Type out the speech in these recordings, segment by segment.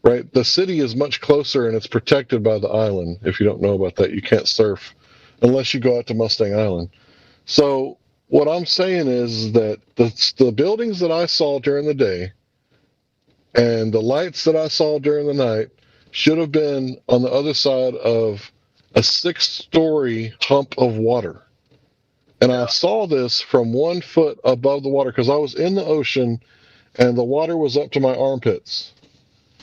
right? The city is much closer and it's protected by the island. If you don't know about that, you can't surf unless you go out to Mustang Island. So what I'm saying is that the buildings that I saw during the day and the lights that I saw during the night should have been on the other side of a 6-story hump of water. And I saw this from 1 foot above the water because I was in the ocean and the water was up to my armpits.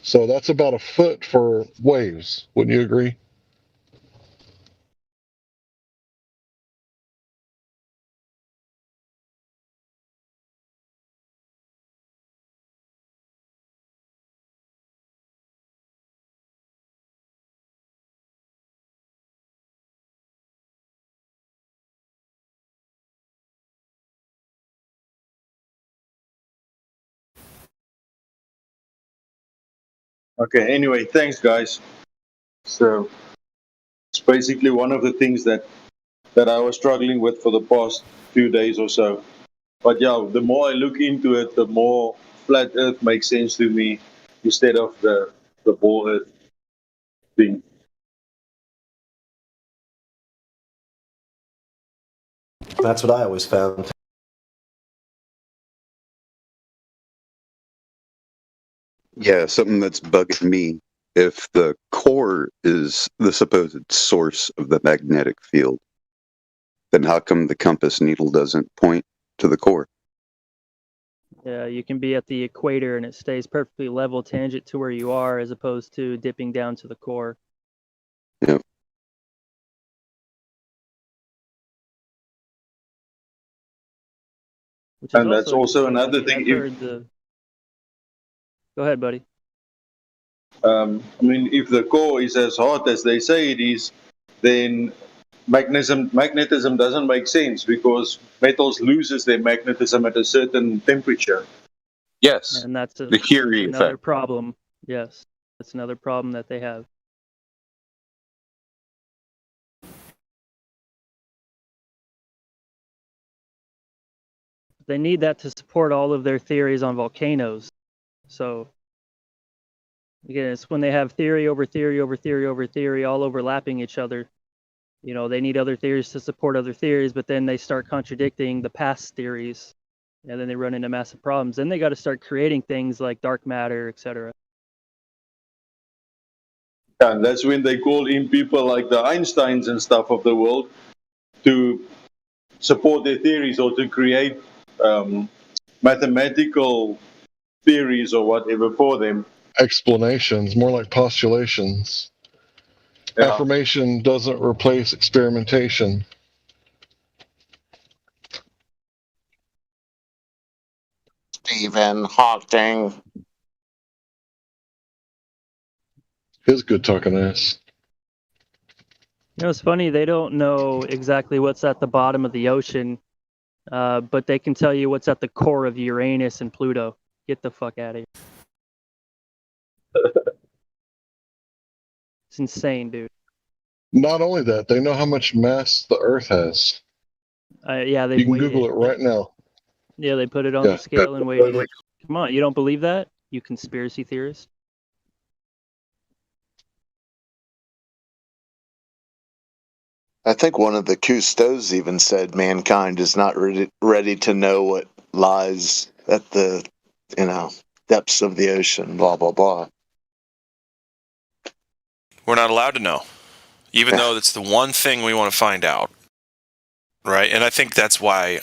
So that's about a foot for waves. Wouldn't you agree? Okay, anyway, thanks, guys. So it's basically one of the things that I was struggling with for the past few days or so. But yeah, the more I look into it, the more flat Earth makes sense to me instead of the ball Earth thing. That's what I always found. Yeah, something that's bugging me. If the core is the supposed source of the magnetic field, then how come the compass needle doesn't point to the core? Yeah, you can be at the equator and it stays perfectly level tangent to where you are as opposed to dipping down to the core. Yep. Which is And that's also another thing. Go ahead, buddy. I mean, if the core is as hot as they say it is, then magnetism doesn't make sense because metals loses their magnetism at a certain temperature. Yes, And that's the Curie another effect. problem. Yes, that's another problem that they have. They need that to support all of their theories on volcanoes. So again, it's when they have theory over theory over theory over theory all overlapping each other. You know, they need other theories to support other theories, but then they start contradicting the past theories, and then they run into massive problems. Then they got to start creating things like dark matter, etc. And that's when they call in people like the Einsteins and stuff of the world to support their theories or to create mathematical theories or whatever for them. Explanations, more like postulations. Yeah. Affirmation doesn't replace experimentation. Stephen Hawking. His good talking ass. You know, it's funny, they don't know exactly what's at the bottom of the ocean, but they can tell you what's at the core of Uranus and Pluto. Get the fuck out of here. It's insane, dude. Not only that, they know how much mass the Earth has. Yeah, they You can Google it right now. Yeah, they put it on the scale and weighed it. Come on, you don't believe that? You conspiracy theorist? I think one of the Cousteaus even said mankind is not ready to know what lies at the, depths of the ocean, blah, blah, blah. We're not allowed to know, even though it's the one thing we want to find out, right? And I think that's why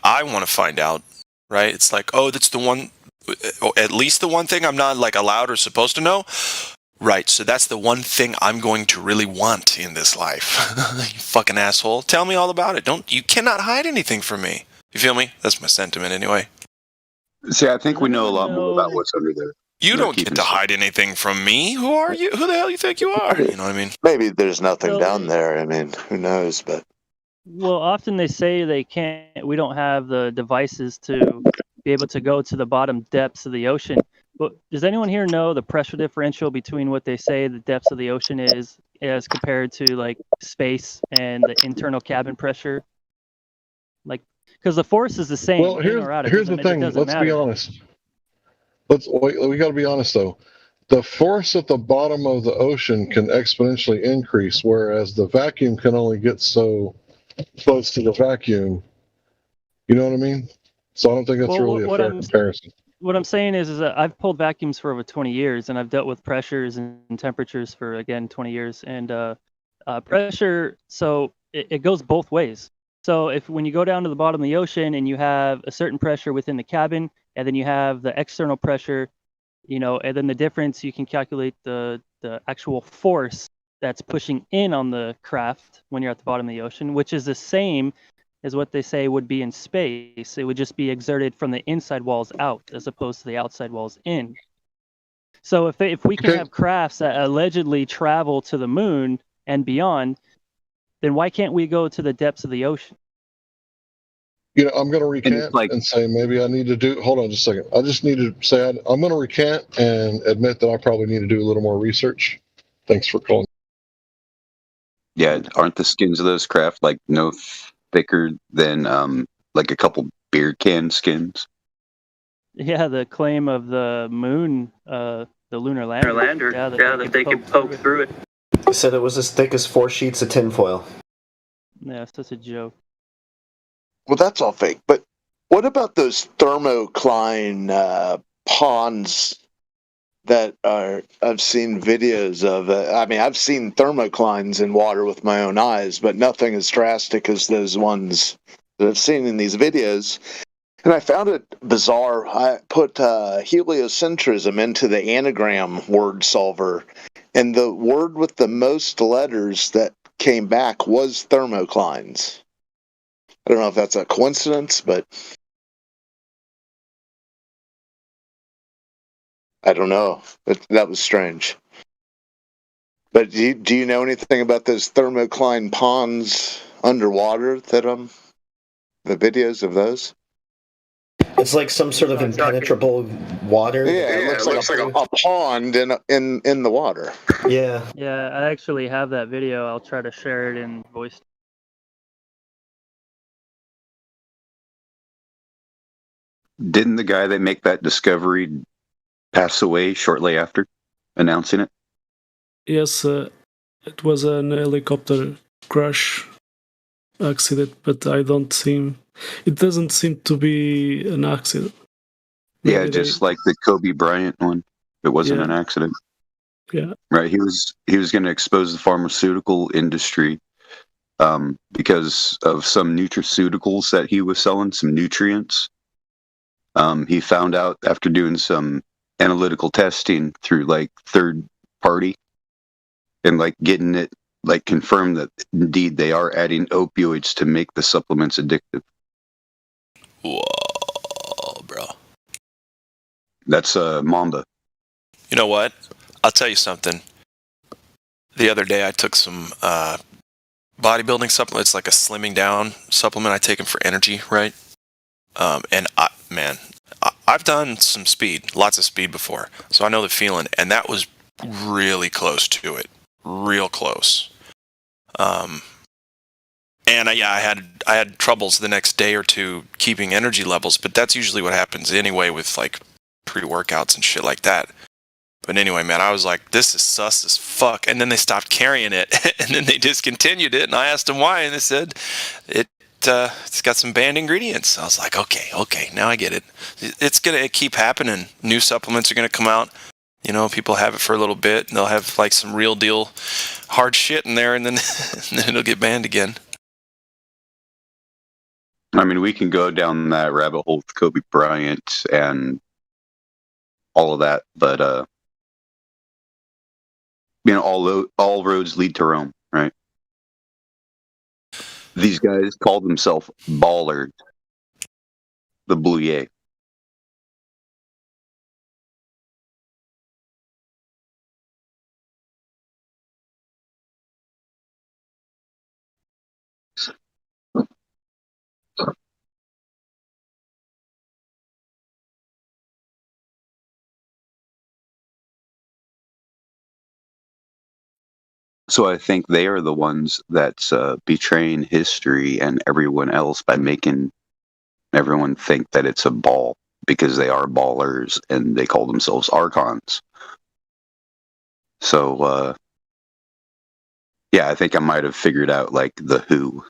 I want to find out, right? It's like, oh, that's the one, at least the one thing I'm not like allowed or supposed to know. Right, so that's the one thing I'm going to really want in this life. You fucking asshole. Tell me all about it. You cannot hide anything from me. You feel me? That's my sentiment anyway. See, I think we know a lot more about what's under there. You don't get to hide anything from me. Who are you? Who the hell you think you are? You know what I mean? Maybe there's nothing down there. I mean, who knows, but... Well, often they say we don't have the devices to be able to go to the bottom depths of the ocean. But does anyone here know the pressure differential between what they say the depths of the ocean is as compared to like space and the internal cabin pressure? Like, because the force is the same. Well, here's the thing. Let's be honest. We got to be honest though. the force at the bottom of the ocean can exponentially increase, whereas the vacuum can only get so close to the vacuum. You know what I mean? So I don't think that's Well, really a fair comparison. what I'm saying is that I've pulled vacuums for over 20 years, and I've dealt with pressures and temperatures for again 20 years. And pressure, so it goes both ways. So if when you go down to the bottom of the ocean and you have a certain pressure within the cabin, and then you have the external pressure, and then the difference, you can calculate the actual force that's pushing in on the craft when you're at the bottom of the ocean, which is the same as what they say would be in space. It would just be exerted from the inside walls out as opposed to the outside walls in. So if we can Okay. have crafts that allegedly travel to the moon and beyond, then why can't we go to the depths of the ocean? I'm going to recant like- and say maybe I need to do. Hold on just a second. I just need to say I'm going to recant and admit that I probably need to do a little more research. Thanks for calling. Yeah, aren't the skins of those craft like no thicker than like a couple beer can skins? Yeah, the claim of the moon, the lunar lander. Yeah, that they could poke through it. They said it was as thick as 4 sheets of tinfoil. Yeah, it's just a joke. Well, that's all fake. But what about those thermocline ponds that I've seen videos of? I mean, I've seen thermoclines in water with my own eyes, but nothing as drastic as those ones that I've seen in these videos. And I found it bizarre. I put heliocentrism into the anagram word solver, and the word with the most letters that came back was thermoclines. I don't know if that's a coincidence, but I don't know. That was strange. But do you know anything about those thermocline ponds underwater that the videos of those? It's like some sort of impenetrable water. Yeah, it looks like a pond in the water. Yeah. Yeah, I actually have that video. I'll try to share it in voice. Didn't the guy that make that discovery pass away shortly after announcing it? Yes, it was an helicopter crash accident, but it doesn't seem to be an accident. Yeah, Maybe just like the Kobe Bryant one. It wasn't Yeah. an accident. Yeah. Right. He was going to expose the pharmaceutical industry because of some nutraceuticals that he was selling, some nutrients. He found out after doing some analytical testing through like third party and like getting it like confirmed that indeed they are adding opioids to make the supplements addictive. Whoa, bro. That's Mamba. You know what? I'll tell you something. The other day I took some bodybuilding supplement. It's like a slimming down supplement. I take them for energy, right? And I've done some speed, lots of speed before, so I know the feeling. And that was really close to it, real close. And I had troubles the next day or two keeping energy levels, but that's usually what happens anyway with like pre-workouts and shit like that. But anyway, man, I was like, this is sus as fuck. And then they stopped carrying it, and then they discontinued it. And I asked them why, and they said it's got some banned ingredients. I was like, okay, now I get it. It's gonna keep happening. New supplements are gonna come out. People have it for a little bit, and they'll have like some real deal hard shit in there, and then and then it'll get banned again. I mean, we can go down that rabbit hole with Kobe Bryant and all of that, but all roads lead to Rome, right? These guys call themselves ballers, the Bluye. So I think they are the ones that's betraying history and everyone else by making everyone think that it's a ball because they are ballers and they call themselves archons. So, yeah, I think I might have figured out like the who,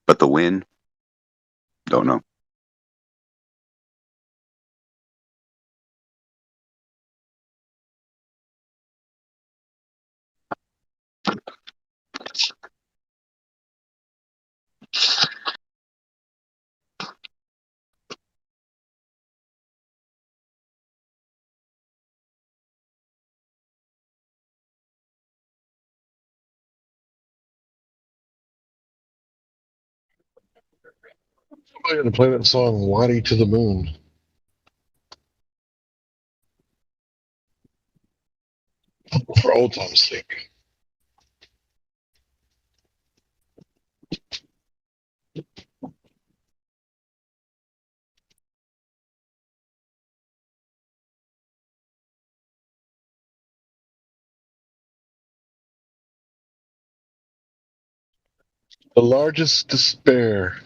but the when, don't know. I'm going to play that song "Waddy to the Moon." For old time's sake. The largest despair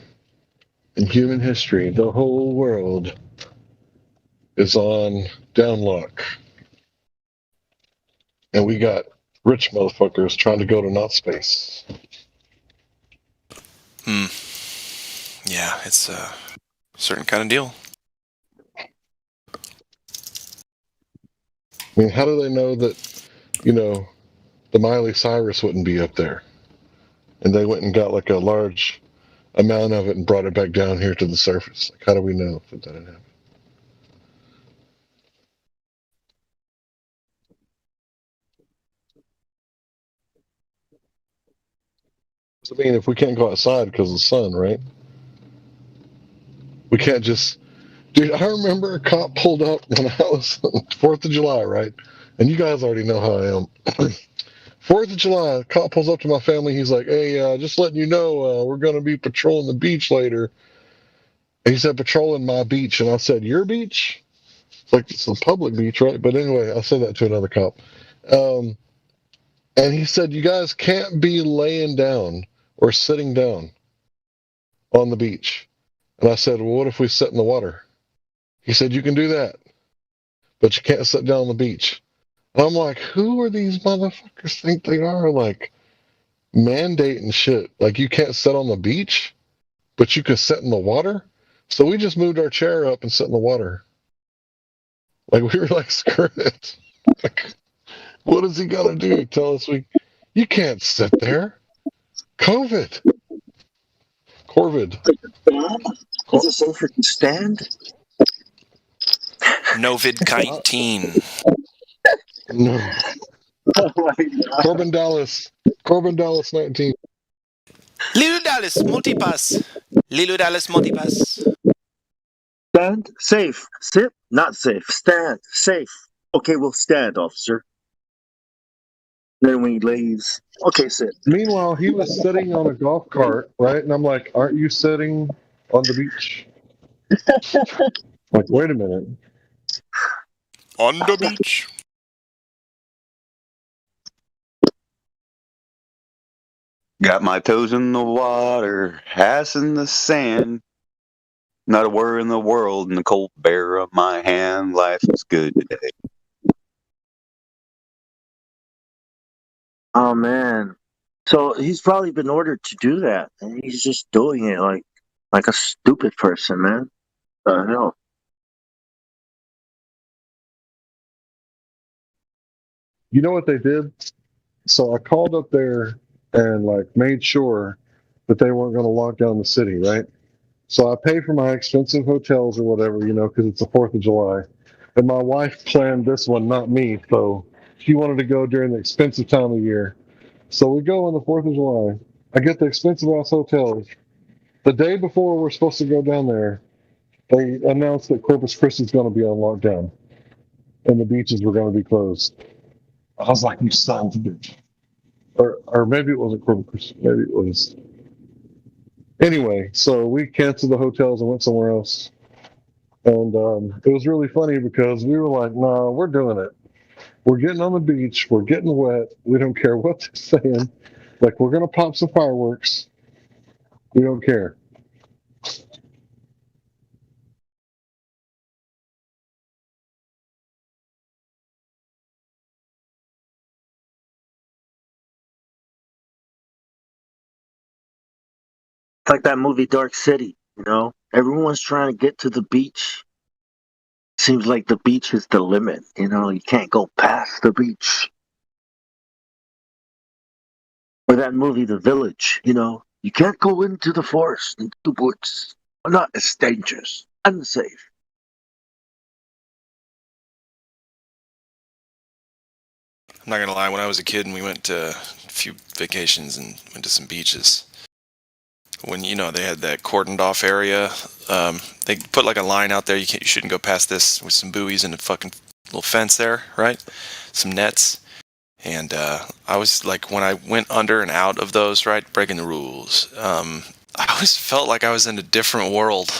in human history, the whole world, is on downlock. And we got rich motherfuckers trying to go to not space. Yeah, it's a certain kind of deal. I mean, how do they know that, the Miley Cyrus wouldn't be up there? And they went and got like a large amount of it and brought it back down here to the surface. Like, how do we know that that didn't happen? I mean, if we can't go outside because of the sun, right? We can't just. Dude, I remember a cop pulled up when I was 4th of July, right? And you guys already know how I am. 4th of July, a cop pulls up to my family. He's like, hey, just letting you know, we're going to be patrolling the beach later. And he said, patrolling my beach. And I said, your beach? It's like, it's a public beach, right? But anyway, I said that to another cop. And he said, you guys can't be laying down or sitting down on the beach. And I said, well, what if we sit in the water? He said, you can do that, but you can't sit down on the beach. And I'm like, who are these motherfuckers think they are? Like, mandating shit. Like, you can't sit on the beach, but you can sit in the water? So we just moved our chair up and sat in the water. Like, we were like, screw it. Like, what is he gonna do? Tell us you can't sit there. COVID. Corvid. Is it safer to stand? Novid-19. No. Oh my God. Corbin Dallas 19. Lilo Dallas, multipass. Lilo Dallas, multipass. Stand, safe. Sit, not safe. Stand, safe. Okay, we'll stand, officer. Then when he leaves, okay, sit. Meanwhile, he was sitting on a golf cart, right? And I'm like, aren't you sitting on the beach? Like, wait a minute. On the beach. Got my toes in the water, ass in the sand. Not a worry in the world, and the cold bear of my hand. Life is good today. Oh man. So he's probably been ordered to do that, and he's just doing it like a stupid person, man. The hell. You know what they did? So I called up there and like made sure that they weren't going to lock down the city, right? So I paid for my expensive hotels or whatever, because it's the 4th of July. And my wife planned this one, not me. So she wanted to go during the expensive time of year. So we go on the 4th of July. I get the expensive ass hotels. The day before we're supposed to go down there, they announced that Corpus Christi is going to be on lockdown and the beaches were going to be closed. I was like, you son of a bitch. Or maybe it wasn't Corpus Christi. Maybe it was. Anyway, so we canceled the hotels and went somewhere else. And it was really funny because we were like, nah, we're doing it. We're getting on the beach. We're getting wet. We don't care what they're saying. Like, we're going to pop some fireworks. We don't care. It's like that movie Dark City, you know? Everyone's trying to get to the beach. Seems like the beach is the limit, you know? You can't go past the beach. Or that movie The Village, you know? You can't go into the forest, into the woods. Not, it's dangerous, unsafe. I'm not gonna lie. When I was a kid and we went to a few vacations and went to some beaches, when they had that cordoned off area, they put like a line out there. You shouldn't go past this with some buoys and a fucking little fence there, right? Some nets. And I was like, when I went under and out of those, right, breaking the rules. I always felt like I was in a different world.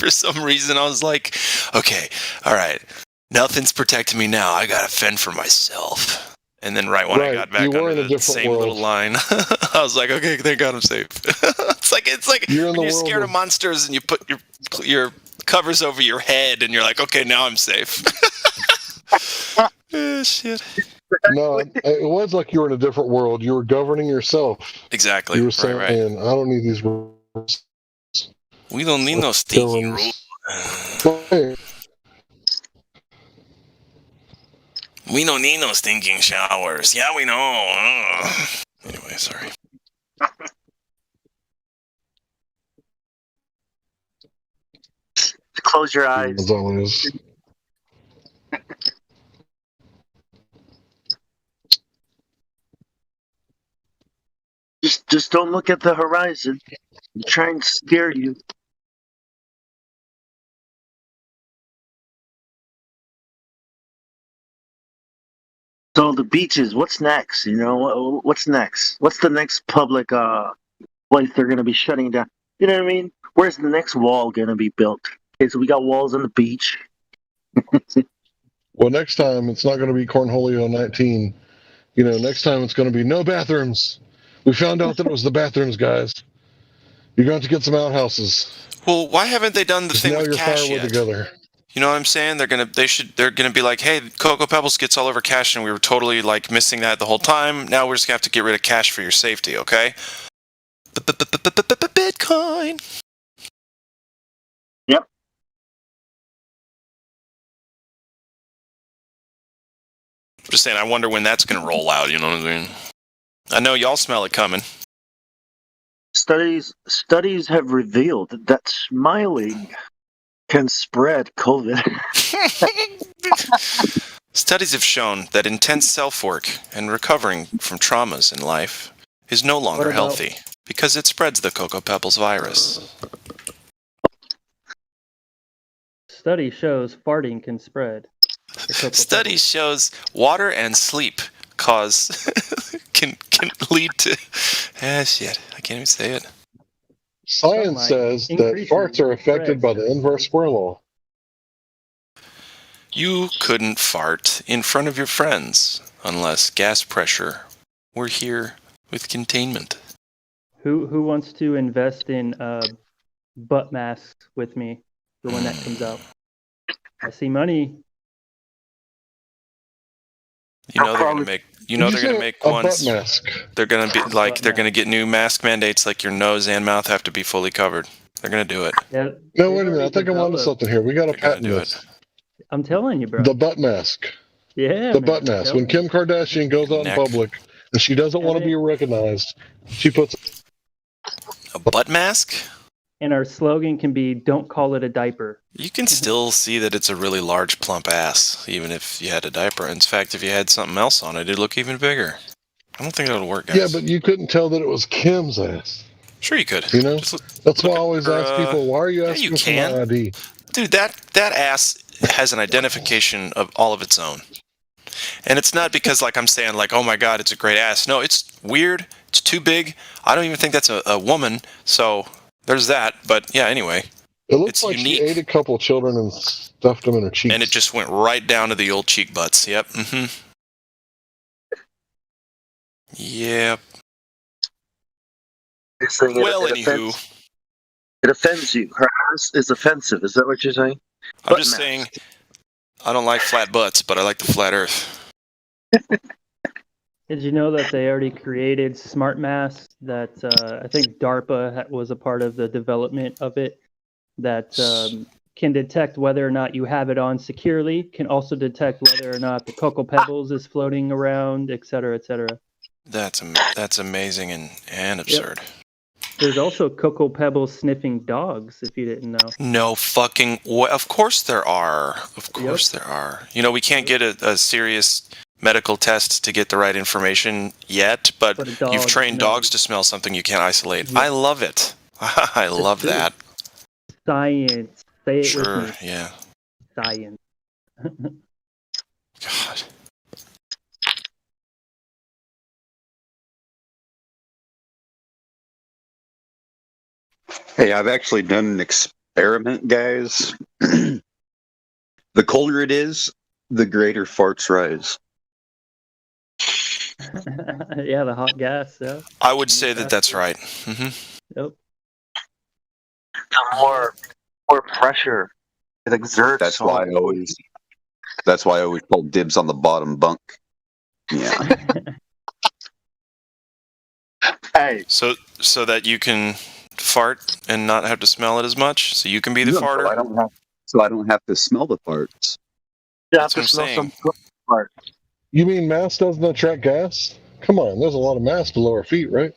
For some reason, I was like, okay, all right. Nothing's protecting me now. I gotta fend for myself. And then I got back under the same little line, I was like, okay, thank God I'm safe. it's like when you're scared of monsters and you put your covers over your head and you're like, okay, now I'm safe. Shit. No, it was like you were in a different world. You were governing yourself. Exactly. You were saying, right. I don't need these rules. We don't need no stinking rules. We don't need no stinking showers. Yeah, we know. Anyway, sorry. Close your eyes. That's all it is. Just don't look at the horizon. I'm trying to scare you. So the beaches, what's next? You know, what's next? What's the next public place they're going to be shutting down? You know what I mean? Where's the next wall going to be built? Okay, so we got walls on the beach. Well, next time it's not going to be Cornholio 19. Next time it's going to be no bathrooms. We found out that it was the bathrooms, guys. You're going to have to get some outhouses. Well, why haven't they done the thing with Cash yet? Together. You know what I'm saying? They're gonna be like, hey, Cocoa Pebbles gets all over Cash, and we were totally like missing that the whole time. Now we're just gonna have to get rid of Cash for your safety, okay? Bitcoin. Yep. Just saying, I wonder when that's gonna roll out. You know what I mean? I know y'all smell it coming. Studies have revealed that smiling can spread COVID. Studies have shown that intense self-work and recovering from traumas in life is no longer healthy because it spreads the Cocoa Pebbles virus. Study shows farting can spread. Study shows water and sleep can lead to shit. I can't even say it. Science says that farts are affected by the inverse square law. You couldn't fart in front of your friends unless gas pressure were here with containment. Who wants to invest in butt masks with me for when that comes out? I see money. They're gonna make. They're gonna make ones. Mask. They're gonna be like they're gonna get new mask mandates, like your nose and mouth have to be fully covered. They're gonna do it. Yeah, no, wait a minute. I think I'm onto something here. We got to patent this. I'm telling you, bro. The butt mask. Yeah. The butt mask. When Kim Kardashian goes out in public and she doesn't want to be recognized, she puts a butt mask. And our slogan can be, don't call it a diaper. You can still see that it's a really large, plump ass, even if you had a diaper. In fact, if you had something else on it, it'd look even bigger. I don't think that would work, guys. Yeah, but you couldn't tell that it was Kim's ass. Sure you could. That's why I always ask people, why are you asking for my ID? Dude, that ass has an identification of all of its own. And it's not because, like, I'm saying, like, oh my God, it's a great ass. No, it's weird. It's too big. I don't even think that's a woman, so... There's that, but yeah, anyway. It looks like unique. She ate a couple children and stuffed them in her cheeks. And it just went right down to the old cheek butts. Yep. Mm-hmm. Yep. Well, anywho. It offends you. Her ass is offensive. Is that what you're saying? I'm just saying, I don't like flat butts, but I like the flat earth. Did you know that they already created smart masks that I think DARPA was a part of the development of it that can detect whether or not you have it on securely, can also detect whether or not the Cocoa Pebbles is floating around, et cetera, et cetera. That's amazing and absurd. There's also Cocoa Pebbles sniffing dogs, if you didn't know. No fucking way. Of course there are. Of course there are. You know, we can't get a serious medical test to get the right information yet, but But a dog, you've trained no. dogs to smell something you can't isolate. Yeah. I love it. I love true. that. Science. Say it Sure, with me. yeah. Science. God. Hey, I've actually done an experiment, guys. The colder it is, the greater farts rise. Yeah, the hot gas. Yeah. I would say that that's right. Hmm. Yep. The more pressure it exerts. That's why I always call dibs on the bottom bunk. Yeah. Hey, So that you can fart and not have to smell it as much, so you can be the No, farter. so I don't have to smell the farts. you have That's to what I'm smell saying. some part. You mean mass doesn't attract gas? Come on, there's a lot of mass below our feet, right?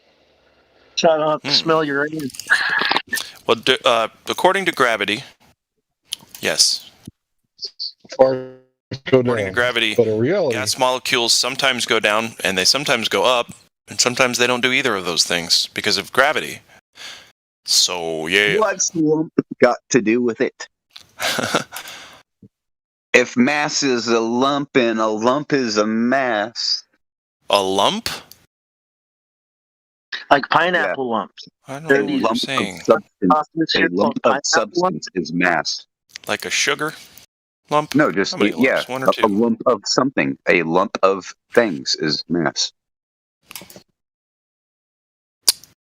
So I don't have to smell your onion. Well, according to gravity, yes. Farts go According to down. gravity, But in reality, gas molecules sometimes go down and they sometimes go up, and sometimes they don't do either of those things because of gravity. So, yeah. What's lump got to do with it? If mass is a lump and a lump is a mass. A lump? Like pineapple lumps. I don't They're know what these you're lump saying. of substance, Sausages a called lump of pineapple substance lumps. is mass. Like a sugar lump? No, just How many lumps? yeah, One or two? a lump of something. A lump of things is mass.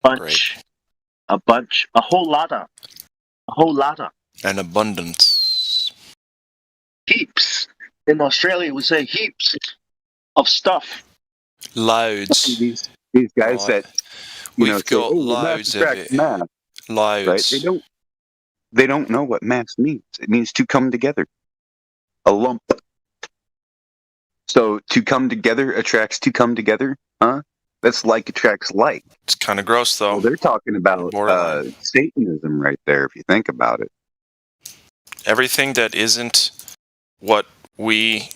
Bunch. A bunch. A whole lotta. An abundance. Heaps. In Australia, we say heaps of stuff. Loads. These guys Right. that you We've know say, got "Oh, well, mass loads of attracts it. mass," right? Loads. They don't know what mass means. It means to come together. A lump. So to come together attracts to come together, huh? That's like attracts like. It's kind of gross, though. Well, they're talking about Borderline. Satanism right there, if you think about it. Everything that isn't what we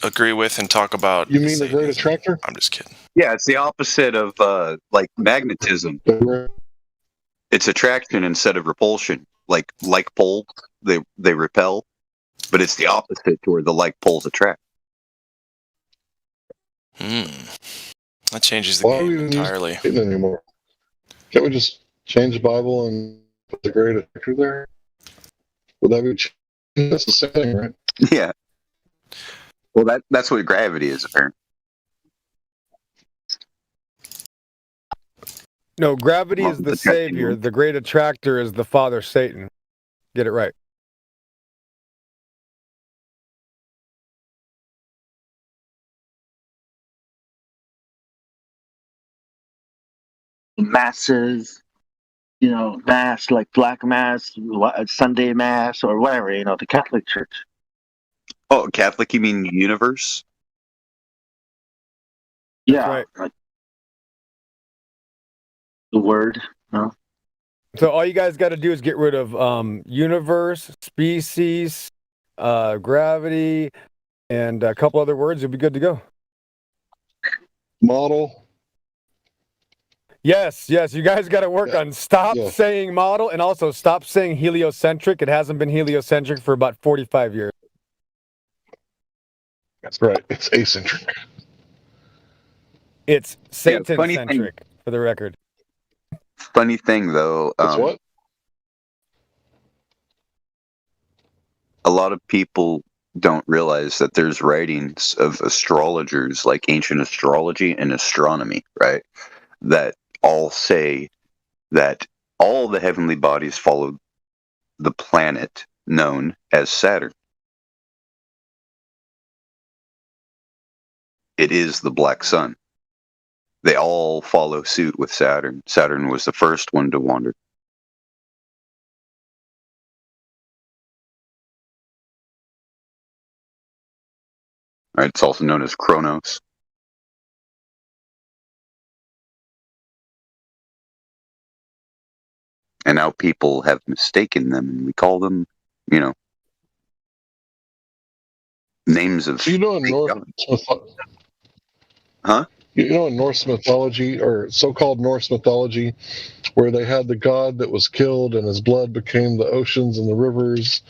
agree with and talk about. you is mean the great Satanism. attractor? I'm just kidding. Yeah, it's the opposite of like magnetism. It's attraction instead of repulsion. Like poles, they repel, but it's the opposite to where the like poles attract. That changes the Why are we game even entirely. using it anymore? Can't we just change the Bible and put the great attractor there? Would that be? That's the same thing, right? Yeah. Well, that's what gravity is, apparently. No, gravity Well, is the the attraction savior. one. The great attractor is the father Satan. Get it right. Masses. Mass like Black Mass, Sunday Mass, or whatever. The Catholic Church. Oh, Catholic? You mean universe? Yeah. right. Like the word. So all you guys got to do is get rid of universe, species, gravity, and a couple other words. You'll be good to go. Model. Yes. You guys got to work on stop Yeah. saying model and also stop saying heliocentric. It hasn't been heliocentric for about 45 years. That's right. It's acentric. It's Yeah, funny Satan-centric, for the record. Funny thing, though. It's what? A lot of people don't realize that there's writings of astrologers, like ancient astrology and astronomy, right? That all say that all the heavenly bodies follow the planet known as Saturn. It is the black sun. they all follow suit with Saturn. Saturn was the first one to wander. Right, it's also known as Kronos. And now people have mistaken them, and we call them, names of. You know, in Huh? You know, in Norse mythology, or so-called Norse mythology, where they had the god that was killed and his blood became the oceans and the rivers,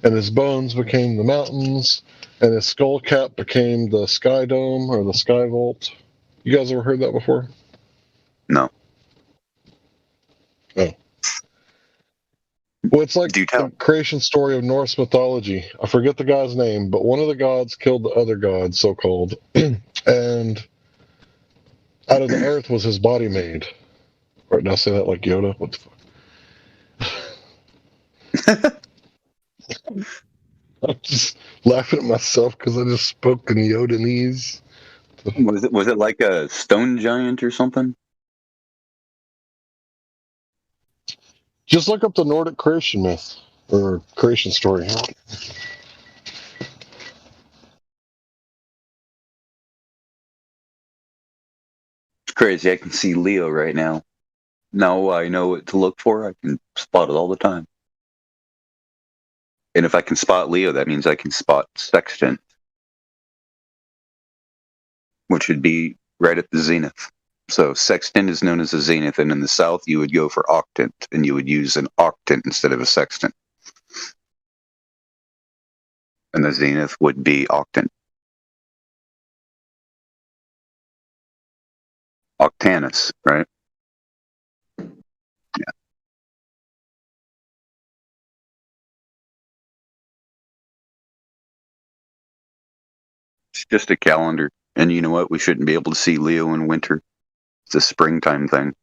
and his bones became the mountains, and his skull cap became the sky dome or the sky vault. You guys ever heard that before? No. Oh. Well, it's like Do tell. the creation story of Norse mythology. I forget the guy's name, but one of the gods killed the other god, so-called, and out of the earth was his body made. Or did I say that like Yoda? What the fuck? I'm just laughing at myself because I just spoke in Yodanese. Was it like a stone giant or something? Just look up the Nordic creation myth or creation story. It's crazy. I can see Leo right now. Now I know what to look for. I can spot it all the time. And if I can spot Leo, that means I can spot sextant, which would be right at the zenith. So sextant is known as a zenith, and in the south you would go for octant, and you would use an octant instead of a sextant. And the zenith would be octant. Octanus, right? Yeah. It's just a calendar. And you know what? We shouldn't be able to see Leo in winter. It's a springtime thing.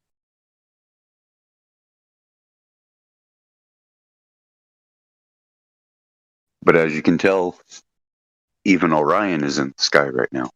But as you can tell, even Orion is in the sky right now.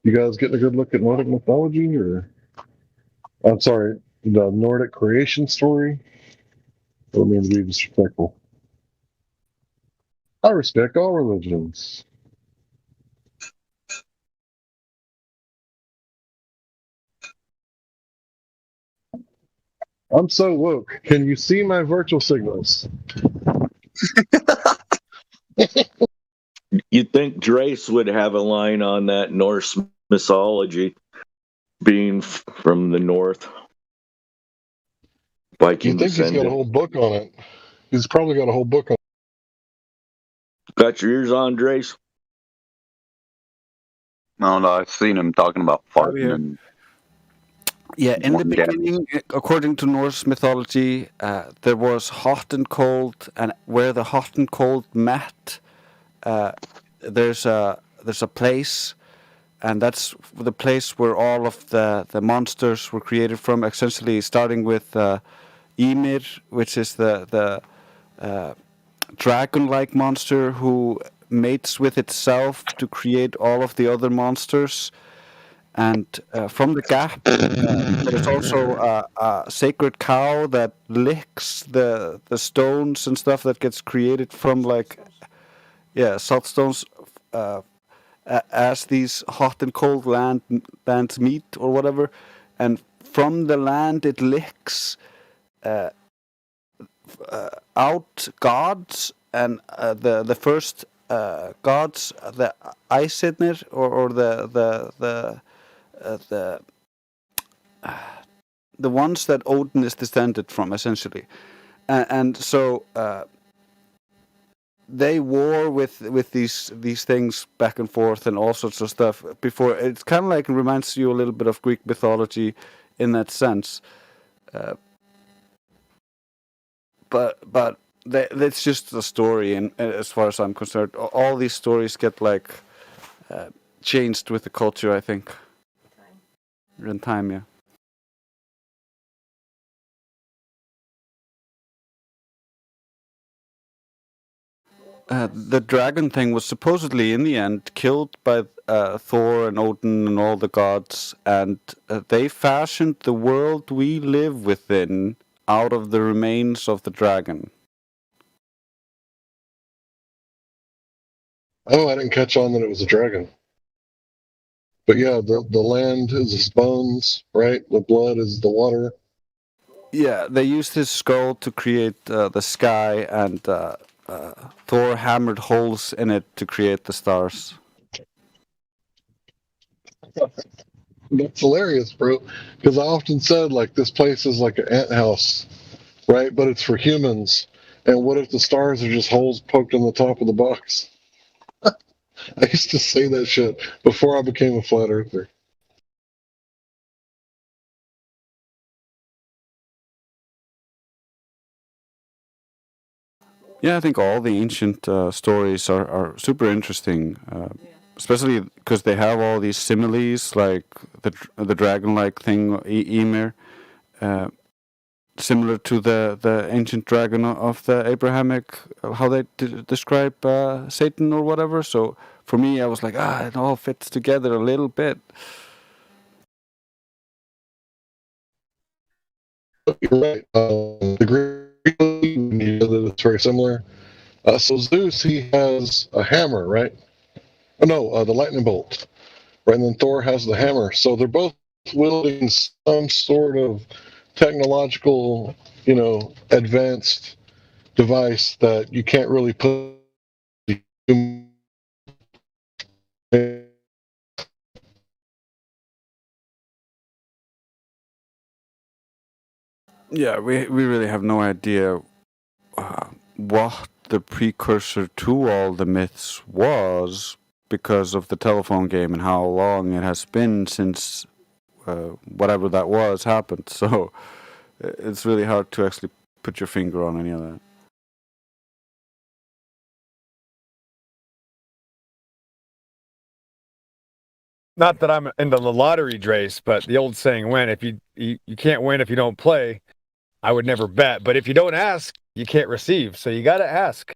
You guys getting a good look at Nordic mythology, or I'm sorry, the Nordic creation story? I don't mean to be disrespectful. I respect all religions. I'm so woke. Can you see my virtual signals? You'd think Drace would have a line on that Norse mythology, being from the north. Viking You think he's got a whole book on it? He's probably got a whole book on it. Got your ears on, Drace? No, I've seen him talking about farting and. Yeah, in the One gas. beginning, according to Norse mythology, there was hot and cold, and where the hot and cold met, there's a place, and that's the place where all of the monsters were created from. Essentially, starting with Ymir, which is the dragon-like monster who mates with itself to create all of the other monsters. And from the gap, there's also a sacred cow that licks the stones and stuff that gets created from salt stones as these hot and cold lands meet or whatever. And from the land it licks out gods, and the first gods, the Aesirnir, or the ones that Odin is descended from, essentially, and so they war with these things back and forth and all sorts of stuff. Before, it's kind of like, it reminds you a little bit of Greek mythology in that sense, but it's just a story, and as far as I'm concerned, all these stories get changed with the culture, I think. In time, yeah. The dragon thing was supposedly, in the end, killed by Thor and Odin and all the gods, and they fashioned the world we live within out of the remains of the dragon. Oh, I didn't catch on that it was a dragon. But yeah, the land is his bones, right? The blood is the water. Yeah, they used his skull to create the sky, and Thor hammered holes in it to create the stars. That's hilarious, bro. Because I often said, this place is like an anthouse, right? But it's for humans. And what if the stars are just holes poked in the top of the box? I used to say that shit before I became a flat earther. Yeah, I think all the ancient stories are super interesting, especially because they have all these similes, like the dragon-like thing, Ymir, similar to the ancient dragon of the Abrahamic, how they describe Satan or whatever. So for me, I was like, it all fits together a little bit. You're right. The Greek, that it's very similar. So Zeus, he has a hammer, right? Oh no, the lightning bolt, right? And then Thor has the hammer. So they're both wielding some sort of technological, advanced device that you can't really put. Yeah, we really have no idea what the precursor to all the myths was, because of the telephone game and how long it has been since whatever that was happened. So it's really hard to actually put your finger on any of that. Not that I'm into the lottery, Drace, but the old saying went, if you can't win if you don't play. I would never bet, but if you don't ask, you can't receive. So you got to ask.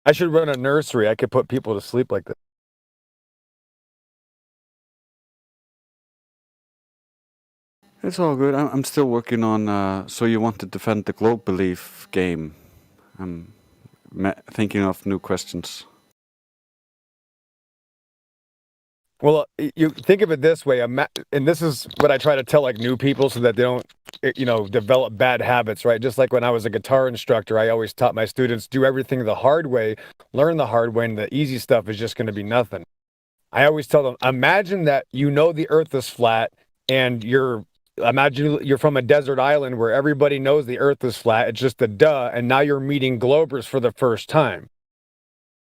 I should run a nursery. I could put people to sleep like this. It's all good. I'm still working on So You Want to Defend the Globe Belief game. I'm thinking of new questions. Well, you think of it this way, and this is what I try to tell new people so that they don't, develop bad habits, right? Just like when I was a guitar instructor, I always taught my students, do everything the hard way, learn the hard way, and the easy stuff is just going to be nothing. I always tell them, imagine that the earth is flat, and imagine you're from a desert island where everybody knows the earth is flat, it's just a duh, and now you're meeting Globers for the first time.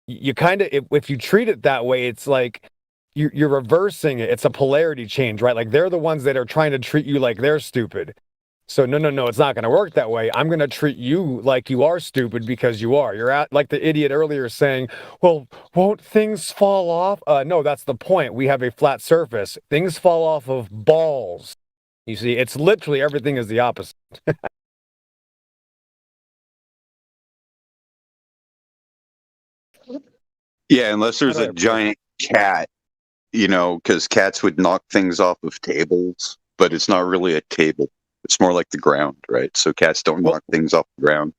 You kind of, if you treat it that way, it's like, you're reversing it. It's a polarity change, right? Like they're the ones that are trying to treat you like they're stupid. So no, it's not going to work that way. I'm going to treat you like you are stupid because you are. You're at like the idiot earlier saying, well, won't things fall off? No, that's the point. We have a flat surface. Things fall off of balls. You see, it's literally everything is the opposite. Yeah, unless there's a giant cat, because cats would knock things off of tables, but it's not really a table. It's more like the ground, right? So cats don't knock things off the ground.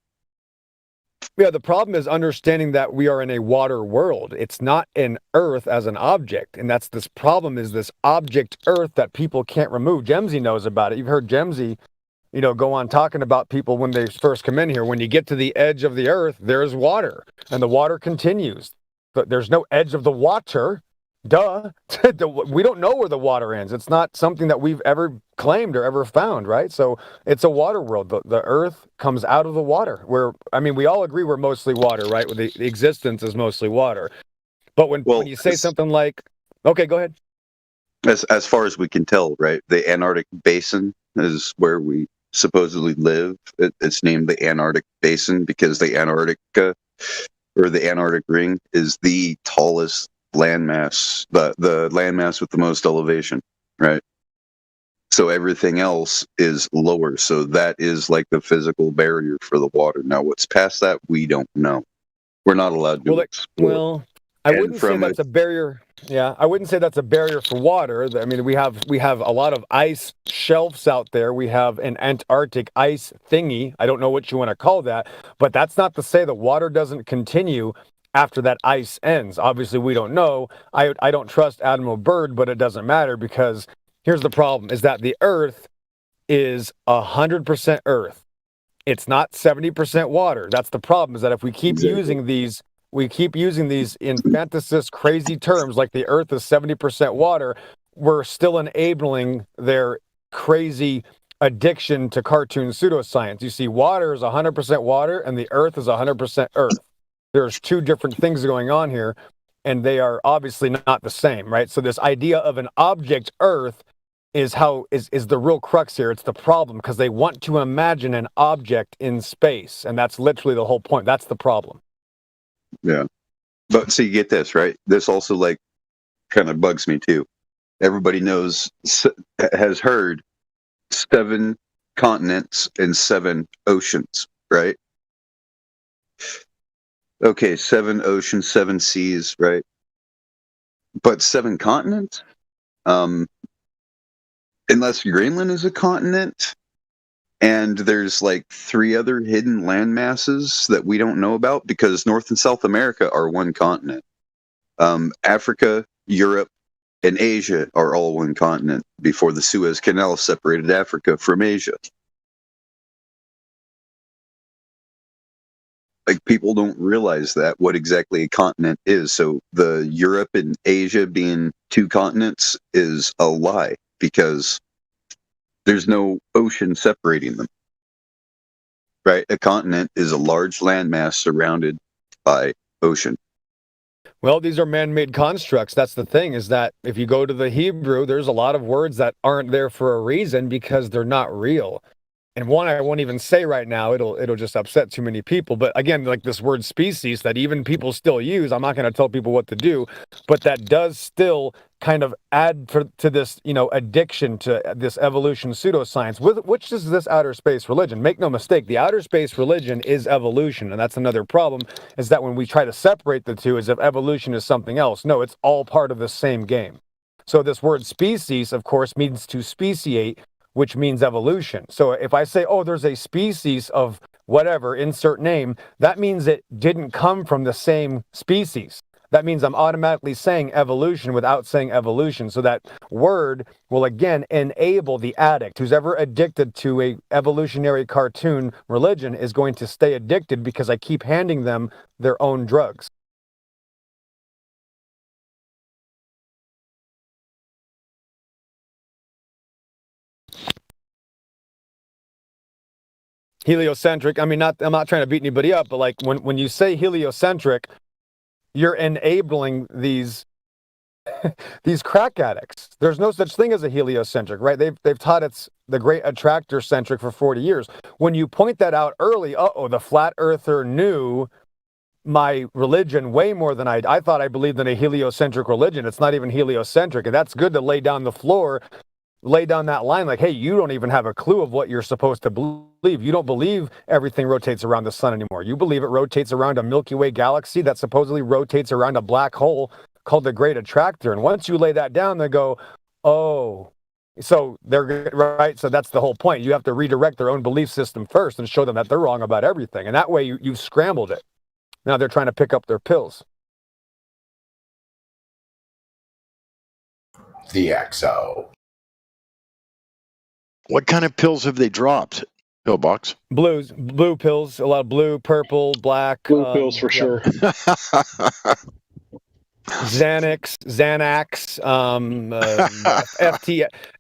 Yeah, the problem is understanding that we are in a water world. It's not an earth as an object. And that's this problem is this object earth that people can't remove. Gemsy knows about it. You've heard Gemsy, go on talking about people when they first come in here. When you get to the edge of the earth, there's water and the water continues. But there's no edge of the water. Duh. We don't know where the water ends. It's not something that we've ever claimed or ever found, right? So it's a water world. The earth comes out of the water. We all agree we're mostly water, right? The existence is mostly water. But when you say something like, okay, go ahead. As far as we can tell, right? The Antarctic Basin is where we supposedly live. It's named the Antarctic Basin because the Antarctica or the Antarctic Ring is the tallest landmass, the landmass with the most elevation, right? So everything else is lower. So that is like the physical barrier for the water. Now, what's past that, we don't know. We're not allowed to explore. I wouldn't say that's a barrier. Yeah, I wouldn't say that's a barrier for water. I mean, we have a lot of ice shelves out there. We have an Antarctic ice thingy. I don't know what you want to call that, but that's not to say that water doesn't continue after that ice ends. Obviously, we don't know. I don't trust Admiral Byrd, but it doesn't matter because here's the problem: is that the Earth is 100% Earth. It's not 70% water. That's the problem. Is that if we keep using these. We keep using these infanticist crazy terms like the earth is 70% water, we're still enabling their crazy addiction to cartoon pseudoscience. You see, water is 100% water and the earth is 100% earth. There's two different things going on here, and they are obviously not the same, right? So this idea of an object earth is the real crux here. It's the problem because they want to imagine an object in space, and that's literally the whole point. That's the problem. Yeah. But so you get this, right? This also kind of bugs me too. Everybody has heard 7 continents and 7 oceans, right? Okay, 7 oceans, 7 seas, right? But 7 continents? Unless Greenland is a continent, and there's 3 other hidden land masses that we don't know about because North and South America are one continent. Africa, Europe, and Asia are all one continent before the Suez Canal separated Africa from Asia. People don't realize what exactly a continent is. So the Europe and Asia being 2 continents is a lie because there's no ocean separating them, right? A continent is a large landmass surrounded by ocean. Well, these are man-made constructs. That's the thing, is that if you go to the Hebrew, there's a lot of words that aren't there for a reason because they're not real. And one I won't even say right now, it'll just upset too many people. But again, this word species that even people still use, I'm not going to tell people what to do, but that does still kind of add to this, addiction to this evolution pseudoscience, which is this outer space religion. Make no mistake, the outer space religion is evolution. And that's another problem, is that when we try to separate the two as if evolution is something else. No, it's all part of the same game. So this word species, of course, means to speciate, which means evolution. So if I say, oh, there's a species of whatever, insert name, that means it didn't come from the same species. That means I'm automatically saying evolution without saying evolution. So that word will again enable the addict. Who's ever addicted to a evolutionary cartoon religion is going to stay addicted because I keep handing them their own drugs. Heliocentric. I mean, I'm not trying to beat anybody up, but when you say heliocentric, you're enabling these these crack addicts. There's no such thing as a heliocentric, right? They've taught it's the great attractor centric for 40 years. When you point that out early, the flat earther knew my religion way more than I thought. I believed in a heliocentric religion. It's not even heliocentric, and that's good to lay down the floor, lay down that line like, hey, you don't even have a clue of what you're supposed to believe. You don't believe everything rotates around the sun anymore. You believe it rotates around a Milky Way galaxy that supposedly rotates around a black hole called the Great Attractor. And once you lay that down, they go, oh, so they're right. So that's the whole point. You have to redirect their own belief system first and show them that they're wrong about everything. And that way you've scrambled it. Now they're trying to pick up their pills. The XO. What kind of pills have they dropped? Pillbox. Blue pills, a lot of blue, purple, black. Blue pills for sure. Xanax,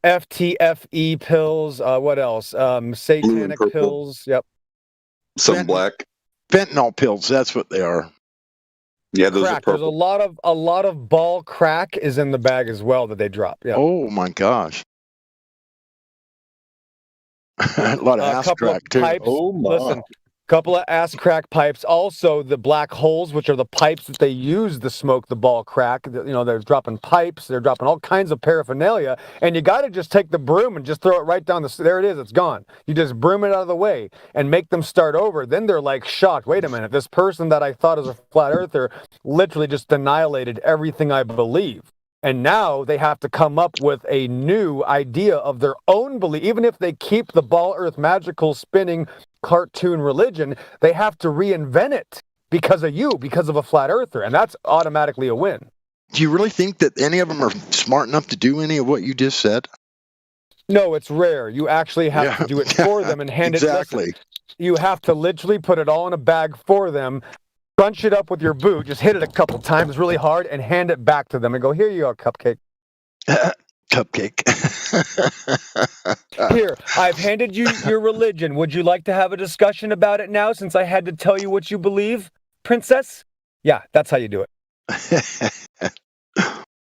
FTFE pills. What else? Satanic pills. Yep. Some black. Fentanyl pills. That's what they are. Yeah, those Crack. are There's purple. a lot of ball crack is in the bag as well that they drop. Yeah. Oh my gosh. A lot of ass couple crack of too. pipes. Oh my. Listen, couple of ass crack pipes. Also, the black holes, which are the pipes that they use to smoke the ball crack. You know, they're dropping pipes. They're dropping all kinds of paraphernalia. And you got to just take the broom and just throw it right down there it is. It's gone. You just broom it out of the way and make them start over. Then they're like shocked. Wait a minute. This person that I thought is a flat earther literally just annihilated everything I believe. And now they have to come up with a new idea of their own belief. Even if they keep the ball earth magical spinning cartoon religion, they have to reinvent it because of a flat earther. And that's automatically a win. Do you really think that any of them are smart enough to do any of what you just said? No, it's rare. You actually have to do it for them and hand exactly. it. Listen, you have to literally put it all in a bag for them, crunch it up with your boot, just hit it a couple times really hard, and hand it back to them and go, here you are, cupcake. Cupcake. Here, I've handed you your religion. Would you like to have a discussion about it now since I had to tell you what you believe, princess? Yeah, that's how you do it.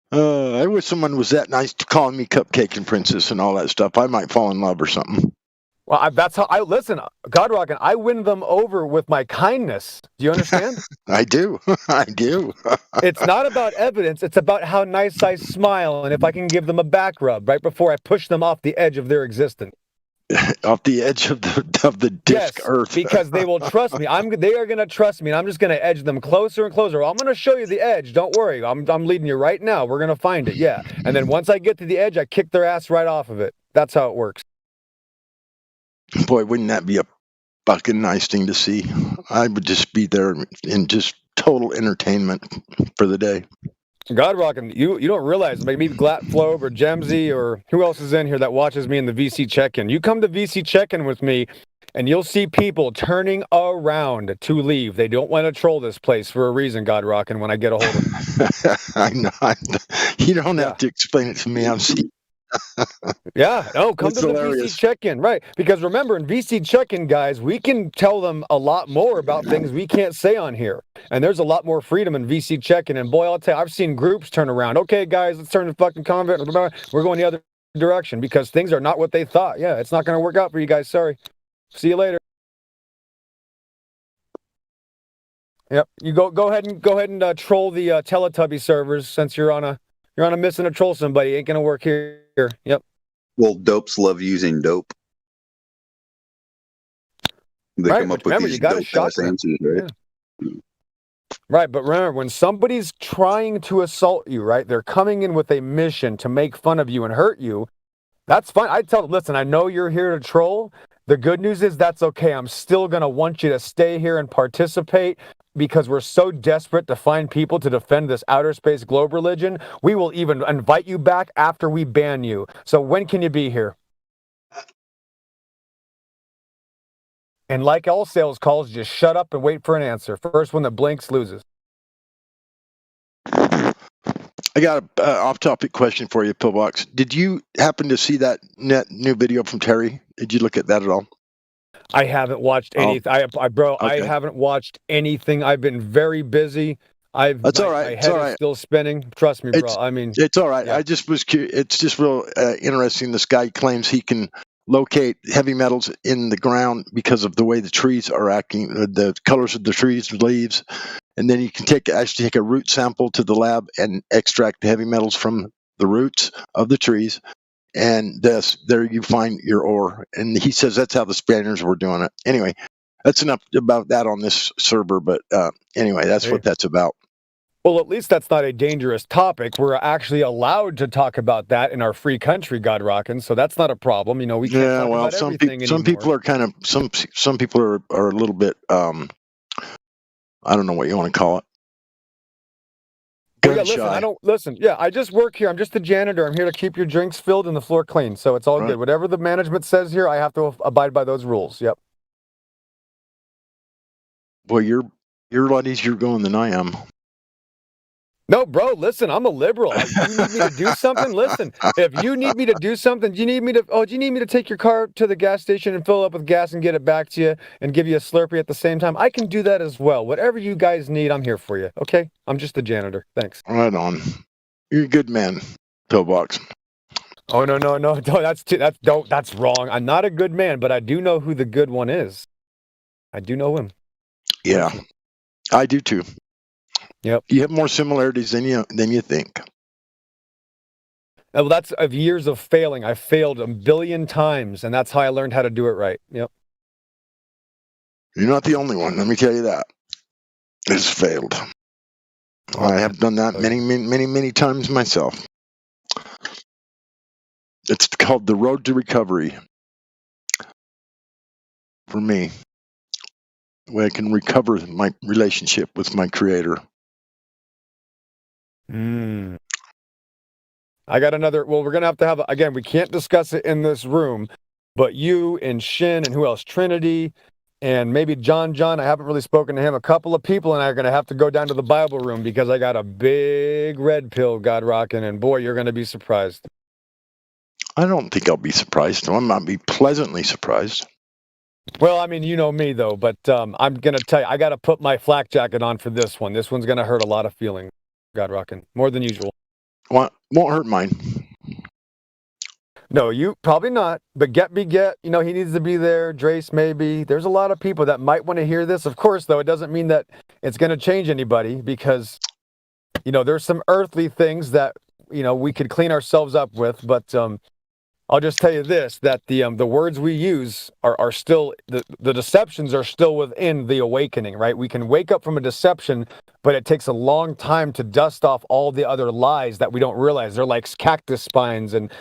I wish someone was that nice to calling me cupcake and princess and all that stuff. I might fall in love or something. Well, that's how I listen. God Rockin', I win them over with my kindness. Do you understand? I do. I do. It's not about evidence. It's about how nice I smile and if I can give them a back rub right before I push them off the edge of their existence. Off the edge of the disc Earth. Because they will trust me. They are going to trust me, and I'm just going to edge them closer and closer. I'm going to show you the edge. Don't worry. I'm leading you right now. We're going to find it. Yeah. And then once I get to the edge, I kick their ass right off of it. That's how it works. Boy, wouldn't that be a fucking nice thing to see? I would just be there in just total entertainment for the day. God Rockin', you don't realize, maybe Glatflobe or Gemsy or who else is in here that watches me in the VC check-in. You come to VC check-in with me, and you'll see people turning around to leave. They don't want to troll this place for a reason, God Rockin', when I get a hold of them. I know. You don't have to explain it to me. I'm seeing. Yeah, no, come That's to the hilarious. VC check-in, right? Because remember, in VC check-in, guys, we can tell them a lot more about things we can't say on here. And there's a lot more freedom in VC check-in. And boy, I'll tell you, I've seen groups turn around. Okay, guys, let's turn the fucking convent. We're going the other direction because things are not what they thought. Yeah, it's not going to work out for you guys. Sorry. See you later. Yep, you go ahead and troll the Teletubby servers since you're on a mission to troll somebody. Ain't gonna work here. Yep. Well, dopes love using dope. They Right, come but up with remember, these you gotta dope shock ass them. answers, right? Right, but remember, when somebody's trying to assault you, right, they're coming in with a mission to make fun of you and hurt you. That's fine. I tell them, listen, I know you're here to troll. The good news is that's okay. I'm still gonna want you to stay here and participate. Because we're so desperate to find people to defend this outer space globe religion, we will even invite you back after we ban you. So when can you be here? And like all sales calls, just shut up and wait for an answer. First one that blinks loses. I got an off-topic question for you, Pillbox. Did you happen to see that new video from Terry? Did you look at that at all? I haven't watched anything. I haven't watched anything. I've been very busy. That's all right. My It's head all is right. still spinning. Trust me, bro. It's I mean, it's all right. yeah. I just was curious. It's just real interesting. This guy claims he can locate heavy metals in the ground because of the way the trees are acting, the colors of the trees, leaves, and then you can actually take a root sample to the lab and extract the heavy metals from the roots of the trees, and there you find your ore. And he says that's how the Spaniards were doing it. Anyway, that's enough about that on this server. But anyway, that's Hey. what that's about. Well, at least that's not a dangerous topic. We're actually allowed to talk about that in our free country, God rockin'. So that's not a problem. You know, we can't Yeah, talk well, about everything anymore. some people are kind of some people are a little bit I don't know what you want to call it. Well, yeah, Gun listen, shy. I don't listen. Yeah, I just work here. I'm just the janitor. I'm here to keep your drinks filled and the floor clean. So it's all Right. good. Whatever the management says here, I have to abide by those rules. Yep. Well, you're a lot easier going than I am. No, bro, listen, I'm a liberal. You need me to do something? Listen, if you need me to do something, do you need me to take your car to the gas station and fill it up with gas and get it back to you and give you a Slurpee at the same time? I can do that as well. Whatever you guys need, I'm here for you. Okay? I'm just a janitor. Thanks. Right on. You're a good man, Pillbox. Oh, no. That's wrong. I'm not a good man, but I do know who the good one is. I do know him. Yeah, I do too. Yep. You have more similarities than you think. Well, that's of years of failing. I failed a billion times, and that's how I learned how to do it right. Yep. You're not the only one. Let me tell you that. It's failed. I have done that many times myself. It's called the road to recovery. For me, the way I can recover my relationship with my Creator. I got another. Well, we're going to have again, we can't discuss it in this room, but you and Shin and who else? Trinity and maybe John. I haven't really spoken to him. A couple of people and I are going to have to go down to the Bible room because I got a big red pill, God rocking, and boy, you're going to be surprised. I don't think I'll be surprised. I might be pleasantly surprised. Well, I mean, you know me though, but I'm going to tell you, I got to put my flak jacket on for this one. This one's going to hurt a lot of feelings, God rocking, more than usual. Won't hurt mine. No, you probably not. But get, he needs to be there. Drace, maybe. There's a lot of people that might want to hear this. Of course, though, it doesn't mean that it's going to change anybody because, there's some earthly things that, we could clean ourselves up with. But I'll just tell you this, that the words we use are still, the deceptions are still within the awakening, right? We can wake up from a deception, but it takes a long time to dust off all the other lies that we don't realize. They're like cactus spines and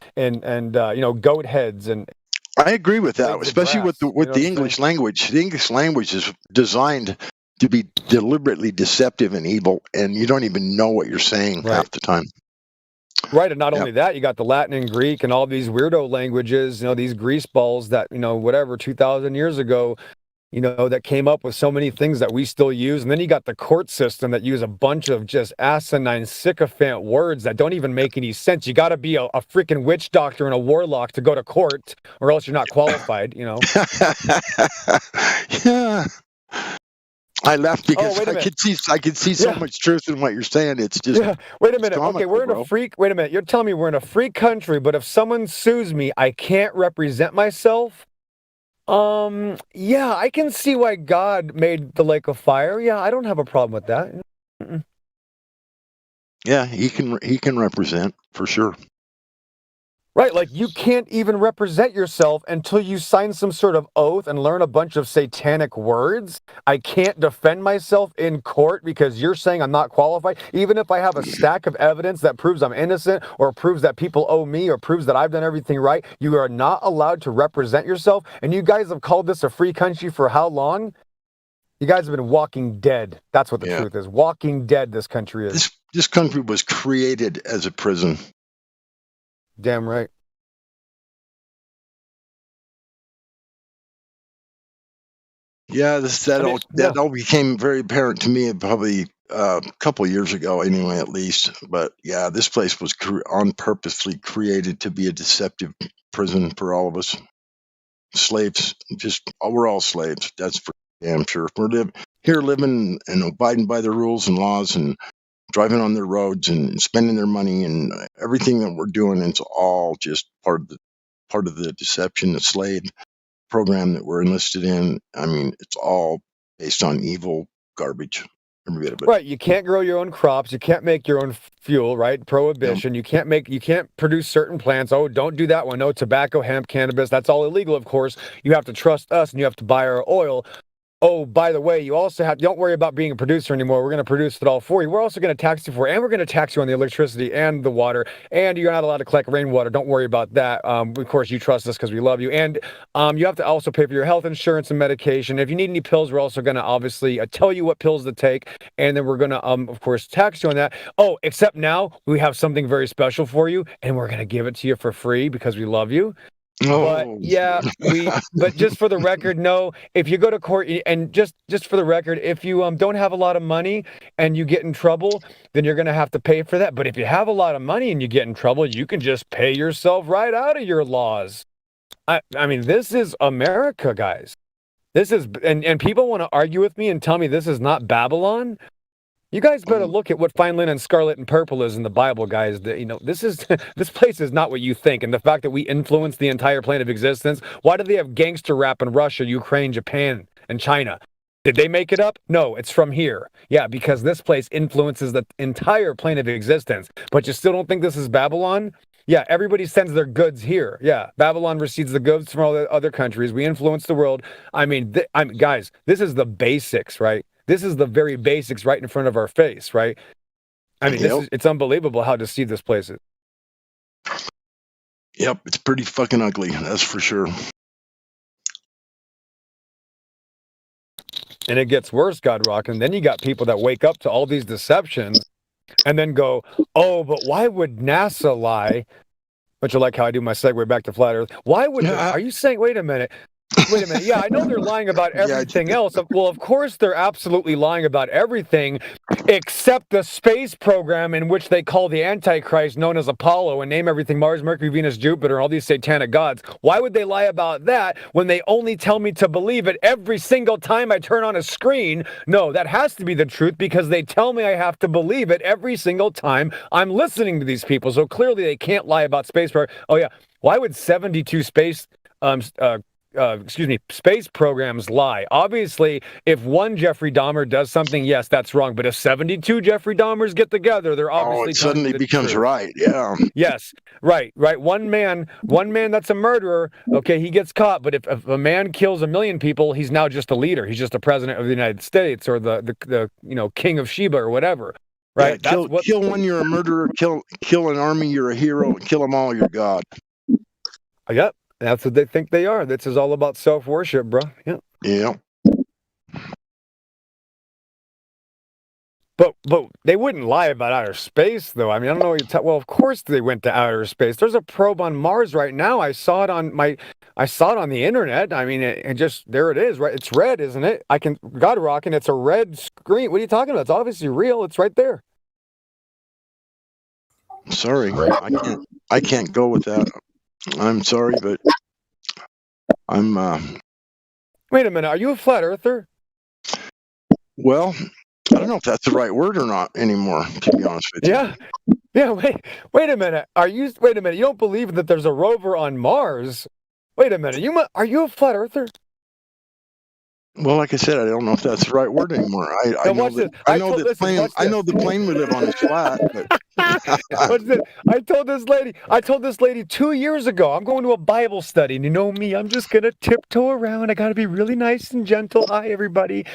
goat heads. And I agree with that, especially with the English language. The English language is designed to be deliberately deceptive and evil, and you don't even know what you're saying half the time. Right, and not only that, you got the Latin and Greek and all these weirdo languages, these grease balls that, 2,000 years ago, that came up with so many things that we still use. And then you got the court system that use a bunch of just asinine, sycophant words that don't even make any sense. You got to be a freaking witch doctor and a warlock to go to court, or else you're not qualified, Yeah. I laughed because I could see so much truth in what you're saying. It's just Wait a minute. Okay, we're in a freak. Wait a minute. You're telling me we're in a free country, but if someone sues me, I can't represent myself? Yeah, I can see why God made the lake of fire. Yeah, I don't have a problem with that. Yeah, he can represent for sure. Right, like you can't even represent yourself until you sign some sort of oath and learn a bunch of satanic words. I can't defend myself in court because you're saying I'm not qualified. Even if I have a stack of evidence that proves I'm innocent or proves that people owe me or proves that I've done everything right, you are not allowed to represent yourself. And you guys have called this a free country for how long? You guys have been walking dead. That's what the truth is. Walking dead, this country is. This country was created as a prison. Damn right. Yeah, that all became very apparent to me probably a couple of years ago, anyway, at least. But yeah, this place was purposely created to be a deceptive prison for all of us. Slaves, we're all slaves. That's for damn sure. here living and abiding by the rules and laws and driving on their roads and spending their money and everything that we're doing. It's all just part of the deception, the slave program that we're enlisted in. I mean, it's all based on evil garbage. Every bit of it. Right. You can't grow your own crops. You can't make your own fuel, right? Prohibition. You can't produce certain plants. Oh, don't do that one. No, tobacco, hemp, cannabis. That's all illegal, of course. You have to trust us and you have to buy our oil. Oh, by the way, you also don't worry about being a producer anymore. We're going to produce it all for you. We're also going to tax you for it, and we're going to tax you on the electricity and the water, and you're not allowed to collect rainwater. Don't worry about that. Of course, you trust us because we love you. And you have to also pay for your health insurance and medication. If you need any pills, we're also going to obviously tell you what pills to take, and then we're going to, of course, tax you on that. Oh, except now we have something very special for you, and we're going to give it to you for free because we love you. But yeah, but just for the record, no, if you go to court and just for the record, if you don't have a lot of money and you get in trouble, then you're going to have to pay for that. But if you have a lot of money and you get in trouble, you can just pay yourself right out of your laws. I mean, this is America, guys. This is, and people want to argue with me and tell me this is not Babylon. You guys better look at what fine linen, scarlet, and purple is in the Bible, guys. This place is not what you think. And the fact that we influence the entire plane of existence, why do they have gangster rap in Russia, Ukraine, Japan, and China? Did they make it up? No, it's from here. Yeah, because this place influences the entire plane of existence. But you still don't think this is Babylon? Yeah, everybody sends their goods here. Yeah, Babylon receives the goods from all the other countries. We influence the world. I mean, guys, this is the basics, right? This is the very basics right in front of our face, right? I mean, it's unbelievable how deceived this place is. Yep, it's pretty fucking ugly, that's for sure. And it gets worse, Godrock. And then you got people that wake up to all these deceptions and then go, oh, but why would NASA lie? Don't you like how I do my segue back to flat Earth? Why would are you saying, wait a minute. Yeah, I know they're lying about everything else. Well, of course they're absolutely lying about everything except the space program in which they call the Antichrist, known as Apollo, and name everything Mars, Mercury, Venus, Jupiter, all these satanic gods. Why would they lie about that when they only tell me to believe it every single time I turn on a screen? No, that has to be the truth because they tell me I have to believe it every single time I'm listening to these people. So clearly they can't lie about space program. Oh yeah, why would 72 space programs lie? Obviously, if one Jeffrey Dahmer does something, yes, that's wrong. But if 72 Jeffrey Dahmers get together, they're obviously it suddenly becomes truth. Right. Yeah. Yes. Right. One man that's a murderer. Okay, he gets caught. But if a man kills 1 million people, he's now just a leader. He's just a president of the United States or the king of Sheba or whatever. Right. Yeah, kill one, you're a murderer. Kill an army, you're a hero. Kill them all, you're God. Yep. That's what they think they are. This is all about self-worship, bro. Yeah. Yeah. But they wouldn't lie about outer space, though. I mean, I don't know what you well, of course they went to outer space. There's a probe on Mars right now. I saw it on the internet. I mean, it just there it is, right? It's red, isn't it? God rocking. It's a red screen. What are you talking about? It's obviously real. It's right there. Sorry, I can't go with that. I'm sorry, but I'm. Wait a minute. Are you a flat earther? Well, I don't know if that's the right word or not anymore. To be honest with you. Yeah. Wait a minute. Wait a minute. You don't believe that there's a rover on Mars? Wait a minute. Are you a flat earther? Well, like I said, I don't know if that's the right word anymore. I know the plane we live on is flat. But I told this lady 2 years ago, I'm going to a Bible study, and you know me, I'm just gonna tiptoe around. I gotta be really nice and gentle. Hi, everybody.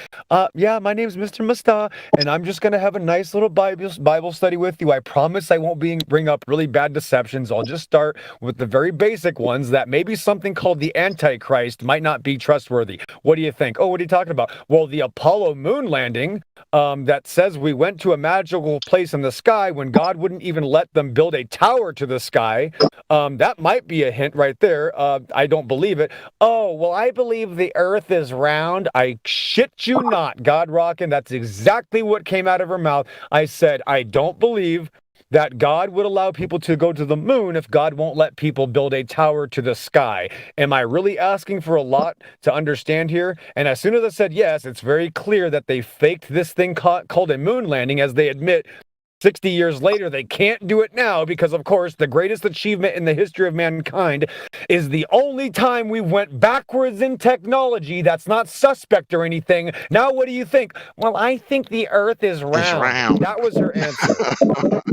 Yeah, my name's Mr. Mustah, and I'm just gonna have a nice little Bible study with you. I promise I won't bring up really bad deceptions. I'll just start with the very basic ones that maybe something called the Antichrist might not be trustworthy. What do you think? Oh, what are you talking about? Well, the Apollo moon landing that says we went to a magical place in the sky when God wouldn't even let them build a tower to the sky. That might be a hint right there. I don't believe it. Oh, well, I believe the earth is round. I shit you not, God rockin'. That's exactly what came out of her mouth. I said, I don't believe that God would allow people to go to the moon if God won't let people build a tower to the sky. Am I really asking for a lot to understand here? And as soon as I said yes, it's very clear that they faked this thing called a moon landing, as they admit 60 years later, they can't do it now because, of course, the greatest achievement in the history of mankind is the only time we went backwards in technology. That's not suspect or anything. Now, what do you think? Well, I think the Earth is round. It's round. That was her answer.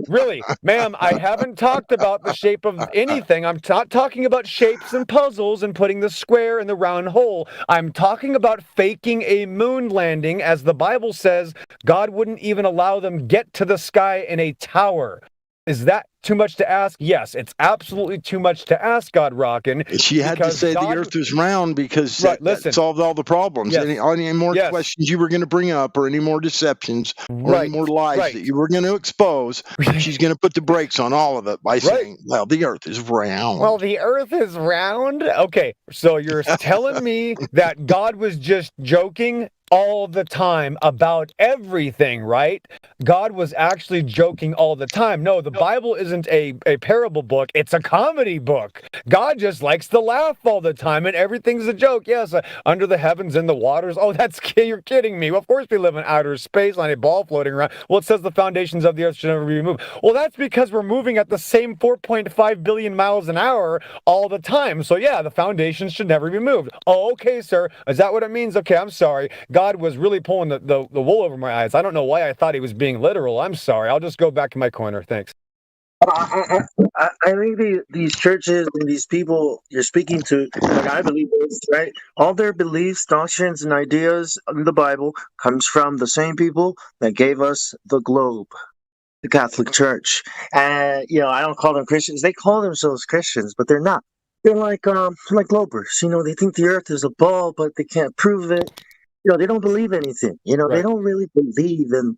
Really, ma'am, I haven't talked about the shape of anything. I'm not talking about shapes and puzzles and putting the square in the round hole. I'm talking about faking a moon landing. As the Bible says, God wouldn't even allow them get to the sky in a tower. Is that too much to ask? Yes, it's absolutely too much to ask, God Rockin'. She had to say the Earth is round because that solved all the problems. Yes. Any more Yes. questions you were going to bring up, or any more deceptions, or any more lies that you were going to expose, she's going to put the brakes on all of it by saying, "Well, the Earth is round." Well, the Earth is round? Okay, so you're telling me that God was just joking all the time about everything, right? God was actually joking all the time. No, the Bible isn't a parable book. It's a comedy book. God just likes to laugh all the time, and everything's a joke. Yes, under the heavens and the waters. Oh, you're kidding me. Of course we live in outer space on a ball floating around. Well, it says the foundations of the earth should never be moved. Well, that's because we're moving at the same 4.5 billion miles an hour all the time. So yeah, the foundations should never be moved. Oh, okay, sir. Is that what it means? Okay, I'm sorry. God was really pulling the wool over my eyes. I don't know why I thought he was being literal. I'm sorry. I'll just go back to my corner. Thanks. I think these churches and these people you're speaking to, like I believe this, right? All their beliefs, doctrines, and ideas in the Bible comes from the same people that gave us the globe, the Catholic Church. And I don't call them Christians. They call themselves Christians, but they're not. They're like globers. They think the Earth is a ball, but they can't prove it. They don't believe anything. They don't really believe in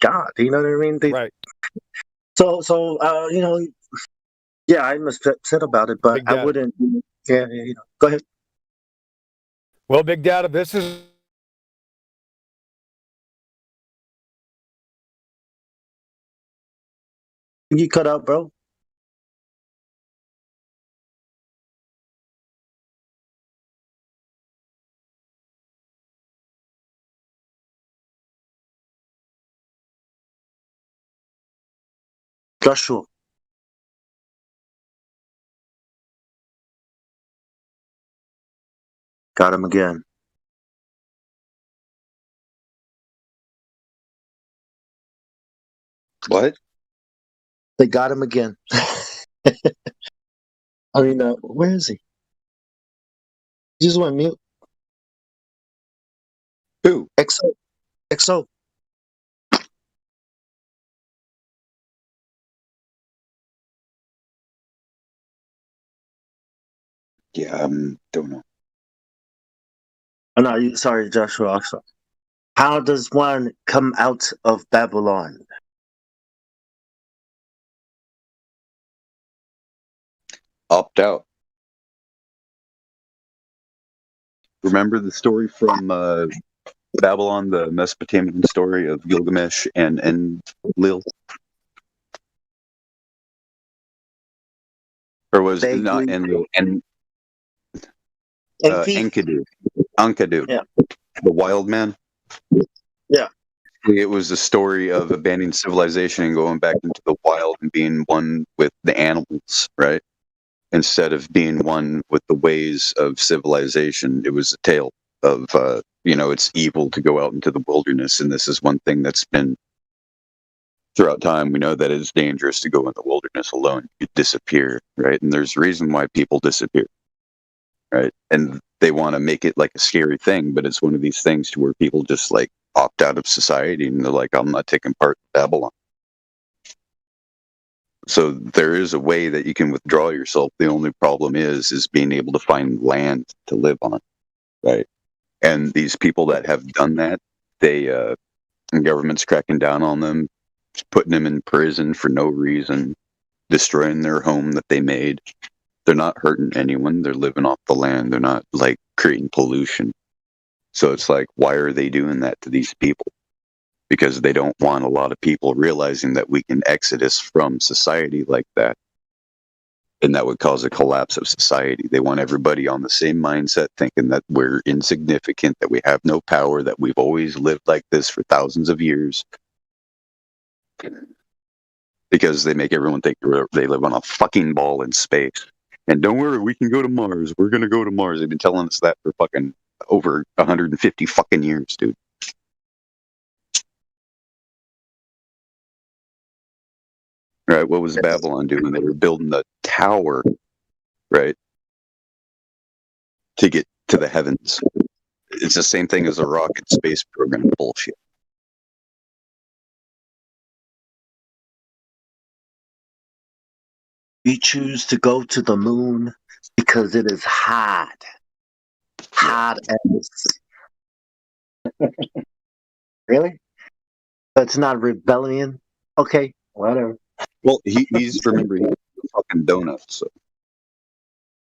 God. You know what I mean? Right. So yeah, I'm upset about it, but I wouldn't. Yeah, go ahead. Well, Big Data, this is. You cut out, bro. Joshua. Got him again. What? They got him again. I mean, where is he? He just went mute. Who? XO. Yeah, don't know. Oh, no, sorry, Joshua. How does one come out of Babylon? Opt out. Remember the story from Babylon, the Mesopotamian story of Gilgamesh and Enlil? Or was it not Enlil? Enkidu. Yeah. The wild man? Yeah. It was the story of abandoning civilization and going back into the wild and being one with the animals, right? Instead of being one with the ways of civilization. It was a tale of, it's evil to go out into the wilderness. And this is one thing that's been throughout time. We know that it's dangerous to go in the wilderness alone. You disappear, right? And there's a reason why people disappear, right? And they want to make it like a scary thing, but it's one of these things to where people just like opt out of society and they're like, I'm not taking part in Babylon. So there is a way that you can withdraw yourself. The only problem is being able to find land to live on, right? And these people that have done that, the government's cracking down on them, putting them in prison for no reason, destroying their home that they made. They're not hurting anyone. They're living off the land. They're not like creating pollution. So it's like, why are they doing that to these people? because they don't want a lot of people realizing that we can exodus from society like that. And that would cause a collapse of society. They want everybody on the same mindset, thinking that we're insignificant, that we have no power, that we've always lived like this for thousands of years. Because they make everyone think they live on a fucking ball in space. And don't worry, we can go to Mars. We're going to go to Mars. They've been telling us that for fucking over 150 fucking years, dude. Right? What was Babylon doing? They were building the tower, right? To get to the heavens. It's the same thing as a rocket space program bullshit. We choose to go to the moon because it is hot. Hot as. Really? That's not rebellion? Okay, whatever. Well, he's remember fucking donuts. So.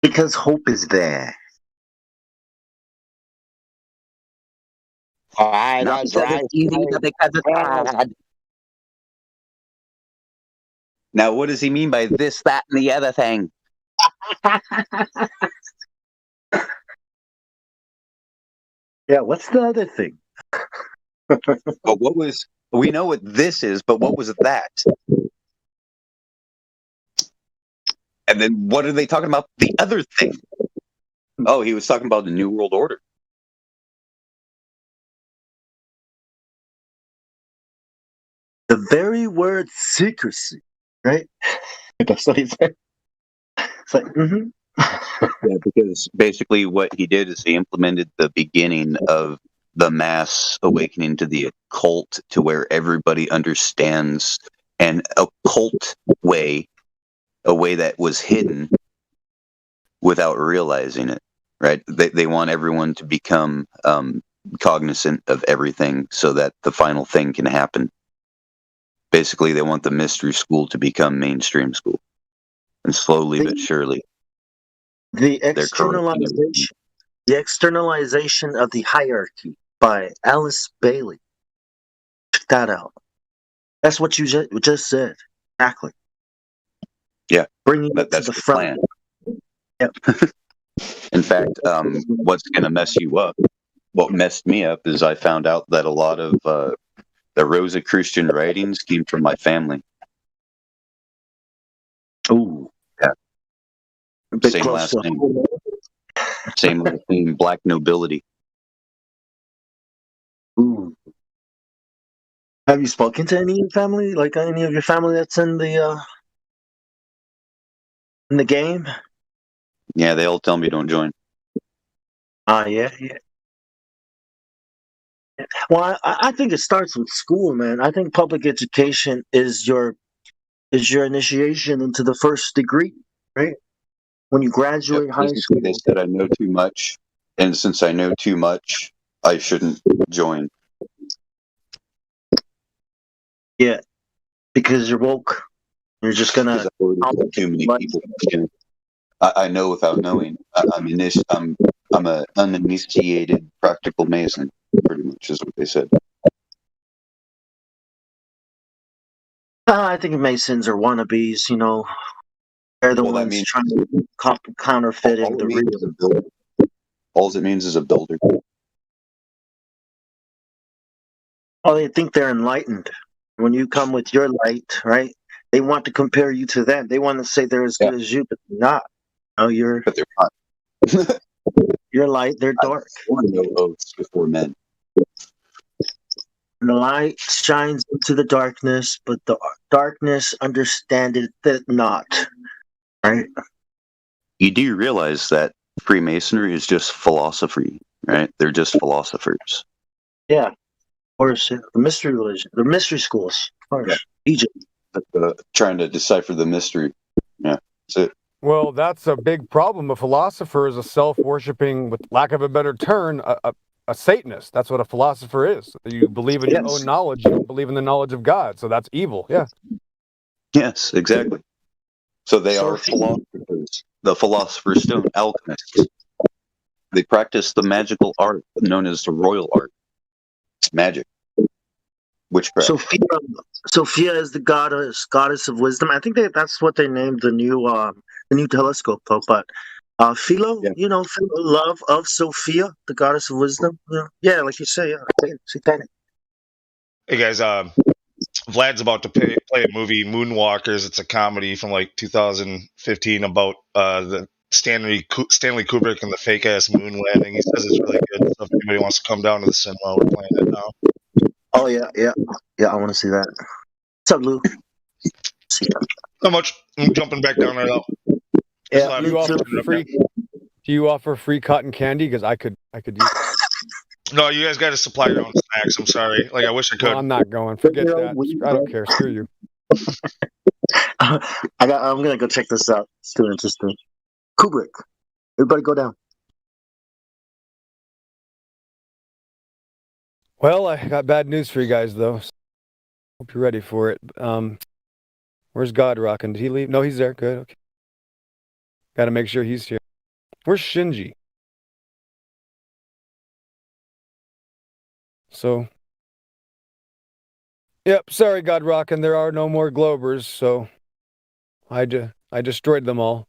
Because hope is there. All right, Not that's because right. it's easy, but because it's hard. Now, what does he mean by this, that, and the other thing? Yeah, what's the other thing? But what was, we know what this is, but what was that? And then what are they talking about? The other thing. Oh, he was talking about the New World Order. The very word secrecy, right? That's what he said. It's like, Yeah, because basically what he did is he implemented the beginning of the mass awakening to the occult, to where everybody understands an occult way, a way that was hidden without realizing it, right? They want everyone to become cognizant of everything so that the final thing can happen. Basically, they want the mystery school to become mainstream school. And slowly but surely, the they're corrupting everything. externalization of the hierarchy by Alice Bailey. Check that out. That's what you just said. Exactly. Yeah, bringing it to that's the the front. plan. Yep. In fact, what's going to mess you up, what messed me up, is I found out that a lot of the Rosicrucian writings came from my family. Ooh. Yeah. A bit Same close last to name. Same last name, black nobility. Ooh. Have you spoken to any of your family? Like any of your family that's in the game? Yeah, they all tell me don't join. Yeah. Well, I think it starts with school, man. I think public education is your initiation into the first degree, right? When you graduate high school. They said I know too much, and since I know too much, I shouldn't join. Yeah, because you're woke. You're just gonna. Too many people. I know without knowing. I'm an uninitiated practical Mason. Pretty much is what they said. I think Masons are wannabes. You know, they're the ones trying to counterfeiting the real. All it means is a builder. Oh, they think they're enlightened. When you come with your light, right? They want to compare you to them. They want to say they're as good as you, but they're not. Oh, But they're not. You're light, they're dark. I want no oaths before men. The light shines into the darkness, but the darkness understandeth it not. Right? You do realize that Freemasonry is just philosophy, right? They're just philosophers. Yeah. Of course, yeah. The mystery religion, the mystery schools, of course. Yeah. Egypt. Trying to decipher the mystery. Yeah, that's it. Well, that's a big problem. A philosopher is a self-worshipping, with lack of a better term, a Satanist. That's what a philosopher is. You believe in your own knowledge. You don't believe in the knowledge of God. So that's evil. Yeah. Yes, exactly. So they are philosophers. The Philosopher's Stone, alchemists. They practice the magical art known as the royal art. It's magic. Witchcraft. Sophia is the goddess of wisdom. I think that's what they named the new telescope, though. But Philo, Yeah. love of Sophia, the goddess of wisdom. Yeah, like you say, satanic. Hey guys, Vlad's about to play a movie, Moonwalkers. It's a comedy from like 2015 about the Stanley Kubrick and the fake ass moon landing. He says it's really good. So if anybody wants to come down to the cinema, we're playing it now. Oh yeah. I want to see that. What's up, Lou? See ya. Not much. I'm jumping back down there though. Yeah, Do you offer free cotton candy? Because I could use. No, you guys got to supply your own snacks. I'm sorry. Like I wish I could. No, I'm not going. Forget that. I don't care. Screw you. I'm gonna go check this out. It's too interesting. Kubrick. Everybody go down. Well, I got bad news for you guys, though. Hope you're ready for it. Where's God rocking? Did he leave? No, he's there. Good. Okay. Got to make sure he's here. Where's Shinji? So, yep. Sorry, God rocking. There are no more Globers, so I destroyed them all.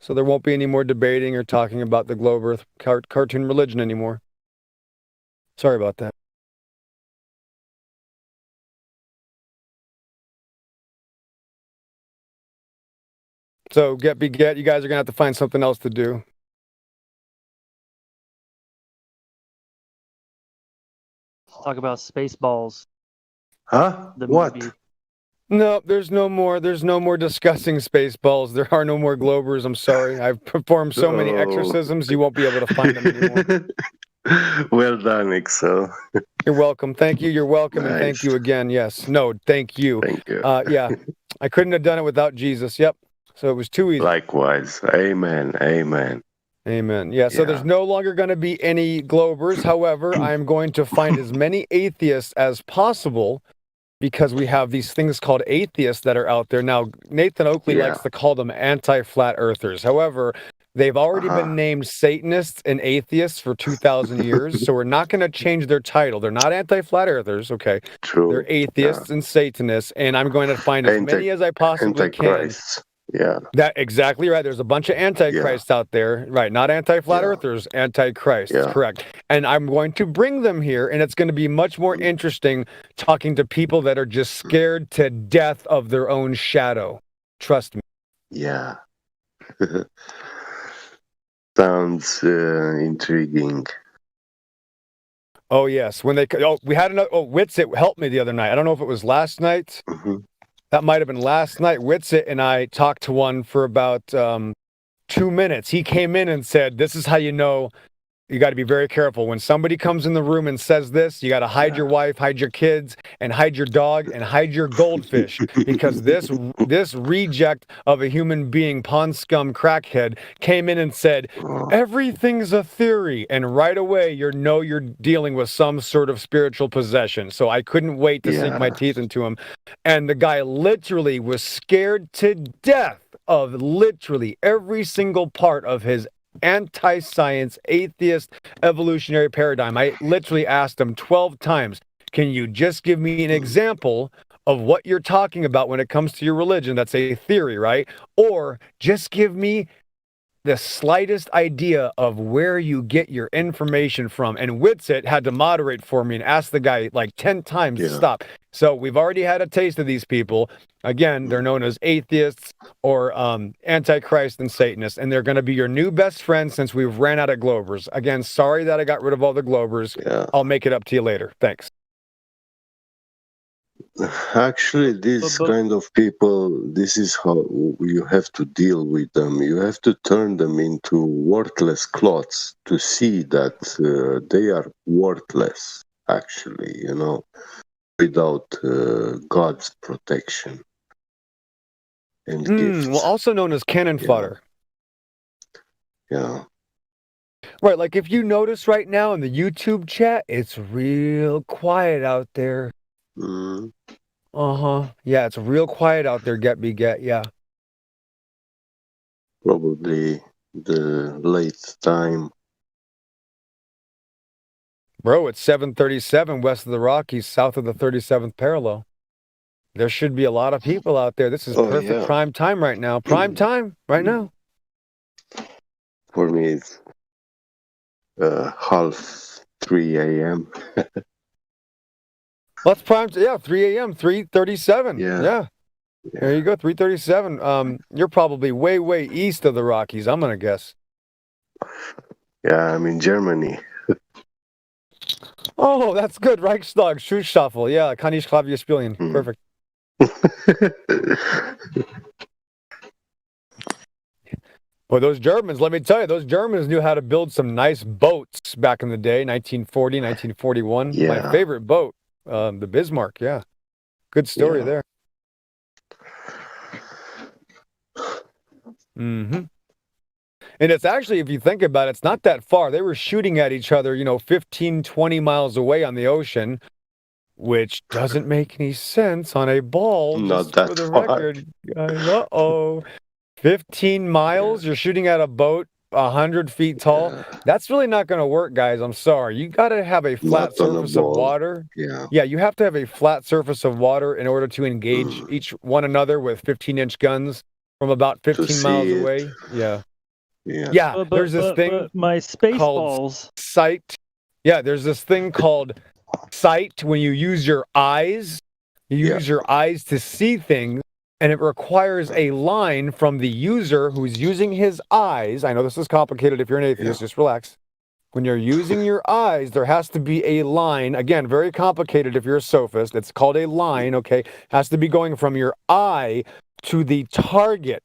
So there won't be any more debating or talking about the Globe Earth cartoon religion anymore. Sorry about that. So get, you guys are gonna have to find something else to do. Talk about Spaceballs. Huh? The What? movie. No, there's no more discussing Spaceballs. There are no more Globers. I'm sorry. I've performed so many exorcisms, you won't be able to find them anymore. Well done, Ixo. You're welcome. Thank you. You're welcome, and Nice. thank you again. Yes. No, thank you. Thank you. Yeah, I couldn't have done it without Jesus. Yep. So it was too easy. Likewise. Amen. Amen. Amen. Yeah, so there's no longer going to be any Globers. However, I'm going to find as many atheists as possible because we have these things called atheists that are out there. Now, Nathan Oakley likes to call them anti-flat earthers. However, they've already been named Satanists and atheists for 2,000 years, so we're not going to change their title. They're not anti-flat earthers, okay? True. They're atheists and Satanists, and I'm going to find as many as I possibly can. Antichrists. Yeah. That exactly right. There's a bunch of antichrists out there, right? Not anti-flat earthers, antichrists, correct. And I'm going to bring them here, and it's going to be much more interesting talking to people that are just scared to death of their own shadow. Trust me. Yeah. Sounds intriguing. Oh yes, when they we had another. Oh, Witsit helped me the other night. I don't know if it was last night. Mm-hmm. That might have been last night. Witsit and I talked to one for about 2 minutes. He came in and said, "This is how you know you got to be very careful. When somebody comes in the room and says this, you got to hide your wife, hide your kids, and hide your dog, and hide your goldfish, because this reject of a human being, pond scum crackhead, came in and said, everything's a theory, and right away you're dealing with some sort of spiritual possession." So I couldn't wait to sink my teeth into him. And the guy literally was scared to death of literally every single part of his anti-science, atheist, evolutionary paradigm. I literally asked him 12 times, can you just give me an example of what you're talking about when it comes to your religion? That's a theory, right? Or just give me the slightest idea of where you get your information from. And Witsit had to moderate for me and ask the guy like 10 times to stop. So we've already had a taste of these people. Again, they're known as atheists or antichrist and Satanists, and they're going to be your new best friend since we've ran out of Globers. Again, sorry that I got rid of all the Globers. I'll make it up to you later. Thanks. Actually, these kind of people, this is how you have to deal with them. You have to turn them into worthless clots to see that they are worthless, actually, without God's protection. And gifts. Well, also known as cannon fodder. Yeah. Right, like if you notice right now in the YouTube chat, it's real quiet out there. Yeah, it's real quiet out there, yeah. Probably the late time. Bro, it's 737 west of the Rockies, south of the 37th parallel. There should be a lot of people out there. This is perfect prime time right now. Prime time right now. For me, it's 2:30 a.m. Let's prime. 3 a.m. 3:37. Yeah. There you go. 3:37. You're probably way east of the Rockies. I'm gonna guess. Yeah, I'm in Germany. Oh, that's good. Reichstag, Schussstaffel. Yeah, kann ich Klavier spielen. Perfect. Well, those Germans, let me tell you, those Germans knew how to build some nice boats back in the day, 1940, 1941. Yeah. My favorite boat, the Bismarck. Yeah. Good story there. Mm-hmm. And it's actually, if you think about it, it's not that far. They were shooting at each other, 15, 20 miles away on the ocean, which doesn't make any sense on a ball. Not just that for the far. record. Uh-oh. 15 miles? You're shooting at a boat 100 feet tall? That's really not going to work, guys. I'm sorry. You got to have a flat Not on a surface of ball. water. Yeah. Yeah, you have to have a flat surface of water in order to engage each one another with 15-inch guns from about 15 miles see it. away. Yeah. Yeah. Yeah, there's this thing But my space called balls. sight. Yeah, there's this thing called sight when you use your eyes. You use your eyes to see things, and it requires a line from the user who's using his eyes. I know this is complicated if you're an atheist, just relax. When you're using your eyes, there has to be a line. Again, very complicated if you're a sophist. It's called a line, okay? Has to be going from your eye to the target,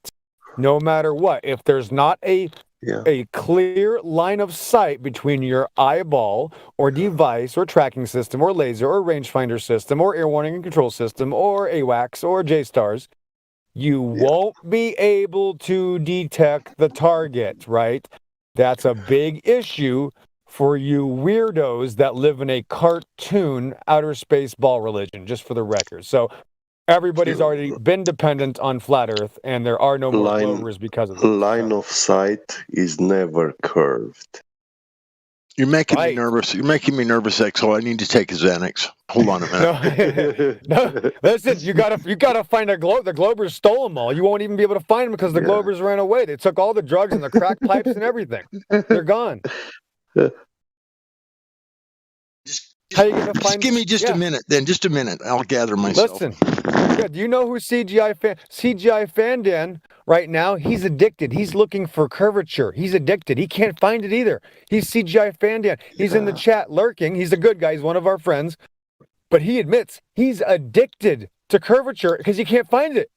no matter what. If there's not a clear line of sight between your eyeball or device or tracking system or laser or rangefinder system or air warning and control system or AWACS or JSTARS, you won't be able to detect the target, right? That's a big issue for you weirdos that live in a cartoon outer space ball religion, just for the record. So everybody's already been dependent on flat Earth, and there are no more glovers because of this. Line of sight is never curved. You're making me nervous. You're making me nervous, Exo. I need to take a Xanax. Hold on a minute. No, listen, you gotta find a globe. The Globers stole them all. You won't even be able to find them because the Globers ran away. They took all the drugs and the crack pipes and everything. They're gone. How you gonna Just find? give me just a minute, then. Just a minute. I'll gather myself. Listen, do you know who CGI Fandan right now? He's addicted. He's looking for curvature. He's addicted. He can't find it either. He's CGI Fandan. He's in the chat lurking. He's a good guy. He's one of our friends. But he admits he's addicted to curvature because he can't find it.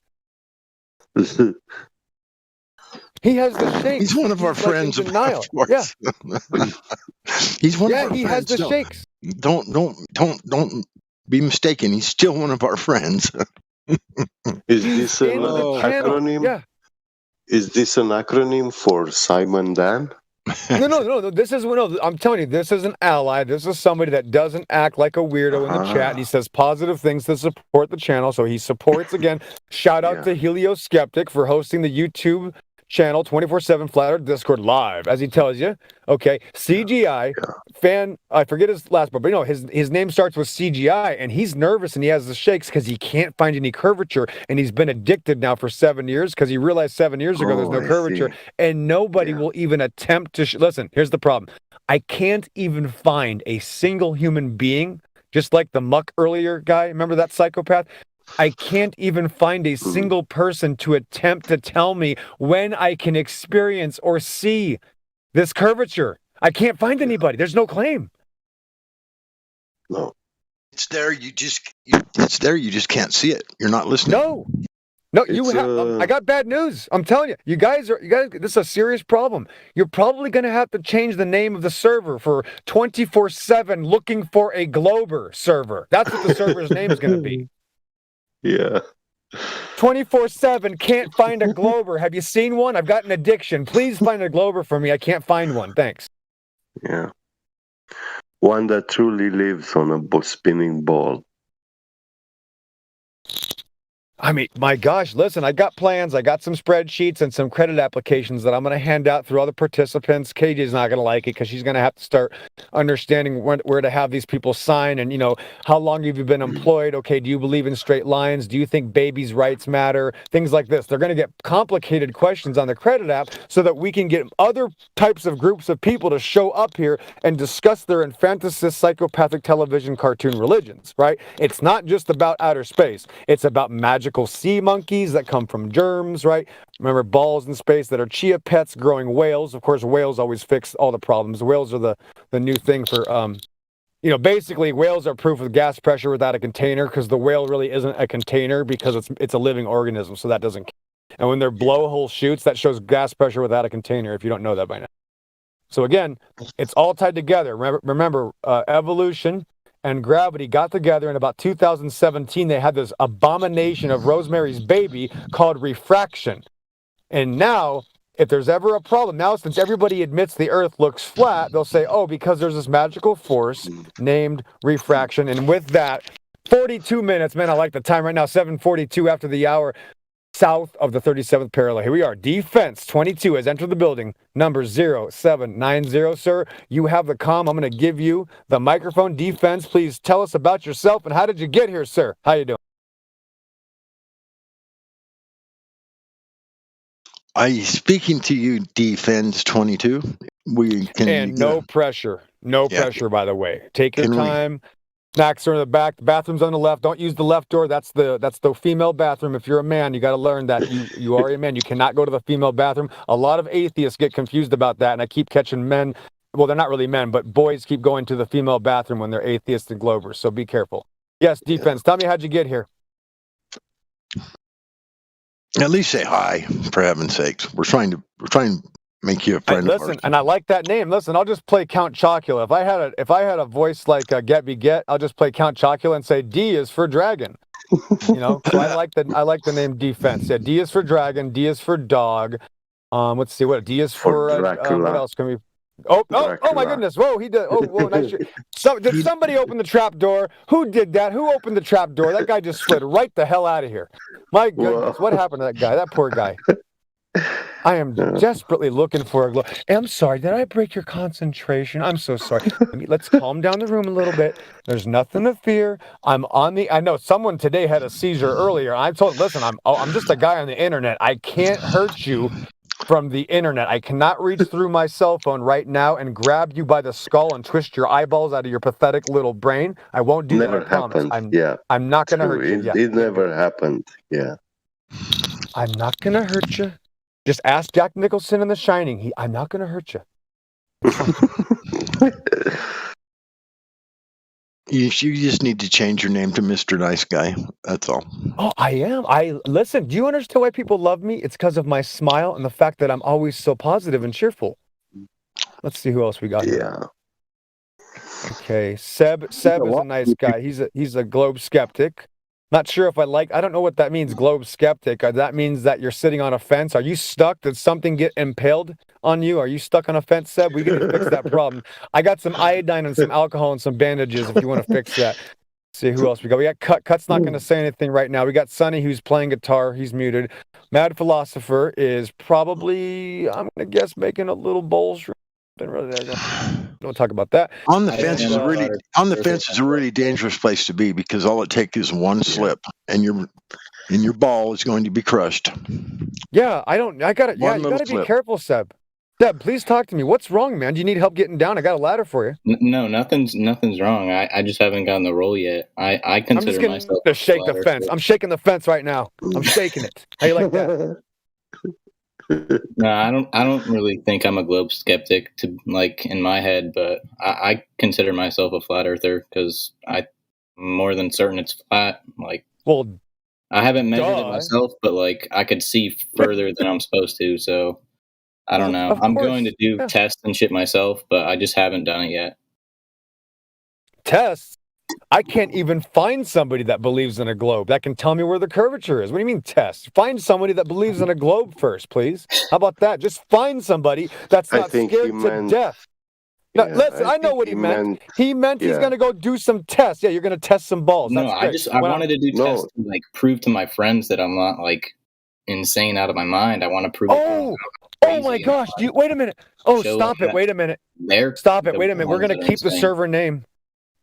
He has the shakes. He's one of our friends. In denial. Of course. Yeah. He's one of our he friends. has the shakes. Don't be mistaken. He's still one of our friends. Is this an acronym? Yeah. Is this an acronym for Simon Dan? No. I'm telling you, this is an ally. This is somebody that doesn't act like a weirdo in the chat. And he says positive things to support the channel. So he supports again. Shout out to Helio Skeptic for hosting the YouTube channel 24/7 Flat Earth Discord live, as he tells you. Okay, CGI fan. I forget his last part, but his name starts with CGI, and he's nervous and he has the shakes because he can't find any curvature, and he's been addicted now for 7 years because he realized 7 years ago there's no curvature, and nobody will even attempt to. Listen, here's the problem: I can't even find a single human being, just like the Muck earlier guy. Remember that psychopath? I can't even find a single person to attempt to tell me when I can experience or see this curvature. I can't find anybody. There's no claim. No. It's there. It's there. You just can't see it. You're not listening. No, you have. I got bad news. I'm telling you, you guys. This is a serious problem. You're probably going to have to change the name of the server for 24/7 looking for a Glober server. That's what the server's name is going to be. Yeah. 24/7 can't find a Glober. Have you seen one? I've got an addiction. Please find a Glober for me. I can't find one. Thanks. Yeah. One that truly lives on a spinning ball. I mean, my gosh, listen, I got plans. I got some spreadsheets and some credit applications that I'm going to hand out through all the participants. KJ's not going to like it because she's going to have to start understanding where to have these people sign and, how long have you been employed? Okay, do you believe in straight lines? Do you think babies' rights matter? Things like this. They're going to get complicated questions on the credit app so that we can get other types of groups of people to show up here and discuss their infanticist psychopathic television cartoon religions, right? It's not just about outer space. It's about magical sea monkeys that come from germs, right? Remember balls in space that are chia pets growing whales. Of course, whales always fix all the problems. Whales are the new thing for, basically whales are proof of gas pressure without a container because the whale really isn't a container because it's a living organism, so that doesn't count. And when their blowhole shoots, that shows gas pressure without a container, if you don't know that by now. So again, it's all tied together. Remember evolution and gravity got together in about 2017. They had this abomination of Rosemary's Baby called refraction. And now, if there's ever a problem, now since everybody admits the Earth looks flat, they'll say, oh, because there's this magical force named refraction. And with that, 42 minutes, man, I like the time right now, 7:42 after the hour, south of the 37th parallel. Here we are. Defense 22 has entered the building. Number 0790, sir. You have the comm. I'm going to give you the microphone. Defense, please tell us about yourself and how did you get here, sir? How you doing? Speaking to you, Defense 22. We can. And no pressure. No pressure, by the way. Take your time. Snacks are in the back. The bathroom's on the left. Don't use the left door. That's the female bathroom. If you're a man, you got to learn that you are a man. You cannot go to the female bathroom. A lot of atheists get confused about that, and I keep catching men. Well, they're not really men, but boys keep going to the female bathroom when they're atheists and Globers. So be careful. Yes, Defense. Tell me how'd you get here? At least say hi, for heaven's sakes. We're trying to make you a friend. Listen, and I like that name. Listen, I'll just play Count Chocula. If I had a voice like Get Me Get, I'll just play Count Chocula and say D is for dragon. So I like the name Defense. Yeah, D is for dragon. D is for dog. Let's see what D is for. What else can we? Oh my goodness! Whoa, he did. Oh, whoa, nice. So did somebody open the trap door? Who did that? Who opened the trap door? That guy just slid right the hell out of here. My goodness, what happened to that guy? That poor guy. I am desperately looking for a glow. I'm sorry, did I break your concentration? I'm so sorry. Let's calm down the room a little bit. There's nothing to fear. I know someone today had a seizure earlier. I told, listen, I'm just a guy on the internet. I can't hurt you from the internet. I cannot reach through my cell phone right now and grab you by the skull and twist your eyeballs out of your pathetic little brain. I won't do that. I promise. I'm not going to hurt you. It never happened. Yeah. I'm not going to hurt you. Just ask Jack Nicholson in The Shining. I'm not going to hurt you. You just need to change your name to Mr. Nice Guy. That's all. Oh, I am. Listen, do you understand why people love me? It's because of my smile and the fact that I'm always so positive and cheerful. Let's see who else we got here. Okay, Seb is a nice guy. He's a globe skeptic. Not sure if I don't know what that means, globe skeptic. That means that you're sitting on a fence. Are you stuck? Did something get impaled on you? Are you stuck on a fence, Seb? We got to fix that problem. I got some iodine and some alcohol and some bandages if you want to fix that. See who else we got. We got Cut. Cut's not going to say anything right now. We got Sonny who's playing guitar. He's muted. Mad Philosopher is probably, I'm going to guess, making a little bowls. Don't talk about that. On the fence is a really dangerous place to be because all it takes is one slip and your ball is going to be crushed. Yeah, you gotta be careful, Seb. Seb, please talk to me. What's wrong, man? Do you need help getting down? I got a ladder for you. No, nothing's wrong. I just haven't gotten the roll yet. I consider myself to shake the fence. I'm shaking the fence right now. I'm shaking it. How you like that? No, I don't really think I'm a globe skeptic in my head, but I consider myself a flat earther because I'm more than certain it's flat. I haven't measured it myself, but I could see further than I'm supposed to. So I don't know. I'm going to do tests and shit myself, but I just haven't done it yet. Tests? I can't even find somebody that believes in a globe that can tell me where the curvature is. What do you mean tests? Find somebody that believes in a globe first, please. How about that? Just find somebody that's not scared to death. No, Yeah, listen, I I know think what he meant. He meant he's yeah. going to go do some tests. Yeah, you're going to test some balls. No, That's great. I wanted to do tests No, to like prove to my friends that I'm not like insane out of my mind. I want to prove it to them Oh my gosh! Wait a minute. Oh, show stop it! that Wait a minute. they're Stop it! the Wait a minute. We're ones going to that are keep the insane. server name.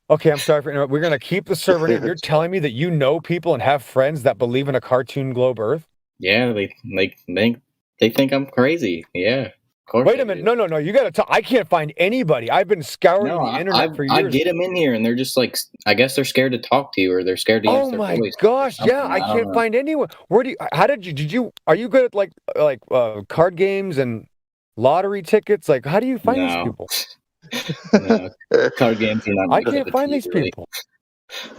Okay, I'm sorry for interrupting. We're going to keep the server name. You're telling me that you know people and have friends that believe in a cartoon globe Earth? Yeah, they think I'm crazy. Yeah, of course. Wait a minute. No. You got to tell. I can't find anybody. I've been scouring No, the internet for I years. get them in here, and they're just like, I guess they're scared to talk to you, or they're scared to use Oh their my voice. gosh! or something. Yeah, I don't can't know. find anyone. Where do you? How did you? Did you? Are you good at like card games and lottery tickets? Like, how do you find these No. people? No, card games are not my I can't cup of find tea, these really. people.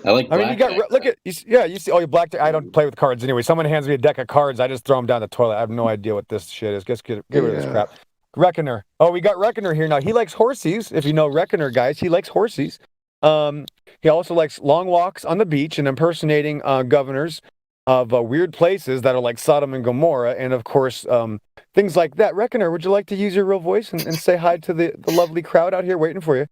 I like I mean, you got blackjack. look at you see. Oh, you black. I don't play with cards anyway. Someone hands me a deck of cards, I just throw them down the toilet. I have no idea what this shit is. Just get rid of this crap. Reckoner. Oh, we got Reckoner here now. He likes horsies. If you know Reckoner, guys, he likes horsies. He also likes long walks on the beach and impersonating governors of weird places that are like Sodom and Gomorrah, and of course, things like that. Reckoner, would you like to use your real voice and say hi to the lovely crowd out here waiting for you?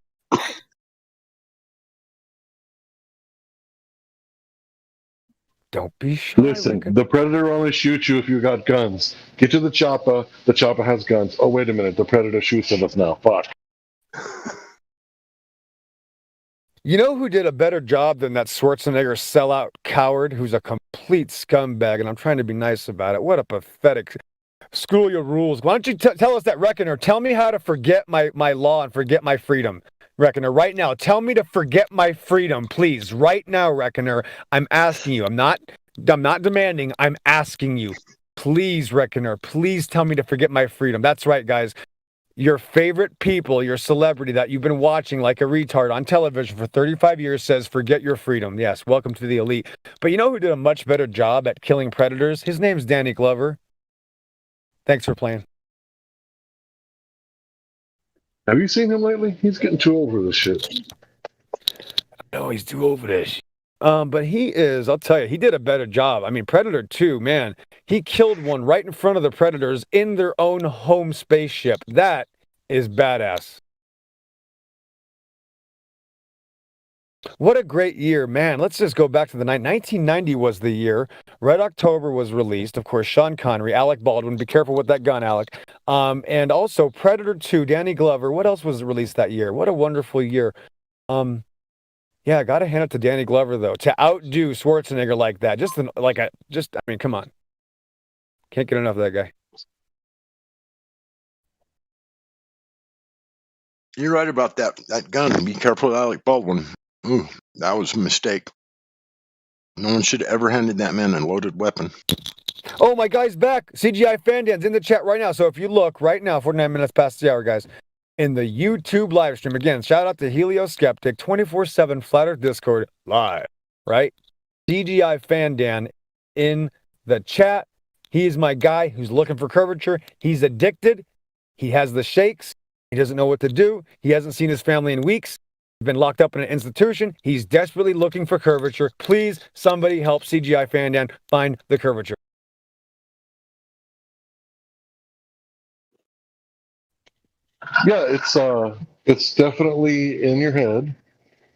Don't be shy. Listen, the Predator only shoots you if you got guns. Get to the chopper. The chopper has guns. Oh, wait a minute. The Predator shoots at us now. Fuck. You know who did a better job than that Schwarzenegger sellout coward who's a complete scumbag, and I'm trying to be nice about it. What a pathetic... School your rules. Why don't you tell us that, Reckoner? Tell me how to forget my law and forget my freedom. Reckoner, right now. Tell me to forget my freedom, please. Right now, Reckoner. I'm asking you. I'm not demanding. I'm asking you. Please, Reckoner. Please tell me to forget my freedom. That's right, guys. Your favorite people, your celebrity that you've been watching like a retard on television for 35 years says, forget your freedom. Yes, welcome to the elite. But you know who did a much better job at killing predators? His name's Danny Glover. Thanks for playing. Have you seen him lately? He's getting too old for this shit. No, he's too over this. But he is, I'll tell you, he did a better job. I mean, Predator 2, man, he killed one right in front of the Predators in their own home spaceship. That is badass. What a great year, man. Let's just go back to the night. 1990 was the year. Red October was released. Of course, Sean Connery, Alec Baldwin. Be careful with that gun, Alec. And also Predator 2, Danny Glover. What else was released that year? What a wonderful year. Yeah, I gotta hand it to Danny Glover though, to outdo Schwarzenegger like that. I mean, come on. Can't get enough of that guy. You're right about that gun. Be careful, Alec Baldwin. Ooh, that was a mistake. No one should have ever handed that man a loaded weapon. Oh, my guy's back. CGI Fandan's in the chat right now. So if you look right now, 49 minutes past the hour, guys, in the YouTube live stream. Again, shout out to Helio Skeptic, 24/7 Flat Earth Discord live, right? CGI Fandan in the chat. He is my guy who's looking for curvature. He's addicted. He has the shakes. He doesn't know what to do. He hasn't seen his family in weeks. He's been locked up in an institution. He's desperately looking for curvature. Please, somebody help CGI Fandan find the curvature. Yeah, it's definitely in your head,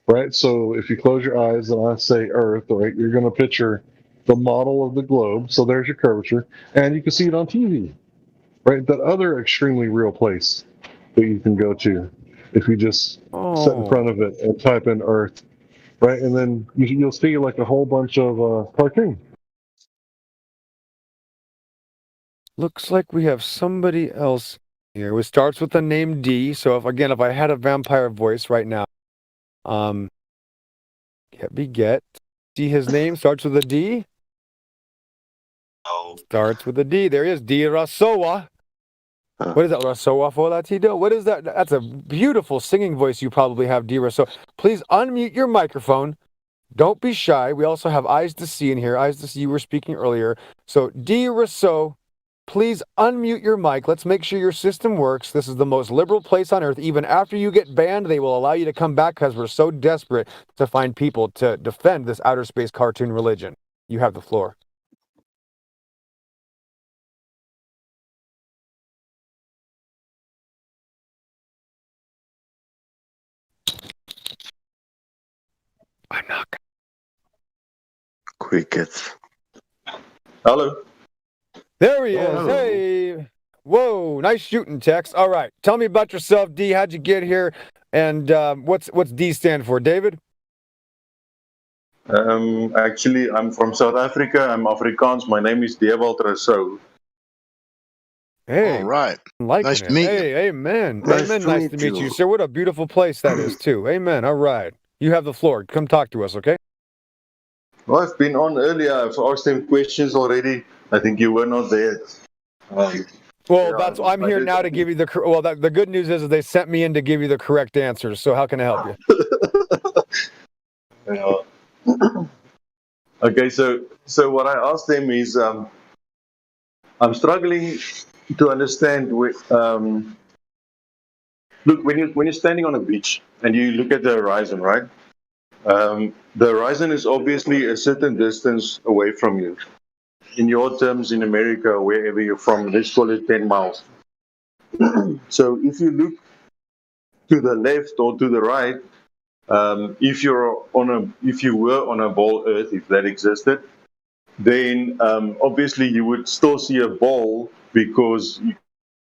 right? So if you close your eyes and I say Earth, right, you're going to picture the model of the globe. So there's your curvature, and you can see it on TV, right? That other extremely real place that you can go to if you just sit in front of it and type in Earth, right? And then you'll see like a whole bunch of cartoons. Looks like we have somebody else here. It starts with the name D. So if I had a vampire voice right now, get. See his name starts with a D. Oh. Starts with a D. There he is, D Rasoa. What is that, Rasoa for Latido? What is that? That's a beautiful singing voice you probably have, D Rasoa. Please unmute your microphone. Don't be shy. We also have Eyes to See in here. Eyes to See, you were speaking earlier. So D Rasoa, please unmute your mic. Let's make sure your system works. This is the most liberal place on earth. Even after you get banned, they will allow you to come back because we're so desperate to find people to defend this outer space cartoon religion. You have the floor. I'm not. Crickets. Hello. There he is. Hello. Hey. Whoa, nice shooting, Tex. All right. Tell me about yourself, D. How'd you get here? And what's D stand for, David? Actually, I'm from South Africa. I'm Afrikaans. My name is Dewald Rousseau. Hey. All right. Liking Nice to it. meet you. Hey, amen. Nice Amen. to Nice meet to meet you, you. sir. What a beautiful place that is, too. Amen. All right. You have the floor. Come talk to us, okay? Well, I've been on earlier. I've asked them questions already. I think you were not there. Well, Yeah, I'm I here did- now to give you the good news is that they sent me in to give you the correct answers. So how can I help you? Yeah. Okay, so what I asked them is, I'm struggling to understand. Look, when you're standing on a beach and you look at the horizon, right? The horizon is obviously a certain distance away from you. In your terms, in America, wherever you're from, let's call it 10 miles. So if you look to the left or to the right, if you were on a ball Earth, if that existed, then obviously you would still see a ball because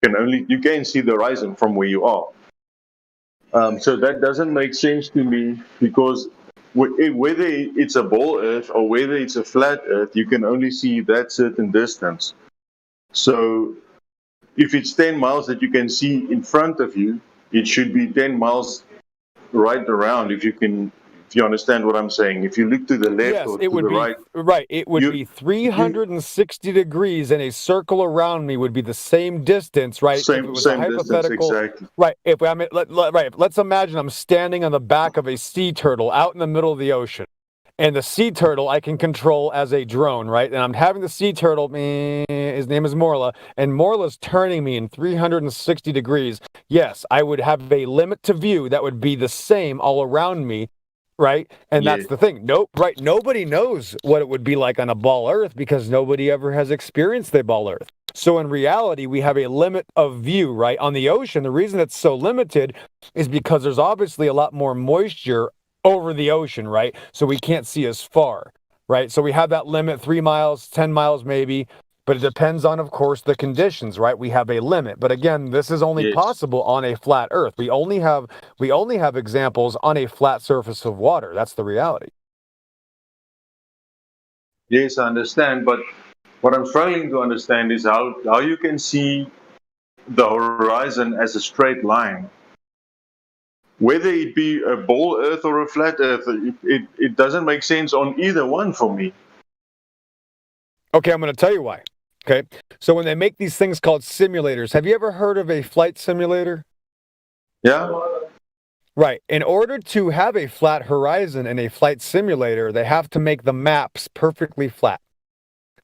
you can see the horizon from where you are. So that doesn't make sense to me because whether it's a ball Earth or whether it's a flat Earth, you can only see that certain distance. So if it's 10 miles that you can see in front of you, it should be 10 miles right around. If you understand what I'm saying, if you look to the left Yes, or it to would the be right, right. It would be 360 degrees, and a circle around me would be the same distance, right? If it was a same distance hypothetical, exactly. right? If I mean, right, let's imagine I'm standing on the back of a sea turtle out in the middle of the ocean, and the sea turtle I can control as a drone, right? And I'm having the sea turtle. His name is Morla, and Morla's turning me in 360 degrees. Yes, I would have a limit to view that would be the same all around me. Right. And Yeah. that's the thing. Nope. Right. Nobody knows what it would be like on a ball Earth because nobody ever has experienced a ball Earth. So in reality, we have a limit of view, right? On the ocean, the reason it's so limited is because there's obviously a lot more moisture over the ocean, right? So we can't see as far, right? So we have that limit, 3 miles, 10 miles maybe. But it depends on, of course, the conditions, right? We have a limit. But again, this is only Yes. possible on a flat Earth. We only have examples on a flat surface of water. That's the reality. Yes, I understand, but what I'm struggling to understand is how you can see the horizon as a straight line. Whether it be a ball Earth or a flat Earth, it doesn't make sense on either one for me. Okay, I'm going to tell you why. Okay, so when they make these things called simulators, have you ever heard of a flight simulator? Yeah. Right. In order to have a flat horizon in a flight simulator, they have to make the maps perfectly flat.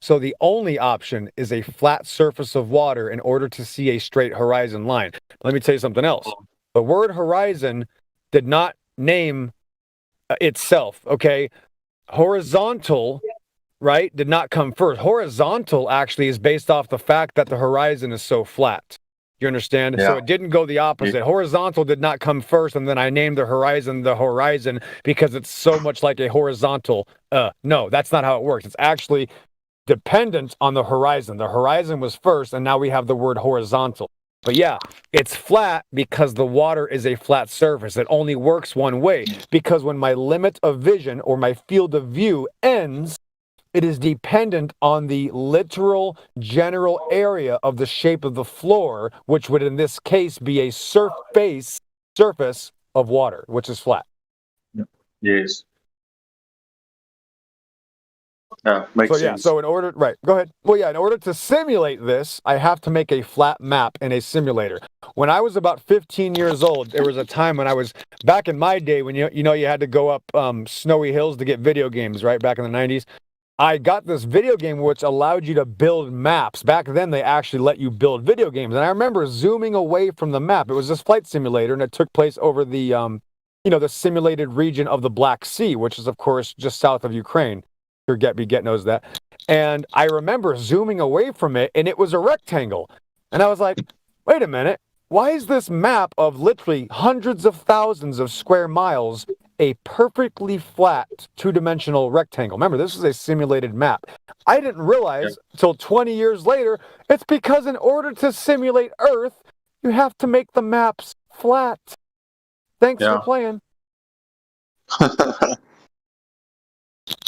So the only option is a flat surface of water in order to see a straight horizon line. Let me tell you something else. The word horizon did not name itself, okay? Horizontal, right, did not come first. Horizontal actually is based off the fact that the horizon is so flat. You understand? Yeah. So it didn't go the opposite. Horizontal did not come first, and then I named the horizon because it's so much like a horizontal. No, that's not how it works. It's actually dependent on the horizon. The horizon was first, and now we have the word horizontal. But yeah, it's flat because the water is a flat surface. It only works one way because when my limit of vision or my field of view ends, it is dependent on the literal general area of the shape of the floor, which would in this case be a surface of water, which is flat. Yes. Yeah, makes sense. So in order, right, go ahead. Well, yeah, in order to simulate this, I have to make a flat map in a simulator. When I was about 15 years old, there was a time when I was, back in my day, when you had to go up snowy hills to get video games, right, back in the 90s. I got this video game which allowed you to build maps. Back then, they actually let you build video games. And I remember zooming away from the map. It was this flight simulator, and it took place over the, the simulated region of the Black Sea, which is, of course, just south of Ukraine. Your Get knows that. And I remember zooming away from it, and it was a rectangle. And I was like, wait a minute. Why is this map of literally hundreds of thousands of square miles a perfectly flat two-dimensional rectangle. Remember, this is a simulated map. I didn't realize until 20 years later, it's because in order to simulate Earth, you have to make the maps flat. Thanks for playing.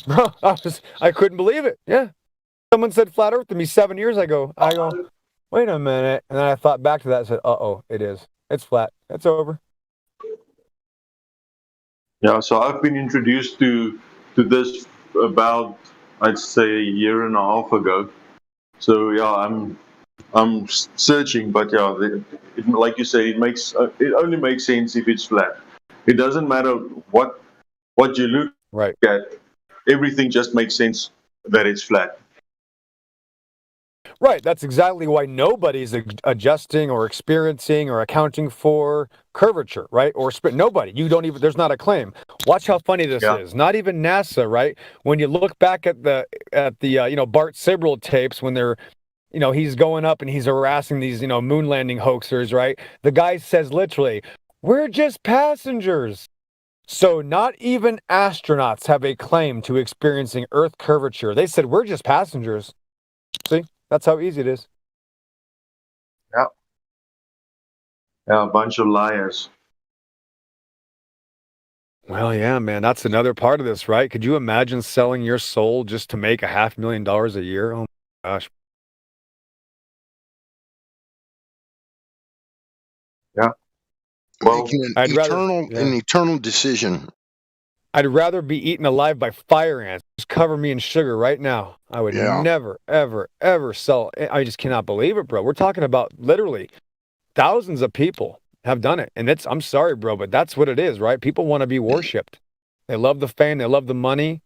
Bro, I couldn't believe it. Yeah. Someone said flat Earth to me 7 years ago. I go, wait a minute. And then I thought back to that and said, uh-oh, it is. It's flat. It's over. Yeah, so I've been introduced to this about, I'd say, a year and a half ago. So yeah, I'm searching, but yeah, like you say, it only makes sense if it's flat. It doesn't matter what you look at. Everything just makes sense that it's flat. Right. That's exactly why nobody's adjusting or experiencing or accounting for curvature, right? Or nobody. You don't even. There's not a claim. Watch how funny this is. Not even NASA, right? When you look back at the Bart Sibrel tapes when they're, he's going up and he's harassing these moon landing hoaxers, right? The guy says literally, "We're just passengers." So not even astronauts have a claim to experiencing Earth curvature. They said we're just passengers. See? That's how easy it is. Yeah. Yeah, a bunch of liars. Well, yeah, man, that's another part of this, right? Could you imagine selling your soul just to make $500,000 a year? Oh my gosh. Yeah. Well, making an eternal decision. I'd rather be eaten alive by fire ants. Just cover me in sugar right now. I would never, ever, ever sell. I just cannot believe it, bro. We're talking about literally thousands of people have done it. And I'm sorry, bro, but that's what it is, right? People want to be worshipped. They love the fame. They love the money.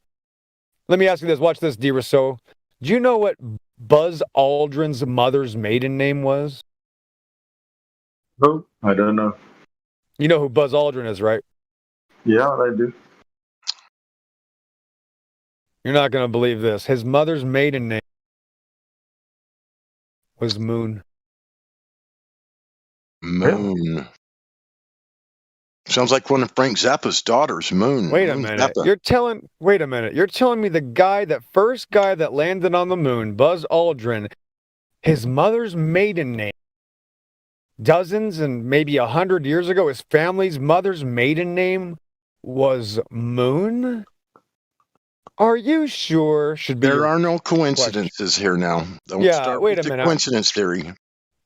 Let me ask you this. Watch this, D. Rousseau. Do you know what Buzz Aldrin's mother's maiden name was? No, I don't know. You know who Buzz Aldrin is, right? Yeah, I do. You're not going to believe this. His mother's maiden name was Moon. Moon. Sounds like one of Frank Zappa's daughters, Moon. Wait a Moon minute. Zappa. Wait a minute. You're telling me the first guy that landed on the moon, Buzz Aldrin, his mother's maiden name, dozens and maybe 100 years ago, his family's mother's maiden name was Moon? Are you sure? There are no coincidences here now. Don't start wait with a the minute. coincidence theory.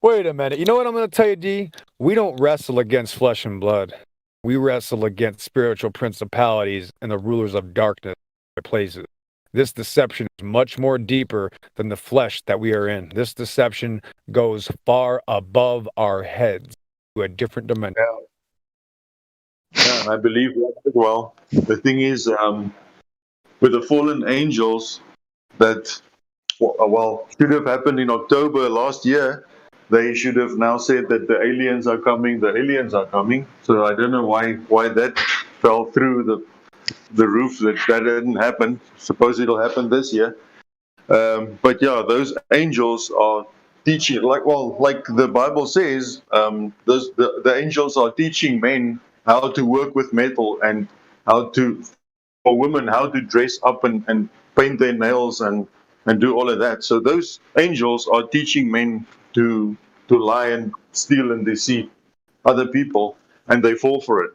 Wait a minute. You know what I'm going to tell you, D? We don't wrestle against flesh and blood. We wrestle against spiritual principalities and the rulers of darkness places. This deception is much more deeper than the flesh that we are in. This deception goes far above our heads to a different dimension. Yeah, I believe that as well. The thing is, with the fallen angels, that should have happened in October last year. They should have now said that the aliens are coming. The aliens are coming. So I don't know why that fell through the roof. That didn't happen. Suppose it'll happen this year. But yeah, those angels are teaching, like the Bible says, the angels are teaching men how to work with metal and for women how to dress up and paint their nails and do all of that. So those angels are teaching men to lie and steal and deceive other people, and they fall for it.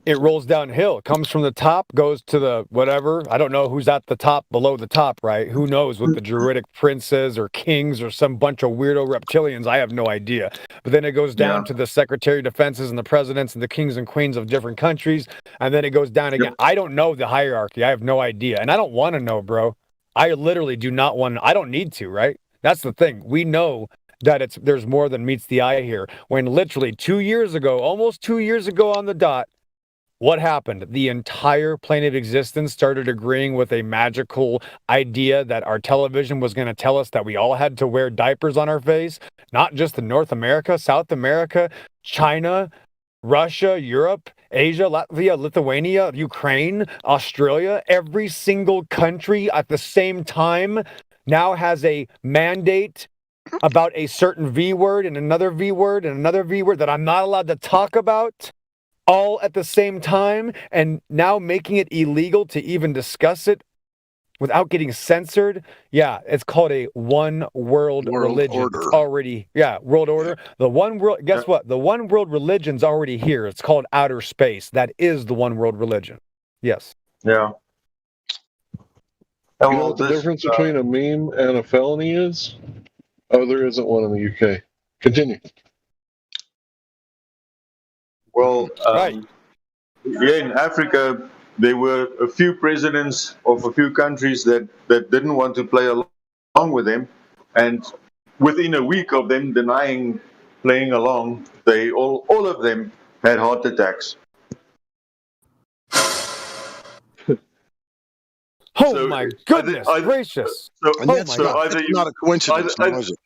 It rolls downhill. It comes from the top, goes to the whatever. I don't know who's at the top, below the top, right? Who knows what the Druidic princes or kings or some bunch of weirdo reptilians. I have no idea. But then it goes down to the Secretary of Defenses and the presidents and the kings and queens of different countries. And then it goes down again. I don't know the hierarchy. I have no idea. And I don't want to know, bro. I literally do not want to. I don't need to, right? That's the thing. We know that there's more than meets the eye here. When literally 2 years ago, almost 2 years ago on the dot, what happened? The entire plane of existence started agreeing with a magical idea that our television was going to tell us that we all had to wear diapers on our face, not just in North America, South America, China, Russia, Europe, Asia, Latvia, Lithuania, Ukraine, Australia. Every single country at the same time now has a mandate about a certain V word and another V word and another V word that I'm not allowed to talk about. all at the same time and now making it illegal to even discuss it without getting censored. Yeah, it's called a one world religion. order. It's already, world order. The one world, guess what? The one world religion's already here. It's called outer space. That is the one world religion. Yes. Yeah. You know what the difference between a meme and a felony is? Oh, there isn't one in the UK. Continue. Well, here in Africa, there were a few presidents of a few countries that didn't want to play along with them, and within a week of them denying playing along, they all of them had heart attacks. Oh So my goodness gracious! So, And that's so not, either that's you, not a coincidence, either- now, is it?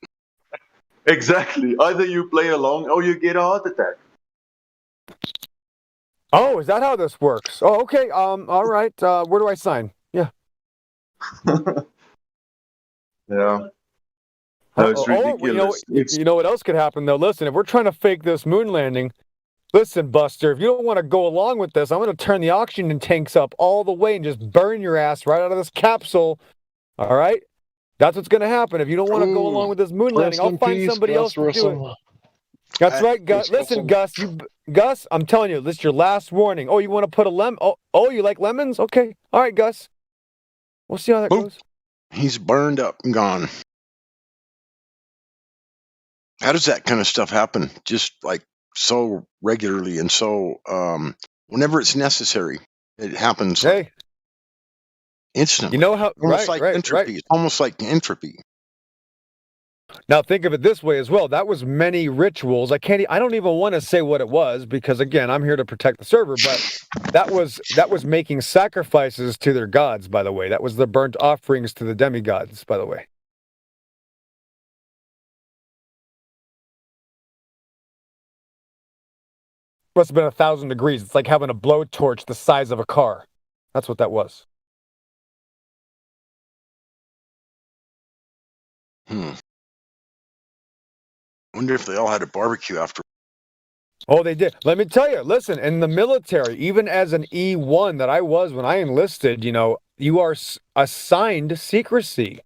exactly. Either you play along or you get a heart attack. Oh, is that how this works? Oh, okay. All right. Where do I sign? Yeah. Yeah. No, it's ridiculous. You know what else could happen though? Listen, if we're trying to fake this moon landing, listen, Buster, if you don't want to go along with this, I'm going to turn the oxygen tanks up all the way and just burn your ass right out of this capsule. All right? That's what's going to happen. If you don't want to go along with this moon landing, I'll find somebody else to do it. That's right, Gus. Listen, Gus. Gus, I'm telling you, this is your last warning. Oh, you want to put a lemon? Oh, you like lemons? Okay. All right, Gus. We'll see how that goes. He's burned up and gone. How does that kind of stuff happen? Just like so regularly and so whenever it's necessary, it happens. Hey. Instantly. You know how almost like entropy. It's almost like entropy. Now think of it this way as well. That was many rituals. I don't even want to say what it was because again, I'm here to protect the server, but that was making sacrifices to their gods, by the way. That was the burnt offerings to the demigods, by the way. Must have been 1,000 degrees. It's like having a blowtorch the size of a car. That's what that was. Wonder if they all had a barbecue after. Oh, they did. Let me tell you, listen, in the military, even as an E1 that I was when I enlisted, you are assigned secrecy.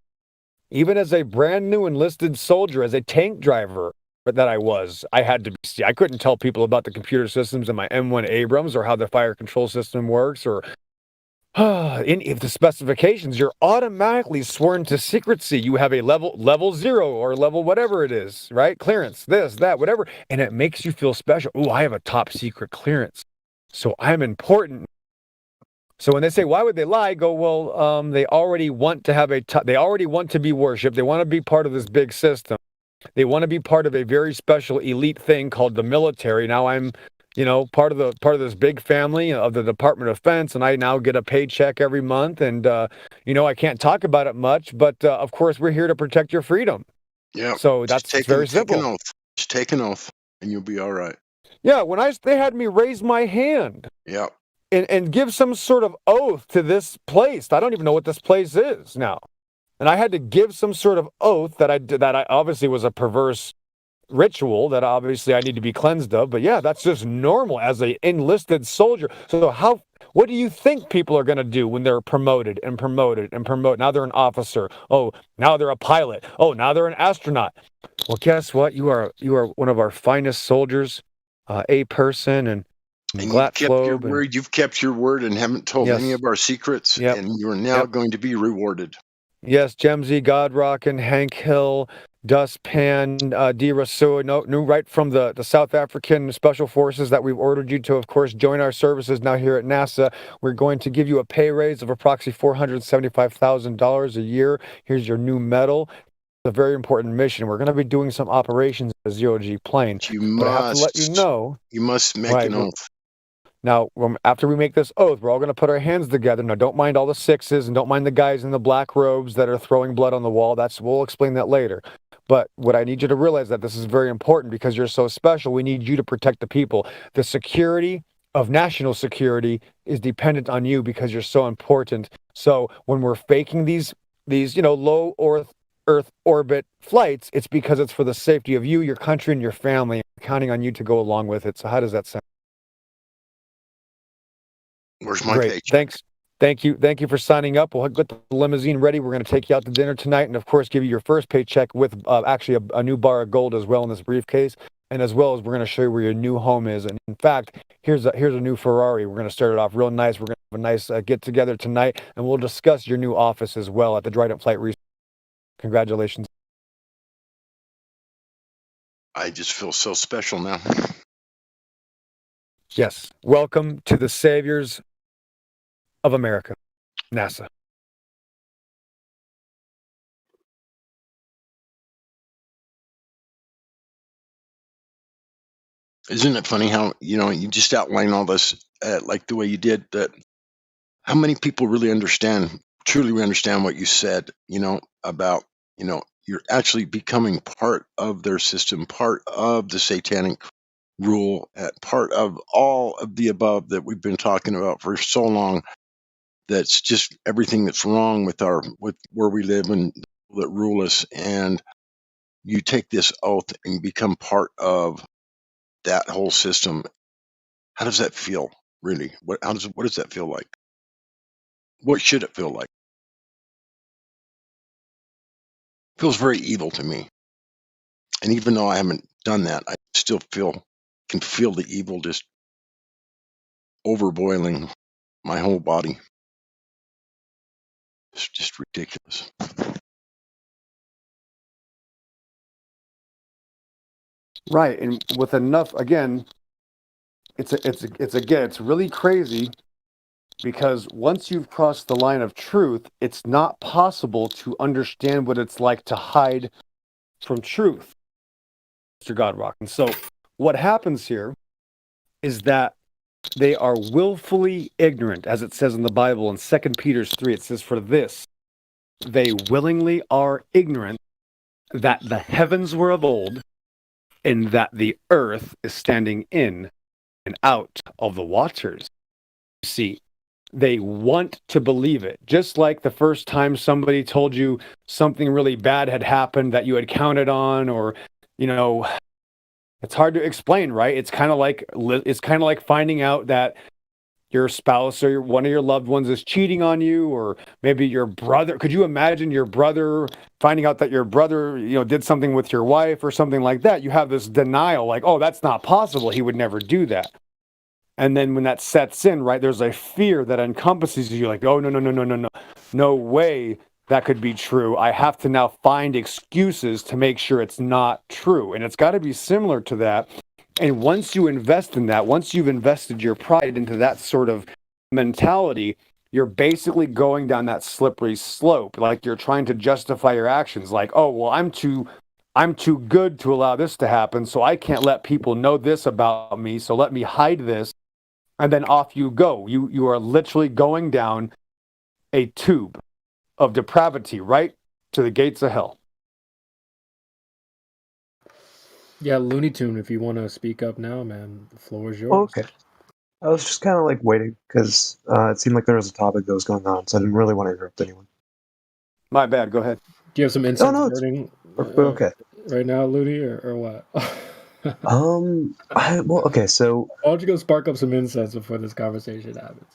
Even as a brand new enlisted soldier, as a tank driver that I had to be, I couldn't tell people about the computer systems in my M1 Abrams or how the fire control system works or if the specifications, you're automatically sworn to secrecy. You have a level 0 or level whatever it is, right? Clearance, this, that, whatever. And it makes you feel special. Oh, I have a top secret clearance. So I'm important. So when they say, why would they lie? I go, well, they already want to have they already want to be worshipped. They want to be part of this big system. They want to be part of a very special elite thing called the military. Now I'm part of this big family of the Department of Defense, and I now get a paycheck every month. And I can't talk about it much, but of course we're here to protect your freedom. Yeah. So that's very simple. Take an oath. Just take an oath, and you'll be all right. Yeah. They had me raise my hand. Yeah. And give some sort of oath to this place. I don't even know what this place is now, and I had to give some sort of oath that I obviously was a perverse ritual that obviously I need to be cleansed of, but yeah, that's just normal as a enlisted soldier. So what do you think people are going to do when they're promoted and promoted and promoted? Now they're an officer. Oh, now they're a pilot. Oh, now they're an astronaut. Well, guess what? You are one of our finest soldiers, a person, and you've kept your word and haven't told any of our secrets, and you are now going to be rewarded. Yes, Jemsy, Godrockin, Hank Hill, Dustpan, D. Rasoa, new right from the South African Special Forces that we've ordered you to, of course, join our services now here at NASA. We're going to give you a pay raise of approximately $475,000 a year. Here's your new medal. It's a very important mission. We're going to be doing some operations in a zero-G plane. But I have to let you know. You must make an oath. Now, after we make this oath, we're all going to put our hands together. Now, don't mind all the sixes and don't mind the guys in the black robes that are throwing blood on the wall. We'll explain that later. But what I need you to realize that this is very important because you're so special. We need you to protect the people. The security of national security is dependent on you because you're so important. So when we're faking these low Earth orbit flights, it's because it's for the safety of you, your country, and your family. I'm counting on you to go along with it. So how does that sound? Where's my Great. paycheck? Thanks. Thank you for signing up. We'll get the limousine ready. We're going to take you out to dinner tonight, and of course, give you your first paycheck with actually a new bar of gold as well in this briefcase, and as well as we're going to show you where your new home is. And in fact, here's a new Ferrari. We're going to start it off real nice. We're going to have a nice get together tonight, and we'll discuss your new office as well at the Dryden Flight Research. Congratulations. I just feel so special now. Yes. Welcome to the saviors of America, NASA. Isn't it funny how, you just outline all this like the way you did, that how many people really truly understand what you said, about, you're actually becoming part of their system, part of the satanic rule, part of all of the above that we've been talking about for so long. That's just everything that's wrong with where we live and that rule us. And you take this oath and become part of that whole system. How does that feel, really? What does that feel like? What should it feel like? It feels very evil to me. And even though I haven't done that, I still can feel the evil just overboiling my whole body. It's just ridiculous. Right, and with enough, again, it's really crazy, because once you've crossed the line of truth, it's not possible to understand what it's like to hide from truth, Mr. Godrock. And so what happens here is that they are willfully ignorant, as it says in the Bible in 2 Peter 3. It says, "For this, they willingly are ignorant that the heavens were of old, and that the earth is standing in and out of the waters." See, they want to believe it. Just like the first time somebody told you something really bad had happened that you had counted on, or, it's hard to explain, right? It's kind of like finding out that your spouse or one of your loved ones is cheating on you, or maybe your brother. Could you imagine your brother finding out that your brother, did something with your wife or something like that? You have this denial, like, oh, that's not possible. He would never do that. And then when that sets in, right, there's a fear that encompasses you, like, oh, no way that could be true. I have to now find excuses to make sure it's not true. And it's got to be similar to that. And once you invest in that, once you've invested your pride into that sort of mentality, you're basically going down that slippery slope. Like you're trying to justify your actions. Like, oh, well, I'm too good to allow this to happen, so I can't let people know this about me, so let me hide this. And then off you go. You are literally going down a tube of depravity right to the gates of hell. Yeah, Looney Tune, if you want to speak up now, man, the floor is yours. Oh, okay. I was just kind of like waiting because it seemed like there was a topic that was going on, so I didn't really want to interrupt anyone. My bad. Go ahead. Do you have some insights no, okay. right now, Looney, or what? Okay, so why don't you go spark up some insights before this conversation happens?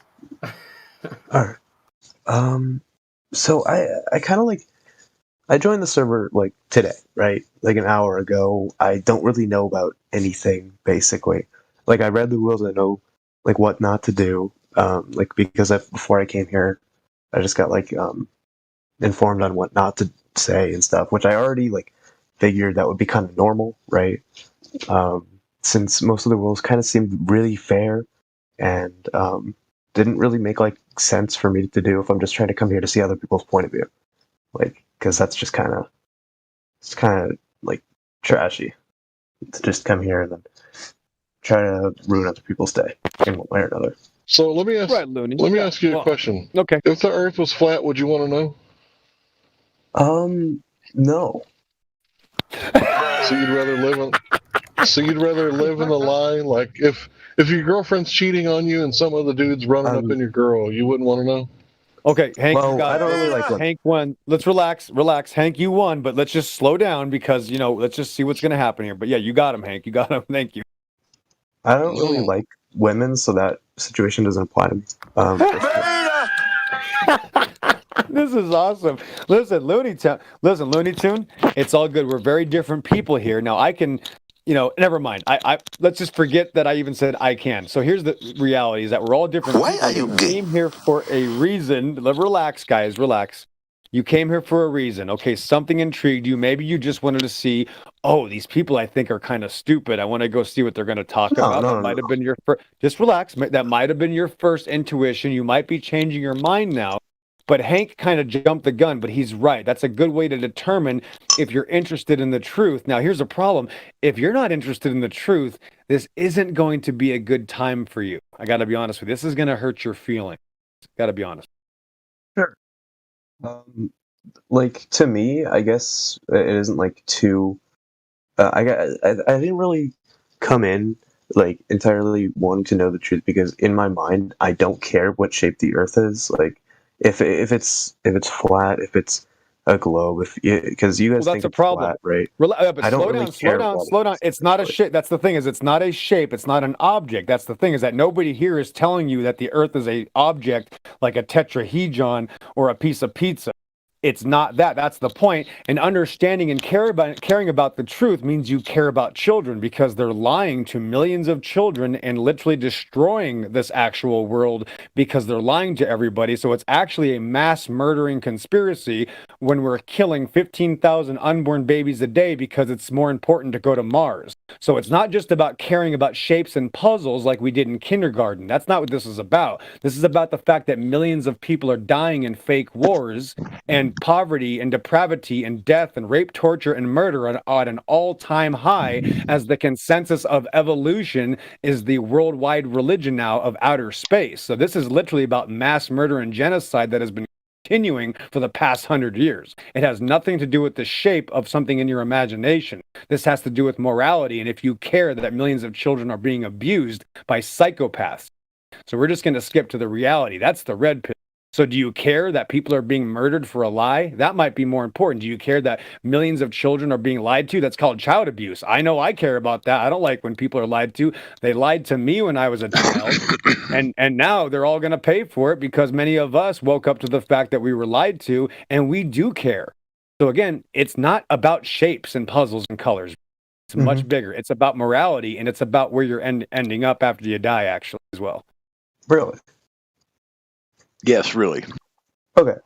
all right. So I kind of like I joined the server like today, right? Like an hour ago. I don't really know about anything basically. Like I read the rules, I know like what not to do. Like because before I came here, I just got like informed on what not to say and stuff, which I already like figured that would be kind of normal, right? Since most of the rules kind of seemed really fair and didn't really make like sense for me to do if I'm just trying to come here to see other people's point of view, like because that's just kind of like trashy to just come here and then try to ruin other people's day in one way or another. So let me ask you a question. Okay. If the Earth was flat, would you want to know? No. So you'd rather live in the lie? Like if your girlfriend's cheating on you and some other dude's running up in your girl, you wouldn't want to know? Okay, Hank, I don't really like Hank won. Let's relax. Hank, you won, but let's just slow down because, let's just see what's going to happen here. But yeah, you got him, Hank. You got him. Thank you. I don't really like women, so that situation doesn't apply to me. This is awesome. Listen, Looney Tune, it's all good. We're very different people here. Now I can, never mind. I let's just forget that I even said I can. So here's the reality: is that we're all different. Why are you came here for a reason? Relax, guys, relax. You came here for a reason. Okay, something intrigued you. Maybe you just wanted to see, oh, these people I think are kind of stupid. I want to go see what they're going to talk about. That might have been your first. Just relax. That might have been your first intuition. You might be changing your mind now. But Hank kind of jumped the gun, but he's right. That's a good way to determine if you're interested in the truth. Now, here's a problem. If you're not interested in the truth, this isn't going to be a good time for you. I got to be honest with you. This is going to hurt your feelings. Got to be honest. Sure. Like, to me, I guess it isn't like too. I didn't really come in like entirely wanting to know the truth, because in my mind, I don't care what shape the Earth is. Like, if it's flat, if it's a globe, because you guys think it's flat, right? But slow down. It's not a shape. That's the thing, is it's not a shape. It's not an object. That's the thing, is that nobody here is telling you that the Earth is a object like a tetrahedron or a piece of pizza. It's not that. That's the point. And understanding and caring about the truth means you care about children, because they're lying to millions of children and literally destroying this actual world because they're lying to everybody. So it's actually a mass murdering conspiracy when we're killing 15,000 unborn babies a day because it's more important to go to Mars. So it's not just about caring about shapes and puzzles like we did in kindergarten. That's not what this is about. This is about the fact that millions of people are dying in fake wars, and poverty and depravity and death and rape, torture, and murder are at an all-time high, as the consensus of evolution is the worldwide religion now of outer space. So this is literally about mass murder and genocide that has been continuing for the past 100 years. It has nothing to do with the shape of something in your imagination. This has to do with morality, and if you care that millions of children are being abused by psychopaths. So we're just going to skip to the reality. That's the red pill. So do you care that people are being murdered for a lie? That might be more important. Do you care that millions of children are being lied to? That's called child abuse. I know I care about that. I don't like when people are lied to. They lied to me when I was a child. and now they're all going to pay for it, because many of us woke up to the fact that we were lied to, and we do care. So again, it's not about shapes and puzzles and colors. It's much bigger. It's about morality, and it's about where you're ending up after you die, actually, as well. Really? Yes, really. Okay.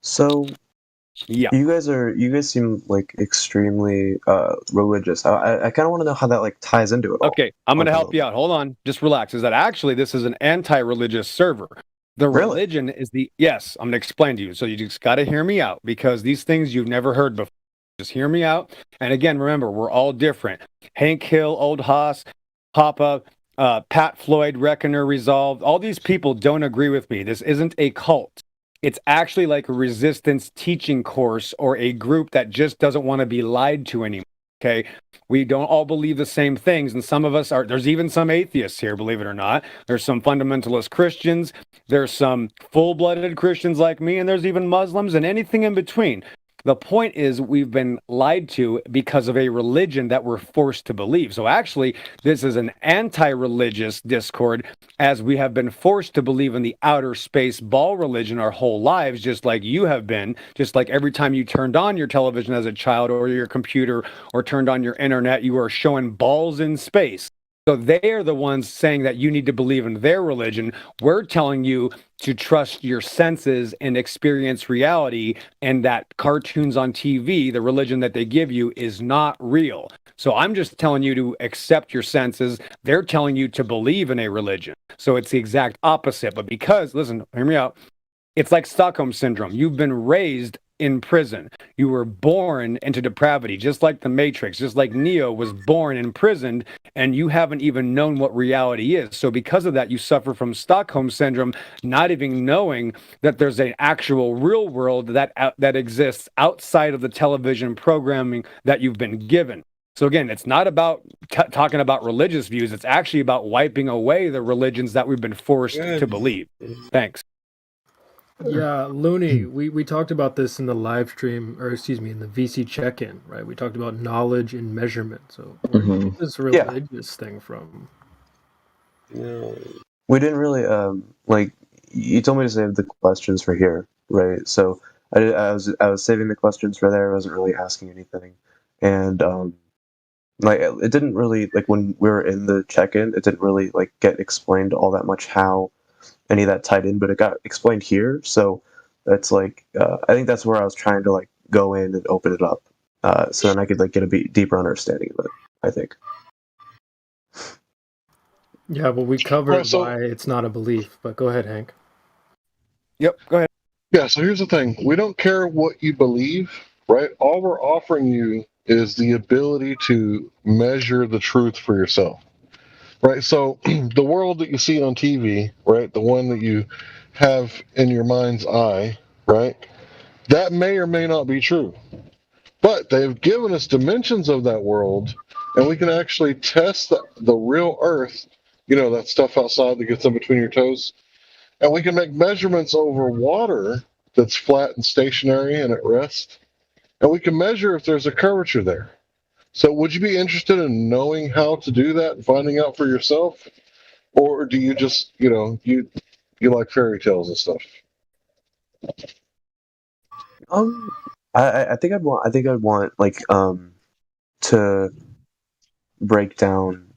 So yeah, you guys seem like extremely religious. I kind of want to know how that like ties into it all. Okay, I'm going to help you out. Hold on, just relax. Is that actually this is an anti-religious server? The religion is yes. I'm going to explain to you. So you just got to hear me out, because these things you've never heard before. Just hear me out. And again, remember, we're all different. Hank Hill, Old Haas, Papa, Pat Floyd, Reckoner, Resolved, all these people don't agree with me. This isn't a cult. It's actually like a resistance teaching course, or a group that just doesn't want to be lied to anymore. Okay, we don't all believe the same things, and some of us are. There's even some atheists here, believe it or not. There's some fundamentalist Christians. There's some full-blooded Christians like me, and there's even Muslims and anything in between. The point is, we've been lied to because of a religion that we're forced to believe. So actually, this is an anti-religious discord, as we have been forced to believe in the outer space ball religion our whole lives, just like you have been, just like every time you turned on your television as a child, or your computer, or turned on your internet, you are showing balls in space. So they are the ones saying that you need to believe in their religion. We're telling you to trust your senses and experience reality, and that cartoons on TV, the religion that they give you, is not real. So I'm just telling you to accept your senses. They're telling you to believe in a religion. So it's the exact opposite. But because, listen, hear me out. It's like Stockholm Syndrome. You've been raised in prison. You were born into depravity, just like the Matrix, just like Neo was born imprisoned, and you haven't even known what reality is. So because of that, you suffer from Stockholm Syndrome, not even knowing that there's an actual real world that exists outside of the television programming that you've been given. So again, it's not about talking about religious views. It's actually about wiping away the religions that we've been forced to believe. Thanks. Yeah, Looney, we talked about this in the live stream, or excuse me, in the VC check-in, right? We talked about knowledge and measurement. So where is this religious thing from? We didn't really like. You told me to save the questions for here, right? So I was saving the questions for there. I wasn't really asking anything, and like it didn't really like when we were in the check-in. It didn't really like get explained all that much how any of that tied in, but it got explained here. So that's like I think that's where I was trying to like go in and open it up, so then I could like get a deeper understanding of it. I think. Yeah, well, we covered why it's not a belief, but go ahead, Hank. Yep, go ahead. Yeah, so here's the thing. We don't care what you believe, right? All we're offering you is the ability to measure the truth for yourself, right? So the world that you see on TV, right, the one that you have in your mind's eye, right, that may or may not be true. But they've given us dimensions of that world, and we can actually test the real Earth, that stuff outside that gets in between your toes, and we can make measurements over water that's flat and stationary and at rest, and we can measure if there's a curvature there. So would you be interested in knowing how to do that and finding out for yourself? Or do you just, you like fairy tales and stuff? I think I'd want like to break down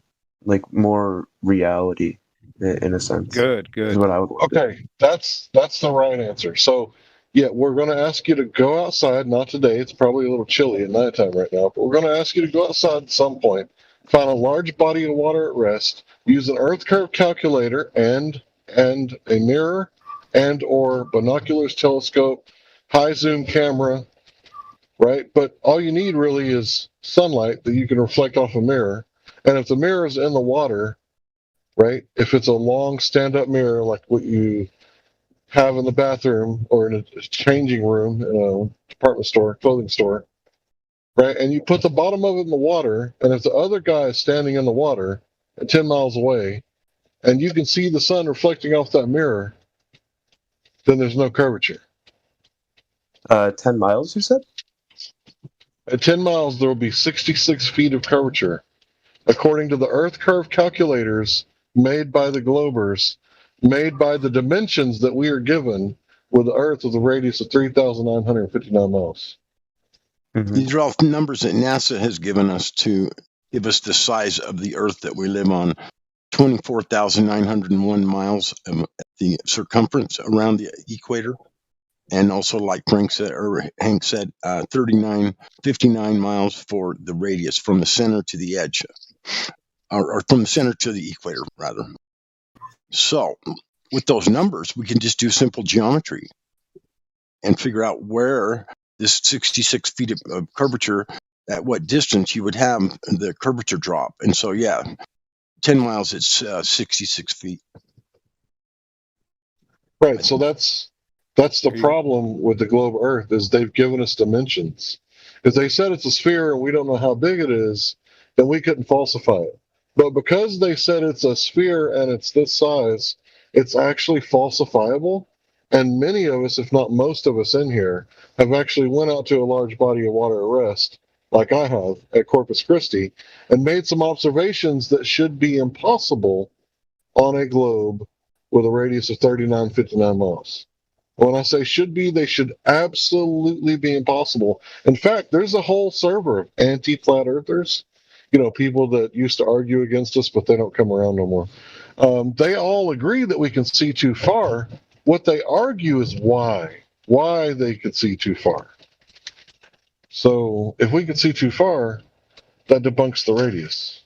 like more reality in a sense. Good. Is what I would want. Okay, that's the right answer. So yeah, we're going to ask you to go outside. Not today. It's probably a little chilly at nighttime right now. But we're going to ask you to go outside at some point, find a large body of water at rest, use an Earth curve calculator and a mirror and or binoculars, telescope, high zoom camera, right? But all you need really is sunlight that you can reflect off a mirror. And if the mirror is in the water, right? If it's a long stand-up mirror like what you have in the bathroom or in a changing room in a department store, clothing store, right? And you put the bottom of it in the water, and if the other guy is standing in the water at 10 miles away, and you can see the sun reflecting off that mirror, then there's no curvature. 10 miles, you said? At 10 miles, there will be 66 feet of curvature, according to the Earth curve calculators made by the Globers, made by the dimensions that we are given with the Earth with a radius of 3,959 miles. These are all numbers that NASA has given us to give us the size of the Earth that we live on. 24,901 miles of the circumference around the equator. And also, like Hank said, 59 miles for the radius from the center to the edge, or from the center to the equator, rather. So, with those numbers, we can just do simple geometry and figure out where this 66 feet of curvature, at what distance you would have the curvature drop. And so, yeah, 10 miles, it's 66 feet. Right, so that's the problem with the globe Earth, is they've given us dimensions. If they said it's a sphere and we don't know how big it is, then we couldn't falsify it. But because they said it's a sphere and it's this size, it's actually falsifiable. And many of us, if not most of us in here, have actually went out to a large body of water at rest, like I have at Corpus Christi, and made some observations that should be impossible on a globe with a radius of 3959 miles. When I say should be, they should absolutely be impossible. In fact, there's a whole server of anti-flat earthers, people that used to argue against us, but they don't come around no more. They all agree that we can see too far. What they argue is why they could see too far. So if we could see too far, that debunks the radius.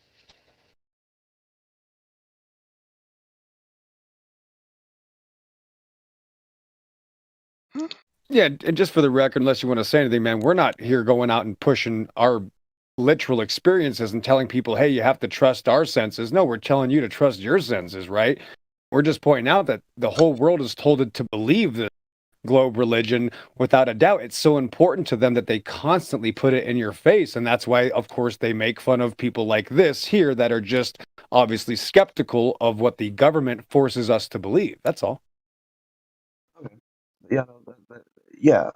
Yeah, and just for the record, unless you want to say anything, man, we're not here going out and pushing our literal experiences and telling people, hey, you have to trust our senses. No, we're telling you to trust your senses, right? We're just pointing out that the whole world is told it to believe the globe religion without a doubt. It's so important to them that they constantly put it in your face. And that's why, of course, they make fun of people like this here that are just obviously skeptical of what the government forces us to believe. That's all. Yeah.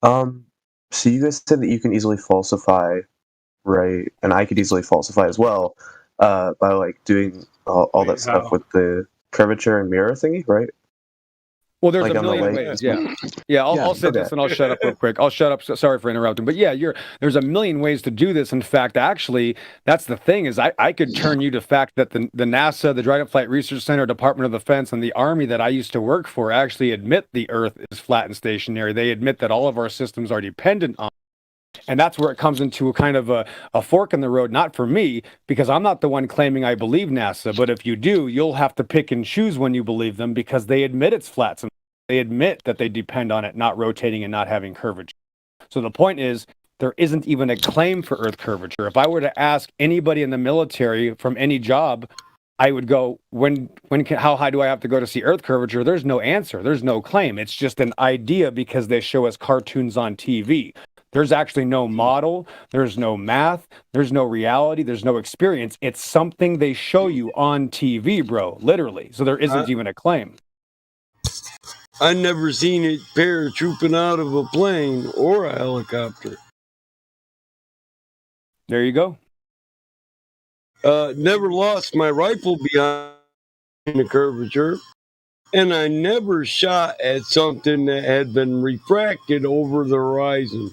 So you guys said that you can easily falsify, right? And I could easily falsify as well. by like doing all that stuff how? with the curvature and mirror thingy, right? Well, there's Like a on the million lake. ways. Yeah. Yeah. I'll say Okay. this and I'll shut up real quick. I'll shut up. Sorry for interrupting. But yeah, there's a million ways to do this. In fact, actually, that's the thing is I could turn you to fact that the NASA, the Dragon Flight Research Center, Department of Defense, and the Army that I used to work for actually admit the Earth is flat and stationary. They admit that all of our systems are dependent on. And that's where it comes into a kind of a fork in the road, not for me, because I'm not the one claiming I believe NASA. But if you do, you'll have to pick and choose when you believe them because they admit it's flat. They admit that they depend on it not rotating and not having curvature. So the point is, there isn't even a claim for Earth curvature. If I were to ask anybody in the military from any job, I would go, how high do I have to go to see Earth curvature? There's no answer. There's no claim. It's just an idea because they show us cartoons on TV. There's actually no model. There's no math. There's no reality. There's no experience. It's something they show you on TV, bro, literally. So there isn't even a claim. I never seen it paratrooping out of a plane or a helicopter. There you go. Never lost my rifle behind the curvature, and I never shot at something that had been refracted over the horizon.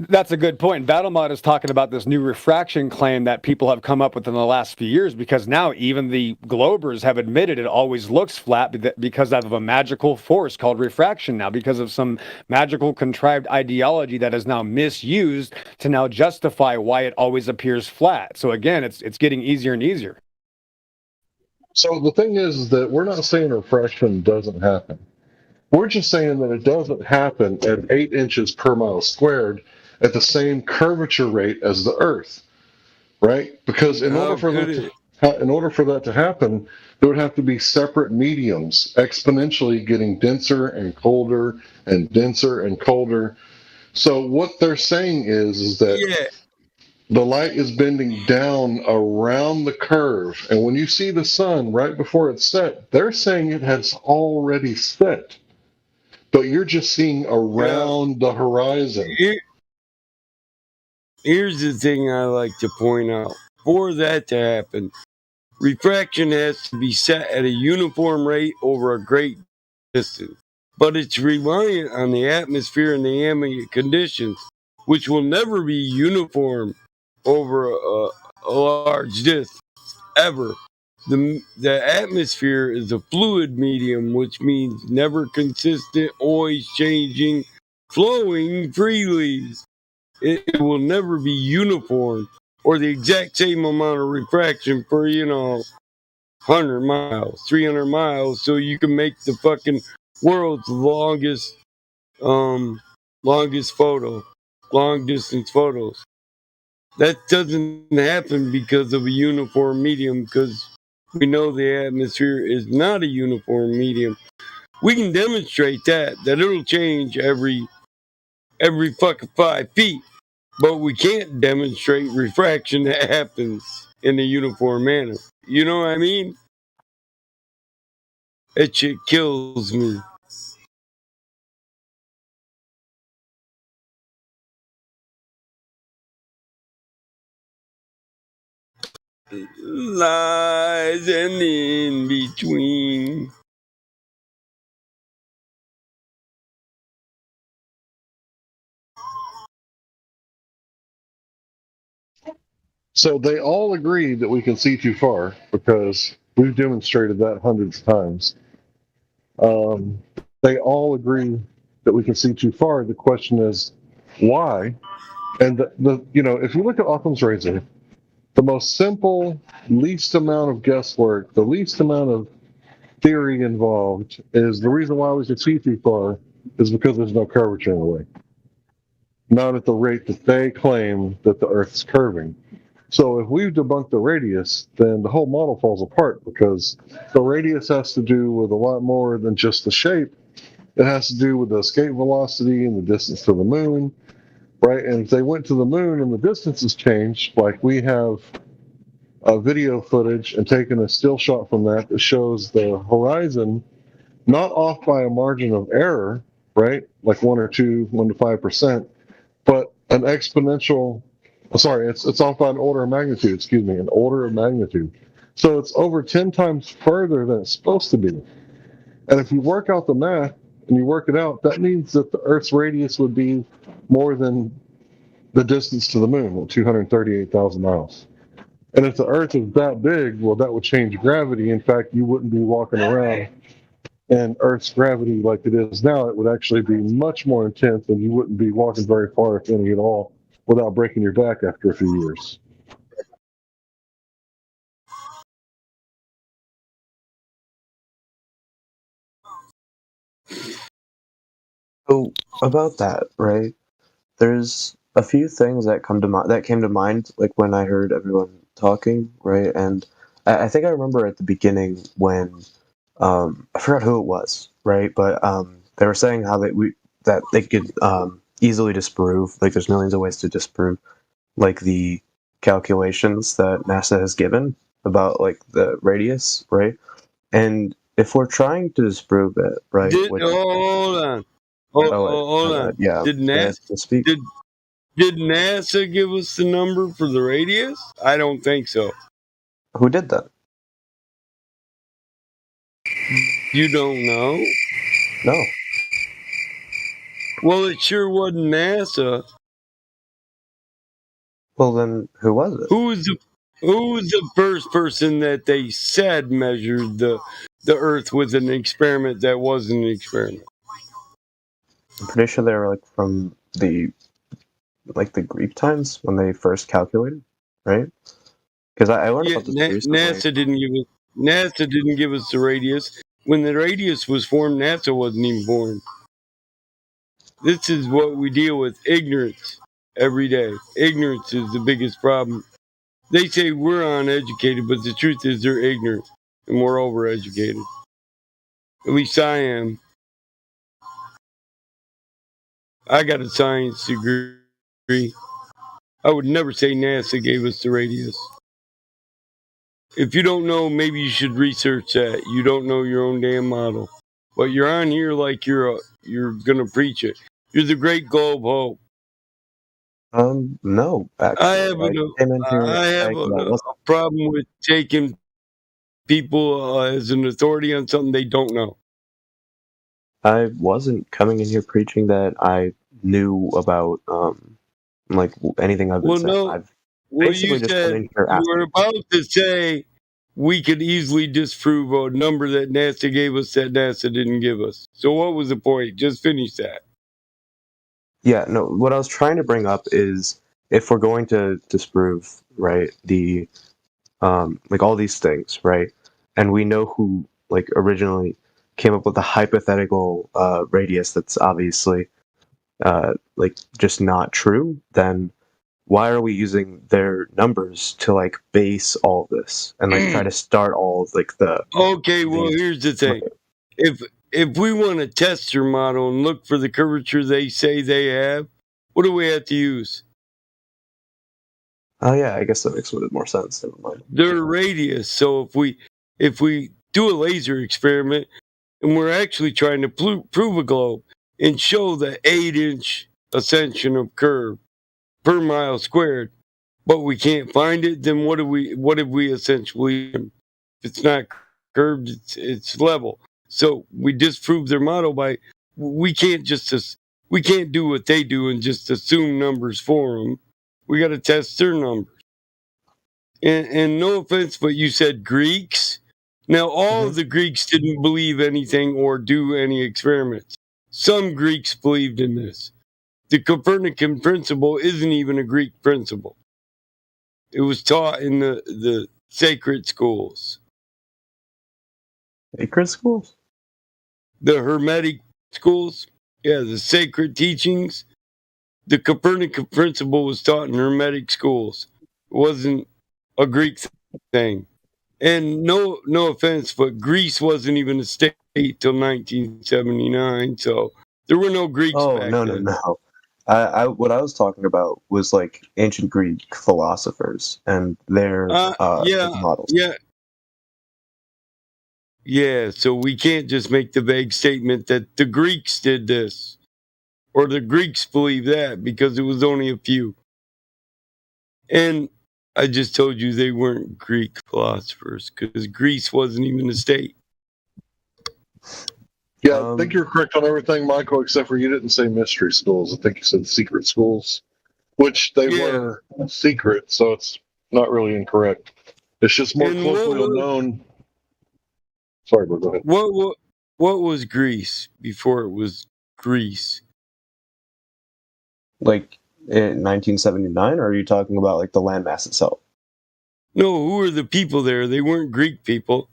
That's a good point. BattleMod is talking about this new refraction claim that people have come up with in the last few years because now even the Globers have admitted it always looks flat because of a magical force called refraction now, because of some magical contrived ideology that is now misused to now justify why it always appears flat. So again, it's getting easier and easier. So the thing is that we're not saying refraction doesn't happen. We're just saying that it doesn't happen at 8 inches per mile squared at the same curvature rate as the Earth, right? Because in order for that to happen, there would have to be separate mediums, exponentially getting denser and colder and denser and colder. So what they're saying is that the light is bending down around the curve, and when you see the sun right before it's set, they're saying it has already set, but you're just seeing around the horizon. Here's the thing I like to point out. For that to happen, refraction has to be set at a uniform rate over a great distance. But it's reliant on the atmosphere and the ambient conditions, which will never be uniform over a large distance, ever. The atmosphere is a fluid medium, which means never consistent, always changing, flowing freely. It will never be uniform or the exact same amount of refraction for, 100 miles, 300 miles, so you can make the fucking world's longest long distance photos. That doesn't happen because of a uniform medium, because we know the atmosphere is not a uniform medium. We can demonstrate that it'll change every fucking 5 feet. But we can't demonstrate refraction that happens in a uniform manner. You know what I mean? That shit kills me. Lies and in between. So they all agree that we can see too far because we've demonstrated that hundreds of times. They all agree that we can see too far. The question is, why? And if you look at Occam's razor, the most simple, least amount of guesswork, the least amount of theory involved is the reason why we can see too far is because there's no curvature in the way. Not at the rate that they claim that the Earth is curving. So if we've debunked the radius, then the whole model falls apart because the radius has to do with a lot more than just the shape. It has to do with the escape velocity and the distance to the moon, right? And if they went to the moon and the distance has changed, like we have video footage and taken a still shot from that shows the horizon not off by a margin of error, right? Like 1 to 5%, but an exponential Sorry, it's off by an order of magnitude. Excuse me, an order of magnitude. So it's over 10 times further than it's supposed to be. And if you work out the math and you work it out, that means that the Earth's radius would be more than the distance to the moon, 238,000 miles. And if the Earth is that big, well, that would change gravity. In fact, you wouldn't be walking around in Earth's gravity like it is now. It would actually be much more intense, and you wouldn't be walking very far, if any at all, without breaking your back after a few years. So about that, right? There's a few things that came to mind, like when I heard everyone talking, right? And I think I remember at the beginning when I forgot who it was, right? But they were saying how that they could easily disprove, like there's millions of ways to disprove, like the calculations that NASA has given about like the radius, right? And if we're trying to disprove it, right? Hold on. Hold on. Yeah. Did NASA give us the number for the radius? I don't think so. Who did that? You don't know? No. Well, it sure wasn't NASA. Well, then who was it? Who was the first person that they said measured the Earth with an experiment that wasn't an experiment? I'm pretty sure they were like from the Greek times when they first calculated, right? Because I learned about this recently. NASA didn't give us the radius. When the radius was formed, NASA wasn't even born. This is what we deal with: ignorance every day. Ignorance is the biggest problem. They say we're uneducated, but the truth is they're ignorant and we're overeducated. At least I am. I got a science degree. I would never say NASA gave us the radius. If you don't know, maybe you should research that. You don't know your own damn model. But you're on here like you're gonna preach it. You're the great globe hope. No, actually. I have a problem with taking people as an authority on something they don't know. I wasn't coming in here preaching that I knew about like anything I've been saying. I've basically you just said come in here you asking. were about to say we could easily disprove a number that NASA gave us that NASA didn't give us. So what was the point? Just finish that. Yeah, no, what I was trying to bring up is if we're going to disprove, right, the like all these things, right? And we know who like originally came up with the hypothetical radius that's obviously like just not true, then why are we using their numbers to like base all this and like try to start all of like the Okay, well here's the thing. If we want to test their model and look for the curvature they say they have, what do we have to use? Oh yeah, I guess that makes a bit more sense. Never mind. Their radius. So if we do a laser experiment and we're actually trying to prove a globe and show the 8-inch ascension of curve per mile squared, but we can't find it, then what have we essentially? If it's not curved, it's level. So we disprove their model by we can't do what they do and just assume numbers for them. We got to test their numbers. And no offense, but you said Greeks. Now all of the Greeks didn't believe anything or do any experiments. Some Greeks believed in this. The Copernican principle isn't even a Greek principle. It was taught in the sacred schools. Sacred schools? The Hermetic schools? Yeah, the sacred teachings. The Copernican principle was taught in Hermetic schools. It wasn't a Greek thing. And no offense, but Greece wasn't even a state till 1979, so there were no Greeks back then. No. What I was talking about was like ancient Greek philosophers and their models. Yeah, so we can't just make the vague statement that the Greeks did this or the Greeks believe that because it was only a few. And I just told you they weren't Greek philosophers because Greece wasn't even a state. Yeah, I think you're correct on everything, Michael, except for you didn't say mystery schools. I think you said secret schools, which they were secret, so it's not really incorrect. It's just more And colloquial known. Sorry, bro, go ahead. What was Greece before it was Greece? Like in 1979, or are you talking about like the landmass itself? No, who were the people there? They weren't Greek people.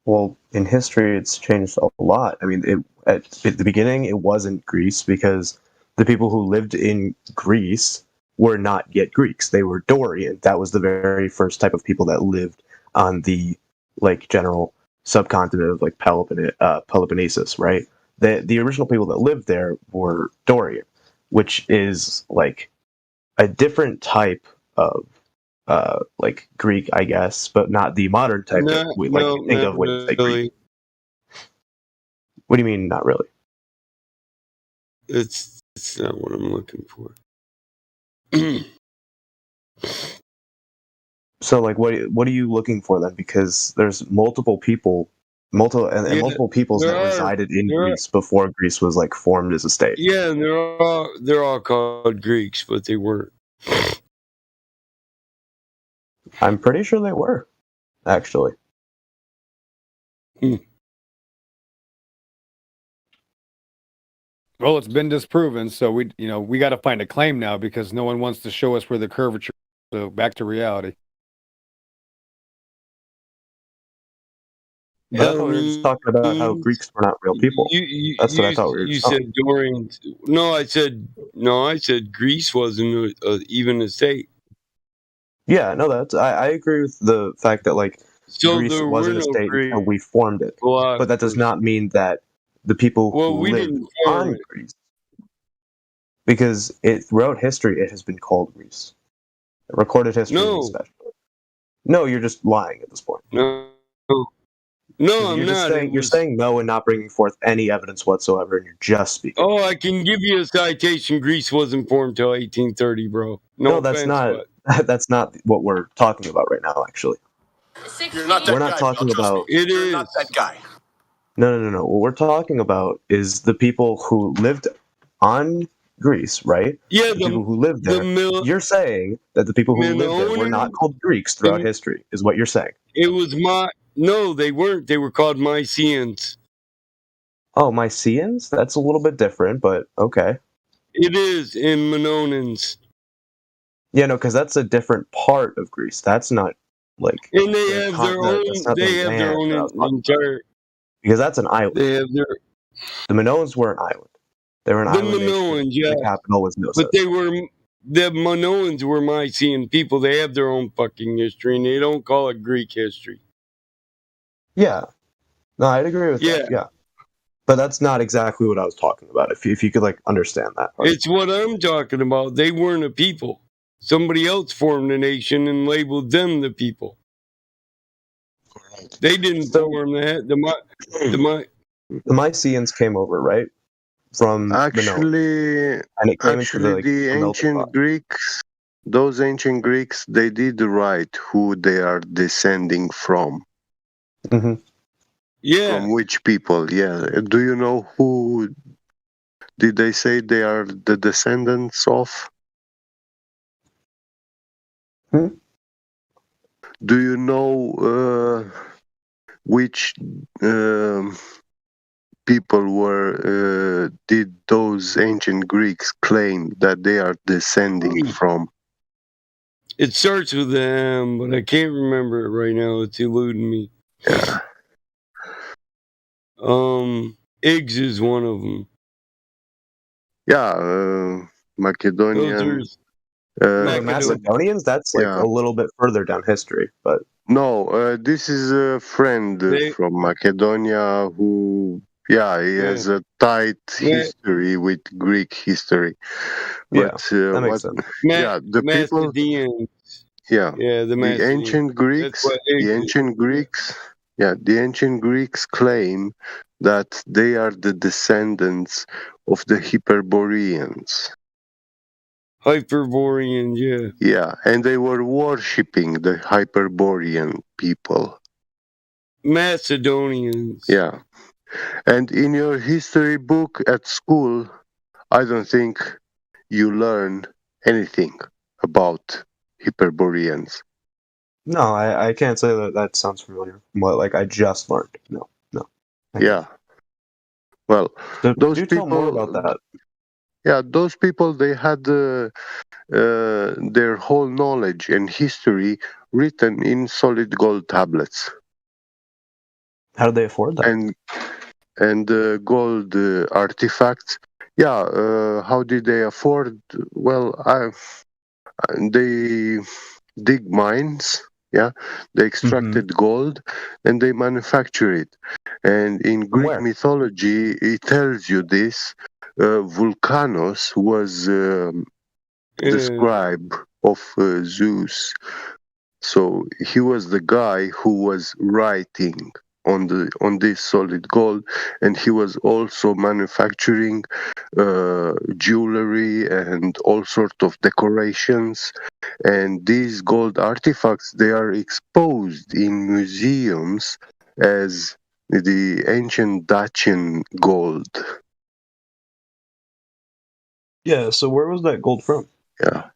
Well, in history, it's changed a lot. I mean, at the beginning, it wasn't Greece because the people who lived in Greece were not yet Greeks. They were Dorian. That was the very first type of people that lived on the like general subcontinent of like Peloponnesus, right? The original people that lived there were Dorian, which is like a different type of like Greek, I guess, but not the modern type that we like you think of when you say Greek. What do you mean, not really? It's not what I'm looking for. So, like, what are you looking for then? Because there's multiple people, multiple peoples that resided in Greece before Greece was like formed as a state. Yeah, and they're all called Greeks, but they weren't. I'm pretty sure they were, actually. Well, it's been disproven, so we got to find a claim now because no one wants to show us where the curvature. So back to reality. But I thought we were just talking about how Greeks were not real people. That's what I thought we were. You said Dorian. No, I said Greece wasn't even a state. Yeah, no, I agree with the fact that like So Greece there wasn't were a no state Greek until we formed it. But that does not mean that the people who we lived didn't form on it. Greece, because throughout history it has been called Greece. Recorded history, especially. No, you're just lying at this point. No, I'm you're just not. saying you're saying no and not bringing forth any evidence whatsoever, and you're just speaking. Oh, I can give you a citation. Greece wasn't formed till 1830, bro. No, that's offense, not. but That's not what we're talking about right now. Actually, You're not that we're not guy, talking Bill, trust about. me. You're not that guy. No. What we're talking about is the people who lived on Greece, right? Yeah, the people who lived there. You're saying that the people who lived there were not called Greeks throughout history, is what you're saying. It was no, they weren't. They were called Mycenaeans. Oh, Mycenaeans? That's a little bit different, but okay. It is in Minoans. Yeah, no, because that's a different part of Greece. That's not like. And they have their own. They have their own entire. Because that's an island. They have their. The Minoans were an island. They were an island. The Minoans, yeah. The capital was Knossos. But the Minoans were Mycenaean people. They have their own fucking history, and they don't call it Greek history. Yeah. No, I'd agree with that. Yeah. But that's not exactly what I was talking about. If you could like understand that part. It's what I'm talking about. They weren't a people. Somebody else formed a nation and labeled them the people. They didn't form that. Hmm. The Mycenaeans came over, right? From Actually, and it came into the ancient Greeks, those ancient Greeks, they did write who they are descending from. Mm-hmm. Yeah. From which people? Yeah. Do you know who? Did they say they are the descendants of? Do you know which people were did those ancient Greeks claim that they are descending from? It starts with M, but I can't remember it right now. It's eluding me. Yeah. Iggs is one of them. Yeah, Macedonian. Macedonians, that's like a little bit further down history, but no, this is a friend from Macedonia who, he has a tight history with Greek history. But that makes sense. the people, the ancient Greeks, the ancient Greeks claim that they are the descendants of the Hyperboreans. Hyperboreans, yeah. Yeah, and they were worshipping the Hyperborean people. Macedonians. Yeah. And in your history book at school, I don't think you learn anything about Hyperboreans. No, I can't say that that sounds familiar. What, like I just learned? No, no. Yeah. Well, So those do tell more about people, that. yeah, those people, they had their whole knowledge and history written in solid gold tablets. How did they afford that? And gold artifacts. Yeah, how did they afford? Well, they dig mines. Yeah, they extracted gold and they manufacture it. And in Greek mythology, it tells you this. Vulcanos was the scribe of Zeus. So he was the guy who was writing on this solid gold, and he was also manufacturing jewelry and all sort of decorations. And these gold artifacts, they are exposed in museums as the ancient Dacian gold. Yeah. So where was that gold from? Yeah,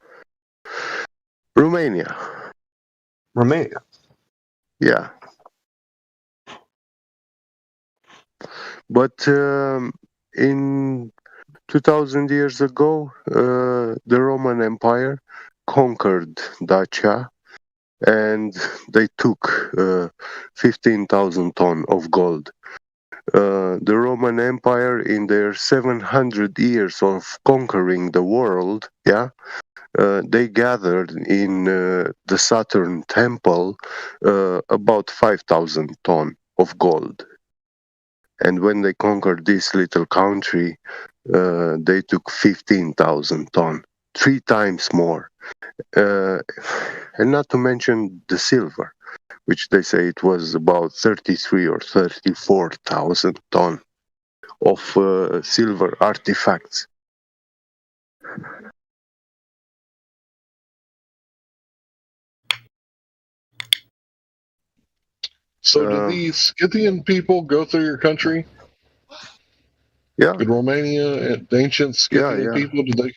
Romania. Romania. Yeah. But in 2000 years ago, the Roman Empire conquered Dacia and they took 15,000 tons of gold. The Roman Empire, in their 700 years of conquering the world, they gathered in the Saturn Temple about 5,000 tons of gold. And when they conquered this little country, they took 15,000 tons, 3 times more. And not to mention the silver, which they say it was about 33 or 34,000 tons of silver artifacts. So did these Scythian people go through your country? Yeah. Did Romania and the ancient Scythian people, did they?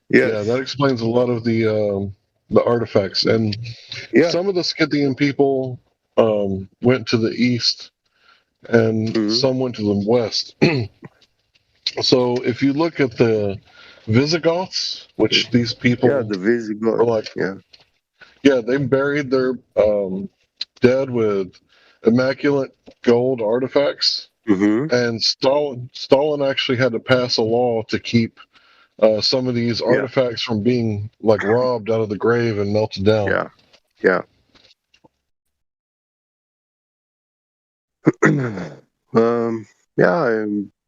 Yes. Yeah, that explains a lot of the artifacts. And some of the Scythian people went to the east and some went to the west. So if you look at the Visigoths, which these people the Visigoths, were like, they buried their dead with immaculate gold artifacts. And Stalin actually had to pass a law to keep some of these artifacts from being like robbed out of the grave and melted down. Yeah.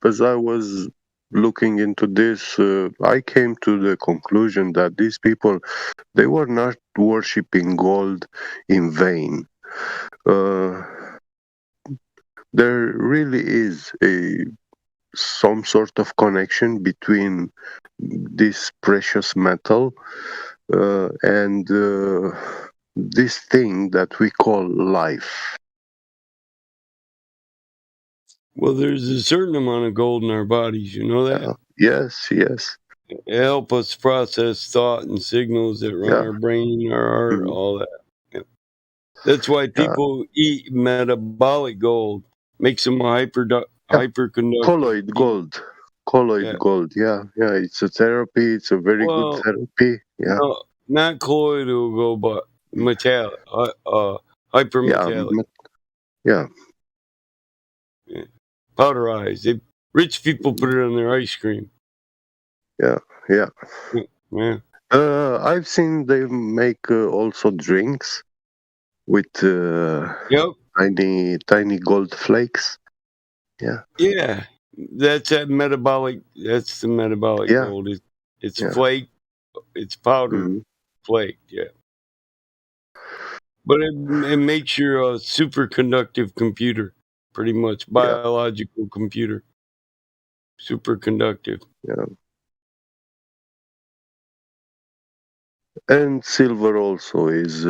As I was looking into this, I came to the conclusion that these people, they were not worshipping gold in vain. There really is some sort of connection between this precious metal and this thing that we call life. Well, there's a certain amount of gold in our bodies, you know that? Yes. It helps us process thought and signals that run our brain, our heart, all that. That's why people eat metabolic gold. Makes them hyperconductive. Colloid gold. Gold. Yeah. It's a therapy. It's a very good therapy. Yeah. No, not colloidal gold, but metallic. Hypermetallic. Yeah. Powderized. Rich people put it on their ice cream. Yeah. Yeah. I've seen they make also drinks with tiny gold flakes. Yeah. Yeah. That's that metabolic. That's the metabolic gold. It's flake. It's powdered flake. Yeah. But it makes you a superconductive computer, pretty much biological computer. Superconductive. Yeah. And silver also is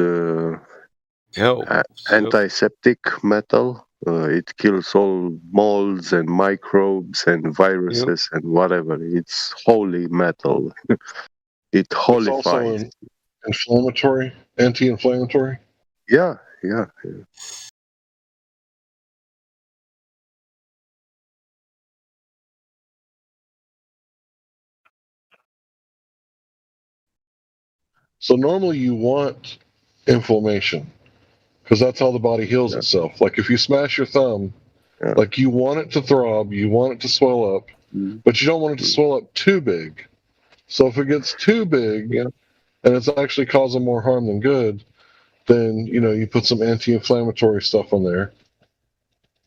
antiseptic metal. It kills all molds and microbes and viruses and whatever. It's holy metal. It It's also holifies. an inflammatory, anti-inflammatory. Yeah. So normally you want inflammation because that's how the body heals itself. Like if you smash your thumb, like you want it to throb, you want it to swell up, but you don't want it to swell up too big. So if it gets too big and it's actually causing more harm than good, then you put some anti-inflammatory stuff on there.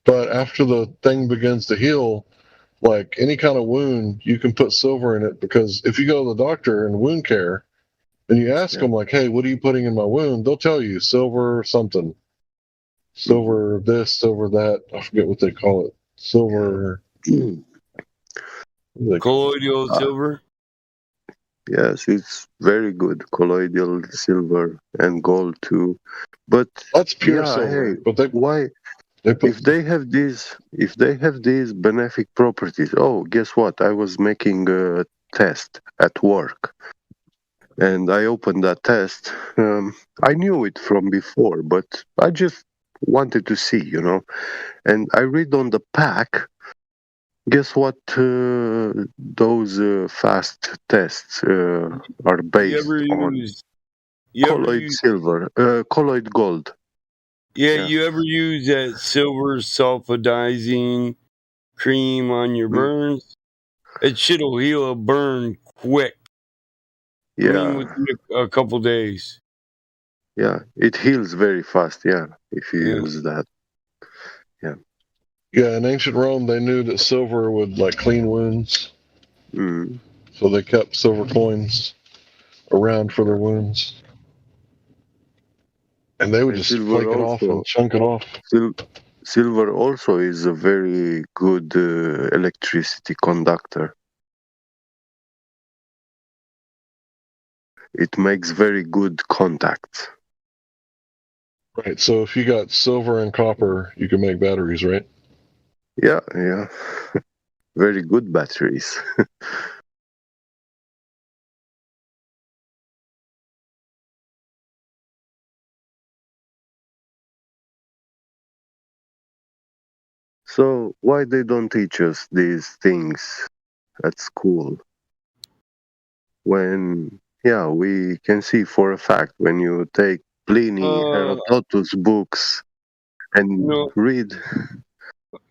But after the thing begins to heal, like any kind of wound, you can put silver in it, because if you go to the doctor in wound care and you ask them like, hey, what are you putting in my wound? They'll tell you silver something. Silver this, silver that. I forget what they call it. Silver. Colloidal silver? Yes, it's very good. Colloidal silver and gold too. But that's pure silver. Hey, but why? If they have these benefic properties, guess what? I was making a test at work, and I opened that test. I knew it from before, but I just wanted to see, And I read on the pack. Guess what? Those fast tests are based on colloid silver, colloid gold. Yeah, you ever use that silver sulfidizing cream on your burns? It shit'll heal a burn quick. I mean, within a couple days. Yeah, it heals very fast. Yeah, if you use that. Yeah. Yeah, in ancient Rome, they knew that silver would like clean wounds, so they kept silver coins around for their wounds, and they would just flake it off and chunk it off. Silver also is a very good electricity conductor. It makes very good contact. Right. So if you got silver and copper, you can make batteries, right? Yeah. Very good batteries. So why they don't teach us these things at school? When we can see for a fact when you take Pliny, Herodotus books and read.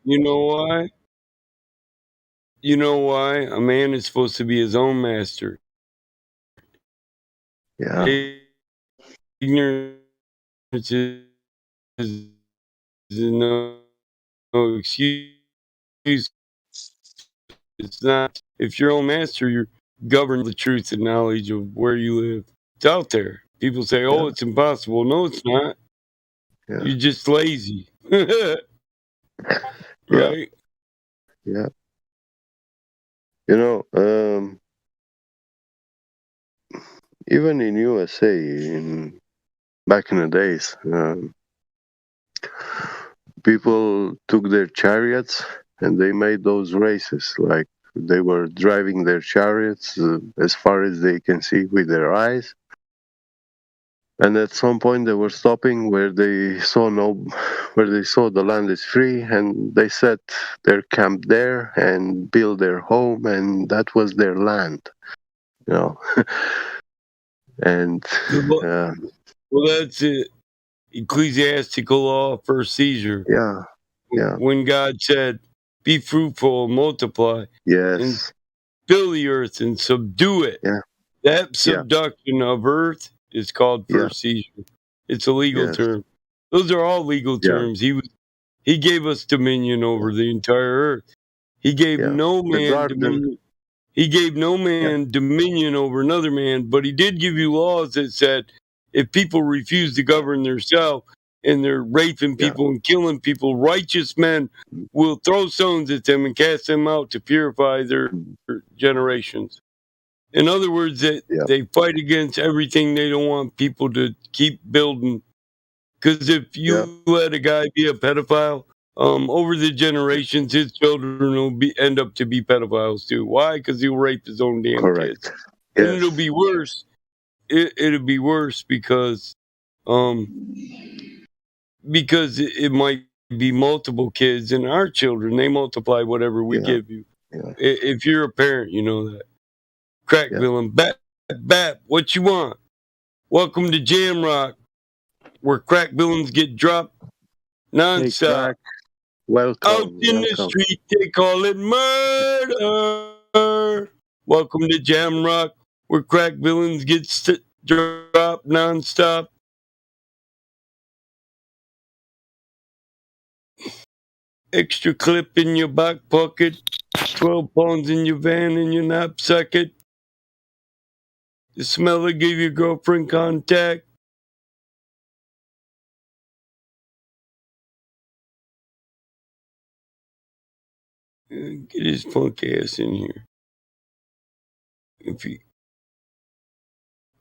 You know why? You know why? A man is supposed to be his own master. Yeah. Ignorance is no excuse. It's not. If you're your own master, you're governed the truth and knowledge of where you live. It's out there. People say, "Oh, it's impossible." No, it's not. Yeah. You're just lazy. Right? Yeah. Even in USA, back in the days, people took their chariots and they made those races. Like they were driving their chariots as far as they can see with their eyes. And at some point they were stopping where they saw the land is free, and they set their camp there and built their home, and that was their land. And well, that's it. Ecclesiastical law for seizure. Yeah. When God said, "Be fruitful and multiply, and fill the earth and subdue it," that subduction of earth is called first seizure. It's a legal term. Those are all legal terms. He gave us dominion over the entire earth. He gave no man dominion. He gave no man dominion over another man, but he did give you laws that said if people refuse to govern themselves and they're raping people and killing people, righteous men will throw stones at them and cast them out to purify their generations. In other words, that they fight against everything. They don't want people to keep building. Because if you let a guy be a pedophile, over the generations, his children will end up to be pedophiles too. Why? Because he'll rape his own damn kids. And it'll be worse. It'll be worse because it might be multiple kids, and our children, they multiply whatever we give you. If you're a parent, you know that. Crack villain, Bap, what you want? Welcome to Jamrock, where crack villains get dropped nonstop. Welcome. Out in the street, they call it murder. Welcome to Jamrock, where crack villains get dropped nonstop. Extra clip in your back pocket, 12 pounds in your van in your knapsack. The smeller gave your girlfriend contact. Get his punk ass in here.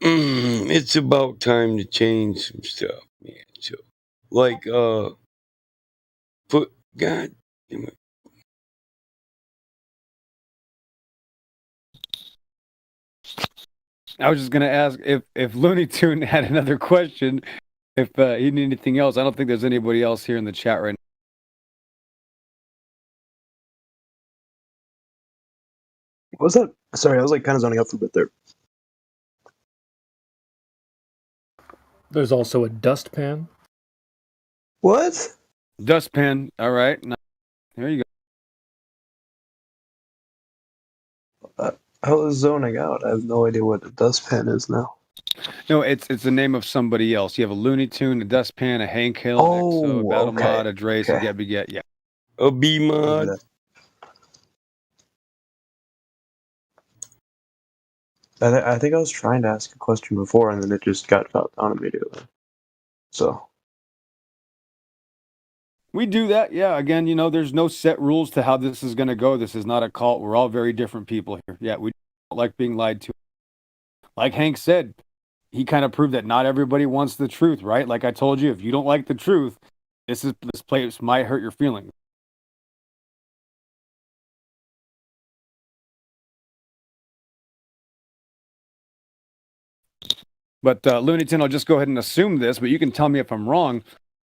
It's about time to change some stuff, man. So, like, God damn it. I was just gonna ask if Looney Tune had another question, if he needed anything else. I don't think there's anybody else here in the chat right now. What was that? Sorry, I was like kind of zoning out for a bit there. There's also a dustpan. What? Dustpan. All right. There you go. I was zoning out. I have no idea what a dustpan is now. No, it's the name of somebody else. You have a Looney Tune, a Dustpan, a Hank Hill, a Battle Mod, a Drace, a Get Beget. Yeah. A B Mod. I think I was trying to ask a question before, and then it just got shut down immediately. So. We do that, yeah. Again, there's no set rules to how this is going to go. This is not a cult. We're all very different people here. Yeah, we don't like being lied to. Like Hank said, he kind of proved that not everybody wants the truth, right? Like I told you, if you don't like the truth, this place might hurt your feelings. But Looney Tune, I'll just go ahead and assume this, but you can tell me if I'm wrong.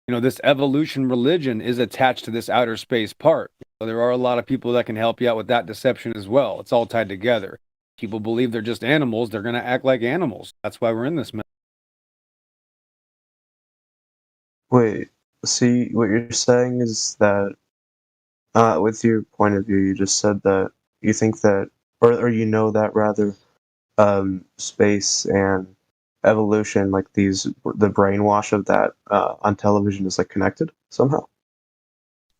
This evolution religion is attached to this outer space part. So there are a lot of people that can help you out with that deception as well. It's all tied together. People believe they're just animals. They're going to act like animals. That's why we're in this mess. Wait, see, what you're saying is that, with your point of view, you just said that you think that, or that rather, space and evolution, like the brainwash of that on television is like connected somehow.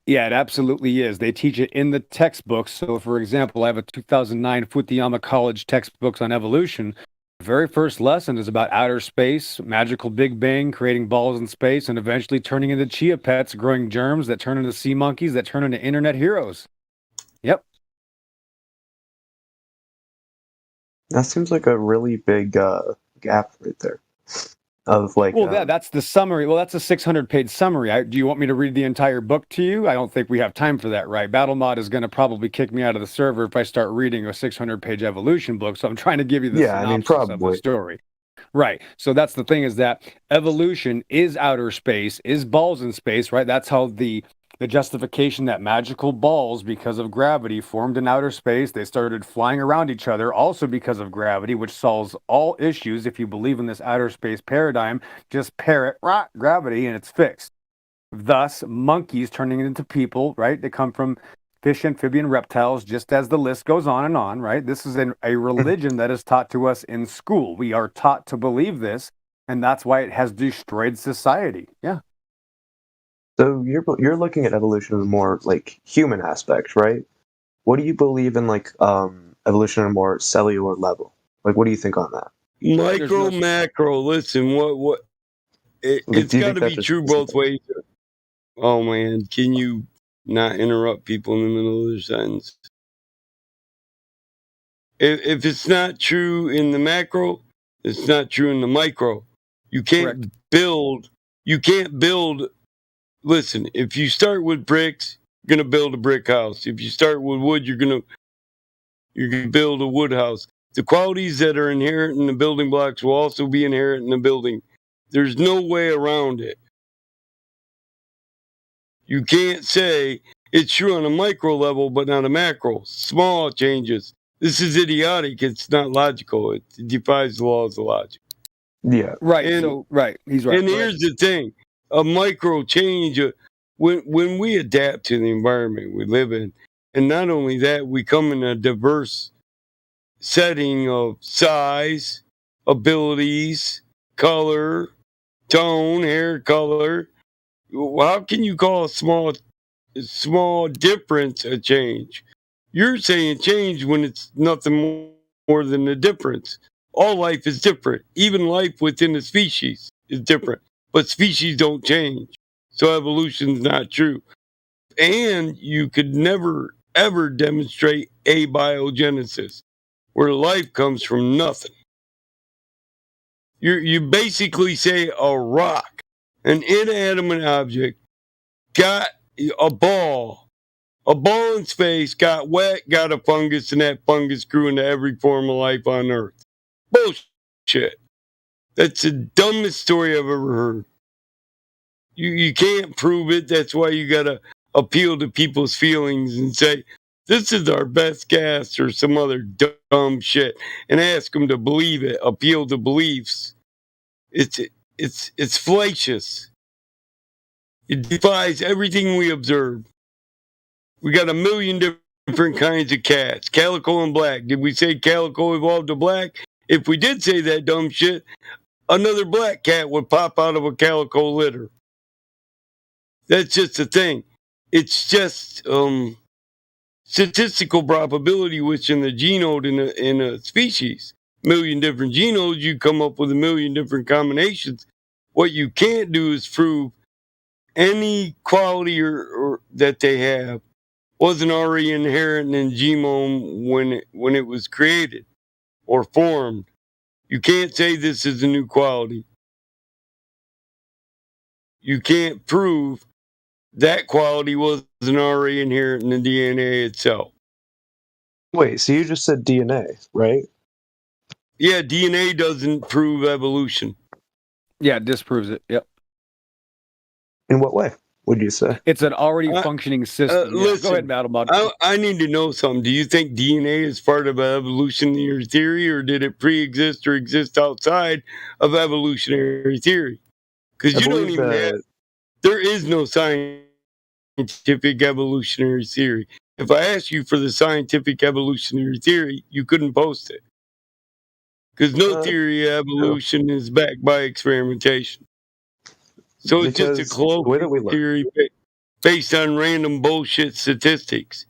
Yeah, it absolutely is. They teach it in the textbooks. So, for example, I have a 2009 Futuyama College textbooks on evolution. The very first lesson is about outer space, magical Big Bang, creating balls in space, and eventually turning into chia pets, growing germs that turn into sea monkeys, that turn into internet heroes. Yep. That seems like a really big gap right there. Of like, well, that's the summary. Well, that's a 600-page summary. Do you want me to read the entire book to you? I don't think we have time for that, right? BattleMod is going to probably kick me out of the server if I start reading a 600-page evolution book. So I'm trying to give you the synopsis of the story. Right. So that's the thing, is that evolution is outer space, is balls in space, right? That's how the justification that magical balls, because of gravity, formed in outer space. They started flying around each other, also because of gravity, which solves all issues. If you believe in this outer space paradigm, just parrot gravity and it's fixed. Thus, monkeys turning into people, right? They come from fish, amphibian, reptiles, just as the list goes on and on, right? This is a religion that is taught to us in school. We are taught to believe this, and that's why it has destroyed society. Yeah. So you're looking at evolution in a more like human aspect, right? What do you believe in, like evolution on a more cellular level? Like, what do you think on that? Micro, macro. Listen, it's got to be true both ways. Oh man, can you not interrupt people in the middle of their sentence? If it's not true in the macro, it's not true in the micro. You can't build. You can't build. Listen, if you start with bricks, you're gonna build a brick house. If you start with wood, you're gonna build a wood house. The qualities that are inherent in the building blocks will also be inherent in the building. There's no way around it. You can't say it's true on a micro level, but not a macro. Small changes. This is idiotic. It's not logical. It defies the laws of logic. Yeah. Right. And, So right. He's right. And here's the thing: a micro change. When we adapt to the environment we live in, and not only that, we come in a diverse setting of size, abilities, color, tone, hair color. How can you call a small difference a change? You're saying change when it's nothing more than a difference. All life is different. Even life within a species is different. But species don't change. So evolution's not true. And you could never, ever demonstrate abiogenesis, where life comes from nothing. You basically say a rock, an inanimate object, got a ball in space, got wet, got a fungus, and that fungus grew into every form of life on Earth. Bullshit. That's the dumbest story I've ever heard. You can't prove it. That's why you gotta appeal to people's feelings and say, this is our best guess or some other dumb shit, and ask them to believe it. Appeal to beliefs. It's fallacious. It defies everything we observe. We got a million different kinds of cats, calico and black. Did we say calico evolved to black? If we did say that dumb shit, another black cat would pop out of a calico litter. That's just the thing. It's just statistical probability, which in the genome in a species, million different genomes, you come up with a million different combinations. What you can't do is prove any quality or that they have wasn't already inherent in genome when it was created or formed. You can't say this is a new quality. You can't prove that quality wasn't already inherent in the DNA itself. Wait, so you just said DNA, right? Yeah, DNA doesn't prove evolution. Yeah, it disproves it. Yep. In what way would you say? It's an already functioning system. Yeah, Listen, go ahead, Madam. I need to know something. Do you think DNA is part of evolutionary theory, or did it pre-exist or exist outside of evolutionary theory? Because you don't even have, there is no scientific evolutionary theory. If I asked you for the scientific evolutionary theory, you couldn't post it. Because no theory of evolution is backed by experimentation. So it's just a close theory based on random bullshit statistics.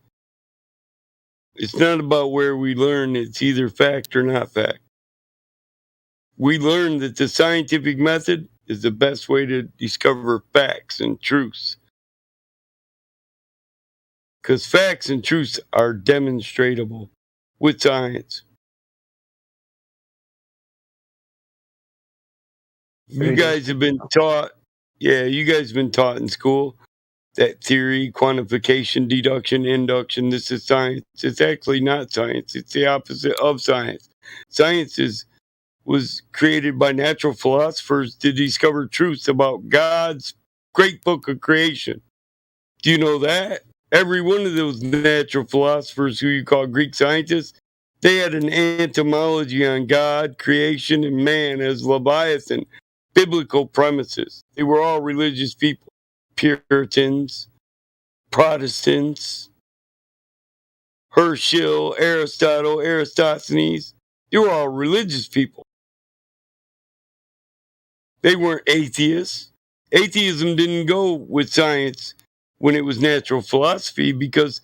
It's not about where we learn, it's either fact or not fact. We learn that the scientific method is the best way to discover facts and truths. Because facts and truths are demonstratable with science. You guys have been taught, you guys have been taught in school that theory, quantification, deduction, induction, this is science. It's actually not science. It's the opposite of science. Science was created by natural philosophers to discover truths about God's great book of creation. Do you know that? Every one of those natural philosophers who you call Greek scientists, they had an entomology on God, creation, and man as Leviathan, biblical premises. They were all religious people. Puritans, Protestants, Herschel, Aristotle, Eratosthenes. They were all religious people. They weren't atheists. Atheism didn't go with science when it was natural philosophy because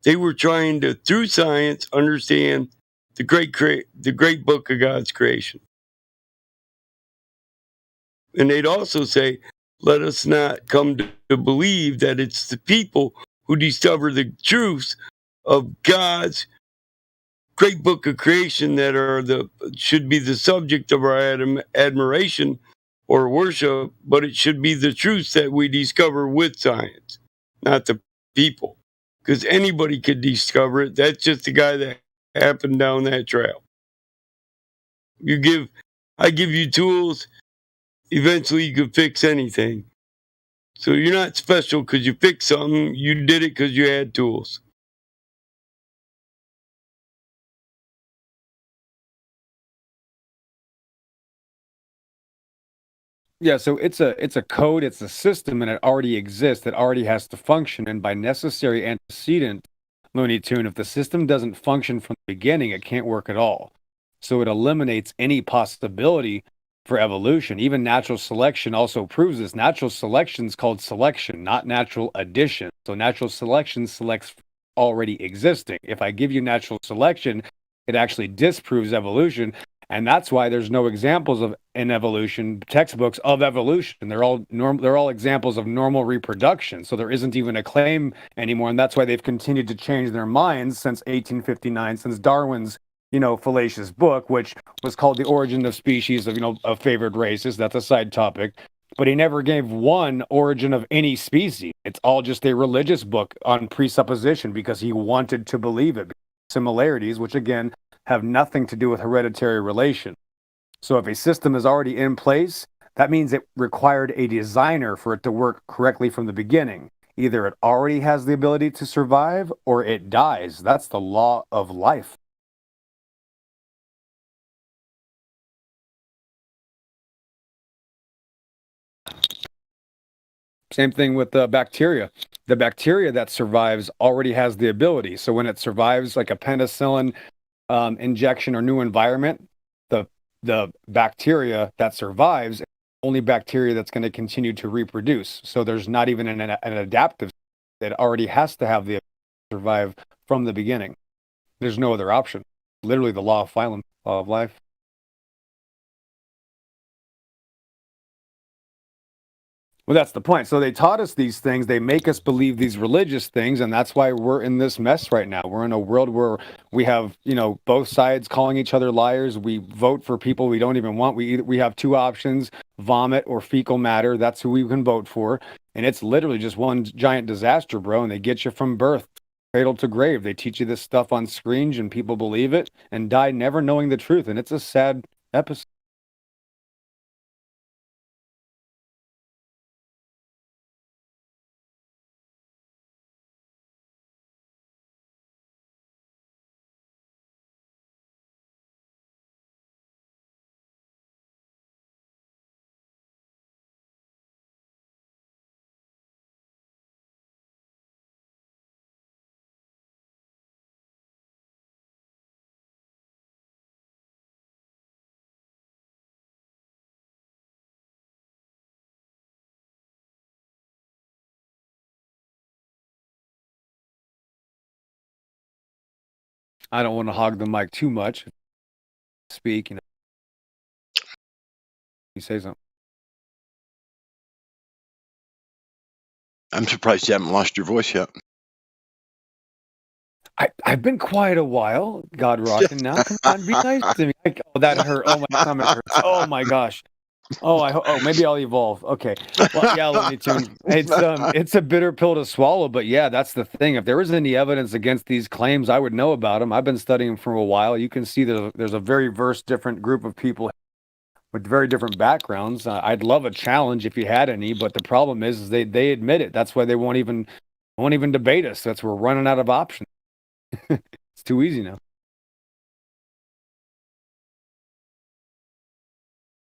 they were trying to, through science, understand the great book of God's creation. And they'd also say, let us not come to believe that it's the people who discover the truths of God's great book of creation that should be the subject of our admiration or worship, but it should be the truths that we discover with science, not the people. Because anybody could discover it. That's just the guy that happened down that trail. I give you tools, eventually you could fix anything. So you're not special because you fixed something, you did it because you had tools. Yeah, so it's a code, it's a system, and it already exists. It already has to function. And by necessary antecedent, Looney Tune, if the system doesn't function from the beginning, it can't work at all. So it eliminates any possibility for evolution. Even natural selection also proves this. Natural selection is called selection, not natural addition. So natural selection selects already existing. If I give you natural selection, it actually disproves evolution. And that's why there's no examples of in evolution textbooks of evolution. They're all examples of normal reproduction. So there isn't even a claim anymore, and that's why they've continued to change their minds since 1859, since Darwin's fallacious book, which was called The Origin of Species of Favored Races. That's a side topic, but he never gave one origin of any species. It's all just a religious book on presupposition because he wanted to believe it. Similarities, which again have nothing to do with hereditary relation. So if a system is already in place, that means it required a designer for it to work correctly from the beginning. Either it already has the ability to survive or it dies. That's the law of life. Same thing with the bacteria. The bacteria that survives already has the ability. So when it survives like a penicillin injection or new environment, the bacteria that survives is the only bacteria that's going to continue to reproduce. So there's not even an adaptive. It already has to have the ability to survive from the beginning. There's no other option. Literally the law of phylum, law of life. Well, that's the point. So they taught us these things. They make us believe these religious things, and that's why we're in this mess right now. We're in a world where we have, both sides calling each other liars. We vote for people we don't even want. We have two options: vomit or fecal matter. That's who we can vote for, and it's literally just one giant disaster, bro. And they get you from birth, cradle to grave. They teach you this stuff on screens, and people believe it and die never knowing the truth. And it's a sad episode. I don't want to hog the mic too much. Speak, You say something. I'm surprised you haven't lost your voice yet. I've been quiet a while, God rocking. Now, come on, be nice to me. Oh, that hurt. Oh, my stomach hurts. Oh my gosh. Oh, maybe I'll evolve. Okay. Well, yeah, let me tune. It's a bitter pill to swallow, but yeah, that's the thing. If there was any evidence against these claims, I would know about them. I've been studying them for a while. You can see there's a very different group of people with very different backgrounds. I'd love a challenge if you had any, but the problem is they admit it. That's why they won't even debate us. That's we're running out of options. It's too easy now.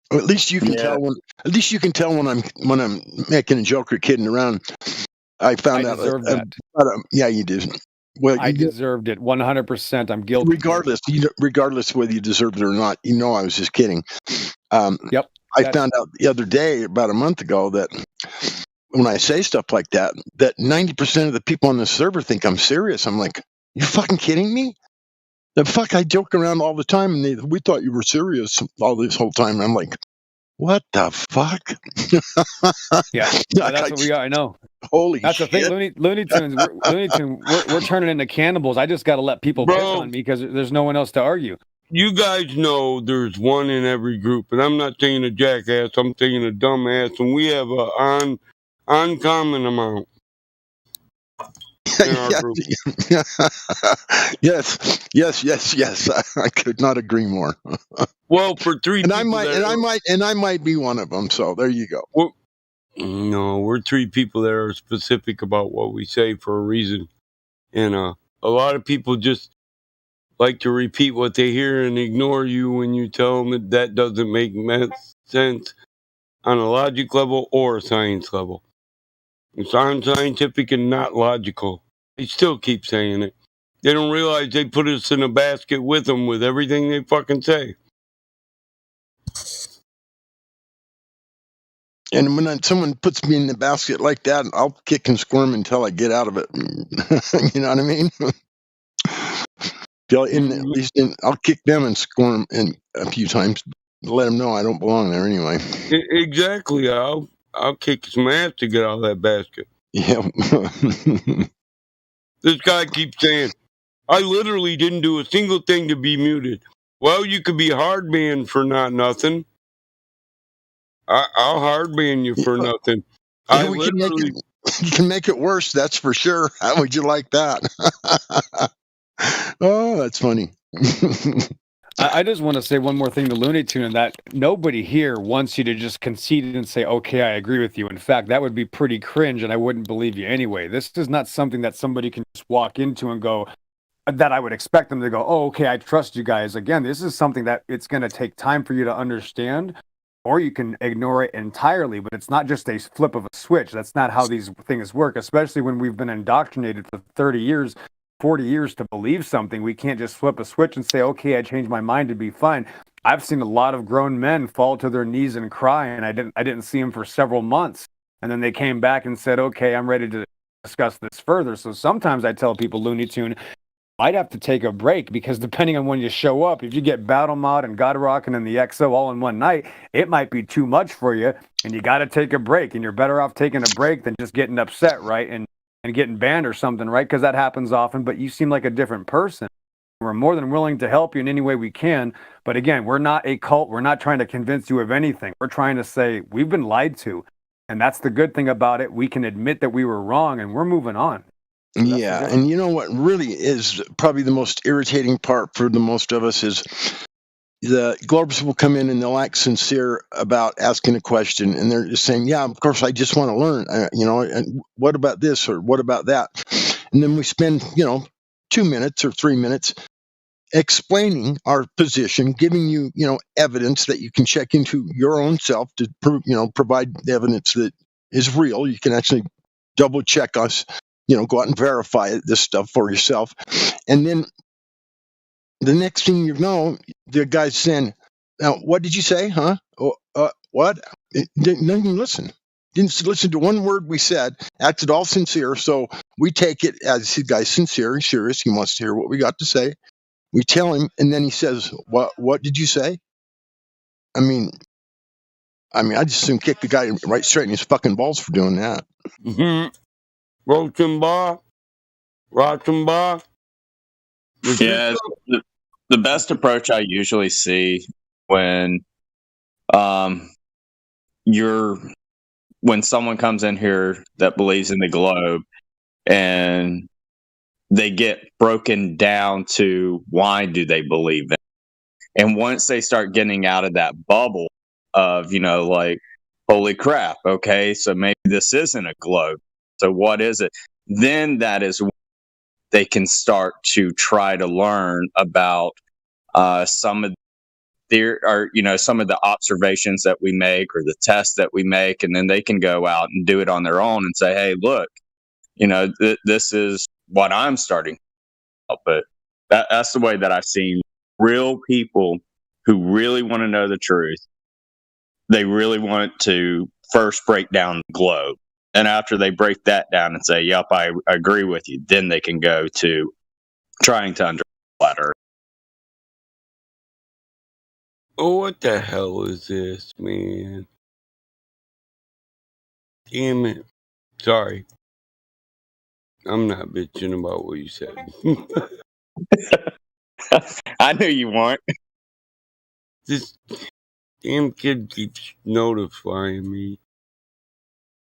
Or at least you can tell when. At least you can tell when I'm making a joke or kidding around. I found out. Yeah, you did. Well, I deserved it 100%. I'm guilty. Regardless whether you deserved it or not, I was just kidding. Yep. I found out the other day, about a month ago, that when I say stuff like that 90% of the people on the server think I'm serious. I'm like, you fucking kidding me? The fuck, I joke around all the time, and we thought you were serious all this whole time. I'm like, What the fuck? Yeah, that's what we got. I know. Holy That's the thing, Looney Tunes. We're turning into cannibals. I just got to let people pick Bro. on me because there's no one else to argue. You guys know there's one in every group, and I'm not saying a jackass, I'm saying a dumbass, and we have a uncommon amount in our group. Yes. I could not agree more. Well, for three and people, I might be one of them. So there you go. No, we're three people that are specific about what we say for a reason, and a lot of people just like to repeat what they hear and ignore you when you tell them that doesn't make sense on a logic level or a science level. It's unscientific and not logical. They still keep saying it. They don't realize they put us in a basket with them with everything they fucking say. And when someone puts me in the basket like that, I'll kick and squirm until I get out of it. You know what I mean? I'll kick them and squirm a few times to let them know I don't belong there anyway. Exactly. I'll kick some ass to get out of that basket. Yeah. This guy keeps saying, I literally didn't do a single thing to be muted. Well, you could be hard banned for not nothing. I'll hard ban you for nothing. You can make it worse, that's for sure. How would you like that? Oh, that's funny. I just want to say one more thing to Looney Tune, and that nobody here wants you to just concede and say, okay, I agree with you. In fact, that would be pretty cringe, and I wouldn't believe you anyway. This is not something that somebody can just walk into and go, that I would expect them to go, oh, okay, I trust you guys. Again, this is something that it's going to take time for you to understand, or you can ignore it entirely, but it's not just a flip of a switch. That's not how these things work, especially when we've been indoctrinated for 30 years, 40 years to believe something. We can't just flip a switch and say, okay, I changed my mind to be fine. I've seen a lot of grown men fall to their knees and cry, and I didn't see them for several months. And then they came back and said, okay, I'm ready to discuss this further. So sometimes I tell people, Looney Tune, might have to take a break, because depending on when you show up, if you get Battle Mod and God Rockin' and the XO all in one night, it might be too much for you, and you got to take a break, and you're better off taking a break than just getting upset, right? And getting banned or something, right? Because that happens often, but you seem like a different person. We're more than willing to help you in any way we can. But again, we're not a cult. We're not trying to convince you of anything. We're trying to say we've been lied to. And that's the good thing about it. We can admit that we were wrong, and we're moving on. So yeah. And you know what really is probably the most irritating part for the most of us is the Globers will come in and they'll act sincere about asking a question, and they're just saying, yeah, of course, I just want to learn, and what about this or what about that? And then we spend, 2 minutes or 3 minutes explaining our position, giving you, evidence that you can check into your own self to prove, provide evidence that is real. You can actually double check us, go out and verify this stuff for yourself. And then the next thing you know, the guy's saying, now, what did you say, huh? What? Didn't even listen. Didn't listen to one word we said, acted all sincere. So we take it as the guy's sincere, he's serious, he wants to hear what we got to say. We tell him, and then he says, what did you say? I mean, I just soon kick the guy right straight in his fucking balls for doing that. Mm-hmm. Rochenbach. Yeah, the best approach I usually see when when someone comes in here that believes in the globe and they get broken down to why do they believe it. And once they start getting out of that bubble of, like, holy crap, okay, so maybe this isn't a globe. So what is it? Then that is when they can start to try to learn about some of some of the observations that we make or the tests that we make, and then they can go out and do it on their own and say, hey, look, this is what I'm starting. But that's the way that I've seen real people who really want to know the truth. They really want to first break down the globe. And after they break that down and say, yep, I agree with you, then they can go to trying to understand flat Earth. Oh, what the hell is this, man? Damn it. Sorry. I'm not bitching about what you said. I knew you weren't. This damn kid keeps notifying me.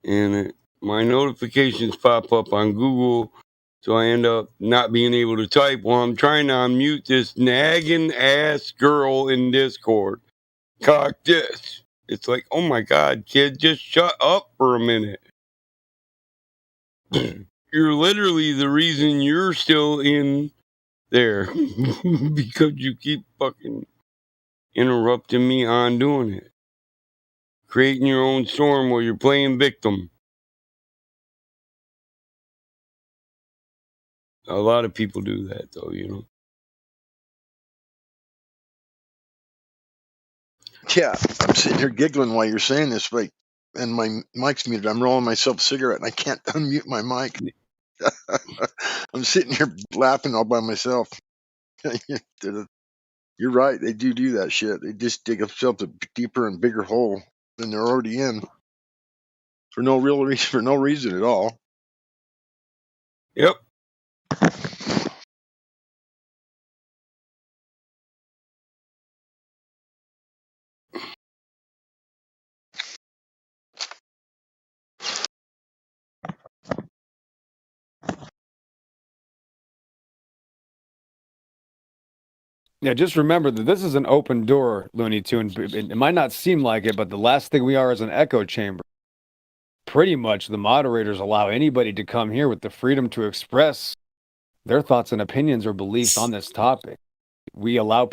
And my notifications pop up on Google, so I end up not being able to type while I'm trying to unmute this nagging ass girl in Discord. Cock this. It's like, oh my god, kid, just shut up for a minute. You're literally the reason you're still in there because you keep fucking interrupting me on doing it. Creating your own storm while you're playing victim. A lot of people do that, though, you know. Yeah, I'm sitting here giggling while you're saying this, like, and my mic's muted. I'm rolling myself a cigarette and I can't unmute my mic. I'm sitting here laughing all by myself. You're right. They do that shit. They just dig themselves a deeper and bigger hole than they're already in for no real reason, for no reason at all. Yep. Yeah, just remember that this is an open door, Looney Tune. It might not seem like it, but the last thing we are is an echo chamber. Pretty much the moderators allow anybody to come here with the freedom to express their thoughts and opinions or beliefs on this topic.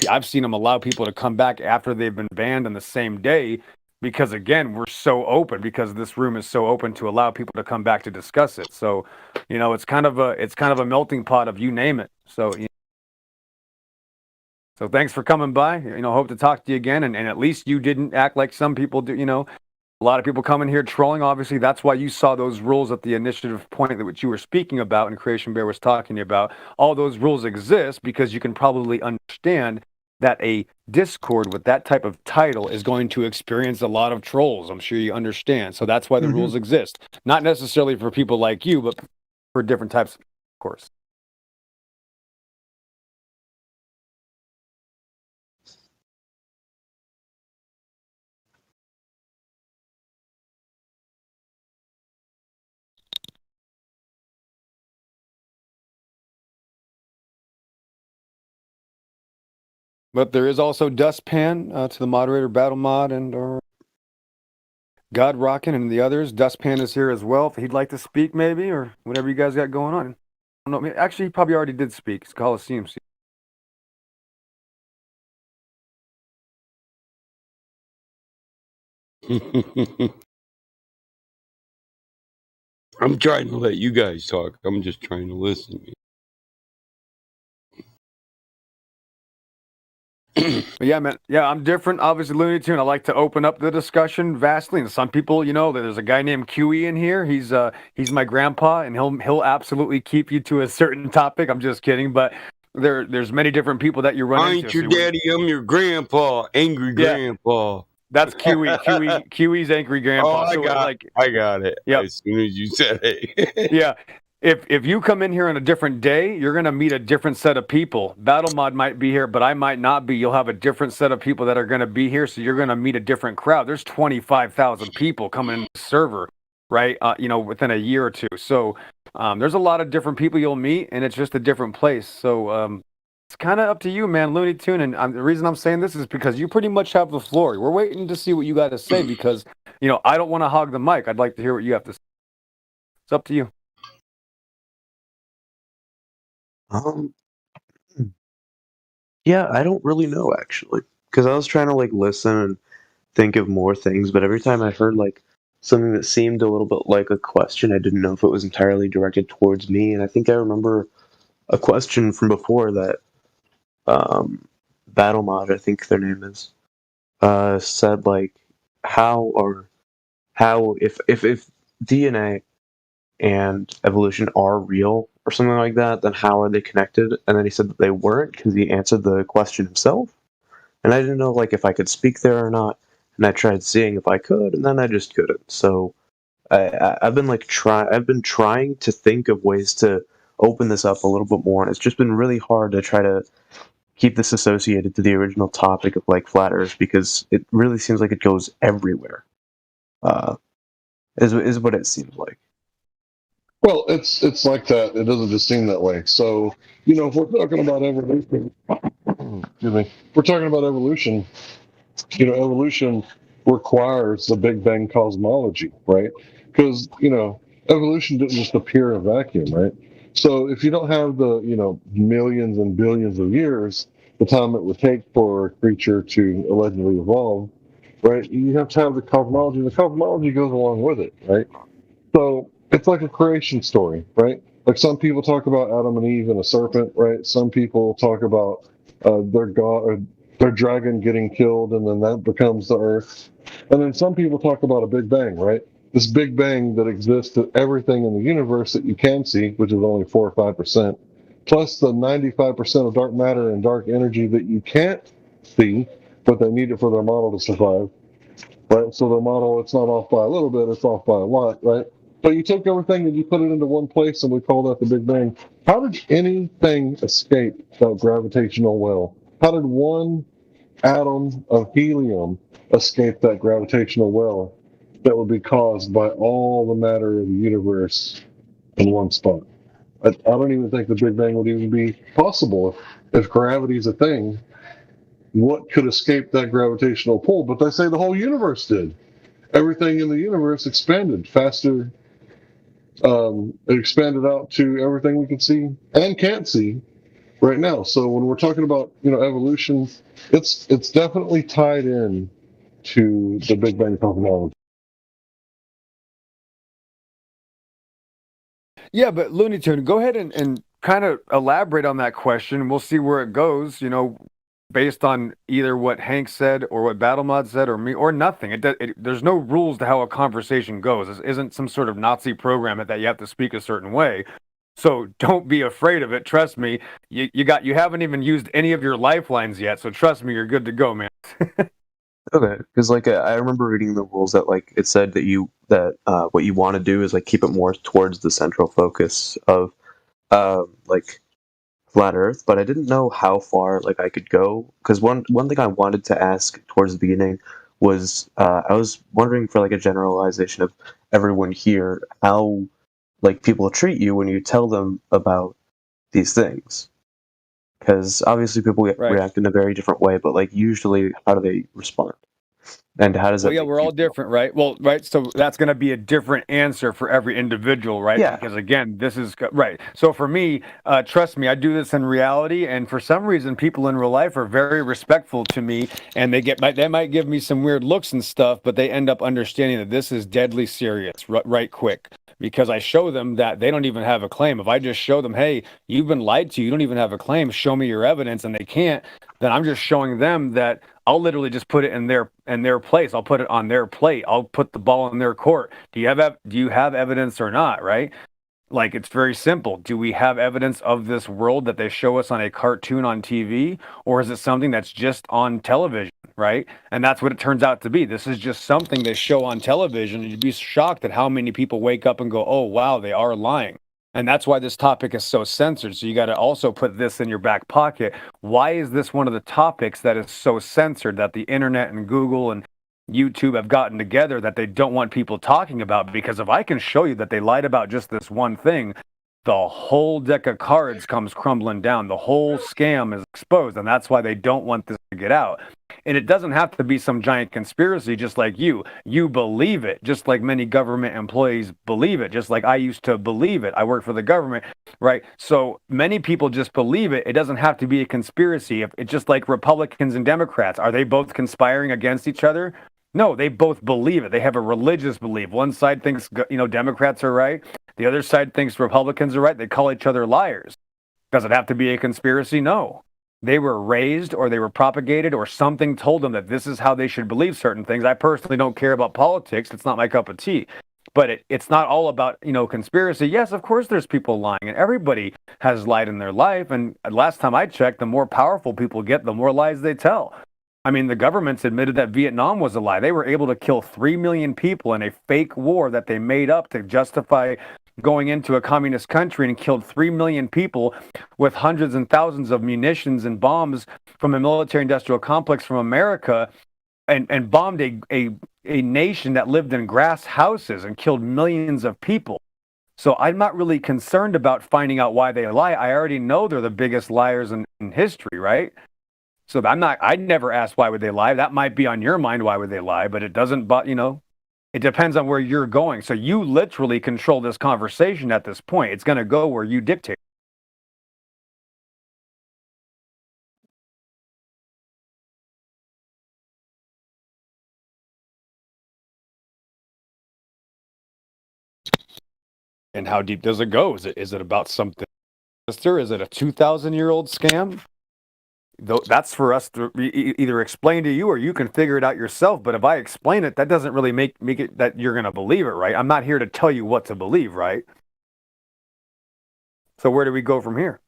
I've seen them allow people to come back after they've been banned on the same day because, again, we're so open, because this room is so open to allow people to come back to discuss it. So, you know, it's kind of a melting pot of you name it. So, so thanks for coming by. You know, hope to talk to you again. And at least you didn't act like some people do. You know, a lot of people coming here trolling. Obviously, that's why you saw those rules at the initiative point that which you were speaking about and Creation Bear was talking about. All those rules exist because you can probably understand that a Discord with that type of title is going to experience a lot of trolls. I'm sure you understand. So that's why the rules exist. Not necessarily for people like you, but for different types, of course. But there is also Dustpan to the moderator, Battle Mod, and God Rockin' and the others. Dustpan is here as well if he'd like to speak, maybe, or whatever you guys got going on. I don't know. Actually, he probably already did speak. It's Coliseum. I'm trying to let you guys talk. I'm just trying to listen. But yeah, man. Yeah, I'm different. Obviously, Looney Tune. I like to open up the discussion vastly. And some people, you know, there's a guy named QE in here. He's my grandpa, and he'll absolutely keep you to a certain topic. I'm just kidding, but there's many different people that you run I into. ain't your daddy. I'm your grandpa. Angry grandpa. That's QE. QE's angry grandpa. Oh, I got it. Yep. As soon as you said it. Yeah. If you come in here on a different day, you're going to meet a different set of people. Battle Mod might be here, but I might not be. You'll have a different set of people that are going to be here, so you're going to meet a different crowd. There's 25,000 people coming in the server, right? You know, within a year or two. So there's a lot of different people you'll meet, and it's just a different place. So it's kind of up to you, man, Looney Tune. And the reason I'm saying this is because you pretty much have the floor. We're waiting to see what you got to say because, you know, I don't want to hog the mic. I'd like to hear what you have to say. It's up to you. Yeah, I don't really know actually, because I was trying to like listen and think of more things, but every time I heard like something that seemed a little bit like a question, I didn't know if it was entirely directed towards me. And I think I remember a question from before that Battle Mod, I think their name is, said like how if DNA and evolution are real or something like that, then how are they connected? And then he said that they weren't because he answered the question himself. and I didn't know like if I could speak there or not. And I tried seeing if I could, and then I just couldn't. So I've been I've been trying to think of ways to open this up a little bit more, and it's just been really hard to try to keep this associated to the original topic of like flat Earth, because it really seems like it goes everywhere. Is what it seems like. Well, it's like that. It doesn't just seem that way. So, if we're talking about evolution, excuse me, we're talking about evolution. Evolution requires the Big Bang cosmology, right? Because evolution didn't just appear in a vacuum, right? So if you don't have the millions and billions of years, the time it would take for a creature to allegedly evolve, right? You have to have the cosmology, and the cosmology goes along with it, right? So it's like a creation story, right? Like some people talk about Adam and Eve and a serpent, right? Some people talk about their god, their dragon getting killed, and then that becomes the Earth. And then some people talk about a Big Bang, right? This Big Bang that exists to everything in the universe that you can see, which is only 4 or 5%, plus the 95% of dark matter and dark energy that you can't see, but they need it for their model to survive, right? So their model, it's not off by a little bit, it's off by a lot, right? But you take everything and you put it into one place, and we call that the Big Bang. How did anything escape that gravitational well? How did one atom of helium escape that gravitational well that would be caused by all the matter of the universe in one spot? I don't even think the Big Bang would even be possible if gravity is a thing. What could escape that gravitational pull? But they say the whole universe did. Everything in the universe expanded faster. It expanded out to everything we can see and can't see right now. So when we're talking about evolution, it's definitely tied in to the Big Bang cosmology. Yeah, but Looney Tune, go ahead and kind of elaborate on that question. We'll see where it goes, based on either what Hank said or what BattleMod said or me or nothing. There's no rules to how a conversation goes. This isn't some sort of Nazi program that you have to speak a certain way. So don't be afraid of it. Trust me. You haven't even used any of your lifelines yet. So trust me, you're good to go, man. Okay, because I remember reading the rules that it said that what you want to do is keep it more towards the central focus of flat Earth, but I didn't know how far I could go. Because one thing I wanted to ask towards the beginning was I was wondering for a generalization of everyone here, how people treat you when you tell them about these things. Because obviously people react in a very different way, but usually how do they respond? And how does that? Well, yeah, we're all different, right? Well, right. So that's going to be a different answer for every individual, right? Yeah. Because again, this is right. So for me, trust me, I do this in reality, and for some reason, people in real life are very respectful to me, and they might give me some weird looks and stuff, but they end up understanding that this is deadly serious, right quick. Because I show them that they don't even have a claim. If I just show them, hey, you've been lied to, you don't even have a claim, show me your evidence, and they can't, then I'm just showing them that I'll literally just put it in their place. I'll put it on their plate. I'll put the ball in their court. Do you have evidence or not, right? It's very simple. Do we have evidence of this world that they show us on a cartoon on TV, or is it something that's just on television, right? And that's what it turns out to be. This is just something they show on television, and you'd be shocked at how many people wake up and go, oh, wow, they are lying. And that's why this topic is so censored. So you got to also put this in your back pocket. Why is this one of the topics that is so censored that the internet and Google and YouTube have gotten together that they don't want people talking about? Because if I can show you that they lied about just this one thing, the whole deck of cards comes crumbling down. The whole scam is exposed, and that's why they don't want this to get out. And it doesn't have to be some giant conspiracy, just like you. You believe it, just like many government employees believe it, just like I used to believe it. I work for the government, right? So many people just believe it. It doesn't have to be a conspiracy. It's just like Republicans and Democrats. Are they both conspiring against each other? No, they both believe it. They have a religious belief. One side thinks, Democrats are right. The other side thinks Republicans are right. They call each other liars. Does it have to be a conspiracy? No. They were raised or they were propagated or something told them that this is how they should believe certain things. I personally don't care about politics. It's not my cup of tea. But it's not all about, conspiracy. Yes, of course there's people lying, and everybody has lied in their life. And last time I checked, the more powerful people get, the more lies they tell. I mean, the government's admitted that Vietnam was a lie. They were able to kill 3 million people in a fake war that they made up to justify going into a communist country, and killed 3 million people with hundreds and thousands of munitions and bombs from a military industrial complex from America, and bombed a nation that lived in grass houses and killed millions of people. So I'm not really concerned about finding out why they lie. I already know they're the biggest liars in history, right? So I never asked why would they lie. That might be on your mind, why would they lie, but it doesn't, it depends on where you're going. So you literally control this conversation at this point. It's going to go where you dictate. And how deep does it go? Is it about something? Is it a 2,000-year-old scam? That's for us to either explain to you, or you can figure it out yourself. But if I explain it, that doesn't really make it that you're going to believe it, right? I'm not here to tell you what to believe, right? So where do we go from here?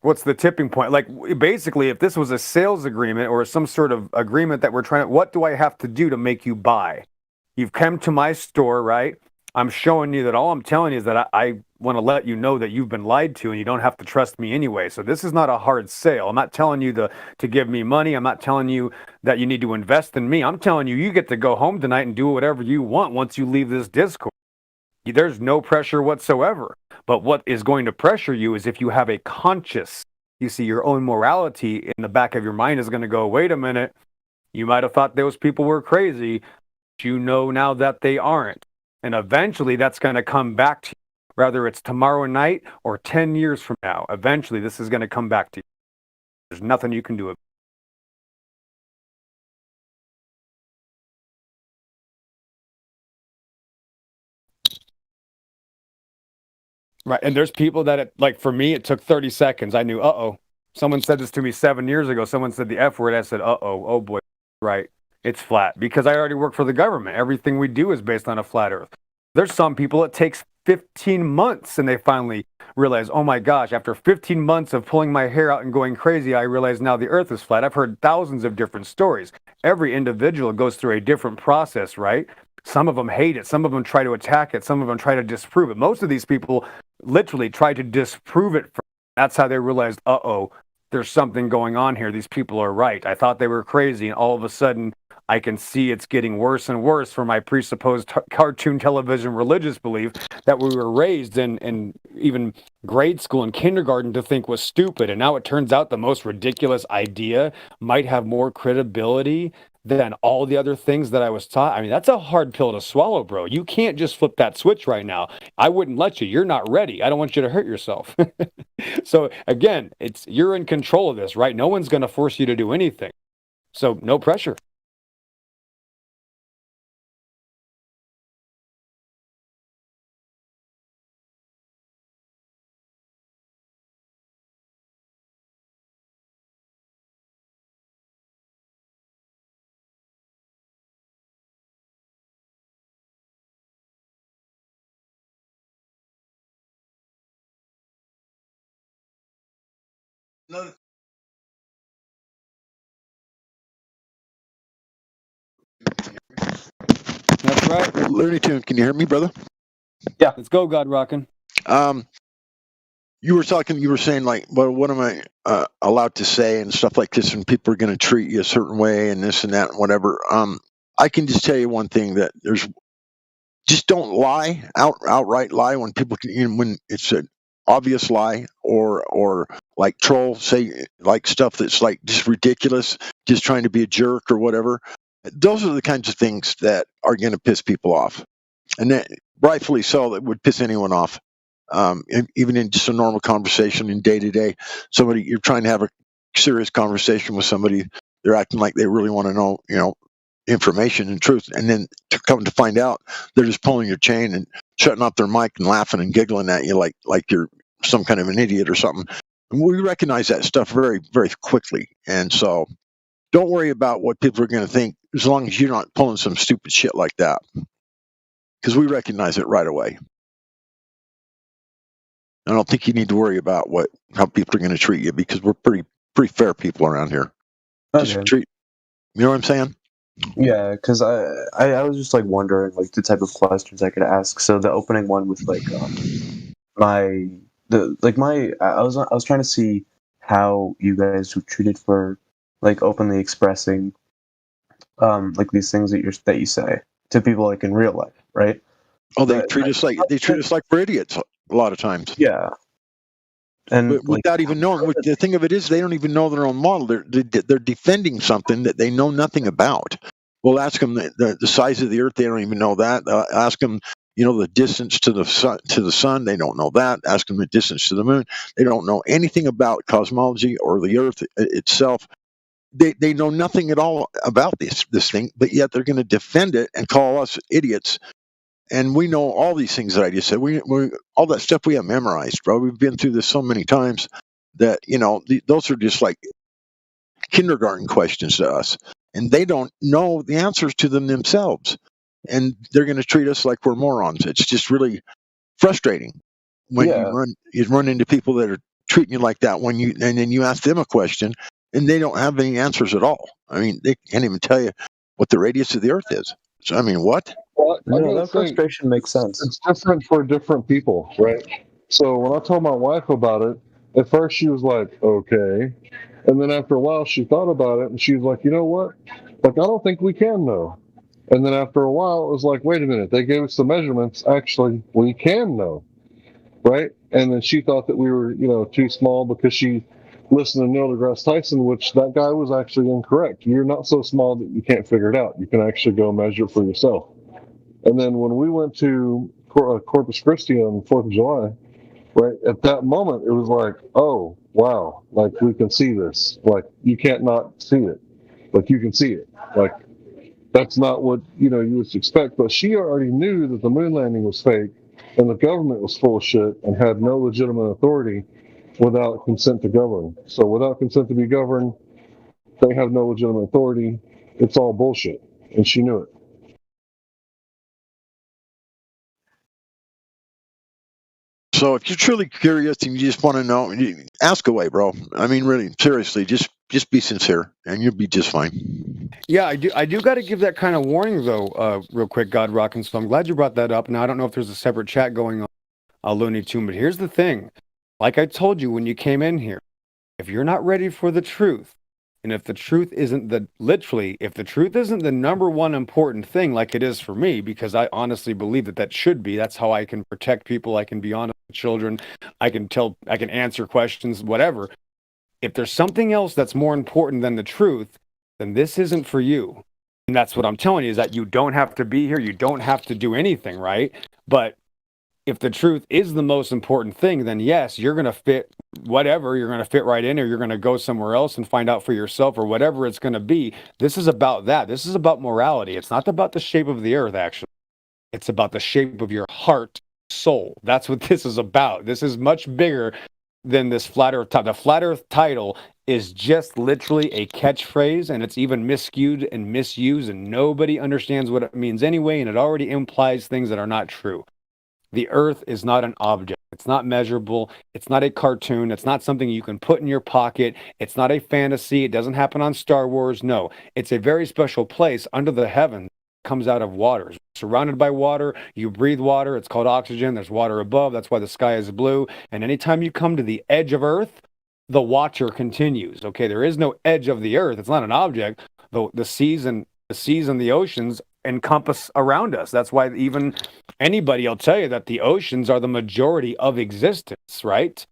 What's the tipping point? Like, basically, if this was a sales agreement or some sort of agreement that we're trying to, what do I have to do to make you buy? You've come to my store, right? I'm showing you that all I'm telling you is that I want to let you know that you've been lied to, and you don't have to trust me anyway. So this is not a hard sale. I'm not telling you to give me money. I'm not telling you that you need to invest in me. I'm telling you get to go home tonight and do whatever you want once you leave this Discord. There's no pressure whatsoever. But what is going to pressure you is if you have a conscious, you see, your own morality in the back of your mind is going to go, wait a minute, you might have thought those people were crazy, but you know now that they aren't. And eventually that's going to come back to you, whether it's tomorrow night or 10 years from now. Eventually this is going to come back to you. There's nothing you can do about it. Right. And there's people that, like for me, it took 30 seconds. I knew, someone said this to me 7 years ago. Someone said the F word. I said, oh boy, right. It's flat, because I already work for the government. Everything we do is based on a flat earth. There's some people it takes 15 months and they finally realize, oh my gosh, after 15 months of pulling my hair out and going crazy, I realize now the earth is flat. I've heard thousands of different stories. Every individual goes through a different process, right? Some of them hate it. Some of them try to attack it. Some of them try to disprove it. Most of these people literally try to disprove it. That's how they realized, there's something going on here. These people are right. I thought they were crazy. And all of a sudden, I can see it's getting worse and worse for my presupposed cartoon television religious belief that we were raised in even grade school and kindergarten to think was stupid. And now it turns out the most ridiculous idea might have more credibility than all the other things that I was taught. I mean, that's a hard pill to swallow, bro. You can't just flip that switch right now. I wouldn't let you. You're not ready. I don't want you to hurt yourself. So again, you're in control of this, right? No one's going to force you to do anything. So no pressure. No. That's right. Looney Tune, can you hear me, brother? Yeah. Let's go, God Rockin'. You were saying like, well, what am I allowed to say and stuff like this, and people are going to treat you a certain way and this and that and whatever. I can just tell you one thing, that just don't lie, outright lie when people can, when it's an obvious lie, or like troll, say like stuff that's like just ridiculous, just trying to be a jerk or whatever. Those are the kinds of things that are going to piss people off, and that, rightfully so, that would piss anyone off. Even in just a normal conversation in day to day, you're trying to have a serious conversation with somebody, they're acting like they really want to know, information and truth, and then to come to find out they're just pulling your chain and shutting off their mic and laughing and giggling at you like you're some kind of an idiot or something. And we recognize that stuff very, very quickly, and so don't worry about what people are going to think, as long as you're not pulling some stupid shit like that, because we recognize it right away. I don't think you need to worry about how people are going to treat you because we're pretty fair people around here. Just Okay. treat. You know what I'm saying? Yeah, because I was just like wondering like the type of questions I could ask. So the opening one with like my the like my I was trying to see how you guys were treated for like openly expressing like these things that you say to people like in real life, right? Oh, they treat us like we're idiots a lot of times. Yeah, and But without even knowing, the thing of it is, they don't even know their own model. They're defending something that they know nothing about. We'll ask them the size of the Earth. They don't even know that. Ask them, the distance to the sun. They don't know that. Ask them the distance to the moon. They don't know anything about cosmology or the Earth itself. They know nothing at all about this thing, but yet they're going to defend it and call us idiots. And we know all these things that I just said. We all that stuff we have memorized, bro. We've been through this so many times that those are just like kindergarten questions to us, and they don't know the answers to them themselves. And they're going to treat us like we're morons. It's just really frustrating when you run into people that are treating you like that. And then you ask them a question, and they don't have any answers at all. I mean, they can't even tell you what the radius of the Earth is. So I mean, what? Well, that frustration makes sense. It's different for different people, right? So when I told my wife about it, at first she was like, okay. And then after a while she thought about it and she was like, you know what? Like, I don't think we can know. And then after a while it was like, wait a minute, they gave us the measurements. Actually, we can know, right? And then she thought that we were, too small because she listened to Neil deGrasse Tyson, which that guy was actually incorrect. You're not so small that you can't figure it out. You can actually go measure it for yourself. And then when we went to Corpus Christi on the 4th of July, right, at that moment, it was like, oh, wow, like we can see this. Like, you can't not see it. Like, you can see it. Like, that's not what, you would expect. But she already knew that the moon landing was fake and the government was full of shit and had no legitimate authority without consent to govern. So without consent to be governed, they have no legitimate authority. It's all bullshit. And she knew it. So if you're truly curious and you just want to know, ask away, bro. I mean, really, seriously, just be sincere, and you'll be just fine. Yeah, I do got to give that kind of warning though, real quick, God Rock, and so I'm glad you brought that up. Now I don't know if there's a separate chat going on, Looney Tune, but here's the thing: like I told you when you came in here, if you're not ready for the truth, and if the truth isn't if the truth isn't the number one important thing, like it is for me, because I honestly believe that should be. That's how I can protect people. I can be honest with children. I can answer questions, whatever. If there's something else that's more important than the truth, then this isn't for you. And that's what I'm telling you, is that you don't have to be here. You don't have to do anything, right? But if the truth is the most important thing, then yes, you're going to fit whatever. You're going to fit right in, or you're going to go somewhere else and find out for yourself, or whatever it's going to be. This is about that. This is about morality. It's not about the shape of the earth, actually. It's about the shape of your heart, soul. That's what this is about. This is much bigger than this flat earth title. The flat earth title is just literally a catchphrase, and it's even miscued and misused, and nobody understands what it means anyway, and it already implies things that are not true. The earth is not an object. It's not measurable. It's not a cartoon. It's not something you can put in your pocket. It's not a fantasy. It doesn't happen on Star Wars. No, it's a very special place under the heavens. It comes out of water. Surrounded by water, you breathe water. It's called oxygen. There's water above. That's why the sky is blue. And anytime you come to the edge of earth, the watcher continues. Okay, there is no edge of the earth. It's not an object. The seas and the oceans encompass around us. That's why even anybody will tell you that the oceans are the majority of existence, right?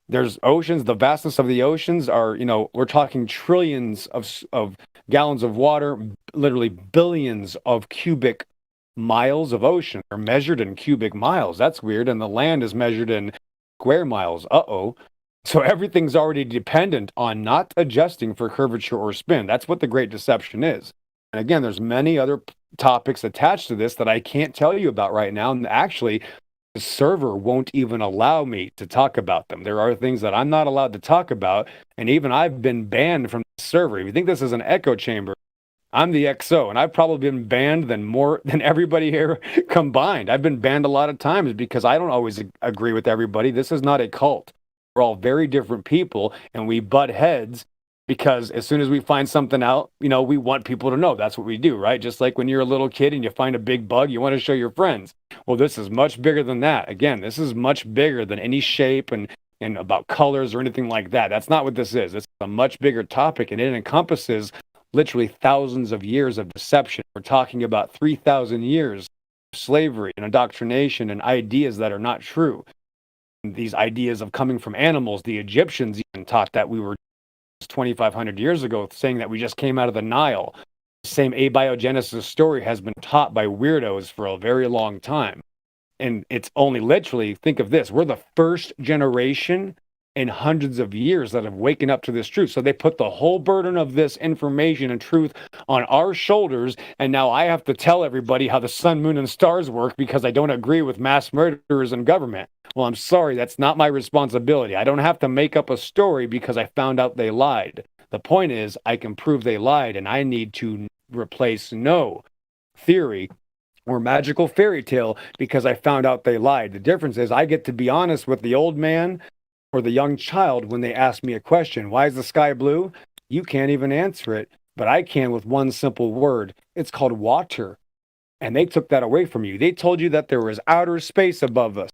There's oceans, the vastness of the oceans are, we're talking trillions of gallons of water, literally billions of cubic miles of ocean are measured in cubic miles. That's weird. And the land is measured in square miles. Uh-oh. So everything's already dependent on not adjusting for curvature or spin. That's what the Great Deception is. And again, there's many other topics attached to this that I can't tell you about right now. And actually, the server won't even allow me to talk about them. There are things that I'm not allowed to talk about. And even I've been banned from the server. If you think this is an echo chamber, I'm the XO, and I've probably been banned more than everybody here combined. I've been banned a lot of times because I don't always agree with everybody. This is not a cult. We're all very different people, and we butt heads because as soon as we find something out, we want people to know. That's what we do, right? Just like when you're a little kid and you find a big bug, you want to show your friends. Well, this is much bigger than that. Again, this is much bigger than any shape and about colors or anything like that. That's not what this is. It's a much bigger topic, and it encompasses literally thousands of years of deception. We're talking about 3,000 years of slavery and indoctrination and ideas that are not true. And these ideas of coming from animals, the Egyptians even taught that we were 2,500 years ago, saying that we just came out of the Nile. The same abiogenesis story has been taught by weirdos for a very long time. And it's only literally, think of this, we're the first generation in hundreds of years that have waken up to this truth. So they put the whole burden of this information and truth on our shoulders, and now I have to tell everybody how the sun, moon, and stars work because I don't agree with mass murderers and government. Well, I'm sorry, that's not my responsibility. I don't have to make up a story because I found out they lied. The point is, I can prove they lied, and I need to replace no theory or magical fairy tale because I found out they lied. The difference is I get to be honest with the old man or the young child when they ask me a question. Why is the sky blue? You can't even answer it, but I can with one simple word. It's called water. And they took that away from you. They told you that there was outer space above us.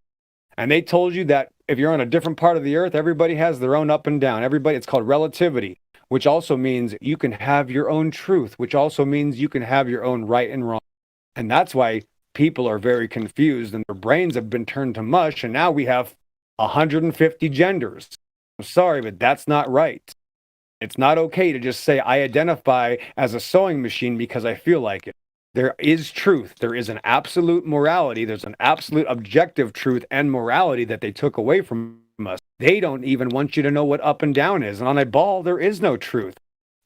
And they told you that if you're on a different part of the earth, everybody has their own up and down. It's called relativity, which also means you can have your own truth, which also means you can have your own right and wrong. And that's why people are very confused and their brains have been turned to mush. And now we have 150 genders. I'm sorry, but that's not right. It's not okay to just say, I identify as a sewing machine because I feel like it. There is truth. There is an absolute morality. There's an absolute objective truth and morality that they took away from us. They don't even want you to know what up and down is. And on a ball, there is no truth.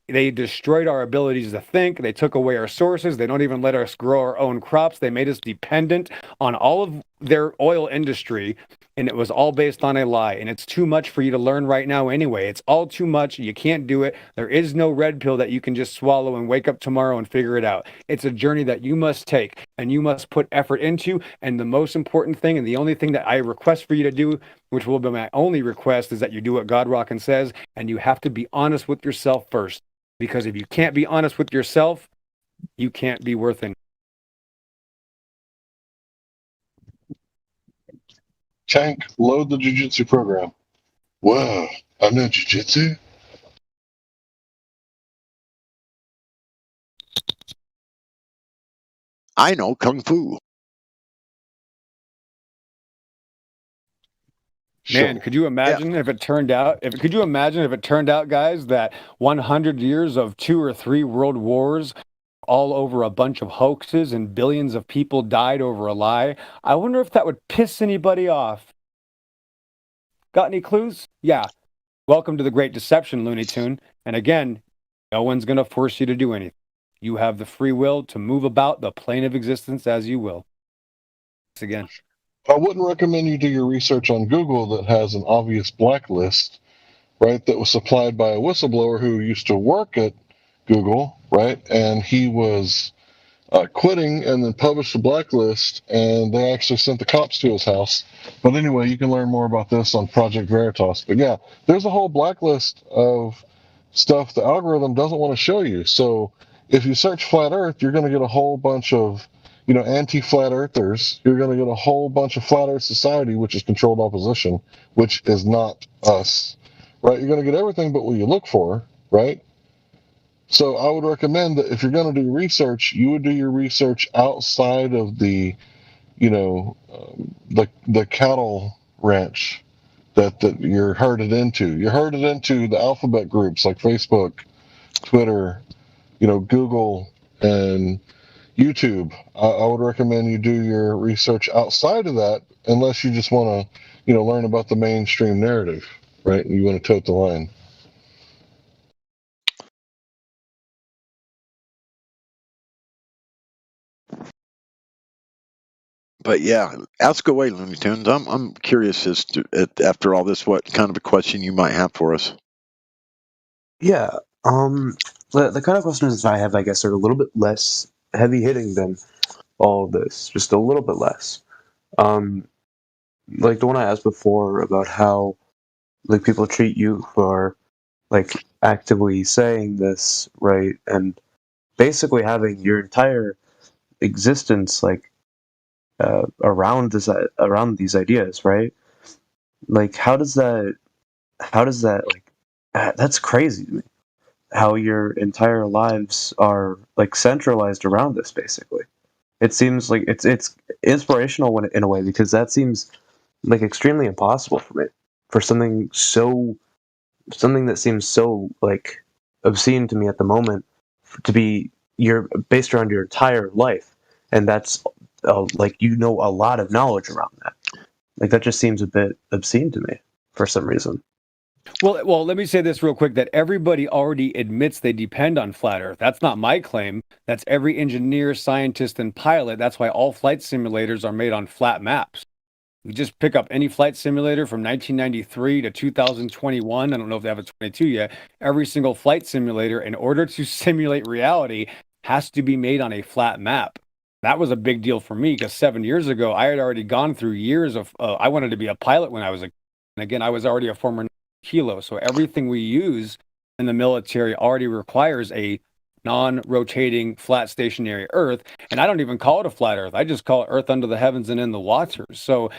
They destroyed our abilities to think. They took away our sources. They don't even let us grow our own crops. They made us dependent on all of their oil industry, and it was all based on a lie. And it's too much for you to learn right now anyway. It's all too much. You can't do it. There is no red pill that you can just swallow and wake up tomorrow and figure it out. It's a journey that you must take and you must put effort into. And the most important thing, and the only thing that I request for you to do, which will be my only request, is that you do what God Rockin' says, and you have to be honest with yourself first. Because if you can't be honest with yourself, you can't be worth it. Tank, load the jiu-jitsu program. Whoa, I know jiu-jitsu? I know kung fu. Man, could you imagine if it turned out, guys, that 100 years of 2 or 3 world wars all over a bunch of hoaxes and billions of people died over a lie? I wonder if that would piss anybody off. Got any clues? Yeah. Welcome to the Great Deception, Looney Tune. And again, no one's going to force you to do anything. You have the free will to move about the plane of existence as you will. Once again. I wouldn't recommend you do your research on Google that has an obvious blacklist, right, that was supplied by a whistleblower who used to work at Google, right, and he was quitting and then published a blacklist, and they actually sent the cops to his house. But anyway, you can learn more about this on Project Veritas. But yeah, there's a whole blacklist of stuff the algorithm doesn't want to show you. So if you search Flat Earth, you're going to get a whole bunch of anti-flat earthers. You're going to get a whole bunch of Flat Earth Society, which is controlled opposition, which is not us, right? You're going to get everything but what you look for, right? So I would recommend that if you're going to do research, you would do your research outside of the cattle ranch that you're herded into. You're herded into the alphabet groups like Facebook, Twitter, Google, and YouTube. I would recommend you do your research outside of that, unless you just want to, learn about the mainstream narrative, right? And you want to tote the line. But yeah, ask away, Looney Tunes. I'm curious as to, after all this, what kind of a question you might have for us. Yeah. The kind of questions I have, I guess, are a little bit less heavy hitting than all of this, just a little bit less. Um, like the one I asked before about how like people treat you for like actively saying this, right, and basically having your entire existence like around these ideas, right? Like, how does that like that's crazy to me. How your entire lives are like centralized around this, basically. It seems like it's inspirational in a way because that seems like extremely impossible for me for something that seems so like obscene to me at the moment to be you're based around your entire life, and that's like a lot of knowledge around that. Like that just seems a bit obscene to me for some reason. Well, let me say this real quick, that everybody already admits they depend on flat Earth. That's not my claim. That's every engineer, scientist, and pilot. That's why all flight simulators are made on flat maps. You just pick up any flight simulator from 1993 to 2021. I don't know if they have a 22 yet. Every single flight simulator, in order to simulate reality, has to be made on a flat map. That was a big deal for me because 7 years ago, I had already gone through years of, I wanted to be a pilot when I was and again, I was already a former kilo. So everything we use in the military already requires a non-rotating flat stationary Earth. And I don't even call it a flat Earth. I just call it Earth under the heavens and in the waters. So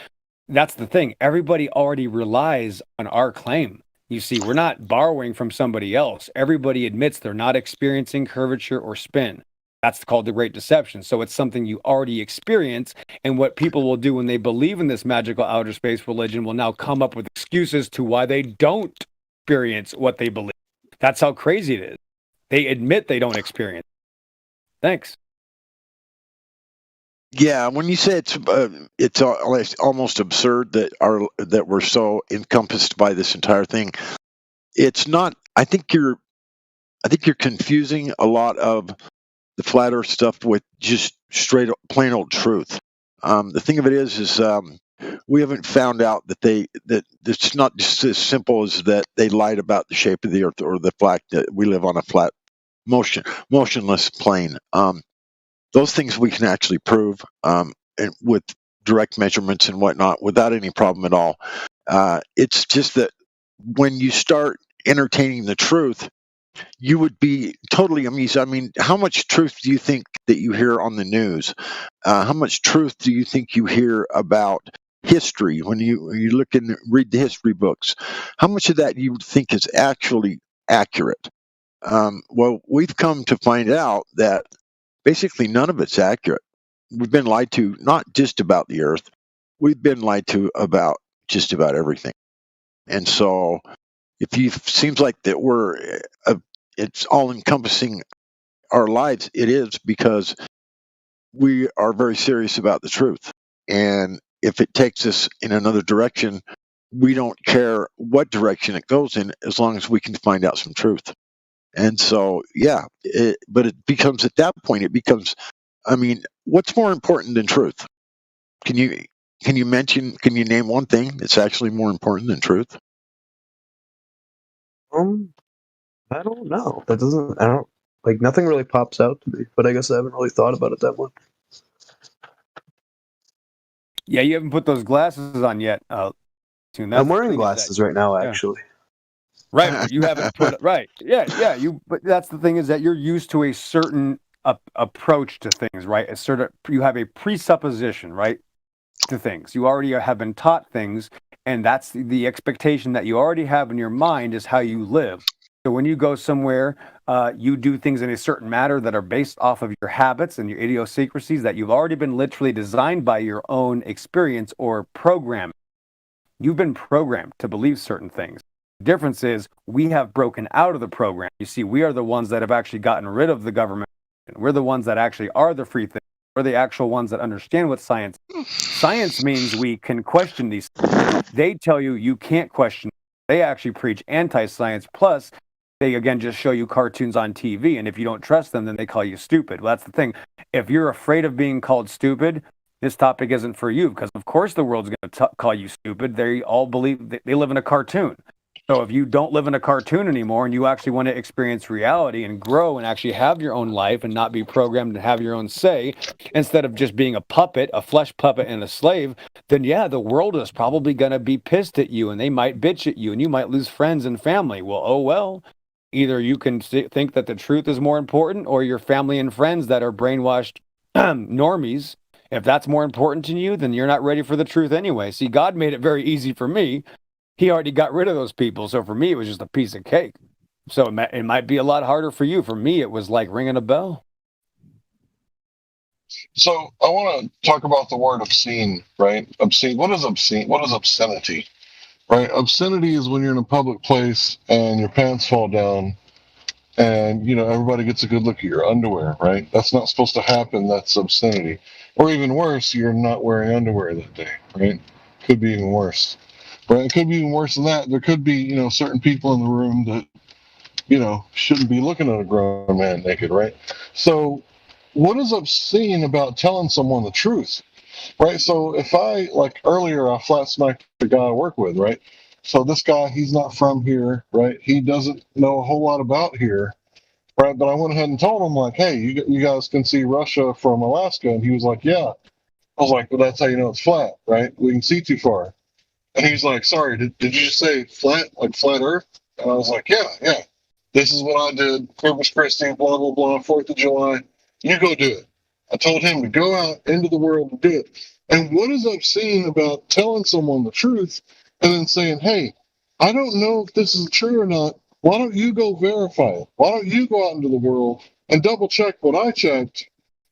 that's the thing. Everybody already relies on our claim. You see, we're not borrowing from somebody else. Everybody admits they're not experiencing curvature or spin. That's called the Great Deception. So it's something you already experience. And what people will do when they believe in this magical outer space religion will now come up with excuses to why they don't experience what they believe. That's how crazy it is. They admit they don't experience. Thanks. Yeah, when you say it's almost absurd that we're so encompassed by this entire thing. It's not. I think you're confusing a lot of the flat Earth stuff with just straight plain old truth. The thing of it is we haven't found out that it's not just as simple as that they lied about the shape of the Earth or the fact that we live on a flat motionless plane. Those things we can actually prove and with direct measurements and whatnot without any problem at all. It's just that when you start entertaining the truth, you would be totally amused. I mean, how much truth do you think that you hear on the news? How much truth do you think you hear about history when you look and read the history books? How much of that you think is actually accurate? Well, we've come to find out that basically none of it's accurate. We've been lied to not just about the Earth. We've been lied to about just about everything. And so seems like that it's all encompassing our lives. It is because we are very serious about the truth. And if it takes us in another direction, we don't care what direction it goes in as long as we can find out some truth. And so, yeah, but it becomes at that point, I mean, what's more important than truth? Can you name one thing that's actually more important than truth? I don't know. I don't like nothing really pops out to me, but I guess I haven't really thought about it that much. Yeah, you haven't put those glasses on yet. I'm wearing glasses right now, actually. Right, but you haven't put right. Yeah. But that's the thing is that you're used to a certain approach to things, right? You have a presupposition, right, to things. You already have been taught things, and that's the expectation that you already have in your mind is how you live. So when you go somewhere, you do things in a certain manner that are based off of your habits and your idiosyncrasies that you've already been literally designed by your own experience or programming. You've been programmed to believe certain things. The difference is we have broken out of the program. You see, we are the ones that have actually gotten rid of the government. We're the ones that actually are the free things. We're the actual ones that understand what science is. Science means we can question these things. They tell you you can't question. They actually preach anti-science. Plus, they, again, just show you cartoons on TV. And if you don't trust them, then they call you stupid. Well, that's the thing. If you're afraid of being called stupid, this topic isn't for you because, of course, the world's going to call you stupid. They all believe they live in a cartoon. So if you don't live in a cartoon anymore and you actually want to experience reality and grow and actually have your own life and not be programmed to have your own say, instead of just being a puppet, a flesh puppet and a slave, then yeah, the world is probably going to be pissed at you and they might bitch at you and you might lose friends and family. Well, oh well. Either you can think that the truth is more important, or your family and friends that are brainwashed normies. If that's more important to you, then you're not ready for the truth anyway. See, God made it very easy for me. He already got rid of those people. So for me, it was just a piece of cake. So it might be a lot harder for you. For me, it was like ringing a bell. So I want to talk about the word obscene, right? Obscene. What is obscene? What is obscenity? Right? Obscenity is when you're in a public place and your pants fall down and, you know, everybody gets a good look at your underwear, right? That's not supposed to happen. That's obscenity. Or even worse, you're not wearing underwear that day, right? Could be even worse. Right? It could be even worse than that. There could be, you know, certain people in the room that, you know, shouldn't be looking at a grown man naked, right? So what is obscene about telling someone the truth? Right? So if like earlier, I flat smacked the guy I work with, right? So this guy, he's not from here, right? He doesn't know a whole lot about here, right? But I went ahead and told him, like, hey, you guys can see Russia from Alaska. And he was like, yeah. I was like, well, that's how you know it's flat, right? We can see too far. And he's like, sorry, did you just say flat, like flat Earth? And I was like, yeah. This is what I did. Corpus Christi, blah, blah, blah, 4th of July. You go do it. I told him to go out into the world and do it. And what is obscene about telling someone the truth and then saying, hey, I don't know if this is true or not. Why don't you go verify it? Why don't you go out into the world and double check what I checked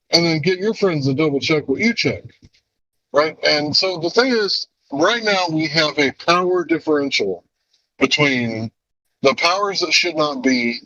and then get your friends to double check what you checked? Right? And so the thing is, right now we have a power differential between the powers that should not be,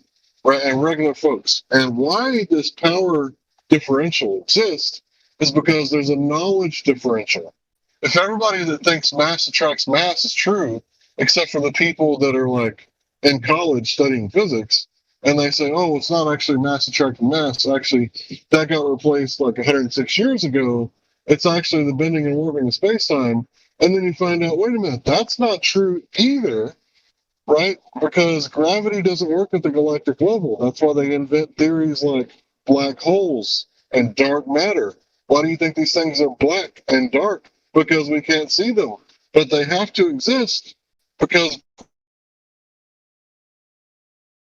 right, and regular folks. And why this power differential exists is because there's a knowledge differential. If everybody that thinks mass attracts mass is true, except for the people that are like in college studying physics, and they say, oh, it's not actually mass attracting mass. Actually, that got replaced like 106 years ago. It's actually the bending and warping of space-time. And then you find out, wait a minute, that's not true either, right? Because gravity doesn't work at the galactic level. That's why they invent theories like black holes and dark matter. Why do you think these things are black and dark? Because we can't see them. But they have to exist because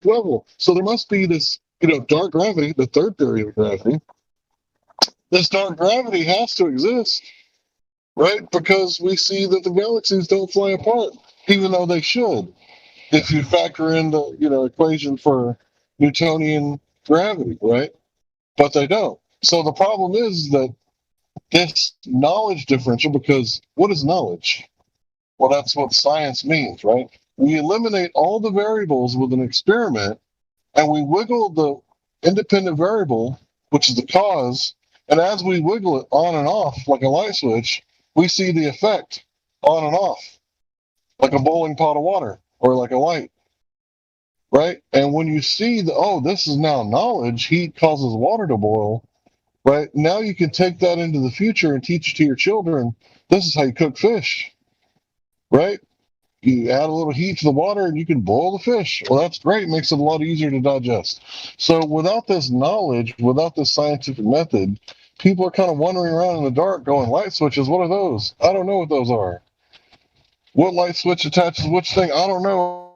level. So there must be this, you know, dark gravity, the third theory of gravity. This dark gravity has to exist, right? Because we see that the galaxies don't fly apart, even though they should. If you factor in the, you know, equation for Newtonian gravity, right? But they don't. So the problem is that this knowledge differential, because what is knowledge? Well, that's what science means, right? We eliminate all the variables with an experiment, and we wiggle the independent variable, which is the cause, and as we wiggle it on and off like a light switch, we see the effect on and off, like a boiling pot of water or like a light, right? And when you see this is now knowledge, heat causes water to boil, right? Now you can take that into the future and teach it to your children. This is how you cook fish, right? You add a little heat to the water and you can boil the fish. Well, that's great. It makes it a lot easier to digest. So without this knowledge, without this scientific method, people are kind of wandering around in the dark going, light switches, what are those? I don't know what those are. What light switch attaches which thing? I don't know.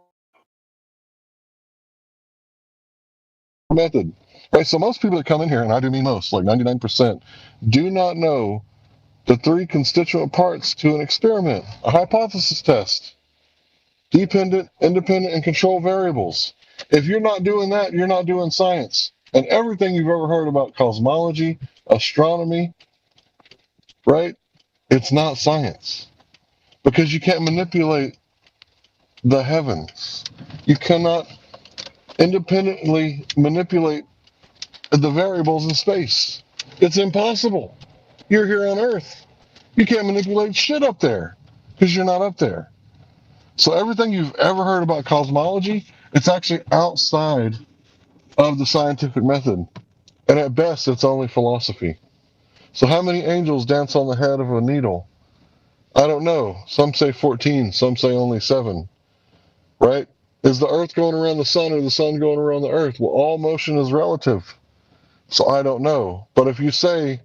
Method. Right, so most people that come in here, and I do mean most, like 99%, do not know the three constituent parts to an experiment, a hypothesis test. Dependent, independent, and control variables. If you're not doing that, you're not doing science. And everything you've ever heard about cosmology, astronomy, right? It's not science. Because you can't manipulate the heavens. You cannot independently manipulate the variables in space. It's impossible. You're here on Earth. You can't manipulate shit up there because you're not up there. So everything you've ever heard about cosmology, it's actually outside of the scientific method. And at best, it's only philosophy. So how many angels dance on the head of a needle? I don't know. Some say 14, some say only 7. right? Is the Earth going around the sun or the sun going around the Earth? Well, all motion is relative. So I don't know. But if you say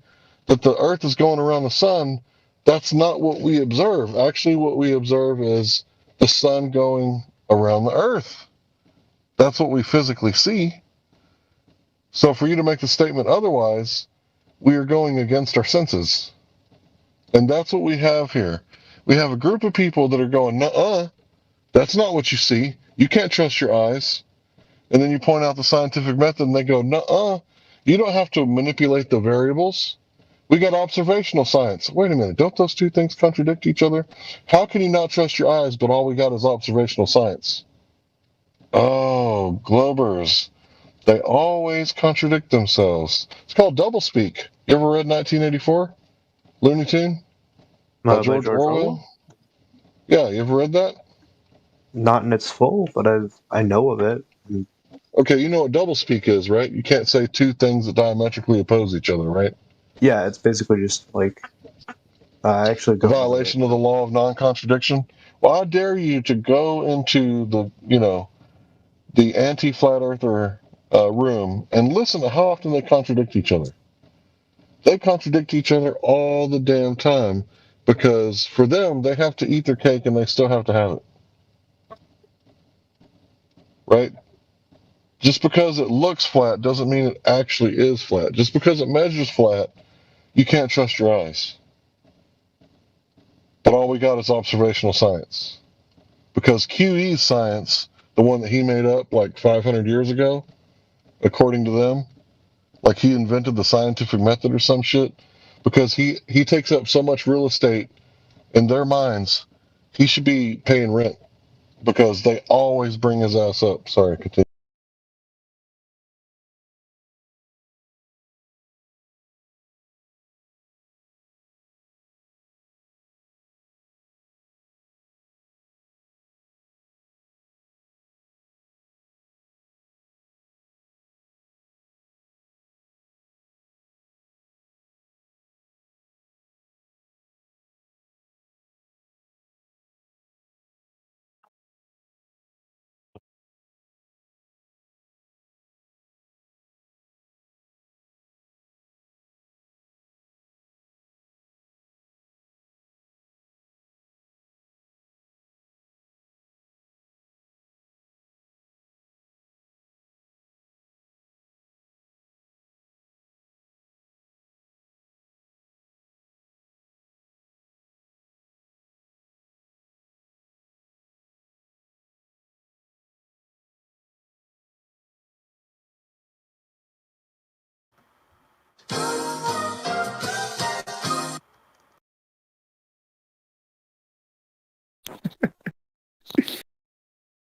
that the Earth is going around the sun, that's not what we observe. Actually, what we observe is the sun going around the Earth. That's what we physically see. So for you to make the statement otherwise, we are going against our senses. And that's what we have here. We have a group of people that are going, nuh-uh, that's not what you see. You can't trust your eyes. And then you point out the scientific method and they go, nuh-uh, you don't have to manipulate the variables. We got observational science. Wait a minute, don't those two things contradict each other? How can you not trust your eyes, but all we got is observational science? Oh, Globers. They always contradict themselves. It's called doublespeak. You ever read 1984? Looney Tune? By George Orwell? Yeah, you ever read that? Not in its full, but I know of it. Okay, you know what doublespeak is, right? You can't say two things that diametrically oppose each other, right? Yeah, it's basically just like I actually The violation of the law of non-contradiction. Well, I dare you to go into the anti-flat earther room and listen to how often they contradict each other. They contradict each other all the damn time because for them, they have to eat their cake and they still have to have it. Right? Just because it looks flat doesn't mean it actually is flat. Just because it measures flat, you can't trust your eyes. But all we got is observational science. Because QE's science, the one that he made up like 500 years ago, according to them, like he invented the scientific method or some shit, because he takes up so much real estate in their minds, he should be paying rent because they always bring his ass up. Sorry, continue.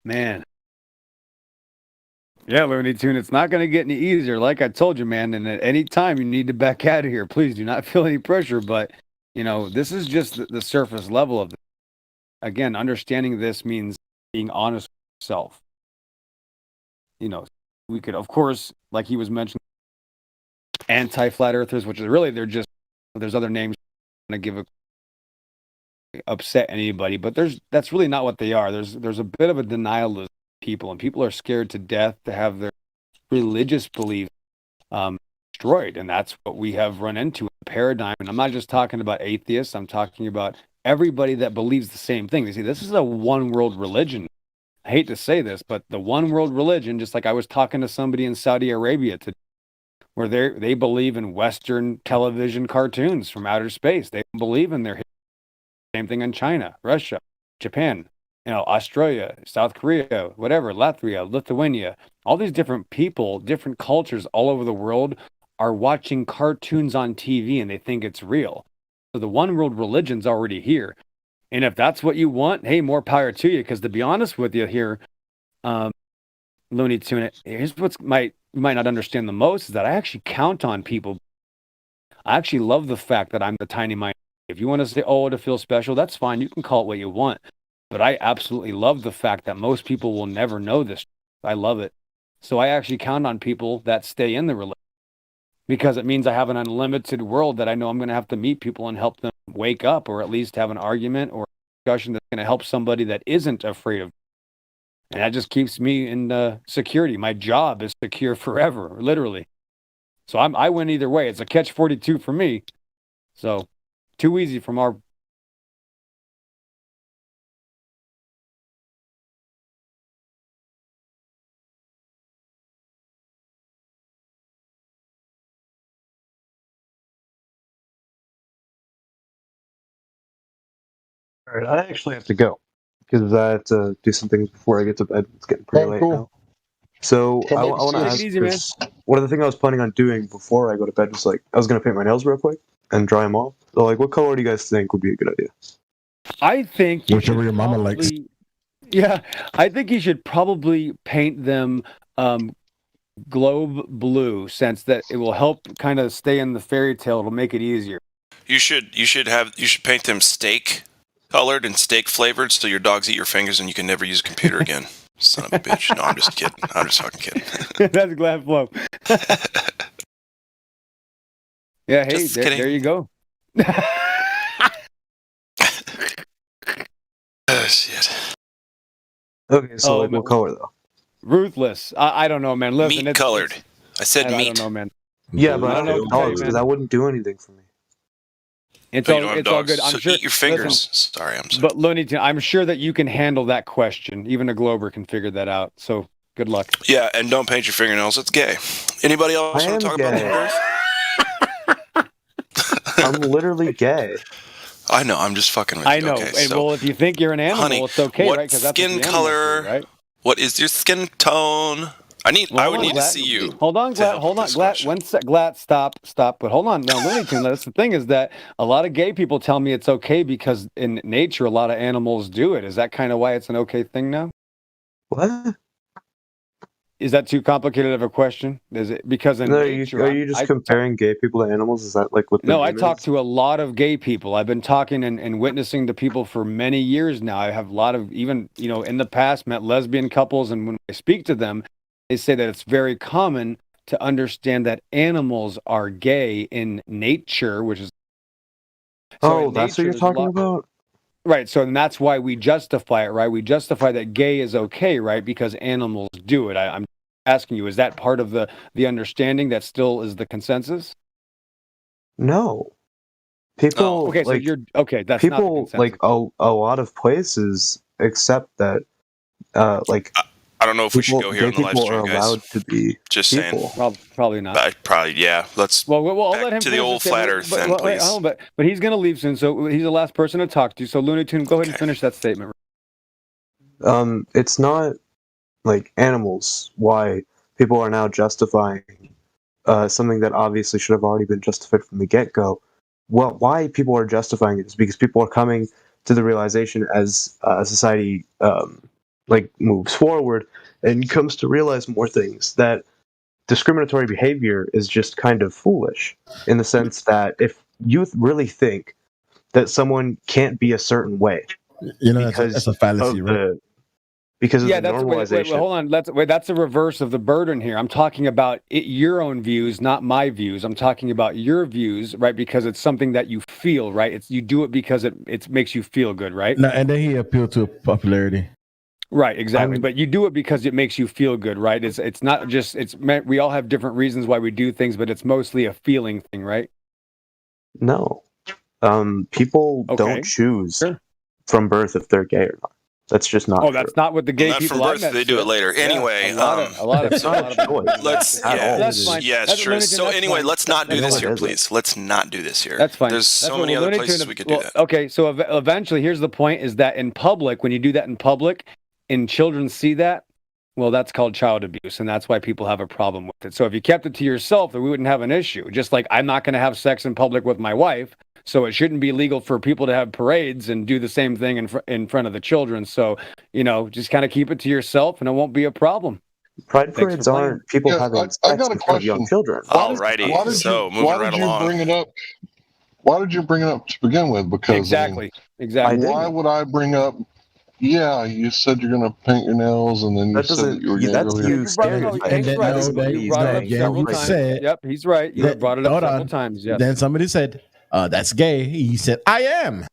Man. Yeah, Looney Tune, it's not going to get any easier. Like I told you, man, and at any time you need to back out of here, please do not feel any pressure. But, this is just the surface level of it. Again, understanding this means being honest with yourself. We could, of course, like he was mentioning, anti-flat earthers, which is really, there's other names I'm going to upset anybody, but that's really not what they are. There's a bit of a denialism people, and people are scared to death to have their religious beliefs destroyed, and that's what we have run into a paradigm. And I'm not just talking about atheists, I'm talking about everybody that believes the same thing. You see, this is a one world religion. I hate to say this, but the one world religion, just like I was talking to somebody in Saudi Arabia today, where they believe in Western television cartoons from outer space. They believe in their same thing in China, Russia, Japan, Australia, South Korea, whatever, Latvia, Lithuania, all these different people, different cultures all over the world are watching cartoons on TV and they think it's real. So the one world religion's already here. And if that's what you want, hey, more power to you. Because to be honest with you here, Looney Tune, here's what you might not understand the most is that I actually count on people. I actually love the fact that I'm the tiny mind. If you want to say, to feel special, that's fine. You can call it what you want. But I absolutely love the fact that most people will never know this. I love it. So I actually count on people that stay in the religion because it means I have an unlimited world that I know I'm going to have to meet people and help them wake up or at least have an argument or discussion that's going to help somebody that isn't afraid of. And that just keeps me in security. My job is secure forever, literally. So I win either way. It's a catch-42 for me. So too easy from our. All right, I actually have to go because I have to do some things before I get to bed. It's getting pretty late now. So I want to ask, because one of the things I was planning on doing before I go to bed was like I was going to paint my nails real quick and dry them off. So like, what color do you guys think would be a good idea? I think whichever your mama likes. Yeah, I think you should probably paint them globe blue, since that it will help kind of stay in the fairy tale. It'll make it easier. You should paint them steak colored and steak flavored, so your dogs eat your fingers and you can never use a computer again. Son of a bitch. No, I'm just kidding. I'm just fucking kidding. That's glad flow. Yeah, hey, there you go. Oh, shit. Okay, so like, what color though? Ruthless. I don't know, man. Listen, meat colored. I said meat. I don't know, man. Yeah, but I don't know colors because that wouldn't do anything for me. It's But all you don't have it's all dogs, good. I'm so sure. eat your fingers. Listen, Sorry, I'm sorry. but Looney Tunes, I'm sure that you can handle that question. Even a Glober can figure that out. So good luck. Yeah, and don't paint your fingernails. It's gay. Anybody else I want to am talk about gay. birth? I'm literally gay. I know. I'm just fucking with you. I know. Okay, And so, well, if you think you're an animal, honey, it's okay, what right? Because that's skin what the animals color? do, right? What is your skin tone? I would need to see you. Hold on, Glad. Hold on, Glad. One sec, Glad. Stop. But hold on. Now, Looney Tunes. That's the thing, is that a lot of gay people tell me it's okay because in nature a lot of animals do it. Is that kind of why it's an okay thing now? What? Is that too complicated of a question? Is it because in No, nature? are you just comparing gay people to animals? Is that like what? No, I talk to a lot of gay people. I've been talking and witnessing to people for many years now. I have a lot of, even, in the past, met lesbian couples, and when I speak to them, they say that it's very common to understand that animals are gay in nature, which is. So that's what you're talking about? Right. So and that's why we justify it, right? We justify that gay is okay, right? Because animals do it. I'm asking you, is that part of the understanding that still is the consensus? No. People. Okay, so you're okay. That's people not the consensus. like a lot of places accept that. I don't know if we should go here on the live people stream, are guys. allowed to be Just people. saying. Probably not. Probably, yeah. Let's. Well, I'll back let him to the finish old his flat statement, Earth, but- then, well, wait, please. hold on, but he's going to leave soon, so he's the last person to talk to. So Looney Tune, go ahead and finish that statement. It's not like animals. Why people are now justifying something that obviously should have already been justified from the get-go. Well, why people are justifying it is because people are coming to the realization as society moves forward and comes to realize more things, that discriminatory behavior is just kind of foolish, in the sense that if you really think that someone can't be a certain way, that's a fallacy, right? Because of the that's normalization. wait, hold on. That's a reverse of the burden here. I'm talking about your own views, not my views. I'm talking about your views, right? Because it's something that you feel, right? You do it because it makes you feel good, right? No, and then he appealed to popularity. Right, exactly. But you do it because it makes you feel good, right? It's not just we all have different reasons why we do things, but it's mostly a feeling thing, right? No. People don't choose from birth if they're gay or not. That's just not. Oh, that's not what the gay Not people from I birth, met they do said. it later. Yeah, Anyway, a lot of it's not a choice. Let's at all. That's fine. Yeah, it's That's true. Looney Tune, So that's anyway, fine. let's not do That's this fine. here, please. Let's not do this here. That's fine. There's That's so what many Looney other Tune- places we could do that. Okay, so eventually, here's the point: is that in public, when you do that in public, and children see that, well, that's called child abuse, and that's why people have a problem with it. So if you kept it to yourself, then we wouldn't have an issue. Just like I'm not going to have sex in public with my wife, so it shouldn't be legal for people to have parades and do the same thing in front of the children. So, just kind of keep it to yourself, and it won't be a problem. Pride parades aren't people having sex I got a in front of young question. children. Alrighty, so moving right along. Bring it up? Why did you bring it up to begin with? Because Exactly. Why would I bring up? Yeah, you said you're gonna paint your nails, and then you said that you were gay earlier. You brought it up several times. Yep, he's right. You brought it up several times. Yes. Then somebody said, "That's gay." He said, "I am."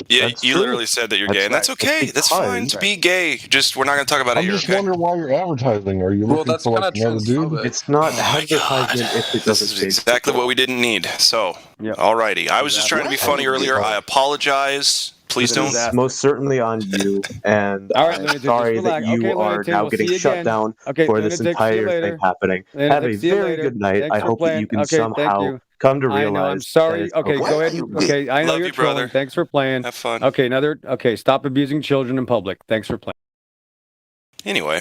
Yeah, That's you true. literally said that you're gay, and That's that's right. okay. That's fine to be gay. Just we're not going to talk about it I'm here. just Okay? wondering why you're advertising. Are you looking for like another dude? It's not Oh my God. advertisement if it This doesn't is change. exactly what we didn't need. So, alrighty. I was just trying to be funny earlier. I apologize. Please don't. It's most certainly on you, and All right, I'm Lunatic, sorry just that relax. you Okay, are Lunatic, now we'll getting see you shut again. down Okay, for this Lunatic, see you entire thing later. happening. Lunatic, Have a see you very later. good night. Thanks I for hope that playing. you can Okay, thank somehow you. come to I realize. know. I'm sorry. that it's Okay, go ahead. Okay, I know Love you're you, brother. trolling. Thanks for playing. Have fun. Okay, another. Okay, stop abusing children in public. Thanks for playing. Anyway.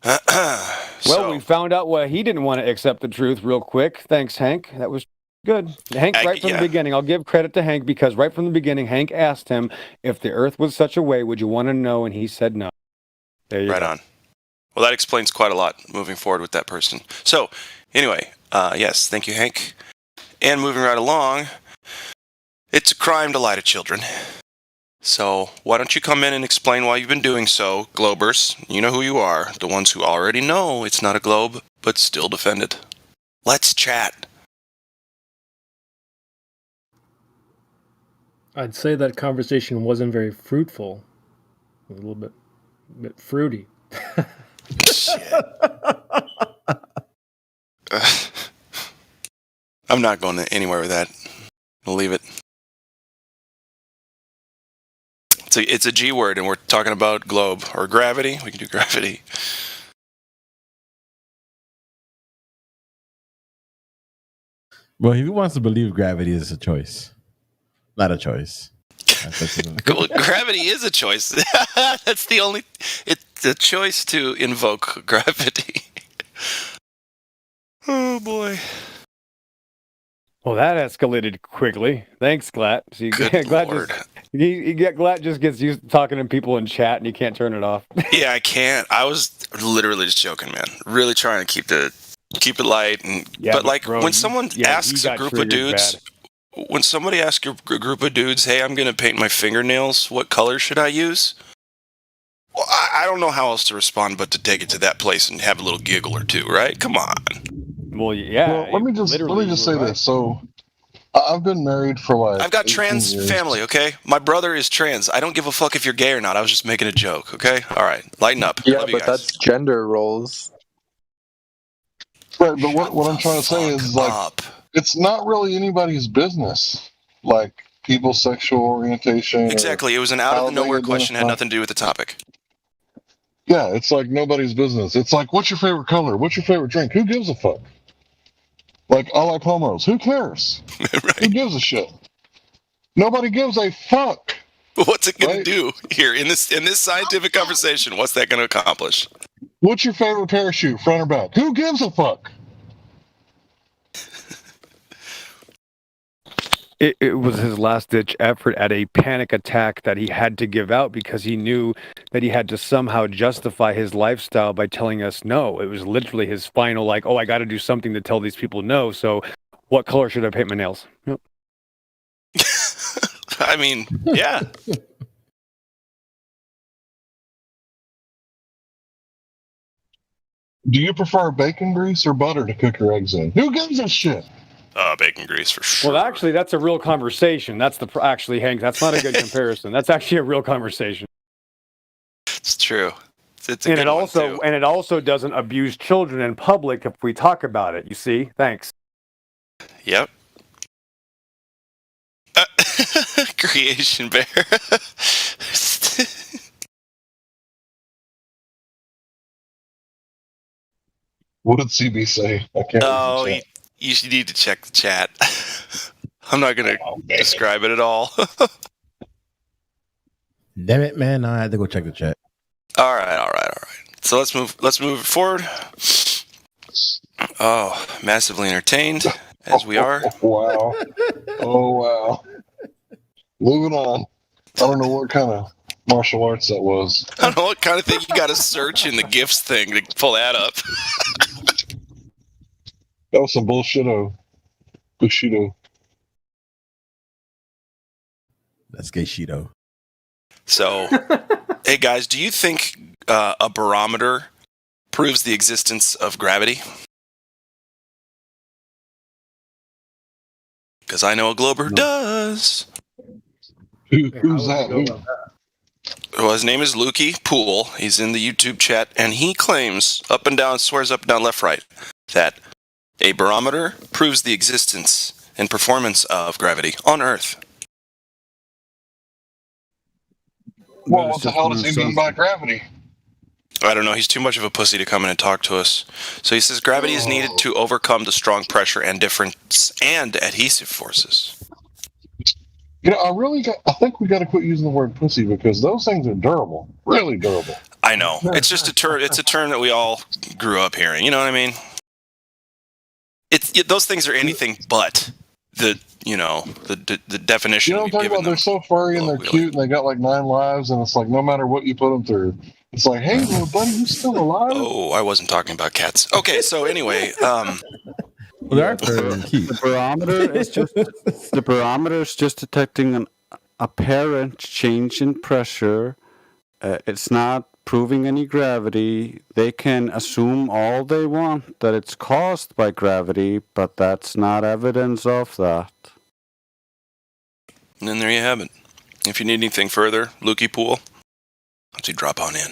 Well, we found out why he didn't want to accept the truth real quick. Thanks, Hank. That was good. Hank, right from the beginning, I'll give credit to Hank because right from the beginning, Hank asked him if the earth was such a way, would you want to know? And he said no. There you Right go. on. Well, that explains quite a lot moving forward with that person. So, anyway, yes, thank you, Hank. And moving right along, it's a crime to lie to children. So, why don't you come in and explain why you've been doing so, Globers? You know who you are, the ones who already know it's not a globe, but still defend it. Let's chat. I'd say that conversation wasn't very fruitful. It was a little bit fruity. I'm not going anywhere with that. I'll leave it. It's a G word, and we're talking about globe or gravity. We can do gravity. Well, if he wants to believe gravity is a choice, not a choice. Well, gravity is a choice. That's the only. It's a choice to invoke gravity. Oh boy. Well, that escalated quickly. Thanks, Glat. So you Good Glat Lord. Glat just gets used to talking to people in chat, and you can't turn it off. Yeah, I can't. I was literally just joking, man. Really trying to keep it light, and Yeah, but but like bro, when someone he asks a got group of triggered dudes, when somebody asks a group of dudes, "Hey, I'm gonna paint my fingernails. What color should I use?" Well, I don't know how else to respond but to take it to that place and have a little giggle or two, right? Come on. Well, yeah. Well, let me just say this. So, I've been married for like. I've got 18 trans years. family, okay? My brother is trans. I don't give a fuck if you're gay or not. I was just making a joke, okay? All right, lighten up. Yeah, Love you but guys. that's gender roles. Right, but what I'm trying to say is like it's not really anybody's business. Like people's sexual orientation. Exactly. It was an out of the nowhere question. Had nothing to do with the topic. Yeah, it's like nobody's business. It's like, what's your favorite color? What's your favorite drink? Who gives a fuck? Like, I like homos. Who cares? Who gives a shit? Nobody gives a fuck. What's it going to do here in this scientific conversation? What's that going to accomplish? What's your favorite parachute, front or back? Who gives a fuck? It was his last-ditch effort at a panic attack that he had to give out because he knew that he had to somehow justify his lifestyle by telling us no. It was literally his final, like, oh, I got to do something to tell these people no. So what color should I paint my nails? Yep. I mean, yeah. Do you prefer bacon grease or butter to cook your eggs in? Who gives a shit? Bacon grease for sure. Well, actually, that's a real conversation. That's actually, Hank, that's not a good comparison. That's actually a real conversation. It's true. It's a And good it one, also too. and it also doesn't abuse children in public if we talk about it. You see? Thanks. Yep. Creation bear. What did CB say? I can't. Oh, you need to check the chat. I'm not going to describe it at all. Damn it, man! I had to go check the chat. All right. So let's move forward. Oh, massively entertained as we are. Wow. Oh, wow. Moving on. I don't know what kind of martial arts that was. I don't know what kind of thing you got to search in the gifts thing to pull that up. That was some bullshit-o. Bushido. That's gay Shido. So, hey guys, do you think a barometer proves the existence of gravity? Because I know a glober does. Who's that? Well, his name is Lukey Poole. He's in the YouTube chat, and he claims up and down, swears up and down, left, right, that a barometer proves the existence and performance of gravity on Earth. Well, what the hell does he mean by gravity? I don't know. He's too much of a pussy to come in and talk to us. So he says gravity is needed to overcome the strong pressure and difference and adhesive forces. You know, I think we got to quit using the word pussy because those things are durable, really durable. I know. It's just a term. It's a term that we all grew up hearing. You know what I mean? Those things are anything but the definition. You know what I'm talking about? They're so furry and they're cute and they got like 9 lives and it's like no matter what you put them through, it's like, hey, little buddy, you still alive? Oh, I wasn't talking about cats. Okay, so anyway, The barometer is just detecting an apparent change in pressure. It's not proving any gravity. They can assume all they want that it's caused by gravity, but that's not evidence of that. and then there you have it. If you need anything further, Lukey Poole, let's you drop on in.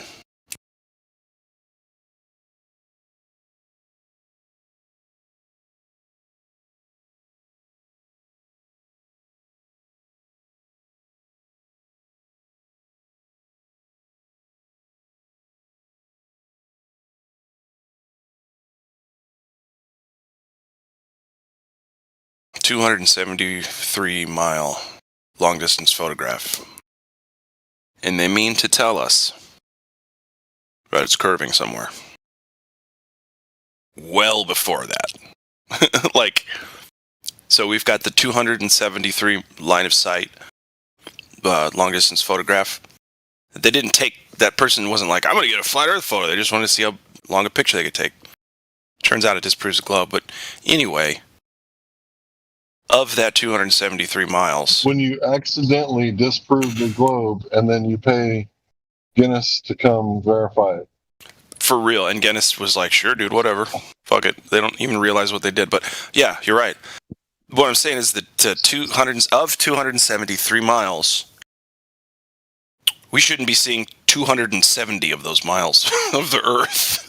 $273-mile long-distance photograph. And they mean to tell us that it's curving somewhere. Well before that. So we've got the 273 line of sight long-distance photograph. They didn't take, that person wasn't like, I'm going to get a flat earth photo. They just wanted to see how long a picture they could take. Turns out it disproves the globe. But anyway, of that 273 miles. When you accidentally disprove the globe and then you pay Guinness to come verify it. For real. And Guinness was like, sure, dude, whatever. Fuck it. They don't even realize what they did. But yeah, you're right. What I'm saying is that 273 miles, we shouldn't be seeing 270 of those miles of the Earth.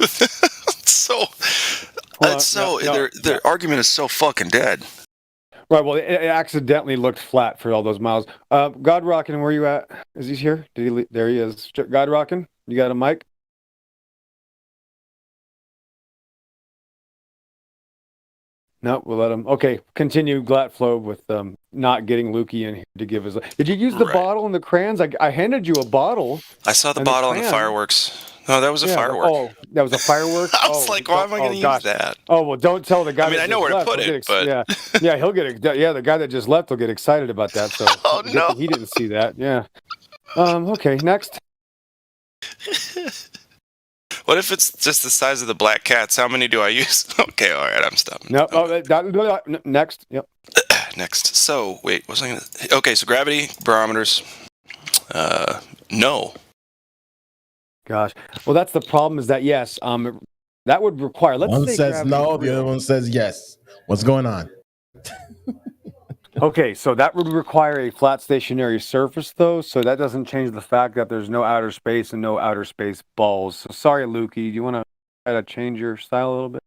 Their argument is so fucking dead. Right. Well, it accidentally looked flat for all those miles. God Rockin', where you at? Is he here? There he is. God Rockin', you got a mic? No, we'll let him. Okay, continue Glatflow with not getting Lukey in here to give us. Did you use the bottle and the crayons? I handed you a bottle. I saw the bottle and the fireworks. No, that was a firework. Oh, that was a firework? I was like, why am I going to use that? Oh, well, don't tell the guy. I mean, I know where to put it, but... Yeah, he'll get the guy that just left will get excited about that. So oh, no. He didn't see that. Yeah. Okay, next. What if it's just the size of the black cats? How many do I use? Okay, all right, I'm stopping. No, next. Yep. Next. So, wait, what was I going to... Okay, so gravity, barometers. No. Gosh. Well, that's the problem is that, yes, that would require... One says no, the other one says yes. What's going on? Okay, so that would require a flat stationary surface, though, so that doesn't change the fact that there's no outer space and no outer space balls. So sorry, Lukey, do you want to try to change your style a little bit?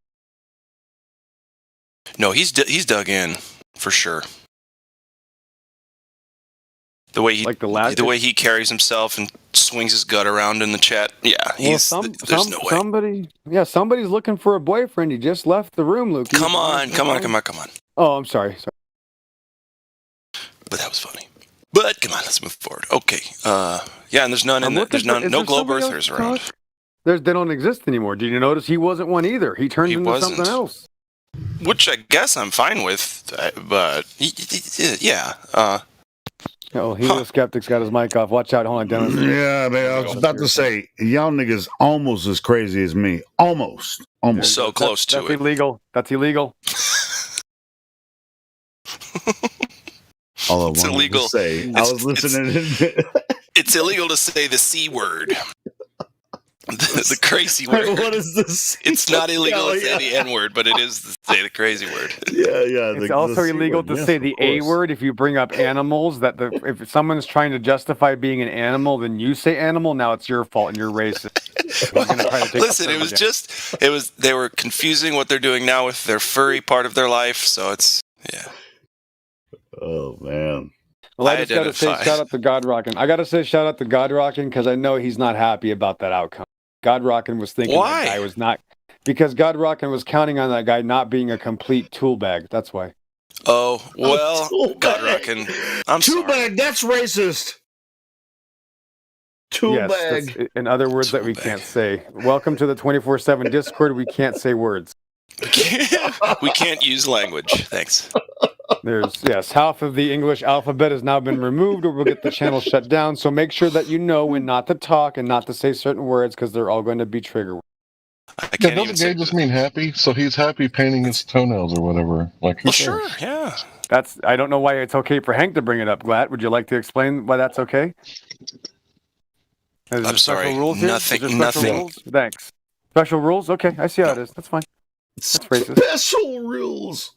No, he's dug in, for sure. The way he carries himself and swings his gut around in the chat, yeah, there's no way. Somebody's looking for a boyfriend. He just left the room, Lukey. Come on. Oh, I'm sorry. But that was funny. But come on, let's move forward. Okay. Yeah, and there's none in there. There's no globe earthers around. They don't exist anymore. Did you notice he wasn't one either? He turned into something else. Which I guess I'm fine with, but yeah. Helo Skeptic's got his mic off. Watch out. Hold on, Dennis. Yeah, man, I was about to say, y'all niggas almost as crazy as me. Almost. So close to it. That's illegal. All it's illegal. To say. I was listening. It's illegal to say the C word. The crazy word. What is this? It's not illegal to say Yeah. the N word, but it is to say the crazy word. Yeah. It's also illegal to say the A word if you bring up animals. If someone's trying to justify being an animal, then you say animal. Now it's your fault and you're racist. We're gonna try to take Listen, they were confusing what they're doing now with their furry part of their life. So it's Oh man. Well, I just gotta say shout out to God Rockin'. I gotta say shout out to God Rockin' because I know he's not happy about that outcome. God Rockin' was thinking Why? that guy was not, because God Rockin' was counting on that guy not being a complete tool bag. That's why. Oh well, God Rockin'. I'm Tool sorry. bag. That's racist. Tool Yes, bag. that's in other words that we can't say. Welcome to the 24/7 Discord. We can't say words. We can't use language. Thanks. There's half of the English alphabet has now been removed, or we'll get the channel shut down. So make sure that you know when not to talk and not to say certain words because they're all going to be trigger words. Yeah, doesn't gay just mean happy? So he's happy painting his toenails or whatever. Like, who cares? Yeah. I don't know why it's okay for Hank to bring it up. Glad, would you like to explain why that's okay? I'm sorry. Rules here? Nothing. Is there special rules? Thanks. Special rules? Okay, I see how it is. That's fine. That's racist. Special rules.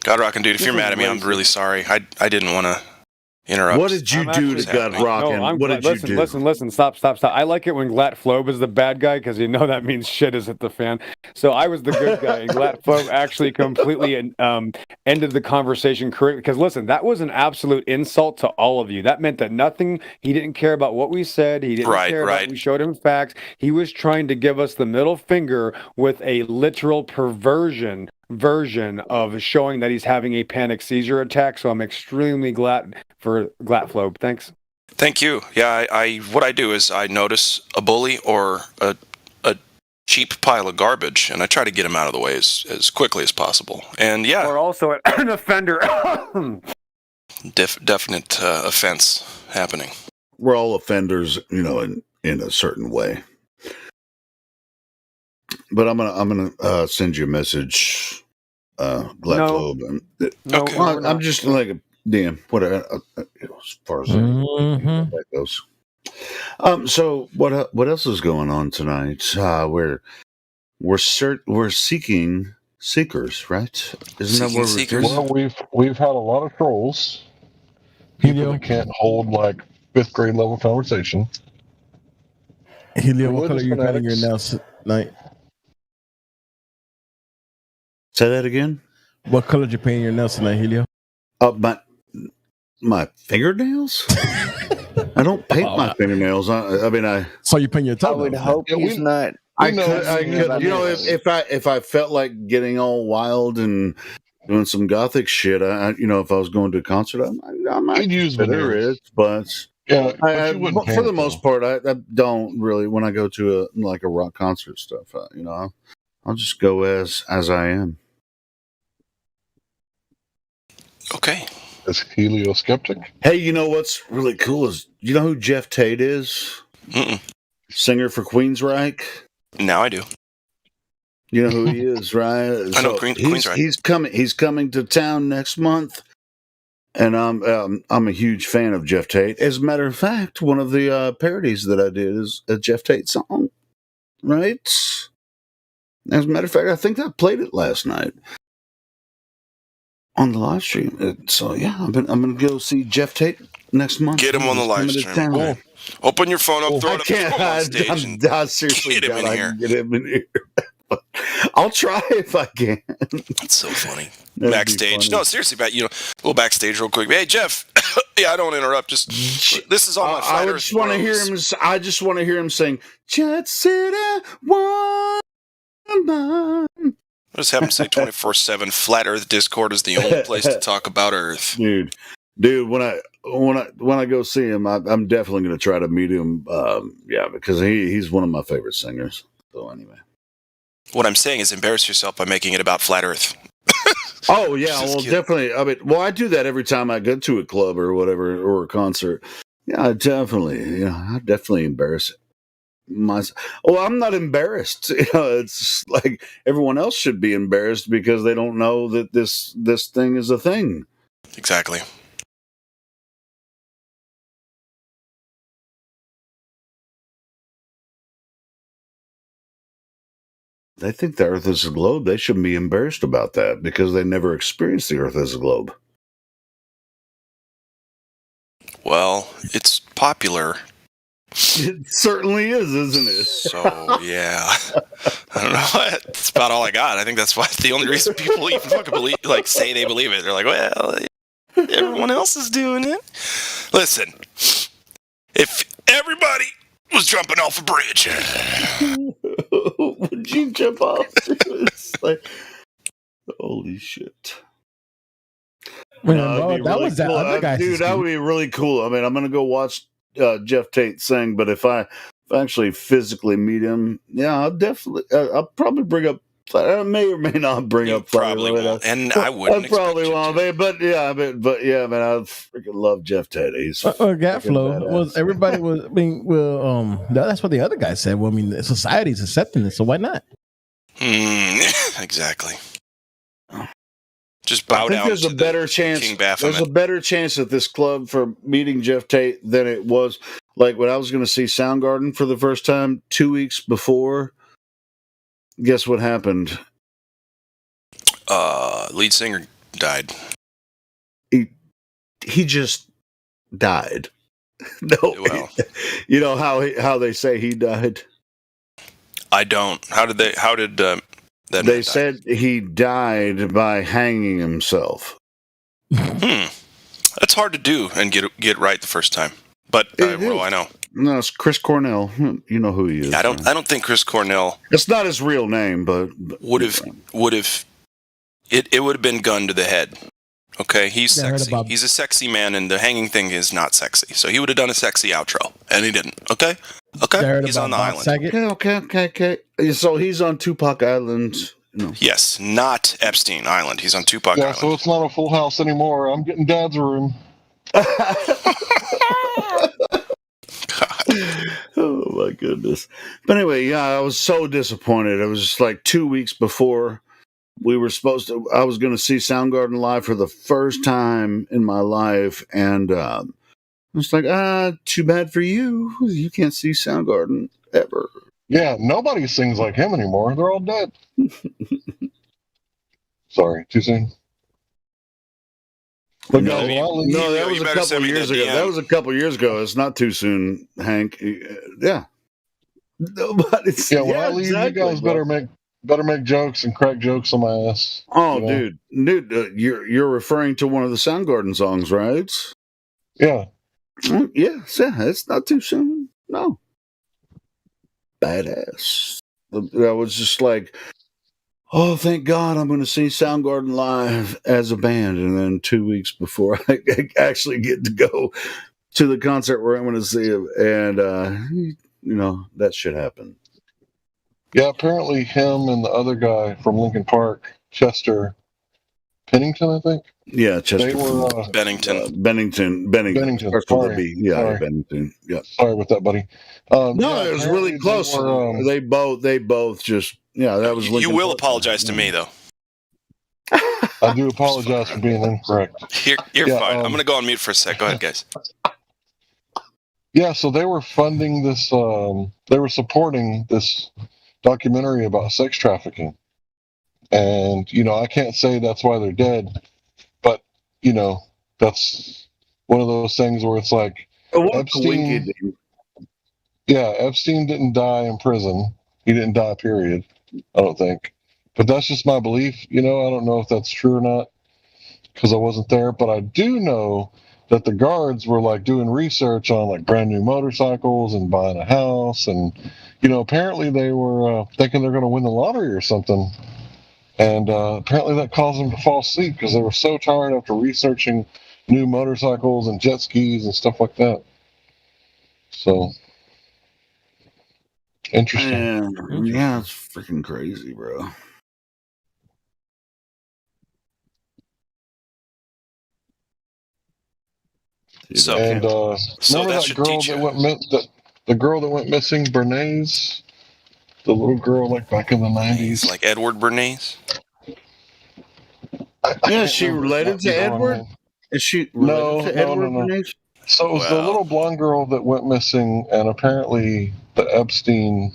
God Rockin', dude, if you're mad at me, I'm really sorry. I didn't want to interrupt. What did you do to God Rockin'? What did you do? Listen. Stop. I like it when Glat Flobe is the bad guy because you know that means shit is hit the fan. So I was the good guy, and Glat Flobe actually completely ended the conversation correctly. Because listen, that was an absolute insult to all of you. That meant that he didn't care about what we said. He didn't care about. We showed him facts. He was trying to give us the middle finger with a literal perversion version of showing that he's having a panic seizure attack. So I'm extremely glad for Glatflobe. Thanks. Thank you. Yeah, what I do is I notice a bully or a cheap pile of garbage, and I try to get him out of the way as quickly as possible. And yeah, or also an offender. Definite offense happening. We're all offenders, in a certain way. But I'm gonna send you a message, Glatflobe. No, okay. Well, I'm just like a damn whatever. As far as that goes. So what else is going on tonight? We're seeking seekers, right? Isn't that what we're doing? Well, we've had a lot of trolls. People that can't hold like 5th grade level conversation. Helio, what color are you painting your nails tonight? Say that again. What color did you paint your nails tonight, Helio? My fingernails. I don't paint my fingernails. I So you paint your toenails. I would hope he's not. I could, if I felt like getting all wild and doing some gothic shit, if I was going to a concert, I might use it. But you wouldn't for the most part, I don't really. When I go to a rock concert stuff, I'll just go as I am. Okay. Is Helio skeptic? Hey, you know what's really cool is you know who Jeff Tate is? Mm-mm. Singer for Queensryche. Now I do. You know who he is, right? I know Queensryche. He's coming to town next month, and I'm a huge fan of Jeff Tate. As a matter of fact, one of the parodies that I did is a Jeff Tate song, right? As a matter of fact, I think I played it last night on the live stream. So yeah, I'm gonna go see Jeff Tate next month. Get him on the live stream. Cool. Open your phone up, throw it up on stage. I seriously get him in here. Get him in here. I'll try if I can. That's so funny. Backstage. No, seriously, a little backstage real quick. Hey, Jeff. Yeah, I don't interrupt. Just this is all my I just want to hear him. I just want to hear him sing "Jet City One." I'll just have him say 24/7. Flat Earth Discord is the only place to talk about Earth. Dude. When I go see him, I'm definitely going to try to meet him. Because he's one of my favorite singers. So anyway, what I'm saying is embarrass yourself by making it about Flat Earth. Oh yeah, well definitely. I do that every time I go to a club or whatever or a concert. Yeah, I definitely embarrass it. I'm not embarrassed. It's like everyone else should be embarrassed because they don't know that this thing is a thing. Exactly. they think the Earth is a globe. They shouldn't be embarrassed about that because they never experienced the Earth as a globe. Well, it's popular. It certainly is, isn't it? So, yeah. I don't know. That's about all I got. I think that's why the only reason people even fucking believe, like, say they believe it. They're like, well, everyone else is doing it. Listen, if everybody was jumping off a bridge, would you jump off? It's like, holy shit. Man, That'd be that really was that cool. other guy. Dude, that would be really cool. I mean, I'm going to go watch Jeff Tate sing, but if I actually physically meet him, yeah, I'll probably bring up, I may or may not bring up probably won't, and I wouldn't. I probably won't, but yeah, man, I freaking love Jeff Tate. He's Gatflow was everybody was. I mean, well, that's what the other guy said. Well, I mean, society's accepting it, so why not? Exactly. Just bow down. There's a better chance. King Baphomet. There's a better chance at this club for meeting Jeff Tate than it was like when I was going to see Soundgarden for the first time 2 weeks before. Guess what happened? Lead singer died. He just died. No, well, you know how they say he died. I don't. How did that? They said he died by hanging himself. That's hard to do and get right the first time. But what do I know? No, it's Chris Cornell. You know who he is. I don't think Chris Cornell. It's not his real name, but would have. It would have been gun to the head. Okay, he's sexy. He's a sexy man, and the hanging thing is not sexy. So he would have done a sexy outro, and he didn't. Okay. He's on the island. Okay. So he's on Tupac Island. No. Yes, not Epstein Island. He's on Tupac Island. So it's not a full house anymore. I'm getting Dad's room. Oh my goodness. But anyway, yeah, I was so disappointed. It was just like 2 weeks before I was going to see Soundgarden live for the first time in my life. And I was like, too bad for you. You can't see Soundgarden ever. Yeah, nobody sings like him anymore. They're all dead. Sorry, too soon? But that was a couple years ago. That was a couple years ago. It's not too soon, Hank. Yeah. Nobody's. Yeah, when I leave, exactly, you guys better make jokes and crack jokes on my ass. Oh, dude, you're referring to one of the Soundgarden songs, right? Yeah. Yeah, it's not too soon. No. Badass. I was just like, oh, thank God I'm going to see Soundgarden live as a band. And then 2 weeks before I actually get to go to the concert where I'm going to see him. And, that should happen. Yeah, apparently him and the other guy from Linkin Park, Chester Pennington, I think. Yeah, Chester. They were Bennington. Bennington. Sorry. Yeah, Bennington. Yeah. Sorry about that, buddy. No, it was really close. They both just. Yeah, that was. You will apologize to me, though. I do apologize for being incorrect. You're fine. I'm going to go on mute for a sec. Go ahead, guys. Yeah, so they were funding this. They were supporting this documentary about sex trafficking, and I can't say that's why they're dead, but that's one of those things where it's like Epstein. Yeah, Epstein didn't die in prison. He didn't die, period. I don't think. But that's just my belief. I don't know if that's true or not because I wasn't there. But I do know that the guards were like doing research on like brand new motorcycles and buying a house. And, apparently they were thinking they're going to win the lottery or something. And apparently that caused them to fall asleep because they were so tired after researching new motorcycles and jet skis and stuff like that. So... Interesting. Yeah, it's freaking crazy, bro. So, remember that girl the girl that went missing, Bernays, the little girl like back in the 90s, like Edward Bernays. Yeah, is she related to Edward? Is she related to Edward Bernays? So it was the little blonde girl that went missing, and apparently the Epstein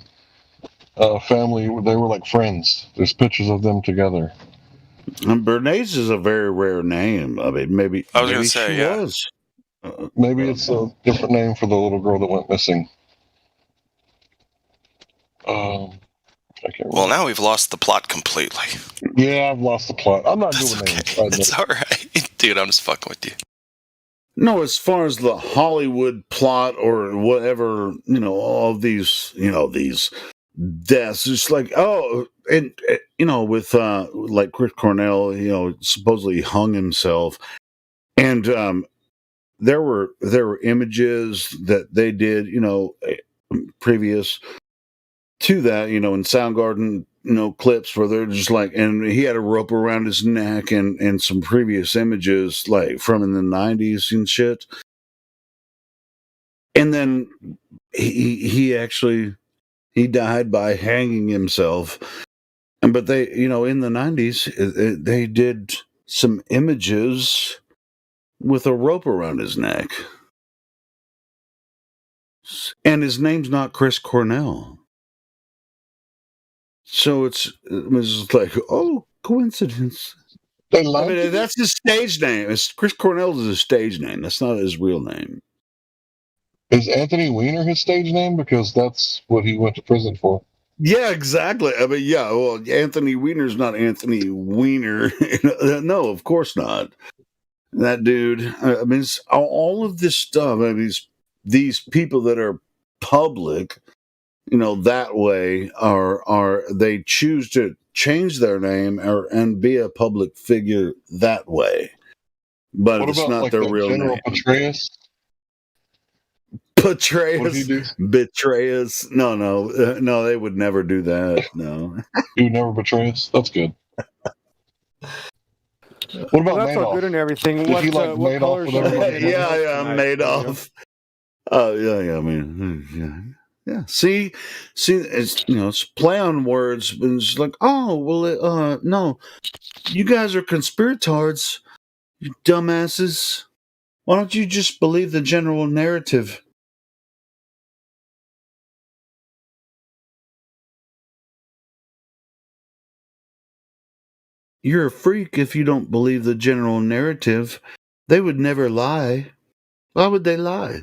family. They were like friends. There's pictures of them together. And Bernays is a very rare name. I mean, maybe I was gonna maybe say, she yeah. was. Maybe it's a different name for the little girl that went missing. I can't remember. Well, now we've lost the plot completely. Yeah, I've lost the plot. I'm not That's doing okay. names. I know. It's all right, dude. I'm just fucking with you. No, as far as the Hollywood plot or whatever, all these, these deaths, it's like, and with like Chris Cornell, supposedly hung himself, and there were images that they did, previous to that, in Soundgarden, clips where they're just like, and he had a rope around his neck and some previous images like from in the 90s and shit. And then he died by hanging himself. But they, in the 90s, they did some images with a rope around his neck. And his name's not Chris Cornell. So it's like, coincidence. I mean, that's his stage name. Chris Cornell is his stage name. That's not his real name. Is Anthony Weiner his stage name? Because that's what he went to prison for. Yeah, exactly. I mean, yeah, well, Anthony Weiner's not Anthony Weiner. No, of course not. That dude, I mean, it's all of this stuff, I mean, these people that are public, that way are they choose to change their name and be a public figure that way. But What it's about not like their that real General name. Petraeus? What did he do? Betrayus. No, they would never do that. No. He would never betray us? That's good. What about that's all Madoff? good and everything. Did he like what Madoff colors with everybody? Yeah, Madoff. Oh, yeah, I mean, yeah. See, it's it's play on words, but it's like, no, you guys are conspirators, you dumbasses. Why don't you just believe the general narrative? You're a freak if you don't believe the general narrative. They would never lie. Why would they lie?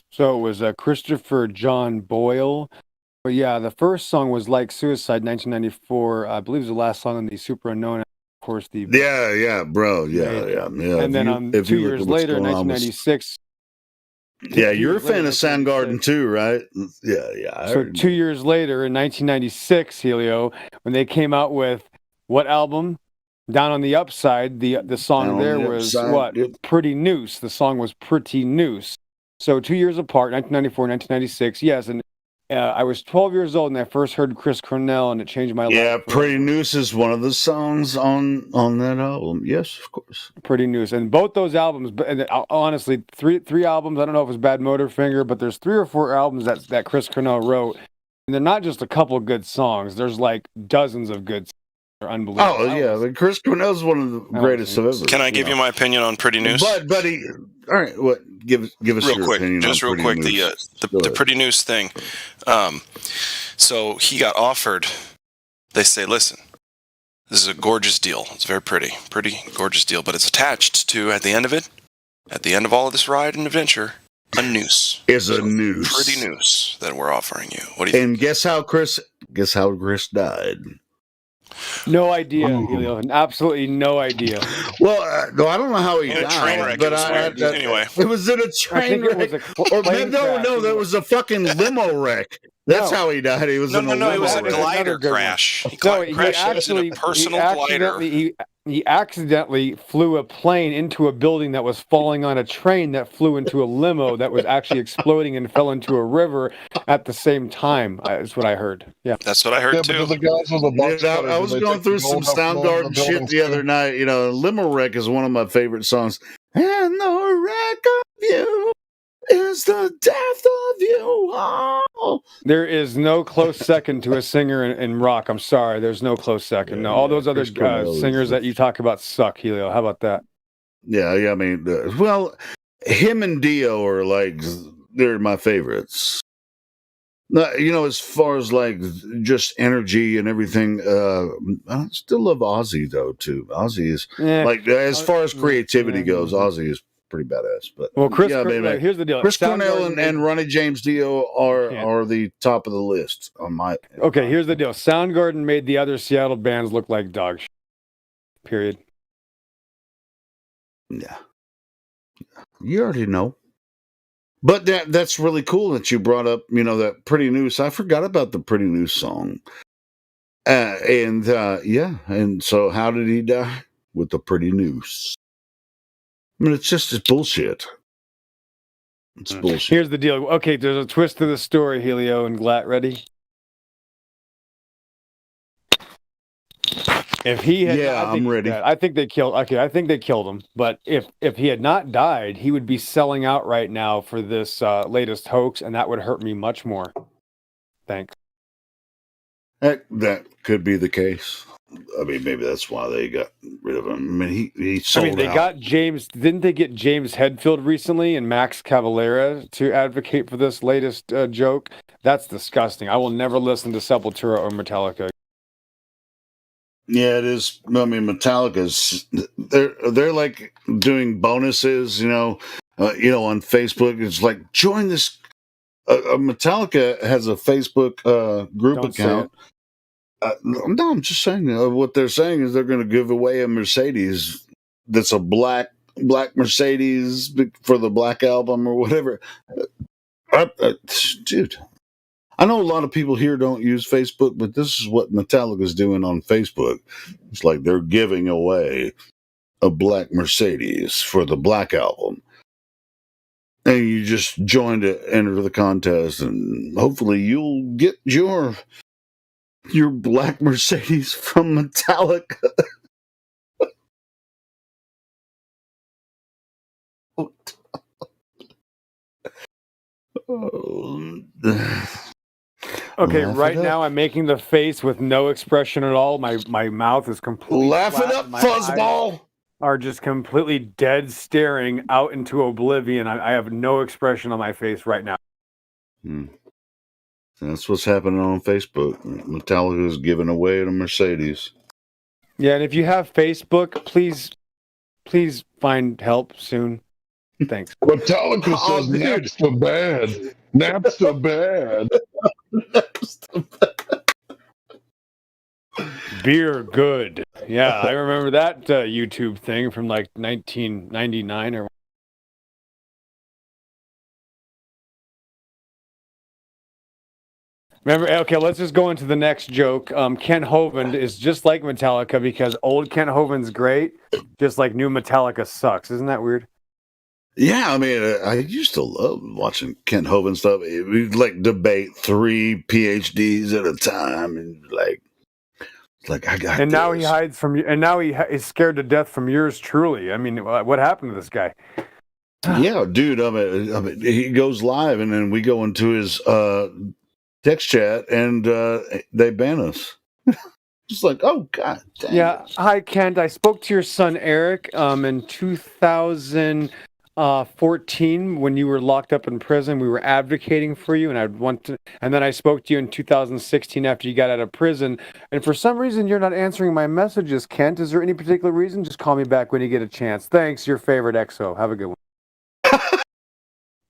So it was Christopher John Boyle. But yeah, the first song was Like Suicide, 1994. I believe it was the last song on the Super Unknown. Of course, the Yeah, bro. Yeah. And then 2 years later, 1996. Yeah, you're a fan of Soundgarden too, right? Yeah. So 2 years later, in 1996, Helio, when they came out with what album? Down on the Upside. The song there was what? Yep. Pretty Noose. The song was Pretty Noose. So 2 years apart, 1994, 1996. Yes, and I was 12 years old when I first heard Chris Cornell, and it changed my life. Yeah, Pretty Noose is one of the songs on that album. Yes, of course. Pretty Noose. And both those albums, and honestly, three albums, I don't know if it's Bad Motorfinger, but there's 3 or 4 albums that Chris Cornell wrote. And they're not just a couple good songs. There's like dozens of good songs. They're unbelievable. Oh, yeah. But Chris Cornell's one of the greatest I've ever. Can I give you my opinion on Pretty Noose? But he, all right, what? Give us real your quick, opinion just on real quick. Pretty The Pretty Noose thing. So he got offered. They say, listen, this is a gorgeous deal. It's very pretty gorgeous deal. But it's attached to, at the end of all of this ride and adventure, a noose. Is a noose. Pretty Noose that we're offering you. What do you think? And guess how Chris died? No idea, Helio. Absolutely no idea. Well, no, I don't know how he in died. a train wreck. But Anyway, it was in a train wreck. No, there was a fucking limo wreck. That's how he died. He was in a limo it was a wreck. glider crash. He actually in a personal glider. He accidentally flew a plane into a building that was falling on a train that flew into a limo that was actually exploding and fell into a river at the same time. That's what I heard. Yeah, that's what I heard too. The guys with the box cutters, I was going through some Soundgarden shit the other night. Limo Wreck is one of my favorite songs. And the wreck of you is the death of you all. There is no close second to a singer in rock. I'm sorry. There's no close second. No, all those other singers that you talk about suck, Helio. How about that? Yeah. I mean, well, him and Dio are like, they're my favorites. You know, as far as like just energy and everything, I still love Ozzy though too. Ozzy is like as far as creativity goes, Ozzy is pretty badass. But well, Chris, yeah, here's the deal. Chris Cornell and Ronnie James Dio are the top of the list on my. Okay, here's the deal. Soundgarden made the other Seattle bands look like dog shit. Period. Yeah, you already know. But that's really cool that you brought up, you know, that Pretty Noose. I forgot about the Pretty Noose song. And so how did he die? With the Pretty Noose. I mean, it's bullshit. It's bullshit. Here's the deal. Okay, there's a twist to the story, Helio and Glatt. Ready? If he had, I'm ready. I think they killed. Okay, I think they killed him. But if he had not died, he would be selling out right now for this latest hoax, and that would hurt me much more. Thanks. That could be the case. I mean, maybe that's why they got rid of him. I mean, he sold out. They got James. Didn't they get James Hetfield recently and Max Cavalera to advocate for this latest joke? That's disgusting. I will never listen to Sepultura or Metallica. Yeah, it is. I mean, Metallica's they're like doing bonuses, you know, on Facebook. It's like join this. Metallica has a Facebook group account. No, I'm just saying. What they're saying is they're going to give away a Mercedes that's a black Mercedes for the Black Album or whatever. Dude. I know a lot of people here don't use Facebook, but this is what Metallica's doing on Facebook. It's like they're giving away a black Mercedes for the Black Album. And you just join to enter the contest, and hopefully you'll get your black Mercedes from Metallica. Okay, right now I'm making the face with no expression at all. My mouth is completely laugh it flat. up, My fuzzball. eyes are just completely dead, staring out into oblivion. I have no expression on my face right now. That's what's happening on Facebook. Metallica is giving away a Mercedes. Yeah, and if you have Facebook, please find help soon. Thanks. Metallica says Napster bad. Napster bad. Beer good. Yeah, I remember that YouTube thing from like 1999 or. Remember, okay, let's just go into the next joke. Kent Hovind is just like Metallica because old Kent Hovind's great, just like new Metallica sucks. Isn't that weird? Yeah, I mean, I used to love watching Kent Hovind stuff. We'd like debate 3 PhDs at a time, and like I got. And now he hides from you, and now he is scared to death from yours truly. I mean, what happened to this guy? Yeah, dude. I mean, he goes live, and then we go into his text chat, and they ban us. Just like, oh god. Dang Yeah. it. Hi, Kent. I spoke to your son Eric in 2014 when you were locked up in prison. We were advocating for you, and then I spoke to you in 2016 after you got out of prison. And for some reason, you're not answering my messages, Kent. Is there any particular reason? Just call me back when you get a chance. Thanks. Your favorite XO. Have a good one.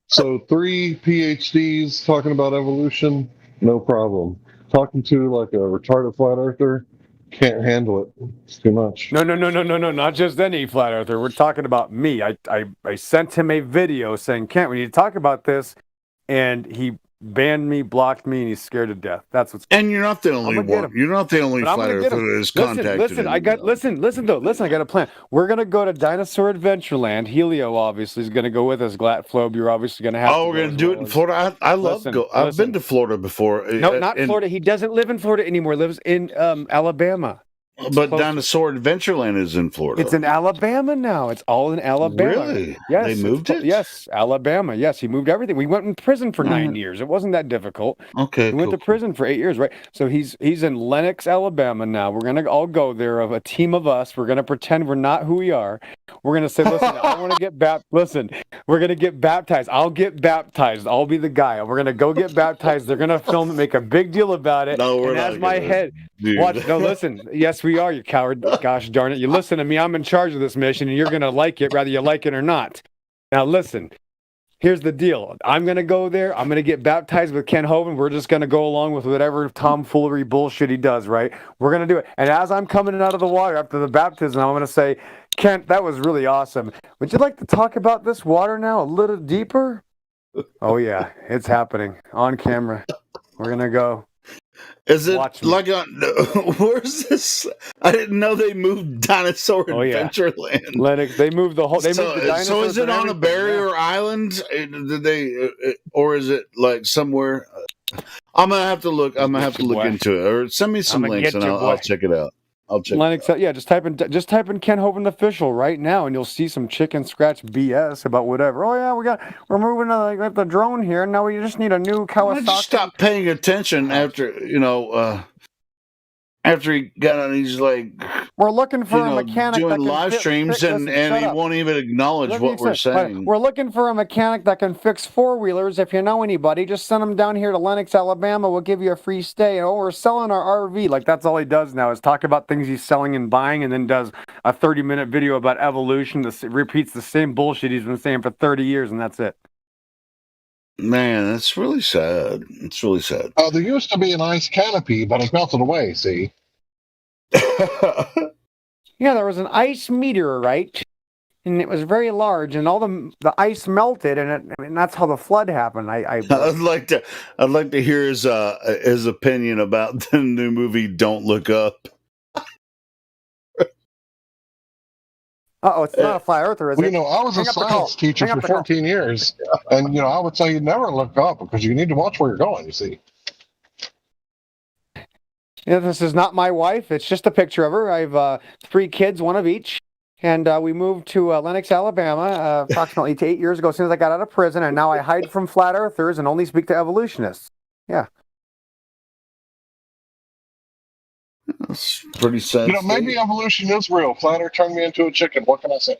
So 3 PhDs talking about evolution, no problem. Talking to like a retarded flat earther, can't handle it. It's too much. No, not just any flat earther. We're talking about me. I sent him a video saying, Kent, we need to talk about this, and he banned me, blocked me, and he's scared to death. That's what's. And you're not the only one. You're not the only flat earther that has contacted Listen, him. I got a plan. We're gonna go to Dinosaur Adventureland. Helio obviously is gonna go with us. Glatflobe, you're obviously gonna have. Oh, we're gonna do it in Florida. I love go. I've been to Florida before. No, not Florida. He doesn't live in Florida anymore. He lives in Alabama. But Dinosaur Adventureland is in Florida. It's in Alabama now. It's all in Alabama. Really? Yes. They moved it? Yes, Alabama. Yes, he moved everything. We went in prison for 9 years. It wasn't that difficult. Okay. We went to prison for 8 years, right? So he's in Lenox, Alabama now. We're gonna all go there of a team of us. We're gonna pretend we're not who we are. We're gonna say, listen, I want to get baptized. Listen, we're gonna get baptized. I'll get baptized. I'll be the guy. We're gonna go get baptized. They're gonna film it, make a big deal about it. No, we're and not as my gonna, head, dude. watch. No, listen. Yes, we are. You coward. Gosh darn it. You listen to me. I'm in charge of this mission, and you're gonna like it, whether you like it or not. Now listen. Here's the deal. I'm going to go there. I'm going to get baptized with Ken Hovind. We're just going to go along with whatever tomfoolery bullshit he does, right? We're going to do it. And as I'm coming out of the water after the baptism, I'm going to say, Kent, that was really awesome. Would you like to talk about this water now a little deeper? Oh, yeah. It's happening on camera. We're going to go. Is it like on? Where's this? I didn't know they moved Dinosaur Adventureland. Lennox, they moved the whole. They moved the dinosaurs. So is it on a barrier island? Did they, or is it like somewhere? I'm gonna have to look. I'm gonna have to look into it, or send me some links and I'll check it out. I'll check. Lennox, yeah, just type in Ken Hovind official right now, and you'll see some chicken scratch BS about whatever. Oh yeah, we're moving to the drone here. Now we just need a new Kawasaki. I just stopped paying attention after after he got on. He's like, we're looking for a mechanic doing that can live streams, and he won't even acknowledge what we're saying. We're looking for a mechanic that can fix four-wheelers. If you know anybody, just send them down here to Lenox, Alabama. We'll give you a free stay. Oh, we're selling our RV. Like, that's all he does now is talk about things he's selling and buying, and then does a 30-minute video about evolution that repeats the same bullshit he's been saying for 30 years, and that's it. Man, that's really sad. It's really sad. There used to be an ice canopy, but it melted away, see? Yeah, there was an ice meteorite, and it was very large, and all the ice melted, and that's how the flood happened. I'd like to hear his opinion about the new movie Don't Look Up. It's not a flat earther, is it? I was a science teacher for 14 years, and I would say you never look up because you need to watch where you're going. You see. Yeah, this is not my wife. It's just a picture of her. I have 3 kids, one of each. And we moved to Lenox, Alabama, approximately 8 years ago, as soon as I got out of prison. And now I hide from flat earthers and only speak to evolutionists. Yeah. That's pretty sad. Maybe evolution is real. Flat Earth turned me into a chicken. What can I say?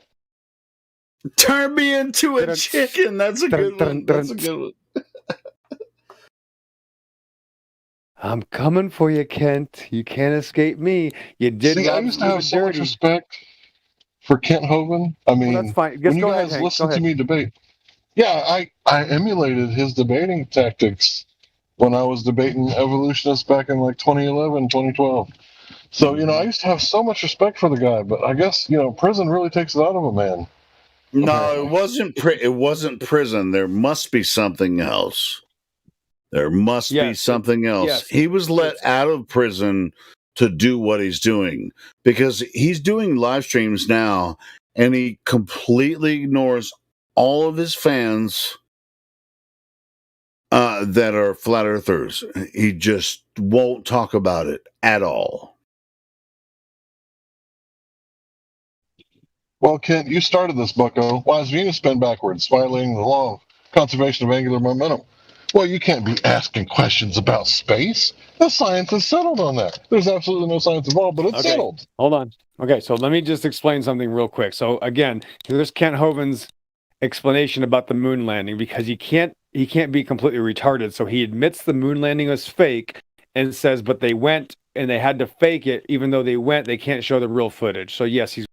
Turn me into a chicken. That's a good one. That's a good one. I'm coming for you, Kent. You can't escape me. You did. See, I used to have so much respect for Kent Hovind. I mean, that's fine. When you guys listen to me debate, I emulated his debating tactics when I was debating evolutionists back in like 2011, 2012. So, I used to have so much respect for the guy, but I guess, prison really takes it out of a man. No, it wasn't prison. There must be something else. There must be something else. Yes. He was let out of prison to do what he's doing because he's doing live streams now, and he completely ignores all of his fans that are flat earthers. He just won't talk about it at all. Well, Kent, you started this, bucko. Why is Venus spin backwards, violating the law of conservation of angular momentum? Well, you can't be asking questions about space. The science is settled on that. There's absolutely no science involved, but it's settled. Hold on. Okay, so let me just explain something real quick. So again, here's Kent Hovind's explanation about the moon landing, because he can't be completely retarded. So he admits the moon landing was fake and says, but they went and they had to fake it. Even though they went, they can't show the real footage. So yes, he's.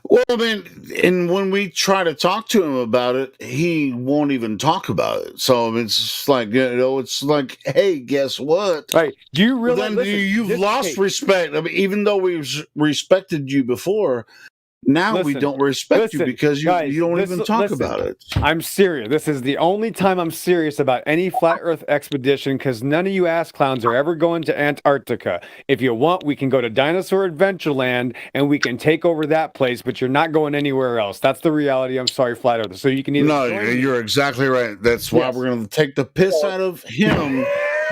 Well, I mean, and when we try to talk to him about it, he won't even talk about it. So it's like, it's like, hey, guess what? Right. Do you really? Then you've lost respect. I mean, even though we've respected you before, now we don't respect you because you don't even talk about it. I'm serious. This is the only time I'm serious about any flat Earth expedition, because none of you ass clowns are ever going to Antarctica. If you want, we can go to Dinosaur Adventureland and we can take over that place, but you're not going anywhere else. That's the reality. I'm sorry, flat Earth. So you can either. No, you're exactly right. That's why we're going to take the piss out of him,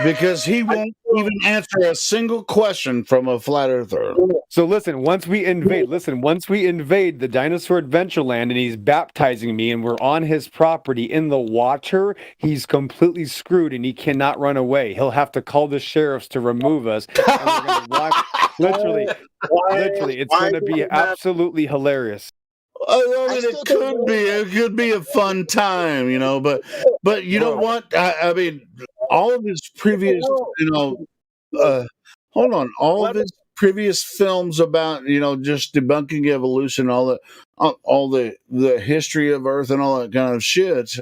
because he won't even answer a single question from a flat earther. So listen, once we invade the Dinosaur Adventureland and he's baptizing me and we're on his property in the water, he's completely screwed and he cannot run away. He'll have to call the sheriffs to remove us. And we're gonna watch, literally, it's going to be absolutely hilarious. I mean, it could be a fun time, you know. But you know what? I mean, all of his previous, hold on, all of his previous films about, you know, just debunking evolution, all the history of Earth and all that kind of shit.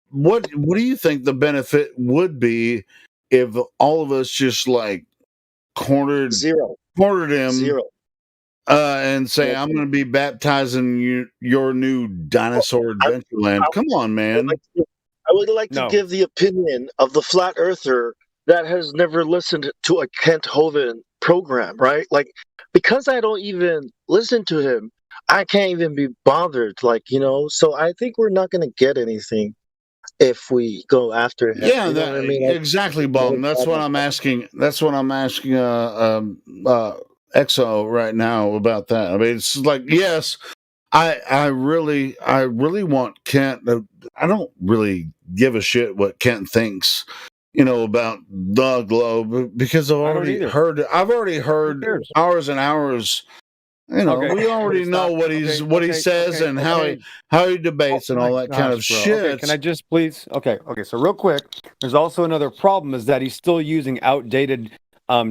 What do you think the benefit would be if all of us just like cornered him? And say, I'm going to be baptizing your new Dinosaur Adventureland. Come on, man. I would like to give the opinion of the flat earther that has never listened to a Kent Hovind program, right? Like, because I don't even listen to him, I can't even be bothered, like, you know? So I think we're not going to get anything if we go after him. Yeah, you know what I mean? exactly, Bong. That's what I'm asking. That's what I'm asking Exo right now about that. I mean, it's like, yes, I really want Kent. I don't really give a shit what Kent thinks, you know, about the globe, because I've already heard hours and hours. You know, we already know what he says and how he debates and all that kind of shit. Okay, can I just please? Okay. So real quick, there's also another problem is that he's still using outdated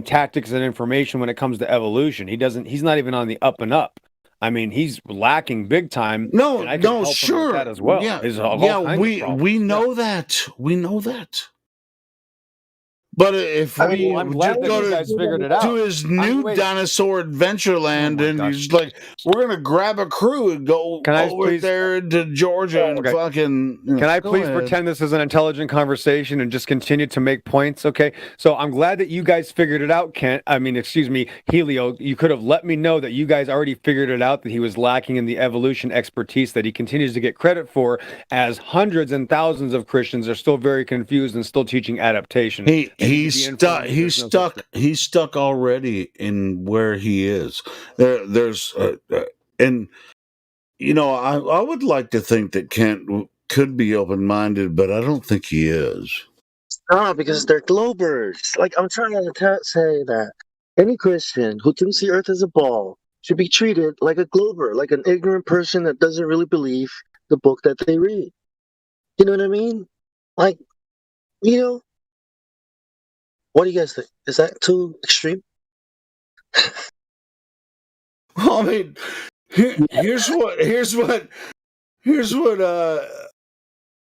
tactics and information when it comes to evolution. He's not even on the up and up. I mean, he's lacking big time. No, sure. With that as well. Yeah, we know that. We know that. But if we just go to his new Dinosaur Adventureland, and he's like, we're gonna grab a crew and go over there to Georgia and fucking. Can I please pretend this is an intelligent conversation and just continue to make points? Okay, so I'm glad that you guys figured it out, Kent. I mean, excuse me, Helio. You could have let me know that you guys already figured it out, that he was lacking in the evolution expertise that he continues to get credit for, as hundreds and thousands of Christians are still very confused and still teaching adaptation. He's stuck already in where he is. There's and you know, I would like to think that Kent could be open-minded, but I don't think he is. Because they're globers. Like, I'm trying to say that any Christian who thinks the earth is a ball should be treated like a glober, like an ignorant person that doesn't really believe the book that they read. You know what I mean? Like, you know, what do you guys think? Is that too extreme? Well, I mean, here's what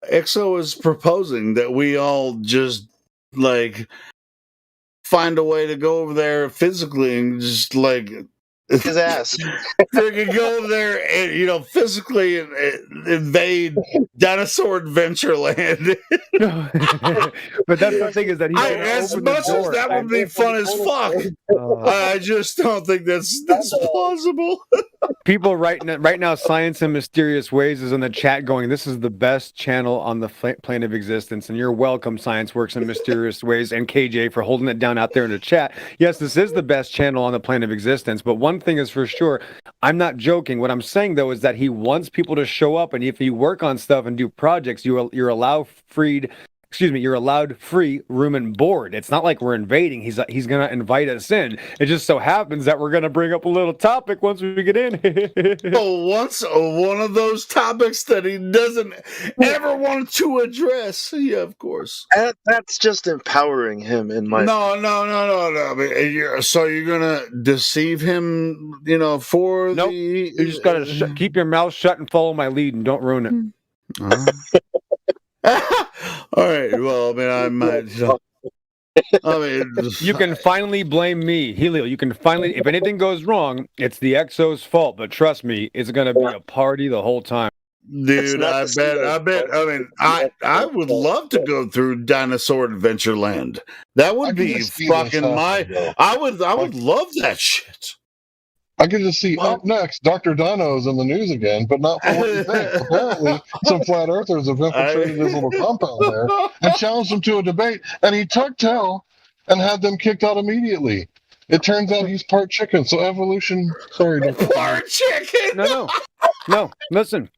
Exo is proposing, that we all just like find a way to go over there physically and just like his ass. Freaking go over there and, you know, physically invade Dinosaur Adventureland. But that's the thing, is that as much as that would be fun as fuck, I just don't think that's plausible. People right now, Science and Mysterious Ways is in the chat going, this is the best channel on the plane of existence, and you're welcome, Science Works and Mysterious Ways, and KJ for holding it down out there in the chat. Yes, this is the best channel on the plane of existence, but one thing is for sure, I'm not joking. What I'm saying, though, is that he wants people to show up, and if you work on stuff and do projects, you're allowed free room and board. It's not like we're invading. He's going to invite us in. It just so happens that we're going to bring up a little topic once we get in. One of those topics that he doesn't ever want to address. Yeah, of course. That's just empowering him in my... No. I mean, so you're going to deceive him, you know, for nope. You just got to keep your mouth shut and follow my lead and don't ruin it. All right. Well, I mean, I might. You can finally blame me, Helio. You can finally, if anything goes wrong, it's the Exo's fault. But trust me, it's going to be a party the whole time. Dude, I bet. I mean, I would love to go through Dinosaur Adventureland. That would be fucking my. I would love that shit. I could just see up next, Dr. Dono's in the news again, but not for what you think. Apparently, some flat earthers have infiltrated his little compound there and challenged him to a debate, and he tucked tail and had them kicked out immediately. It turns out he's part chicken, so evolution. Sorry, Dr. Part chicken. No. Listen,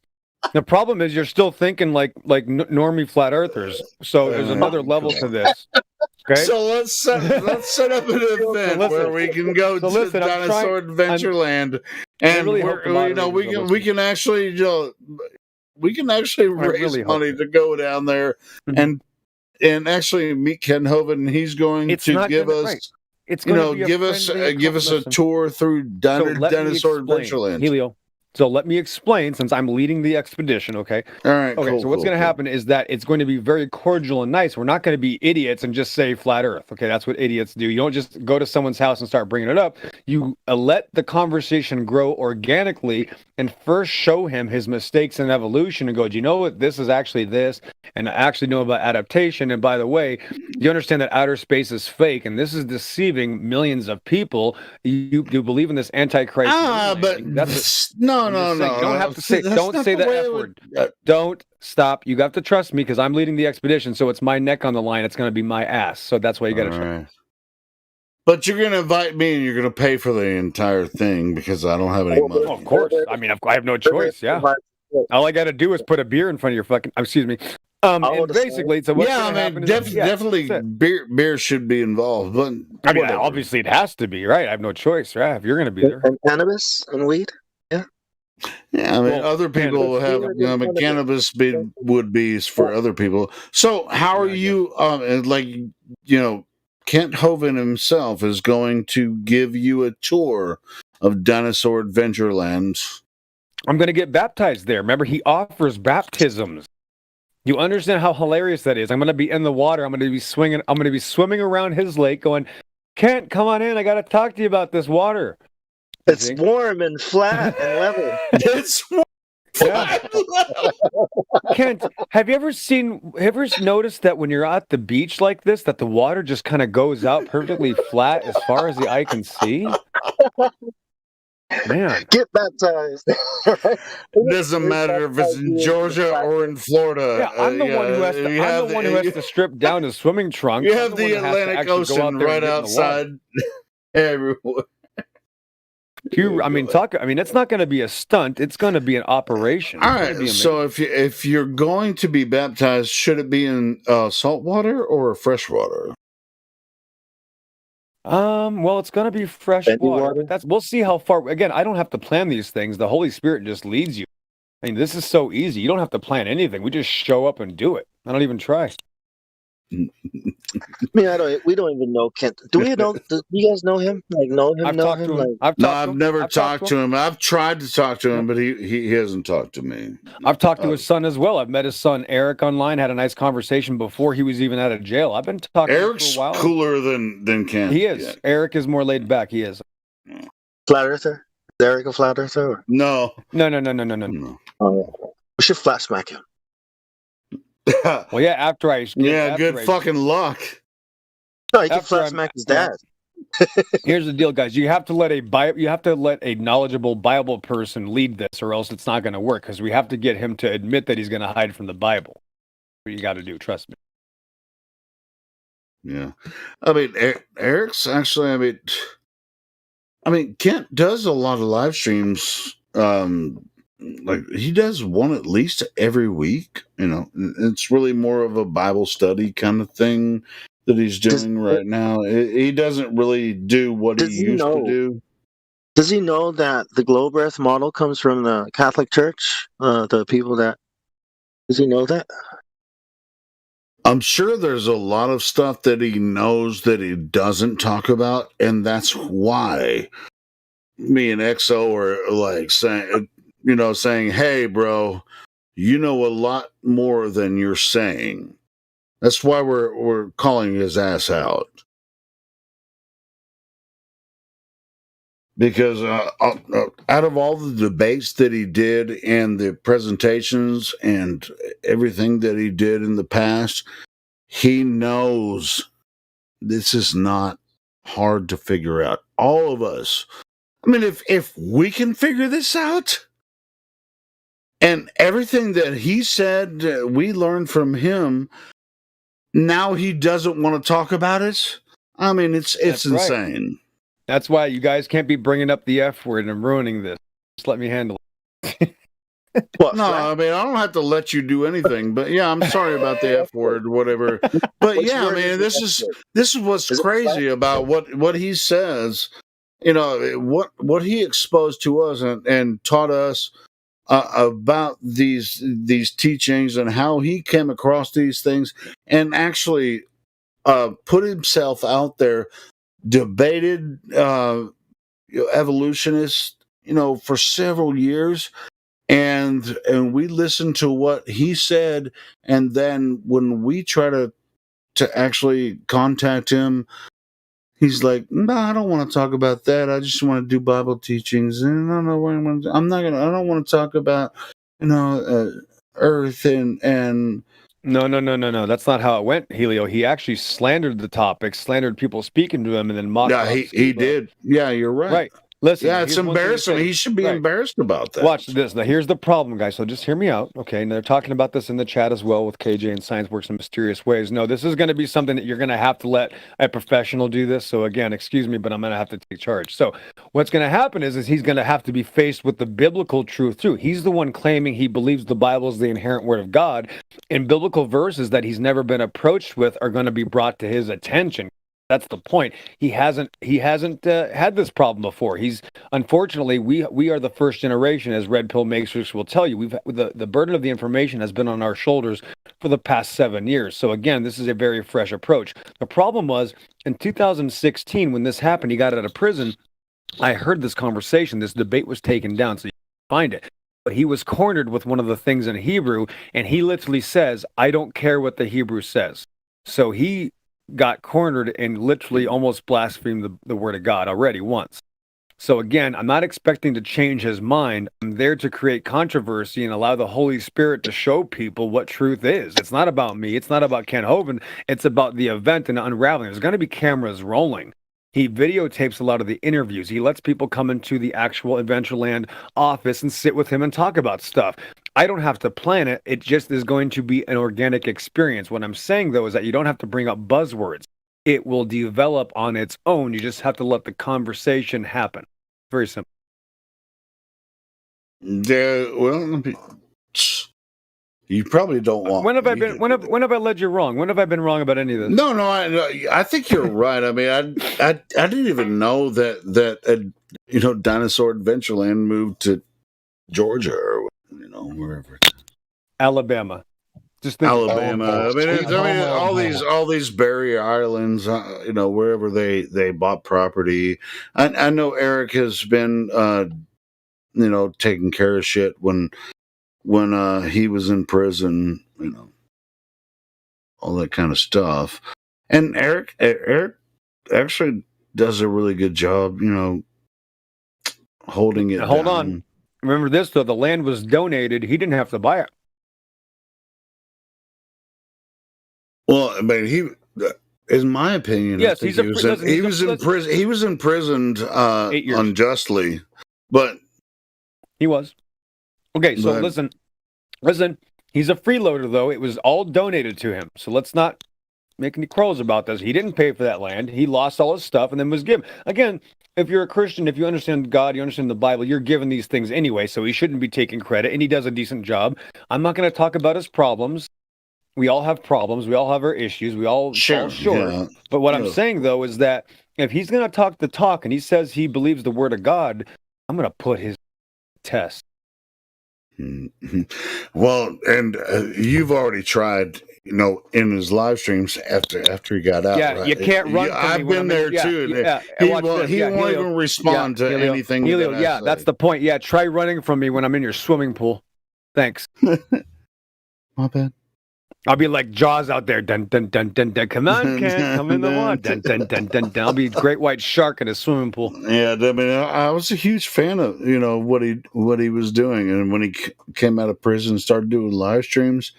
the problem is you're still thinking like normie flat earthers. So there's another level to this. Okay. So let's set up an event where we can go to Dinosaur Adventureland, and we can actually raise money to go down there and actually meet Ken Hovind. He's going to give us, give us a tour through Dinosaur Adventureland. Helio. So let me explain, since I'm leading the expedition, okay? All right, okay, so what's going to happen is that it's going to be very cordial and nice. We're not going to be idiots and just say flat earth, okay? That's what idiots do. You don't just go to someone's house and start bringing it up. You let the conversation grow organically and first show him his mistakes in evolution and go, do you know what? This is actually this, and I actually know about adaptation. And by the way, you understand that outer space is fake, and this is deceiving millions of people. You believe in this Antichrist. No. You don't have to say. Don't say the F word. Don't stop. You have to trust me because I'm leading the expedition. So it's my neck on the line. It's going to be my ass. So that's why you got to trust me. But you're going to invite me, and you're going to pay for the entire thing because I don't have any money. Oh, of course. I mean, I have no choice. Yeah. All I got to do is put a beer in front of your fucking. Excuse me. And basically, so what's going to happen? Definitely, beer should be involved. But I mean, obviously, it has to be, right? I have no choice, right? If you're going to be there, and cannabis and weed. Yeah, I mean, other people have cannabis would be for other people. So, how are you? Kent Hovind himself is going to give you a tour of Dinosaur Adventureland. I'm going to get baptized there. Remember, he offers baptisms. You understand how hilarious that is? I'm going to be in the water. I'm going to be swinging. I'm going to be swimming around his lake, going, "Kent, come on in. I got to talk to you about this water." It's warm and flat and level. It's warm. Yeah. Kent, have you ever noticed that when you're at the beach like this, that the water just kind of goes out perfectly flat as far as the eye can see? Man, get baptized. It doesn't matter if it's in Georgia or in Florida. Yeah, I'm the one who has to strip down his swimming trunk. You have the Atlantic Ocean right outside everywhere. It's not going to be a stunt. It's going to be an operation. All right. So if you're going to be baptized, should it be in salt water or fresh water? Well, it's going to be fresh water. We'll see how far. Again, I don't have to plan these things. The Holy Spirit just leads you. I mean, this is so easy. You don't have to plan anything. We just show up and do it. I don't even try. I mean, we don't even know Kent. Do you guys know him? I've never talked to him. I've tried to talk to him, but he hasn't talked to me. I've talked to his son as well. I've met his son Eric online. Had a nice conversation before he was even out of jail. I've been talking. Eric's for a while. Cooler than Kent. He is. Yeah. Eric is more laid back. He is. Flat earther? Is Eric a flat earther? No. No. We should flat smack him. Well, yeah. After I good fucking luck. No, you can flat smack his dad. Here's the deal, guys. You have to let a knowledgeable Bible person lead this, or else it's not going to work. Because we have to get him to admit that he's going to hide from the Bible. What you got to do, trust me. Yeah, I mean, Eric's actually. I mean, Kent does a lot of live streams. Like he does one at least every week. It's really more of a Bible study kind of thing that he's doing right now. He doesn't really do what he used to do. Does he know that the globe earth model comes from the Catholic Church? The people that does he know that? I'm sure there's a lot of stuff that he knows that he doesn't talk about, and that's why me and XO are like saying, hey, bro, you know a lot more than you're saying. That's why we're calling his ass out. Because out of all the debates that he did and the presentations and everything that he did in the past, he knows this is not hard to figure out. All of us I mean, if we can figure this out, and everything that he said, we learned from him. Now he doesn't want to talk about it. I mean, it's That's right. insane. That's why you guys can't be bringing up the F word and ruining this. Just let me handle it. No, I mean, I don't have to let you do anything, but yeah, I'm sorry about the F word, whatever. But Which yeah, I word mean, is the this is what's Is it crazy about what he says. You know, what he exposed to us and taught us about these teachings and how he came across these things and actually put himself out there, debated evolutionists, for several years. And we listened to what he said, and then when we try to actually contact him, he's like, "No, I don't want to talk about that. I just want to do Bible teachings, and I don't know what I'm not gonna. I don't want to talk about, Earth and." No. That's not how it went, Helio. He actually slandered the topic, slandered people speaking to him, and then mocked. Yeah, he did. Yeah, you're right. Right. Listen, yeah, it's here's one thing to embarrassing. say. He should be Right. embarrassed about that. Watch this. Now, here's the problem, guys. So just hear me out, okay? And they're talking about this in the chat as well with KJ and Science Works in Mysterious Ways. No, this is going to be something that you're going to have to let a professional do this. So again, excuse me, but I'm going to have to take charge. So what's going to happen is he's going to have to be faced with the biblical truth too. He's the one claiming he believes the Bible is the inherent word of God, and biblical verses that he's never been approached with are going to be brought to his attention. That's the point. He hasn't had this problem before. Unfortunately, we are the first generation, as Red Pill Matrix will tell you. The burden of the information has been on our shoulders for the past 7 years. So again, this is a very fresh approach. The problem was in 2016 when this happened. He got out of prison. I heard this conversation. This debate was taken down, so you can find it. But he was cornered with one of the things in Hebrew, and he literally says, "I don't care what the Hebrew says." So he got cornered and literally almost blasphemed the word of God already once. So again, I'm not expecting to change his mind. I'm there to create controversy and allow the Holy Spirit to show people what truth is. It's not about me. It's not about Ken Hovind. It's about the event and unraveling. There's going to be cameras rolling. He videotapes a lot of the interviews. He lets people come into the actual Adventureland office and sit with him and talk about stuff. I don't have to plan it. It just is going to be an organic experience. What I'm saying, though, is that you don't have to bring up buzzwords. It will develop on its own. You just have to let the conversation happen. Very simple. Yeah, well, you probably don't want. When have I led you wrong? When have I been wrong about any of this? No, I think you're right. I mean, I didn't even know that Dinosaur Adventureland moved to Georgia or wherever. Alabama. Just think Alabama. I mean, all these barrier islands. Wherever they bought property. I know Eric has been taking care of shit when he was in prison. All that kind of stuff. And Eric actually does a really good job, holding it. Hold on. Remember this though, the land was donated. He didn't have to buy it. Well, I mean, in my opinion, yes, he was imprisoned unjustly, but he was. Okay, so listen. He's a freeloader, though. It was all donated to him. So let's not make any quarrels about this. He didn't pay for that land. He lost all his stuff and then was given. Again, if you're a Christian, if you understand God, you understand the Bible, you're given these things anyway, so he shouldn't be taking credit, and he does a decent job. I'm not going to talk about his problems. We all have problems. We all have our issues. We all fall short. Yeah. But what I'm saying, though, is that if he's going to talk the talk and he says he believes the word of God, I'm going to put his test. Well, and you've already tried, in his live streams after he got out. Yeah, right? you can't run. I've been there too. He won't even respond to anything. Helio, that's the point. Yeah, try running from me when I'm in your swimming pool. Thanks. My bad. I'll be like Jaws out there. Dun dun dun dun dun. Come on, Ken. Come in the water. Dun dun dun dun dun. I'll be a great white shark in a swimming pool. Yeah, I mean, I was a huge fan of what he was doing, and when he came out of prison and started doing live streams,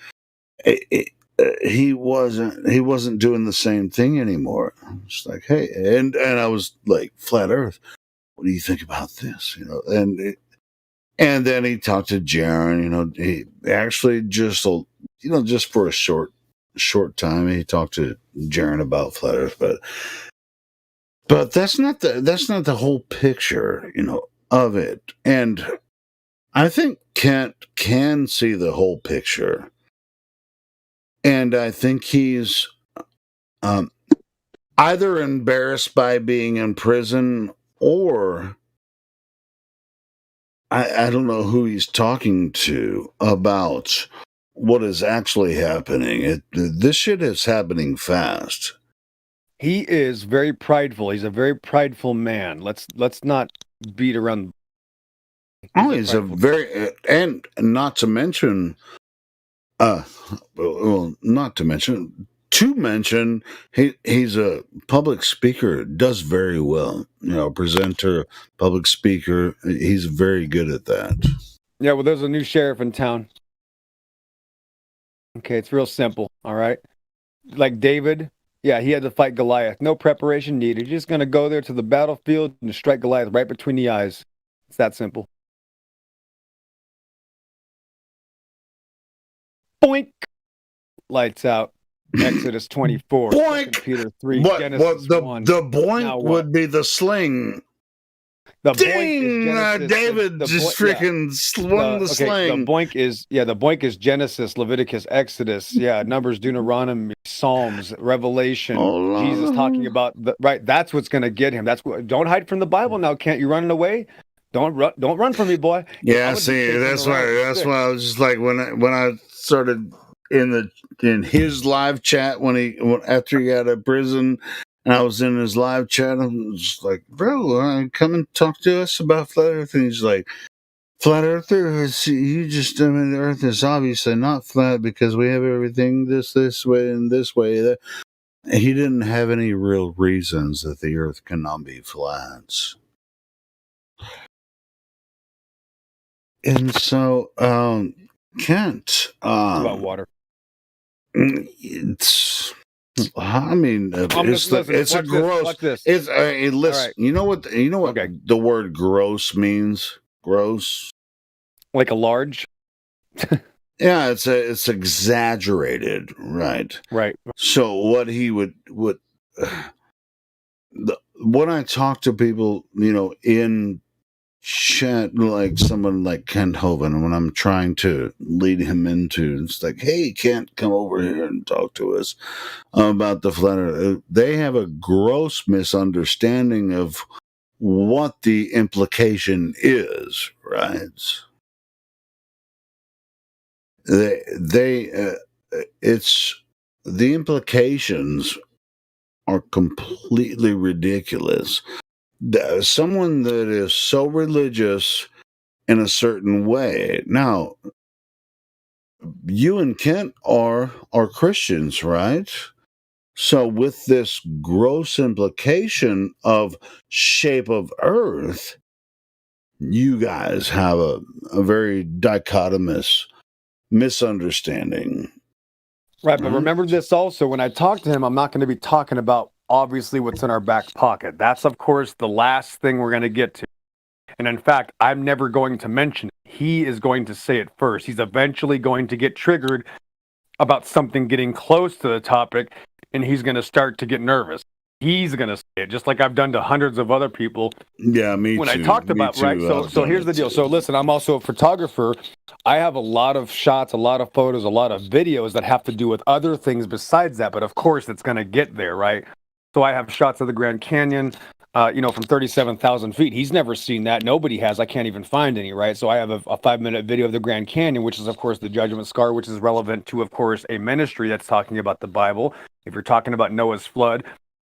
he wasn't doing the same thing anymore. It's like, hey, and I was like, flat Earth. what do you think about this? And then he talked to Jaron. He actually just for a short time he talked to Jaron about flat Earth, but that's not the whole picture, of it. And I think Kent can see the whole picture, and I think he's either embarrassed by being in prison, or I don't know who he's talking to about what is actually happening. This shit is happening fast. He is very prideful. He's a very prideful man. Let's not beat around. He's a very, and not to mention, he's a public speaker, does very well. Presenter, public speaker. He's very good at that. Yeah, well, there's a new sheriff in town. Okay, it's real simple, all right? Like David, yeah, he had to fight Goliath. No preparation needed. You're just going to go there to the battlefield and strike Goliath right between the eyes. It's that simple. Boink! Lights out. Exodus 24. Boink! Peter 3. Genesis the 1. The boink would be the sling. The Ding! David just freaking swung the sling. The boink is Genesis, Leviticus, Exodus, Numbers, Deuteronomy, Psalms, Revelation. Jesus talking about that's what's going to get him. Don't hide from the Bible now, Kent. You running away? Don't run from me, boy. Yeah, see, that's why I was just like when I started in his live chat after he got out of prison. And I was in his live chat. I was just like, bro, come and talk to us about flat Earth. And he's like, flat Earther, the Earth is obviously not flat because we have everything this way and this way. He didn't have any real reasons that the Earth cannot be flat. And so, Kent. About water. It's a gross. Listen. You know what the word gross means? Gross, like a large. Yeah, it's exaggerated, right? Right. So what he would when I talk to people, in chat, like someone like Kent Hovind, when I'm trying to lead him into, it's like, hey, Kent, come over here and talk to us about the flat Earth. They have a gross misunderstanding of what the implication is, right? It's the implications are completely ridiculous. Someone that is so religious in a certain way. Now, you and Kent are Christians, right? So with this gross implication of shape of Earth, you guys have a very dichotomous misunderstanding. Right, but remember this also, when I talk to him, I'm not going to be talking about obviously what's in our back pocket. That's, of course, the last thing we're going to get to. And in fact, I'm never going to mention it. He is going to say it first. He's eventually going to get triggered about something getting close to the topic, and he's going to start to get nervous. He's going to say it, just like I've done to hundreds of other people. Yeah, me when too. I talked about, right? So here's the deal. So listen, I'm also a photographer. I have a lot of shots, a lot of photos, a lot of videos that have to do with other things besides that. But of course, it's going to get there, right? So I have shots of the Grand Canyon, from 37,000 feet. He's never seen that. Nobody has. I can't even find any, right? So I have a 5-minute video of the Grand Canyon, which is, of course, the Judgment Scar, which is relevant to, of course, a ministry that's talking about the Bible. If you're talking about Noah's flood,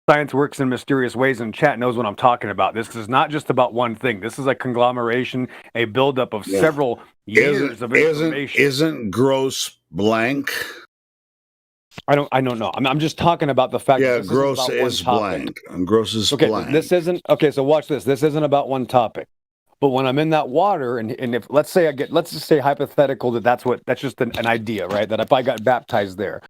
Science Works in Mysterious Ways in chat knows what I'm talking about. This is not just about one thing. This is a conglomeration, a buildup of several years of information. Isn't gross blank? I don't know. I'm just talking about the fact that this gross is blank. And gross is blank. This isn't okay. So watch this. This isn't about one topic. But when I'm in that water, and if let's just say hypothetical that's just an idea, right? That if I got baptized there,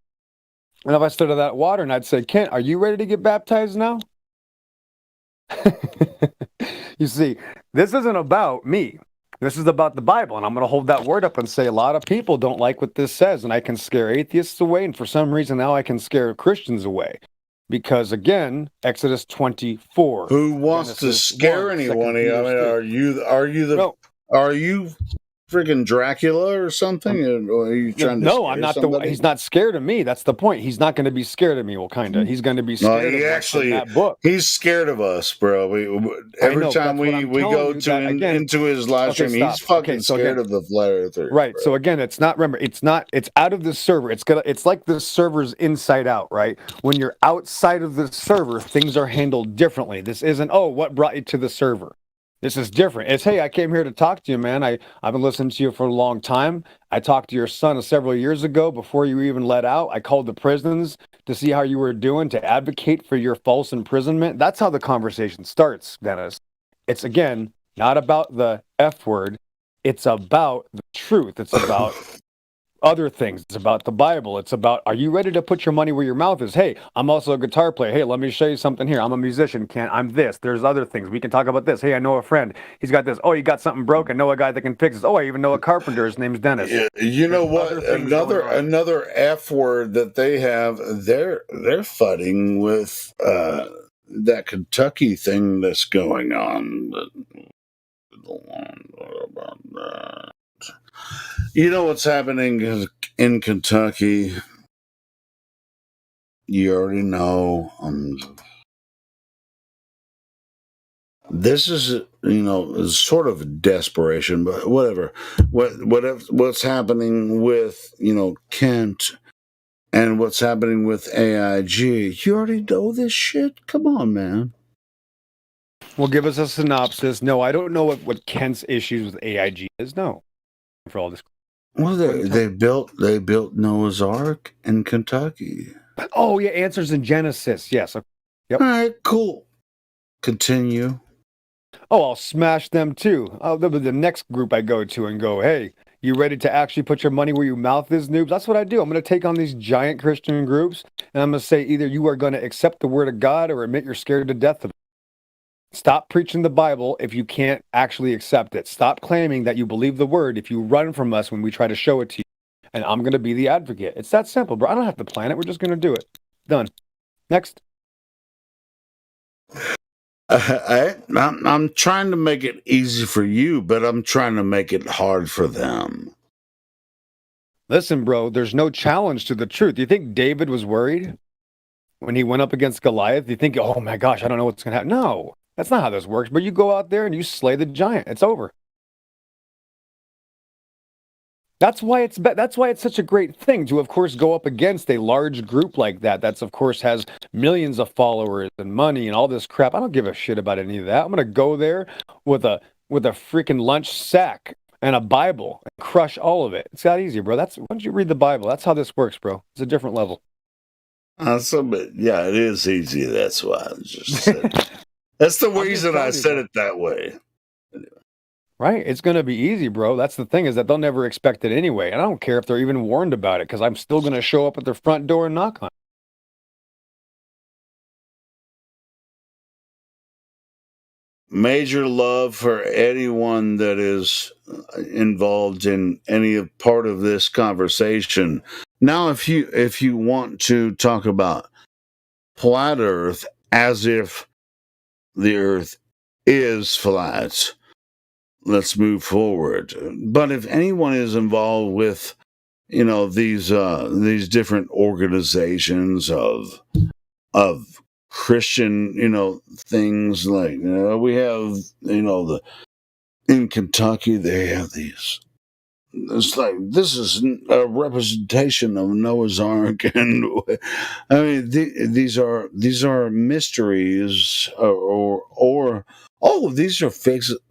and if I stood in that water and I'd say, Kent, are you ready to get baptized now? You see, this isn't about me. This is about the Bible, and I'm going to hold that word up and say a lot of people don't like what this says, and I can scare atheists away, and for some reason now I can scare Christians away. Because again, Exodus 24. Who wants Genesis to scare 1, 2 anyone? I mean, Peter 3. are you freaking Dracula or something? Or are you trying to No, scare I'm not somebody? he's not scared of me. That's the point. He's not going to be scared of me, Wakanda. He's going to be No, scared he of actually that book. he's scared of us, bro. Every time we go into his live stream, he's fucking scared of the flat earther. Right. So again, it's not it's out of the server. It's like the server's inside out, right? When you're outside of the server, things are handled differently. This isn't, oh, what brought you to the server? This is different. It's, hey, I came here to talk to you, man. I've been listening to you for a long time. I talked to your son several years ago before you were even let out. I called the prisons to see how you were doing, to advocate for your false imprisonment. That's how the conversation starts, Dennis. It's, again, not about the F word. It's about the truth. It's about other things. It's about the Bible. It's about, are you ready to put your money where your mouth is? Hey, I'm also a guitar player. Hey, let me show you something here. I'm a musician. I'm this. There's other things. We can talk about this. Hey, I know a friend. He's got this. Oh, you got something broke. I know a guy that can fix this. Oh, I even know a carpenter. His name's Dennis. You know what? Another F word that they have. They're fighting with that Kentucky thing that's going on. You know what's happening in Kentucky? You already know. This is, sort of desperation, but whatever. What's happening with, Kent and what's happening with AIG? You already know this shit? Come on, man. Well, give us a synopsis. No, I don't know what Kent's issues with AIG is. No, for all this. Well, they built Noah's Ark in Kentucky. Oh yeah, answers in Genesis. Yes. Yep. All right, cool. Continue. Oh, I'll smash them too. They'll be the next group I go to and go, hey, you ready to actually put your money where your mouth is, noobs? That's what I do. I'm going to take on these giant Christian groups, and I'm going to say either you are going to accept the word of God or admit you're scared to death of it. Stop preaching the Bible if you can't actually accept it. Stop claiming that you believe the word if you run from us when we try to show it to you. And I'm going to be the advocate. It's that simple, bro. I don't have to plan it. We're just going to do it. Done. Next. I'm trying to make it easy for you, but I'm trying to make it hard for them. Listen, bro, there's no challenge to the truth. Do you think David was worried when he went up against Goliath? Do you think, oh my gosh, I don't know what's going to happen? No, that's not how this works. But you go out there and you slay the giant. It's over. That's why it's such a great thing to, of course, go up against a large group like that. That's, of course, has millions of followers and money and all this crap. I don't give a shit about any of that. I'm going to go there with a freaking lunch sack and a Bible and crush all of it. It's that easy, bro. Why don't you read the Bible? That's how this works, bro. It's a different level. Yeah, it is easy. That's why I just said. That's the reason I said it that way. Right? It's going to be easy, bro. That's the thing, is that they'll never expect it anyway. And I don't care if they're even warned about it, because I'm still going to show up at their front door and knock on it. Major love for anyone that is involved in any part of this conversation. Now, if you want to talk about flat Earth as if the Earth is flat, let's move forward. But if anyone is involved with, these different organizations of Christian, things like, we have, in Kentucky, they have these. It's like, this is a representation of Noah's Ark, and I mean, these are mysteries, these are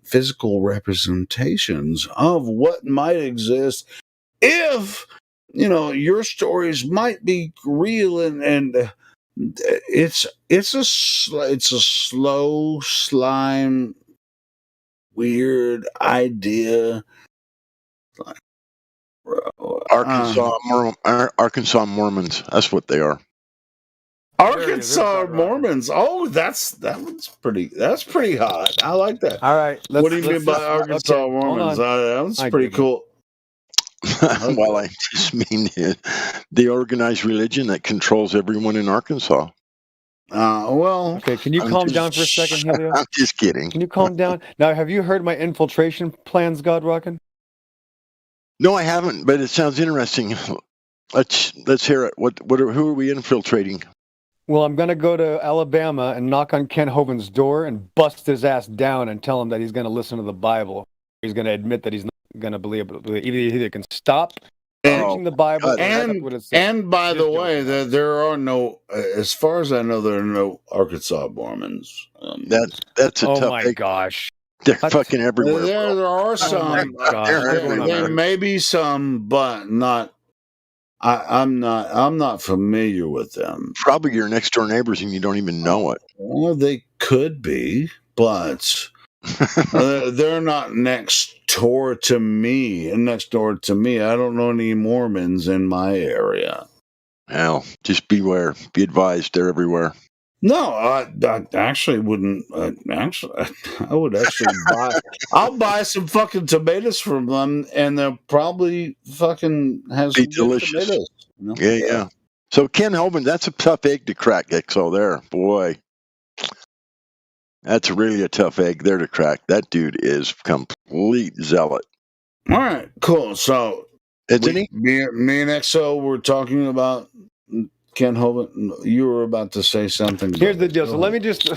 physical representations of what might exist if your stories might be real, and it's a slow slime weird idea. Arkansas Mormons. That's what they are. Arkansas Mormons. Oh, that's pretty hot. I like that. All right. What do you mean by Arkansas Mormons? That one's pretty cool. Well, I just mean the organized religion that controls everyone in Arkansas. Well, okay. Can you calm down for a second, Helio? I'm just kidding. Can you calm down? Now, have you heard my infiltration plans, God Rockin'? No, I haven't, but it sounds interesting. Let's hear it. Who are we infiltrating? Well, I'm going to go to Alabama and knock on Ken Hoven's door and bust his ass down and tell him that he's going to listen to the Bible. He's going to admit that he's not going to believe it. Either can stop preaching the Bible, and by the way, there are no, as far as I know, there are no Arkansas Mormons. That's a tough. Oh my gosh, they're fucking everywhere. There are some. There may be some, but not. I'm not familiar with them. Probably your next door neighbors, and you don't even know it. Well, they could be, but they're not next door to me. I don't know any Mormons in my area. Well, just beware. Be advised. They're everywhere. No, I actually wouldn't. I would actually buy. I'll buy some fucking tomatoes from them, and they'll probably fucking have some delicious. Tomatoes, you know? Yeah. So Ken Hovind, that's a tough egg to crack. XO there, boy. That's really a tough egg there to crack. That dude is complete zealot. All right, cool. So, me and XO were talking about Ken Hovind. You were about to say something. Here's the deal. So let me just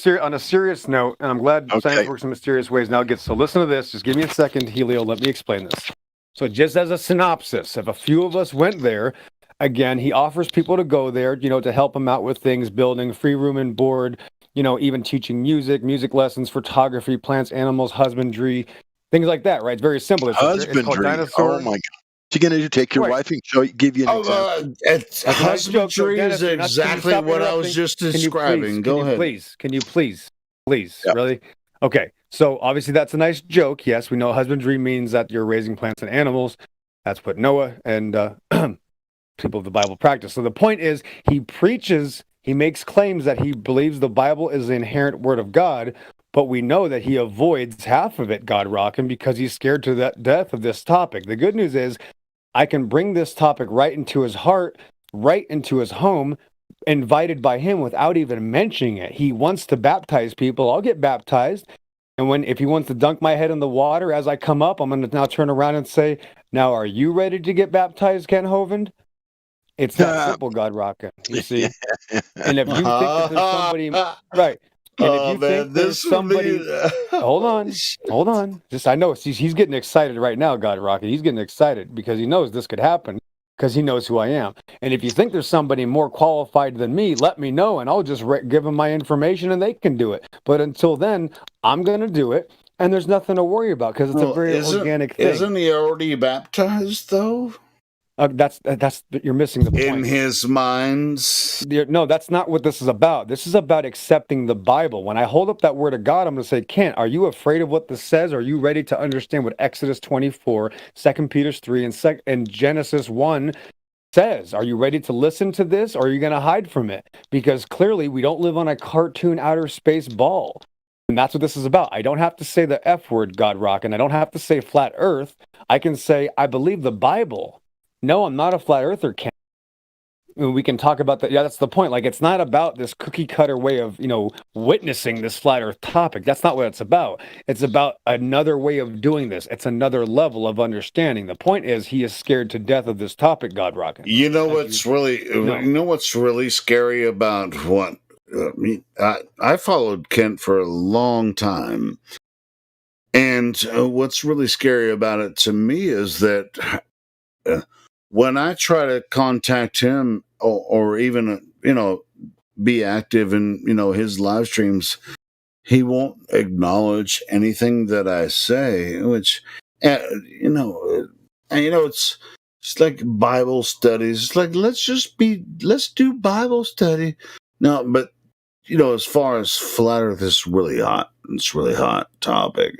on a serious note, and I'm glad science works in mysterious ways. Now so listen to this. Just give me a second, Helio. Let me explain this. So just as a synopsis, if a few of us went there, again, he offers people to go there, to help him out with things, building free room and board, even teaching music lessons, photography, plants, animals, husbandry, things like that, right? It's very simple. It's called Dinosaur. Oh my God. What you going to do? Take your wife and give you an example? Husbandry is exactly what I was just describing. Go ahead. Can you please? Really? Okay. So obviously that's a nice joke. Yes, we know husbandry means that you're raising plants and animals. That's what Noah and people of the Bible practice. So the point is, he makes claims that he believes the Bible is the inherent word of God, but we know that he avoids half of it, God Rockin', because he's scared to the death of this topic. The good news is, I can bring this topic right into his heart, right into his home, invited by him without even mentioning it. He wants to baptize people. I'll get baptized. And if he wants to dunk my head in the water as I come up, I'm going to now turn around and say, now, are you ready to get baptized, Ken Hovind? It's that simple, God Rockin'. You see? And if you think that there's somebody, right. And if you think there's somebody, hold on. I know he's getting excited right now, God Rocket. He's getting excited because he knows this could happen because he knows who I am. And if you think there's somebody more qualified than me, let me know and I'll just give them my information and they can do it. But until then, I'm going to do it and there's nothing to worry about because it's a very organic thing. Isn't he already baptized though? That's you're missing the point. In his mind. No, that's not what this is about. This is about accepting the Bible. When I hold up that word of God, I'm going to say, Kent, are you afraid of what this says? Are you ready to understand what Exodus 24, 2 Peter 3, and Genesis 1 says? Are you ready to listen to this, or are you going to hide from it? Because clearly we don't live on a cartoon outer space ball. And that's what this is about. I don't have to say the F word, God Rockin'. I don't have to say flat earth. I can say, I believe the Bible. No, I'm not a flat earther, Ken. We can talk about that. Yeah, that's the point. Like, it's not about this cookie cutter way of, witnessing this flat earth topic. That's not what it's about. It's about another way of doing this. It's another level of understanding. The point is, he is scared to death of this topic, God Rockin'. You know what's really scary about what I followed Kent for a long time. And what's really scary about it to me is that when I try to contact him or even, be active in, his live streams, he won't acknowledge anything that I say, which, it's like Bible studies. It's like, let's do Bible study. No, but, as far as flat earth is really hot. It's really hot topic.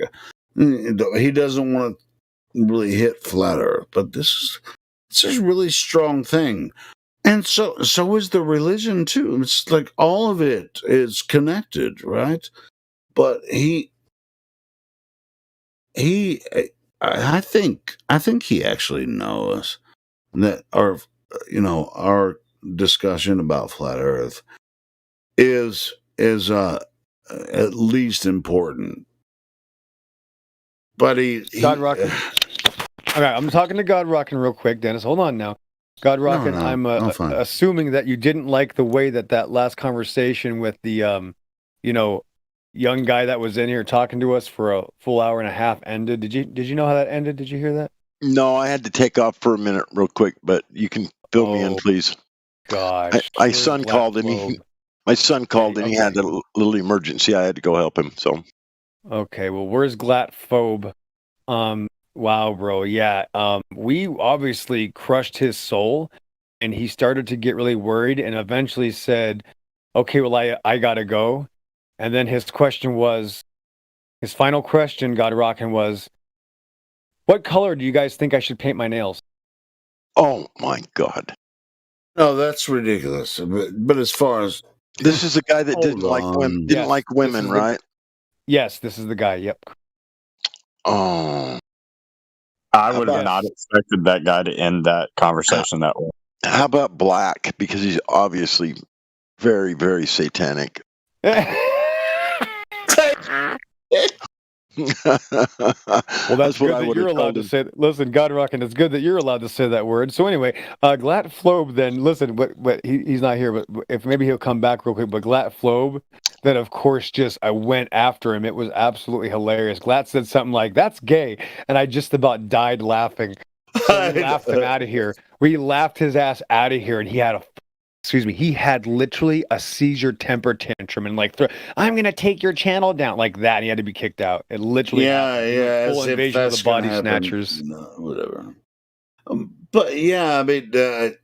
He doesn't want to really hit flat earth, but this is a really strong thing. And so is the religion too. It's like all of it is connected, right? But I think he actually knows that our discussion about flat Earth is at least important. But God Rockin'. All right, I'm talking to God Rockin' real quick, Dennis. Hold on now. God Rockin', I'm assuming that you didn't like the way that last conversation with the young guy that was in here talking to us for a full hour and a half ended. Did you know how that ended? Did you hear that? No, I had to take off for a minute real quick, but you can fill me in, please. Gosh. My son called and he had a little emergency. I had to go help him. So. Okay, well, where's Glatphobe? Wow, bro. Yeah. We obviously crushed his soul, and he started to get really worried and eventually said, okay, well, I gotta go. And then his final question, God Rockin', was, what color do you guys think I should paint my nails? Oh my God. No, that's ridiculous. But as far as this is a guy that didn't like women, right? Yes, this is the guy. Yep. Oh. I would have not expected that guy to end that conversation that way. How about Black? Because he's obviously very, very satanic. Well, that's good that you're allowed to say. Listen, God Rockin', it's good that you're allowed to say that word. So anyway, Glatphobe. Then listen, but he's not here. But if maybe he'll come back real quick. But Glatphobe, then of course, I went after him. It was absolutely hilarious. Glat said something like, "That's gay," and I just about died laughing. So we laughed him out of here. We laughed his ass out of here, and he had literally a seizure temper tantrum and I'm going to take your channel down like that. And he had to be kicked out. It literally full invasion of the body snatchers. No, whatever. But yeah, I mean,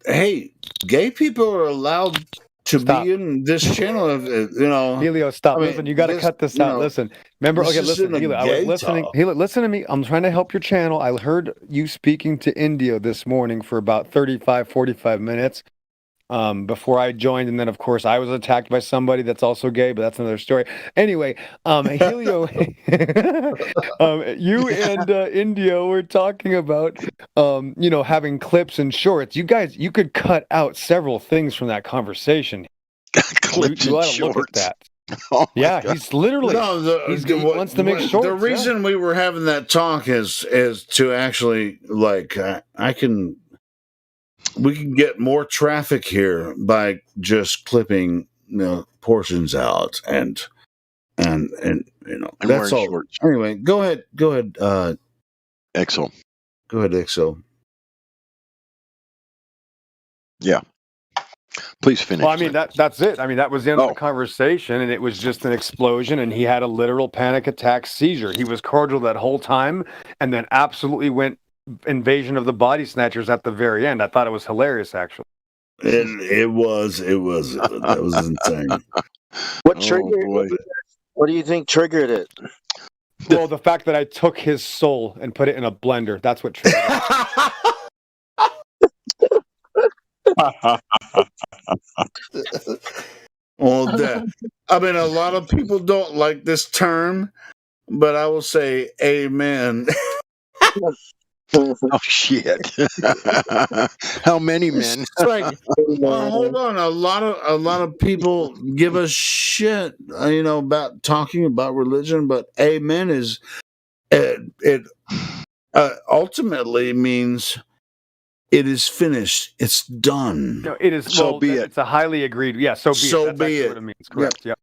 hey, gay people are allowed to be in this channel. Helio, stop. Listen, you got to cut this out. Listen, remember? Okay, listen, Helio. I was listening. Helio, listen to me. I'm trying to help your channel. I heard you speaking to Indio this morning for about 45 minutes. Before I joined, and then of course I was attacked by somebody that's also gay, but that's another story. Anyway, Helio, you and Indio were talking about, having clips and shorts. You could cut out several things from that conversation. Clips and shorts. Look at that. Oh yeah, God. He's literally. He wants to make shorts. The reason we were having that talk is to actually we can get more traffic here by just clipping portions out and that's all. Shorts. Anyway, go ahead. Exo. Go ahead, Exo. Yeah. Please finish. Well, I mean that's it. I mean that was the end of the conversation, and it was just an explosion, and he had a literal panic attack seizure. He was cordial that whole time, and then absolutely went invasion of the body snatchers at the very end. I thought it was hilarious, actually. It was that was insane. What triggered? What do you think triggered it? Well, the fact that I took his soul and put it in a blender. That's what triggered it. Well, I mean, a lot of people don't like this term, but I will say amen. Oh shit! How many men? Hold on. A lot of people give us shit, about talking about religion, but amen is it ultimately means it is finished. It's done. No, it is. So be it. It's a highly agreed. Yeah. So be it. That's be it. What it means. Correct. Yep.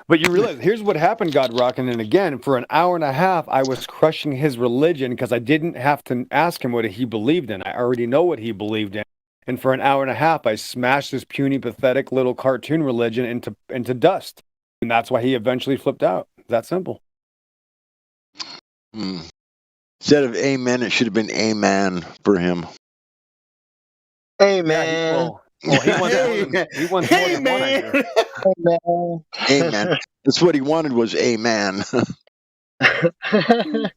But you realize, here's what happened, God Rockin', and again, for an hour and a half, I was crushing his religion because I didn't have to ask him what he believed in. I already know what he believed in. And for an hour and a half, I smashed his puny, pathetic little cartoon religion into dust. And that's why he eventually flipped out. That simple. Instead of amen, it should have been amen for him. Amen. Well, he wants more than one, I hear. Amen. That's what he wanted was amen.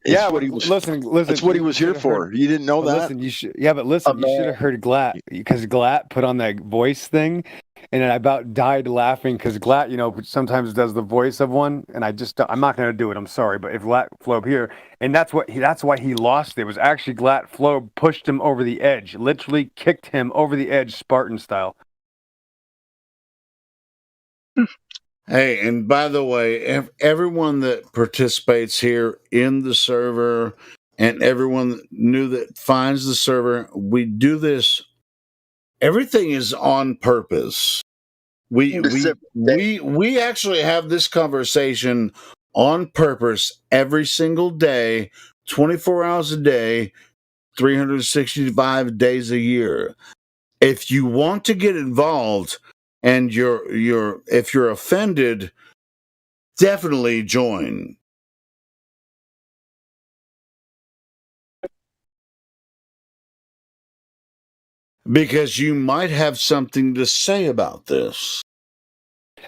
Yeah, what he was. listen. That's what he was here for. You didn't know that? Listen, you should. Yeah, but listen, you should have heard Glatt, because Glatt put on that voice thing, and I about died laughing because Glatt, sometimes does the voice of one, and I'm not going to do it. I'm sorry, but if Glatt Flobe here, and that's why he lost. It was actually Glatt Flobe pushed him over the edge, literally kicked him over the edge, Spartan style. Hey, and by the way, everyone that participates here in the server and everyone new that finds the server, we do this. Everything is on purpose. We actually have this conversation on purpose every single day, 24 hours a day, 365 days a year. If you want to get involved, and if you're offended, definitely join. Because you might have something to say about this.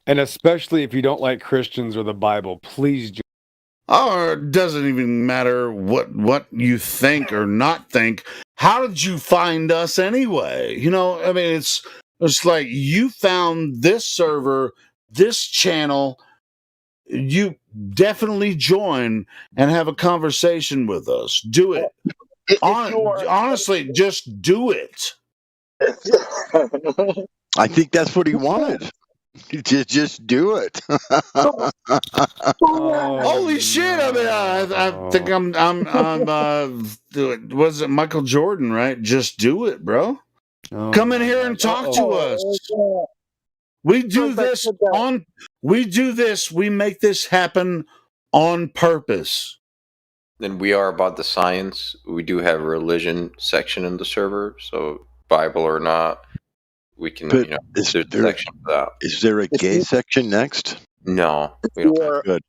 And especially if you don't like Christians or the Bible, please join. Or it doesn't even matter what you think or not think. How did you find us anyway? It's like you found this server, this channel. You definitely join and have a conversation with us. Do it. Honestly, just do it. I think that's what he wanted. Just do it. Holy shit! I think I'm was it Michael Jordan, right? Just do it, bro. Come in here and talk to us. We do this we make this happen on purpose. And we are about the science. We do have a religion section in the server, so Bible or not, we can, there's a section for that. Is there a gay section next? No, we don't have. Good.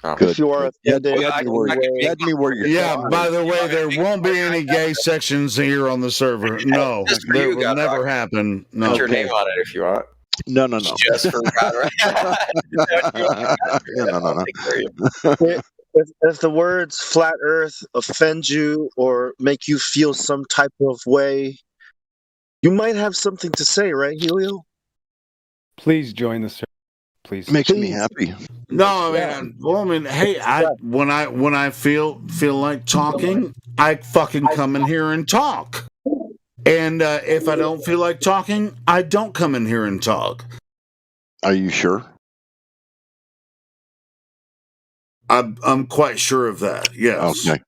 Good. If you are offended, Yeah, by the way, there won't be any gay sections here on the server. No, that will never happen. No. Put your name on it if you want. No. Just for God, right? No. If the words flat earth offend you or make you feel some type of way, you might have something to say, right, Helio? Please join the server. Please. Makes me happy. No, hey, when I feel like talking, I fucking come in here and talk. And if I don't feel like talking, I don't come in here and talk. Are you sure? I'm quite sure of that. Yes. Okay.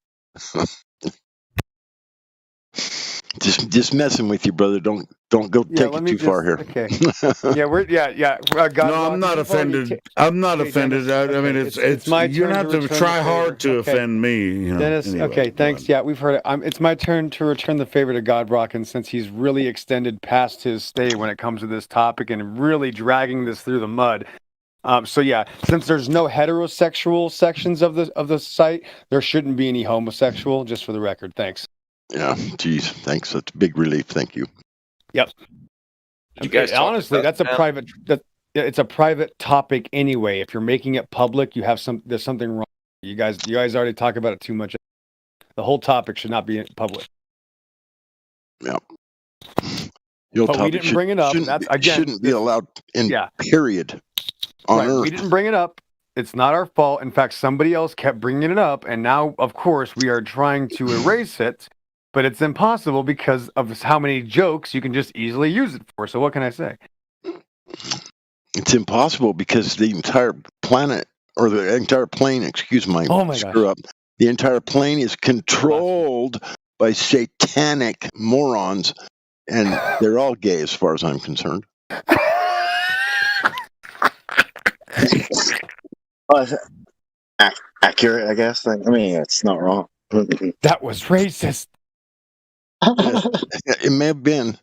Just messing with you, brother. Don't go take it too far here. Okay. Yeah. God, no, I'm not offended. I'm not offended. Dennis, I mean, it's my turn. You don't have to try hard to offend me. Dennis, anyway, okay, thanks. Yeah, we've heard it. It's my turn to return the favor to Godrock, and since he's really extended past his stay when it comes to this topic and really dragging this through the mud. So yeah, since there's no heterosexual sections of the site, there shouldn't be any homosexual. Just for the record, thanks. Yeah, geez, thanks. That's a big relief. Thank you. Yep. You guys honestly, that's a private. It's a private topic anyway. If you're making it public, there's something wrong. You guys already talk about it too much. The whole topic should not be public. Yeah. But we didn't bring it up. That's again shouldn't be allowed in. Yeah. Period. On Earth. We didn't bring it up. It's not our fault. In fact, somebody else kept bringing it up, and now, of course, we are trying to erase it. But it's impossible because of how many jokes you can just easily use it for. So what can I say? It's impossible because the entire planet, or the entire plane, excuse my screw up, the entire plane is controlled by satanic morons, and they're all gay as far as I'm concerned. Accurate, I guess. I mean, it's not wrong. That was racist. It may have been,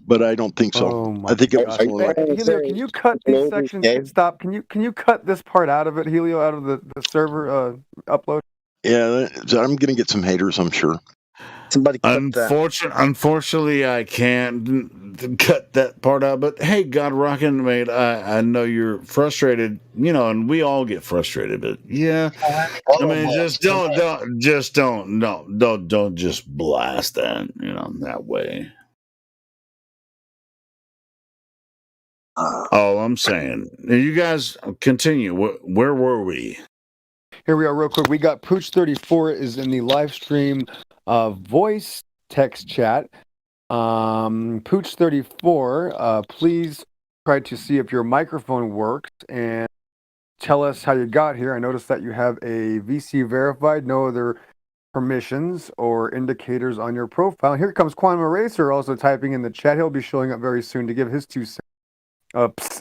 but I don't think so. I think it was more like. Helio, can you cut these sections? Stop. Can you cut this part out of it, Helio, out of the server upload? Yeah, I'm gonna get some haters, I'm sure. Somebody cut that. Unfortunately, I can't cut that part out. But hey, God Rockin', mate, I know you're frustrated, and we all get frustrated. But yeah, I mean, just don't just blast that, that way. All I'm saying, you guys continue. Where were we? Here we are, real quick. We got Pooch34 is in the live stream voice text chat. Pooch34, please try to see if your microphone works and tell us how you got here. I noticed that you have a VC verified, no other permissions or indicators on your profile. Here comes Quantum Eraser also typing in the chat. He'll be showing up very soon to give his 2 cents.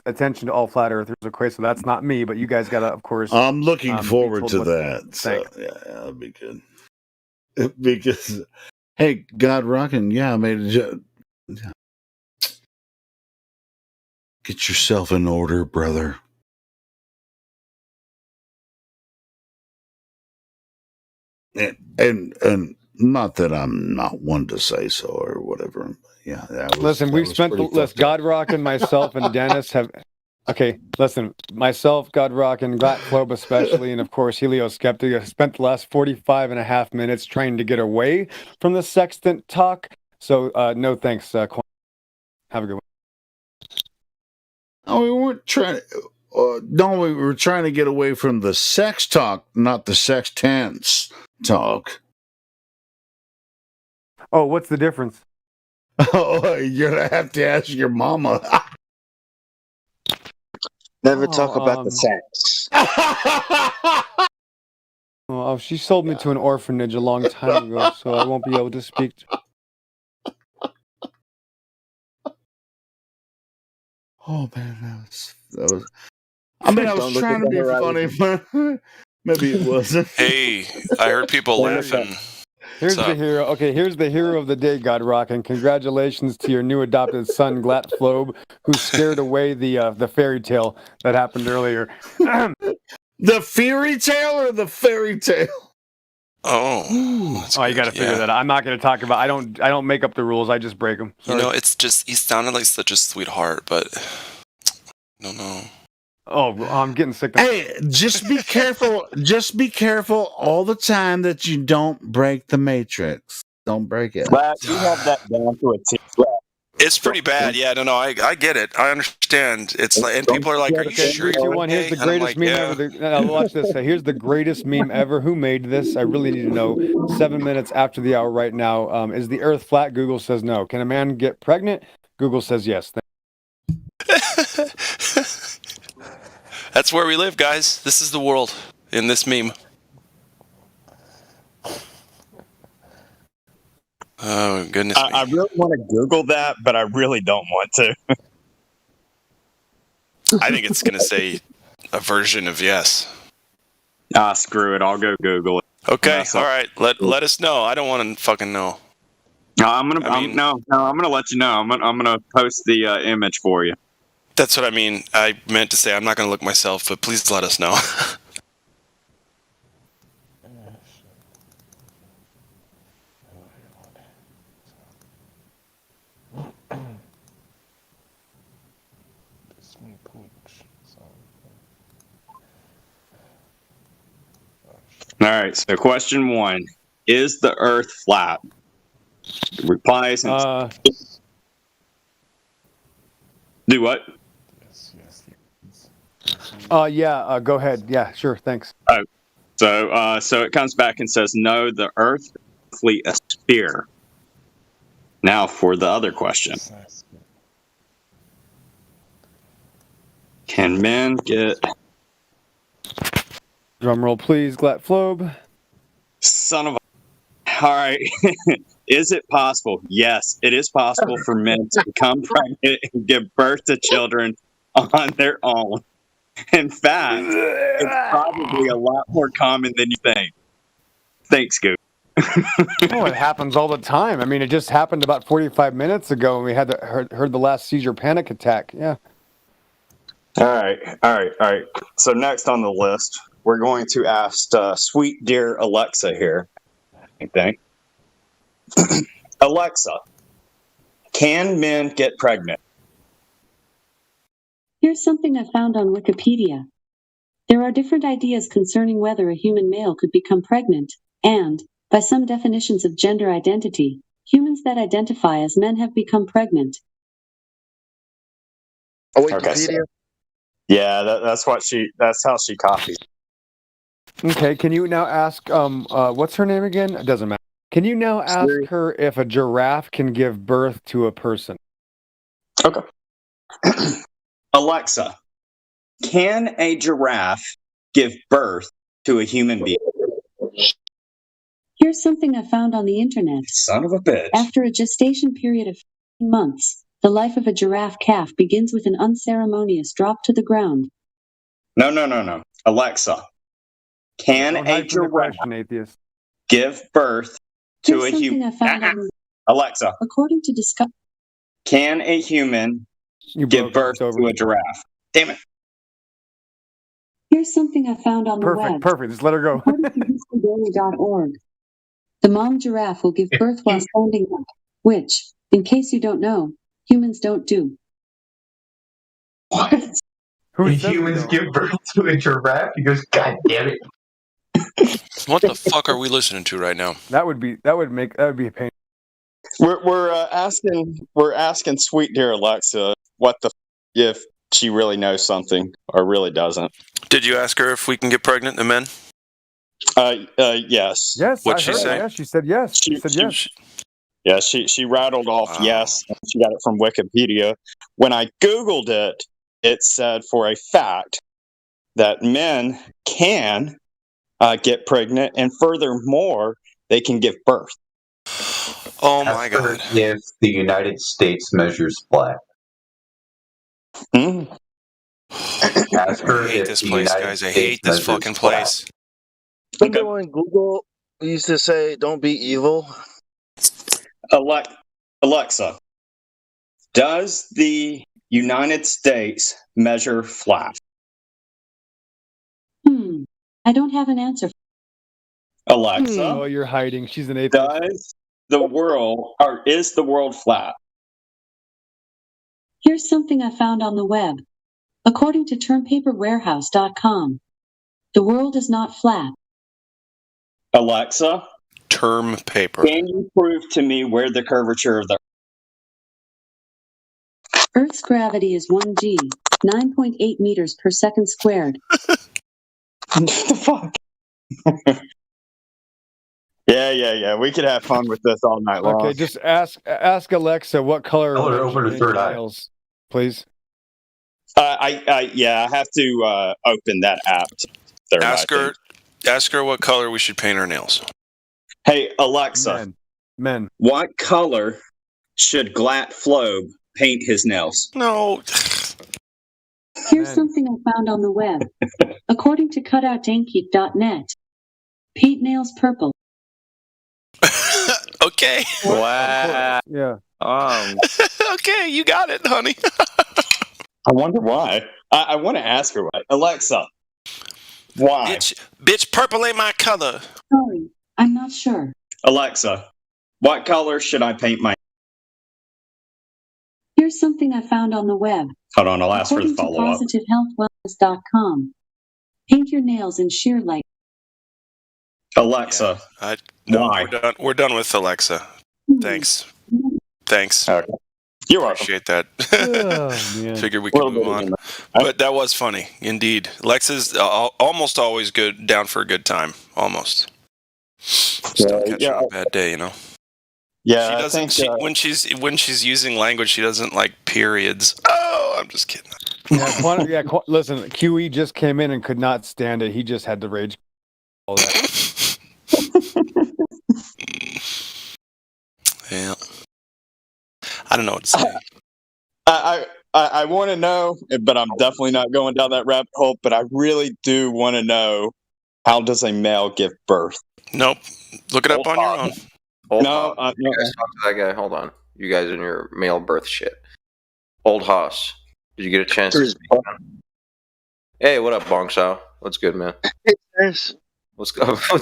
Attention to all flat earthers. Okay, so that's not me, but you guys gotta, of course. I'm looking forward to what's that. So yeah, that'll be good. Because hey, God Rockin', yeah, I made it. Get yourself in order, brother. And not that I'm not one to say so or whatever. Yeah, listen, we've spent the list. God Rockin', myself, and Dennis have. Okay, listen, myself, God Rockin', Glatflobe especially, and of course Helio Skeptic have spent the last 45 and a half minutes trying to get away from the sextant talk. So no thanks. Have a good one. Oh, we weren't trying. No, we were trying to get away from the sex talk, not the sextants talk. Oh, what's the difference? Oh, you're gonna have to ask your mama. Never talk about the sex. Oh, she sold me to an orphanage a long time ago, so I won't be able to speak. Oh man, that was. I mean, I was trying to be funny, but maybe it wasn't. Hey, I heard people laughing. Here's the hero. Okay, here's the hero of the day, God Rockin'. Congratulations to your new adopted son, Glatflobe, who scared away the fairy tale that happened earlier. The fairy tale or the fairy tale? Oh, you got to figure that out. I'm not going to talk about. I don't make up the rules. I just break them. Sorry. It's just he sounded like such a sweetheart, but no. Oh, I'm getting sick. Hey, just be careful. Just be careful all the time that you don't break the matrix. Don't break it. Glad you have that down to a T. It's pretty bad. Yeah, no, I get it. I understand. It's like, and people are like, "Are you sure?" Here's the greatest meme ever. Now watch this. Here's the greatest meme ever. Who made this? I really need to know. 7 minutes after the hour right now. Is the Earth flat? Google says no. Can a man get pregnant? Google says yes. That's where we live, guys. This is the world in this meme. Oh, goodness me. I really want to Google that, but I really don't want to. I think it's going to say a version of yes. Screw it. I'll go Google it. Okay, all right. Let us know. I don't want to fucking know. No, I'm gonna let you know. I'm gonna post the image for you. That's what I mean. I meant to say I'm not going to look myself, but please let us know. All right. So, question 1: is the Earth flat? Replies. Do what? Yeah. Go ahead. Yeah. Sure. Thanks. So it comes back and says no. The Earth is roughly a sphere. Now for the other question: can men get? Drum roll, please, Glatflobe. Son of a. All right. Is it possible? Yes, it is possible for men to become pregnant and give birth to children on their own. In fact, it's probably a lot more common than you think. Thanks, Goop. Oh, it happens all the time. I mean, it just happened about 45 minutes ago when we had heard the last seizure panic attack. Yeah. All right. So next on the list, we're going to ask sweet dear Alexa here. I think. Alexa, can men get pregnant? Here's something I found on Wikipedia. There are different ideas concerning whether a human male could become pregnant, and, by some definitions of gender identity, humans that identify as men have become pregnant. Oh, Wikipedia? Yeah, that's how she copies. Okay, can you now ask, what's her name again? It doesn't matter. Can you now ask her if a giraffe can give birth to a person? Okay. Alexa, can a giraffe give birth to a human being? Here's something I found on the internet. Son of a bitch. After a gestation period of 15 months, the life of a giraffe calf begins with an unceremonious drop to the ground. No. Alexa, can a giraffe give birth to a Here's something I human? found on the Alexa, According to Discovery. can a human give birth to a giraffe? Damn it. Here's something I found on the web. Perfect. Just let her go. According to historydaily.org, the mom giraffe will give birth while standing up, which, in case you don't know, humans don't do. What? Humans give birth to a giraffe? He goes, God damn it. What the fuck are we listening to right now? That would be a pain. We're asking sweet dear Alexa what the if she really knows something or really doesn't. Did you ask her if we can get pregnant, the men? Yes. Yes. What'd she say? Yeah, she said yes. She said yes. Yeah, she rattled off yes. And she got it from Wikipedia. When I Googled it, it said for a fact that men can get pregnant, and furthermore, they can give birth. Oh my God! If the United States measures flat. Hmm? Ask her I hate if this the place, United guys. I States hate this measures fucking flat. place. Remember when Google used to say, "Don't be evil"? Alexa, does the United States measure flat? I don't have an answer. Alexa, Oh, you're hiding. She's an atheist. does the world or is the world flat? Here's something I found on the web. According to termpaperwarehouse.com, the world is not flat. Alexa, term paper. Can you prove to me where the curvature of the Earth's gravity is 1g, 9.8 meters per second squared. What the fuck? Yeah. We could have fun with this all night long. Okay, just ask Alexa what color Tell her to are open her third eye. nails, please. I have to open that app. Ask her what color we should paint our nails. Hey Alexa, men. What color should Glatt Flobe paint his nails? No. Here's something I found on the web. According to cutoutdankeat.net, paint nails purple. Okay. Wow. Yeah. Okay, you got it, honey. I wonder why. I want to ask her why. Alexa, why? Bitch, purple ain't my color. Sorry, I'm not sure. Alexa, what color should I paint my? Here's something I found on the web. Hold on, I'll ask for the According to follow-up. positivehealthwellness.com, paint your nails in sheer light. Alexa, why? We're done with Alexa. Thanks. Okay. You're welcome. Appreciate that. Man. Figured we could move on. But that was funny, indeed. Alexa's almost always good, down for a good time. Almost. Just don't catch her on a bad day, you know. Yeah, she doesn't. When she's using language, she doesn't like periods. Oh, I'm just kidding. Listen, QE just came in and could not stand it. He just had to rage. All that. Yeah. I don't know what to say. I want to know, but I'm definitely not going down that rabbit hole. But I really do want to know, how does a male give birth? Nope. Look it up on your own. You guys talk to that guy. Hold on. You guys in your male birth shit. Old Hoss. Did you get a chance to speak? Hey, what up, Bong Sao? What's good, man? Hey, What's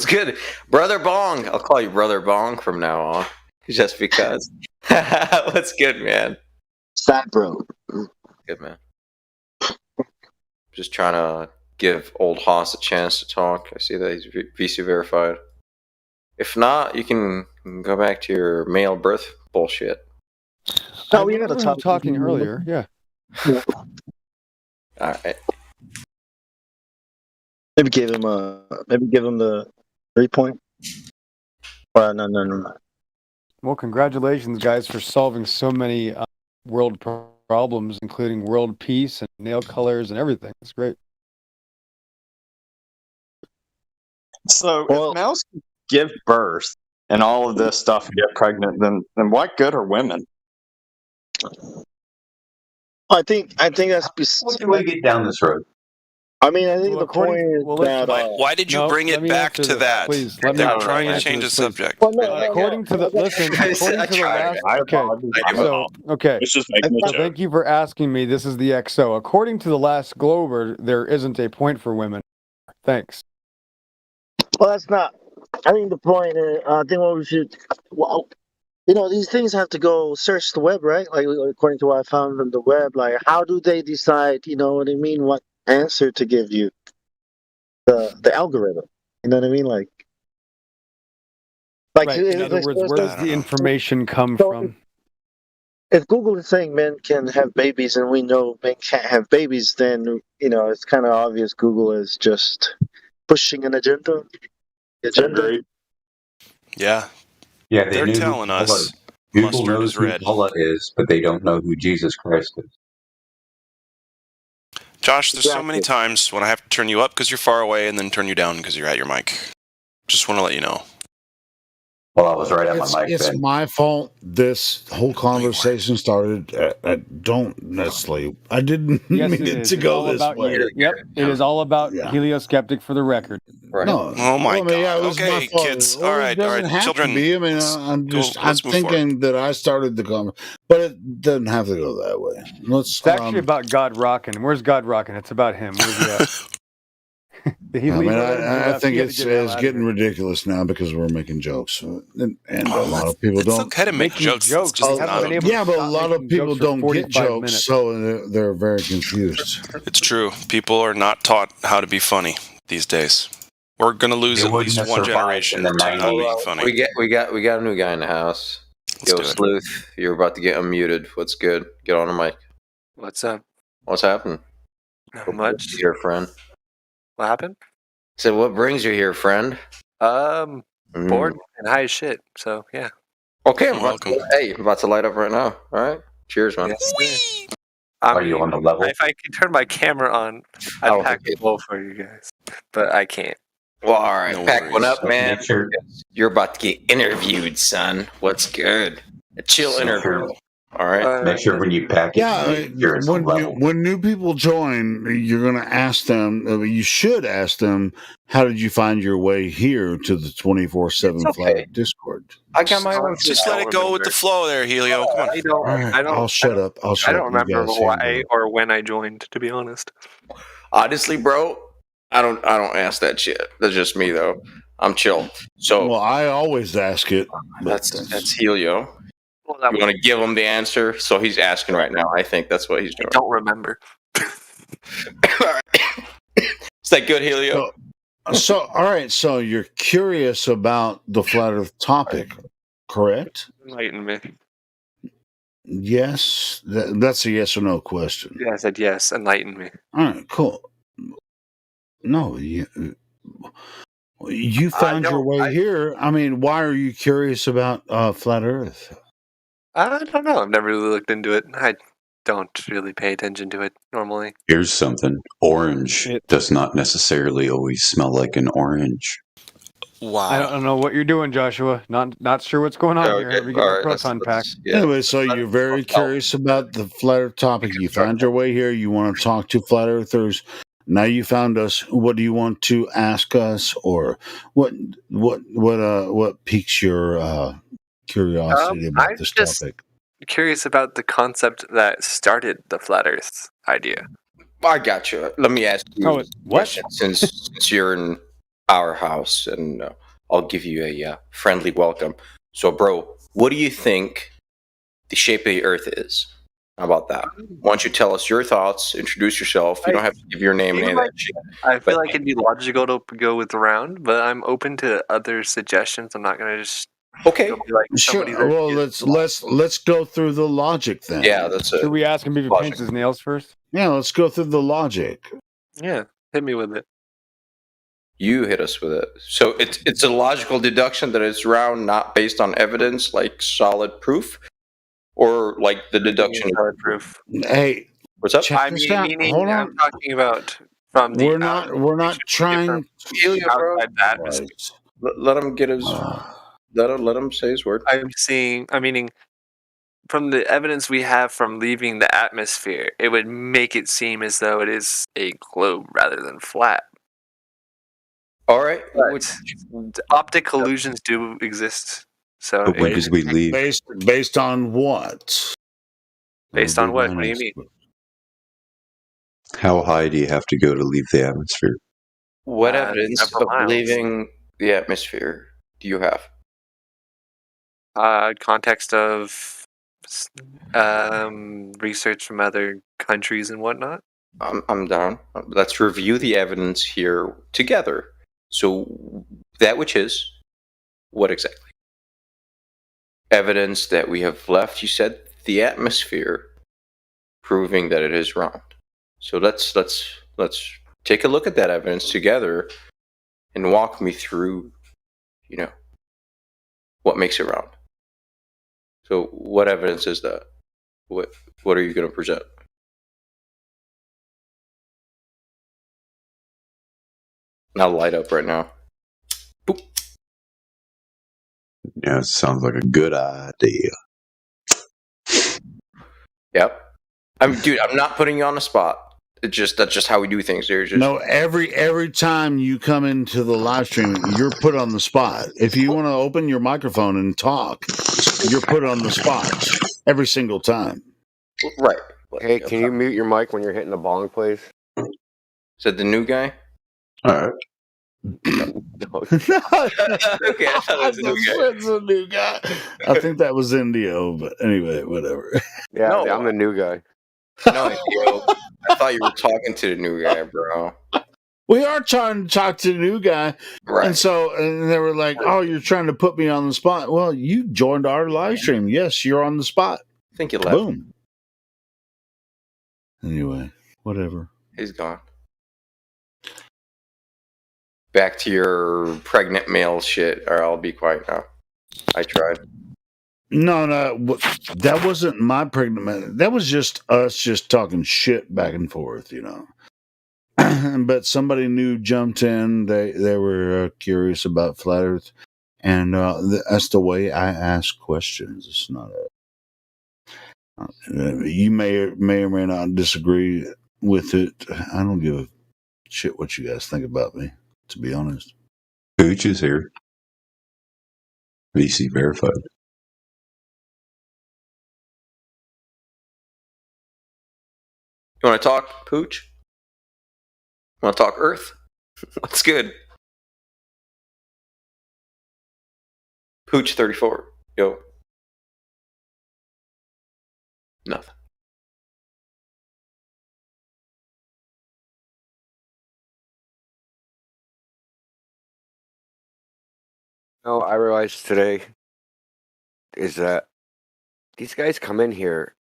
good? Brother Bong. I'll call you Brother Bong from now on. Just because. What's good, man? Sad, bro. Good, man. Just trying to give old Haas a chance to talk. I see that he's VC verified. If not, you can go back to your male birth bullshit. No, we had a topic talking earlier. Yeah. All right. Maybe give him the 3 point. No. Well, congratulations, guys, for solving so many world problems, including world peace and nail colors and everything. It's great. So if males can give birth and all of this stuff and get pregnant, then what good are women? I think that's. What do we get down this road? I mean, I think the point is that. Why did you bring it back to that? Please, They're trying to change the subject. According to the last, thank you for asking me. This is the XO. According to the last Glober, there isn't a point for women. Thanks. Well, that's not. I think the point is, I think what we should. Well, these things have to go search the web, right? Like according to what I found on the web, like how do they decide? You know what I mean? What answer to give you? The algorithm. You know what I mean? Like right. In other words, where does the information come from? If Google is saying men can have babies and we know men can't have babies, then it's kind of obvious Google is just pushing an agenda. Yeah. Yeah, they're telling us. Google knows who Allah is, but they don't know who Jesus Christ is. Josh, there's so many times when I have to turn you up because you're far away and then turn you down because you're at your mic. Just want to let you know. Well, I was right at my mic. It's my fault. This whole conversation started. Don't necessarily. I didn't mean it to go this way. Yep, it is all about Helioskeptic for the record. Right. No. Oh my God. Yeah, okay, kids. All right, children. I'm thinking that I started the conversation, but it doesn't have to go that way. It's actually about God rocking. Where's God rocking? It's about him. Where's he at? I think it's getting ridiculous now because we're making jokes, and a lot of people don't. It's okay to make jokes. But a lot of people don't get jokes, so they're very confused. It's true. People are not taught how to be funny these days. We're gonna lose at least one generation to not being funny. We got a new guy in the house. Yo, Sleuth, you're about to get unmuted. What's good? Get on the mic. What's up? What's happening? Not much. Here, friend. What happened? So what brings you here, friend? Bored and high as shit. So yeah. Okay, I'm about to light up right now. All right. Cheers, man. Yes, Are you on the level? If I could turn my camera on, I'd pack a bowl for you guys. But I can't. Well, all right. Pack one up, man. You're about to get interviewed, son. What's good? A chill interview. All right. Make sure when you pack it, when new people join, you're going to ask them. You should ask them, "How did you find your way here to the 24/7 Flat Discord?" I got my own. Just let it go with the flow, there, Helio. Come on. I'll shut up. I don't remember why or when I joined. To be honest, honestly, bro, I don't ask that shit. That's just me, though. I'm chill. So, I always ask it. That's Helio. You want to give him the answer? So he's asking right now. I think that's what he's doing. I don't remember. Is that good, Helio? So, all right. So you're curious about the flat Earth topic, correct? Enlighten me. Yes. That's a yes or no question. Yeah, I said yes. Enlighten me. All right. Cool. No, you found your way here. I mean, why are you curious about flat Earth? I don't know. I've never really looked into it. I don't really pay attention to it normally. Here's something. Orange does not necessarily always smell like an orange. Wow. I don't know what you're doing, Joshua. Not sure what's going on here. We get a proton pack. Anyway, so you're very curious about the flat Earth topic. You found your way here. You want to talk to flat Earthers. Now you found us. What do you want to ask us, or what piques your curiosity about this topic? Curious about the concept that started the flat Earth idea. I got you. Let me ask you a question. Since you're in our house, and I'll give you a friendly welcome. So, bro, What do you think the shape of the Earth is? How about that? Why don't you tell us your thoughts? Introduce yourself. You don't have to give your name and any of that shit. I feel like it'd be logical to go with round, but I'm open to other suggestions. I'm not gonna just okay. Be like Sure. Well, let's go through the logic then. Yeah, that's it. Should we ask him if he paints his nails first? Yeah, let's go through the logic. Yeah, hit me with it. You hit us with it. So it's a logical deduction that it's round, not based on evidence, like solid proof, or like the deduction solid proof. Hey, what's up? check I this mean, out. meaning Hold I'm on. talking about from the We're not trying. outside the atmosphere. Let him get his. Let him say his word. I'm meaning from the evidence we have from leaving the atmosphere, it would make it seem as though it is a globe rather than flat. All right. But optic illusions do exist. So But when did we leave? Based on what? Based on what? What do you mean? How high do you have to go to leave the atmosphere? What evidence several of miles. leaving the atmosphere do you have? Context of research from other countries and whatnot. I'm down. Let's review the evidence here together. So that which is what exactly? Evidence that we have left. You said the atmosphere, proving that it is round. So let's take a look at that evidence together and walk me through, what makes it round. So what evidence is that? What are you going to present? Not light up right now. Boop. Yeah, it sounds like a good idea. Yep. Dude, I'm not putting you on the spot. That's just how we do things. No, every time you come into the live stream, you're put on the spot. If you want to open your microphone and talk, you're put on the spot every single time. Right. Hey, can you mute your mic when you're hitting the bong, please? Is that the new guy? All right. Okay, I thought it was the new guy. It's a new guy. I think that was Indio, but anyway, whatever. Yeah, No. I'm the new guy. No, yo, I thought you were talking to the new guy, bro. We are trying to talk to the new guy. Right. And they were like, oh, you're trying to put me on the spot. Well, you joined our live stream. Yes, you're on the spot. I think you left. Boom. Anyway, whatever. He's gone. Back to your pregnant male shit, or I'll be quiet now. I tried. No, that wasn't my pregnant man. That was just us just talking shit back and forth, But somebody new jumped in. They were curious about flat Earth, and that's the way I ask questions. It's not you may or may not disagree with it. I don't give a shit what you guys think about me, to be honest. Pooch is here. VC verified. You want to talk, Pooch? Want to talk Earth? What's good? Pooch 34. Yo. Nothing. No, I realized today is that these guys come in here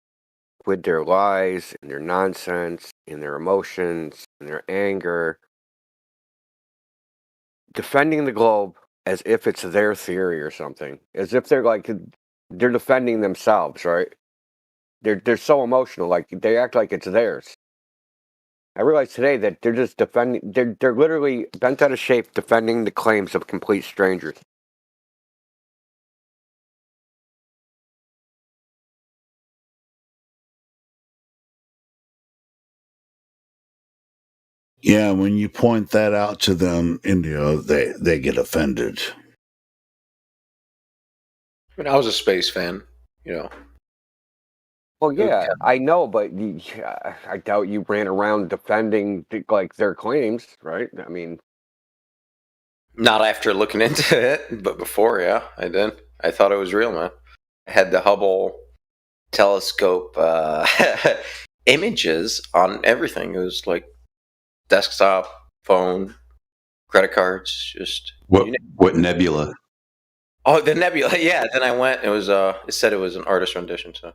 with their lies and their nonsense and their emotions and their anger, defending the globe as if it's their theory or something, as if they're defending themselves, right? They're so emotional, like they act like it's theirs. I realized today that they're just defending. They're literally bent out of shape defending the claims of complete strangers. Yeah, when you point that out to them, India, they get offended. I mean, I was a space fan, Well, yeah, I know, but I doubt you ran around defending their claims, right? I mean, Not after looking into it, but before, yeah, I did. I thought it was real, man. had the Hubble telescope images on everything. It was like desktop, phone, credit cards, just What nebula? Oh, the nebula. Yeah. Then I went. It was. It said it was an artist rendition. So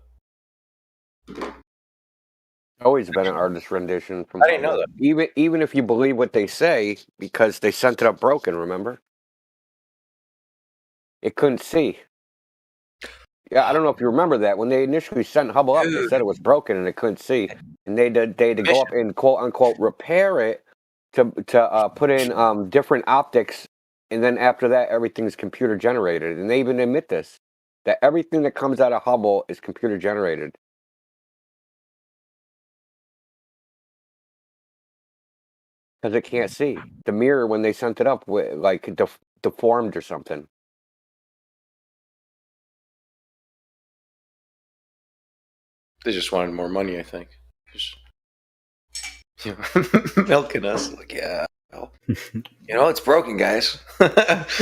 Always been an artist rendition from I didn't know that. Even if you believe what they say, because they sent it up broken, remember? It couldn't see. Yeah, I don't know if you remember that. When they initially sent Hubble up, they said it was broken and it couldn't see. And they had to go up and quote unquote repair it to put in different optics, and then after that everything's computer generated. And they even admit this, that everything that comes out of Hubble is computer generated. Because it can't see. The mirror, when they sent it up, like deformed or something. They just wanted more money, I think. Just, milking us. Like, yeah, well, it's broken, guys. Well,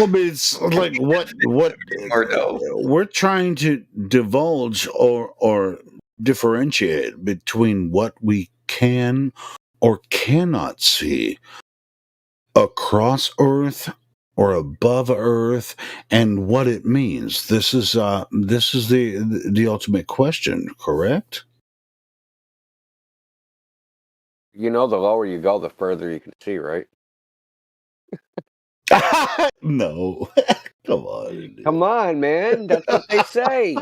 but it's like what we're trying to divulge or differentiate between what we can or cannot see across Earth or above Earth, and what it means. This is the ultimate question, correct? The lower you go, the further you can see, right? No. Come on. Come on, man. That's what they say.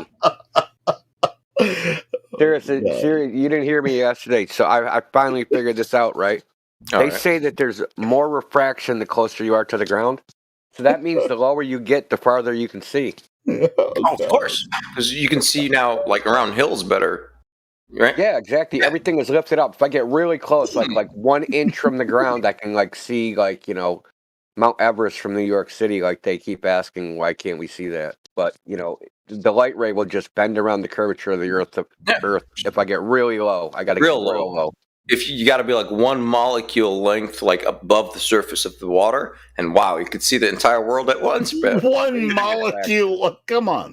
Seriously, you didn't hear me yesterday, so I finally figured this out, right? They say that there's more refraction the closer you are to the ground. So that means the lower you get, the farther you can see. Oh, of course. Because you can see now, like, around hills better, right? Yeah, exactly. Everything is lifted up. If I get really close, like 1 inch from the ground, I can, see, Mount Everest from New York City. Like, they keep asking, why can't we see that? But, the light ray will just bend around the curvature of the Earth. If I get really low, I got to get real low. If you got to be like 1 molecule length, like above the surface of the water, and wow, you could see the entire world at once, bro. 1 molecule, come on.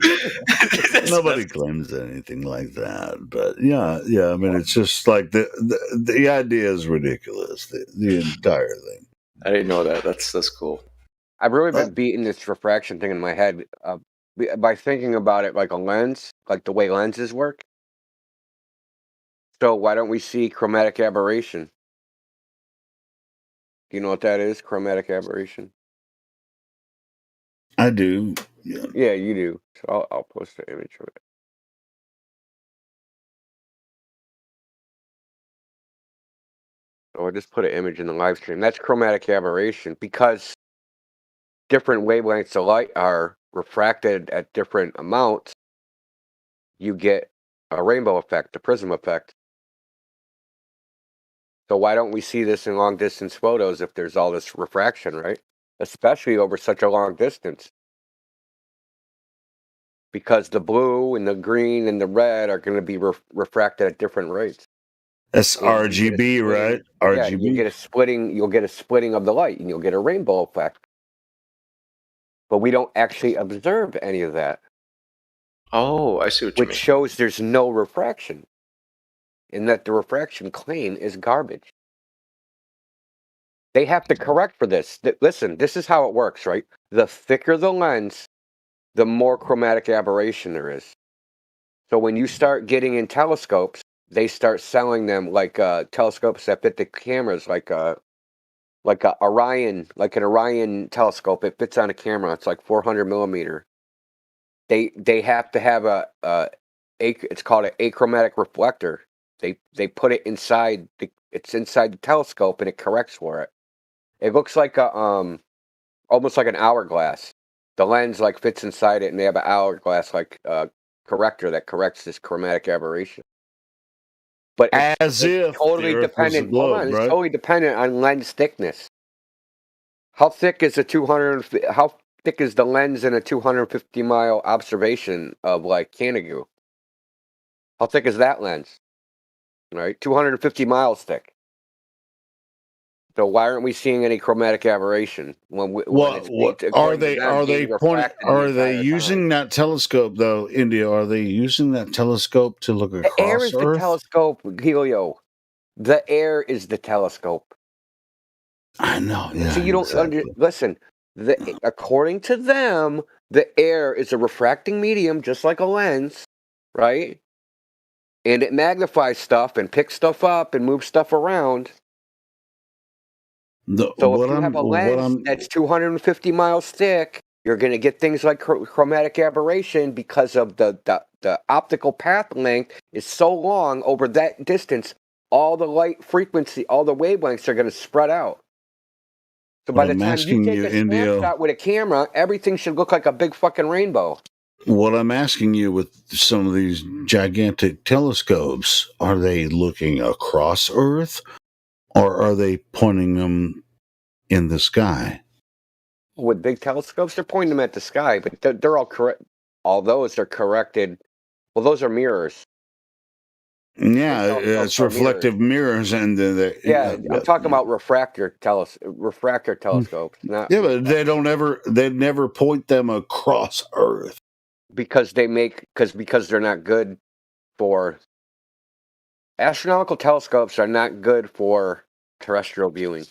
Nobody claims anything like that, but yeah. I mean, it's just like the idea is ridiculous. The entire thing. I didn't know that. That's cool. I've really been beating this refraction thing in my head by thinking about it like a lens, like the way lenses work. So why don't we see chromatic aberration? Do you know what that is, chromatic aberration? I do. Yeah. Yeah, you do. So I'll post an image of it. Or just put an image in the live stream. That's chromatic aberration, because different wavelengths of light are refracted at different amounts. You get a rainbow effect, a prism effect. So why don't we see this in long distance photos if there's all this refraction, right? Especially over such a long distance. Because the blue and the green and the red are going to be refracted at different rates. That's RGB, right? RGB. Yeah, you'll get a splitting of the light, and you'll get a rainbow effect. But we don't actually observe any of that. Oh, I see what you mean. Which shows there's no refraction. And that the refraction claim is garbage. They have to correct for this. Listen, this is how it works, right? The thicker the lens, the more chromatic aberration there is. So when you start getting in telescopes, they start selling them like telescopes that fit the cameras, like an Orion telescope. It fits on a camera. It's like 400 millimeter. They have to have it's called an achromatic reflector. They put it inside it's inside the telescope, and it corrects for it. It looks like almost like an hourglass. The lens fits inside it, and they have an hourglass corrector that corrects this chromatic aberration. But it's totally dependent. It's totally dependent on lens thickness. How thick is How thick is the lens in a 250-mile observation of Canigou? How thick is that lens? Right, 250 miles thick. So why aren't we seeing any chromatic aberration when it's What are according to they? them, Are they being pointing? refracted the Are they entire time? using that telescope though, India? Are they using that telescope to look The air across is the Earth? telescope, Helio. The air is the telescope. I know. Yeah, So you don't exactly. listen. According to them, the air is a refracting medium, just like a lens, right? And it magnifies stuff and picks stuff up and moves stuff around. So if you have a lens that's 250 miles thick, you're going to get things like chromatic aberration because of the optical path length is so long over that distance. All the light frequency, all the wavelengths are going to spread out. So by What the I'm time you asking take you, a India, snapshot with a camera, everything should look like a big fucking rainbow. what I'm asking you with some of these gigantic telescopes, are they looking across Earth, or are they pointing them in the sky? With big telescopes, they're pointing them at the sky, but they're all correct. All those are corrected. Well, those are mirrors. Yeah, telescopes it's are reflective mirrors, and Yeah, I'm talking about refractor telescopes, not yeah, but they never point them across Earth. because they're not good for astronomical telescopes are not good for terrestrial viewing.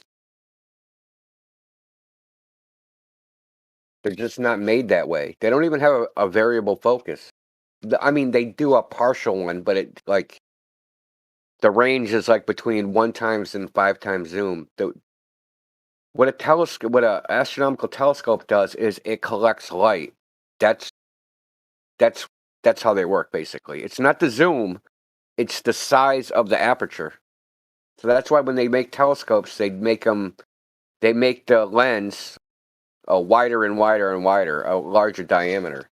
They're just not made that way. They don't even have a variable focus. I mean, they do a partial one, but it like the range is like between 1 times and 5 times zoom. What a astronomical telescope does is it collects light. That's how they work basically. It's not the zoom, it's the size of the aperture. So that's why when they make telescopes, they make the lens wider and wider and wider, a larger diameter.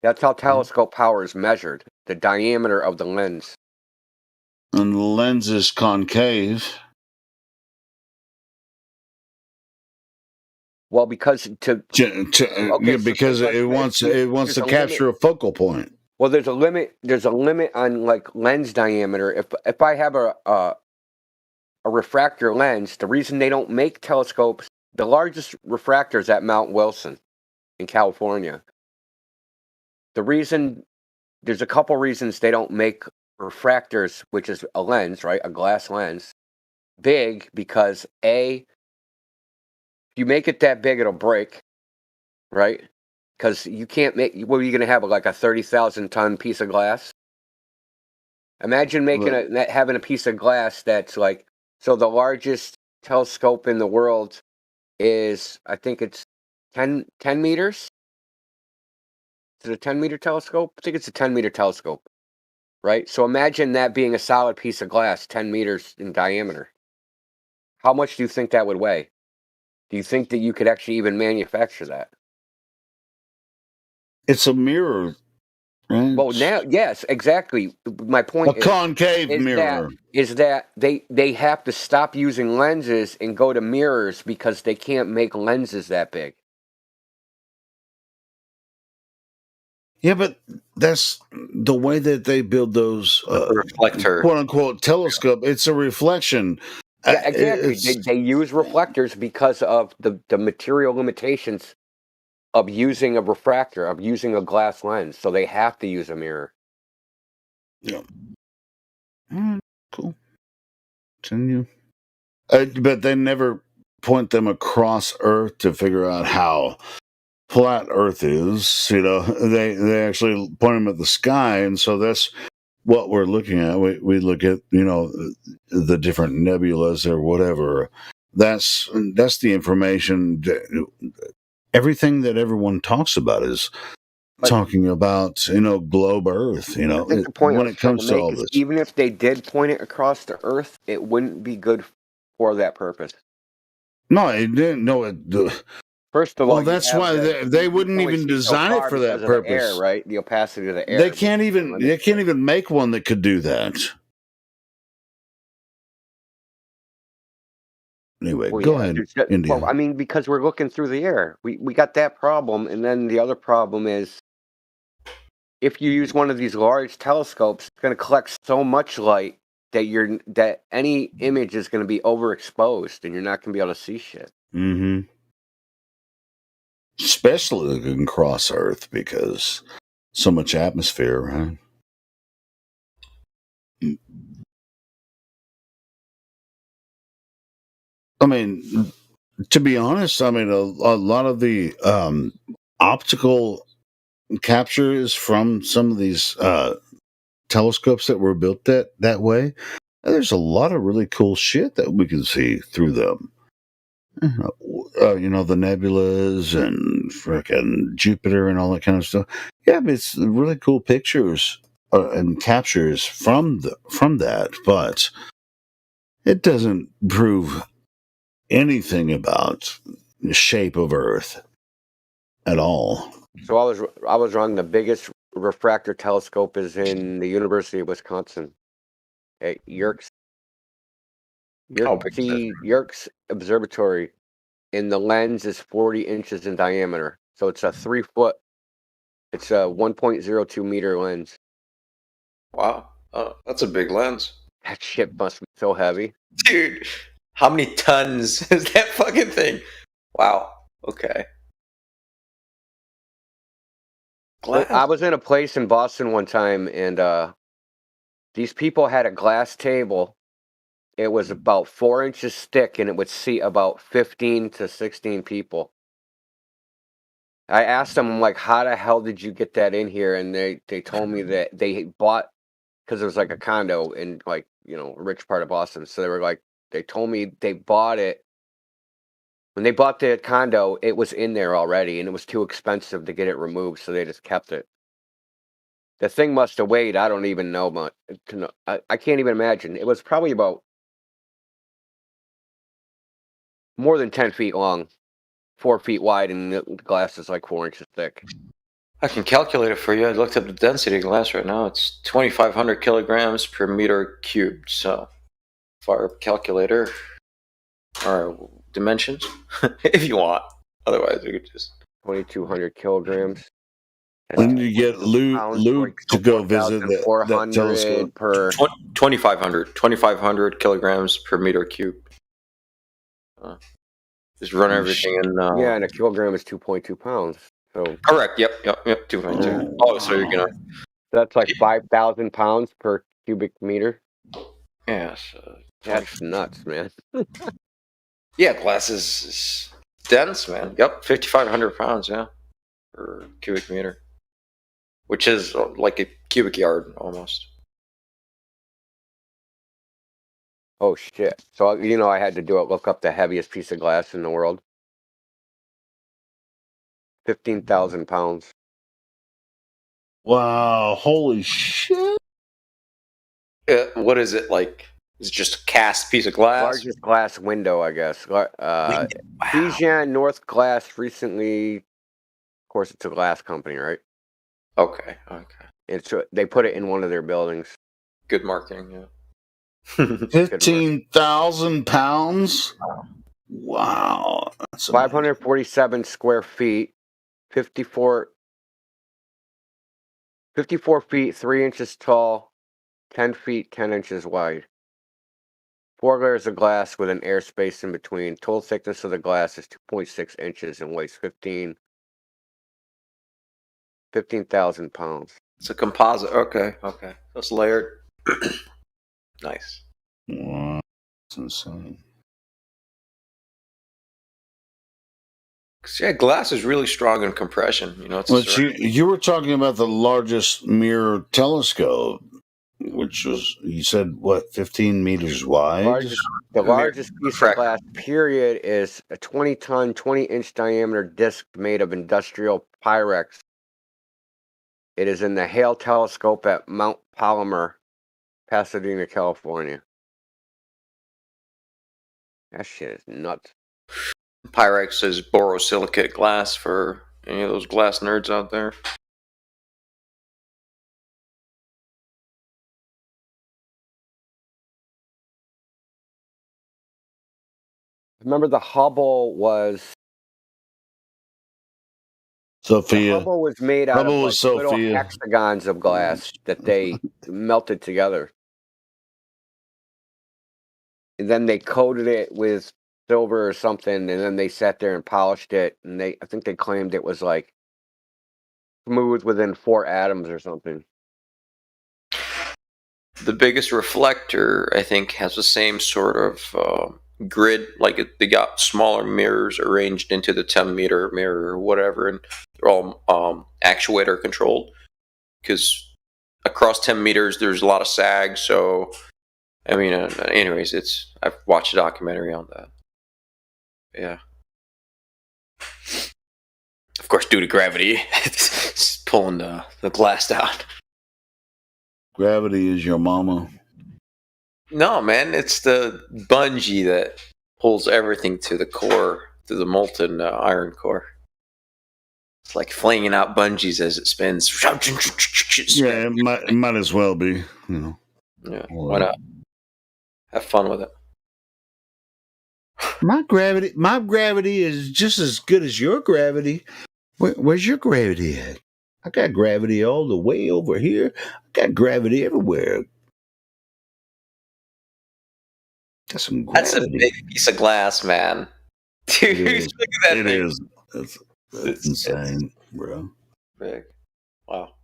That's how telescope power is measured, the diameter of the lens. And the lens is concave. Well, because because it wants to capture a focal point. Well, there's a limit. There's a limit on like lens diameter. If I have a refractor lens, the reason they don't make telescopes, the largest refractor is at Mount Wilson in California. There's a couple reasons they don't make refractors, which is a lens, right, a glass lens, big, because if you make it that big, it'll break, right? Because you can't make. What are you going to have, like a 30,000 ton piece of glass? Imagine having a piece of glass that's like. So the largest telescope in the world is, I think it's 10 meters. Is it a 10-meter telescope? I think it's a 10-meter telescope, right? So imagine that being a solid piece of glass, 10 meters in diameter. How much do you think that would weigh? Do you think that you could actually even manufacture that? It's a mirror, right? Well, now, yes, exactly. My point is concave mirror. Is that they have to stop using lenses and go to mirrors because they can't make lenses that big. Yeah, but that's the way that they build those reflector, quote unquote telescope. It's a reflection. Yeah, exactly. They use reflectors because of the material limitations of using a refractor, of using a glass lens. So they have to use a mirror. Yeah. Cool. Continue. But they never point them across Earth to figure out how flat Earth is. They actually point them at the sky, and so that's what we're looking at. We look at the different nebulas or whatever. That's the information. Everything that everyone talks about is talking about globe Earth. I think the point when it comes to all this, even if they did point it across the Earth, it wouldn't be good for that purpose. No, it didn't. No, it. First of all, that's why they wouldn't even design it for that purpose. The air, right? The opacity of the air. They can't even make one that could do that. Anyway, go ahead, India. Well, I mean, because we're looking through the air. We got that problem, and then the other problem is if you use one of these large telescopes, it's going to collect so much light that any image is going to be overexposed and you're not going to be able to see shit. Mm-hmm. Especially looking across Earth because so much atmosphere, right? I mean, to be honest, I mean, a lot of the optical capture is from some of these telescopes that were built that way. And there's a lot of really cool shit that we can see through them. The nebulas and frickin' Jupiter and all that kind of stuff. Yeah, but it's really cool pictures and captures from that, but it doesn't prove anything about the shape of Earth at all. So I was wrong. The biggest refractor telescope is in the University of Wisconsin at Yerkes Observatory, and the lens is 40 inches in diameter. So it's a 3 foot. It's a 1.02 meter lens. Wow, that's a big lens. That shit must be so heavy, dude. How many tons is that fucking thing? Wow. Okay. I was in a place in Boston one time, and these people had a glass table. It was about 4 inches thick, and it would seat about 15 to 16 people. I asked them, I'm like, how the hell did you get that in here? And they told me that they bought, because it was like a condo in a rich part of Boston. So they told me they bought it. When they bought the condo, it was in there already, and it was too expensive to get it removed, so they just kept it. The thing must have weighed, I don't even know much. I can't even imagine. It was probably about more than 10 feet long, 4 feet wide, and the glass is like 4 inches thick. I can calculate it for you. I looked up the density of glass right now. It's 2,500 kilograms per meter cubed. So, fire calculator or dimensions, if you want. Otherwise, we could just 2,200 kilograms. When you get Luke to go visit that telescope, per 2,500 kilograms per meter cubed. Just run everything in. Yeah, and a kilogram is 2.2 pounds. So correct. Yep. 2.2. Oh, so you're gonna. That's like 5,000 pounds per cubic meter. Yeah, that's nuts, man. Yeah, glass is dense, man. Yep, 5,500 pounds. Yeah, per cubic meter, which is like a cubic yard almost. Oh shit! So I had to look up the heaviest piece of glass in the world. 15,000 pounds. Wow! Holy shit! What is it like? Is it just a cast piece of glass? Largest glass window, I guess. Bijan North Glass recently. Of course, it's a glass company, right? Okay. They put it in one of their buildings. Good marketing, yeah. 15,000 pounds? Wow. That's 547 square feet, 54 feet, 3 inches tall, 10 feet, 10 inches wide. 4 layers of glass with an airspace in between. Total thickness of the glass is 2.6 inches and weighs 15,000 pounds. It's a composite. Okay. That's layered. Nice. Wow. That's insane. Yeah, glass is really strong in compression. You were talking about the largest mirror telescope, which was, you said, what, 15 meters wide? The largest piece of glass, period, is a 20-ton, 20-inch diameter disc made of industrial Pyrex. It is in the Hale Telescope at Mount Palomar, Pasadena, California. That shit is nuts. Pyrex is borosilicate glass for any of those glass nerds out there. Remember, the Hubble was. Sophia. The Hubble was made out of little hexagons of glass that they melted together. then they coated it with silver or something, and then they sat there and polished it, and I think they claimed it was like smooth within 4 atoms or something. The biggest reflector, I think, has the same sort of grid. Like they got smaller mirrors arranged into the 10-meter mirror or whatever, and they're all actuator controlled. Because across 10 meters, there's a lot of sag. So, I mean, anyways, I've watched a documentary on that. Yeah. Of course, due to gravity, it's pulling the glass down. Gravity is your mama. No, man, it's the bungee that pulls everything to the core, to the molten iron core. It's like flinging out bungees as it spins. Yeah, it might as well be. Yeah, why not? Have fun with it. My gravity is just as good as your gravity. Where's your gravity at? I got gravity all the way over here. I got gravity everywhere. That's some gravity. That's a big piece of glass, man. Dude, look at that It thing. is. That's insane, bro. Big. Wow.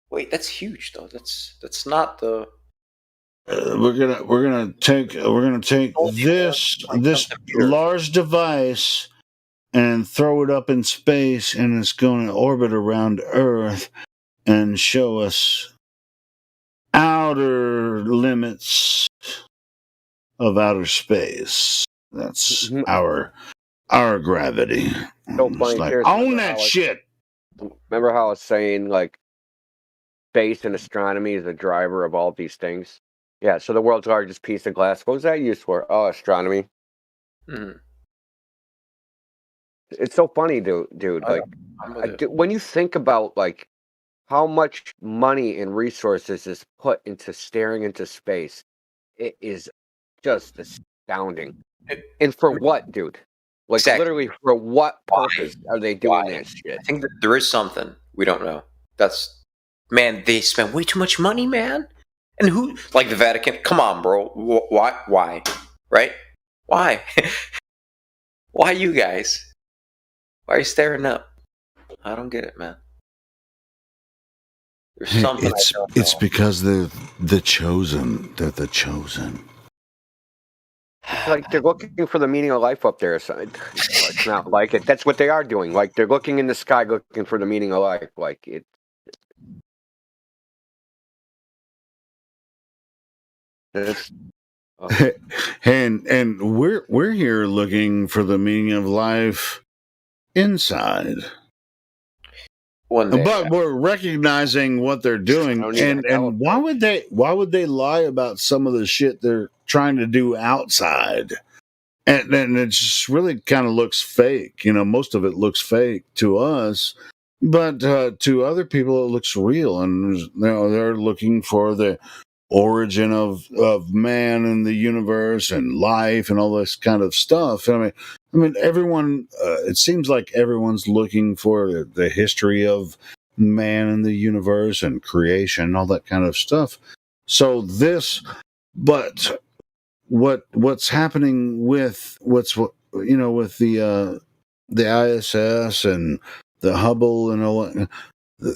Wait, that's huge though. That's not the. We're gonna take this large device and throw it up in space, and it's going to orbit around Earth and show us outer limits of outer space. That's our gravity. So It's funny, like, here's own how that I- shit. Remember how I was saying, like, space and astronomy is the driver of all these things? Yeah, so the world's largest piece of glass, what was that used for? Oh, astronomy. Mhm. It's so funny, dude. Like, I'm with it. when you think about, like, how much money and resources is put into staring into space, it is just astounding. And for what, dude? Like, Exactly. literally, for what purpose are they doing that shit? I think that there is something we don't know. Man, they spend way too much money, man. And who, like the Vatican? Come on, bro. Why? Right? Why? Why you guys? Why are you staring up? I don't get it, man. There's something I don't It's know. because they're the chosen. They're the chosen. It's like they're looking for the meaning of life up there. So it's not like it. That's what they are doing. Like, they're looking in the sky, looking for the meaning of life. Like, it. It's, and we're here looking for the meaning of life inside. One day. But we're recognizing what they're doing, and why would they lie about some of the shit they're trying to do outside? And it just really kind of looks fake. You know, most of it looks fake to us, but to other people it looks real, and they're looking for the origin of man and the universe and life and all this kind of stuff. I mean, everyone. It seems like everyone's looking for the history of man and the universe and creation and all that kind of stuff. So but what's happening with with the ISS and the Hubble and all that,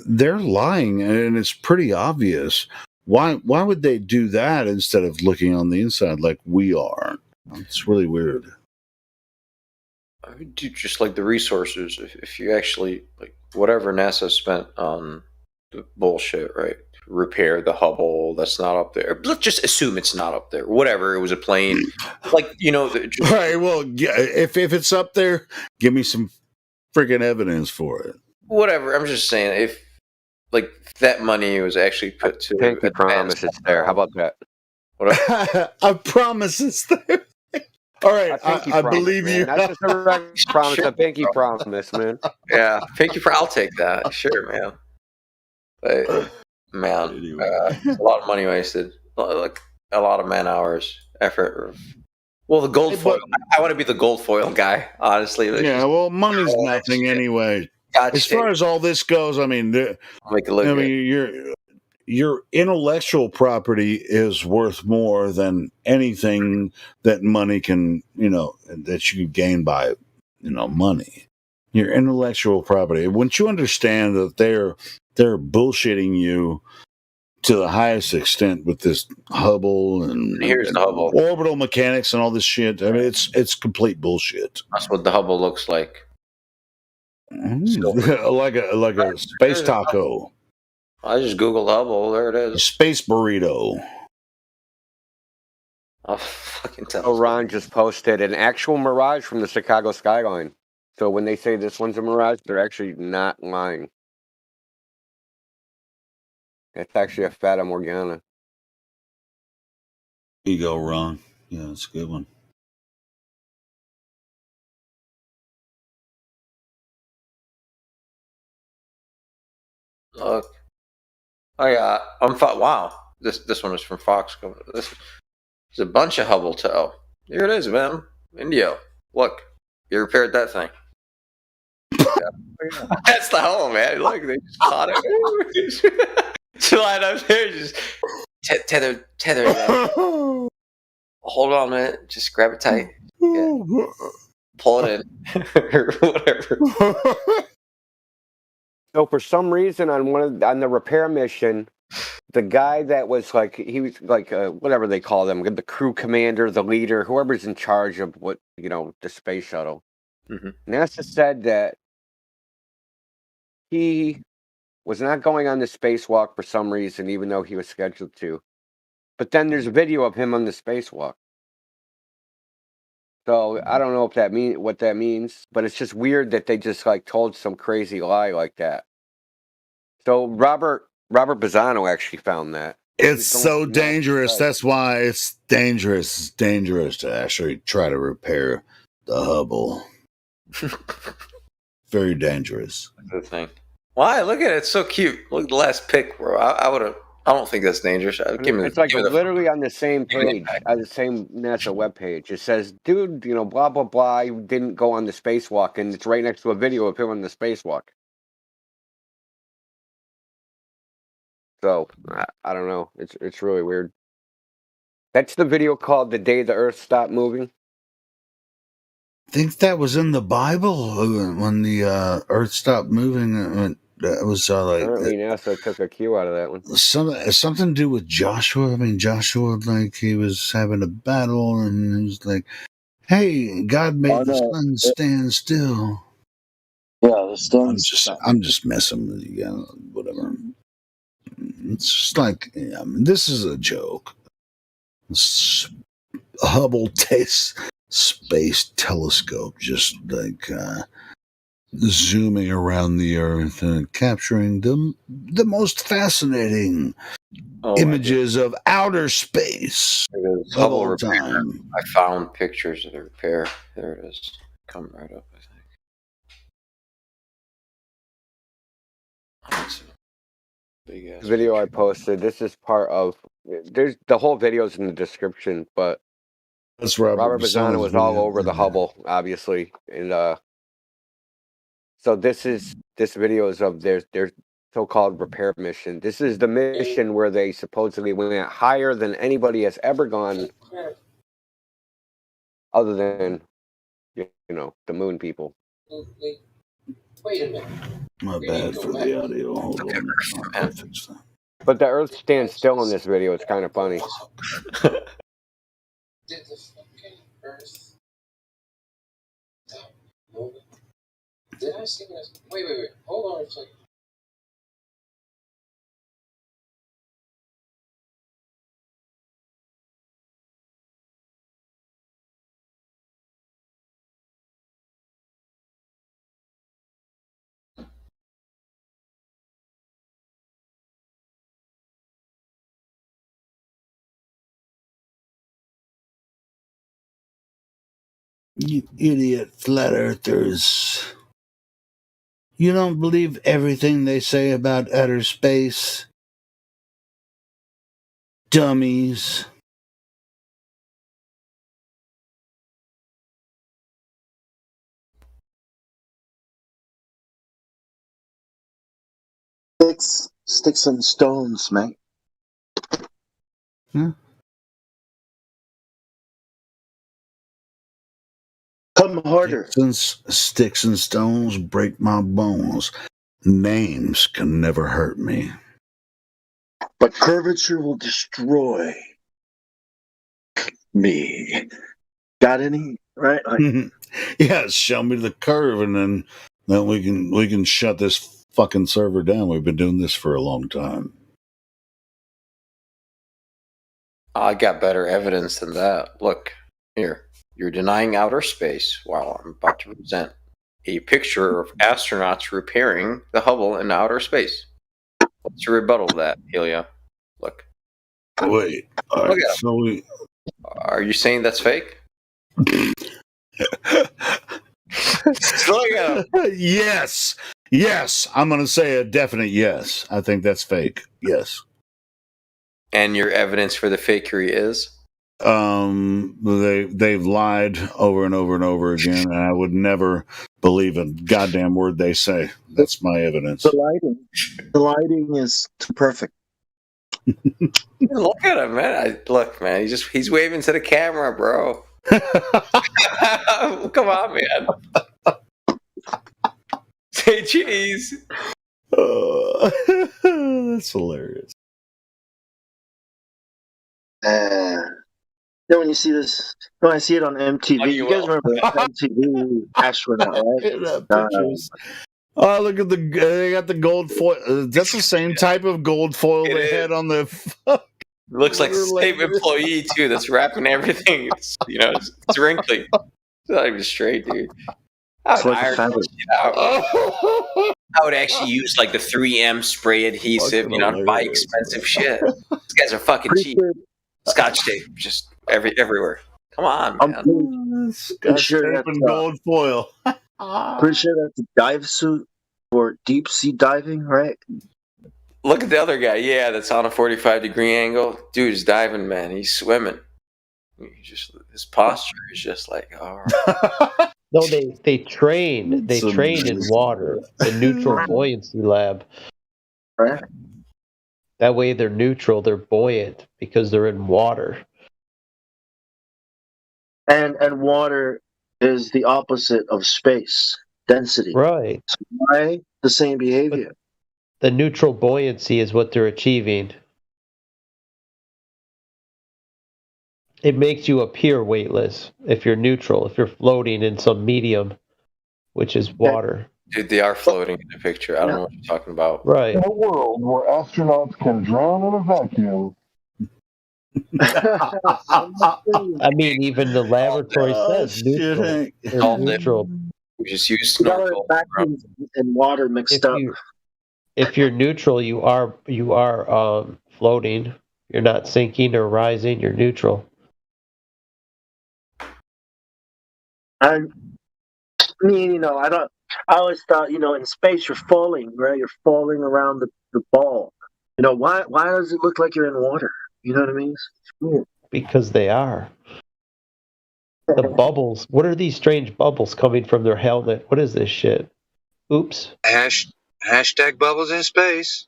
they're lying, and it's pretty obvious. Why would they do that instead of looking on the inside like we are? It's really weird. I mean, dude, just like the resources, if you actually, like, whatever NASA spent on the bullshit, right? Repair the Hubble that's not up there. Let's just assume it's not up there. Whatever, it was a plane. Like, just, All right, well, if it's up there, give me some freaking evidence for it. whatever. I'm just saying, if like that money was actually put to Pinky promise it's there. How about that? I promise it's there. All right, I believe man. you. That's just a regular promise. A pinky promise, man. Yeah, I'll take that. Sure, man. But, man, it's a lot of money wasted. Like a lot of man hours, effort. Well, the gold foil. I want to be the gold foil guy, honestly. Yeah, well, money's nothing anyway. Gotcha. As far as all this goes, I mean, Make it look good. you're your intellectual property is worth more than anything that money can, that you can gain by, money. Your intellectual property. Once you understand that they're bullshitting you to the highest extent with this Hubble and Here's the Hubble. orbital mechanics and all this shit. I mean, it's complete bullshit. That's what the Hubble looks like. like a space taco. I just Googled Hubble. There it is. Space burrito. I'll fucking tell. Ron just posted an actual mirage from the Chicago skyline. So when they say this one's a mirage, they're actually not lying. It's actually a Fata Morgana. There you go, Ron. Yeah, that's a good one. Look. Oh yeah, wow. This one is from Fox. There's a bunch of Hubble Tel. Here it is, man. Indio. Look, you repaired that thing. That's the Hubble, man. Look, they just caught it. Slide up there, just tether. Hold on a minute. Just grab it tight. Yeah. Pull it in, or whatever. So for some reason on the repair mission, the guy that was he was whatever they call them, the crew commander, the leader, whoever's in charge of the space shuttle. Mm-hmm. NASA said that he was not going on the spacewalk for some reason, even though he was scheduled to. But then there's a video of him on the spacewalk. So I don't know if what that means, but it's just weird that they just told some crazy lie like that. So Robert Bizzano actually found that. It's so dangerous. That's why it's dangerous. It's dangerous to actually try to repair the Hubble. Very dangerous. Good thing. Why? Look at it. It's so cute. Look at the last pic, bro. I don't think that's dangerous. It's literally on the same page, on the same NASA webpage. It says, dude, blah, blah, blah, he didn't go on the spacewalk, and it's right next to a video of him on the spacewalk. So, I don't know. It's really weird. That's the video called The Day the Earth Stopped Moving. I think that was in the Bible when the Earth stopped moving. That was apparently NASA took a cue out of that one. Something to do with Joshua. I mean, Joshua, he was having a battle, and he was like, "Hey, God made the sun stand still." Yeah, the sun. I'm just messing with you, whatever. It's just this is a joke. Hubble space telescope, just zooming around the Earth and capturing the most fascinating images of outer space of all time. I found pictures of the repair. There it is. Come right up, I think. The video I posted. This is part of. There's the whole video's in the description, but that's Robert Bizzano was all over the Hubble, obviously, and so this video is of their so-called repair mission. This is the mission where they supposedly went higher than anybody has ever gone, other than the moon people. Wait a minute. My bad for the audio. Hold on. I'll fix that. But the Earth stands still in this video. It's kind of funny. Did the fucking Earth stop moving? Did I see this? Wait. Hold on a second. You idiot flat earthers. You don't believe everything they say about outer space? Dummies. Sticks and stones, man. Yeah. Come harder. Sticks and stones break my bones. Names can never hurt me. But curvature will destroy me. Got any? Right? Like, Yeah, show me the curve, and then we can shut this fucking server down. We've been doing this for a long time. I got better evidence than that. Look, here. You're denying outer space while I'm about to present a picture of astronauts repairing the Hubble in outer space. What's your rebuttal to that, Helio? Look. Wait. All Look right, at him. Are you saying that's fake? Look at him. Yes. Yes. I'm going to say a definite yes. I think that's fake. Yes. And your evidence for the fakery is? They've lied over and over and over again, and I would never believe a goddamn word they say. That's my evidence. the lighting is too perfect. Look at him, man. Look, man. He's waving to the camera, bro. Come on, man. Say cheese. That's hilarious. Then when you see this, when I see it on MTV, you guys remember MTV Astronaut, right? Pictures. Oh, look at they got the gold foil. That's the same type of gold foil they had on the. Looks like the same employee too. That's wrapping everything. It's wrinkly. It's not even straight, dude. I would actually use like the 3M spray adhesive, to buy expensive shit. These guys are fucking cheap. Scotch tape, just everywhere. Come on, man. Pretty sure that's gold foil. Pretty sure that's a dive suit for deep sea diving, right? Look at the other guy. Yeah, that's on a 45-degree angle. Dude is diving, man. He's swimming. His posture is just like, all right. No, they train. They train in water, the neutral buoyancy lab. Right. That way they're neutral, they're buoyant because they're in water. And water is the opposite of space, density. Right. So why the same behavior? The neutral buoyancy is what they're achieving. It makes you appear weightless if you're neutral, if you're floating in some medium, which is water. Dude, they are floating in the picture. I don't know what you're talking about. Right. In a world where astronauts can drown in a vacuum. I mean, even the laboratory says neutral. It's neutral. We just use snorkel. Vacuums and water mixed up. If you're neutral, you are floating. You're not sinking or rising. You're neutral. I mean, I always thought, in space you're falling, right? You're falling around the ball. Why does it look like you're in water? You know what I mean? It's weird. Because they are. The bubbles. What are these strange bubbles coming from their helmet? What is this shit? Oops. Hashtag bubbles in space.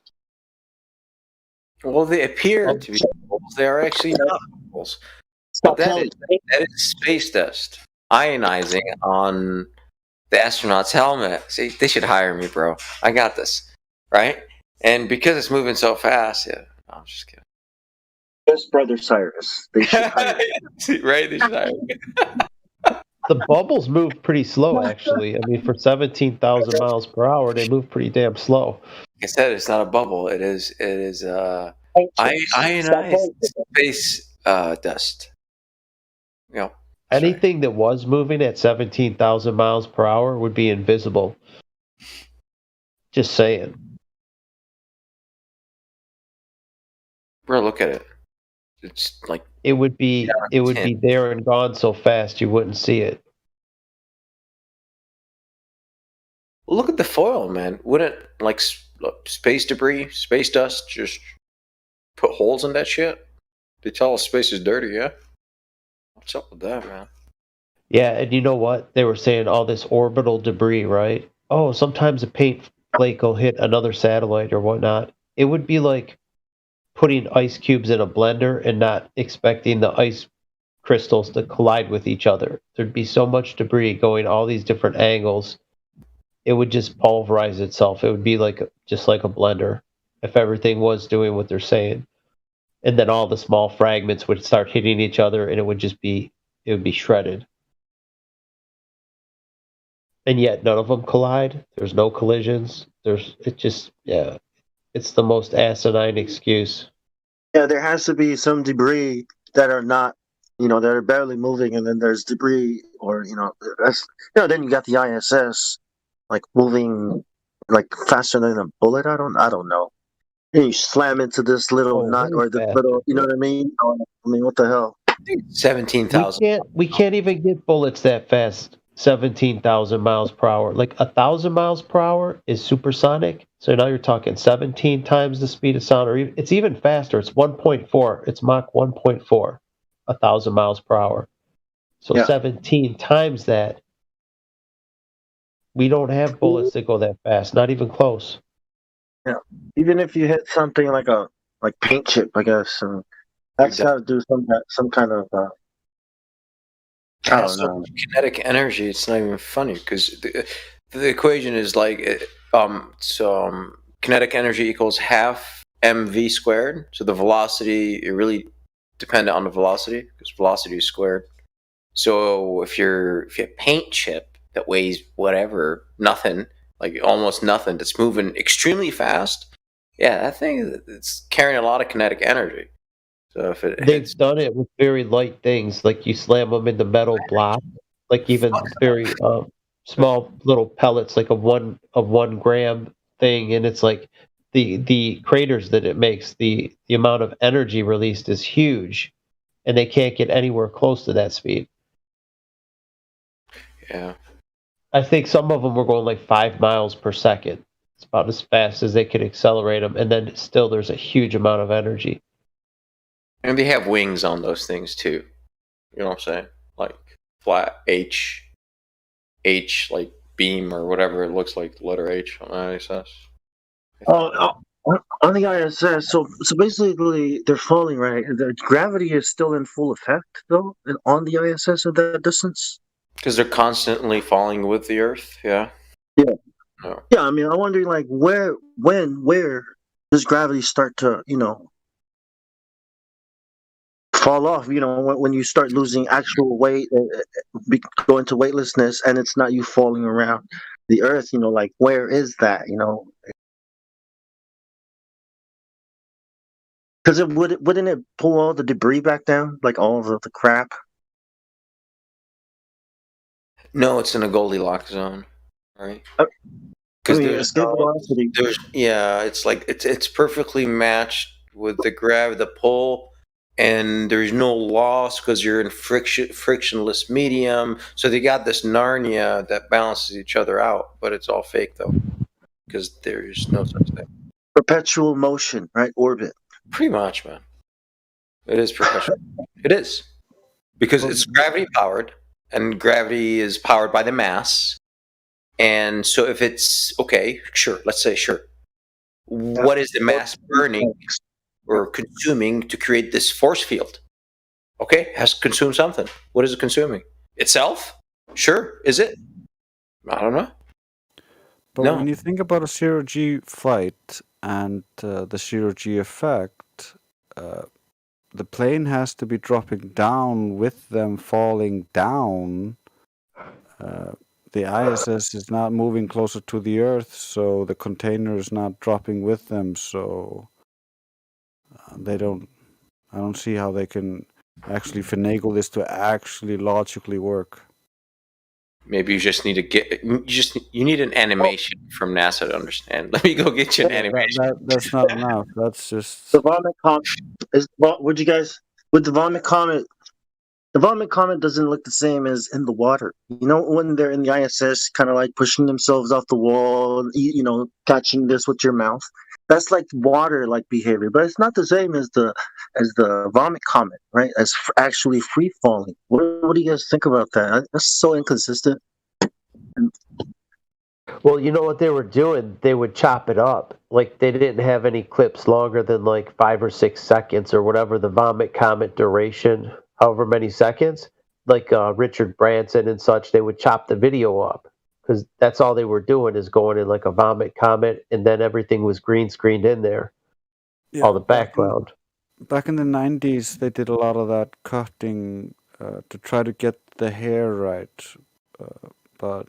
Well, they appear to be bubbles. They are actually not bubbles. But that is space dust ionizing on the astronaut's helmet. See, they should hire me, bro. I got this, right? And because it's moving so fast, no, I'm just kidding. Yes, Brother Cyrus. They should hire me. Right? They should hire me. The bubbles move pretty slow, actually. I mean, for 17,000 miles per hour, they move pretty damn slow. Like I said, it's not a bubble. It is ionized space dust. Anything that was moving at 17,000 miles per hour would be invisible. Just saying. Bro, look at it. It's like it would be there and gone so fast you wouldn't see it. Look at the foil, man. Wouldn't space debris, space dust just put holes in that shit? They tell us space is dirty, yeah? What's up with that, man? Yeah, and you know what? They were saying all this orbital debris, right? Oh, sometimes a paint flake will hit another satellite or whatnot. it would be like putting ice cubes in a blender and not expecting the ice crystals to collide with each other. There'd be so much debris going all these different angles. It would just pulverize itself. It would be like just like a blender if everything was doing what they're saying. And then all the small fragments would start hitting each other, and it would be shredded. And yet none of them collide. There's no collisions. It's the most asinine excuse. Yeah, there has to be some debris that are not, that are barely moving, and then there's debris, or then you got the ISS like moving like faster than a bullet. I don't know. And you slam into this little nut or this little, you know what I mean? I mean, what the hell? 17,000. We can't even get bullets that fast. 17,000 miles per hour. Like 1,000 miles per hour is supersonic. So now you're talking 17 times the speed of sound, or it's even faster. It's 1.4. It's Mach 1.4, 1,000 miles per hour. So 17 times that. We don't have bullets that go that fast. Not even close. Yeah, even if you hit something like paint chip, I guess, that's got to do some kind of. I don't know. Kinetic energy. It's not even funny because the equation is like kinetic energy equals half mv squared. So the velocity, it really dependent on the velocity because velocity is squared. So if you have a paint chip that weighs whatever, nothing, like almost nothing, that's moving extremely fast, that thing, it's carrying a lot of kinetic energy. So if they've done it with very light things, like you slam them into metal block, like even very small little pellets, like a one gram thing, and it's like the craters that it makes, the amount of energy released is huge, and they can't get anywhere close to that speed. Yeah. I think some of them were going like 5 miles per second. It's about as fast as they could accelerate them, and then still there's a huge amount of energy. And they have wings on those things too. You know what I'm saying? Like flat H, like beam or whatever it looks like, the letter H on the ISS. On the ISS, so basically they're falling, right? The gravity is still in full effect, though, on the ISS at that distance? Because they're constantly falling with the Earth, yeah. Yeah. Oh. Yeah, I mean, I'm wondering, like, where does gravity start to, fall off? When you start losing actual weight, go into weightlessness, and it's not you falling around the Earth, like, where is that, Because wouldn't it pull all the debris back down, like all of the crap? No, it's in a Goldilocks zone, right? Because there's it's like it's perfectly matched with the pull, and there's no loss because you're in frictionless medium. So they got this Narnia that balances each other out, but it's all fake though, because there's no such thing. Perpetual motion, right? Orbit. Pretty much, man. It is perpetual. It is because it's gravity powered. And gravity is powered by the mass. And so if it's, let's say, what is the mass burning or consuming to create this force field? Okay, it has to consume something. What is it consuming? Itself? Sure. Is it? I don't know. But when you think about a zero-G flight and the zero-G effect, the plane has to be dropping down with them falling down. The ISS is not moving closer to the Earth, so the container is not dropping with them. So I don't see how they can actually finagle this to actually logically work. Maybe you just need to you need an animation from NASA to understand. Let me go get you an animation. That's not enough. That's just the Vomit Comet. With the Vomit Comet? The Vomit Comet doesn't look the same as in the water. When they're in the ISS, kind of like pushing themselves off the wall, catching this with your mouth. That's like water-like behavior, but it's not the same as the Vomit Comet, right? As actually free falling. What do you guys think about that? That's so inconsistent. Well, you know what they were doing? They would chop it up. Like they didn't have any clips longer than like 5 or 6 seconds or whatever the vomit comment duration, however many seconds. Like Richard Branson and such, they would chop the video up because that's all they were doing is going in like a vomit comment, and then everything was green screened in there, all the background. Back in the 90s, they did a lot of that cutting to try to get the hair right, but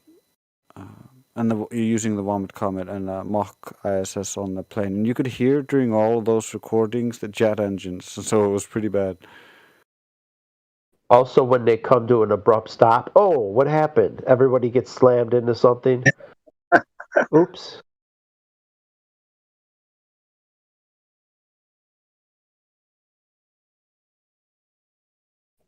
using the vomit comet and mock ISS on the plane, and you could hear during all of those recordings the jet engines, so it was pretty bad. Also, when they come to an abrupt stop, oh, what happened? Everybody gets slammed into something. Oops.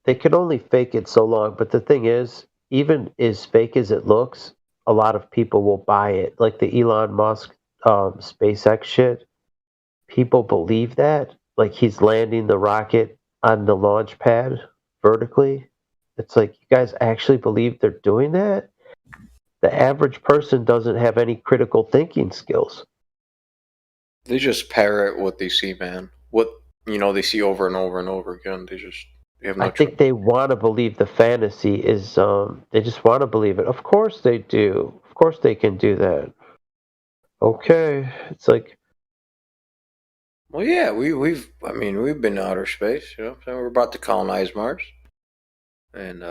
They can only fake it so long, but the thing is, even as fake as it looks, a lot of people will buy it. Like the Elon Musk SpaceX shit, people believe that. Like he's landing the rocket on the launch pad vertically. It's like, you guys actually believe they're doing that? The average person doesn't have any critical thinking skills. They just parrot what they see, man. What they see over and over and over again. They have no I think they want to believe the fantasy is. They just want to believe it. Of course they do. Of course they can do that. Okay, it's like. Well, yeah, we've been to outer space. So we're about to colonize Mars. And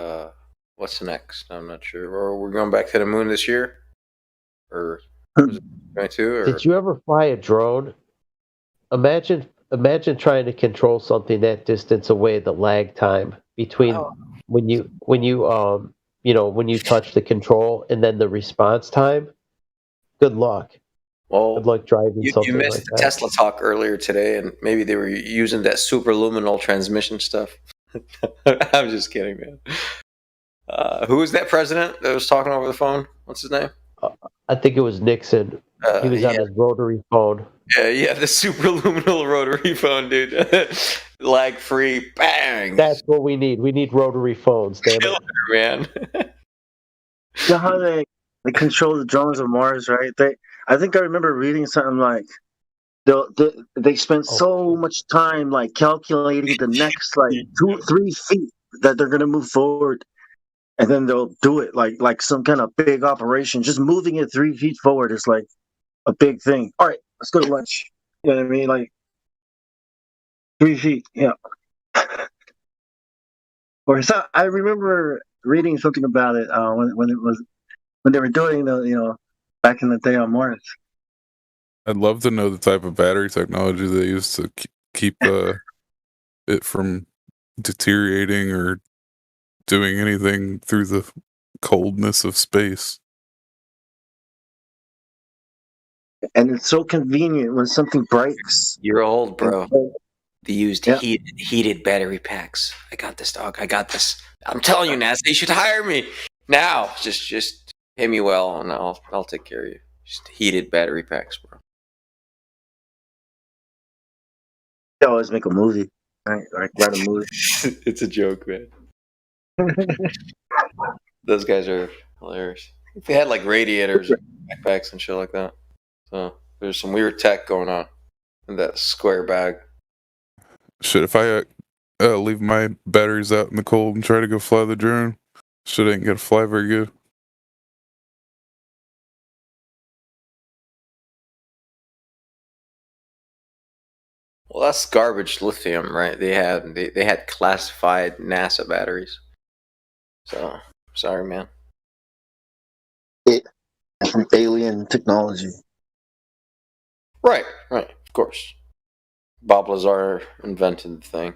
what's next? I'm not sure. Or we're going back to the moon this year, or was it 22? Or Did you ever fly a drone? Imagine trying to control something that distance away. The lag time between when you touch the control and then the response time. Good luck. Well, good luck driving you something missed like the that. Tesla talk earlier today, and maybe they were using that superluminal transmission stuff. I'm just kidding, man. Who was that president that was talking over the phone? What's his name? I think it was Nixon. He was on his rotary phone. Yeah, the superluminal rotary phone, dude. Lag free, bang. That's what we need. We need rotary phones, damn it. Man. You know how they control the drones of Mars, right? I think I remember reading something like they spend so much time like calculating the next like 2-3 feet that they're gonna move forward, and then they'll do it like some kind of big operation. Just moving it 3 feet forward is like a big thing. All right, let's go to lunch. You know what I mean? Like 3 feet, yeah. Or so I remember reading something about it when they were doing back in the day on Mars. I'd love to know the type of battery technology they use to keep it from deteriorating or doing anything through the coldness of space. And it's so convenient when something breaks. You're old, bro. They used heated battery packs. I got this, dog. I got this. I'm telling you, NASA, you should hire me now. Just pay me well, and I'll take care of you. Just heated battery packs, bro. They always make a movie, right? Like write a movie. It's a joke, man. Those guys are hilarious. They had like radiators, backpacks, and shit like that. So there's some weird tech going on in that square bag. Shit, if I leave my batteries out in the cold and try to go fly the drone, shit ain't gonna fly very good. Well, that's garbage lithium, right? They had classified NASA batteries. So sorry, man. From alien technology. Right, of course. Bob Lazar invented the thing.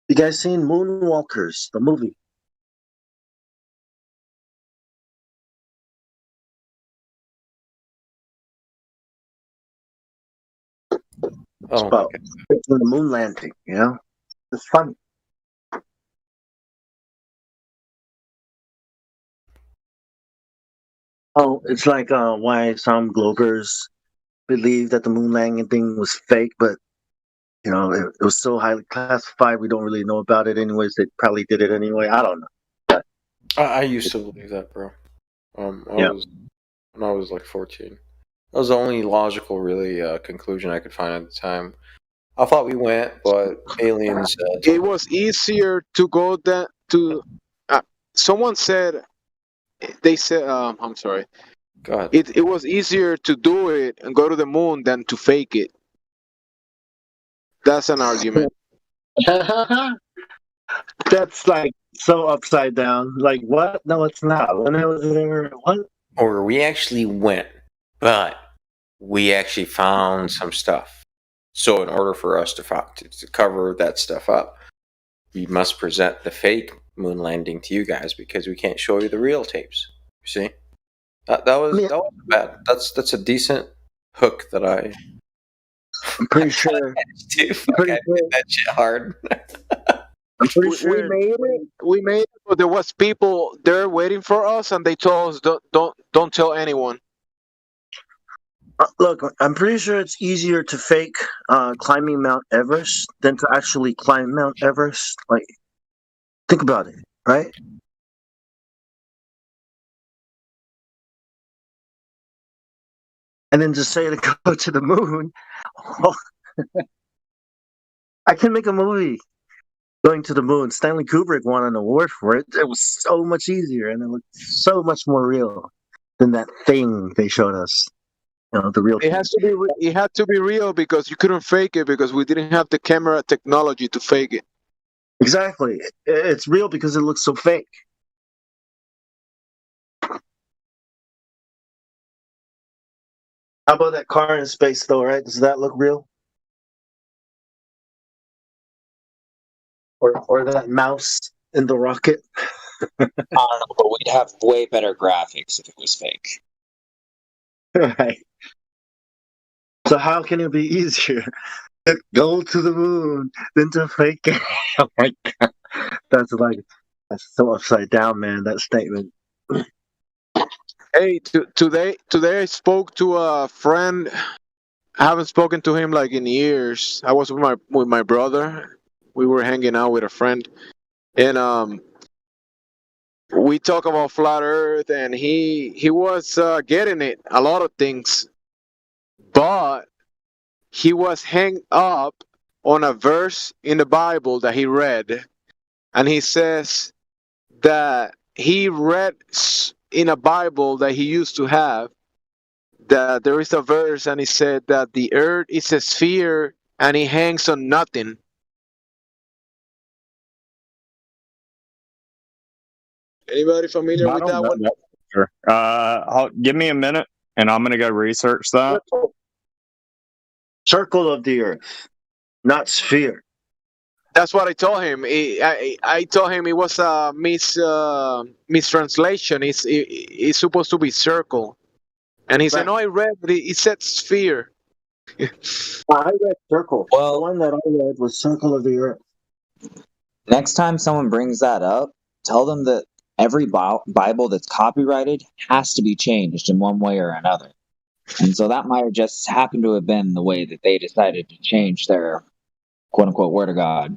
You guys seen Moonwalkers, the movie? It's about the moon landing, It's fun. Oh, it's like why some Globers believe that the moon landing thing was fake, but it was so highly classified we don't really know about it anyways. They probably did it anyway. I don't know. I used to believe that, bro. Yeah. When I was like 14. That was the only logical, really, conclusion I could find at the time. I thought we went, but aliens. It was easier to go than to. Someone said, they said, I'm sorry. Go ahead. It was easier to do it and go to the moon than to fake it. That's an argument. That's like so upside down. Like what? No, it's not. When I was there, what? Or we actually went, but we actually found some stuff. So in order for us to cover that stuff up, we must present the fake moon landing to you guys because we can't show you the real tapes. You see, that was bad. That's a decent hook that I'm pretty sure. That shit hard. I'm pretty sure We made it, but there was people there waiting for us, and they told us don't tell anyone. Look, I'm pretty sure it's easier to fake climbing Mount Everest than to actually climb Mount Everest. Like, think about it, right? And then just say to go to the moon. I can make a movie going to the moon. Stanley Kubrick won an award for it. It was so much easier, and it looked so much more real than that thing they showed us. The real. It has to be. It had to be real because you couldn't fake it because we didn't have the camera technology to fake it. Exactly. It's real because it looks so fake. How about that car in space, though? Right? Does that look real? Or that mouse in the rocket? I don't know, but we'd have way better graphics if it was fake. Right. So how can it be easier to go to the moon than to fake it? Oh my god, that's so upside down, man. That statement. Hey, today I spoke to a friend. I haven't spoken to him like in years. I was with my brother. We were hanging out with a friend, and we talk about flat Earth, and he was getting it, a lot of things, but he was hung up on a verse in the Bible that he read, and he says that he read in a Bible that he used to have that there is a verse, and he said that the Earth is a sphere and it hangs on nothing. Anybody familiar with that one? Sure. Give me a minute, and I'm gonna go research that. Circle of the Earth, not sphere. That's what I told him. I told him it was a mistranslation. It's supposed to be circle, and he said, "No, I read it said sphere." I read circle. Well, the one that I read was circle of the Earth. Next time someone brings that up, tell them that every Bible that's copyrighted has to be changed in one way or another. And so that might have just happened to have been the way that they decided to change their quote-unquote word of God.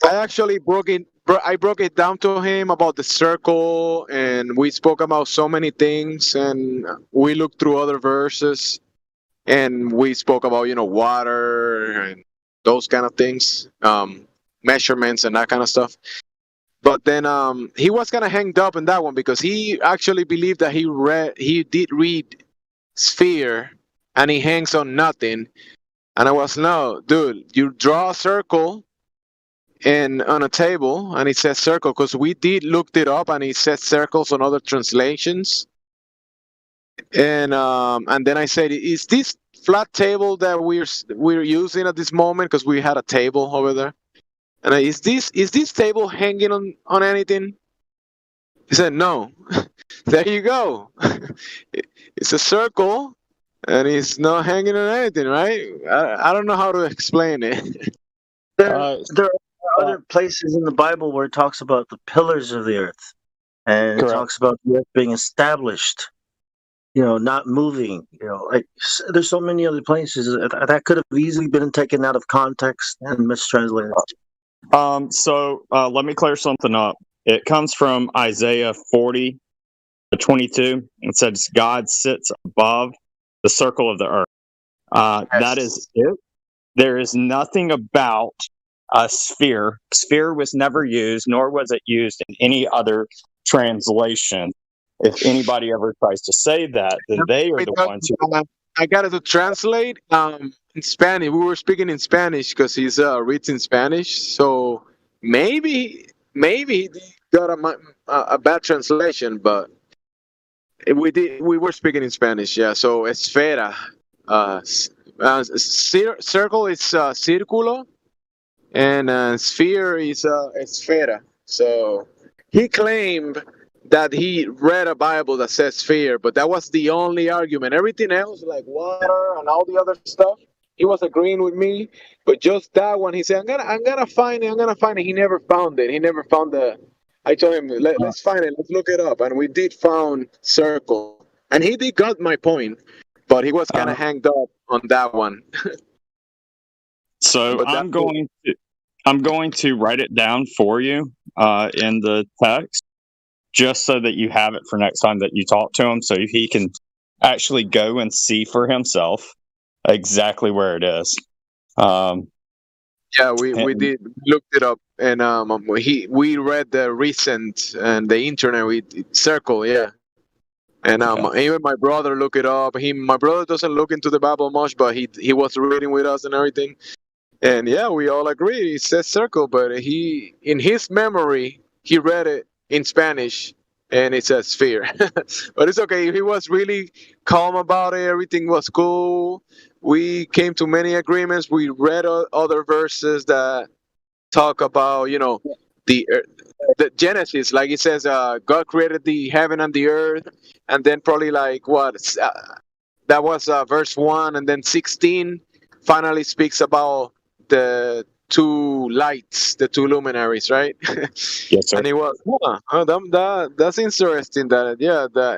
I actually broke it down to him about the circle, and we spoke about so many things, and we looked through other verses, and we spoke about water and those kind of things, measurements and that kind of stuff. But then he was kind of hanged up in that one because he actually believed that he did read sphere and he hangs on nothing. And I was, no, dude, you draw a circle on a table and it says circle, because we did looked it up and it says circles on other translations. And then I said, is this flat table that we're using at this moment, because we had a table over there, and is this table hanging on anything? He said, no. There you go. It's a circle and it's not hanging on anything, right? I don't know how to explain it. There are other places in the Bible where it talks about the pillars of the earth. and it Correct. talks about the earth being established, not moving. Like there's so many other places that could have easily been taken out of context and mistranslated. So let me clear something up. It comes from Isaiah 40:22. It says, God sits above the circle of the earth. That is it. There is nothing about a sphere. Sphere was never used, nor was it used in any other translation. If anybody ever tries to say that, then they are the ones who. I got it to translate in Spanish. We were speaking in Spanish because he's reads in Spanish. So maybe he got a bad translation, but we were speaking in Spanish. Yeah. So esfera, circle is círculo, and sphere is esfera. So he claimed that he read a Bible that says sphere, but that was the only argument. Everything else, like water and all the other stuff, he was agreeing with me. But just that one, he said, I'm gonna find it. He never found it. He never found the. I told him, let's find it. Let's look it up, and we did found circle, and he did got my point, but he was kind of hanged up on that one. So I'm going to write it down for you in the text, just so that you have it for next time that you talk to him, so he can actually go and see for himself exactly where it is. Yeah, we did looked it up, and we read the recent and the internet circle, yeah. And even my brother looked it up. My brother doesn't look into the Bible much, but he was reading with us and everything. And yeah, we all agree. It says circle, but in his memory, he read it in Spanish, and it says sphere. But it's okay. He was really calm about it. Everything was cool. We came to many agreements. We read other verses that talk about, the Genesis. Like it says, God created the heaven and the earth, and then probably like that was verse 1, and then 16 finally speaks about the two lights, the two luminaries, right? Yes, sir. And it was that's interesting. That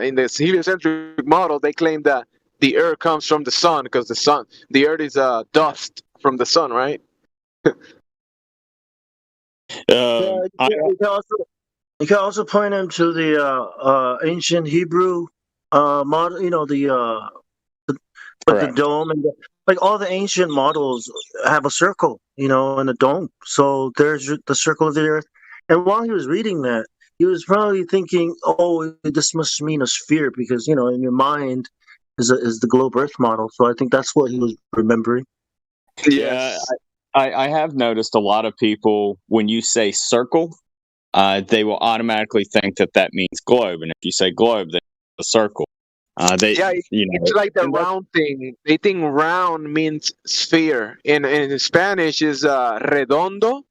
in the heliocentric model, they claim that the earth comes from the sun because the earth is dust from the sun, right? You can also point him to the ancient Hebrew model. With the dome and like all the ancient models have a circle, and a dome. So there's the circle of the earth. And while he was reading that, he was probably thinking, "Oh, this must mean a sphere," because in your mind is the globe Earth model. So I think that's what he was remembering. Yeah, I have noticed a lot of people, when you say circle, they will automatically think that means globe, and if you say globe, then a circle. It's like the round thing. They think round means sphere. In Spanish is redonda,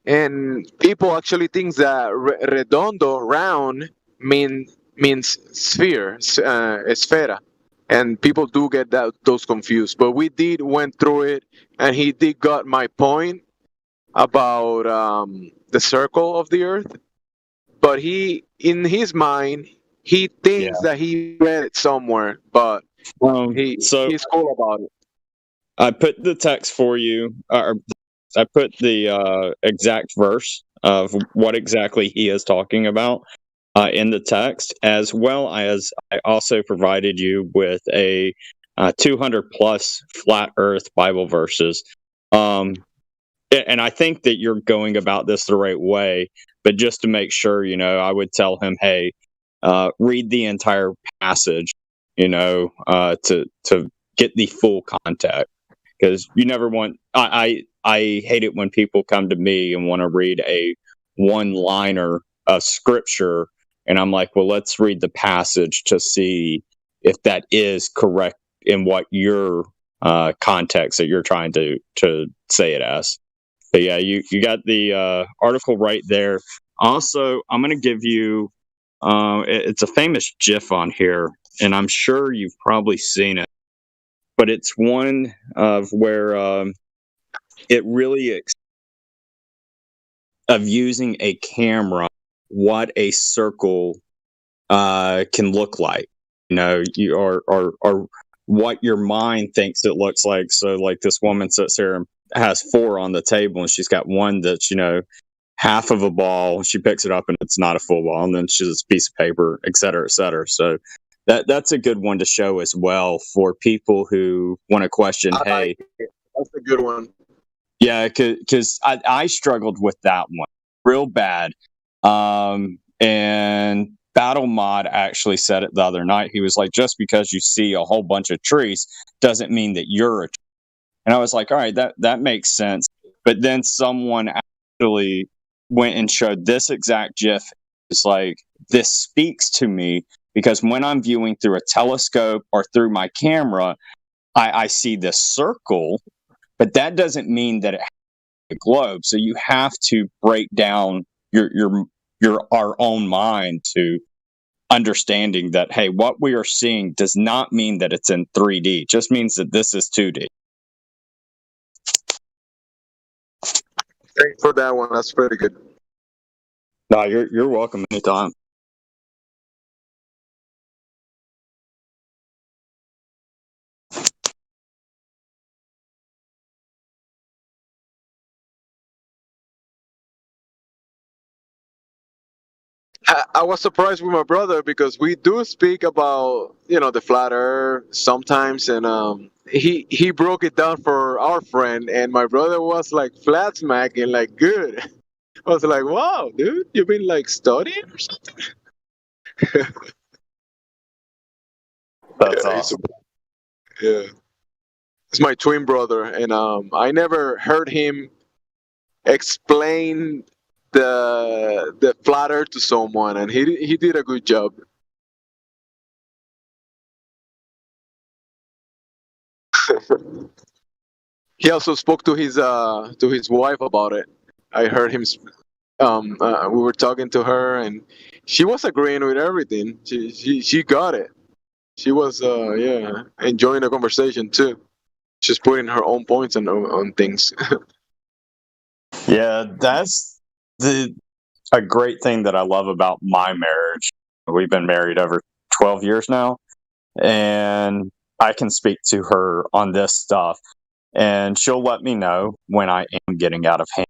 and people actually think that redondo, round, means sphere, esfera, and people do get those confused. But we went through it, and he did got my point about the circle of the earth. But in his mind, he thinks that he read it somewhere, but he's cool about it. I put the text for you, or I put the exact verse of what exactly he is talking about in the text, as well as I also provided you with a 200 plus flat Earth Bible verses. And I think that you're going about this the right way, but just to make sure, I would tell him, hey, read the entire passage, to get the full context, because you never want. I hate it when people come to me and want to read a one-liner of scripture, and I'm like, well, let's read the passage to see if that is correct in what your context that you're trying to say it as. But yeah, you got the article right there. Also, I'm going to give you. It's a famous GIF on here, and I'm sure you've probably seen it. But it's one of where it really of using a camera what a circle can look like. You know, you or what your mind thinks it looks like. So, like this woman sits there and has 4 on the table, and she's got one that's, you know, half of a ball. She picks it up and it's not a full ball, and then she's a piece of paper, et cetera, et cetera. So that's a good one to show as well for people who want to question. Hey, that's a good one. Yeah, because I struggled with that one real bad. And Battle Mod actually said it the other night. He was like, just because you see a whole bunch of trees doesn't mean that you're a tree. And I was like, all right, that makes sense. But then someone actually went and showed this exact GIF. It's like, this speaks to me because when I'm viewing through a telescope or through my camera, I see this circle, but that doesn't mean that it has a globe. So you have to break down our own mind to understanding that, hey, what we are seeing does not mean that it's in 3D. It just means that this is 2D. Thanks for that one. That's pretty good. No, you're welcome anytime. I was surprised with my brother because we do speak about, you know, the flat earth sometimes, and he broke it down for our friend, and my brother was like flat smacking like good. I was like, wow, dude, you've been like studying or something. That's awesome. Yeah, it's my twin brother, and I never heard him explain the flat earth to someone, and he did a good job. He also spoke to his wife about it. I heard him. We were talking to her, and she was agreeing with everything. She got it. She was enjoying the conversation too. She's putting her own points on things. Yeah, that's a great thing that I love about my marriage. We've been married over 12 years now, and I can speak to her on this stuff, and she'll let me know when I am getting out of hand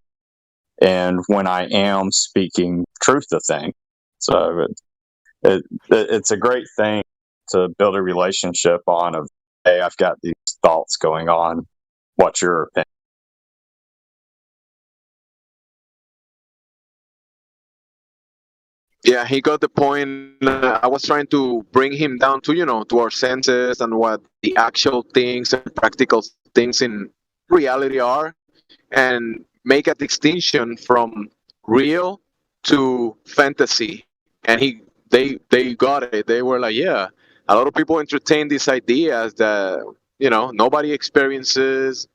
and when I am speaking truth to things. So it's a great thing to build a relationship on of, hey, I've got these thoughts going on. What's your opinion? Yeah, he got the point. I was trying to bring him down to, you know, to our senses and what the actual things and practical things in reality are, and make a distinction from real to fantasy. And they got it. They were like, yeah, a lot of people entertain these ideas that, you know, nobody experiences.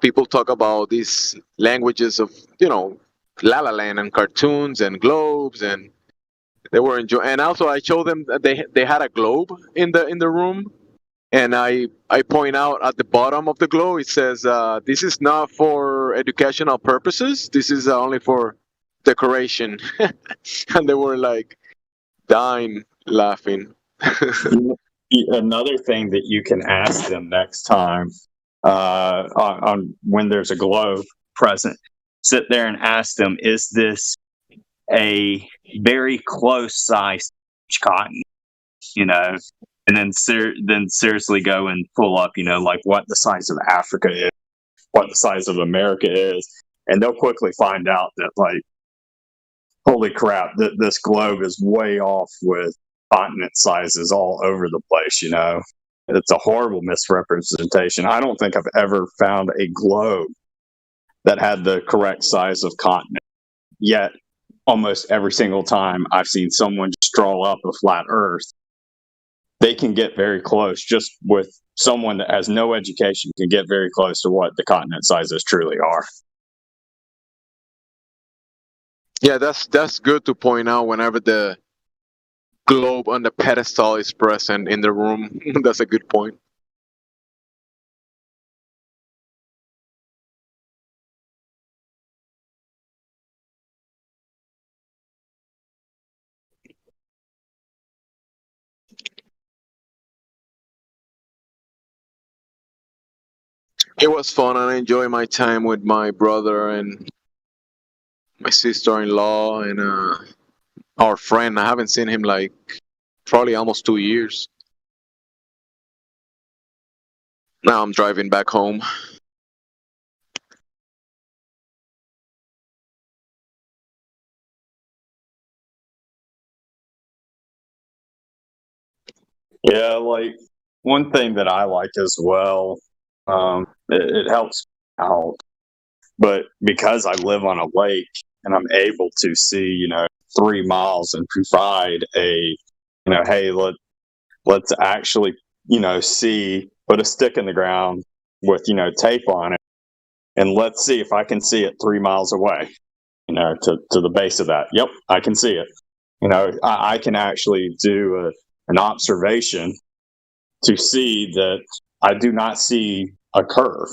People talk about these languages of, you know, La La Land and cartoons and globes, and they were enjoying. And also, I showed them that they had a globe in the room, and I point out at the bottom of the globe it says, "This is not for educational purposes. This is only for decoration." And they were like dying laughing. Another thing that you can ask them next time on when there's a globe present, sit there and ask them, is this a very close size cotton, you know, and then seriously go and pull up, you know, like what the size of Africa is, what the size of America is, and they'll quickly find out that, like, holy crap, this globe is way off with continent sizes all over the place, you know. It's a horrible misrepresentation. I don't think I've ever found a globe that had the correct size of continent. Yet, almost every single time I've seen someone just draw up a flat earth, they can get very close. Just with someone that has no education can get very close to what the continent sizes truly are. Yeah, that's good to point out whenever the globe on the pedestal is present in the room. That's a good point. It was fun, and I enjoyed my time with my brother and my sister-in-law and our friend. I haven't seen him like probably almost 2 years. Now I'm driving back home. Yeah, like one thing that I like as well, it helps out, but because I live on a lake and I'm able to see, 3 miles and provide hey, let's actually, put a stick in the ground with, tape on it, and let's see if I can see it 3 miles away, to the base of that. Yep, I can see it. I can actually do an observation to see that I do not see a curve.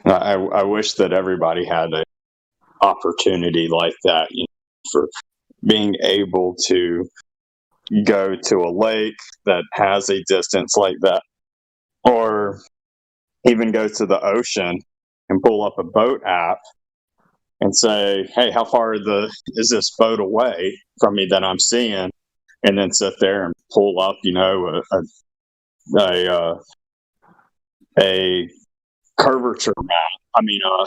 I wish that everybody had an opportunity like that, for being able to go to a lake that has a distance like that, or even go to the ocean and pull up a boat app and say, hey, how far is this boat away from me that I'm seeing? And then sit there and pull up, a curvature map. I mean, a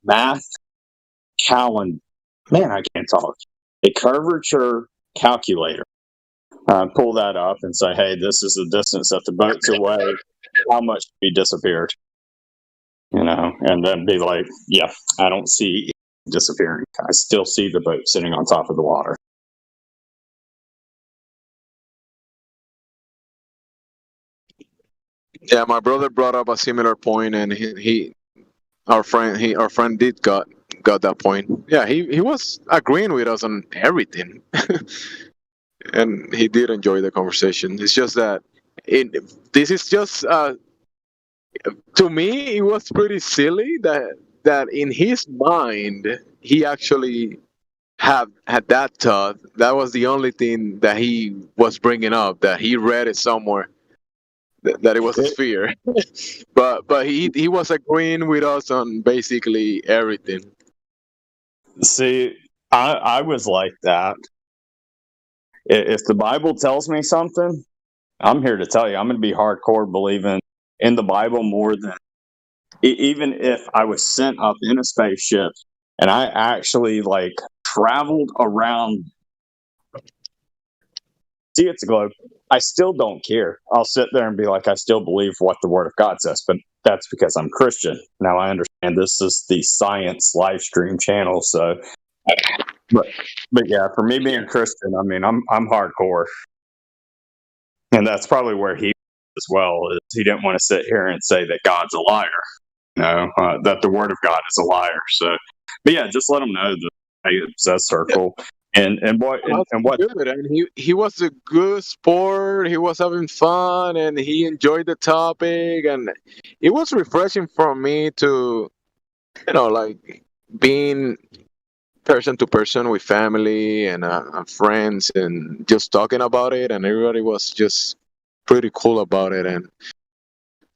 math calendar. Man, I can't talk. A curvature calculator. Pull that up and say, hey, this is the distance that the boat's away. How much we disappeared? And then be like, yeah, I don't see disappearing. I still see the boat sitting on top of the water. Yeah, my brother brought up a similar point, and our friend did got that point. Yeah, he was agreeing with us on everything, and he did enjoy the conversation. It's just that this is just to me, it was pretty silly that in his mind he actually had that thought. That was the only thing that he was bringing up. That he read it somewhere that it was a sphere, but he was agreeing with us on basically everything. See, I was like that. If the Bible tells me something, I'm here to tell you, I'm going to be hardcore believing in the Bible more than even if I was sent up in a spaceship and I actually traveled around. See, it's a globe. I still don't care. I'll sit there and be like, I still believe what the Word of God says, but that's because I'm Christian. Now I understand this is the science live stream channel, so. But yeah, for me being Christian, I mean, I'm hardcore, and that's probably where he as well is. He didn't want to sit here and say that God's a liar, that the Word of God is a liar. So, but yeah, just let him know that I obsess circle. And what good. And he was a good sport. He was having fun, and he enjoyed the topic. And it was refreshing for me to, being person to person with family and friends, and just talking about it. And everybody was just pretty cool about it. And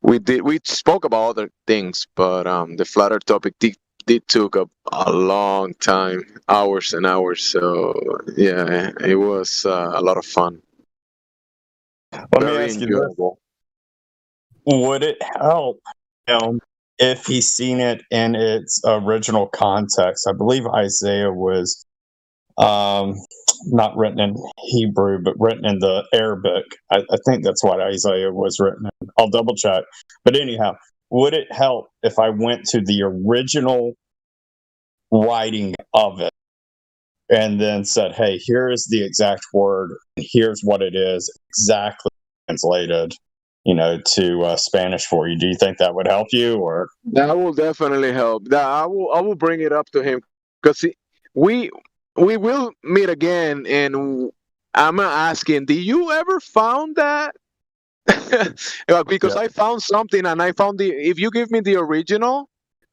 we spoke about other things, but the flat Earth topic did took a long time, hours and hours. So yeah, it was a lot of fun. Let me ask you this. Would it help him if he's seen it in its original context? I believe Isaiah was not written in Hebrew, but written in the Arabic. I think that's what Isaiah was written in. I'll double check. But anyhow, would it help if I went to the original writing of it and then said, hey, here is the exact word, and here's what it is, exactly translated, to Spanish for you? Do you think that would help you, or? That will definitely help. That I will bring it up to him, because we will meet again, and I'm asking, do you ever found that? Because I found something, and I found if you give me the original,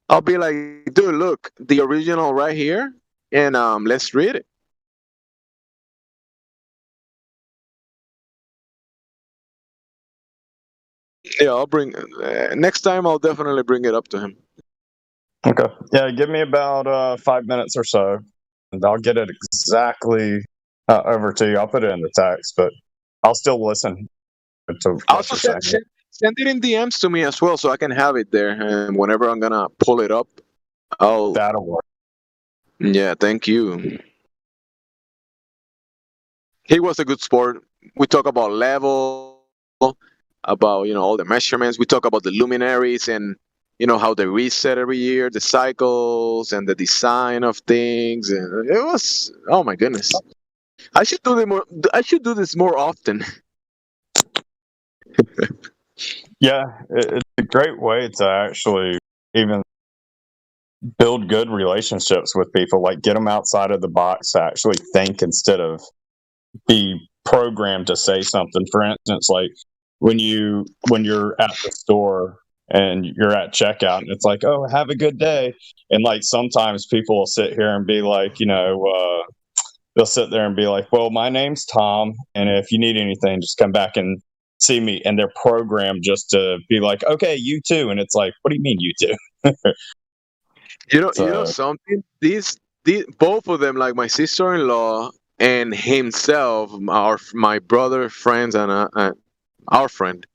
I'll be like, dude, look, the original right here. and let's read it. Yeah, I'll bring next time. I'll definitely bring it up to him. Okay. Yeah, give me about 5 minutes or so, and I'll get it exactly over to you. I'll put it in the text, but I'll still listen to what Also, you're saying. send it in DMs to me as well, so I can have it there. And whenever I'm gonna pull it up, That'll work. Yeah, thank you. He was a good sport. We talk about level, about all the measurements. We talk about the luminaries and how they reset every year, the cycles and the design of things. And it was, oh my goodness. I should do this more often. Yeah, it's a great way to actually even build good relationships with people. Like, get them outside of the box to actually think instead of be programmed to say something. For instance, like when you're at the store and you're at checkout and it's like, oh, have a good day, and like sometimes people will sit here and be like, they'll sit there and be like, well, my name's Tom, and if you need anything, just come back and see me. And they're programmed just to be like, okay, you too. And it's like, what do you mean you too? You know something? These both of them, like my sister-in-law and himself, my brother, friends, and our friend,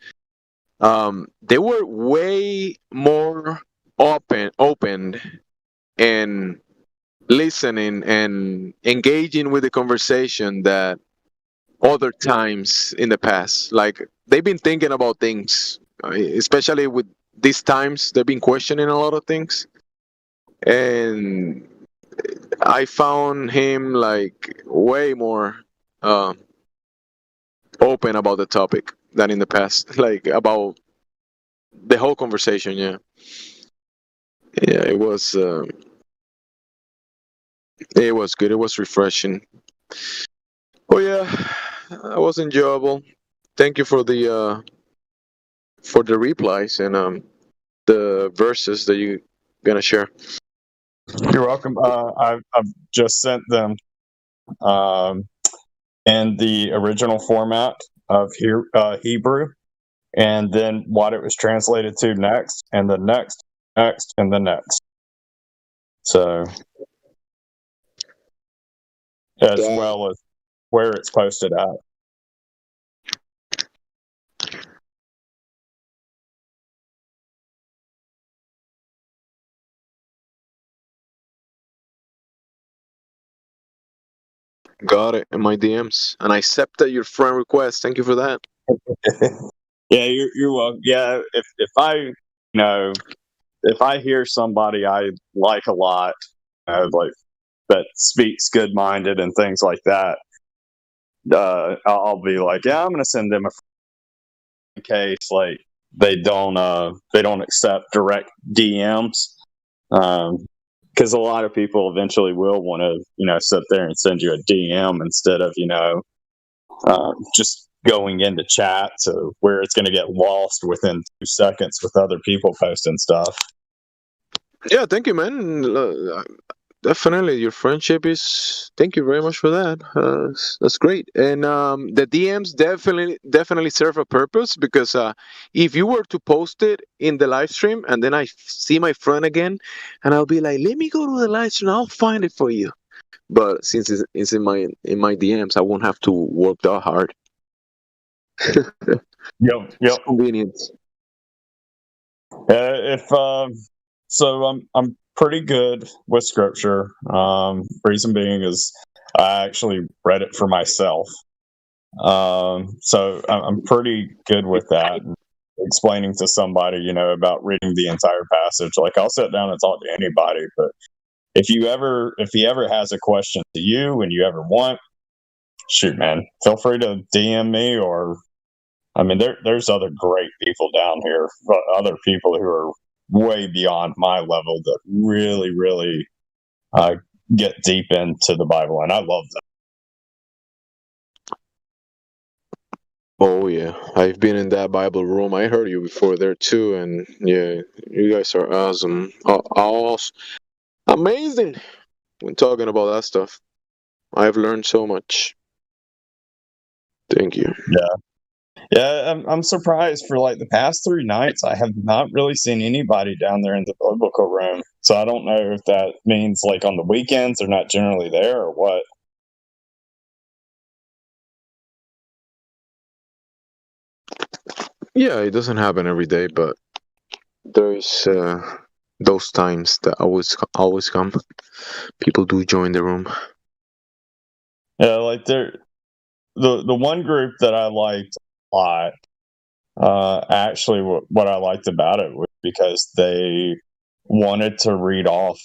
they were way more open and listening and engaging with the conversation that other times in the past. Like, they've been thinking about things, especially with these times. They've been questioning a lot of things, and I found him like way more open about the topic than in the past, like about the whole conversation. Yeah, it was good. It was refreshing. Oh yeah, it was enjoyable. Thank you for the replies and the verses that you gonna share. You're welcome. I've just sent them in the original format of Hebrew, and then what it was translated to next, and the next, and the next. So, as well as where it's posted at. Got it in my DMs, and I accepted your friend request. Thank you for that. Yeah, you're welcome. Yeah, if I hear somebody I like a lot, like that speaks good minded and things like that, I'll be like, yeah, I'm gonna send them in case like they don't accept direct DMs, because a lot of people eventually will want to sit there and send you a DM instead of just going into chat, to where it's going to get lost within 2 seconds with other people posting stuff. Yeah, thank you, man. Definitely, your friendship is. Thank you very much for that. That's great. And the DMs definitely serve a purpose, because if you were to post it in the live stream and then I see my friend again, and I'll be like, let me go to the live stream, I'll find it for you. But since it's in my DMs, I won't have to work that hard. Yep. It's convenient. So I'm pretty good with scripture. Reason being is I actually read it for myself. So I'm pretty good with that. Explaining to somebody, about reading the entire passage. Like, I'll sit down and talk to anybody, but if he ever has a question to you and you ever want, shoot, man, feel free to DM me. Or, I mean, there's other great people down here, other people who are way beyond my level that really, really get deep into the Bible, and I love them. Oh yeah, I've been in that Bible room. I heard you before there too, and yeah, you guys are awesome. Amazing. when talking about that stuff. I've learned so much. Thank you. Yeah, I'm surprised for like the past 3 nights. I have not really seen anybody down there in the biblical room. So I don't know if that means like on the weekends they're not generally there or what. Yeah, it doesn't happen every day, but there's those times that always come. People do join the room. Yeah, like the one group that I liked a lot. Actually, what I liked about it was because they wanted to read off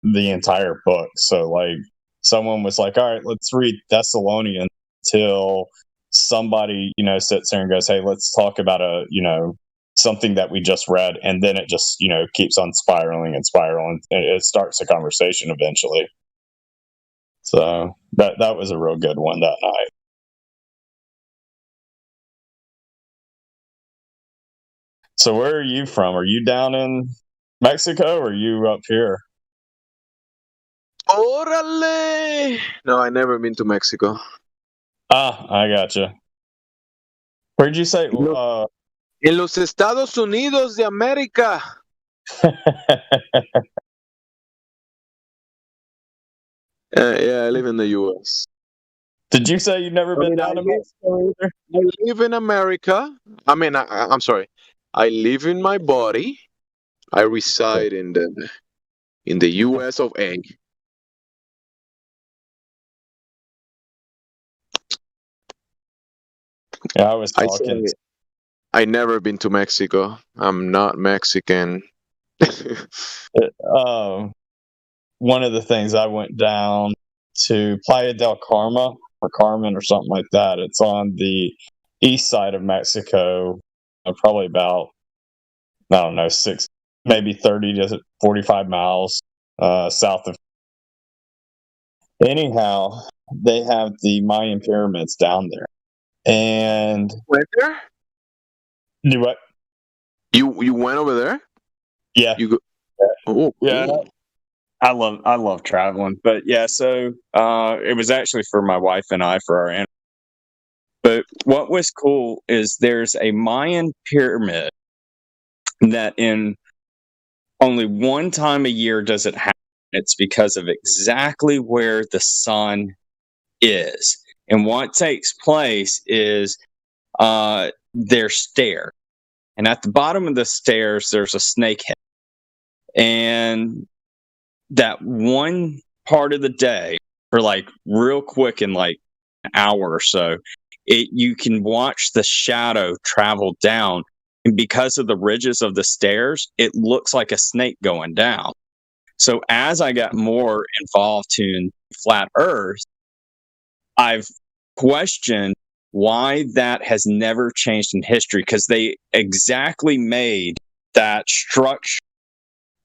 the entire book. So, like, someone was like, "All right, let's read Thessalonians," till somebody, sits there and goes, "Hey, let's talk about something that we just read," and then it just, keeps on spiraling and spiraling. It starts a conversation eventually. So that was a real good one that night. So where are you from? Are you down in Mexico or are you up here? Órale! No, I never been to Mexico. Ah, I gotcha. Where'd you say? En los Estados Unidos de América. Yeah, I live in the U.S. Did you say you've never been down to Mexico either? I live in America. I mean, I'm sorry. I live in my body. I reside in the U.S. of A. Yeah, I was talking. I never been to Mexico. I'm not Mexican. One of the things I went down to Playa del Carmen or Carmen or something like that. It's on the east side of Mexico, probably about, I don't know, maybe 30 to 45 miles south of. Anyhow, they have the Mayan pyramids down there. And went there? You what? You went over there? Yeah. You go. Oh, yeah. I love traveling, but yeah. So it was actually for my wife and I for our anniversary. But what was cool is there's a Mayan pyramid that in only one time a year does it happen. It's because of exactly where the sun is, and what takes place is their stair, and at the bottom of the stairs there's a snake head, and that one part of the day, for like real quick in like an hour or so, you can watch the shadow travel down, and because of the ridges of the stairs, it looks like a snake going down. So as I got more involved in flat Earth, I've questioned why that has never changed in history, because they exactly made that structure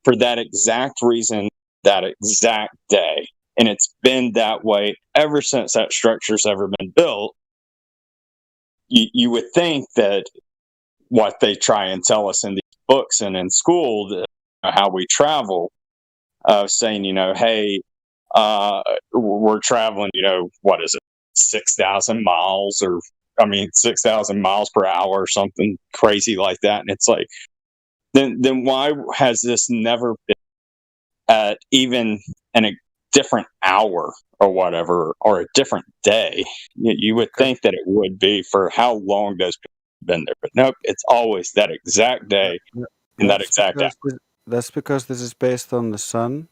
for that exact reason, that exact day. And it's been that way ever since that structure's ever been built. You would think that what they try and tell us in these books and in school, how we travel, saying, hey, we're traveling, what is it, 6,000 miles 6,000 miles per hour or something crazy like that. And it's like, then why has this never been at even in a different hour or whatever, or a different day? You would think that it would be for how long those people have been there. But nope, it's always that exact day and that exact hour. That's because this is based on the sun.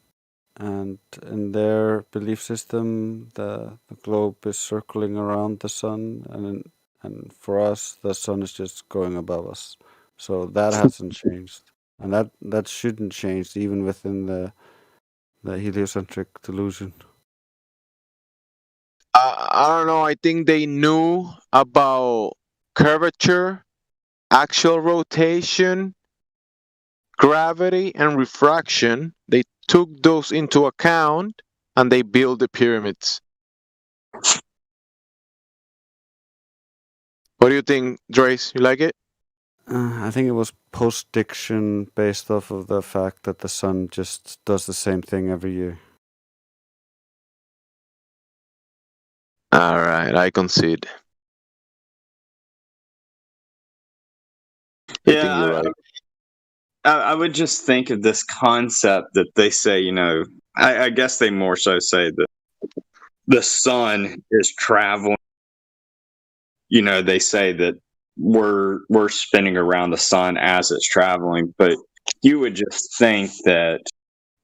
And in their belief system, the globe is circling around the sun, and for us, the sun is just going above us. So that hasn't changed, and that shouldn't change even within the heliocentric delusion. I don't know. I think they knew about curvature, axial rotation, gravity, and refraction. They took those into account and they built the pyramids. What do you think, Drace? You like it? I think it was post-diction based off of the fact that the sun just does the same thing every year. All right, I concede. I think Yeah, you're right. I would just think of this concept that they say, I guess they more so say that the sun is traveling. They say that we're spinning around the sun as it's traveling, but you would just think that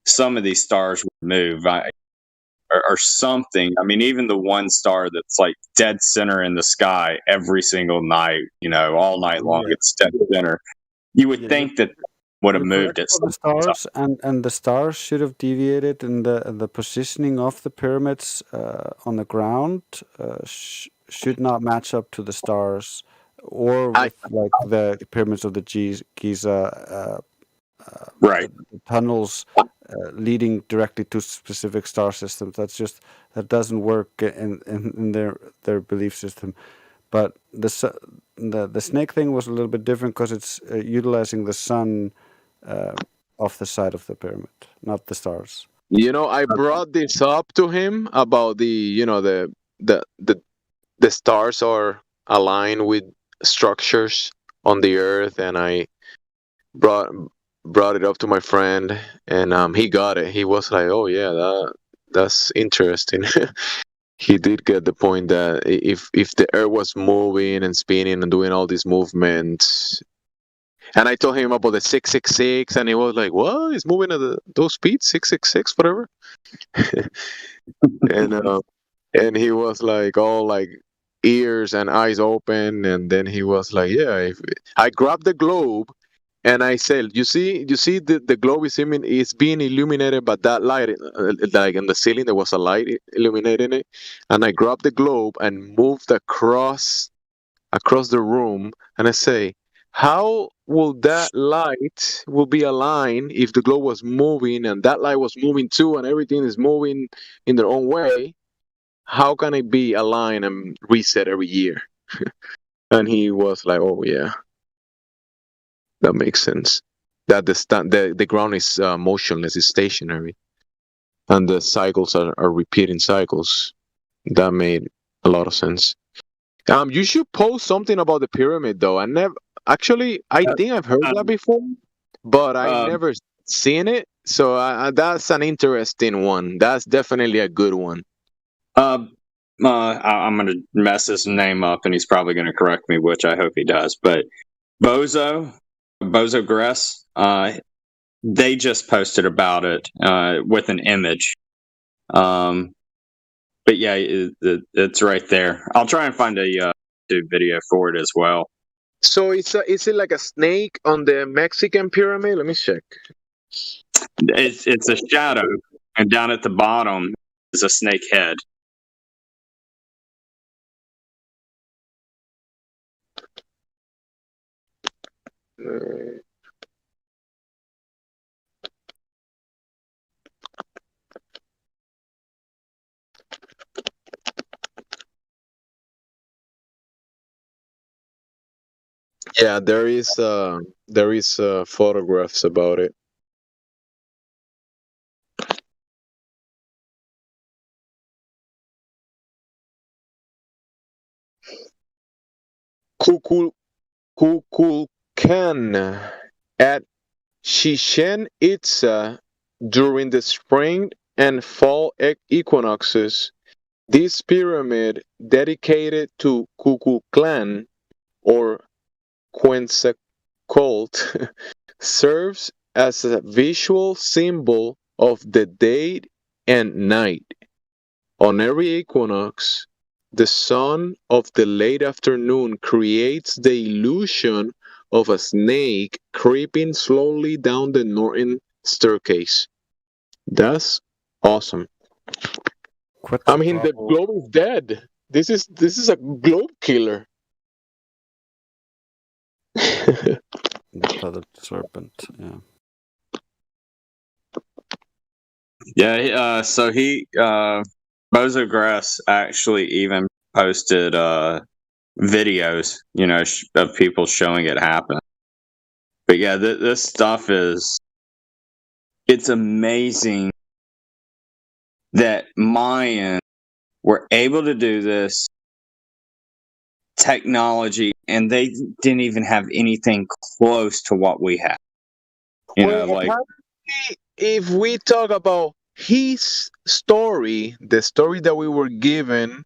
some of these stars would move or something. I mean, even the one star that's like dead center in the sky every single night, all night long, Yeah. it's dead center. You would Yeah, think that would have you're moved correct at for the some time. stars, and the stars should have deviated in the positioning of the pyramids on the ground. Should not match up to the stars, or with like the pyramids of the Giza. Right. The tunnels leading directly to specific star systems. That doesn't work in their belief system. But the snake thing was a little bit different because it's utilizing the sun off the side of the pyramid, not the stars. I brought this up to him about the stars are aligned with structures on the earth, and I brought it up to my friend, and he got it. He was like, "Oh yeah, that's interesting." He did get the point that if the earth was moving and spinning and doing all these movements, and I told him about the 666, and he was like, "What? It's moving at those speeds, 666, whatever." and he was like all like ears and eyes open, and then he was like, "Yeah." I grabbed the globe, and I said, "You see the globe is being illuminated by that light, like in the ceiling there was a light illuminating it." And I grabbed the globe and moved across the room, and I say, how will that light will be aligned if the globe was moving and that light was moving too, and everything is moving in their own way? How can it be aligned and reset every year? And he was like, "Oh yeah, that makes sense. That the ground is motionless, it's stationary, and the cycles are repeating cycles." That made a lot of sense. You should post something about the pyramid, though. I think I've heard that before, but I never seen it. So that's an interesting one. That's definitely a good one. I'm going to mess his name up, and he's probably going to correct me, which I hope he does. But Bozo Gress, they just posted about it with an image. But yeah, it's right there. I'll try and find a YouTube video for it as well. So is it like a snake on the Mexican pyramid? Let me check. It's a shadow, and down at the bottom is a snake head. Yeah, there is photographs about it. Kukulkan at Chichen Itza during the spring and fall equinoxes. This pyramid, dedicated to Kukulkan or Quetzalcoatl, serves as a visual symbol of the day and night. On every equinox, the sun of the late afternoon creates the illusion of a snake creeping slowly down the northern staircase. That's awesome. I mean, the globe is dead. This is a globe killer. The feathered serpent, yeah. Yeah, so Bozo Grass actually even posted videos, of people showing it happen. But yeah, this stuff it's amazing that Mayan were able to do this technology, and they didn't even have anything close to what we have. Apparently, if we talk about his story, the story that we were given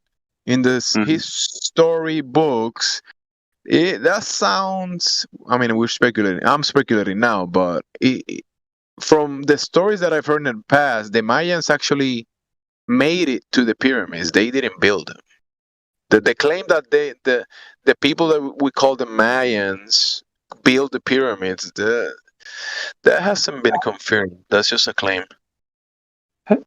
in his story books, that sounds. I mean, we're speculating. I'm speculating now, but from the stories that I've heard in the past, the Mayans actually made it to the pyramids. They didn't build them. The claim that the people that we call the Mayans built the pyramids, that hasn't been confirmed. That's just a claim.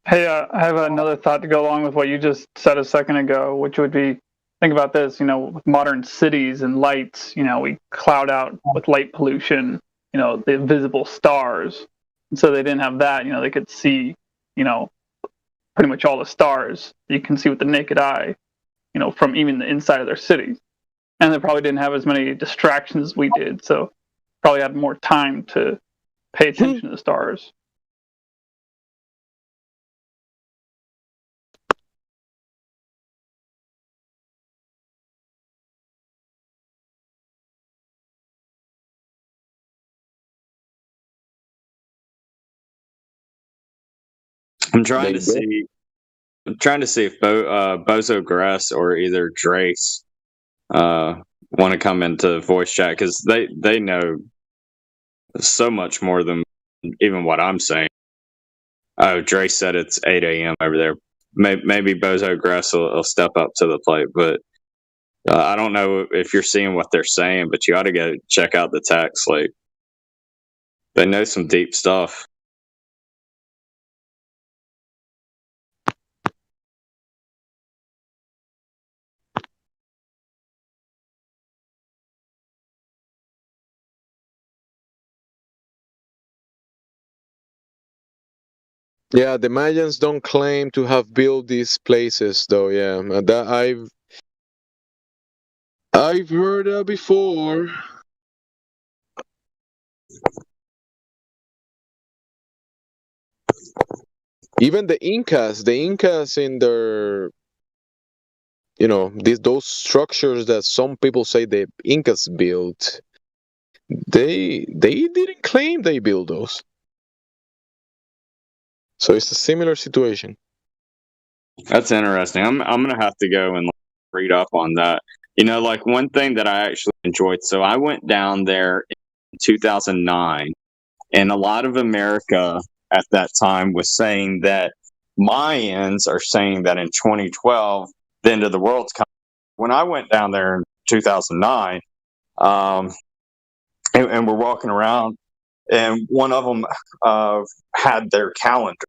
Hey, I have another thought to go along with what you just said a second ago, which would be, think about this, with modern cities and lights, we cloud out with light pollution, the invisible stars. And so they didn't have that, they could see, pretty much all the stars you can see with the naked eye, from even the inside of their cities. And they probably didn't have as many distractions as we did, so probably had more time to pay attention to the stars. I'm trying to see if Bozo Grass or either Drace want to come into voice chat, because they know so much more than even what I'm saying. Oh, Drace said it's 8 a.m. over there. Maybe Bozo Grass will step up to the plate, but I don't know if you're seeing what they're saying, but you ought to go check out the text. Like, they know some deep stuff. Yeah, the Mayans don't claim to have built these places, though. Yeah, that I've heard that before. Even the Incas in their, those structures that some people say the Incas built, they didn't claim they built those. So it's a similar situation. That's interesting. I'm gonna have to go and read up on that. Like one thing that I actually enjoyed. So I went down there in 2009, and a lot of America at that time was saying that Mayans are saying that in 2012 the end of the world's coming. When I went down there in 2009, and we're walking around, and one of them had their calendar.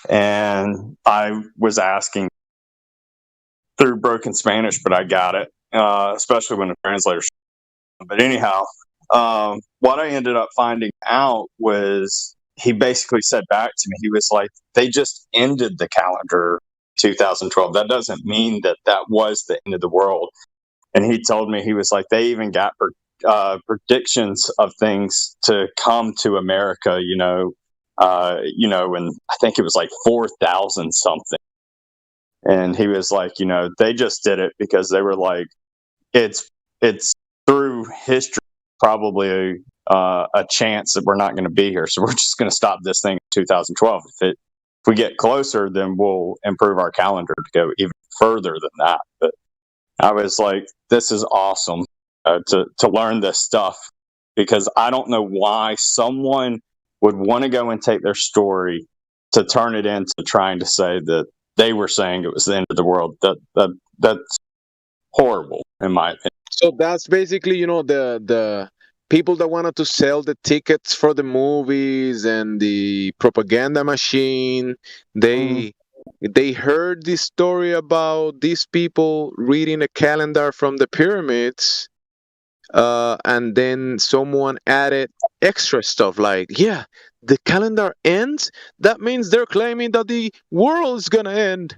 And I was asking through broken Spanish, but I got it, especially when the translator. But anyhow, what I ended up finding out was he basically said back to me, he was like, they just ended the calendar 2012. That doesn't mean that was the end of the world. And he told me, he was like, they even got predictions of things to come to America, and I think it was like 4,000 something. And he was like, they just did it because they were like, it's through history, probably a chance that we're not going to be here. So we're just going to stop this thing in 2012. If we get closer, then we'll improve our calendar to go even further than that. But I was like, this is awesome to learn this stuff, because I don't know why someone would want to go and take their story to turn it into trying to say that they were saying it was the end of the world. That's horrible, in my opinion. So that's basically, the people that wanted to sell the tickets for the movies and the propaganda machine, they heard this story about these people reading a calendar from the pyramids, and then someone added extra stuff like, yeah, the calendar ends. That means they're claiming that the world is gonna end.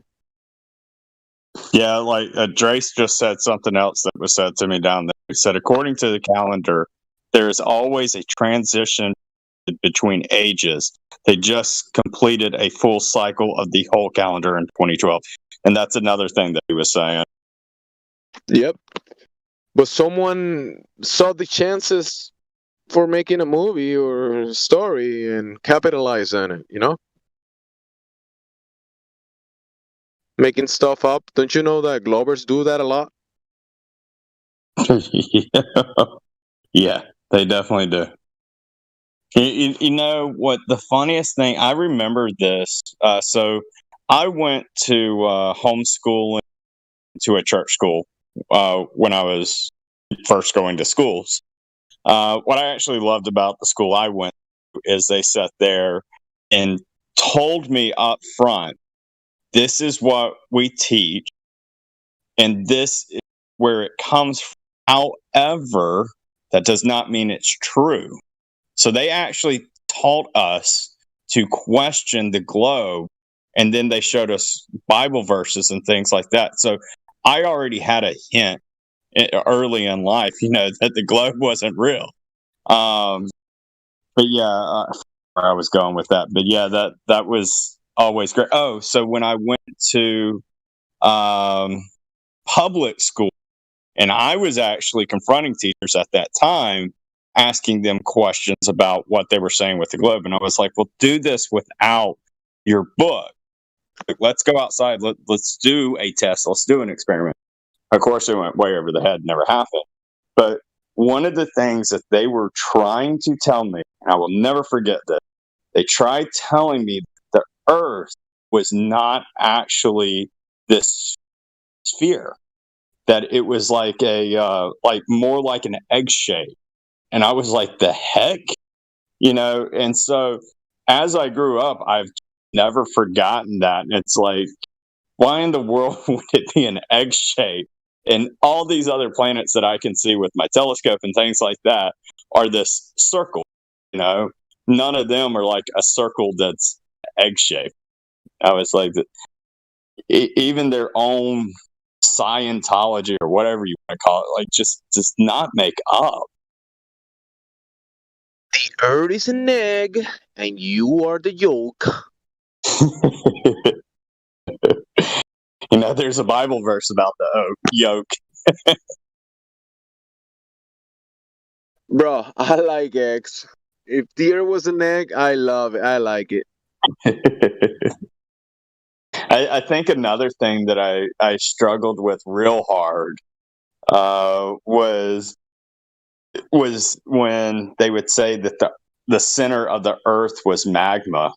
Yeah, like Drace just said something else that was said to me down there. He said, according to the calendar, there is always a transition between ages. They just completed a full cycle of the whole calendar in 2012. And that's another thing that he was saying. Yep. But someone saw the chances for making a movie or a story and capitalize on it, Making stuff up. Don't you know that Globers do that a lot? Yeah, they definitely do. You know what? The funniest thing, I remember this. So I went to homeschooling to a church school when I was first going to schools. What I actually loved about the school I went to is they sat there and told me up front, this is what we teach, and this is where it comes from. However, that does not mean it's true. So they actually taught us to question the globe, and then they showed us Bible verses and things like that. So I already had a hint early in life, that the globe wasn't real. But yeah, where I was going with that. But yeah, that was always great. Oh, so when I went to public school, and I was actually confronting teachers at that time, asking them questions about what they were saying with the globe. And I was like, well, do this without your book. Like, let's go outside. Let's do a test. Let's do an experiment. Of course, it went way over the head. Never happened. But one of the things that they were trying to tell me, and I will never forget this, they tried telling me that the Earth was not actually this sphere, that it was like more like an egg shape. And I was like, the heck? And so as I grew up, I've never forgotten that. And it's like, why in the world would it be an egg shape? And all these other planets that I can see with my telescope and things like that are this circle, None of them are like a circle that's egg shaped. I was like, even their own Scientology or whatever you want to call it, like just does not make up. The Earth is an egg, and you are the yolk. There's a Bible verse about the yolk. Bro, I like eggs. If the Earth was an egg, I love it. I like it. I think another thing that I struggled with real hard was when they would say that the center of the Earth was magma.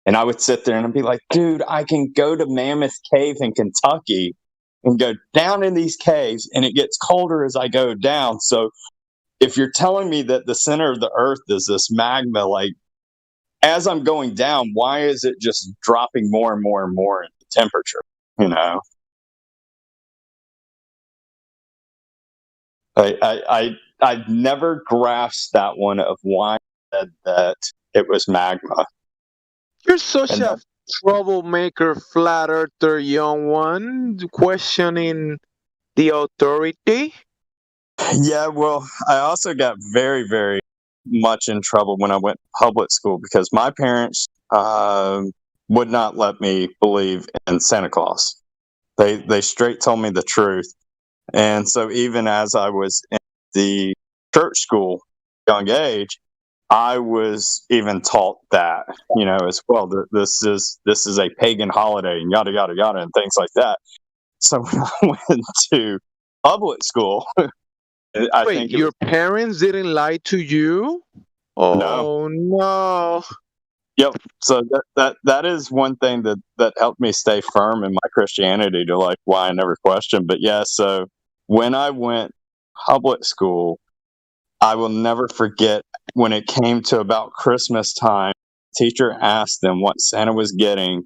And I would sit there and I'd be like, dude, I can go to Mammoth Cave in Kentucky and go down in these caves, and it gets colder as I go down. So if you're telling me that the center of the Earth is this magma, like as I'm going down, why is it just dropping more and more and more in the temperature? I've never grasped that one of why I said that it was magma. You're such a troublemaker, flat earther, young one, questioning the authority. Yeah, well, I also got very, very much in trouble when I went to public school because my parents would not let me believe in Santa Claus. They straight told me the truth. And so even as I was in the church school, young age, I was even taught that, as well. This is a pagan holiday and yada, yada, yada, and things like that. So when I went to public school, I think your parents didn't lie to you? Oh, no. Yep. So that is one thing that helped me stay firm in my Christianity, to like why I never questioned. But yeah, so when I went public school, I will never forget when it came to about Christmas time, teacher asked them what Santa was getting.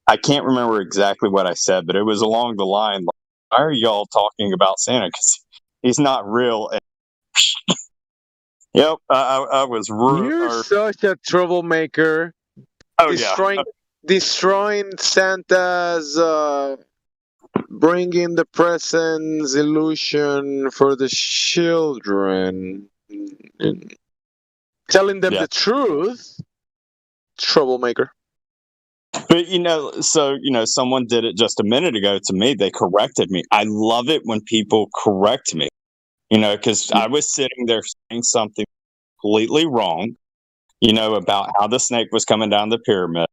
I can't remember exactly what I said, but it was along the line, like, why are y'all talking about Santa? Because he's not real. Yep, I was rude. You're such a troublemaker. Oh, destroying Santa's bringing the presents illusion for the children. telling them Yeah. the truth, troublemaker. But someone did it just a minute ago to me. They corrected me. I love it when people correct me. Because I was sitting there saying something completely wrong. About how the snake was coming down the pyramid.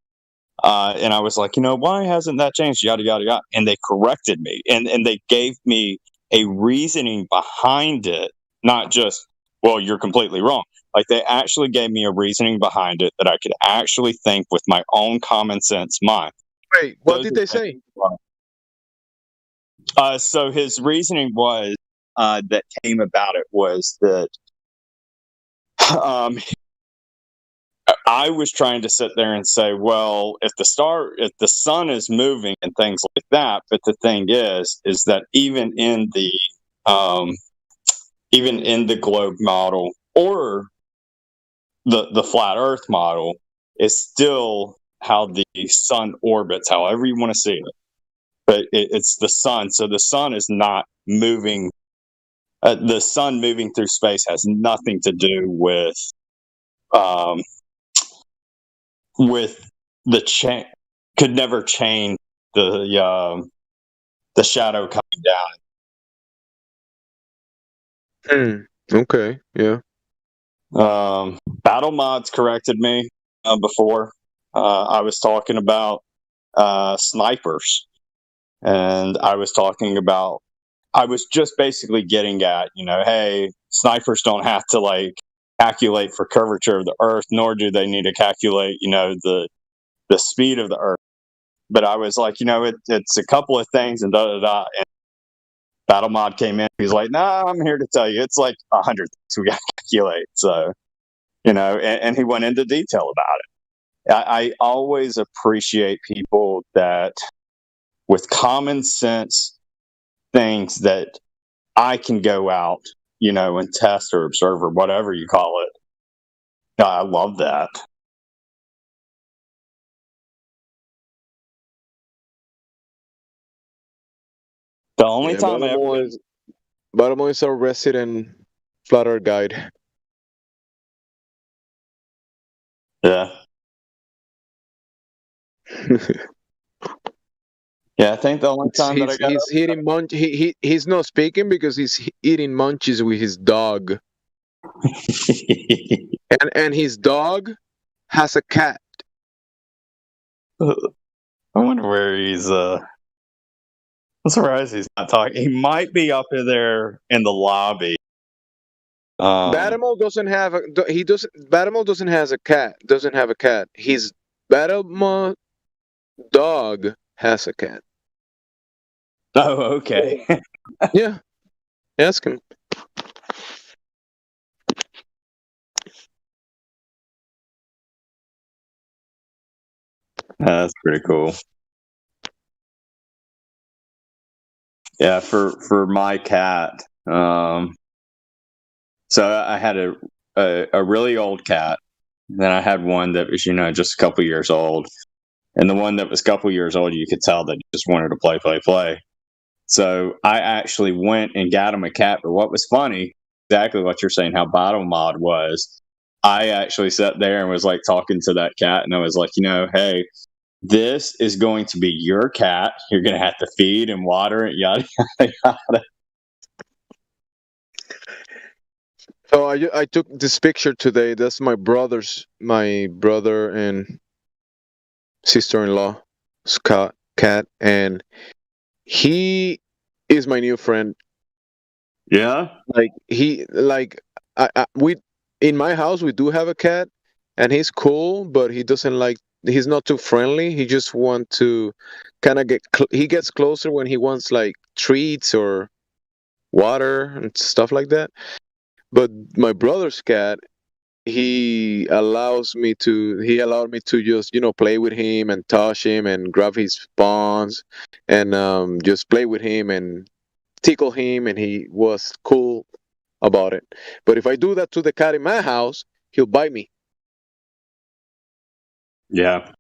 And I was like, why hasn't that changed? Yada, yada, yada. And they corrected me. And they gave me a reasoning behind it, not just, well, you're completely wrong. Like, they actually gave me a reasoning behind it that I could actually think with my own common sense mind. Wait, what did they say? So his reasoning was that came about it was that I was trying to sit there and say, well, if the sun is moving and things like that, but the thing is that even in the globe model or the flat Earth model is still how the sun orbits, however you want to see it. But it's the sun, so the sun is not moving. The sun moving through space has nothing to do with the change. Could never change the shadow coming down. Okay, yeah. Battle Mods corrected me before. I was talking about snipers, and I was just basically getting at, hey, snipers don't have to calculate for curvature of the Earth, nor do they need to calculate, the speed of the Earth. But I was like, it's a couple of things, and da da da. And Battle Mod came in. He's like, nah, I'm here to tell you, it's like 100 things we got to calculate. So, and he went into detail about it. I always appreciate people that, with common sense things that I can go out, and test or observe or whatever you call it. I love that. The only time Balamo is our resident flat Earth guide. Yeah. Yeah, I think the only time that I got he's eating he's not speaking because he's eating munchies with his dog. and his dog has a cat. I wonder where he's I'm surprised he's not talking. He might be up in there in the lobby. Batimal doesn't have Batimal doesn't have a cat. His Batimal dog has a cat. Oh, okay. Yeah. Ask him. That's pretty cool. Yeah, for my cat. So I had a really old cat. Then I had one that was, just a couple years old. And the one that was a couple years old, you could tell that he just wanted to play. So I actually went and got him a cat. But what was funny, exactly what you're saying, how Battle Mod was, I actually sat there and was talking to that cat. And I was like, hey, this is going to be your cat. You're going to have to feed and water it, yada, yada, yada. So I took this picture today. That's my brother and sister-in-law's cat, and he is my new friend. Yeah. We in my house we do have a cat, and he's cool, but he's not too friendly. He just wants to kind of he gets closer when he wants treats or water and stuff like that. But my brother's cat, he allowed me to just play with him and touch him and grab his paws and just play with him and tickle him, and he was cool about it. But if I do that to the cat in my house, he'll bite me. Yeah.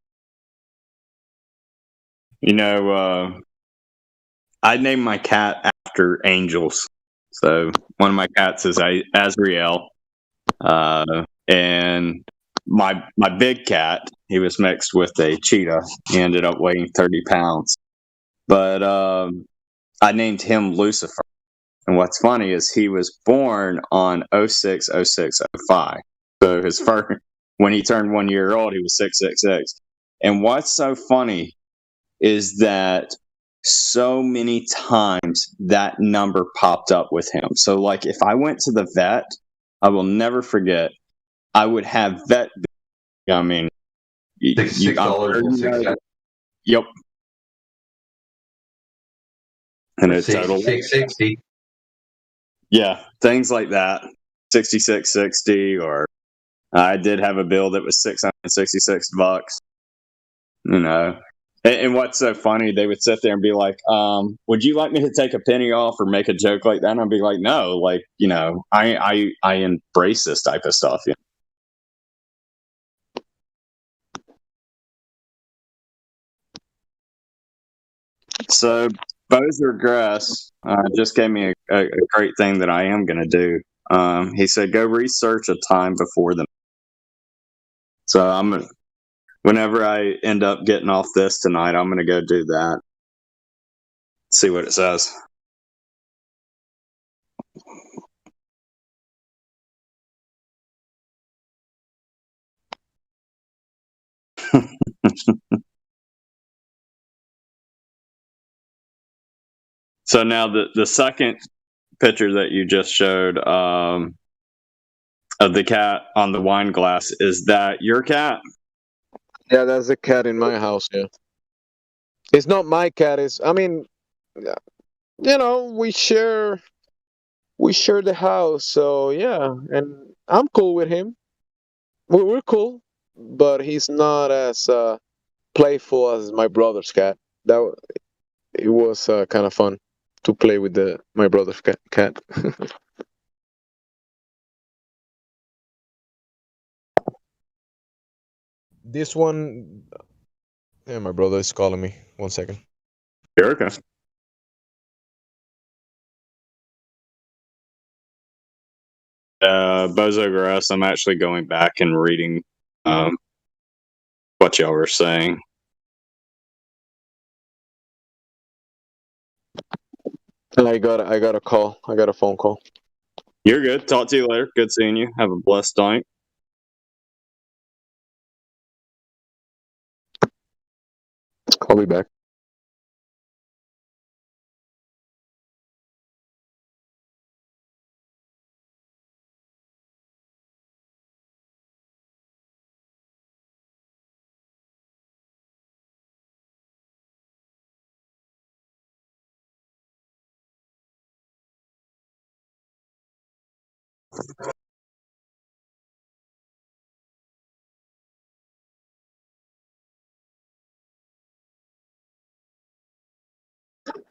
I named my cat after angels. So one of my cats is Azrael. and my big cat, he was mixed with a cheetah. He ended up weighing 30 pounds, but I named him Lucifer. And what's funny is he was born on 06/06/05. So his first, when he turned 1 year old, he was 666. And what's so funny is that so many times that number popped up with him. So like if I went to the vet, I will never forget, I would have vet, I mean, $6.06. Yep. And it's total. 66.60. Yeah, things like that. 66.60, or I did have a bill that was $666. You know. And what's so funny, they would sit there and be like, would you like me to take a penny off or make a joke like that? And I'd be like, no, like, you know, I embrace this type of stuff. You know? So Bozer Grass just gave me a great thing that I am going to do. He said, go research a time before the. So whenever I end up getting off this tonight, I'm going to go do that. See what it says. So now the second picture that you just showed of the cat on the wine glass, is that your cat? Yeah, that's a cat in my house. Yeah, it's not my cat. I mean, you know, we share the house. So yeah, and I'm cool with him. We're cool, but he's not as playful as my brother's cat. It was kind of fun to play with my brother's cat. This one, yeah, my brother is calling me. 1 second. Erica. Bozo Grass, I'm actually going back and reading what y'all were saying. I got a call. I got a phone call. You're good. Talk to you later. Good seeing you. Have a blessed night. I'll be back.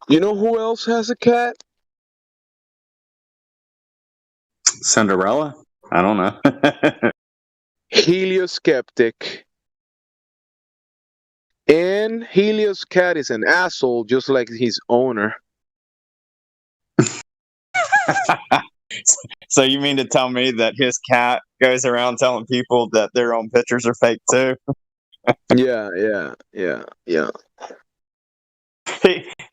You know who else has a cat? Cinderella? I don't know. Helioskeptic. And Helios cat is an asshole, just like his owner. So you mean to tell me that his cat goes around telling people that their own pictures are fake too? Yeah.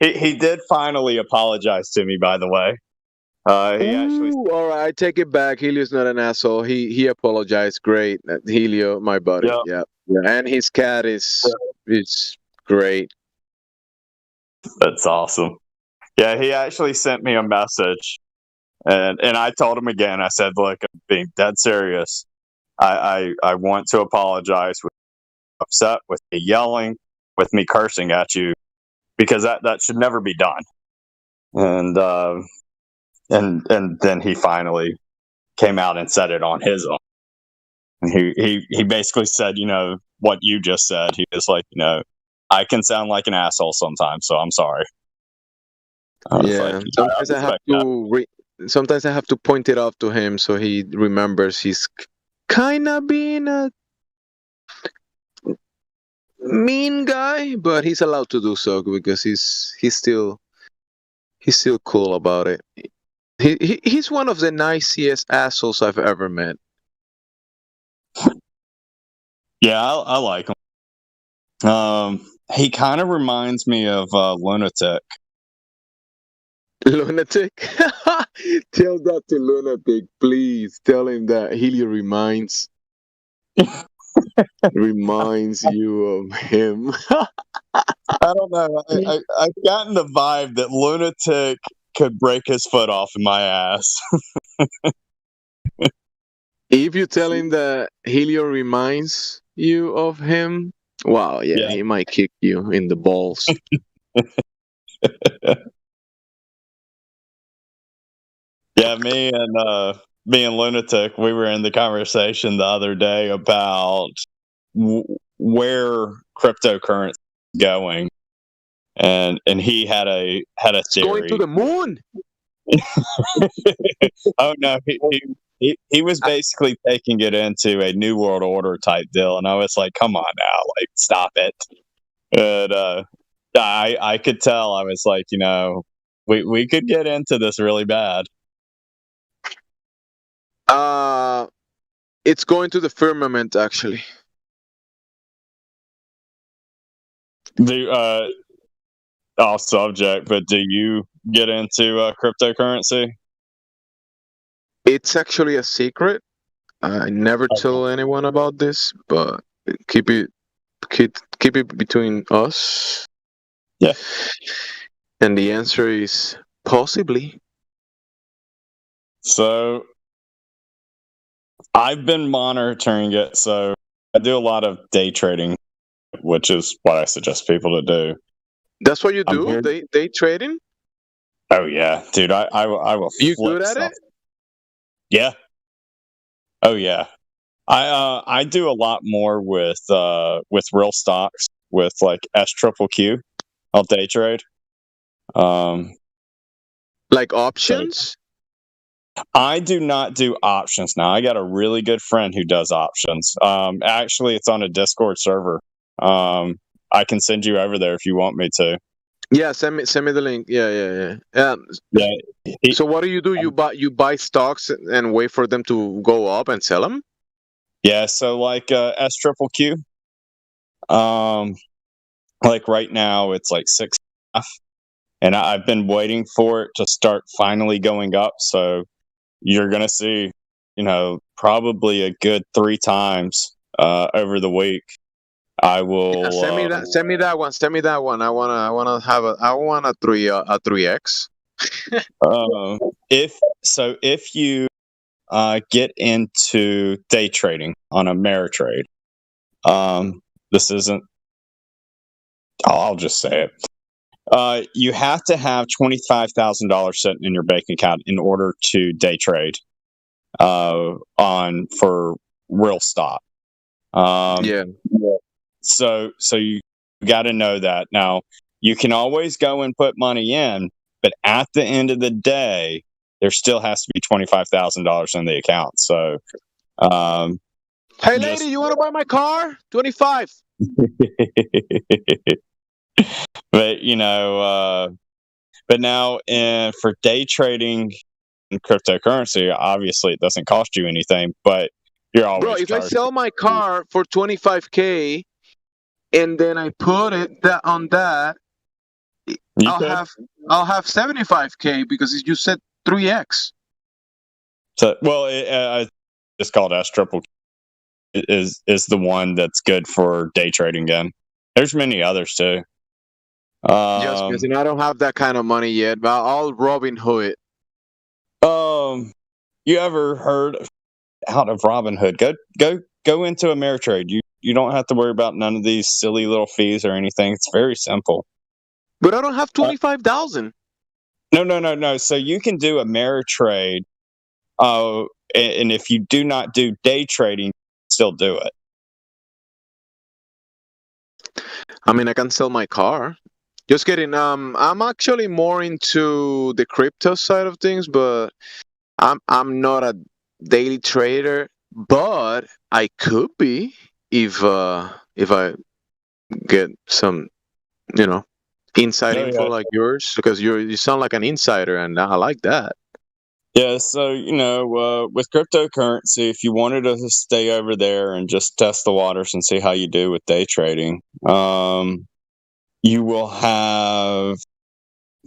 He did finally apologize to me, by the way. He actually. All right, I take it back. Helio's not an asshole. He apologized. Great, Helio, my buddy. Yeah. And his cat is great. That's awesome. Yeah, he actually sent me a message, and I told him again. I said, "Look, I'm being dead serious. I want to apologize. With upset with me yelling, with me cursing at you, because that should never be done." And then he finally came out and said it on his own. And he basically said, you know, what you just said. He was like, you know, I can sound like an asshole sometimes, so I'm sorry. Yeah, sometimes I have to point it out to him so he remembers he's kind of being a mean guy, but he's allowed to do so because he's still cool about it. He's one of the nicest assholes I've ever met. Yeah, I like him. He kind of reminds me of Lunatic. Lunatic? Tell that to Lunatic, please. Tell him that Helio reminds you of him. I don't know. I've gotten the vibe that Lunatic could break his foot off in my ass. If you tell him that Helio reminds you of him, wow, yeah, he might kick you in the balls. Yeah, me and Lunatic, we were in the conversation the other day about where cryptocurrency is going, and he had a theory. It's going to the moon. Oh no, he was basically taking it into a new world order type deal, and I was like, come on now, like stop it. And I could tell, I was like, we could get into this really bad. It's going to the firmament, actually. Off subject, but do you get into cryptocurrency? It's actually a secret. I never tell anyone about this, but keep it between us. Yeah. And the answer is possibly. So I've been monitoring it. So I do a lot of day trading, which is what I suggest people to do. That's what you do? Day trading? Oh yeah, dude. I will. You good at it? Yeah. Oh yeah. I do a lot more with real stocks, with like SQQQ. I'll day trade. Like options? I do not do options now. I got a really good friend who does options. Actually, it's on a Discord server. I can send you over there if you want me to. Yeah, send me the link. Yeah. So what do? You buy stocks and wait for them to go up and sell them? Yeah. So like SQQQ. Like right now it's like 6.5, and I've been waiting for it to start finally going up. So you're gonna see, probably a good 3 times over the week. I will send me that one. Send me that one. I want a 3x. If you get into day trading on Ameritrade, this isn't. I'll just say it. You have to have $25,000 sitting in your bank account in order to day trade for real stock. Yeah. So you got to know that. Now, you can always go and put money in, but at the end of the day, there still has to be $25,000 in the account. So, hey, lady, you want to buy my car? 25. But but now for day trading in cryptocurrency, obviously it doesn't cost you anything, but you're always. Bro, if I sell my car for $25K and then I put it on that, I'll have $75K because you said 3x. So it's called SQQQ. Is the one that's good for day trading in. There's many others too. Yes, because I don't have that kind of money yet, but I'll Robinhood it. You ever heard out of Robinhood? Go into Ameritrade. You don't have to worry about none of these silly little fees or anything. It's very simple. But I don't have 25,000. No. So you can do Ameritrade. And if you do not do day trading, you can still do it. I mean, I can sell my car. Just kidding. I'm actually more into the crypto side of things, but I'm not a daily trader. But I could be if I get some, inside info like yours, because you sound like an insider, and I like that. Yeah, so with cryptocurrency, if you wanted to stay over there and just test the waters and see how you do with day trading, you will have,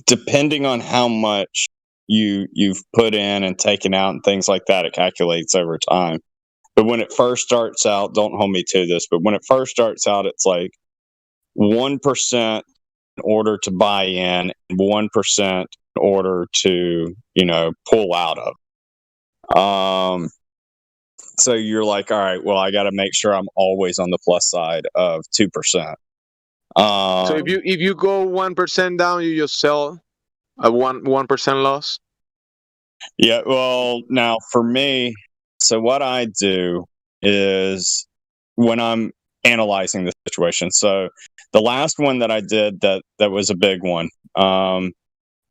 depending on how much you've put in and taken out and things like that, it calculates over time. But when it first starts out, don't hold me to this, but when it first starts out, it's like 1% in order to buy in and 1% in order to, pull out of. So you're like, all right, well, I got to make sure I'm always on the plus side of 2%. So if you go 1% down, you just sell a 1% loss. Yeah, well, now for me, so what I do is when I'm analyzing the situation. So the last one that I did that was a big one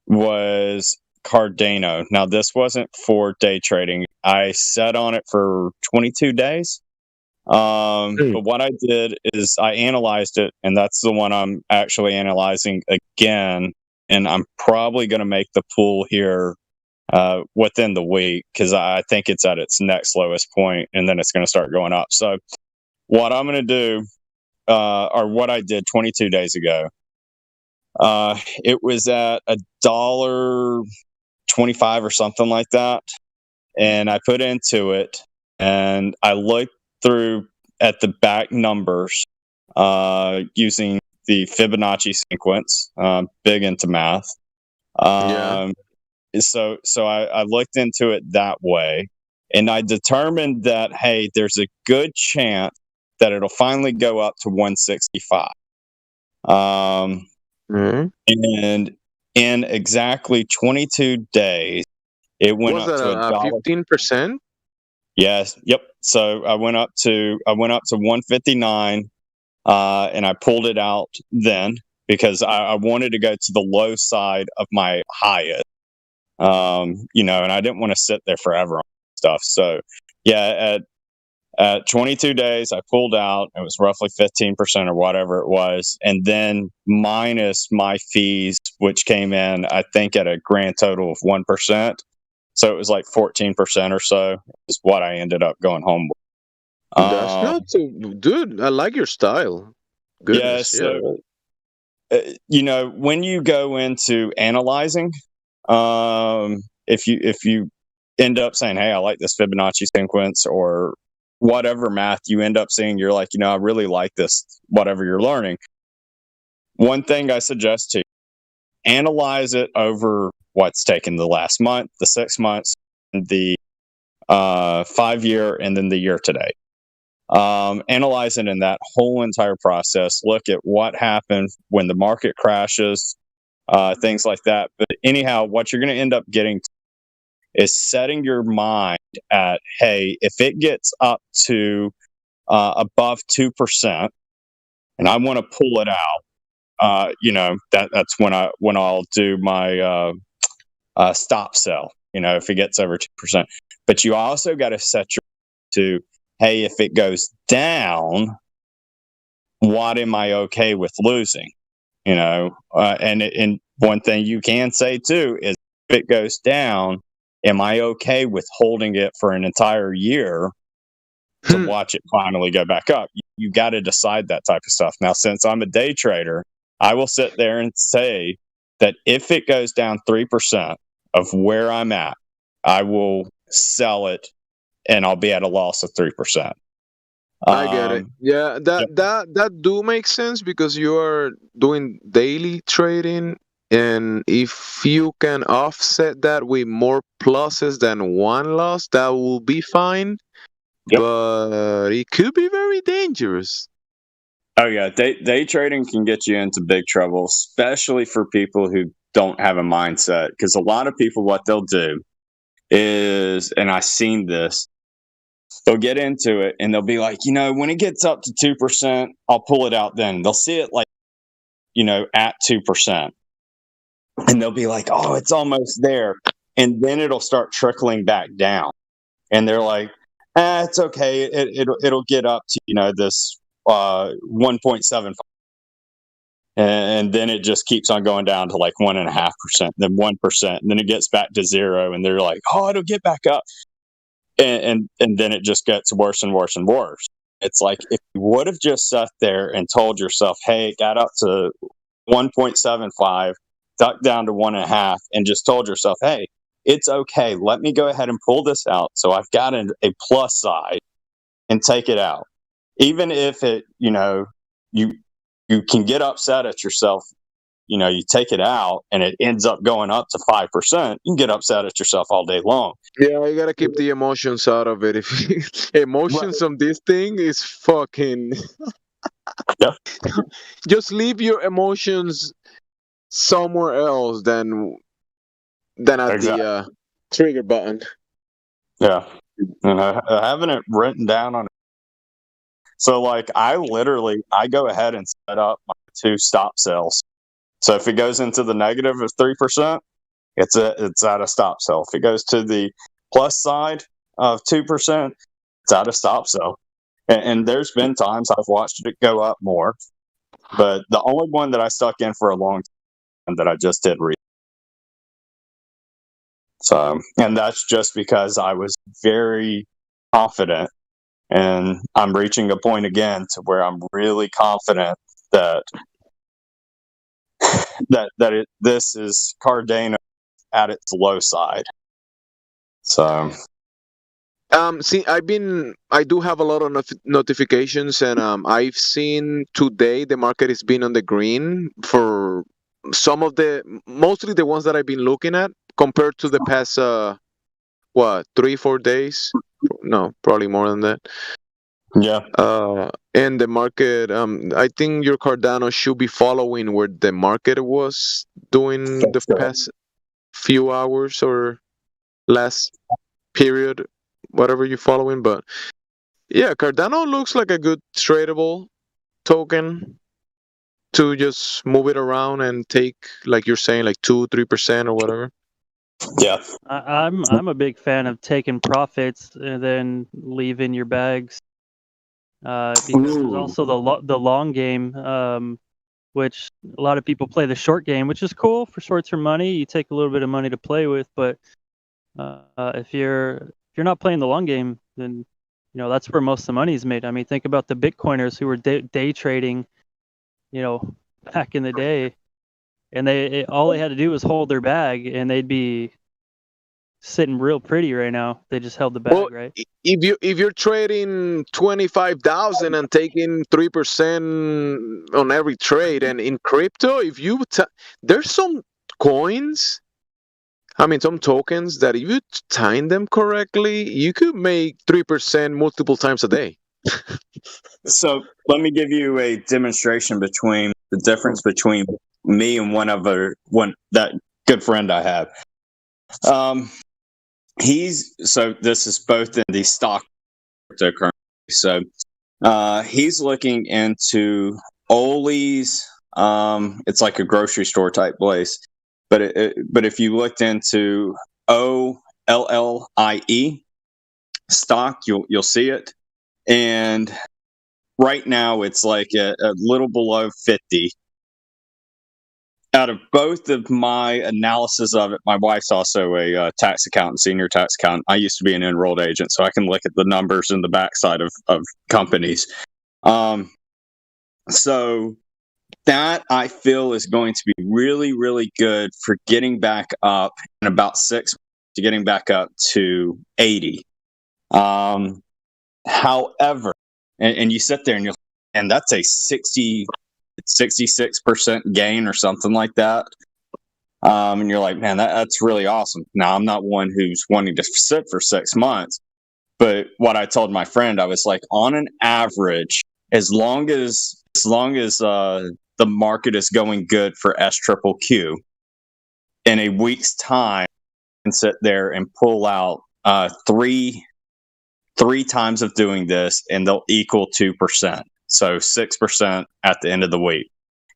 was Cardano. Now this wasn't for day trading. I sat on it for 22 days. But what I did is I analyzed it, and that's the one I'm actually analyzing again. And I'm probably going to make the pool here within the week because I think it's at its next lowest point, and then it's going to start going up. So what I'm going to do, or what I did 22 days ago, it was at $1.25 or something like that, and I put into it, and I looked through at the back numbers using the Fibonacci sequence. Big into math. So I looked into it that way, and I determined that, hey, there's a good chance that it'll finally go up to 165. And in exactly 22 days, it went up to $15%. Yes. Yep. So I went up to 159, and I pulled it out then because I wanted to go to the low side of my highest. And I didn't want to sit there forever on stuff. So yeah, at 22 days, I pulled out. It was roughly 15% or whatever it was. And then minus my fees, which came in, I think at a grand total of 1%. So it was like 14% or so is what I ended up going home with. That's not so good. I like your style. Goodness, when you go into analyzing, if you end up saying, hey, I like this Fibonacci sequence or whatever math you end up seeing, you're like, I really like this, whatever you're learning. One thing I suggest to you, analyze it over what's taken the last month, the 6 months, the 5 year, and then the year to date. Analyze it in that whole entire process. Look at what happened when the market crashes, things like that. But anyhow, what you're going to end up getting is setting your mind at, hey, if it gets up to above 2%, and I want to pull it out, that's when I'll do my stop sell. If it gets over 2%, but you also got to set your to, hey, if it goes down, what am I okay with losing? And one thing you can say too is, if it goes down, am I okay with holding it for an entire year to watch it finally go back up? You got to decide that type of stuff. Now, since I'm a day trader, I will sit there and say that if it goes down 3% of where I'm at, I will sell it, and I'll be at a loss of 3%. I get it. Yeah, that do make sense because you are doing daily trading, and if you can offset that with more pluses than one loss, that will be fine. But it could be very dangerous. Oh yeah, day trading can get you into big trouble, especially for people who don't have a mindset. Because a lot of people, what they'll do is, and I've seen this, they'll get into it and they'll be like, when it gets up to 2%, I'll pull it out then. They'll see it like, at 2%. And they'll be like, oh, it's almost there. And then it'll start trickling back down. And they're like, it's okay. It'll get up to, this 1.75. and then it just keeps on going down to like 1.5%, then 1%, and then it gets back to 0, and they're like, oh, it'll get back up, and then it just gets worse and worse and worse. It's like if you would have just sat there and told yourself, hey, it got up to 1.75, ducked down to 1.5, and just told yourself, hey, it's okay, let me go ahead and pull this out so I've got a plus side and take it out. Even if it, you can get upset at yourself, you take it out and it ends up going up to 5%, you can get upset at yourself all day long. Yeah, you gotta keep the emotions out of it. If emotions on this thing is fucking yeah. Just leave your emotions somewhere else than at the trigger button. Yeah. And having it written down on it. So like I go ahead and set up my 2 stop sells. So if it goes into the negative of 3%, it's at a stop sell. If it goes to the plus side of 2%, it's at a stop sell. And there's been times I've watched it go up more, but the only one that I stuck in for a long time that I just did read. So, and that's just because I was very confident, and I'm reaching a point again to where I'm really confident that this is Cardano at its low side. So, see, I do have a lot of notifications, and I've seen today the market has been on the green for mostly the ones that I've been looking at compared to the past 3-4 days. No, probably more than that. Yeah. And the market, I think your Cardano should be following where the market was doing the past few hours or last period, whatever you're following. But yeah, Cardano looks like a good tradable token to just move it around and take, like you're saying, like 2-3% or whatever. Yeah. I'm a big fan of taking profits and then leaving your bags. Because there's also the long game, which a lot of people play the short game, which is cool for short-term money. You take a little bit of money to play with, but if you're not playing the long game, then that's where most of the money is made. I mean, think about the Bitcoiners who were day trading, back in the day, and all they had to do was hold their bag, and they'd be sitting real pretty right now. They just held the bag, right? If you're trading 25,000 and taking 3% on every trade, and in crypto, there's some coins, some tokens that if you time them correctly, you could make 3% multiple times a day. So let me give you a demonstration between the difference between me and that good friend I have. This is both in the stock cryptocurrency. So he's looking into Ollie's. It's like a grocery store type place, but if you looked into OLLIE stock, you'll see it. And right now it's like a little below 50. Out of both of my analysis of it, my wife's also a tax accountant, senior tax accountant. I used to be an enrolled agent, so I can look at the numbers in the backside of companies. So that I feel is going to be really, really good for getting back up in about 6 months to getting back up to 80. However, and you sit there and that's a 66% gain or something like that. And you're like, man, that's really awesome. Now, I'm not one who's wanting to sit for 6 months, but what I told my friend, I was like, on an average, as long as the market is going good for SQQQ, in a week's time, you can sit there and pull out three times of doing this, and they'll equal 2%. So 6% at the end of the week.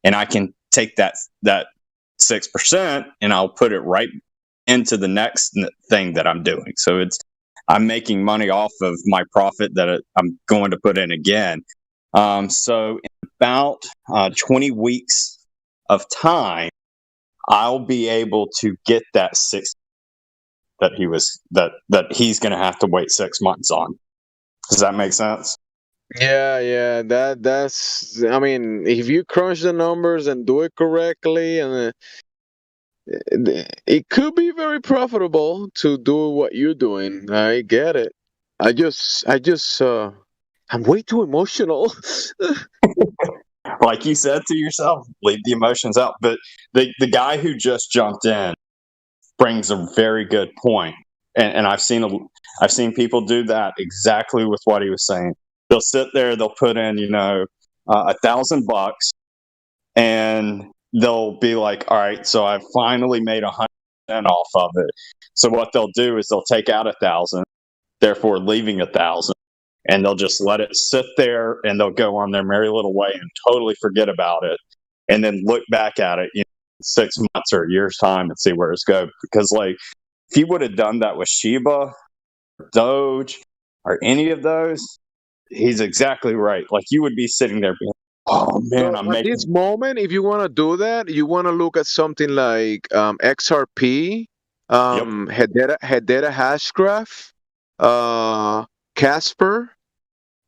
And I can take that 6% and I'll put it right into the next thing that I'm doing. So I'm making money off of my profit that I'm going to put in again. So in about 20 weeks of time, I'll be able to get that 6 that he's going to have to wait 6 months on. Does that make sense? Yeah, that's. I mean, if you crunch the numbers and do it correctly, and it could be very profitable to do what you're doing. I get it. I'm way too emotional. Like you said to yourself, leave the emotions out. But the guy who just jumped in brings a very good point, and I've seen people do that exactly with what he was saying. They'll sit there, they'll put in $1,000, and they'll be like, all right, so I've finally made 100% off of it. So what they'll do is they'll take out 1,000, therefore leaving 1,000, and they'll just let it sit there, and they'll go on their merry little way and totally forget about it, and then look back at it, 6 months or a year's time and see where it's going. Because like, if you would have done that with Shiba, Doge, or any of those, he's exactly right. Like, you would be sitting there being, oh man, So at this moment, if you want to do that, you want to look at something like XRP, Hedera Hashgraph, Casper,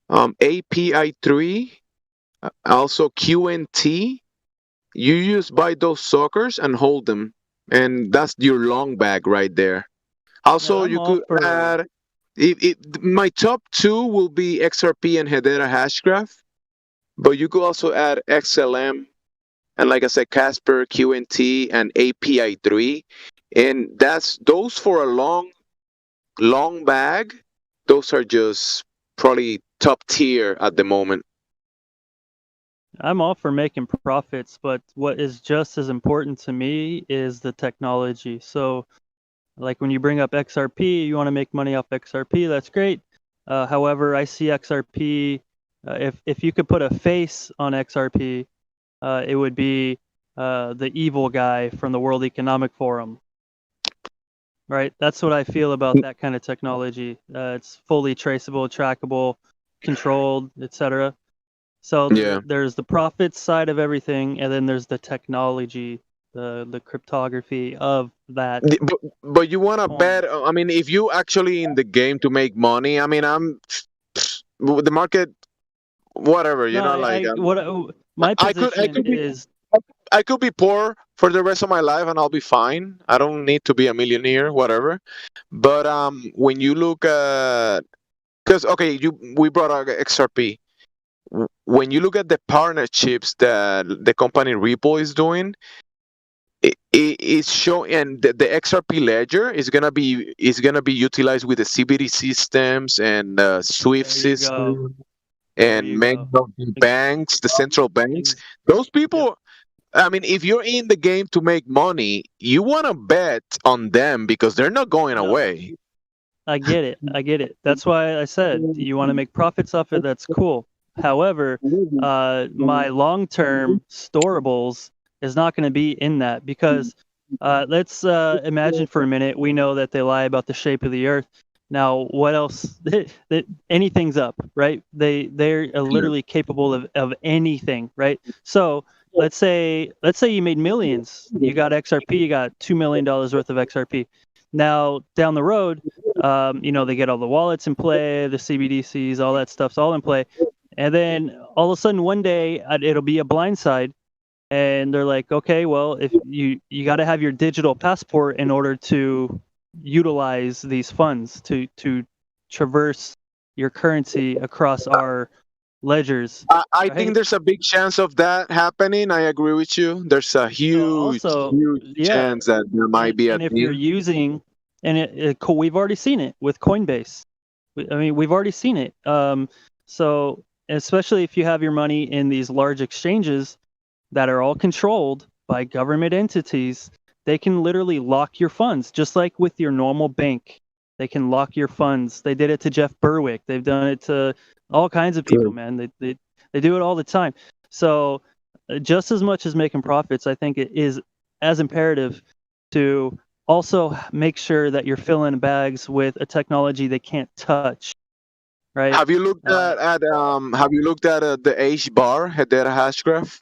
API3, also QNT. You just buy those suckers and hold them, and that's your long bag right there. Also, you could add. My top 2 will be XRP and Hedera Hashgraph, but you could also add XLM, and like I said, Casper, QNT, and API3, and those for a long bag. Those are just probably top tier at the moment. I'm all for making profits, but what is just as important to me is the technology. So, like when you bring up XRP, you want to make money off XRP, that's great. However, I see XRP, if you could put a face on XRP, it would be the evil guy from the World Economic Forum. Right? That's what I feel about that kind of technology. It's fully traceable, trackable, controlled, etc. So there's the profit side of everything, and then there's the technology, the cryptography of that. But you want to bet? I mean, if you actually in the game to make money, I mean, the market, whatever, my position is. I could be poor for the rest of my life and I'll be fine. I don't need to be a millionaire, whatever. But when you look at, because we brought out XRP. When you look at the partnerships that the company Ripple is doing, it's showing, and the XRP ledger is gonna be utilized with the CBD systems and SWIFT system and banks, the central banks. Those people. I mean, if you're in the game to make money, you want to bet on them because they're not going away. I get it. That's why I said you want to make profits off it. That's cool. However, my long-term storables is not going to be in that because let's imagine for a minute we know that they lie about the shape of the Earth. Now, what else? Anything's up, right? They're literally capable of anything, right? So. Let's say you made millions. You got XRP. You got $2 million worth of XRP. Now down the road, they get all the wallets in play, the CBDCs, all that stuff's all in play, and then all of a sudden one day it'll be a blindside, and they're like, okay, well, if you got to have your digital passport in order to utilize these funds to traverse your currency across our ledgers. I think there's a big chance of that happening. I agree with you. There's a huge chance that there might be and if you're using, and we've already seen it with Coinbase. I mean, we've already seen it. So especially if you have your money in these large exchanges that are all controlled by government entities, they can literally lock your funds, just like with your normal bank. They can lock your funds. They did it to Jeff Berwick. They've done it to all kinds of people, man. They do it all the time. So just as much as making profits, I think it is as imperative to also make sure that you're filling bags with a technology they can't touch. Right? Have you looked at the H bar, Hedera Hashgraph?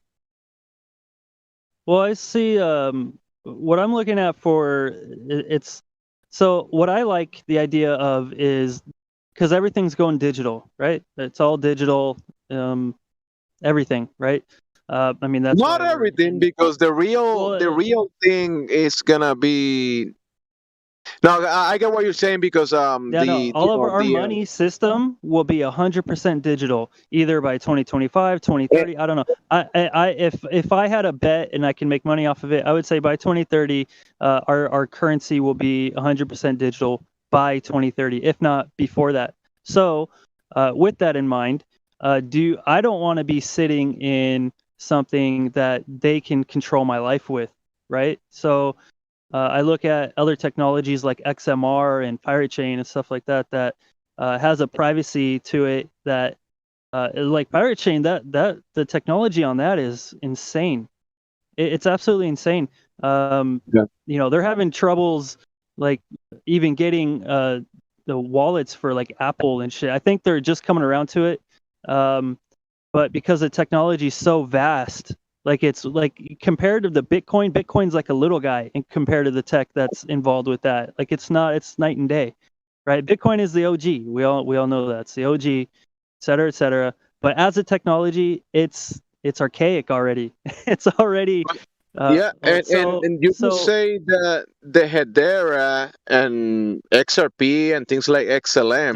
Well, I see. What I'm looking at for it's so what I like the idea of is because everything's going digital, right? It's all digital, everything, right? I mean that's Not why we're everything, because the real thing is gonna be. No, I get what you're saying, because yeah, no, all of our money system will be 100% digital, either by 2025, 2030. I don't know. If I had a bet and I can make money off of it, I would say by 2030, our currency will be 100% digital by 2030, if not before that. So, with that in mind, I don't want to be sitting in something that they can control my life with, right? So. I look at other technologies like XMR and Pirate Chain and stuff like that that has a privacy to it that like Pirate Chain that the technology on that is insane. It's absolutely insane. You know, they're having troubles like even getting the wallets for like Apple and shit. I think they're just coming around to it. But because the technology is so vast, like it's like compared to the Bitcoin's like a little guy and compared to the tech that's involved with that. Like it's night and day, right? Bitcoin is the OG. We all know that. It's the OG, et cetera, et cetera. But as a technology, it's archaic already. It's already and you could say that the Hedera and XRP and things like XLM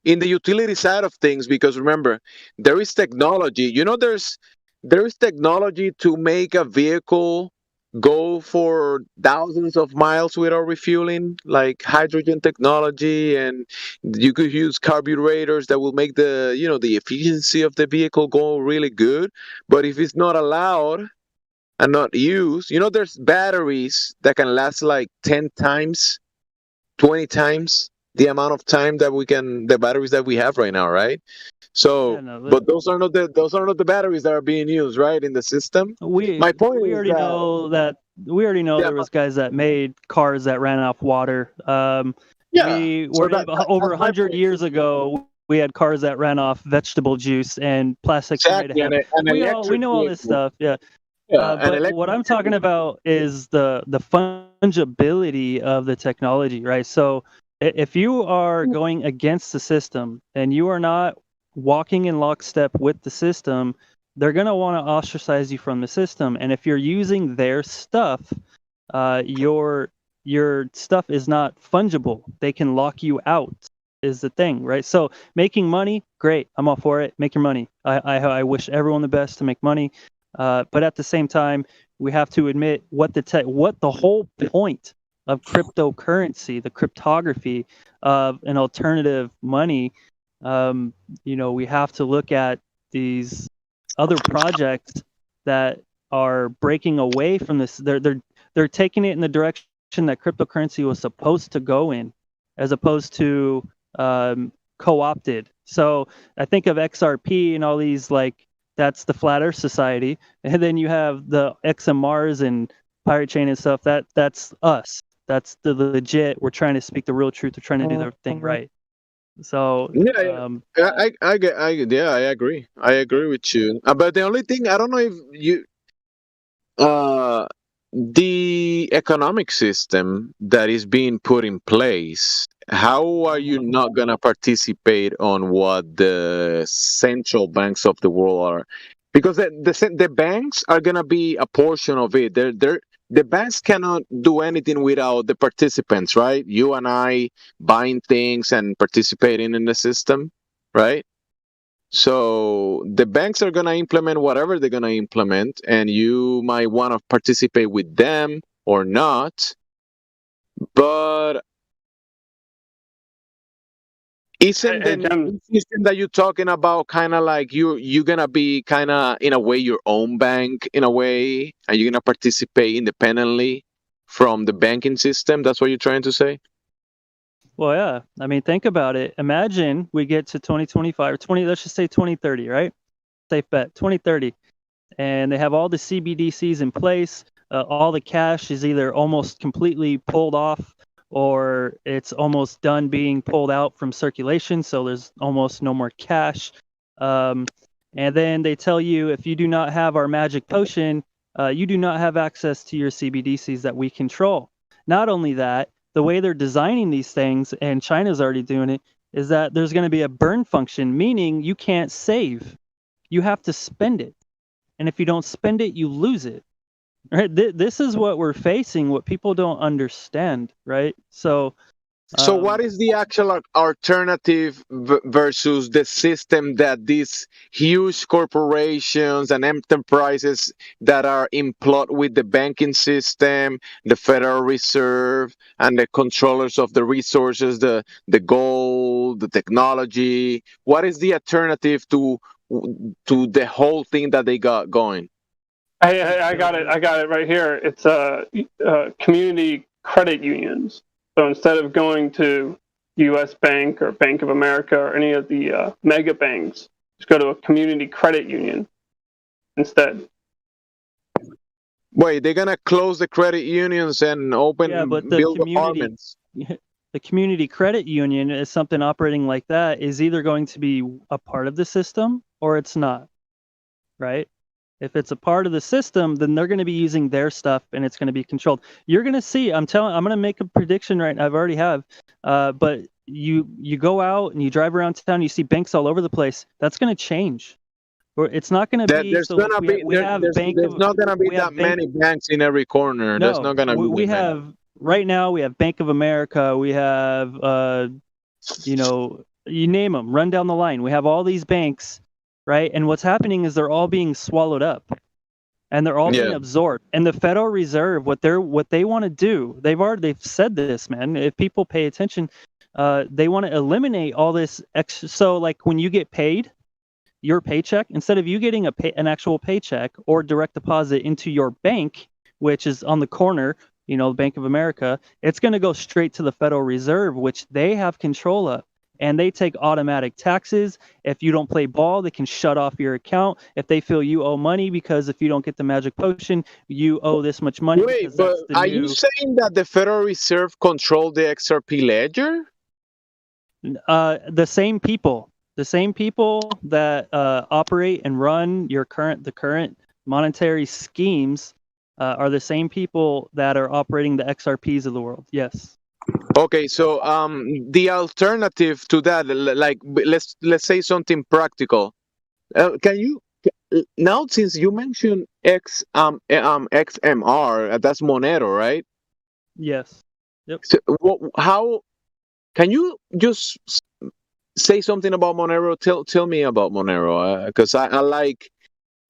in the utility side of things, because remember, there is technology. You know, there is technology to make a vehicle go for thousands of miles without refueling, like hydrogen technology, and you could use carburetors that will make the efficiency of the vehicle go really good. But if it's not allowed and not used, there's batteries that can last like 10 times, 20 times the amount of time that the batteries that we have right now, right? So, but those are not the batteries that are being used, right, in the system. My point we is already know that there was guys that made cars that ran off water. Over 100 years ago, we had cars that ran off vegetable juice and plastic. Exactly, We know all this stuff, yeah. But what I'm talking about is the fungibility of the technology, right? So if you are going against the system and you are not walking in lockstep with the system, they're going to want to ostracize you from the system. And if you're using their stuff, your stuff is not fungible. They can lock you out, is the thing, right? So making money, great. I'm all for it. Make your money. I wish everyone the best to make money. But at the same time, we have to admit what the whole point of cryptocurrency, the cryptography of an alternative money. We have to look at these other projects that are breaking away from this. They're taking it in the direction that cryptocurrency was supposed to go in, as opposed to co-opted. So I think of XRP and all these, like, that's the Flat Earth Society, and then you have the XMRs and Pirate Chain and stuff. That's us. That's the legit. We're trying to speak the real truth. We're trying to do the thing right. So I agree. I agree with you. But the only thing, I don't know if you the economic system that is being put in place, how are you not going to participate on what the central banks of the world are? Because the banks are going to be a portion of it. The banks cannot do anything without the participants, right? You and I buying things and participating in the system, right? So the banks are going to implement whatever they're going to implement, and you might want to participate with them or not. But isn't the new system that you're talking about kind of like you're going to be kind of, in a way, your own bank, in a way, and you're going to participate independently from the banking system? That's what you're trying to say? Well, yeah. I mean, think about it. Imagine we get to 2025 or let's just say 2030, right? Safe bet, 2030. And they have all the CBDCs in place. All the cash is either almost completely pulled off or it's almost done being pulled out from circulation. So there's almost no more cash. And then they tell you if you do not have our magic potion, you do not have access to your CBDCs that we control. Not only that, the way they're designing these things, and China's already doing it, is that there's going to be a burn function, meaning you can't save. You have to spend it. And if you don't spend it, you lose it. Right? This is what we're facing, what people don't understand, right? So what is the actual alternative versus the system that these huge corporations and enterprises that are in plot with the banking system, the Federal Reserve, and the controllers of the resources, the gold, the technology? What is the alternative to the whole thing that they got going? I got it right here. It's community credit unions. So instead of going to U.S. Bank or Bank of America or any of the mega banks, just go to a community credit union instead. Wait, they're gonna close the credit unions and build apartments. The community credit union is something operating like that is either going to be a part of the system or it's not, right? If it's a part of the system, then they're going to be using their stuff and it's going to be controlled. You're going to see, I'm going to make a prediction right now. I've already have, but you go out and you drive around town, you see banks all over the place. That's going to change. Or it's not going to be. There's not gonna be that many banks in every corner. No, There's not gonna be. We have right now. We have Bank of America. We have, you name them. Run down the line. We have all these banks. Right, and what's happening is they're all being swallowed up, and they're all being absorbed. And the Federal Reserve, what they want to do, they've said this, man. If people pay attention, they want to eliminate all this extra. So, like when you get paid, your paycheck, instead of you getting an actual paycheck or direct deposit into your bank, which is on the corner, the Bank of America, it's going to go straight to the Federal Reserve, which they have control of. And they take automatic taxes. If you don't play ball, they can shut off your account. If they feel you owe money because if you don't get the magic potion, you owe this much money. Wait, but are you saying that the Federal Reserve control the XRP ledger? The same people that operate and run the current monetary schemes are the same people that are operating the XRPs of the world. Yes. Okay, so the alternative to that, like let's say something practical. Can you now, since you mentioned XMR, that's Monero, right? Yes. Yep. So, how can you just say something about Monero? Tell me about Monero, because I like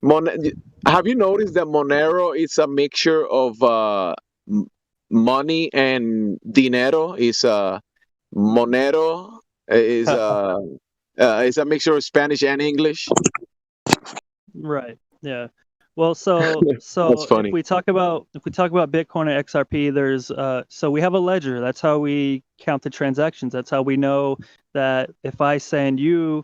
Have you noticed that Monero is a mixture of money and dinero? Monero is a mixture of Spanish and English. Right. Yeah. Well, so That's funny. if we talk about Bitcoin and XRP, there's so we have a ledger. That's how we count the transactions. That's how we know that if I send you,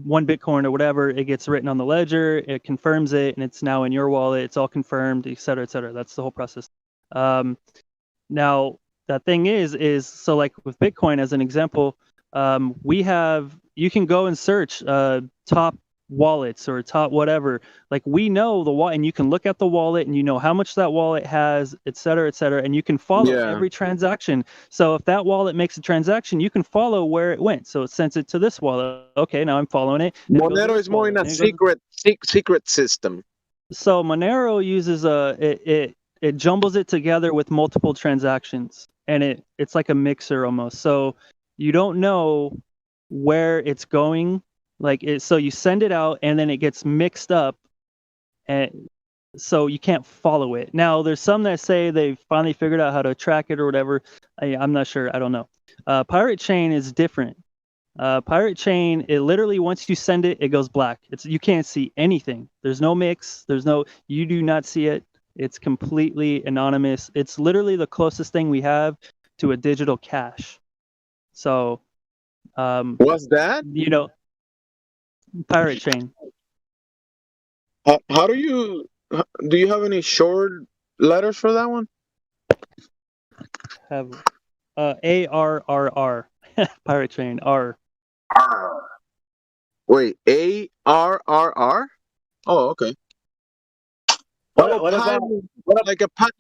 one Bitcoin or whatever, it gets written on the ledger, it confirms it, and it's now in your wallet. It's all confirmed, et cetera, et cetera. That's the whole process. Now, that thing is so like with Bitcoin as an example, you can go and search top wallets or top whatever. Like we know the wallet, and you can look at the wallet and you know how much that wallet has, et cetera, and you can follow every transaction. So if that wallet makes a transaction, you can follow where it went. So it sends it to this wallet. Okay, now I'm following it. Monero is more in a secret system. So Monero uses it jumbles it together with multiple transactions, and it's like a mixer almost. So you don't know where it's going. So you send it out and then it gets mixed up, and so you can't follow it. Now there's some that say they've finally figured out how to track it or whatever. I'm not sure. I don't know. Pirate Chain is different. Pirate Chain, it literally once you send it, it goes black. You can't see anything. There's no mix. You do not see it. It's completely anonymous. It's literally the closest thing we have to a digital cash. So, what's that? Pirate Chain. How do you have any short letters for that one? Have ARRR Pirate Chain R. Wait, ARRR? Oh, okay. What about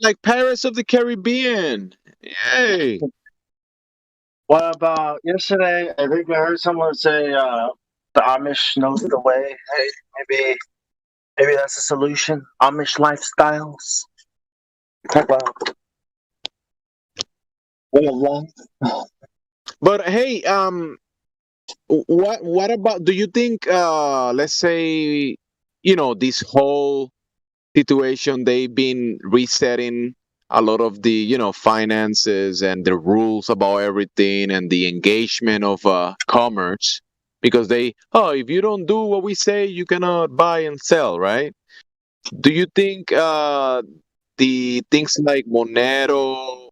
Like Pirates of the Caribbean? Yay! what about yesterday? I think I heard someone say the Amish knows the way. Hey, maybe that's a solution. Amish lifestyles. Talk about way of life. But hey, what about? Do you think, let's say, this whole situation, they've been resetting a lot of the finances and the rules about everything and the engagement of commerce, because if you don't do what we say, you cannot buy and sell, right? Do you think the things like Monero,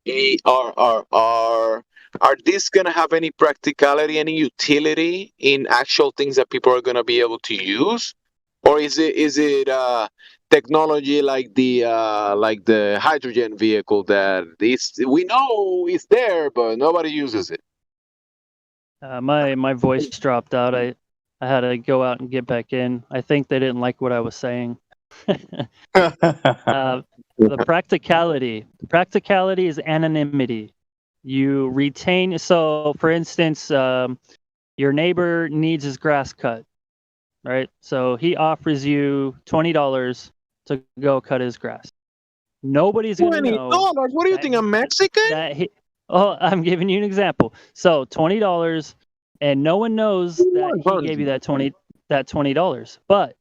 ARRR, are these gonna have any practicality, any utility in actual things that people are gonna be able to use? Or is it technology like the hydrogen vehicle that we know is there, but nobody uses it? My voice dropped out. I had to go out and get back in. I think they didn't like what I was saying. The practicality is anonymity. You retain. So, for instance, your neighbor needs his grass cut, right? So he offers you $20 to go cut his grass. Nobody's gonna know. $20? What do you think? I'm Mexican? I'm giving you an example. So $20, and no one knows that he gave you that $20. But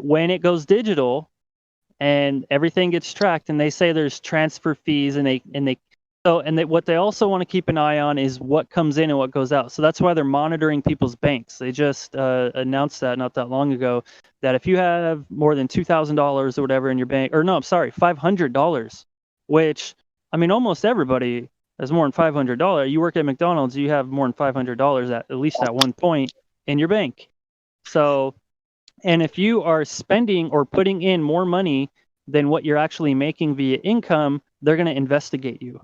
when it goes digital, and everything gets tracked, and they say there's transfer fees, what they also want to keep an eye on is what comes in and what goes out. So that's why they're monitoring people's banks. They just announced that not that long ago, that if you have more than $2,000 or whatever in your bank, or no, I'm sorry, $500, which, I mean, almost everybody has more than $500. You work at McDonald's, you have more than $500 at least at one point in your bank. So, and if you are spending or putting in more money than what you're actually making via income, they're going to investigate you.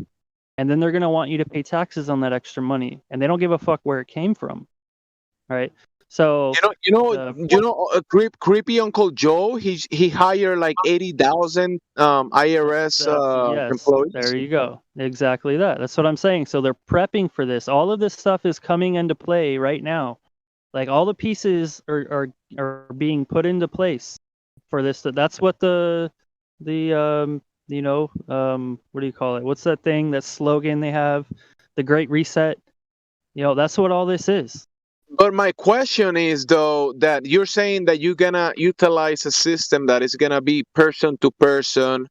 And then they're going to want you to pay taxes on that extra money. And they don't give a fuck where it came from. Right? So creepy Uncle Joe, he hired like 80,000 IRS employees. There you go. Exactly that. That's what I'm saying. So they're prepping for this. All of this stuff is coming into play right now. Like, all the pieces are being put into place for this. That's what what do you call it? What's that thing, that slogan they have? The Great Reset. That's what all this is. But my question is, though, that you're saying that you're gonna utilize a system that is gonna be person to person,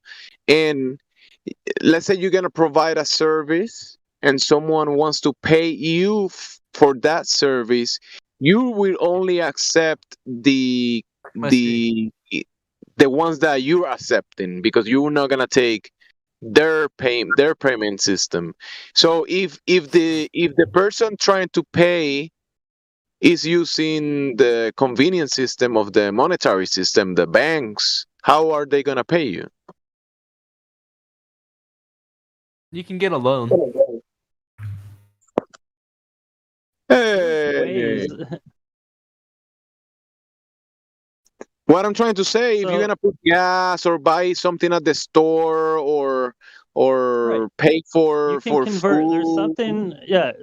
and let's say you're gonna provide a service and someone wants to pay you for that service, you will only accept the ones that you're accepting, because you're not gonna take their payment system. So if the person trying to pay is using the convenience system of the monetary system, the banks, how are they gonna pay you? You can get a loan. Hey. What I'm trying to say, if you're gonna put gas or buy something at the store or pay for convert. Food. There's something,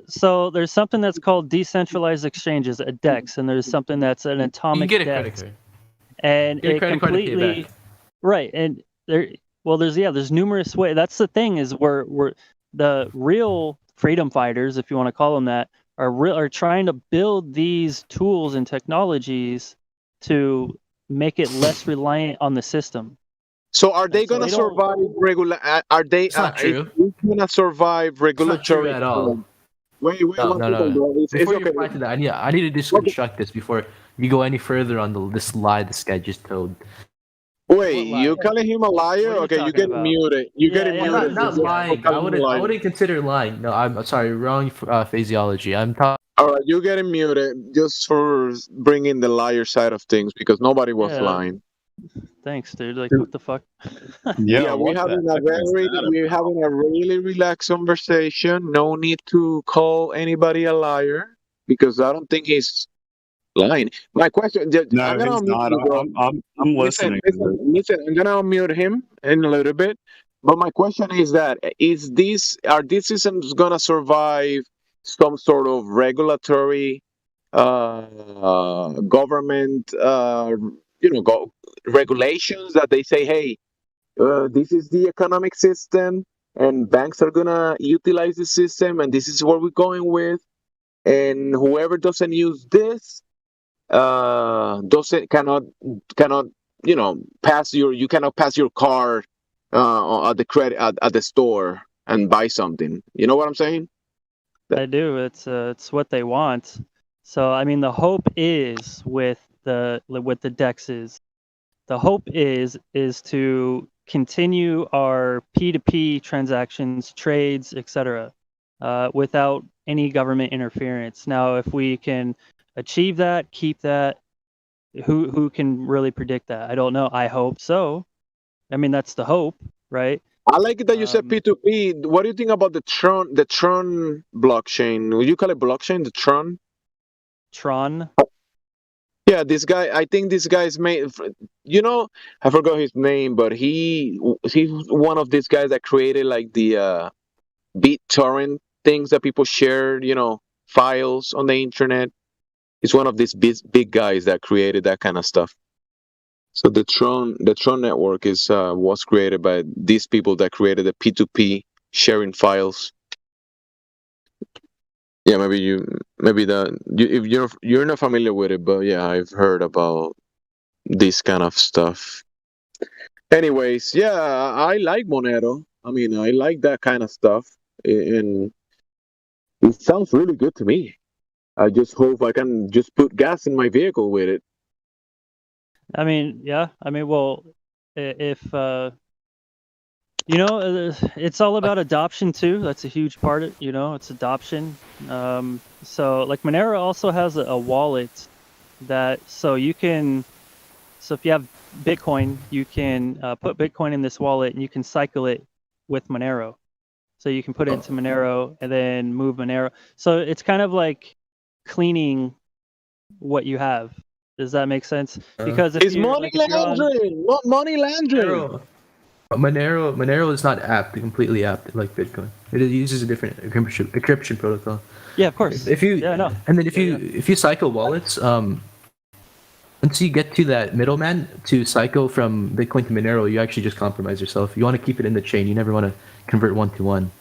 so there's something that's called decentralized exchanges, a DEX, and there's something that's an atomic you can get a DEX. credit card. And Get a it credit card to pay completely back. right. And there's numerous ways. That's the thing, is we're the real freedom fighters, if you want to call them that, are trying to build these tools and technologies to make it less reliant on the system. So are they gonna survive regular? Are they? It's not true. Gonna survive regulatory? It's not true at all. Wait. No. It's Before you okay. reply to that, I need to deconstruct this before you go any further on this lie this guy just told. Wait, you calling him a liar? Okay, you get about? muted. You get muted. Not lying. I wouldn't consider lying. No, I'm sorry. Wrong phraseology. I'm talking. All right, you getting muted just for bringing the liar side of things, because nobody was lying. Thanks, dude. Like, what the fuck? We're having a really relaxed conversation. No need to call anybody a liar, because I don't think he's lying. My question, No, I'm gonna he's unmute not. you, bro. I'm listening. Listen. I'm gonna unmute him in a little bit. But my question is that are these systems gonna survive some sort of regulatory, government, regulations that they say, hey, this is the economic system, and banks are gonna utilize the system, and this is what we're going with, and whoever doesn't use this doesn't cannot you cannot pass your card at the credit at the store and buy something. You know what I'm saying? I do. It's what they want. So I mean, the hope is with the DEXs. The hope is to continue our P2P transactions, trades, etc., without any government interference. Now, if we can achieve that, keep that, who can really predict that? I don't know. I hope so. I mean, that's the hope, right? I like it that you said P2P. What do you think about the Tron blockchain? Would you call it blockchain? The Tron? Tron? Yeah, this guy. I think this guy's made. I forgot his name, but he's one of these guys that created like the BitTorrent things that people share. Files on the internet. He's one of these big guys that created that kind of stuff. So the Tron network was created by these people that created the P2P sharing files. Yeah, if you're not familiar with it, but yeah, I've heard about this kind of stuff. Anyways, yeah, I like Monero. I mean, I like that kind of stuff, and it sounds really good to me. I just hope I can just put gas in my vehicle with it. I mean, yeah. I mean, well, if it's all about adoption too. That's a huge part of it. It's adoption. So like Monero also has a wallet so if you have Bitcoin, you can put Bitcoin in this wallet and you can cycle it with Monero. So you can put it into Monero and then move Monero. So it's kind of like cleaning what you have. Does that make sense? Because it's money laundering, not money laundering. Monero is not completely apt like Bitcoin. It uses a different encryption protocol. Yeah, of course. And then if you cycle wallets, once you get to that middleman to cycle from Bitcoin to Monero, you actually just compromise yourself. You want to keep it in the chain. You never want to convert one to one.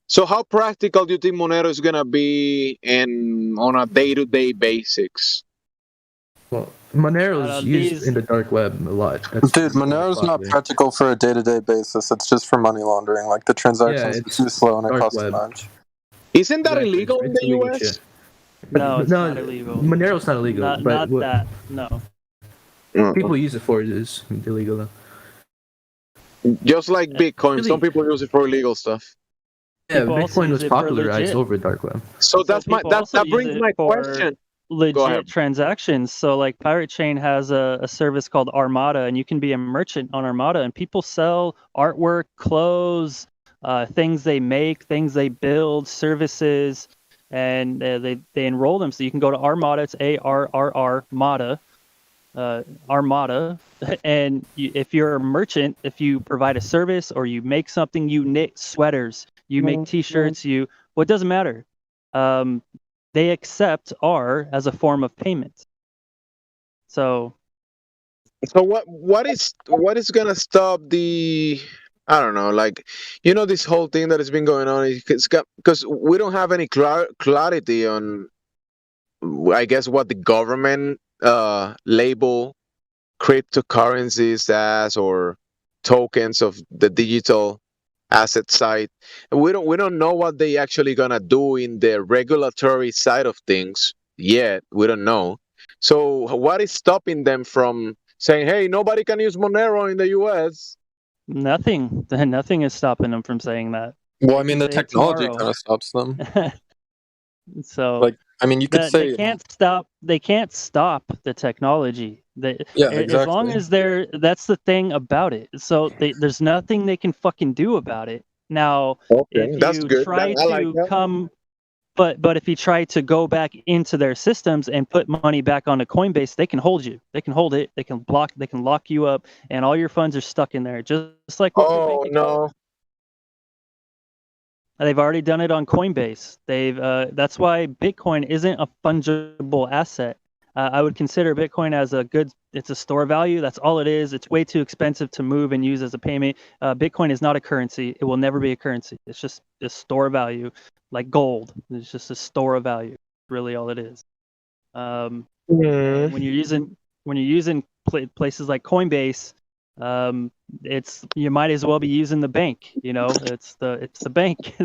So how practical do you think Monero is gonna be on a day-to-day basis? Well, Monero is used in the dark web a lot. Dude, Monero's not practical for a day-to-day basis. It's just for money laundering. Like the transactions are too slow and it costs too much. Isn't that illegal in the US? Shit. No, it's not illegal. Monero's not illegal. Not that. No. People use it for it is illegal though. Just like Bitcoin, some people use it for illegal stuff. Yeah, Bitcoin was popularized over dark web. So that brings my question. Legit transactions. So like Pirate Chain has a service called Armada, and you can be a merchant on Armada, and people sell artwork, clothes, things they make, things they build, services, and they enroll them. So you can go to Armada. It's ARRR Mada. Armada, and if you're a merchant, if you provide a service or you make something, you knit sweaters, you make T-shirts, it doesn't matter. They accept R as a form of payment. So what is gonna stop the? I don't know, this whole thing that has been going on because we don't have any clarity on, I guess, what the government label cryptocurrencies as or tokens of the digital asset side. We don't know what they actually gonna do in the regulatory side of things yet. We don't know. So what is stopping them from saying, hey, nobody can use Monero in the US? Nothing is stopping them from saying that. Well, I mean, the technology kind of stops them. So you could say they can't stop the technology. Exactly. As long as that's the thing about it. So there's nothing they can fucking do about it. Now, if you try to come But if you try to go back into their systems and put money back onto Coinbase, they can hold you. They can hold it. They can lock you up, and all your funds are stuck in there, just like with your bank account. They've already done it on Coinbase. That's why Bitcoin isn't a fungible asset. I would consider Bitcoin as it's a store value. That's all it is. It's way too expensive to move and use as a payment. Bitcoin is not a currency. It will never be a currency. It's just a store value, like gold. It's just a store of value. Really, all it is. When you're using places like Coinbase, you might as well be using the bank. It's the bank.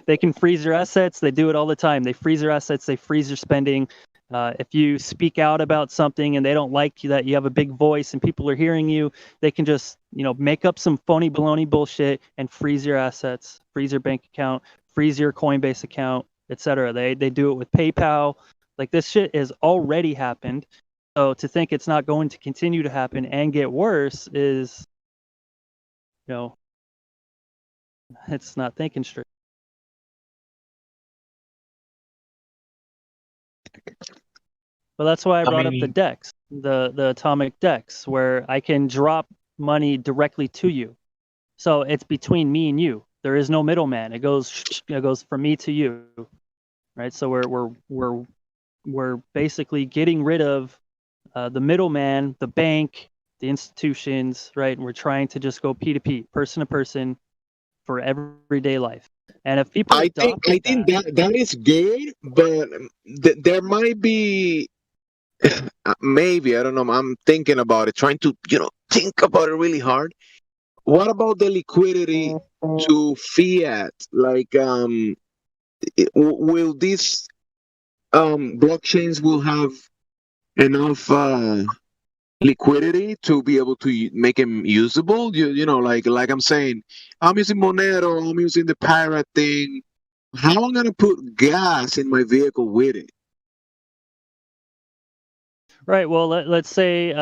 They can freeze your assets. They do it all the time. They freeze your assets. They freeze your spending. If you speak out about something and they don't like that you have a big voice and people are hearing you, they can just make up some phony baloney bullshit and freeze your assets, freeze your bank account, freeze your Coinbase account, etc. They do it with PayPal. Like, this shit has already happened. So to think it's not going to continue to happen and get worse is, it's not thinking straight. But that's why I brought up the DEX, the atomic DEX, where I can drop money directly to you. So it's between me and you. There is no middleman. It goes from me to you, right? So we're basically getting rid of the middleman, the bank, the institutions, right? And we're trying to just go P2P, person to person, for everyday life. And if people, I think that is good, but there might be maybe, I don't know. I'm thinking about it, trying to think about it really hard. What about the liquidity to fiat? Like, will these blockchains will have enough liquidity to be able to make them usable? Like I'm saying, I'm using Monero, I'm using the Pirate thing. How am I gonna put gas in my vehicle with it? Right. Well, let's say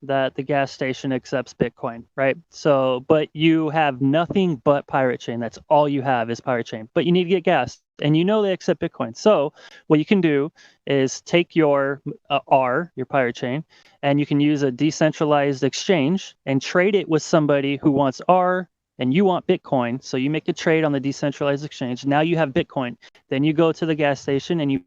that the gas station accepts Bitcoin, right? So, but you have nothing but Pirate Chain. That's all you have is Pirate Chain. But you need to get gas, and they accept Bitcoin. So, what you can do is take your your Pirate Chain, and you can use a decentralized exchange and trade it with somebody who wants R and you want Bitcoin. So you make a trade on the decentralized exchange. Now you have Bitcoin. Then you go to the gas station and you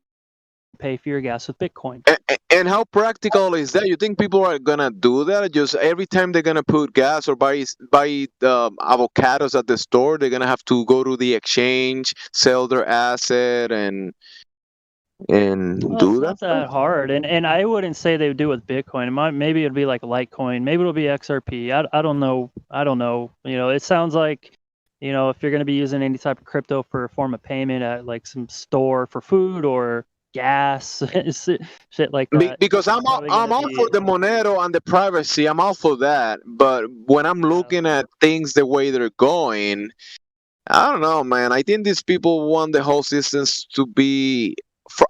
pay for your gas with Bitcoin. And how practical is that? You think people are gonna do that? Just every time they're gonna put gas or buy avocados at the store, they're gonna have to go to the exchange, sell their asset, and do that? It's not that hard. And I wouldn't say they would do it with Bitcoin. Maybe it'd be like Litecoin. Maybe it'll be XRP. I don't know. It sounds like, if you're gonna be using any type of crypto for a form of payment at like some store for food or gas, shit like that. Because I'm all for the Monero and the privacy. I'm all for that. But when I'm looking at things the way they're going, I don't know, man. I think these people want the whole systems to be,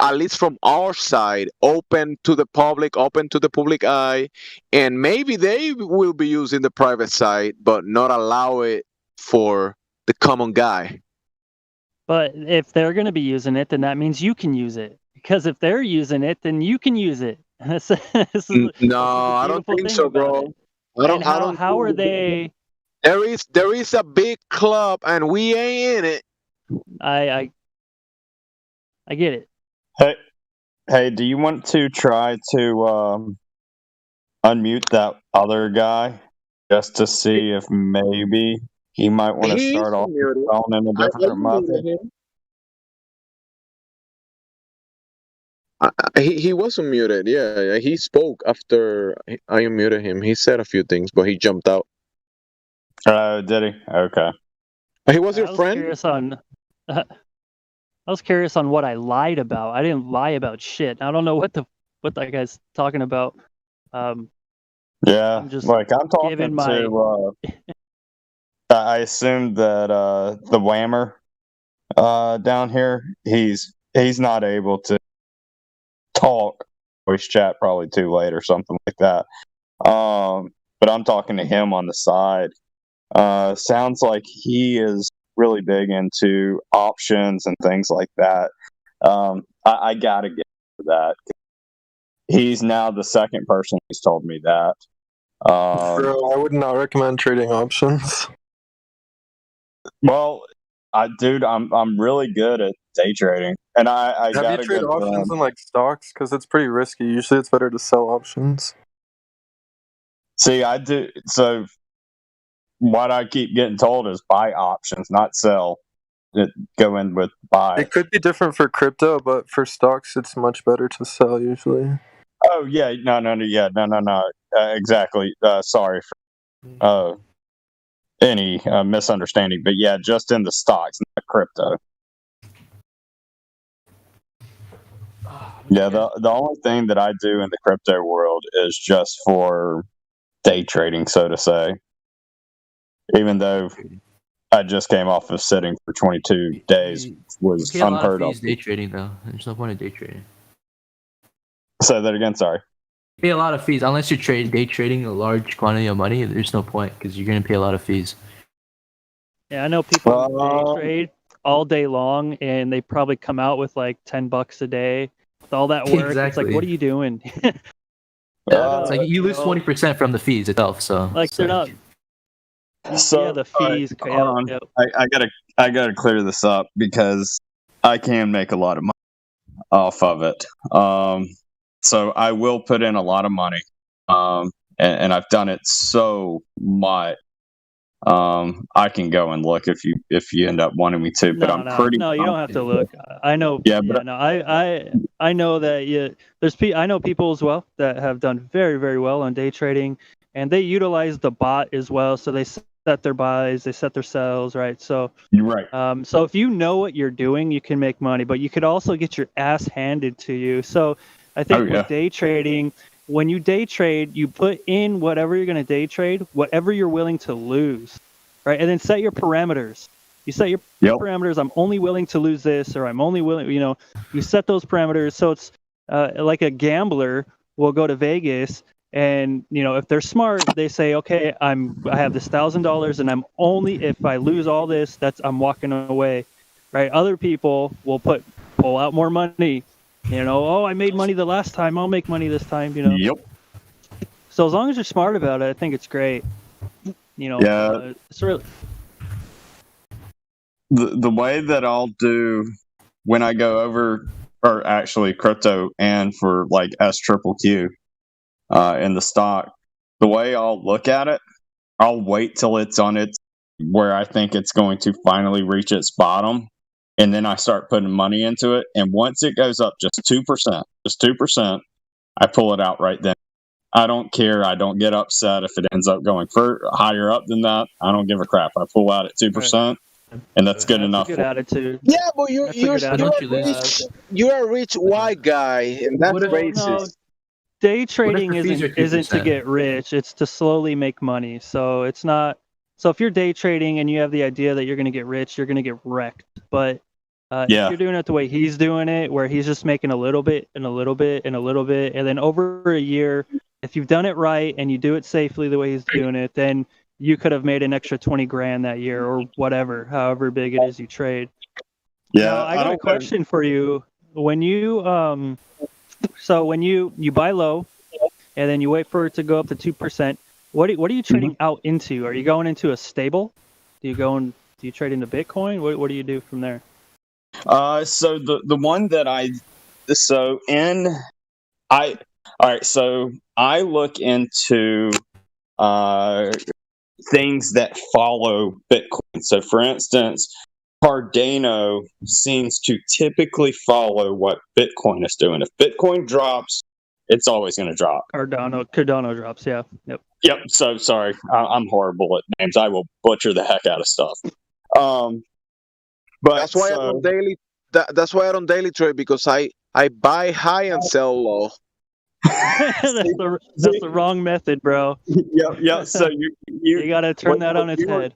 at least from our side, open to the public eye, and maybe they will be using the private side, but not allow it for the common guy. But if they're going to be using it, then that means you can use it. Because if they're using it, then you can use it. No, I don't think so, bro. How are they? There is a big club, and we ain't in it. I get it. Hey, do you want to try to unmute that other guy just to see if maybe he might want to start off phone in a different method? He was unmuted. Yeah, he spoke after I unmuted him. He said a few things, but he jumped out. Oh, did he? Okay. He was your friend? I was curious on what I lied about. I didn't lie about shit. I don't know what that guy's talking about. Yeah, I'm talking to. I assumed that the Whammer down here, he's not able to talk, voice chat probably too late or something like that. But I'm talking to him on the side. Sounds like he is really big into options and things like that. I gotta get to that. He's now the second person who's told me that. Bro, I would not recommend trading options. Well, dude, I'm really good at day trading, and I Have got you a traded good options friend. in like stocks? Because it's pretty risky. Usually, it's better to sell options. See, I do. So, what I keep getting told is buy options, not sell. Go in with buy. It could be different for crypto, but for stocks, it's much better to sell usually. Oh yeah, no. Exactly. Sorry for any misunderstanding, but yeah, just in the stocks, not crypto. Yeah, the only thing that I do in the crypto world is just for day trading, so to say. Even though I just came off of sitting for 22 days, was You pay a lot of unheard of. fees day trading though. There's no point in day trading. Say that again. Sorry. You pay a lot of fees unless you're day trading a large quantity of money. There's no point because you're gonna pay a lot of fees. Yeah, I know people who day trade all day long, and they probably come out with like $10 a day. With all that work, it's like, Exactly. what are you doing? It's like you lose 20% from the fees itself. So Like they're not. So yeah, the fees. hold on. I gotta clear this up because I can make a lot of money off of it. So I will put in a lot of money, and I've done it so much. I can go and look if you end up wanting me to, but No, you don't have to look. I know. Yeah, but I know that I know people as well that have done very, very well on day trading, and they utilize the bot as well. So they set their buys, they set their sells, right? So you're right. So if you know what you're doing, you can make money, but you could also get your ass handed to you. So I think with day trading, when you day trade, you put in whatever you're going to day trade, whatever you're willing to lose, right? And then set your parameters. You set your parameters. I'm only willing to lose this, or I'm only willing, you set those parameters. So it's like a gambler will go to Vegas, and if they're smart, they say, okay, I have this $1,000, and I'm only, if I lose all this, I'm walking away, right? Other people will pull out more money. I made money the last time, I'll make money this time. Yep. So as long as you're smart about it, I think it's great. Yeah. It's really the way that I'll do when I go over, or actually crypto and for like SQQQ in the stock, the way I'll look at it, I'll wait till it's on its where I think it's going to finally reach its bottom. And then I start putting money into it. And once it goes up just 2%, I pull it out right then. I don't care. I don't get upset if it ends up going higher up than that. I don't give a crap. I pull out at 2%, and that's good enough. Good attitude. Yeah, but you're a rich white guy, and that's racist. No, day trading isn't to get rich. It's to slowly make money. So it's not. So if you're day trading and you have the idea that you're going to get rich, you're going to get wrecked. But if you're doing it the way he's doing it, where he's just making a little bit and a little bit and a little bit, and then over a year, if you've done it right and you do it safely the way he's doing it, then you could have made an extra 20 grand that year, or whatever, however big it is you trade. Yeah, now, I got a question for you. When you when you buy low and then you wait for it to go up to 2%, what are you trading out into? Are you going into a stable? Do you trade into Bitcoin? What do you do from there? So the one that I look into things that follow Bitcoin. So for instance, Cardano seems to typically follow what Bitcoin is doing. If Bitcoin drops, it's always going to drop. Cardano drops, yeah. Yep. So sorry, I'm horrible at names. I will butcher the heck out of stuff. But that's why I don't daily. That's why I don't daily trade, because I buy high and sell low. That's the wrong method, bro. Yep. So you got to turn that on its head.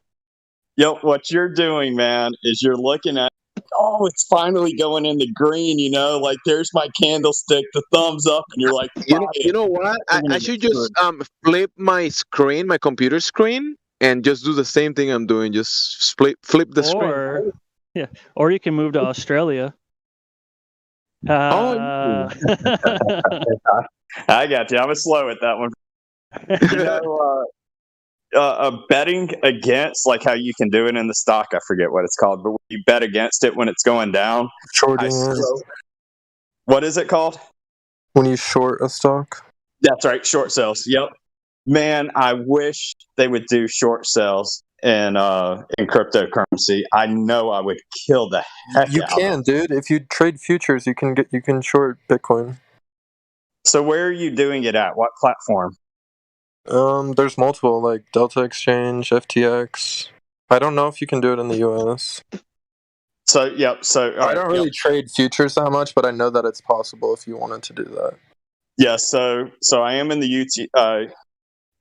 Yep. What you're doing, man, is you're looking at, it's finally going in the green. Like there's my candlestick, the thumbs up, and you're like, you know what? I should just flip my screen, my computer screen, and just do the same thing I'm doing. Just flip the screen. Or you can move to Australia. I got you. I was slow at that one. You know, betting against, like how you can do it in the stock, I forget what it's called, but when you bet against it when it's going down. Shorting. What is it called? When you short a stock. That's right, short sales. Yep. Man, I wish they would do short sales in cryptocurrency. I know I would kill the heck You out can, of it. dude. If you trade futures, you can short Bitcoin. So where are you doing it at? What platform? There's multiple, like Delta Exchange, FTX. I don't know if you can do it in the US. So yep. So I don't really trade futures that much, but I know that it's possible if you wanted to do that. Yeah. So I am in the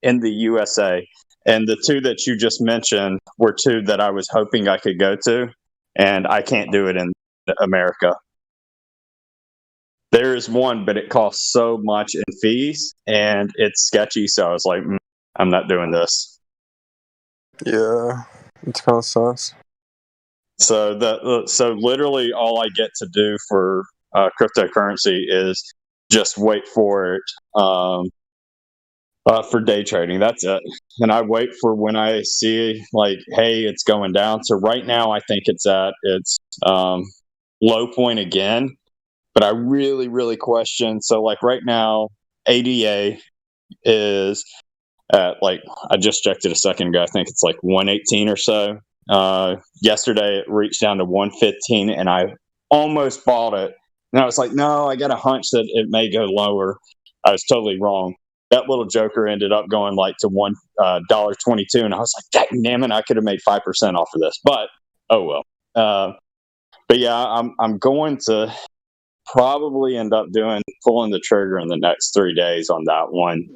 in the USA, and the two that you just mentioned were two that I was hoping I could go to, and I can't do it in America. There is one, but it costs so much in fees, and it's sketchy. So I was like, I'm not doing this. Yeah, it's kind of sus. So literally all I get to do for cryptocurrency is just wait for it for day trading. That's it. And I wait for when I see like, hey, it's going down. So right now I think it's at its low point again. But I really, really question. So like right now, ADA is at like, I just checked it a second ago. I think it's like 118 or so. Yesterday it reached down to 115 and I almost bought it. And I was like, no, I got a hunch that it may go lower. I was totally wrong. That little joker ended up going like to $1.22. And I was like, damn it, I could have made 5% off of this. But, oh well. But yeah, I'm going to probably end up pulling the trigger in the next 3 days on that one.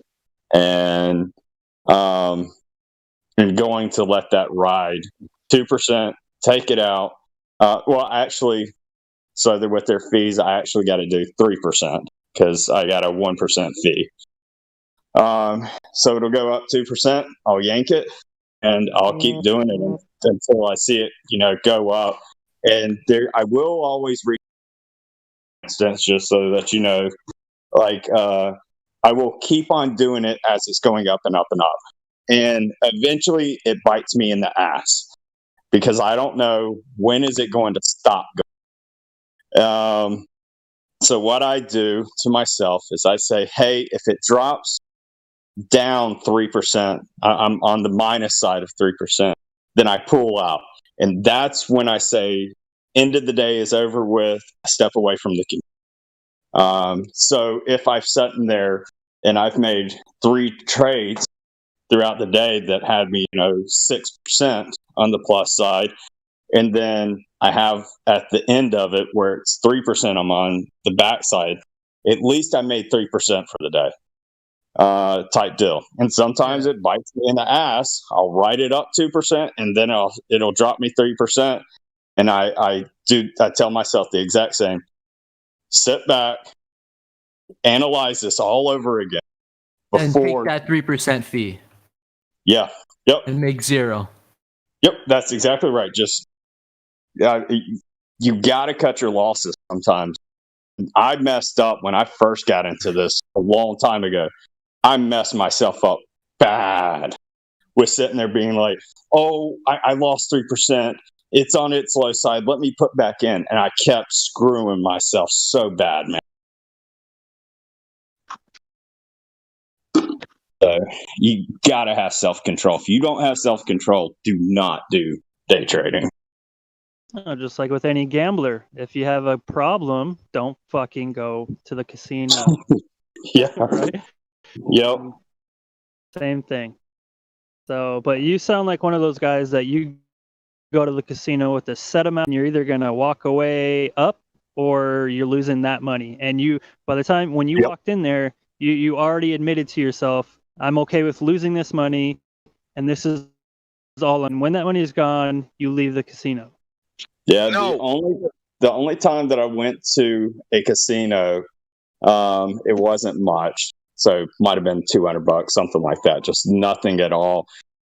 And going to let that ride 2%, take it out. Well, actually, so that with their fees, I actually got to do 3% because I got a 1% fee. So it'll go up 2%. I'll yank it, and I'll keep doing it until I see it, go up. And there, I will always reach instance, just so that I will keep on doing it as it's going up and up and up. And eventually it bites me in the ass because I don't know when is it going to stop going. So what I do to myself is I say, hey, if it drops down 3%, I'm on the minus side of 3%, then I pull out. And that's when I say, end of the day is over with, I step away from the community. So if I've sat in there and I've made 3 trades throughout the day that had me, 6% on the plus side, and then I have at the end of it where it's 3%, I'm on the backside, at least I made 3% for the day. Type deal. And sometimes it bites me in the ass. I'll write it up 2%, and then it'll drop me 3%. And I tell myself the exact same. Sit back, analyze this all over again and take that 3% fee. Yeah. Yep. And make 0. Yep. That's exactly right. Just you got to cut your losses sometimes. I messed up when I first got into this a long time ago. I messed myself up bad with sitting there being like, oh, I lost 3%. It's on its low side. Let me put back in. And I kept screwing myself so bad, man. So you got to have self-control. If you don't have self-control, do not do day trading. Just like with any gambler, if you have a problem, don't fucking go to the casino. Yeah. Right? Yep. Same thing. So, but you sound like one of those guys that you go to the casino with a set amount, and you're either going to walk away up or you're losing that money. And by the time when you walked in there, you already admitted to yourself, I'm okay with losing this money, and this is all. And when that money is gone, you leave the casino. Yeah, the only time that I went to a casino, it wasn't much. So might have been $200, something like that. Just nothing at all.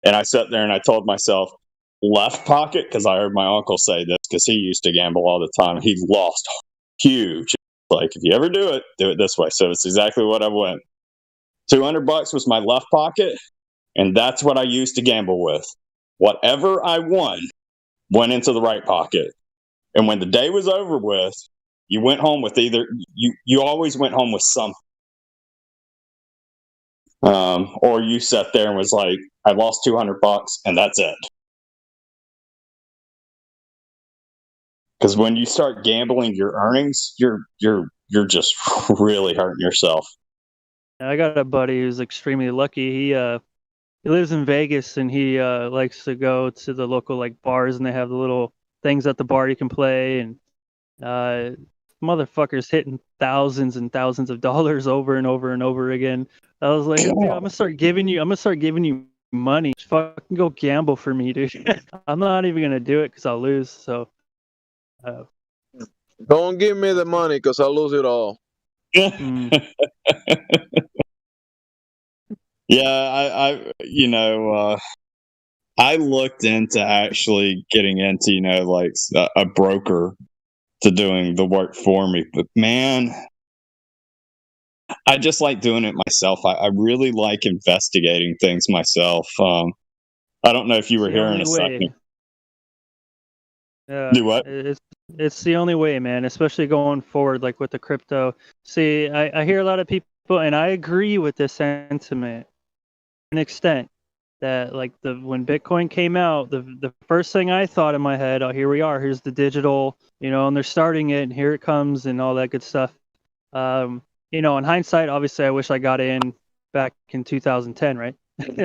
And I sat there and I told myself, left pocket, because I heard my uncle say this because he used to gamble all the time. He lost huge. Like, if you ever do it this way. So it's exactly what I went. $200 was my left pocket, and that's what I used to gamble with. Whatever I won went into the right pocket. And when the day was over with, you went home with either you always went home with something. Or you sat there and was like, I lost $200 and that's it. Because when you start gambling your earnings, you're just really hurting yourself. I got a buddy who's extremely lucky. He lives in Vegas, and he likes to go to the local like bars, and they have the little things at the bar you can play, and motherfuckers hitting thousands and thousands of dollars over and over and over again. I was like, dude, I'm gonna start giving you money. Just fucking go gamble for me, dude. I'm not even gonna do it because I'll lose. So don't give me the money because I'll lose it all. Yeah, I looked into actually getting into, like a broker to doing the work for me. But man, I just like doing it myself. I really like investigating things myself. I don't know if you were here in a second. Yeah, Do what? It's the only way, man, especially going forward, like with the crypto. See, I hear a lot of people, and I agree with this sentiment to an extent, that like when Bitcoin came out, the first thing I thought in my head, oh, here we are, here's the digital, and they're starting it, and here it comes, and all that good stuff. In hindsight, obviously, I wish I got in back in 2010, right?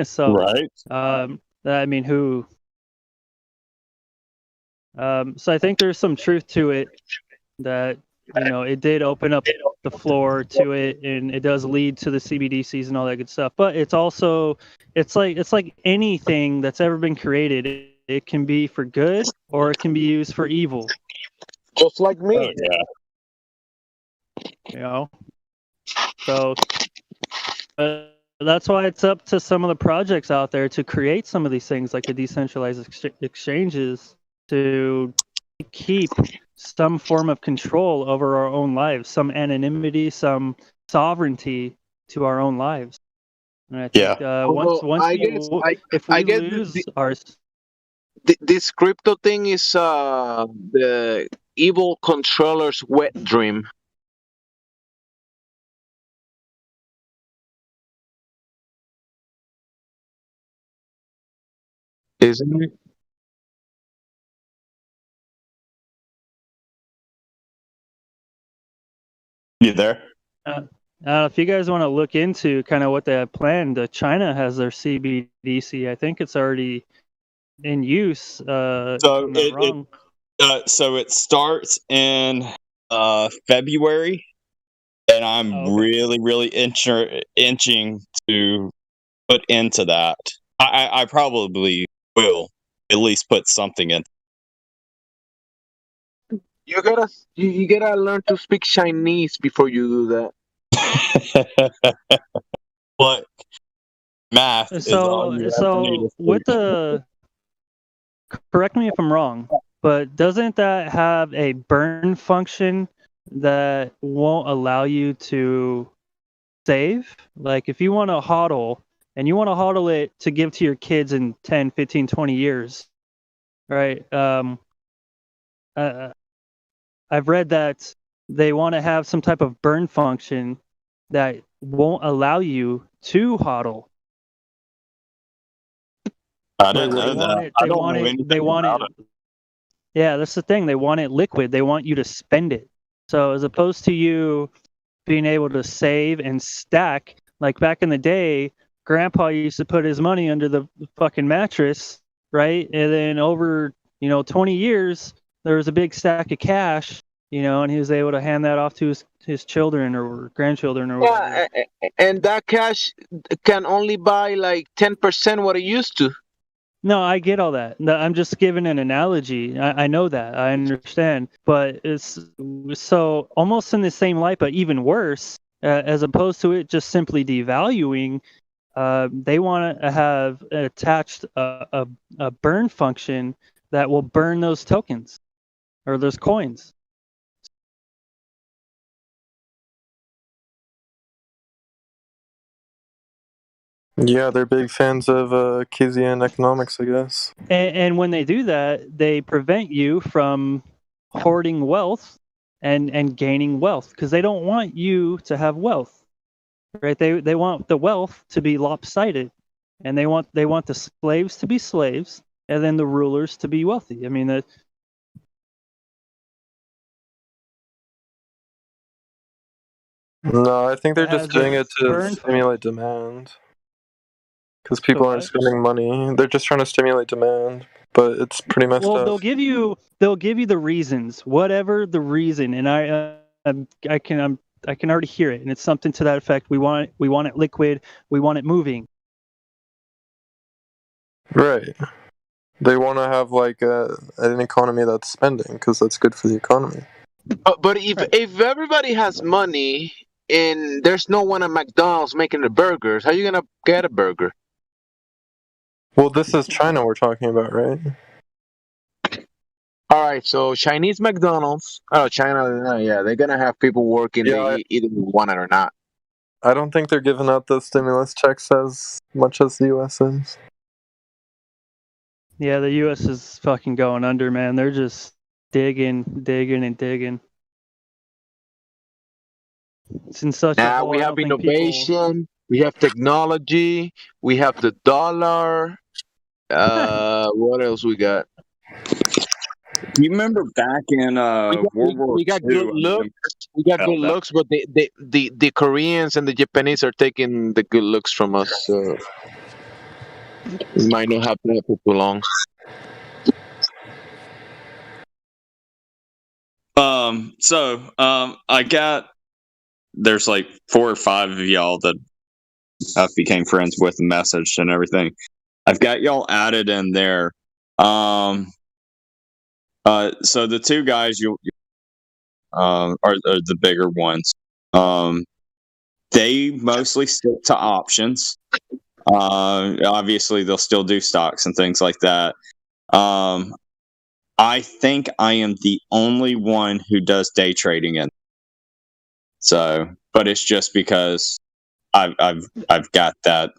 So, right. I mean, who? So I think there's some truth to it, that it did open up the floor to it, and it does lead to the CBDCs and all that good stuff. But it's also it's like anything that's ever been created. It can be for good or it can be used for evil. Just like me. Oh, yeah. So that's why it's up to some of the projects out there to create some of these things, like the decentralized exchanges, to keep some form of control over our own lives, some anonymity, some sovereignty to our own lives. And I think if we lose our... This crypto thing is the evil controller's wet dream. Isn't it? You there? If you guys want to look into kind of what they have planned, China has their CBDC. I think it's already in use. So it starts in February, and I'm really inching to put into that. I probably will at least put something in. You gotta learn to speak Chinese before you do that. But math is all you so need. With the, correct me if I'm wrong, but doesn't that have a burn function that won't allow you to save? Like if you want to hodl, and you want to hodl it to give to your kids in 10, 15, 20 years, right? I've read that they want to have some type of burn function that won't allow you to hodl. I didn't know that. I don't know anything about it. Yeah, that's the thing. They want it liquid. They want you to spend it. So as opposed to you being able to save and stack, like back in the day, Grandpa used to put his money under the fucking mattress, right? And then over 20 years, there was a big stack of cash, and he was able to hand that off to his children or grandchildren or whatever. Yeah, and that cash can only buy like 10% what it used to. No, I get all that. I'm just giving an analogy. I know that. I understand. But it's so almost in the same light, but even worse, as opposed to it just simply devaluing, they want to have attached a burn function that will burn those tokens or those coins. Yeah, they're big fans of Keynesian economics, I guess. And when they do that, they prevent you from hoarding wealth and gaining wealth because they don't want you to have wealth, right? They want the wealth to be lopsided, and they want the slaves to be slaves, and then the rulers to be wealthy. I mean that. No, I think they're As just doing a it to burn- stimulate demand. Because people aren't spending money. They're just trying to stimulate demand, but it's pretty messed Well, up. they'll give you the reasons, whatever the reason, and I can already hear it, and it's something to that effect. We want it liquid, we want it moving. Right. They want to have like an economy that's spending because that's good for the economy. But if everybody has money and there's no one at McDonald's making the burgers, how you gonna get a burger? Well, this is China we're talking about, right? All right, so Chinese McDonald's. Oh, China, yeah, they're gonna have people working. Yeah, Either they want it or not. I don't think they're giving out the stimulus checks as much as the U.S. is. Yeah, the U.S. is fucking going under, man. They're just digging. It's in such a Now hole. we I have don't think people- innovation, we have technology, we have the dollar. What else we got? You remember back in World War We got II, good looks. We got good looks, but the Koreans and the Japanese are taking the good looks from us. So it might not happen for too long. I got there's like 4 or 5 of y'all that I became friends with and messaged and everything. I've got y'all added in there. So the 2 guys are the bigger ones. They mostly stick to options. Obviously, they'll still do stocks and things like that. I think I am the only one who does day trading in. So, but it's just because I've got that.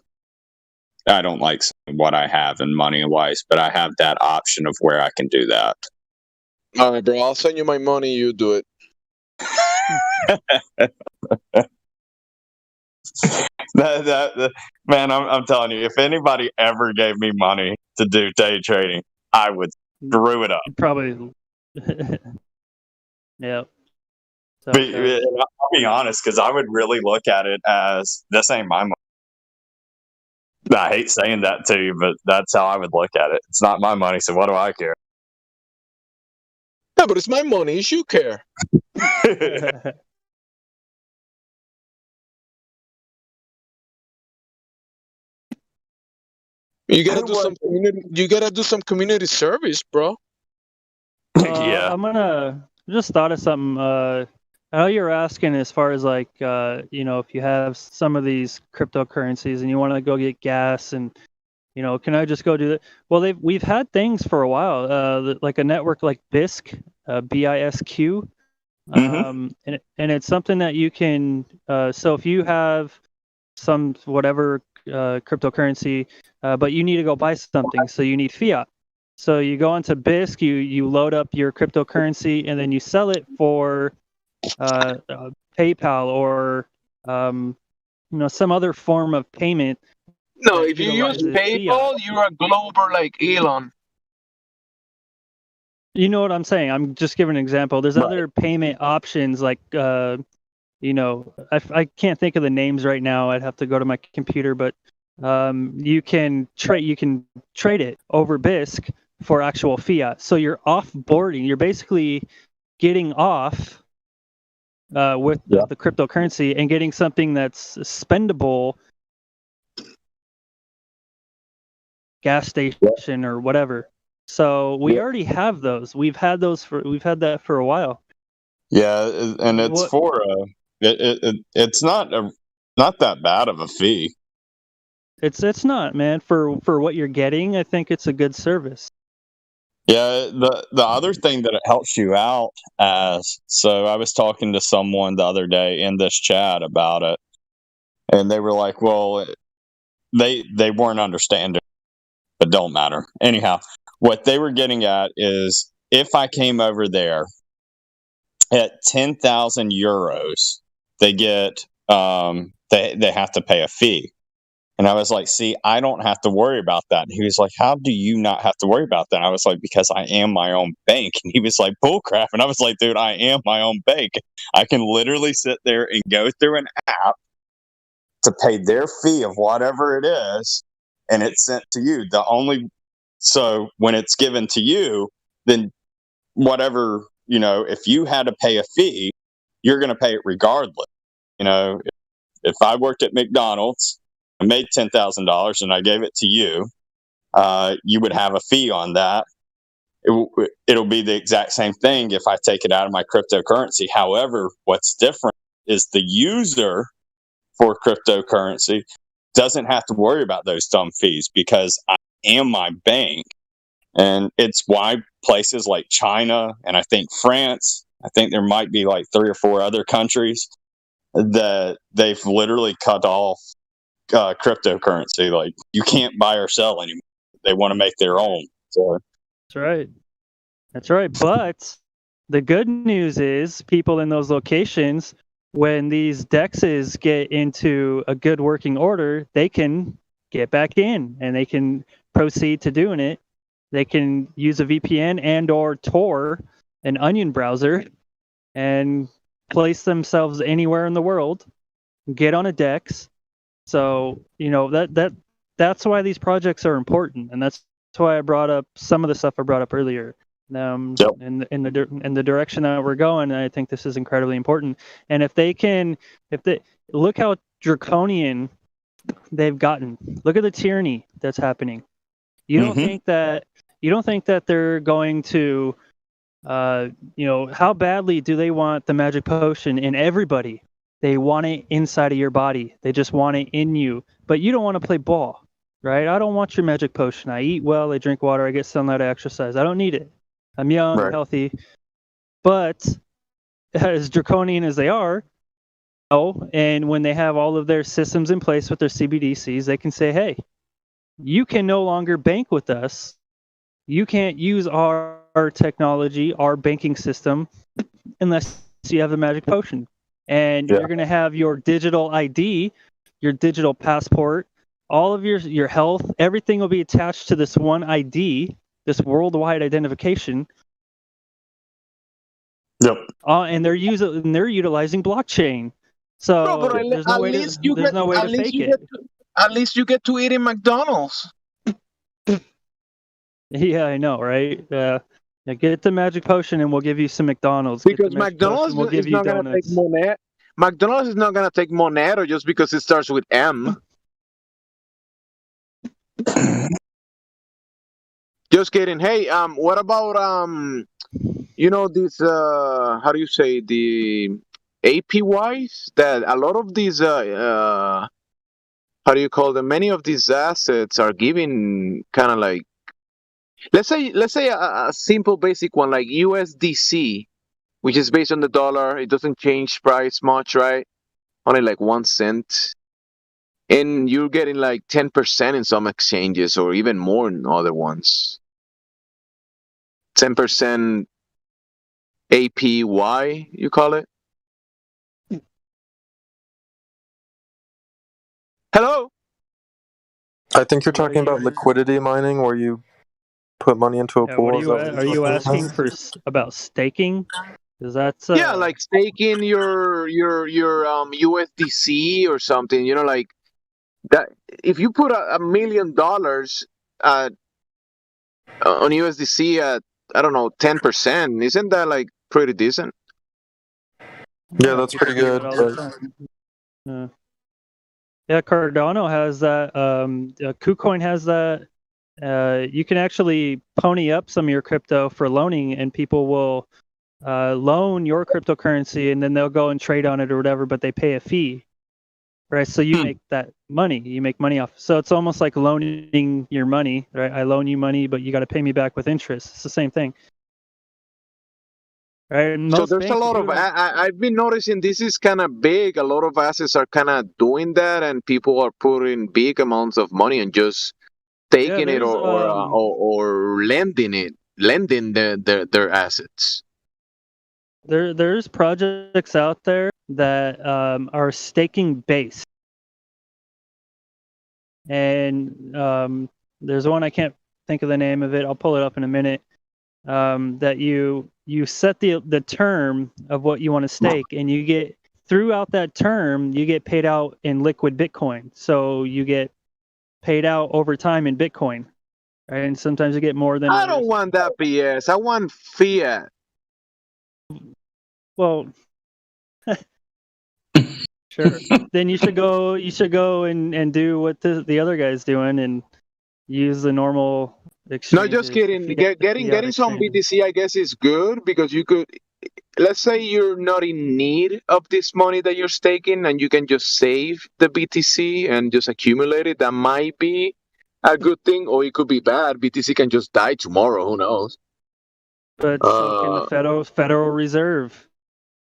I don't like what I have in money wise, but I have that option of where I can do that. All right, bro. I'll send you my money. You do it. Man, I'm telling you, if anybody ever gave me money to do day trading, I would screw it up. Probably. Yeah. I'll be honest, because I would really look at it as this ain't my money. I hate saying that to you, but that's how I would look at it. It's not my money, so what do I care? Yeah, but it's my money. You should care. You gotta do some community. You gotta do some community service, bro. Yeah. I'm gonna just thought of something. I know you're asking as far as like if you have some of these cryptocurrencies and you want to go get gas and can I just go do that? Well, we've had things for a while, like a network like BISC, BISQ, and it's something that you can. So if you have some whatever cryptocurrency, but you need to go buy something, so you need fiat. So you go onto BISC, you load up your cryptocurrency, and then you sell it for PayPal or some other form of payment. No, if you use PayPal, you're a glober like Elon. You know what I'm saying? I'm just giving an example. There's other payment options like I can't think of the names right now. I'd have to go to my computer, but you can trade it over BISC for actual fiat. So you're offboarding. You're basically getting off with the cryptocurrency and getting something that's spendable, gas station or whatever. So we already have those. We've had that for a while. Yeah, and it's it's not that bad of a fee. It's not, man. For what you're getting, I think it's a good service. Yeah, the other thing that it helps you out as, so I was talking to someone the other day in this chat about it, and they were like, well, they weren't understanding, but don't matter. Anyhow, what they were getting at is if I came over there at 10,000 euros, they get they have to pay a fee. And I was like, see, I don't have to worry about that. And he was like, how do you not have to worry about that? And I was like, because I am my own bank. And he was like, bullcrap. And I was like, dude, I am my own bank. I can literally sit there and go through an app to pay their fee of whatever it is, and it's sent to you. So when it's given to you, then whatever, if you had to pay a fee, you're going to pay it regardless. If I worked at McDonald's, I made $10,000 and I gave it to you, you would have a fee on that. It'll be the exact same thing if I take it out of my cryptocurrency. However, what's different is the user for cryptocurrency doesn't have to worry about those dumb fees because I am my bank. And it's why places like China and I think France, I think there might be like 3 or 4 other countries that they've literally cut off cryptocurrency. Like you can't buy or sell anymore. They want to make their own. So That's right. But the good news is people in those locations, when these DEXs get into a good working order, they can get back in and they can proceed to doing it. They can use a VPN and or Tor, an Onion browser, and place themselves anywhere in the world, get on a DEX. So, that's why these projects are important, and that's why I brought up some of the stuff I brought up earlier. In the direction that we're going, I think this is incredibly important. And if they look how draconian they've gotten, look at the tyranny that's happening. You don't think that they're going to, how badly do they want the magic potion in everybody? They want it inside of your body. They just want it in you. But you don't want to play ball, right? I don't want your magic potion. I eat well, I drink water, I get sunlight, I exercise. I don't need it. I'm young, I'm healthy. But as draconian as they are, and when they have all of their systems in place with their CBDCs, they can say, hey, you can no longer bank with us. You can't use our technology, our banking system, unless you have the magic potion. And you're going to have your digital ID, your digital passport, all of your health, everything will be attached to this one ID, this worldwide identification. Yep. And they're utilizing blockchain. So there's no way to fake it. At least you get to eat in McDonald's. Yeah, I know, right? Get the magic potion and we'll give you some McDonald's. Because McDonald's is not going to take Monero. McDonald's is not going to take Monero just because it starts with M. Just kidding. Hey, what about this? How do you say the APYs? That a lot of these how do you call them? Many of these assets are giving kind of like, let's say a simple basic one like USDC, which is based on the dollar. It doesn't change price much, right? Only like 1 cent. And you're getting like 10% in some exchanges or even more in other ones. 10% APY, you call it? Hello? I think you're talking about liquidity mining where you put money into a pool. Are you asking about staking? Is that like staking your USDC or something, like that. If you put $1 million on USDC at, I don't know, 10%, isn't that like pretty decent? Yeah, that's pretty good. Yeah, Cardano has that. KuCoin has that. You can actually pony up some of your crypto for loaning, and people will loan your cryptocurrency, and then they'll go and trade on it or whatever, but they pay a fee, right? So you make that money. You make money off. So it's almost like loaning your money, right? I loan you money, but you got to pay me back with interest. It's the same thing. Right? And So most there's a banks lot do of it. I've been noticing this is kind of big. A lot of assets are kind of doing that, and people are putting big amounts of money and just taking it there's, or lending their assets. There's projects out there that are staking based, and there's one I can't think of the name of it. I'll pull it up in a minute. That you set the term of what you want to stake, and you get throughout that term you get paid out in liquid Bitcoin. So you get paid out over time in Bitcoin, right? And sometimes you get more than. I don't want that BS. I want fiat. Well, sure. Then you should go and do what the other guy's doing and use the normal exchange. No, just kidding. Getting some BTC, I guess, is good because you could, let's say you're not in need of this money that you're staking and you can just save the BTC and just accumulate it. That might be a good thing, or it could be bad. BTC can just die tomorrow. Who knows? But so can the Federal Reserve.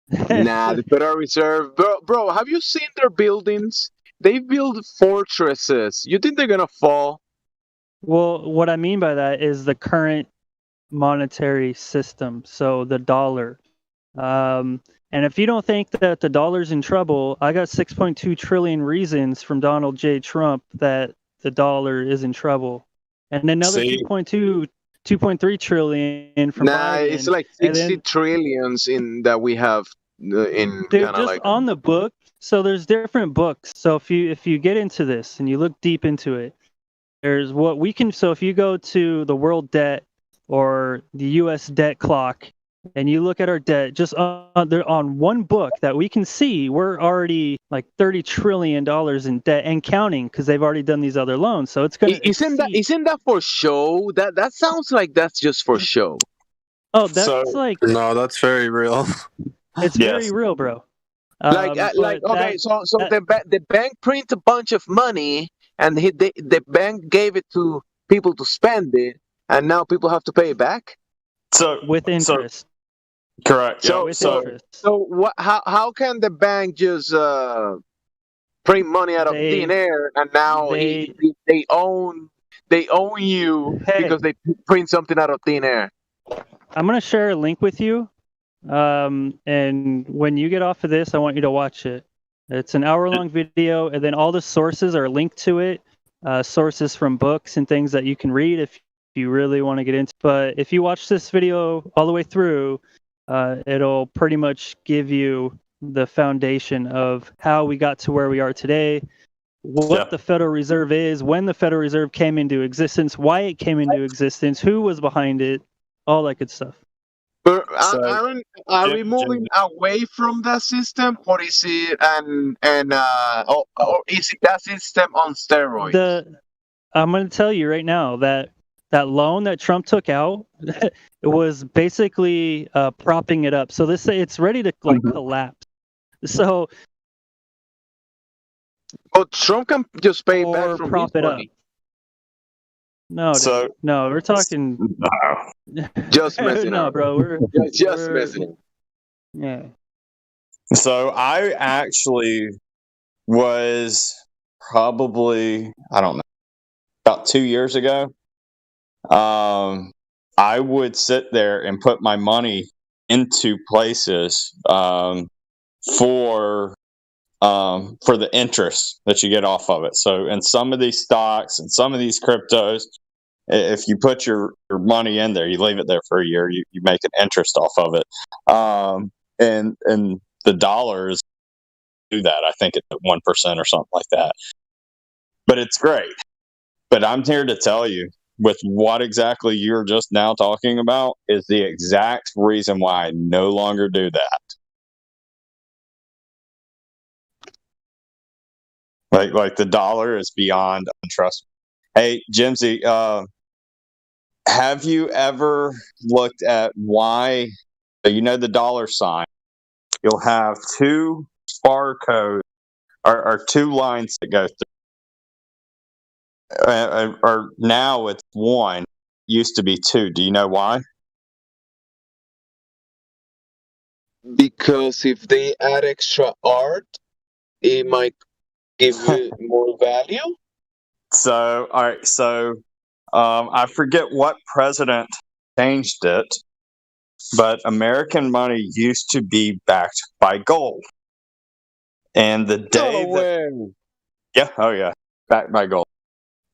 Nah, the Federal Reserve, bro. Have you seen their buildings? They build fortresses. You think they're gonna fall? Well, what I mean by that is the current monetary system, so the dollar. And if you don't think that the dollar's in trouble, I got 6.2 trillion reasons from Donald J. Trump that the dollar is in trouble, and another 2.3 trillion from Biden. It's like 60 trillions in that we have in kind of like on the book. So there's different books. So if you get into this and you look deep into it, there's what we can. So if you go to the world debt or the U.S. debt clock, and you look at our debt, just on one book that we can see, we're already like $30 trillion in debt and counting because they've already done these other loans. So it's gonna. Isn't that for show? That sounds like that's just for show. Oh, that's no, that's very real. It's very real, bro. Okay, so the bank print a bunch of money, and the bank gave it to people to spend it, and now people have to pay it back. So with interest. Correct. So what? How can the bank just print money out of thin air, and now they own you because they print something out of thin air? I'm gonna share a link with you. And when you get off of this, I want you to watch it. It's an hour-long video, and then all the sources are linked to it. Sources from books and things that you can read if you really want to get into. But if you watch this video all the way through, it'll pretty much give you the foundation of how we got to where we are today, what the Federal Reserve is, when the Federal Reserve came into existence, why it came into existence, who was behind it, all that good stuff. But are we moving away from that system, or is it or is it that system on steroids? I'm going to tell you right now that loan that Trump took out, it was basically propping it up. So it's ready to collapse. So, Trump can just pay back from prop it money. up. No, no, we're talking. Just messing no, up. bro. We're just messing. Yeah. So I actually was probably, I don't know, about 2 years ago. I would sit there and put my money into places for the interest that you get off of it. So in some of these stocks and some of these cryptos, if you put your money in there, you leave it there for a year, you make an interest off of it. And the dollars do that. I think it's at 1% or something like that. But it's great. But I'm here to tell you, with what exactly you're just now talking about is the exact reason why I no longer do that. Like the dollar is beyond untrustworthy. Hey, Jimsy, have you ever looked at why, the dollar sign, you'll have two barcodes are two lines that go through. Or now it's one. Used to be two. Do you know why? Because if they add extra art, it might give it more value. So, all right. So, I forget what president changed it, but American money used to be backed by gold. And the day backed by gold.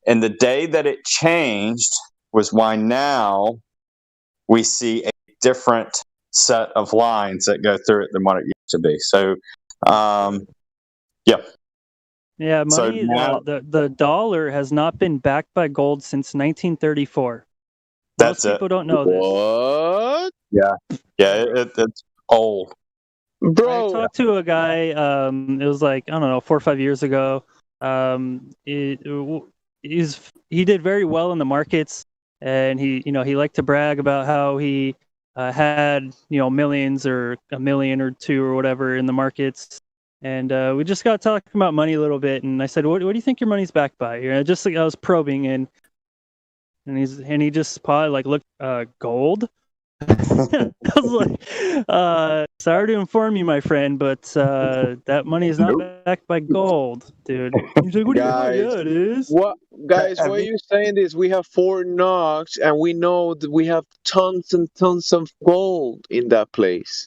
And the day that it changed was why now we see a different set of lines that go through it than what it used to be. So, yeah. Yeah, money. So now, the dollar has not been backed by gold since 1934. That's Most people don't know this. What? Yeah, it's old. Bro, I talked to a guy. It was like, I don't know, 4 or 5 years ago. He did very well in the markets, and he liked to brag about how he had millions or $1 million or $2 million or whatever in the markets. And we just got talking about money a little bit, and I said, "What do you think your money's backed by?" Just like I was probing, and he just probably like looked gold. I was like, sorry to inform you, my friend, but that money is not backed by gold, dude. He's like, what do you guys, yeah, it is. what you're saying is we have Fort Knox, and we know that we have tons and tons of gold in that place.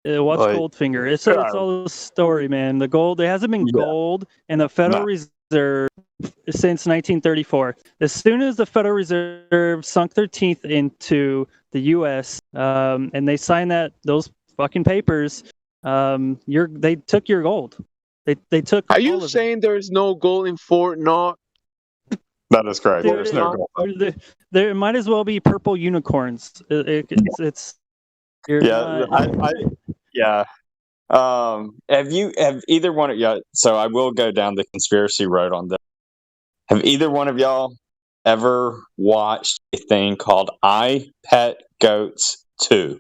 Watch Goldfinger. It's all a story, man. The gold, there hasn't been gold in the Federal Reserve since 1934. As soon as the Federal Reserve sunk their teeth into the U.S. And they signed those fucking papers, they took your gold. They took. Are you saying there's no gold in Fort Knox? That is correct. There's no gold. There might as well be purple unicorns. It's. Yeah. Have either one of y'all? So I will go down the conspiracy road on this. Have either one of y'all ever watched a thing called I Pet Goats 2?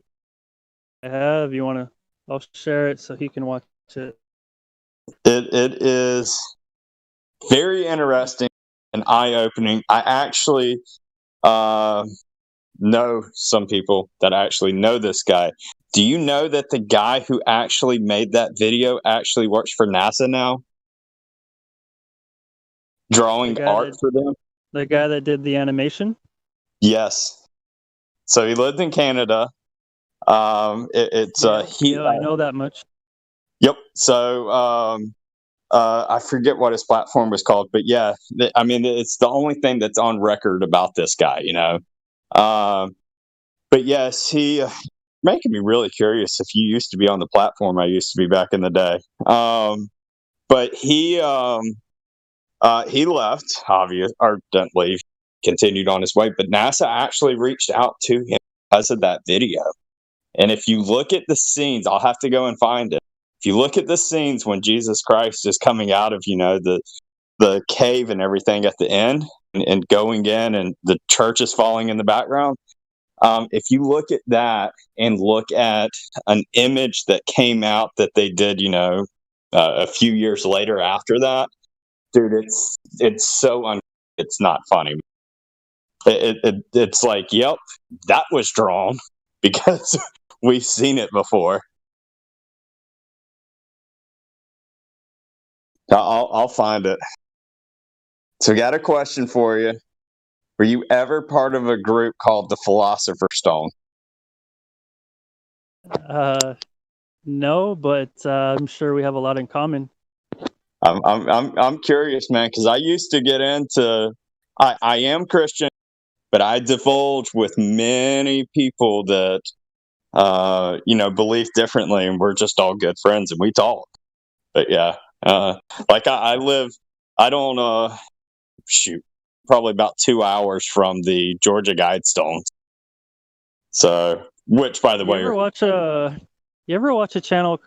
I have. You want to? I'll share it so he can watch it. It is very interesting and eye-opening. I actually know some people that actually know this guy. Do you know that the guy who actually made that video actually works for NASA now? Drawing art for them? The guy that did the animation? Yes. So he lived in Canada. I know that much. Yep. So I forget what his platform was called, but yeah, I mean, it's the only thing that's on record about this guy, But yes, he making me really curious if you used to be on the platform I used to be back in the day. But he left, obvious, or didn't leave, continued on his way. But NASA actually reached out to him because of that video. And if you look at the scenes, I'll have to go and find it. If you look at the scenes when Jesus Christ is coming out of, the cave and everything at the end and going in and the church is falling in the background, if you look at that and look at an image that came out that they did, a few years later after that, dude, it's so it's not funny. It's like, yep, that was drawn because we've seen it before. I'll find it. So I got a question for you. Were you ever part of a group called the Philosopher's Stone? No, but I'm sure we have a lot in common. I'm curious, man, because I used to get into. I am Christian, but I divulge with many people that believe differently, and we're just all good friends, and we talk. But yeah, I live. I don't probably about 2 hours from the Georgia Guidestones. So, which, by the way, you ever watch a channel,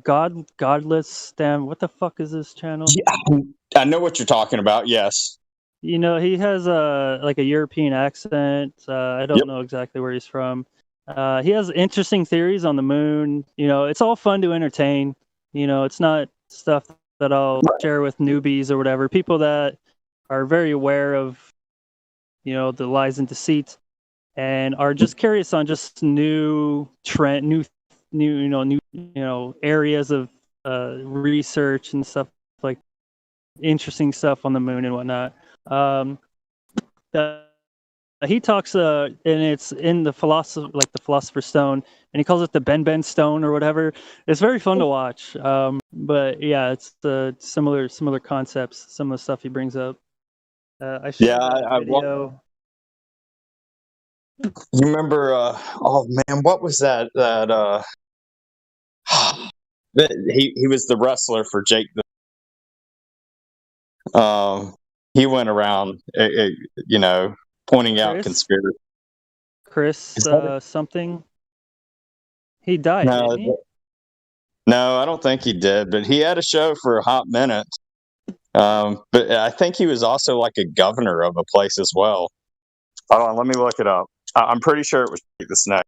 Godless Damn? What the fuck is this channel? Yeah, I know what you're talking about. Yes. He has a European accent. I don't know exactly where he's from. He has interesting theories on the moon. It's all fun to entertain. It's not stuff that I'll share with newbies or whatever, people that are very aware of, the lies and deceits, and are just curious on just new trend, new areas of research and stuff, like interesting stuff on the moon and whatnot. He talks, and it's in the Philosopher's Stone, and he calls it the Ben Stone or whatever. It's very fun to watch. But yeah, it's similar concepts, some of the stuff he brings up. I shared that video. You remember? Oh man, what was that? He was the wrestler for Jake. He went around, pointing out conspiracy. Chris something. He died, didn't he? No, I don't think he did. But he had a show for a hot minute. But I think he was also like a governor of a place as well. Hold on, let me look it up. I'm pretty sure it was Jake the Snake.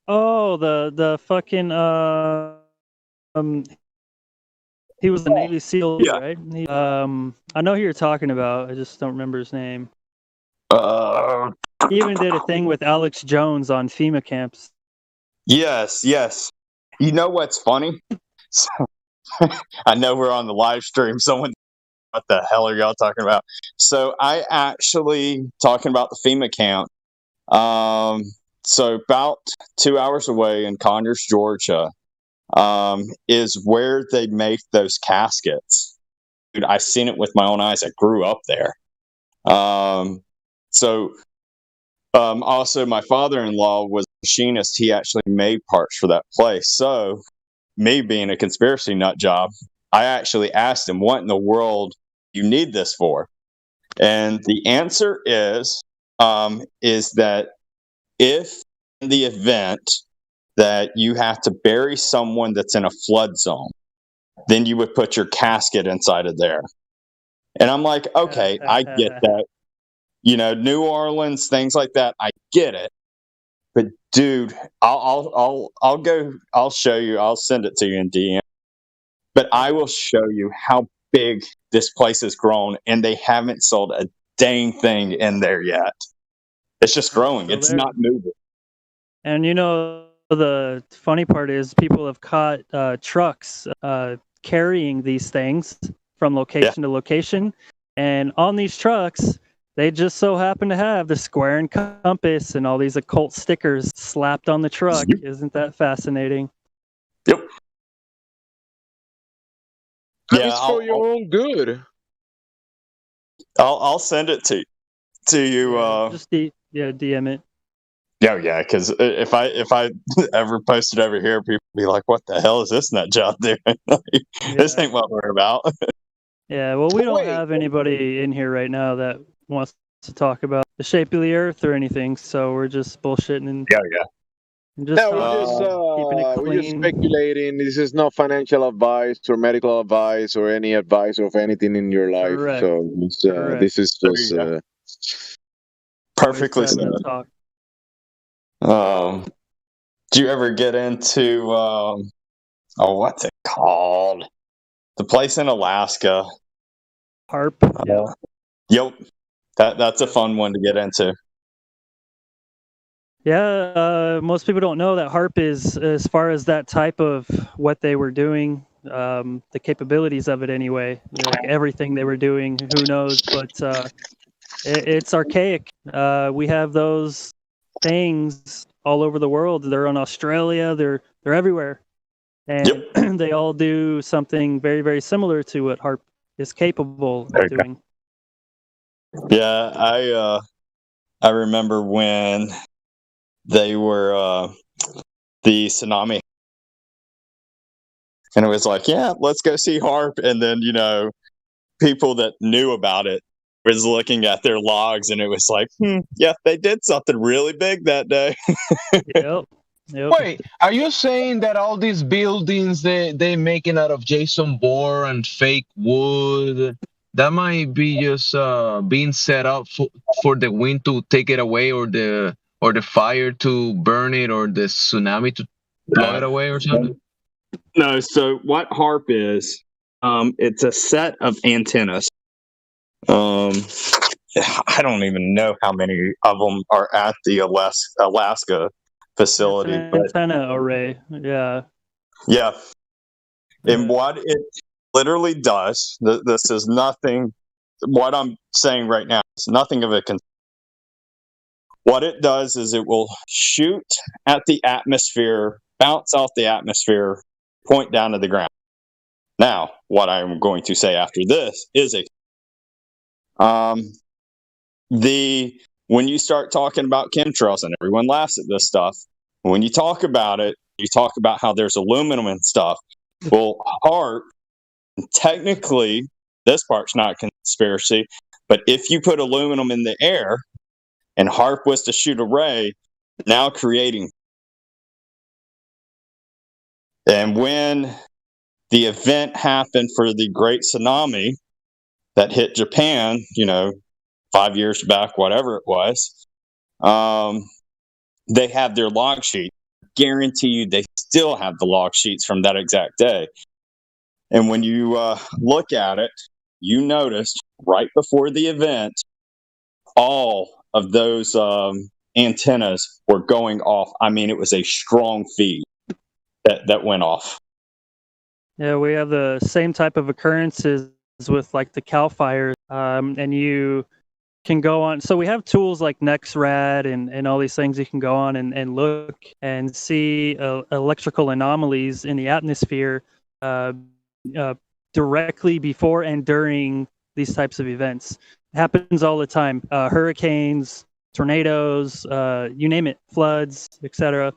Oh, the fucking he was a Navy SEAL, right? I know who you're talking about. I just don't remember his name. He even did a thing with Alex Jones on FEMA camps. Yes. You know what's funny? I know we're on the live stream. What the hell are y'all talking about? So I actually talking about the FEMA camp. So about 2 hours away in Conyers, Georgia, is where they make those caskets. Dude, I've seen it with my own eyes. I grew up there. Also, my father-in-law was a machinist. He actually made parts for that place. So, me being a conspiracy nut job, I actually asked him, what in the world do you need this for? And the answer is that if in the event that you have to bury someone that's in a flood zone, then you would put your casket inside of there. And I'm like, okay, I get that. New Orleans, things like that, I get it. But dude, I'll show you. I'll send it to you in DM. But I will show you how big this place has grown, and they haven't sold a dang thing in there yet. It's just growing. It's not moving. And the funny part is people have caught trucks carrying these things from location to location, and on these trucks, they just so happen to have the square and compass and all these occult stickers slapped on the truck. Yep. Isn't that fascinating? Yep. It's for your own good. I'll send it to you. Just DM it. Yeah, because if I ever post it over here, people be like, "What the hell is this nut job doing? This ain't what we're about." Yeah, well, we don't have anybody in here right now that wants to talk about the shape of the Earth or anything, so we're just bullshitting and We're just speculating. This is not financial advice or medical advice or any advice of anything in your life. Correct. So this is just perfectly said. Do you ever get into what's it called? The place in Alaska. HAARP. Yep. That's a fun one to get into. Yeah, most people don't know that HAARP is, as far as that type of what they were doing, the capabilities of it anyway, like everything they were doing, who knows, but it's archaic. We have those things all over the world. They're in Australia, they're everywhere. And they all do something very, very similar to what HAARP is capable of doing. Yeah, I remember when they were the tsunami, and it was like, yeah, let's go see HAARP, and then people that knew about it was looking at their logs, and it was like, yeah, they did something really big that day. Yep. Wait, are you saying that all these buildings they making out of Jason Bourne and fake wood, that might be just being set up for the wind to take it away, or the fire to burn it, or the tsunami to blow it away or something? No, so what HAARP is It's a set of antennas. I don't even know how many of them are at the Alaska facility. It's an antenna array. Yeah. Yeah. And what it literally does, this is nothing, what I'm saying right now, it's nothing of a concern. What it does is it will shoot at the atmosphere, bounce off the atmosphere, point down to the ground. Now, what I'm going to say after this is when you start talking about chemtrails, and everyone laughs at this stuff, when you talk about it, you talk about how there's aluminum and stuff. Well, HAARP, technically, this part's not conspiracy, but if you put aluminum in the air and HAARP was to shoot a ray, now creating. And when the event happened for the great tsunami that hit Japan, 5 years back, whatever it was, they have their log sheet. Guarantee you they still have the log sheets from that exact day. And when you look at it, you noticed right before the event, all of those antennas were going off. I mean, it was a strong feed that went off. Yeah, we have the same type of occurrences with like the Cal fires, and you can go on. So we have tools like NexRad and all these things you can go on and look and see electrical anomalies in the atmosphere directly before and during these types of events. It happens all the time. Hurricanes, tornadoes, you name it, floods, etc.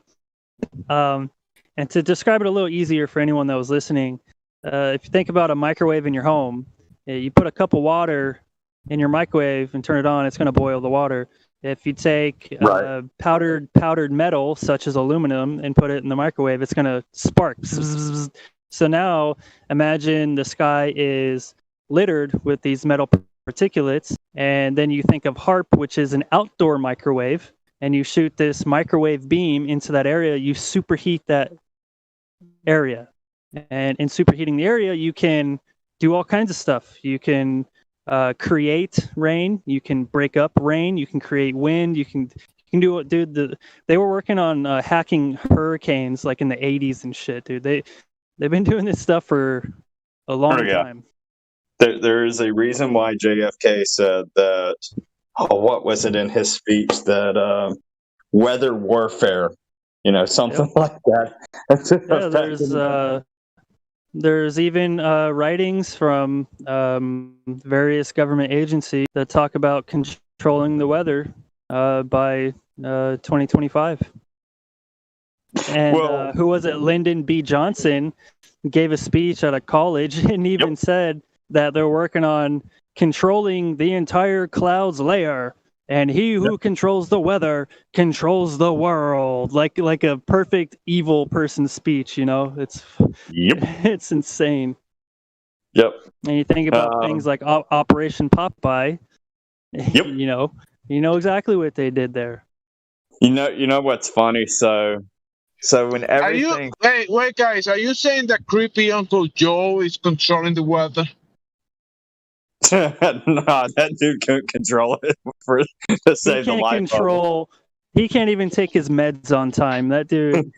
And to describe it a little easier for anyone that was listening, if you think about a microwave in your home, you put a cup of water in your microwave and turn it on, it's going to boil the water. If you take powdered metal, such as aluminum, and put it in the microwave, it's going to spark. So now imagine the sky is littered with these metal particulates, and then you think of HAARP, which is an outdoor microwave, and you shoot this microwave beam into that area, you superheat that area. And in superheating the area, you can do all kinds of stuff. You can create rain, you can break up rain, you can create wind, you can do what, dude. They were working on hacking hurricanes like in the 80s and shit, dude. They've been doing this stuff for a long time. There is a reason why JFK said that. What was it in his speech that weather warfare, something like that. Yeah, there's even writings from various government agencies that talk about controlling the weather by 2025. And who was it? Lyndon B. Johnson gave a speech at a college and even said that they're working on controlling the entire clouds layer, and he who controls the weather controls the world. Like a perfect evil person speech, it's insane. Yep. And you think about things like Operation Popeye. You know exactly what they did there. You know what's funny? So when everything. Wait, guys, are you saying that creepy Uncle Joe is controlling the weather? No, that dude couldn't control it to save the life. He can't even take his meds on time. That dude,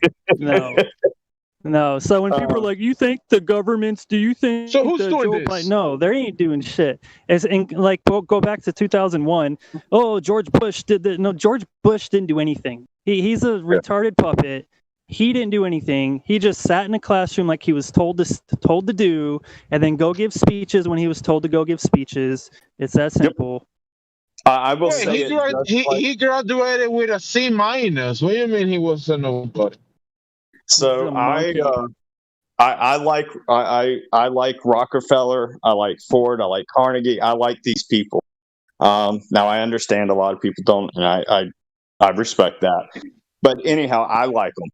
no. So when people are like, "You think the government's? Do you think?" So who's doing this? No, they ain't doing shit. Go back to 2001. Oh, George Bush did that. No, George Bush didn't do anything. He's a retarded puppet. He didn't do anything. He just sat in a classroom like he was told to do, and then go give speeches when he was told to go give speeches. It's that simple. I will say he graduated with a C-. What do you mean he was a nobody? So I like Rockefeller. I like Ford. I like Carnegie. I like these people. Now I understand a lot of people don't, and I respect that. But anyhow, I like them.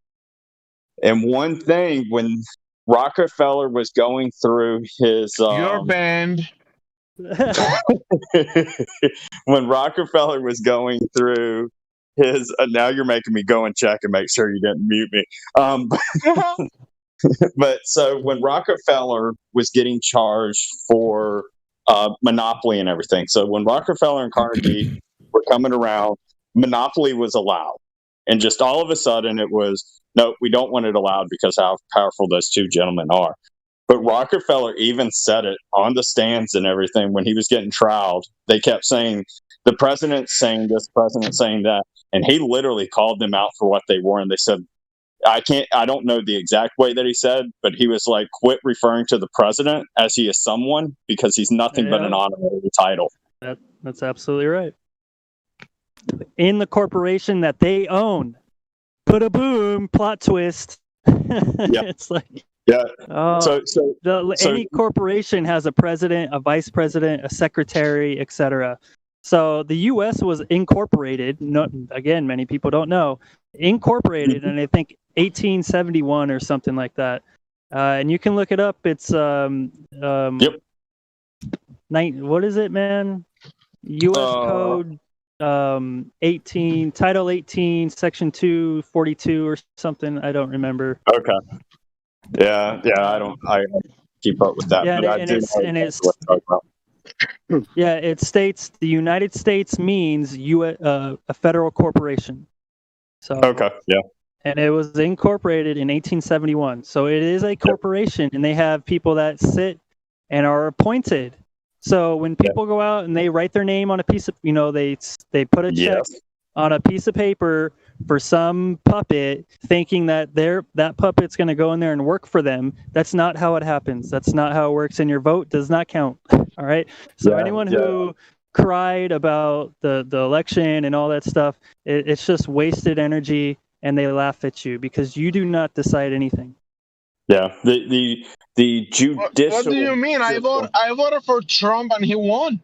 And one thing, when Rockefeller was going through his your band. When Rockefeller was going through his now you're making me go and check and make sure you didn't mute me. But so when Rockefeller was getting charged for monopoly and everything, so when Rockefeller and Carnegie were coming around, monopoly was allowed. And just all of a sudden it was, no, we don't want it allowed because how powerful those two gentlemen are. But Rockefeller even said it on the stands and everything when he was getting trialed. They kept saying, the president's saying this, president's saying that. And he literally called them out for what they were. And they said, I don't know the exact way that he said, but he was like, quit referring to the president as he is someone, because he's nothing but an honorary title. That's absolutely right. In the corporation that they own. Put a boom, plot twist. It's like, any corporation has a president, a vice president, a secretary, etc. So the U.S. was incorporated. Again, many people don't know. Incorporated, and I think 1871 or something like that. And you can look it up. It's what is it, man? U.S. Code 18, Title 18, Section 242 or something. I don't remember. Okay. Yeah. I keep up with that. Yeah, but it states the United States means a federal corporation. So okay, yeah. And it was incorporated in 1871. So it is a corporation, and they have people that sit and are appointed. So when people go out and they write their name on a piece of, they put a check on a piece of paper for some puppet, thinking that that puppet's going to go in there and work for them. That's not how it happens. That's not how it works, and your vote does not count. All right. So anyone who cried about the election and all that stuff, it's just wasted energy, and they laugh at you because you do not decide anything. Yeah, the judicial. What do you mean? I voted for Trump and he won.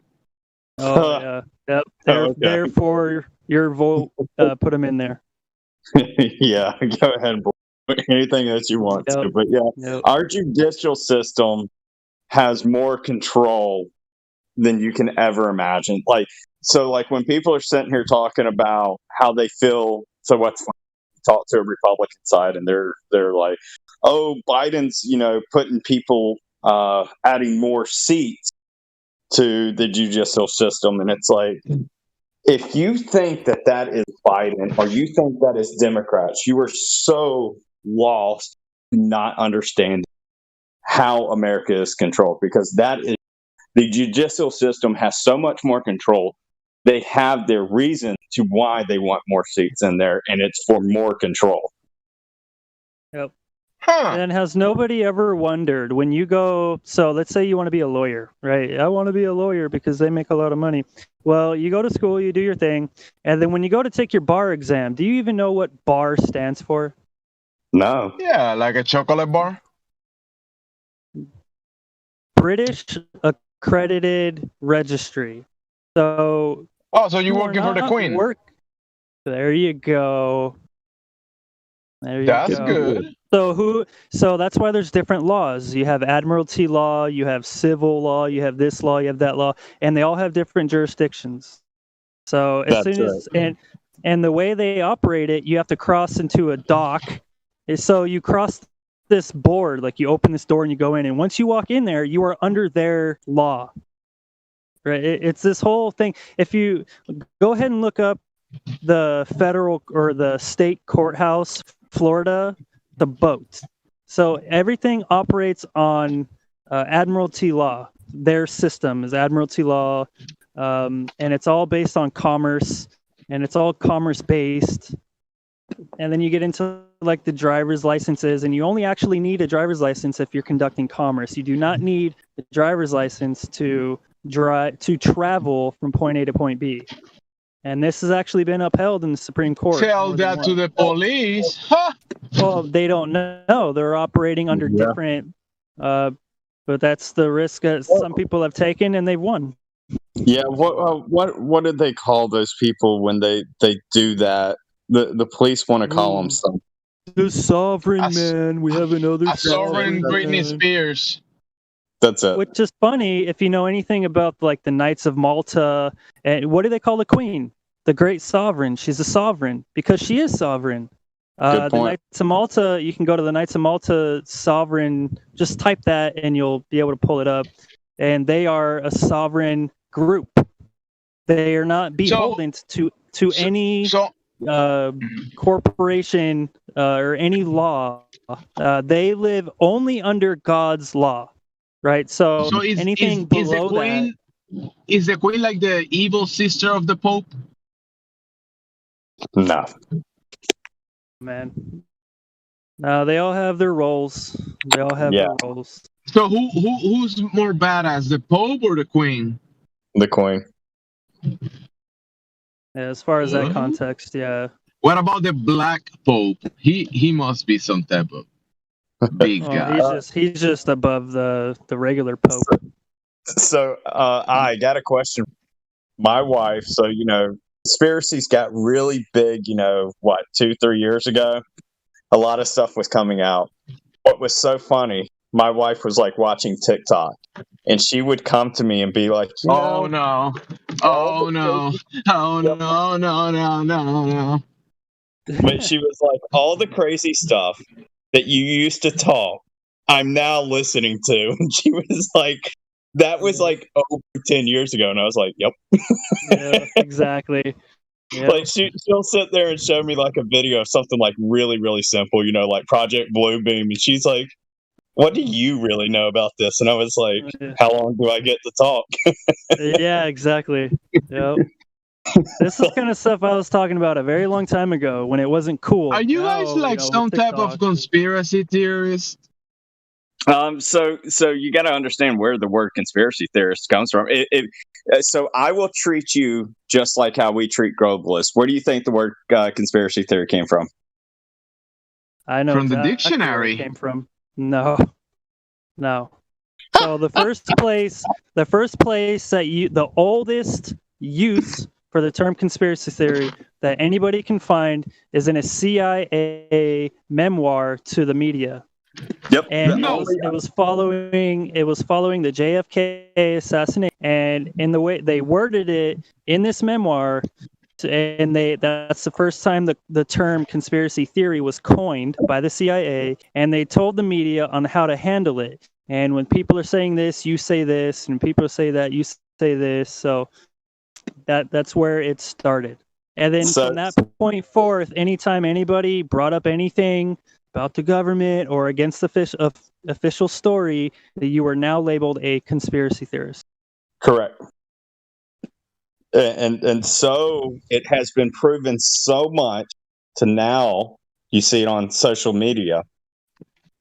Oh yeah, yep. Therefore, your vote put him in there. Yeah, go ahead, boy. Anything that you want to, but our judicial system has more control than you can ever imagine. Like when people are sitting here talking about how they feel, so what's funny, talk to a Republican side and they're like, oh, Biden's, putting people, adding more seats to the judicial system. And it's like, if you think that is Biden or you think that is Democrats, you are so lost not understanding how America is controlled, because the judicial system has so much more control. They have their reason to why they want more seats in there, and it's for more control. Yep. And has nobody ever wondered when you go, so let's say you want to be a lawyer, right? I want to be a lawyer because they make a lot of money. Well, you go to school, you do your thing, and then when you go to take your bar exam, do you even know what bar stands for? No. Yeah, like a chocolate bar. British Accredited Registry. So. Oh, so you're working for the Queen. There you go. That's good. So that's why there's different laws. You have admiralty law, you have civil law, you have this law, you have that law, and they all have different jurisdictions. So and the way they operate it, you have to cross into a dock. So you cross this board, like you open this door and you go in, and once you walk in there, you are under their law. Right? It's this whole thing. If you go ahead and look up the federal or the state courthouse, Florida, the boat. So everything operates on admiralty law. Their system is admiralty law, and it's all based on commerce, and it's all commerce based. And then you get into like the driver's licenses, and you only actually need a driver's license if you're conducting commerce. You do not need a driver's license to travel from point A to point B. And this has actually been upheld in the Supreme Court. Tell that to the police. Huh? Well, they don't know. They're operating under different, but that's the risk that some people have taken, and they've won. Yeah. What did they call those people when they do that? The police want to call them something. The sovereign man. We have another sovereign Britney Spears. That's it. Which is funny if you know anything about like the Knights of Malta. And what do they call the Queen? The Great Sovereign. She's a sovereign because she is sovereign. Good The point. Knights of Malta, you can go to the Knights of Malta sovereign, just type that and you'll be able to pull it up. And they are a sovereign group. They are not beholden to any corporation or any law. They live only under God's law, right? So, anything below that. Is the queen like the evil sister of the Pope? No. Man. No, they all have their roles. They all have their roles. So who's more badass, the Pope or the Queen? The Queen. Yeah, as far as that context, yeah. What about the Black Pope? He must be some type of big guy. He's just above the regular Pope. So I got a question. My wife, so conspiracies got really big, 2-3 years ago. A lot of stuff was coming out. What was so funny, my wife was like watching TikTok, and she would come to me and be like, Oh no. Oh no. Oh no, no. But she was like, all the crazy stuff that you used to talk, I'm now listening to. And she was like, that was like over 10 years ago. And I was like, yep. Yeah, exactly. Yep. Like she'll sit there and show me like a video of something like really, really simple, like Project Bluebeam. And she's like, what do you really know about this? And I was like, how long do I get to talk? Yeah, exactly. Yep. This is kind of stuff I was talking about a very long time ago when it wasn't cool. Are you guys like some type of conspiracy theorist? So you got to understand where the word conspiracy theorist comes from. So I will treat you just like how we treat globalists. Where do you think the word conspiracy theory came from? I know from the exactly dictionary. Where it came from. No. So the first place that the oldest use for the term conspiracy theory that anybody can find is in a CIA memoir to the media. Yep. And it was following the JFK assassination, and in the way they worded it in this memoir, and that's the first time the term conspiracy theory was coined by the CIA, and they told the media on how to handle it. And when people are saying this, you say this, and people say that, you say this. So that's where it started. And then from that point forth, anytime anybody brought up anything about the government or against the official story, that you are now labeled a conspiracy theorist. Correct. And so it has been proven so much to now you see it on social media.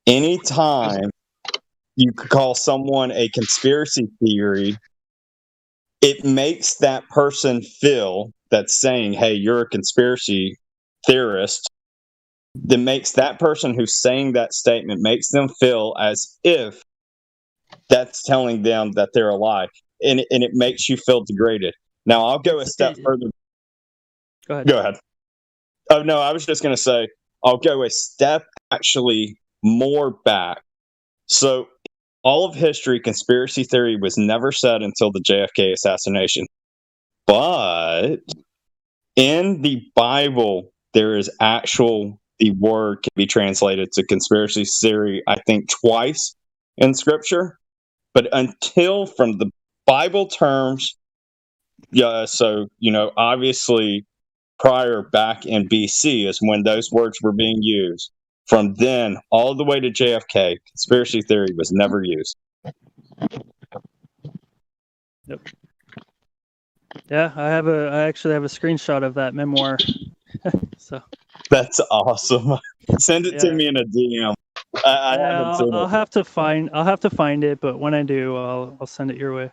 Anytime you could call someone a conspiracy theory, it makes that person feel that's saying, hey, you're a conspiracy theorist. That makes that person who's saying that statement makes them feel as if that's telling them that they're a lie. And it makes you feel degraded. Now, I'll go a step further. Go ahead. Oh, no, I was just going to say, I'll go a step actually more back. So, all of history, conspiracy theory was never said until the JFK assassination. But in the Bible, there is the word can be translated to conspiracy theory, I think, twice in Scripture. But until from the Bible terms, so, obviously prior back in BC is when those words were being used. From then all the way to JFK, conspiracy theory was never used. Yep. Yeah, I actually have a screenshot of that memoir. So that's awesome. Send it to me in a DM. I haven't seen I'll have to find it, but when I do, I'll send it your way.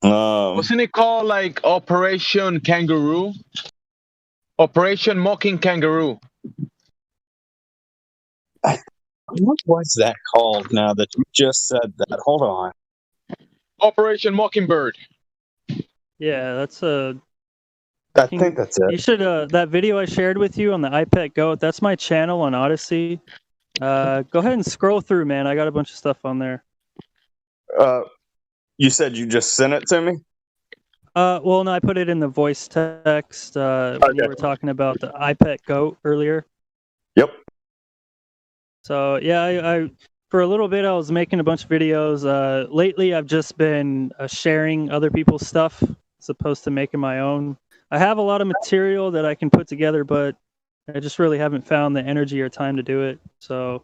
Wasn't it called like Operation Kangaroo? Operation Mocking Kangaroo. What was that called now that you just said that? Hold on. Operation Mockingbird. Yeah, that's I think that's it. You should that video I shared with you on the iPad Goat, that's my channel on Odyssey. Go ahead and scroll through, man. I got a bunch of stuff on there. You said you just sent it to me? Well, no, I put it in the voice text when you were talking about the iPet Goat earlier. Yep. So yeah, I for a little bit I was making a bunch of videos. Lately, I've just been sharing other people's stuff as opposed to making my own. I have a lot of material that I can put together, but I just really haven't found the energy or time to do it. So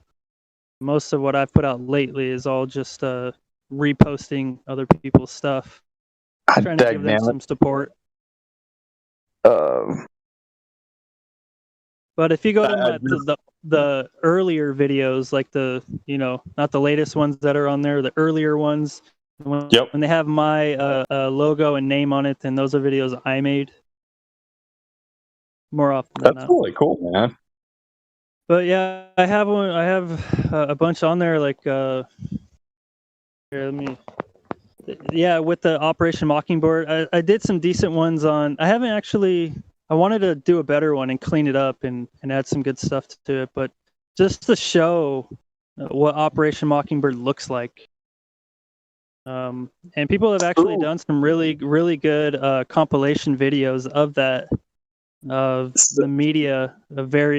most of what I've put out lately is all just reposting other people's stuff, trying to give them some support. But if you go to the earlier videos, like the, not the latest ones that are on there, the earlier ones, when they have my logo and name on it, then those are videos I made more often than not. That's really cool, man. But yeah, I have one. I have a bunch on there. Like, here, let me. Yeah, with the Operation Mockingbird, I did some decent ones on. I haven't actually. I wanted to do a better one and clean it up and add some good stuff to it, but just to show what Operation Mockingbird looks like. And people have actually done some really, really good compilation videos of that. Of the media,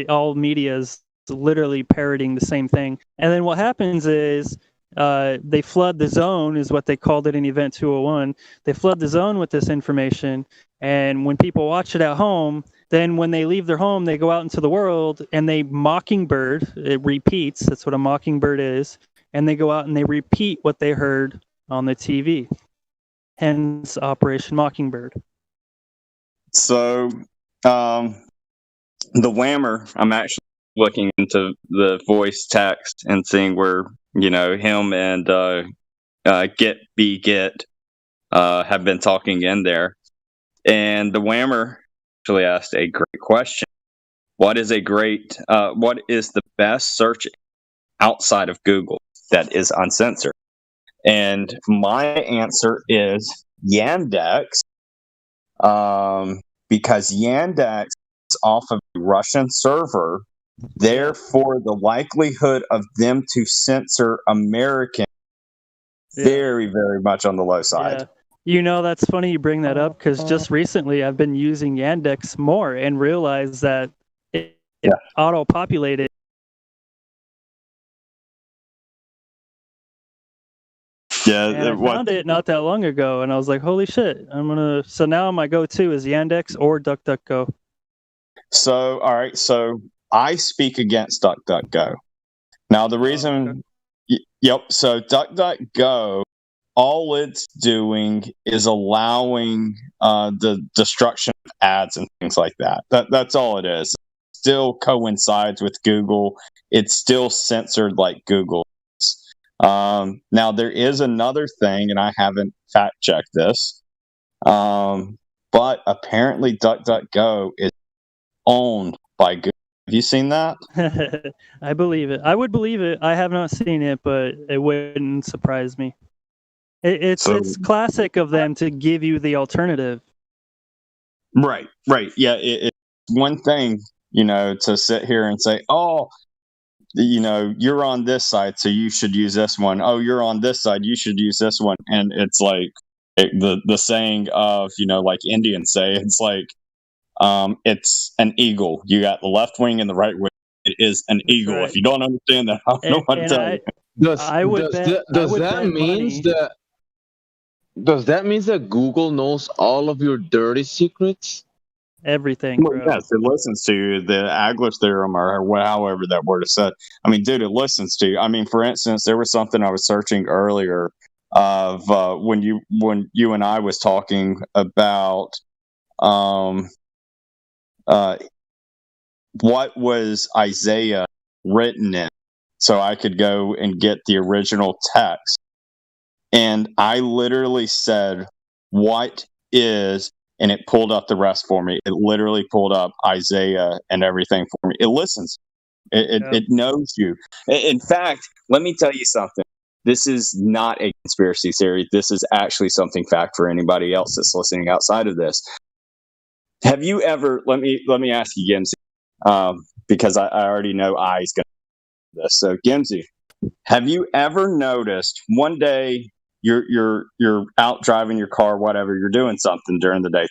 all media is literally parroting the same thing. And then what happens is they flood the zone, is what they called it in Event 201. They flood the zone with this information, and when people watch it at home, then when they leave their home, they go out into the world and they mockingbird. It repeats. That's what a mockingbird is. And they go out and they repeat what they heard on the TV. Hence, Operation Mockingbird. So. The Whammer, I'm actually looking into the voice text and seeing where, him and Get have been talking in there. And the Whammer actually asked a great question. What is the best search outside of Google that is uncensored? And my answer is Yandex. Because Yandex is off of a Russian server, therefore the likelihood of them to censor American very, very much on the low side. Yeah. That's funny you bring that up, because just recently I've been using Yandex more and realized that it auto-populated. Yeah, and I found it not that long ago, and I was like, "Holy shit!" So now my go-to is Yandex or DuckDuckGo. So, all right. So I speak against DuckDuckGo. Now the reason, So DuckDuckGo, all it's doing is allowing the destruction of ads and things like that. That's all it is. It still coincides with Google. It's still censored like Google. Now there is another thing, and I haven't fact checked this, but apparently DuckDuckGo is owned by Google. Have you seen that? I believe it. I would believe it. I have not seen it, but it wouldn't surprise me. It's classic of them to give you the alternative. Right. Yeah, it's one thing, to sit here and say, "Oh, you're on this side, so you should use this one. Oh, you're on this side, you should use this one." And it's like the saying of, like Indians say, it's like, it's an eagle. You got the left wing and the right wing. It is an eagle. Right. If you don't understand that, I don't know what to tell you. Does that mean that Google knows all of your dirty secrets? Everything, bro. Well, yes, it listens to you. The Agler theorem, or however that word is said. I mean, dude, it listens to you. I mean, for instance, there was something I was searching earlier of when you and I was talking about what was Isaiah written in, so I could go and get the original text, and I literally said, "What is?" And it pulled up the rest for me. It literally pulled up Isaiah and everything for me. It listens. It knows you. In fact, let me tell you something. This is not a conspiracy theory. This is actually something fact for anybody else that's listening outside of this. Have you ever? Let me ask you, Gimsy, because I already know I's going to do this. So, Gimsy, have you ever noticed one day you're out driving your car, whatever, you're doing something during the daytime,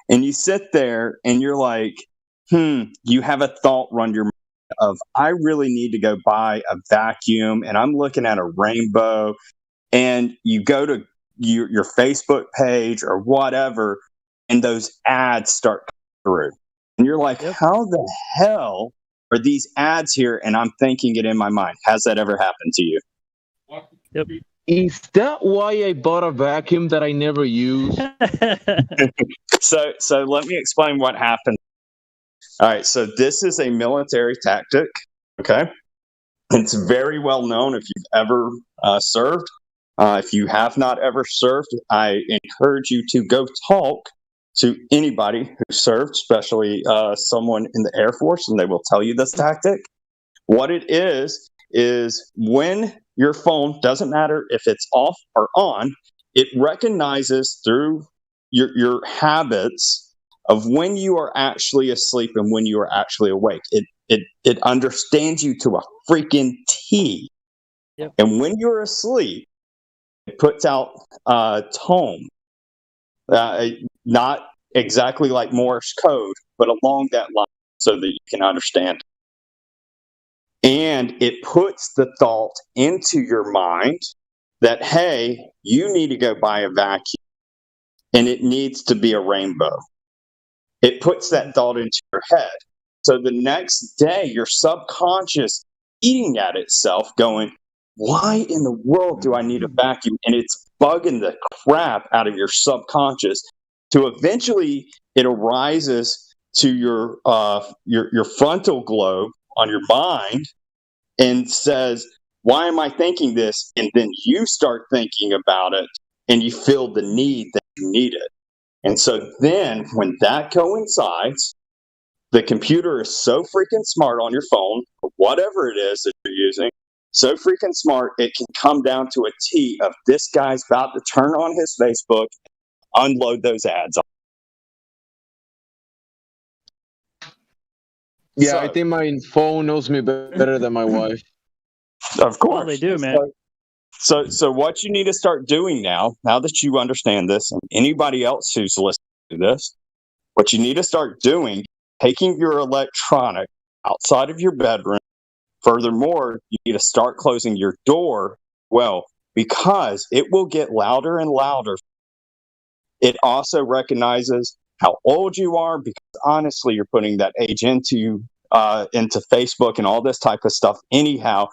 and you sit there and you're like, you have a thought run your mind of, I really need to go buy a vacuum, and I'm looking at a rainbow, and you go to your Facebook page or whatever, and those ads start coming through, and you're like, how the hell are these ads here? And I'm thinking it in my mind. Has that ever happened to you? Yep. Is that why I bought a vacuum that I never use? So let me explain what happened. All right, so this is a military tactic, okay? It's very well known if you've ever served. If you have not ever served, I encourage you to go talk to anybody who served, especially someone in the Air Force, and they will tell you this tactic. What it is when your phone, doesn't matter if it's off or on, it recognizes through your habits of when you are actually asleep and when you are actually awake. It understands you to a freaking T. Yep. And when you're asleep, it puts out tone. Not exactly like Morse code, but along that line so that you can understand. And it puts the thought into your mind that, hey, you need to go buy a vacuum, and it needs to be a rainbow. It puts that thought into your head. So the next day, your subconscious eating at itself going, why in the world do I need a vacuum? And it's bugging the crap out of your subconscious to eventually it arises to your frontal lobe on your mind and says, why am I thinking this? And then you start thinking about it and you feel the need that you need it. And so then when that coincides, the computer is so freaking smart on your phone, or whatever it is that you're using, so freaking smart, it can come down to a T of this guy's about to turn on his Facebook, unload those ads. Yeah, I think my phone knows me better than my wife. Of course. Well, they do, man. So what you need to start doing now that you understand this, and anybody else who's listening to this, what you need to start doing, taking your electronic outside of your bedroom. Furthermore, you need to start closing your door, because it will get louder and louder. It also recognizes how old you are, because honestly, you're putting that age into Facebook and all this type of stuff. Anyhow,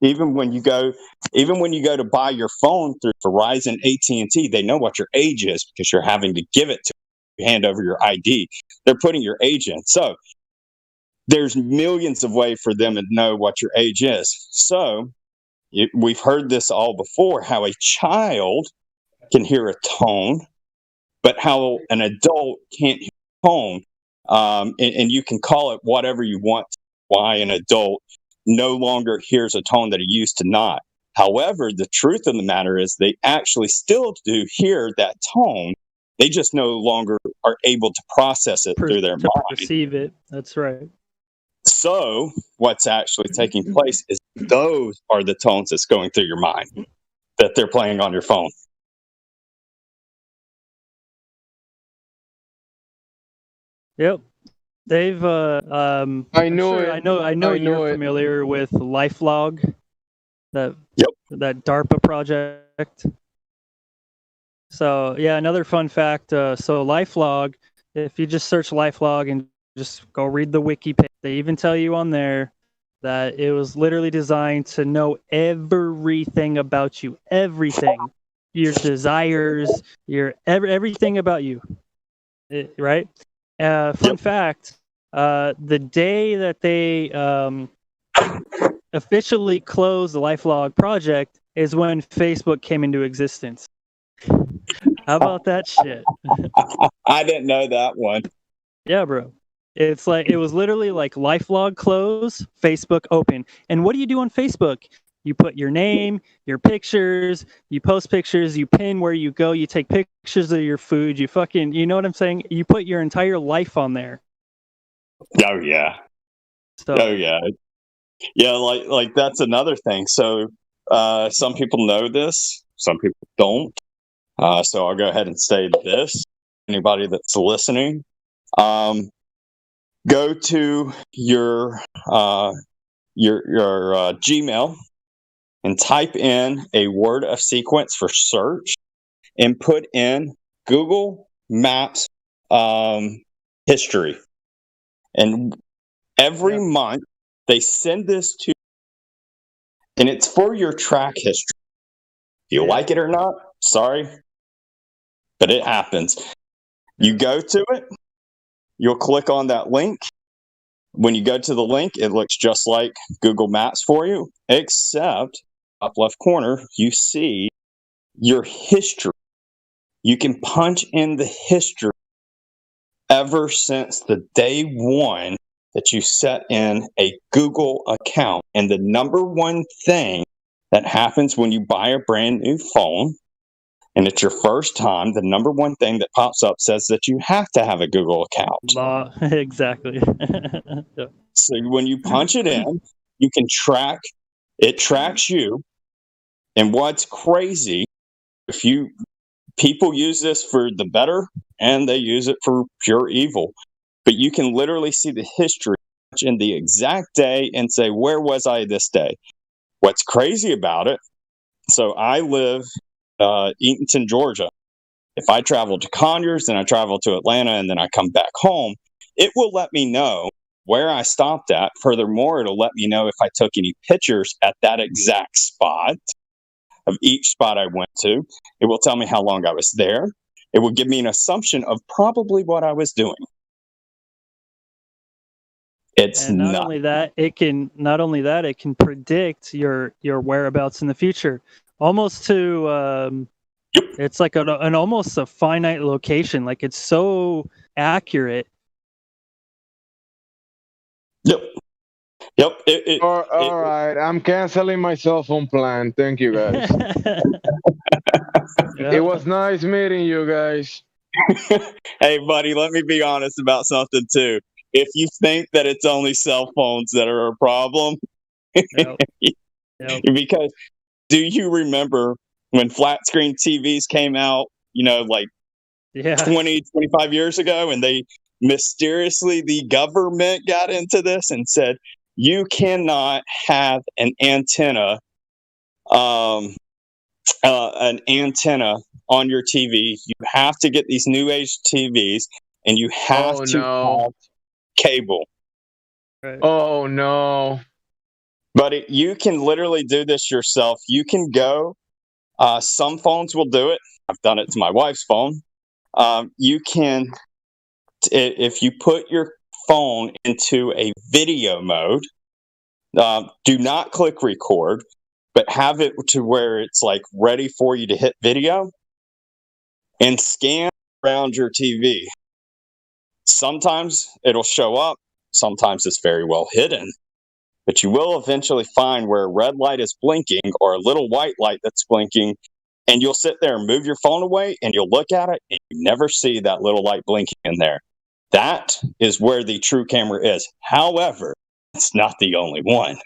even when you go to buy your phone through Verizon, AT&T, they know what your age is because you're having to give it to you, hand over your ID. They're putting your age in. So there's millions of ways for them to know what your age is. So we've heard this all before, how a child can hear a tone, but how an adult can't hear a tone. And you can call it whatever you want, why an adult no longer hears a tone that he used to not. However, the truth of the matter is they actually still do hear that tone. They just no longer are able to process it through their mind. Perceive it. That's right. So what's actually taking place is those are the tones that's going through your mind that they're playing on your phone. Yep. Dave, I know it. I know you're familiar with LifeLog, that DARPA project. So yeah, another fun fact. So LifeLog, if you just search LifeLog and just go read the wiki page, they even tell you on there that it was literally designed to know everything about you, everything, your desires, everything about you, right? Fun fact, the day that they officially closed the LifeLog project is when Facebook came into existence. How about that shit? I didn't know that one. Yeah, bro. It's like, it was literally like LifeLog close, Facebook open. And what do you do on Facebook? You put your name, your pictures, you post pictures, you pin where you go, you take pictures of your food, you know what I'm saying? You put your entire life on there. Oh yeah. Yeah, like that's another thing. So Some people know this, some people don't. So I'll go ahead and say this. Anybody that's listening, go to your Gmail and type in a word of sequence for search and put in Google Maps history. And every month they send this to, and it's for your track history. If you like it or not, sorry, but it happens. You go to it, you'll click on that link. When you go to the link, it looks just like Google Maps for you, except top left corner, you see your history. You can punch in the history ever since the day one that you set in a Google account. And the number one thing that happens when you buy a brand new phone, and it's your first time, the number one thing that pops up says that you have to have a Google account. Exactly. Yeah. So when you punch it in, you can track, it tracks you. And what's crazy, people use this for the better and they use it for pure evil, but you can literally see the history in the exact day and say, where was I this day? What's crazy about it, so I live Eatonton, Georgia. If I travel to Conyers, then I travel to Atlanta, and then I come back home, it will let me know where I stopped at. Furthermore, it'll let me know if I took any pictures at that exact spot of each spot I went to. It will tell me how long I was there. It will give me an assumption of probably what I was doing. It's and not only that, it can predict your whereabouts in the future, almost to it's like an almost a finite location. Like, it's so accurate. Yep. All right, I'm canceling my cell phone plan. Thank you, guys. It was nice meeting you guys. Hey, buddy, let me be honest about something too. If you think that it's only cell phones that are a problem, because do you remember when flat screen TVs came out, like 20, 25 years ago, and they mysteriously, the government got into this and said, you cannot have an antenna on your TV. You have to get these new age TVs, and you have have cable. Right. Oh no! But you can literally do this yourself. You can go. Some phones will do it. I've done it to my wife's phone. You can, if you put your phone into a video mode, do not click record, but have it to where it's like ready for you to hit video, and scan around your TV. Sometimes it'll show up, sometimes it's very well hidden, but you will eventually find where a red light is blinking or a little white light that's blinking, and you'll sit there and move your phone away and you'll look at it and you never see that little light blinking in there. That is where the true camera is. However, it's not the only one.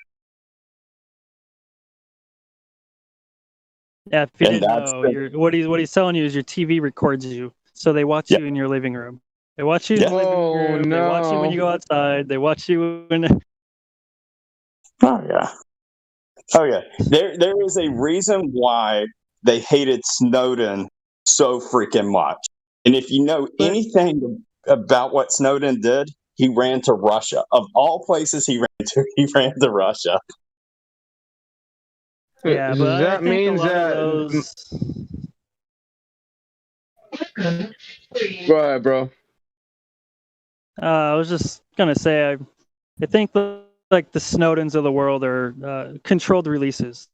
Yeah, if you didn't know, what he's telling you is your TV records you, so they watch you in your living room. They watch you in the living room. They watch you when you go outside. They watch you when. Oh yeah. There is a reason why they hated Snowden so freaking much. And if you know anything about what Snowden did, he ran to Russia. Of all places he ran to Russia. Yeah, but that means that. Go ahead, bro. I was just gonna say, I think like the Snowdens of the world are controlled releases,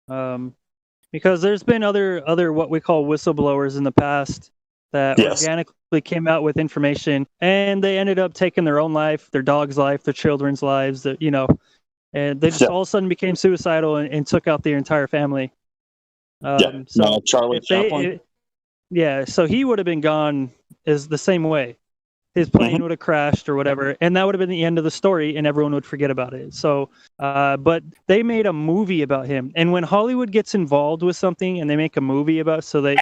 because there's been other what we call whistleblowers in the past that organically came out with information, and they ended up taking their own life, their dog's life, their children's lives, and they just all of a sudden became suicidal and took out their entire family. Charlie Chaplin. So he would have been gone is the same way. his plane would have crashed or whatever, and that would have been the end of the story, and everyone would forget about it. So, but they made a movie about him, and when Hollywood gets involved with something and they make a movie about, so that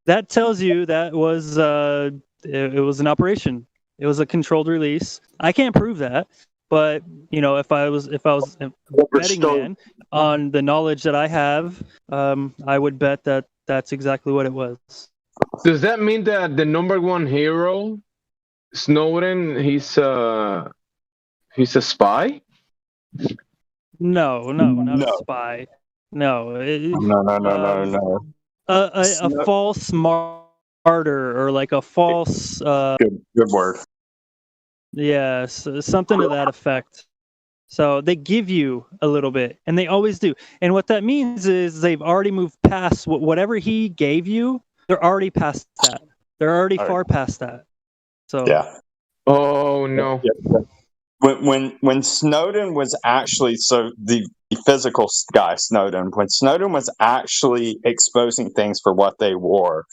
that tells you that was it was an operation. It was a controlled release. I can't prove that, but if I was a betting man on the knowledge that I have, I would bet that that's exactly what it was. Does that mean that the number one hero, Snowden, he's a spy? No, not a spy. No. No. A false martyr, or like a false. Good word. Yeah, something to that effect. So they give you a little bit, and they always do. And what that means is they've already moved past whatever he gave you. They're already past that. They're already far past that. So yeah. Oh no. When Snowden was actually the physical guy Snowden, when Snowden was actually exposing things for what they were,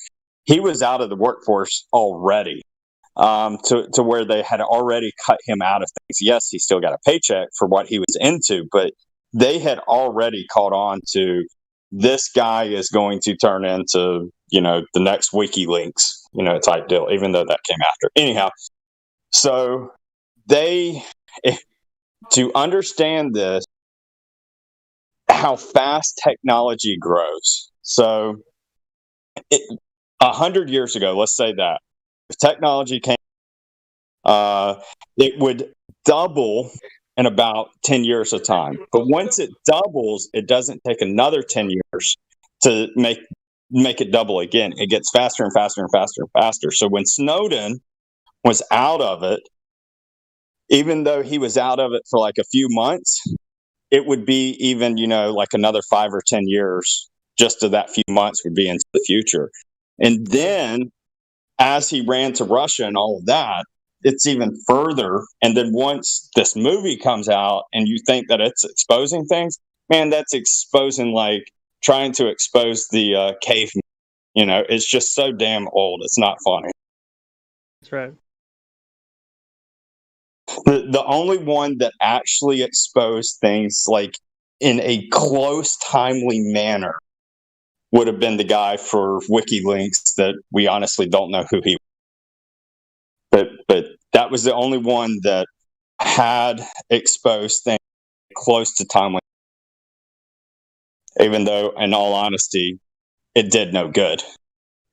he was out of the workforce already. To where they had already cut him out of things. Yes, he still got a paycheck for what he was into, but they had already caught on to this guy is going to turn into, the next WikiLeaks, type deal, even though that came after. Anyhow, so to understand this, how fast technology grows. So 100 years ago, let's say that, if technology came, it would double in about 10 years of time. But once it doubles, it doesn't take another 10 years to make it double again. It gets faster and faster and faster and faster. So when Snowden was out of it, even though he was out of it for like a few months, it would be even, like another 5 or 10 years just to that few months would be into the future. And then as he ran to Russia and all of that, it's even further. And then once this movie comes out and you think that it's exposing things, man, that's exposing, like trying to expose the caveman. It's just so damn old. It's not funny. That's right. The only one that actually exposed things like in a close, timely manner would have been the guy for WikiLeaks that we honestly don't know who he was. But that was the only one that had exposed things close to timely. Even though, in all honesty, it did no good.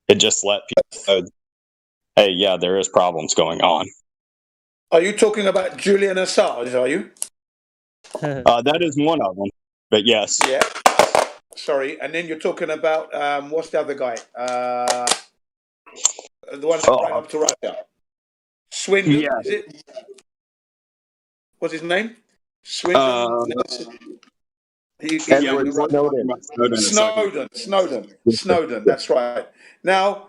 It just let people know, hey, yeah, there is problems going on. Are you talking about Julian Assange, are you? That is one of them, but yes. Yeah. Sorry, and then you're talking about, what's the other guy? The one that ran up to Russia. Swindon, is it? What's his name? Swindon? Snowden, that's right. Now,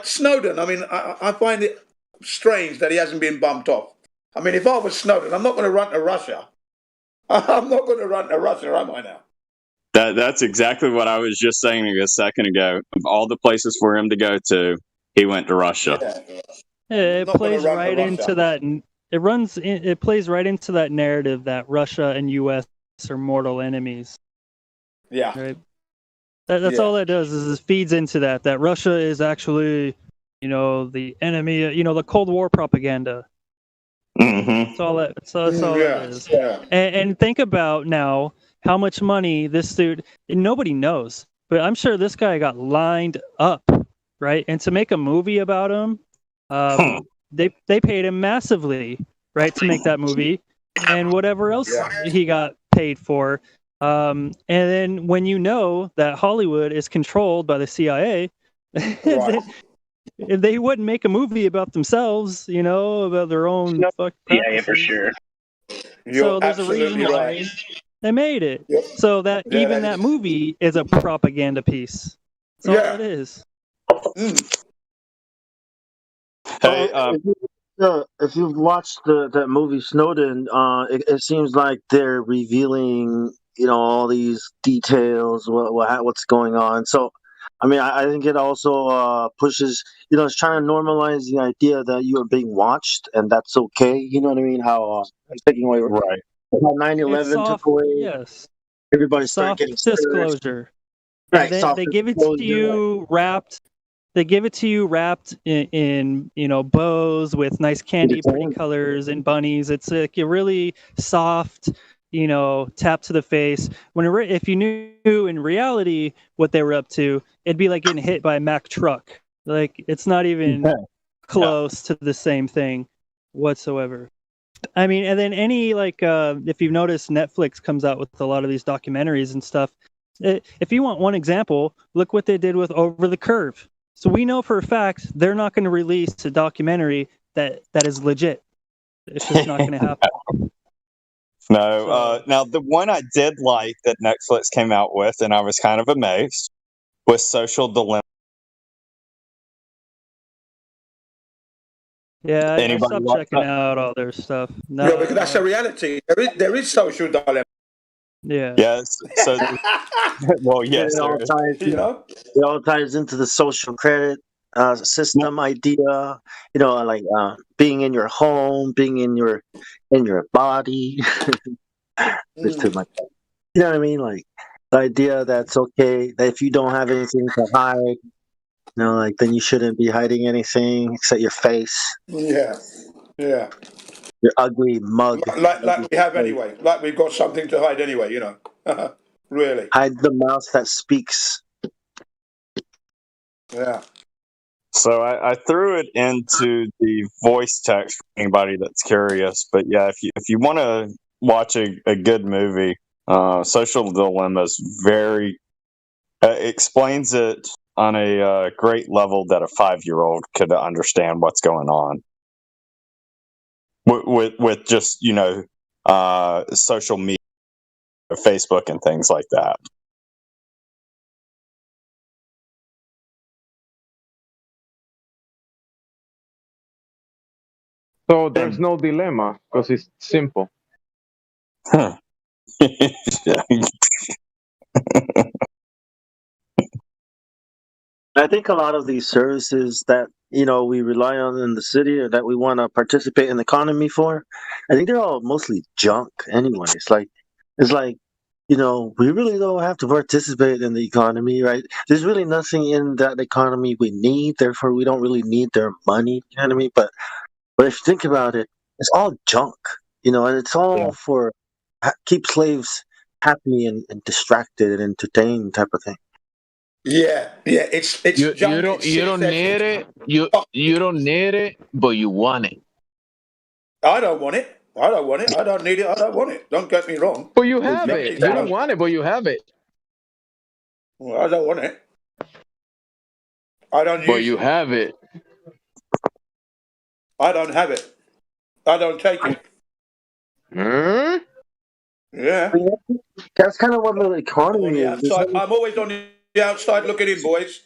Snowden, I find it strange that he hasn't been bumped off. If I was Snowden, I'm not going to run to Russia. I'm not going to run to Russia, am I now? That's exactly what I was just saying a second ago. Of all the places for him to go to, he went to Russia. Yeah, it plays right into that. It plays right into that narrative that Russia and U.S. are mortal enemies. Yeah. Right. That's all that does is it feeds into that Russia is actually, the enemy. The Cold War propaganda. Mm-hmm. That's all it is. Yeah. And think about now how much money this dude. Nobody knows, but I'm sure this guy got lined up, right? And to make a movie about him, they paid him massively, right, to make that movie, and whatever else he got paid for. And then when you know that Hollywood is controlled by the CIA, they wouldn't make a movie about themselves, about their own CIA for sure. So there's a reason why they made it. Yep. So that even that movie is a propaganda piece. That's all it is. Hey, if you've watched that movie Snowden, it seems like they're revealing, all these details, what's going on. So I mean, I think it also pushes, it's trying to normalize the idea that you are being watched and that's okay. You know what I mean? How it's taking away, Right. how It's 9/11 took soft, away, yes, everybody started soft getting searched. disclosure. Right, And soft they give it to disclosure. you wrapped. They give it to you wrapped in bows with nice candy, pretty colors, and bunnies. It's like a really soft, tap to the face. If you knew in reality what they were up to, it'd be like getting hit by a Mack truck. Like it's not even close to the same thing whatsoever. I mean, and then if you've noticed, Netflix comes out with a lot of these documentaries and stuff. If you want one example, look what they did with Over the Curve. So we know for a fact they're not going to release a documentary that is legit. It's just not going to happen. No. Now, the one I did like that Netflix came out with, and I was kind of amazed, was Social Dilemma. Yeah, I Anybody stopped watch checking that? out all their stuff. No, Yeah, because that's a reality. There is social dilemma. Yeah. Yes. So, well, yes, it all there is. ties, it all ties into the social credit system idea. Like being in your home, being in your body. There's too much. You know what I mean? Like the idea that's okay that if you don't have anything to hide, then you shouldn't be hiding anything except your face, Yeah, yeah. your ugly mug. Like we have anyway. Like we've got something to hide anyway. Really. Hide the mouth that speaks. Yeah. So I threw it into the voice text for anybody that's curious. But yeah, if you want to watch a good movie, Social Dilemma is very explains it on a great level that a 5-year-old could understand what's going on with just social media, Facebook, and things like that. So there's no dilemma because it's simple. I think a lot of these services that we rely on in the city or that we want to participate in the economy for, I think they're all mostly junk anyway. It's like we really don't have to participate in the economy, right? There's really nothing in that economy we need, therefore we don't really need their money, you know what I mean? But if you think about it, it's all junk, and it's all for keep slaves happy and distracted and entertained type of thing. Yeah. It's You junk. don't need it. You don't need it, but you want it. I don't want it. I don't need it. I don't want it. Don't get me wrong. But you have it. You don't want it, but you have it. Well, I don't want it. I don't use But you have it. I don't have it. I don't take it. Yeah. That's kind of what the economy is. I'm always on the outside looking in, boys.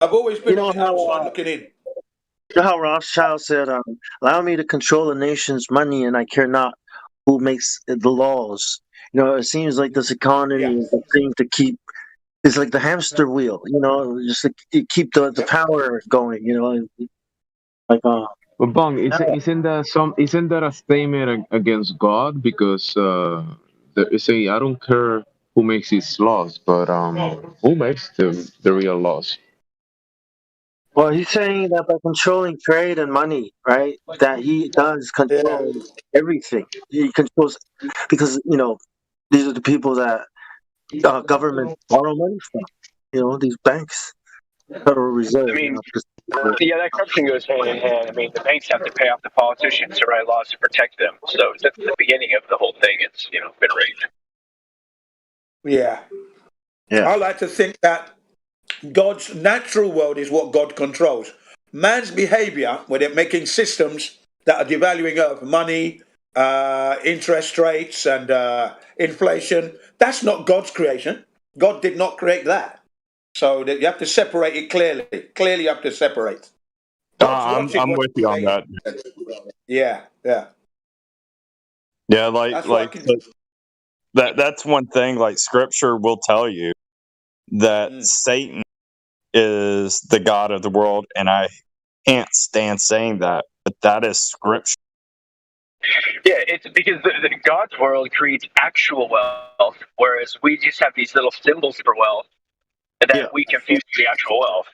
I've always been on the outside looking in. You know how Rothschild said, allow me to control the nation's money and I care not who makes the laws. It seems like this economy is the thing to keep. It's like the hamster wheel, just to keep the power going, But Bong, isn't that a statement against God? Because they say, I don't care who makes these laws, but who makes the real laws? Well, he's saying that by controlling trade and money, right, that he does control everything. He controls, because, these are the people that government borrow money from, these banks, Federal Reserve. I mean, that corruption goes hand in hand. I mean, the banks have to pay off the politicians to write laws to protect them. So that's the beginning of the whole thing. It's, been rigged. Yeah. I like to think that God's natural world is what God controls. Man's behavior, when they're making systems that are devaluing Earth, money, interest rates, and inflation, that's not God's creation. God did not create that. So you have to separate it clearly. Clearly, you have to separate. I'm with you on that. Yeah. Yeah, that's one thing. Like Scripture will tell you that Satan is the God of the world, and I can't stand saying that, but that is scripture. Yeah, it's because the God's world creates actual wealth, whereas we just have these little symbols for wealth that we confuse with the actual wealth.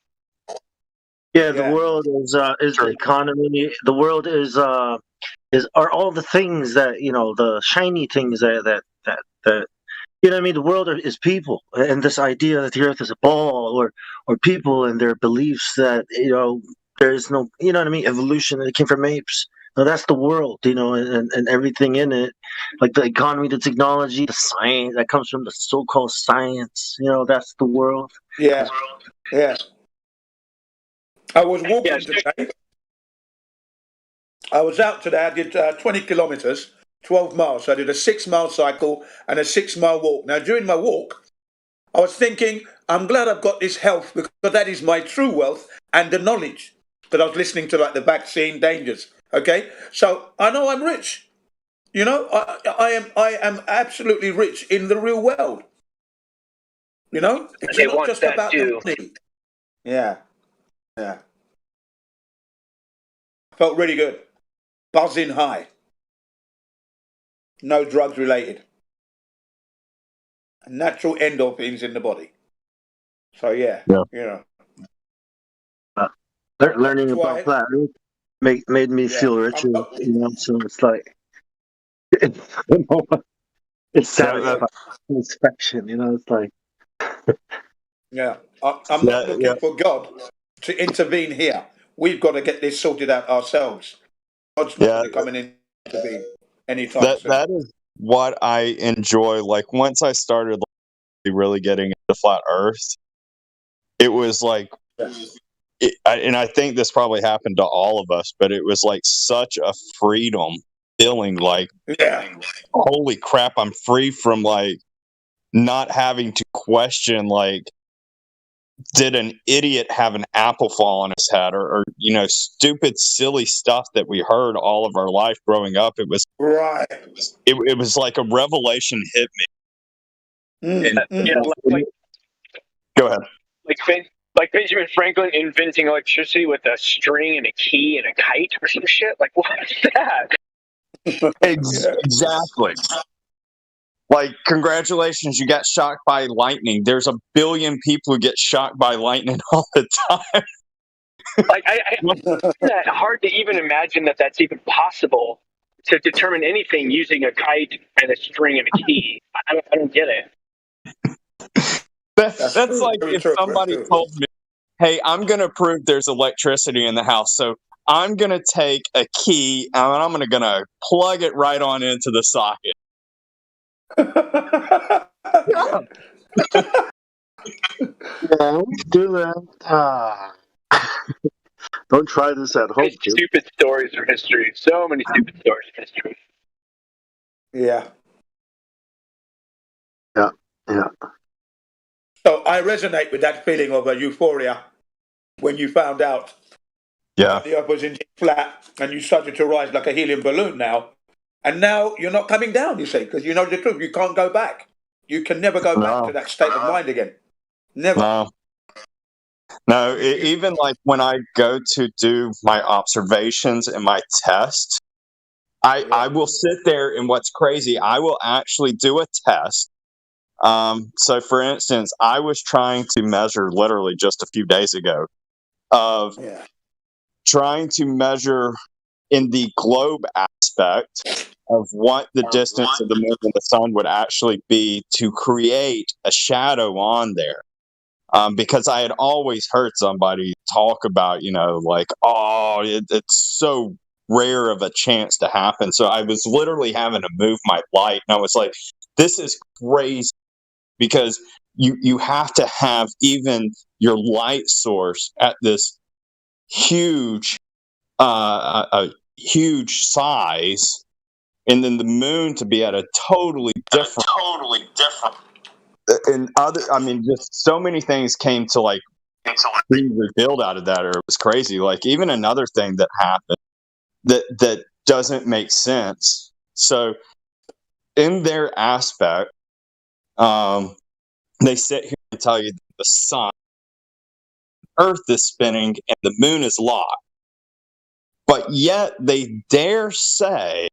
Yeah, the world is the economy. The world is are all the things that the shiny things that you know what I mean. The world is people, and this idea that the Earth is a ball, or people and their beliefs that there is no what I mean, evolution, that it came from apes. No, that's the world, and everything in it, like the economy, the technology, the science that comes from the so-called science. That's the world. Yeah, yeah. I was walking today. I was out today. I did 20 kilometers, 12 miles. So I did a 6-mile cycle and a 6-mile walk. Now, during my walk, I was thinking, I'm glad I've got this health, because that is my true wealth and the knowledge. Because I was listening to like the vaccine dangers. Okay, so I know I'm rich. I am absolutely rich in the real world. It's They not want just that about too. the money. Yeah, yeah. Felt really good. Buzzing high. No drugs related. Natural endorphins in the body. So yeah. Learning about flat Earth made me feel richer. So it's like it's satisfaction. It's like Yeah. I'm not looking for God to intervene here. We've got to get this sorted out ourselves. God's not going to come in and intervene anytime soon. That is what I enjoy. Like, once I started really getting into flat Earth, it was like, and I think this probably happened to all of us, but it was like such a freedom feeling. Like, holy crap, I'm free from like not having to question like, did an idiot have an apple fall on his head, or stupid silly stuff that we heard all of our life growing up. It was it was like a revelation hit me. Go ahead. Like Benjamin Franklin inventing electricity with a string and a key and a kite or some shit. Like, what is that? Exactly. Like, congratulations, you got shocked by lightning. There's a billion people who get shocked by lightning all the time. Like, I that hard to even imagine that that's even possible to determine anything using a kite and a string and a key. I don't get it. That's like if somebody told me, hey, I'm going to prove there's electricity in the house, so I'm going to take a key and I'm going to plug it right on into the socket. Yeah, do that. Don't try this at home. Stupid stories from history. So many stupid stories from history. Yeah. Yeah. So I resonate with that feeling of euphoria when you found out the Earth was indeed flat and you started to rise like a helium balloon now. And now you're not coming down, you see, because you know the truth. You can't go back. You can never go back to that state of mind again. Never. No, even like when I go to do my observations and my tests, I will sit there, and what's crazy, I will actually do a test. So, for instance, I was trying to measure literally just a few days ago of trying to measure in the globe aspect of what the distance of the moon and the sun would actually be to create a shadow on there. Because I had always heard somebody talk about, like, it's so rare of a chance to happen. So I was literally having to move my light, and I was like, this is crazy, because you have to have even your light source at this huge huge size, and then the moon to be at a totally different. And just so many things came to like be revealed out of that, or it was crazy. Like, even another thing that happened that doesn't make sense. So in their aspect, they sit here and tell you that the sun Earth is spinning and the moon is locked. But yet they dare say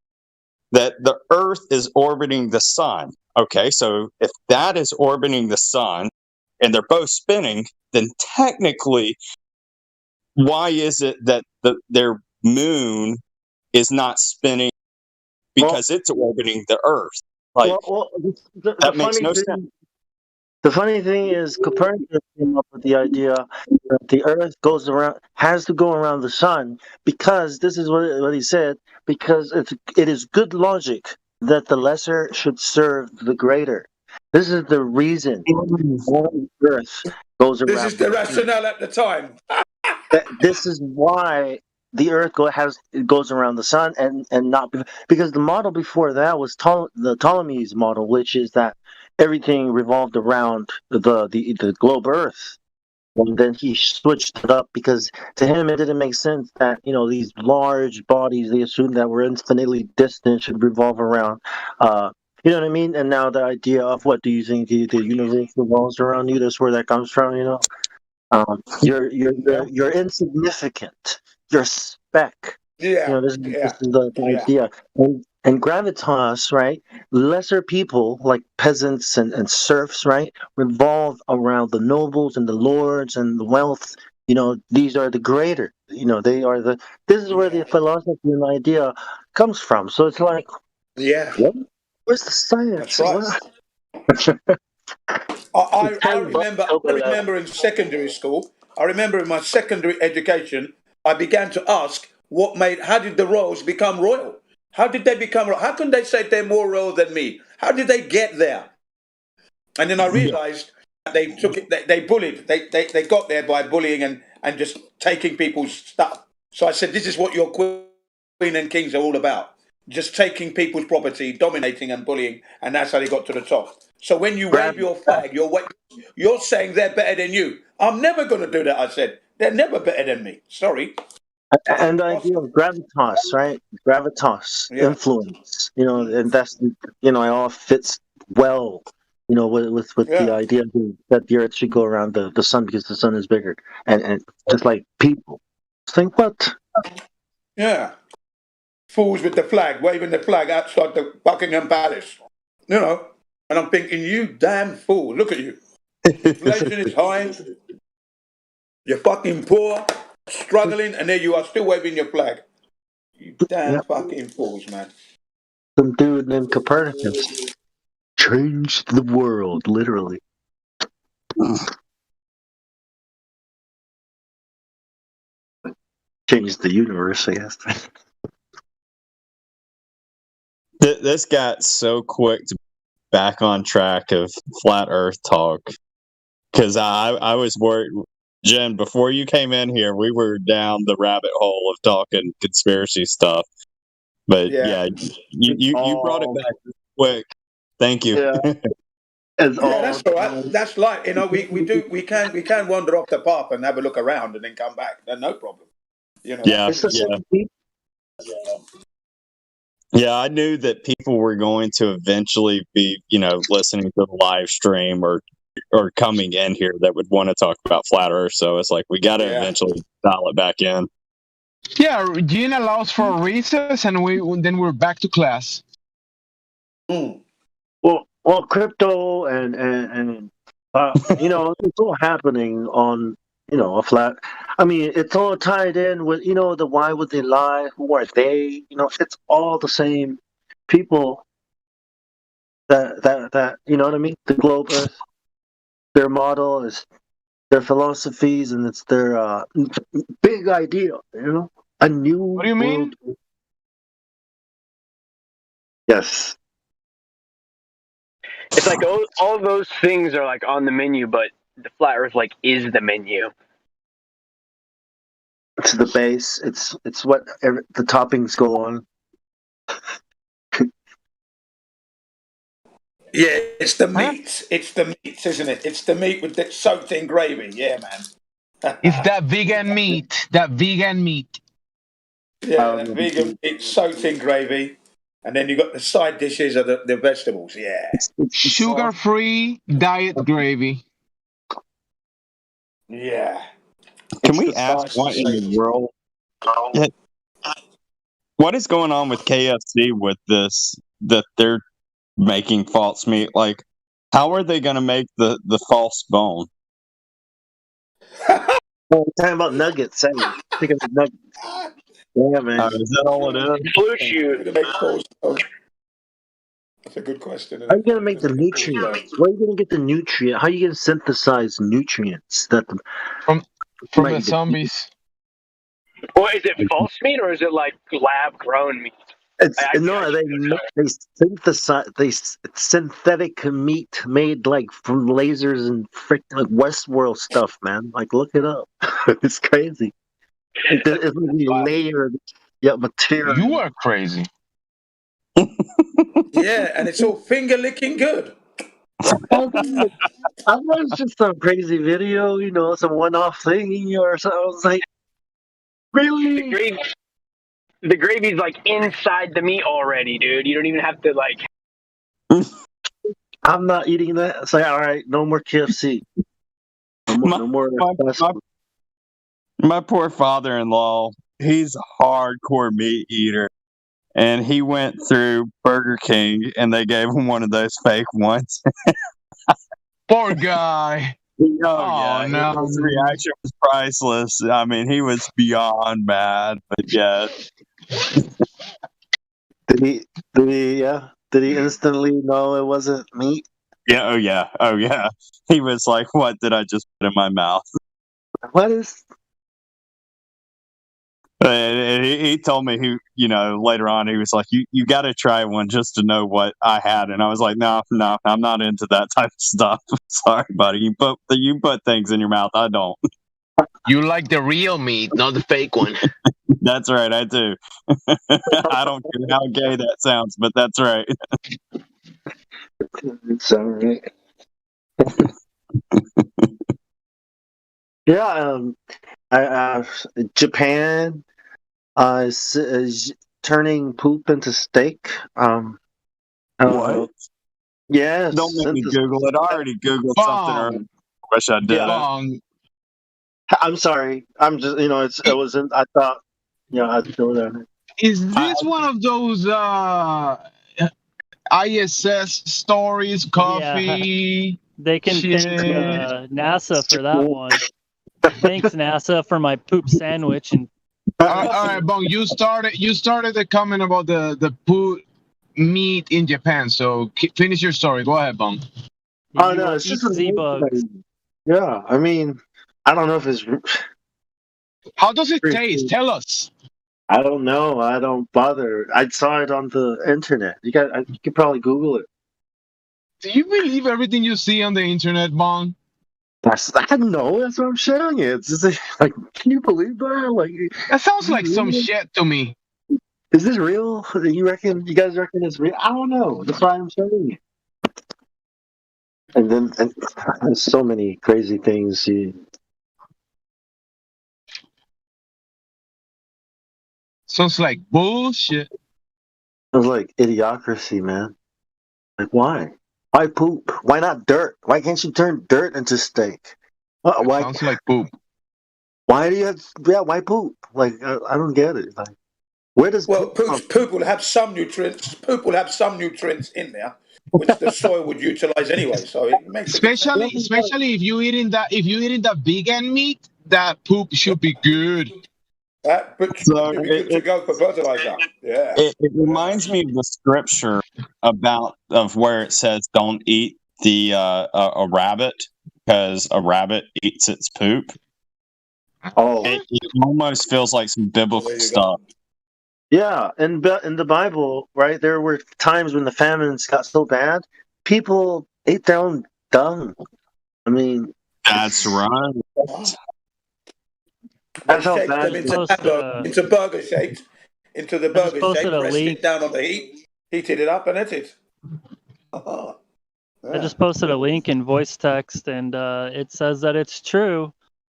that the Earth is orbiting the sun. Okay, so if that is orbiting the sun and they're both spinning, then technically, why is it that their moon is not spinning because it's orbiting the Earth? Like, that makes no sense. The funny thing is, Copernicus came up with the idea that the Earth has to go around the sun because this is what he said. Because it is good logic that the lesser should serve the greater. This is the reason why the Earth goes around. This is the rationale at the time. This is why the Earth goes around the sun and not because the model before that was the Ptolemy's model, which is that everything revolved around the globe Earth. And then he switched it up because to him it didn't make sense that these large bodies they assumed that were infinitely distant should revolve around. You know what I mean? And now the idea of what do you think the universe revolves around you? That's where that comes from. You're insignificant. You're a speck. Yeah. This is the idea. And gravitas, right? Lesser people like peasants and serfs, right, revolve around the nobles and the lords and the wealth. These are the greater. They are the. This is where the philosophy and idea comes from. So it's like, what? Where's the science? That's right. I remember in secondary school. I remember in my secondary education, I began to ask how did the royals become royal? How did they become royal? How can they say they're more royal than me? How did they get there? And then I realized they took it. They bullied. They got there by bullying and just taking people's stuff. So I said, this is what your queen and kings are all about. Just taking people's property, dominating and bullying, and that's how they got to the top. So when you wave your flag, you're saying they're better than you. I'm never going to do that, I said. They're never better than me. Sorry. And the idea of gravitas, right? Gravitas, influence. And that's it all fits well. With the idea that the Earth should go around the sun because the sun is bigger, and just like people think what? Yeah. Fools with the flag, waving the flag outside the Buckingham Palace. And I'm thinking, you damn fool, look at you. Inflation is high. You're fucking poor, struggling, and there you are still waving your flag. You damn fucking fools, man. Some dude named Copernicus changed the world, literally. Changed the universe, I guess. This got so quick to back on track of flat Earth talk because I was worried, Jen. Before you came in here, we were down the rabbit hole of talking conspiracy stuff. But you brought it back quick. Thank you. Yeah. That's all right. That's like we can wander off the path and have a look around and then come back. Then no problem. Yeah, I knew that people were going to eventually be, listening to the live stream or coming in here that would want to talk about flat Earth. So it's like we got to eventually dial it back in. Yeah, Gene allows for recess, and then we're back to class. Well, crypto and it's all happening on a flat. I mean, it's all tied in with the why would they lie? Who are they? It's all the same people. That you know what I mean? The globe Earth. Their model is their philosophies, and it's their big idea. A new. What do you mean? Yes. It's like all those things are like on the menu, but the flat Earth is the menu. It's the base. It's what the toppings go on. Yeah, it's the meat. It's the meat, isn't it? It's the meat with the soaked in gravy. Yeah, man. It's that vegan meat. That vegan meat. Yeah, that vegan meat soaked in gravy. And then you got the side dishes of the vegetables. Yeah. Sugar-free diet gravy. Yeah. Can we ask what in the world? Yeah, what is going on with KFC with this? That they're making false meat. Like, how are they going to make the false bone? Oh, talking about nuggets. Hey, think of the nuggets. Yeah, man. Is that all it is? Blue shoot. That's a good question. How are you gonna make the nutrients? Where are you gonna get the nutrient? How are you gonna synthesize nutrients that the from the zombies? Well, is it false meat or is it like lab grown meat? It's they synthesize synthetic meat made like from lasers and like Westworld stuff, man. Like look it up. It's crazy. It's really layered material. You are crazy. Yeah, and it's all finger licking good. I thought it was just some crazy video, some one-off thing or something. I was like, really? The gravy's like inside the meat already, dude. You don't even have to like. I'm not eating that. It's like, all right, no more KFC. No more. My poor father-in-law, he's a hardcore meat eater. And he went through Burger King, and they gave him one of those fake ones. Poor guy. Yeah, no. His reaction was priceless. I mean, he was beyond mad, but yeah. Did he instantly know it wasn't meat? Yeah, oh yeah. He was like, "What did I just put in my mouth?" What is? And he told me later on he was like, you got to try one just to know what I had, and I was like, no, I'm not into that type of stuff. Sorry, buddy. You put things in your mouth. I don't. You like the real meat, not the fake one. That's right, I do. I don't care how gay that sounds, but that's right. It's all right. Yeah, Japan is turning poop into steak. What? Yes. Don't make me Google it. I already Googled something earlier. Wish I did. I'm sorry. I'm just, it wasn't. I thought, I'd throw that. Is this one of those ISS stories? Coffee. Yeah. They can thank NASA for that one. Thanks, NASA, for my poop sandwich. And all right, Bong. You started the comment about the poop meat in Japan. So finish your story. Go ahead, Bong. Oh no, it's just Z-bugs. Yeah, I mean, I don't know if it's. How does it taste? Tell us. I don't know. I don't bother. I saw it on the internet. You could probably Google it. Do you believe everything you see on the internet, Bong? I know. That's what I'm sharing it. It's just like, can you believe that? Like, that sounds like some shit to me. Is this real? You guys reckon it's real? I don't know. That's why I'm sharing it. And there's so many crazy things. Sounds like bullshit. It was like idiocracy, man. Like, why? Why poop? Why not dirt? Why can't you turn dirt into steak? Why? Sounds like poop. Why do you have? Yeah, why poop? Like, I don't get it. Like, where does poop will have some nutrients? Poop will have some nutrients in there, which the soil would utilize anyway. So it makes especially if you eating that vegan meat, that poop should be good. But should be good to go for fertilizer. Yeah. It reminds me of the scripture of where it says, "Don't eat the a rabbit because a rabbit eats its poop." Oh, it almost feels like some biblical stuff. Yeah, in the Bible, right? There were times when the famines got so bad, people ate their own dung. I mean, that's right. That's how shaped bad them into burger shapes, into the burger shape, resting it down on the heated it up, and that's it. I just posted a link in voice text, and it says that it's true,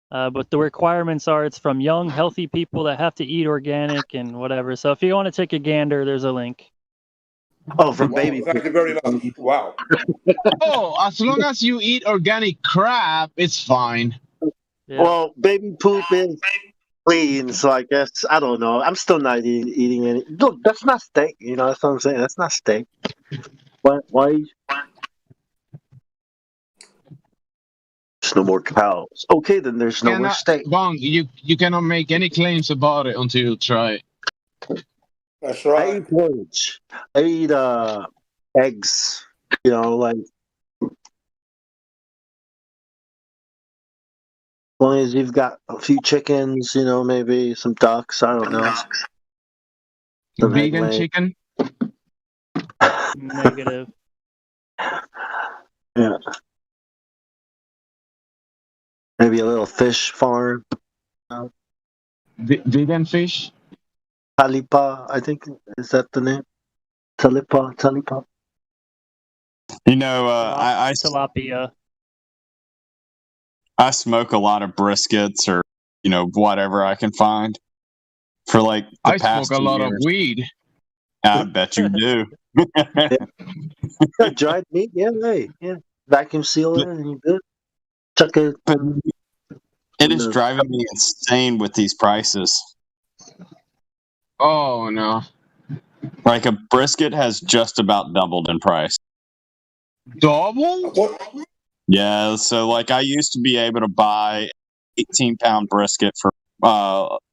but the requirements are it's from young, healthy people that have to eat organic and whatever. So if you want to take a gander, there's a link. Oh, from baby. Thank you very much. Wow. Oh, as long as you eat organic crap, it's fine. Yeah. Well, baby poop is clean, so I guess I don't know. I'm still not eating any. Look, that's not steak. You know, that's what I'm saying. That's not steak. Why? There's no more cows. Okay, then there's no more steak. Bong, you cannot make any claims about it until you try it. That's I right. eat porridge. I eat eggs. You know, like as long as you've got a few chickens, you know, maybe some ducks. I don't know. Some egg Vegan laying. chicken? Negative. Yeah. Maybe a little fish farm. Vegan fish? Talipa, I think. Is that the name? Talipa. You know, I Tilapia. I smoke a lot of briskets or whatever I can find for like the I past smoke a 2 lot of years. weed. I bet you do. Dried meat, yeah, hey, yeah. Vacuum sealer, and you good. Chuck it. It is driving me insane with these prices. Oh no! Like a brisket has just about doubled in price. Double? Yeah, so like I used to be able to buy 18-pound brisket for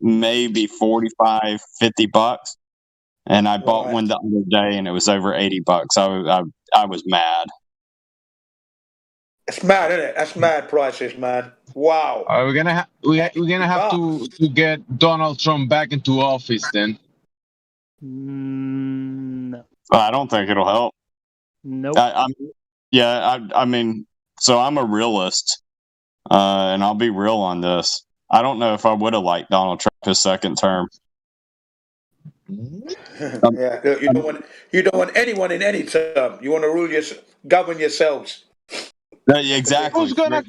maybe 45, 50 bucks. And I bought one the other day and it was over 80 bucks. I was mad. It's mad, isn't it? That's mad prices, man. Wow. We're gonna have to get Donald Trump back into office then. No. I don't think it'll help. Nope. I mean, so I'm a realist, and I'll be real on this. I don't know if I would have liked Donald Trump his second term. Yeah, you don't want anyone in any term. You want to govern yourselves. Exactly. Who's gonna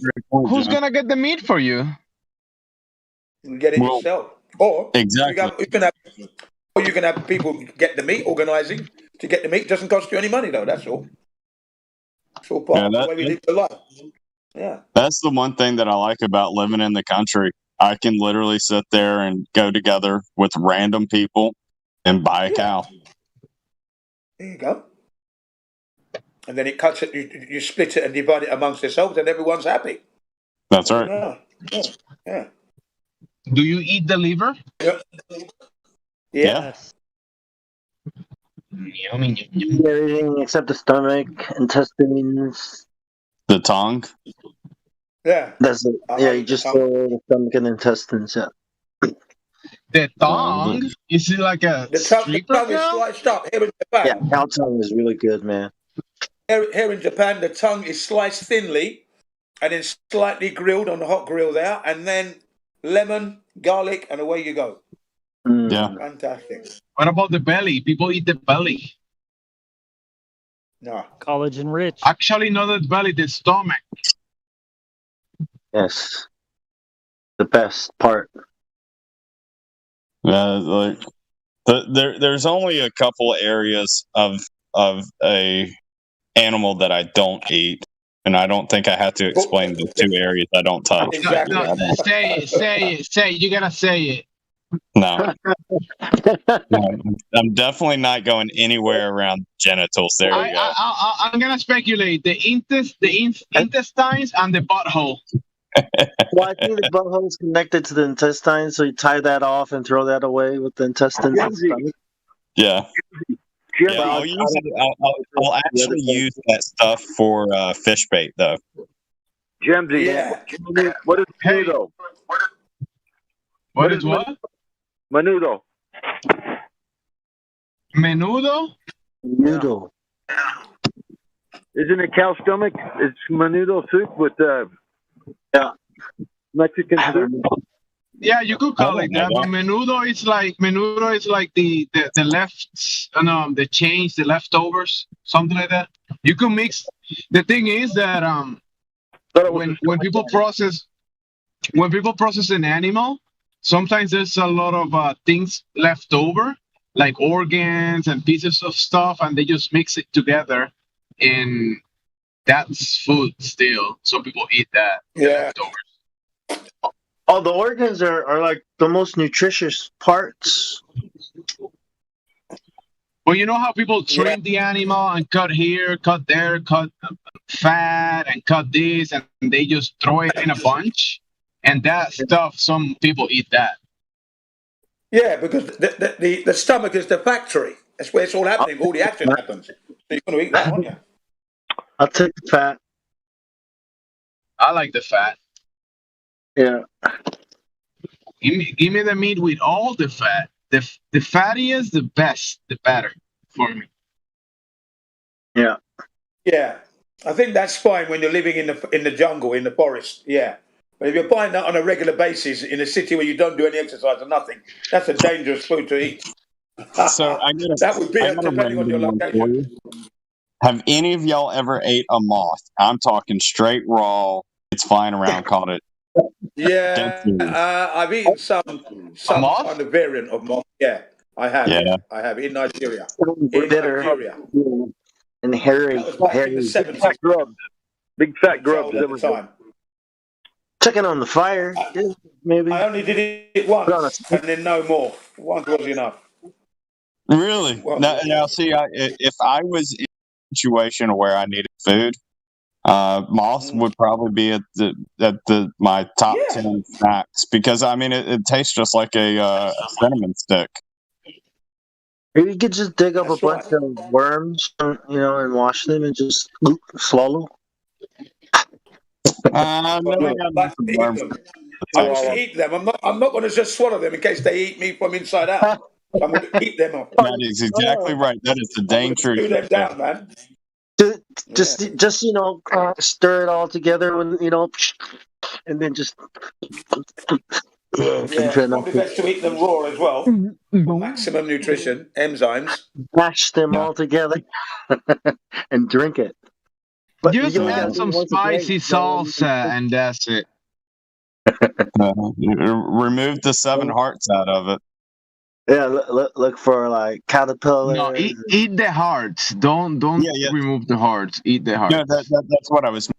get the meat for you? You get it yourself, or exactly. You can have people get the meat, organizing to get the meat. Doesn't cost you any money though. That's all. It's all part of the way we live the life. Yeah. That's the one thing that I like about living in the country. I can literally sit there and go together with random people and buy a cow. There you go. And then it cuts it. You split it and divide it amongst yourselves, and everyone's happy. That's right. Yeah. Do you eat the liver? Yeah. Yes. Everything except the stomach, intestines. The tongue. Yeah. That's it. Yeah, you just throw the stomach and intestines. Yeah. The tongue? Is it like a the tongue is sliced up here in Japan? Yeah, cow tongue is really good, man. Here in Japan, the tongue is sliced thinly and then slightly grilled on the hot grill there, and then lemon, garlic, and away you go. Yeah. Fantastic. What about the belly? People eat the belly. No. Collagen rich. Actually, not the belly, the stomach. Yes. The best part. There's only a couple areas of a animal that I don't eat, and I don't think I have to explain the 2 areas I don't touch. Exactly. No, say it. You gotta say it. No. I'm definitely not going anywhere around genitals. There you go. I'm gonna speculate the intestines and the butthole. Well, I think the butthole is connected to the intestines, so you tie that off and throw that away with the intestines. And stomach. Yeah. I'll actually use that stuff for fish bait, though. Jemsy, what is menudo? What is what? Menudo. Menudo? Menudo. Isn't it cow stomach? It's menudo soup with Mexican soup. Yeah, you could call it that, but menudo is like the lefts, the change, the leftovers, something like that. You could mix. The thing is that when people process an animal, sometimes there's a lot of things left over, like organs and pieces of stuff, and they just mix it together, and that's food still. Some people eat that. Yeah. Leftovers. Oh, the organs are like the most nutritious parts. Well, you know how people trim the animal and cut here, cut there, cut fat, and cut this, and they just throw it in a bunch? And that stuff, some people eat that. Yeah, because the stomach is the factory. That's where it's all happening. All the action happens. So you're going to eat that, aren't you? I'll take the fat. I like the fat. Yeah. Give me the meat with all the fat. The fattiest, the best, the better for me. Yeah. Yeah, I think that's fine when you're living in the jungle, in the forest. Yeah, but if you're buying that on a regular basis in a city where you don't do any exercise or nothing, that's a dangerous food to eat. So that would be I got a depending on your random one for location. you. Have any of y'all ever ate a moth? I'm talking straight raw. It's flying around. Called it. Yeah, I've eaten some kind of variant of moth. Yeah, I have. Yeah. I have in Nigeria. Bitter. Nigeria. And hairy. That was back in the 70s. Big fat grubs at the time. Chicken on the fire. Maybe. I only did it once, and then no more. Once was enough. Really? Well, now, see, if I was in a situation where I needed food, moth would probably be at my top 10 snacks because I mean it tastes just like a cinnamon stick. Or you could just dig up a bunch of worms, and wash them and just swallow. I will eat them. I'm not going to just swallow them in case they eat me from inside out. I'm going to eat them up. That is exactly right. That is the dang truth. Chew them down, man. Just stir it all together when and then just Yeah, probably best to eat them raw as well. Maximum nutrition, enzymes. Mash them all together and drink it. But just add some spicy salsa and that's it. Remove the 7 hearts out of it. Yeah, look for like caterpillar. No, eat the hearts. Don't remove the hearts. Eat the hearts. No, that's what I was.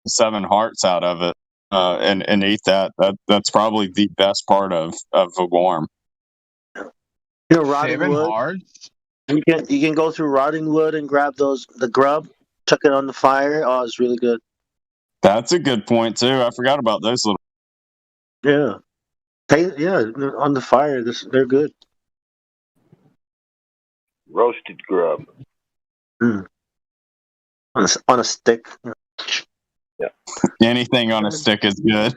7 hearts out of it, and eat that. That's probably the best part of a worm. Rotting 7 wood. hearts. You can go through rotting wood and grab the grub, chuck it on the fire. Oh, it's really good. That's a good point too. I forgot about those little. Yeah, on the fire. They're good. Roasted grub. On a stick. Yeah. Anything on a stick is good.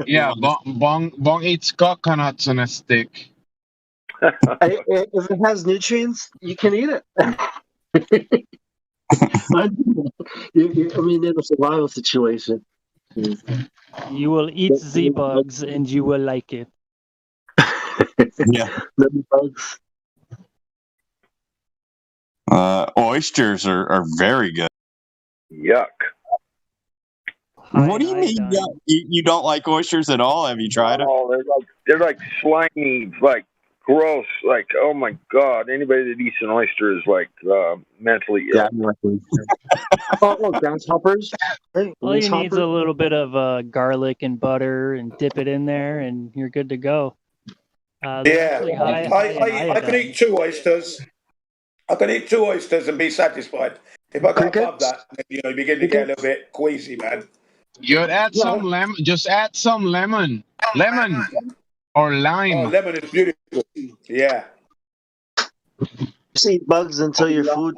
Yeah, Bong eats coconuts on a stick. If it has nutrients, you can eat it. I mean, in a survival situation. You will eat the bugs and you will like it. Yeah. The bugs. Oysters are very good. Yuck. What do you mean? You don't like oysters at all? Have you tried it? Oh, they're like slimy, like gross. Like, oh my god! Anybody that eats an oyster is like mentally ill. Grasshoppers. All you need is a little bit of garlic and butter and dip it in there, and you're good to go. I can eat 2 oysters. I can eat 2 oysters and be satisfied. If I go above that, you begin to get a little bit queasy, man. You'd add some lemon. Just add some lemon or lime. Oh, lemon is beautiful. Yeah. Just eat bugs until your food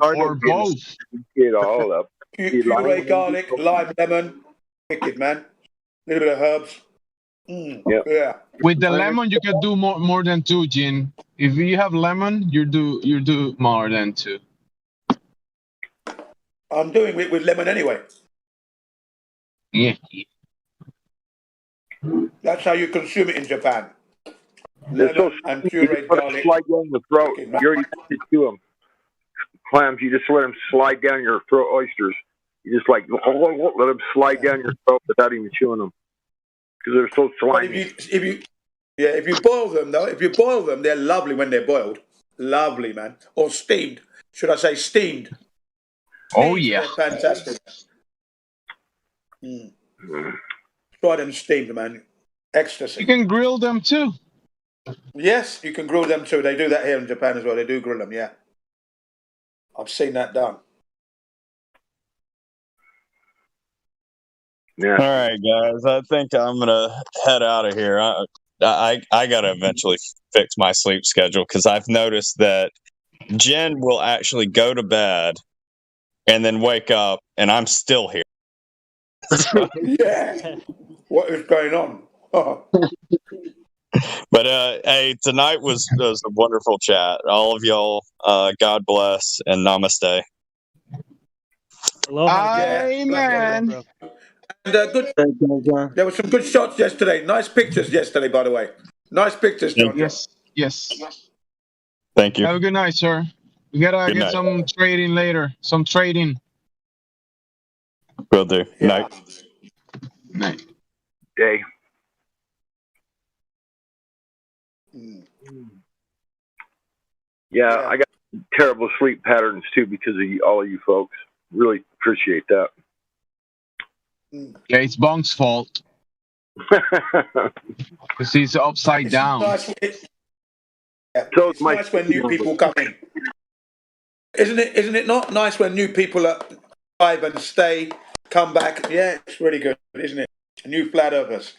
or both. Get all up. Puree garlic, lime, lemon. Wicked, man. A little bit of herbs. Yeah. With the lemon, you can do more than 2, Jin. If you have lemon, you do more than 2. I'm doing it with lemon anyway. Yeah. That's how you consume it in Japan. They're so and pureed garlic. Slide down the throat. You already to them. Clams, you just let them slide down your throat. Oysters, you just let them slide down your throat without even chewing them because they're so slimy. If you boil them though, they're lovely when they're boiled. Lovely, man. Or steamed. Should I say steamed? Oh yeah. They're fantastic. Try them steamed, man. Ecstasy. You can grill them too. Yes, you can grill them too. They do that here in Japan as well. They do grill them, yeah. I've seen that done. Yeah. All right, guys. I think I'm gonna head out of here. I gotta eventually fix my sleep schedule because I've noticed that Jen will actually go to bed and then wake up, and I'm still here. Yeah. What is going on? But hey, tonight was a wonderful chat. All of y'all, God bless and namaste. Amen. And good. There were some good shots yesterday. Nice pictures yesterday, by the way. Nice pictures, John. Yes. Thank you. Have a good night, sir. We gotta Good get night. some trading later. Some trading. Will do. Night. Night. Day. Yeah, I got terrible sleep patterns too because of all of you folks. Really appreciate that. Yeah, it's Bong's fault. Because he's upside down. It's nice when new people come in. Isn't it not nice when new people arrive and stay, come back? Yeah, it's really good, isn't it? New flat earthers,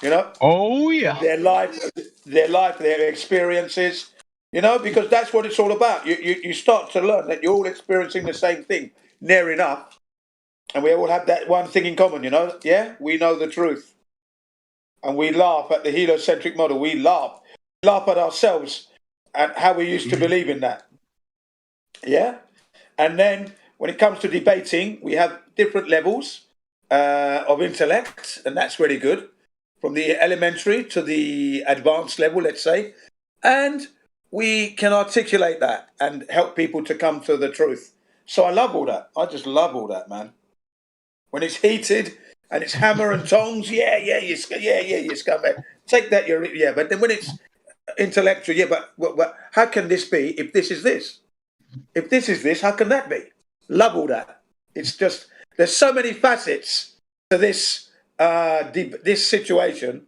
you know? Oh yeah. Their life, their experiences, you know, because that's what it's all about. You start to learn that you're all experiencing the same thing, near enough, and we all have that one thing in common, you know? Yeah, we know the truth, and we laugh at the heliocentric model. We laugh at ourselves and how we used to believe in that. Yeah, and then when it comes to debating, we have different levels of intellect, and that's really good, from the elementary to the advanced level, let's say, and we can articulate that and help people to come to the truth. So I love all that. I just love all that, man. When it's heated and it's hammer and tongs, you scumbag. Take that, yeah. But then when it's intellectual, yeah, but how can this be if this is this? If this is this, how can that be? Love all that. It's just, there's so many facets to this this situation.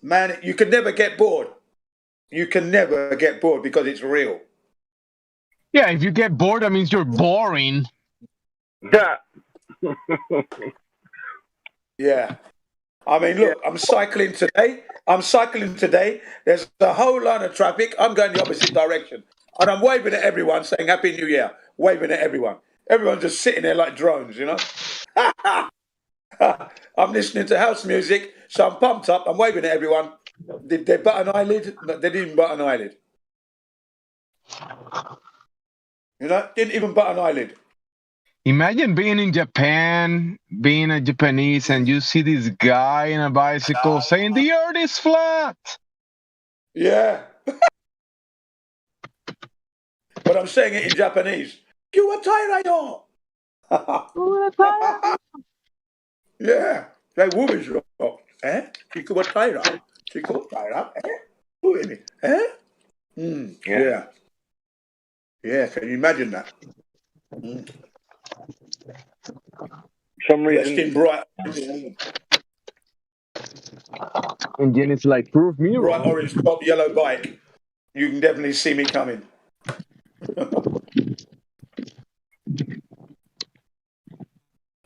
Man, you can never get bored. You can never get bored because it's real. Yeah, if you get bored, that means you're boring. Yeah. Yeah. I mean, look, I'm cycling today. There's a whole line of traffic. I'm going the opposite direction. And I'm waving at everyone, saying Happy New Year. Waving at everyone. Everyone's just sitting there like drones, you know? I'm listening to house music, so I'm pumped up. I'm waving at everyone. Did they butt an eyelid? No, they didn't butt an eyelid. You know, didn't even butt an eyelid. Imagine being in Japan, being a Japanese, and you see this guy in a bicycle saying the earth is flat. Yeah. But I'm saying it in Japanese. Kiwatairayo. Yeah. That woman's rock. Eh? Kiwataira. Kiwataira. Eh? Who is it? Eh? Yeah. Yeah, can you imagine that? Some reason. In bright. And then it's like, prove me Bright wrong. orange top, yellow bike. You can definitely see me coming.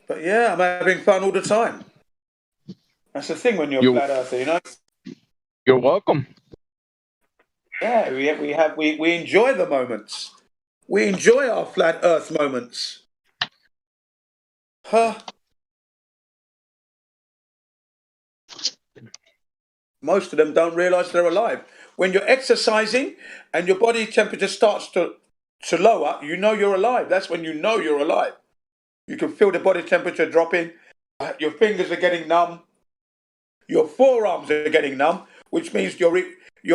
But yeah, I'm having fun all the time. That's the thing when you're a flat earther, you know. You're welcome. Yeah, we enjoy the moments. We enjoy our flat earth moments. Huh? Most of them don't realize they're alive. When you're exercising and your body temperature starts to lower, you know you're alive. That's when you know you're alive. You can feel the body temperature dropping. Your fingers are getting numb. Your forearms are getting numb, which means your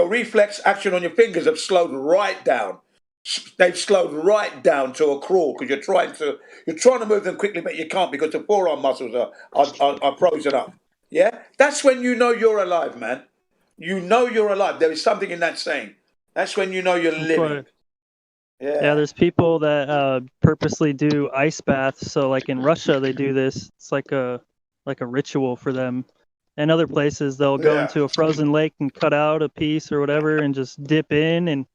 reflex action on your fingers have slowed right down. They've slowed right down to a crawl because you're trying to move them quickly, but you can't because the forearm muscles are frozen up. Yeah, that's when you know you're alive, man. You know you're alive. There is something in that saying. That's when you know you're living. Yeah, there's people that purposely do ice baths. So like in Russia, they do this. It's like a ritual for them. and other places they'll go Yeah. into a frozen lake and cut out a piece or whatever and just dip in and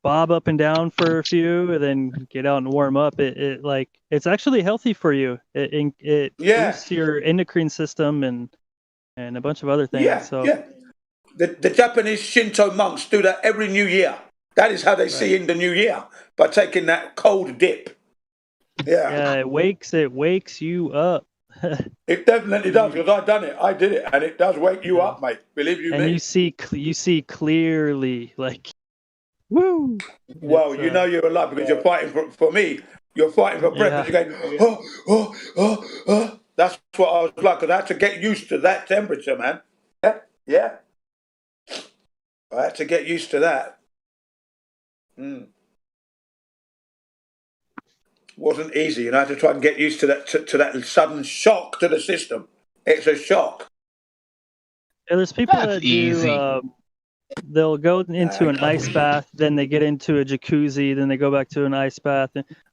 bob up and down for a few and then get out and warm up. It like it's actually healthy for you. It Yeah. boosts your endocrine system and a bunch of other things. Yeah, So yeah. The Japanese Shinto monks do that every New Year. That is how they see in the New Year, by taking that cold dip. Yeah. yeah, it wakes you up. It definitely does, because I done it. I did it, and it does wake you up, mate. Believe you And me. you see clearly, like, woo. Well, you know you're alive because you're fighting for me. You're fighting for breath. Yeah. You're going, That's what I was like, because I had to get used to that temperature, man. Yeah, yeah. I had to get used to that. Wasn't easy, I had to try and get used to that to that sudden shock to the system. It's a shock. Yeah, there's people That's that easy. do. They'll go into an ice bath, then they get into a jacuzzi, then they go back to an ice bath.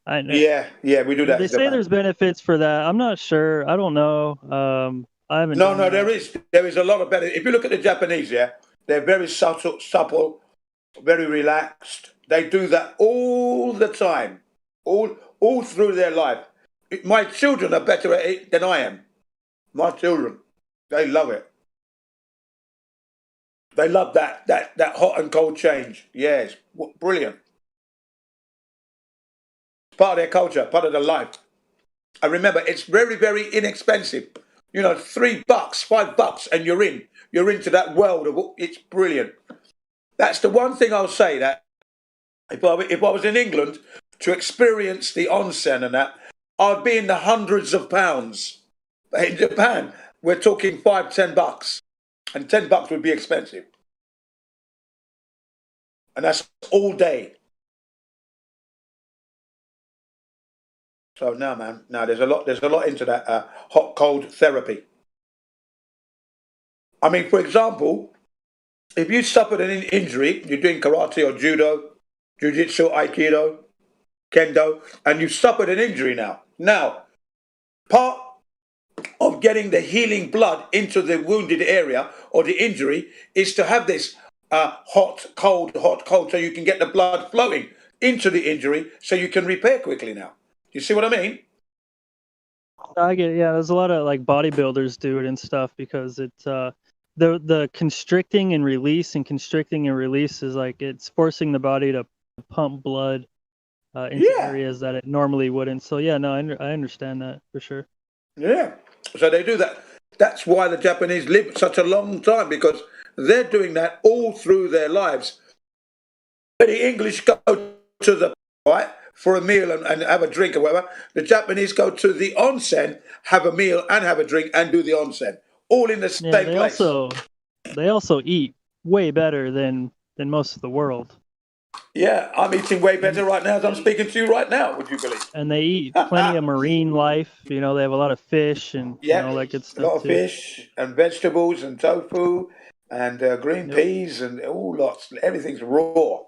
And Yeah, we do that. They say there's benefits for that. I'm not sure. I don't know. I haven't. No, done that. there is a lot of benefit. If you look at the Japanese, they're very supple, very relaxed. They do that all the time, all through their life. My children are better at it than I am. My children, they love it. They love that hot and cold change. Yes, brilliant. Part of their culture, part of their life. And remember, it's very, very inexpensive. $3, $5, and you're into that world of it's brilliant. That's the one thing I'll say, that if I was in England to experience the onsen and that, I'd be in the hundreds of pounds. In Japan, we're talking $5, $10, and $10 would be expensive. And that's all day. So no, man, there's a lot into that hot cold therapy. I mean, for example, if you suffered an injury, you're doing karate or judo, jiu-jitsu, aikido, kendo, and you suffered an injury now, part of getting the healing blood into the wounded area or the injury is to have this hot, cold, so you can get the blood flowing into the injury so you can repair quickly now. You see what I mean? I get it. Yeah, there's a lot of like bodybuilders do it and stuff because it's the constricting and release is like it's forcing the body to pump blood into areas that it normally wouldn't. So yeah, no, I understand that for sure. Yeah, so they do that. That's why the Japanese live such a long time, because they're doing that all through their lives. The English go to the for a meal and have a drink or whatever. The Japanese go to the onsen, have a meal and have a drink and do the onsen, all in the same place. They also eat way better than most of the world. Yeah, I'm eating way better right now as I'm speaking to you right now, would you believe? And they eat plenty of marine life. They have a lot of fish and all that good stuff. A lot of fish and vegetables and tofu and green peas and all lots. Everything's raw.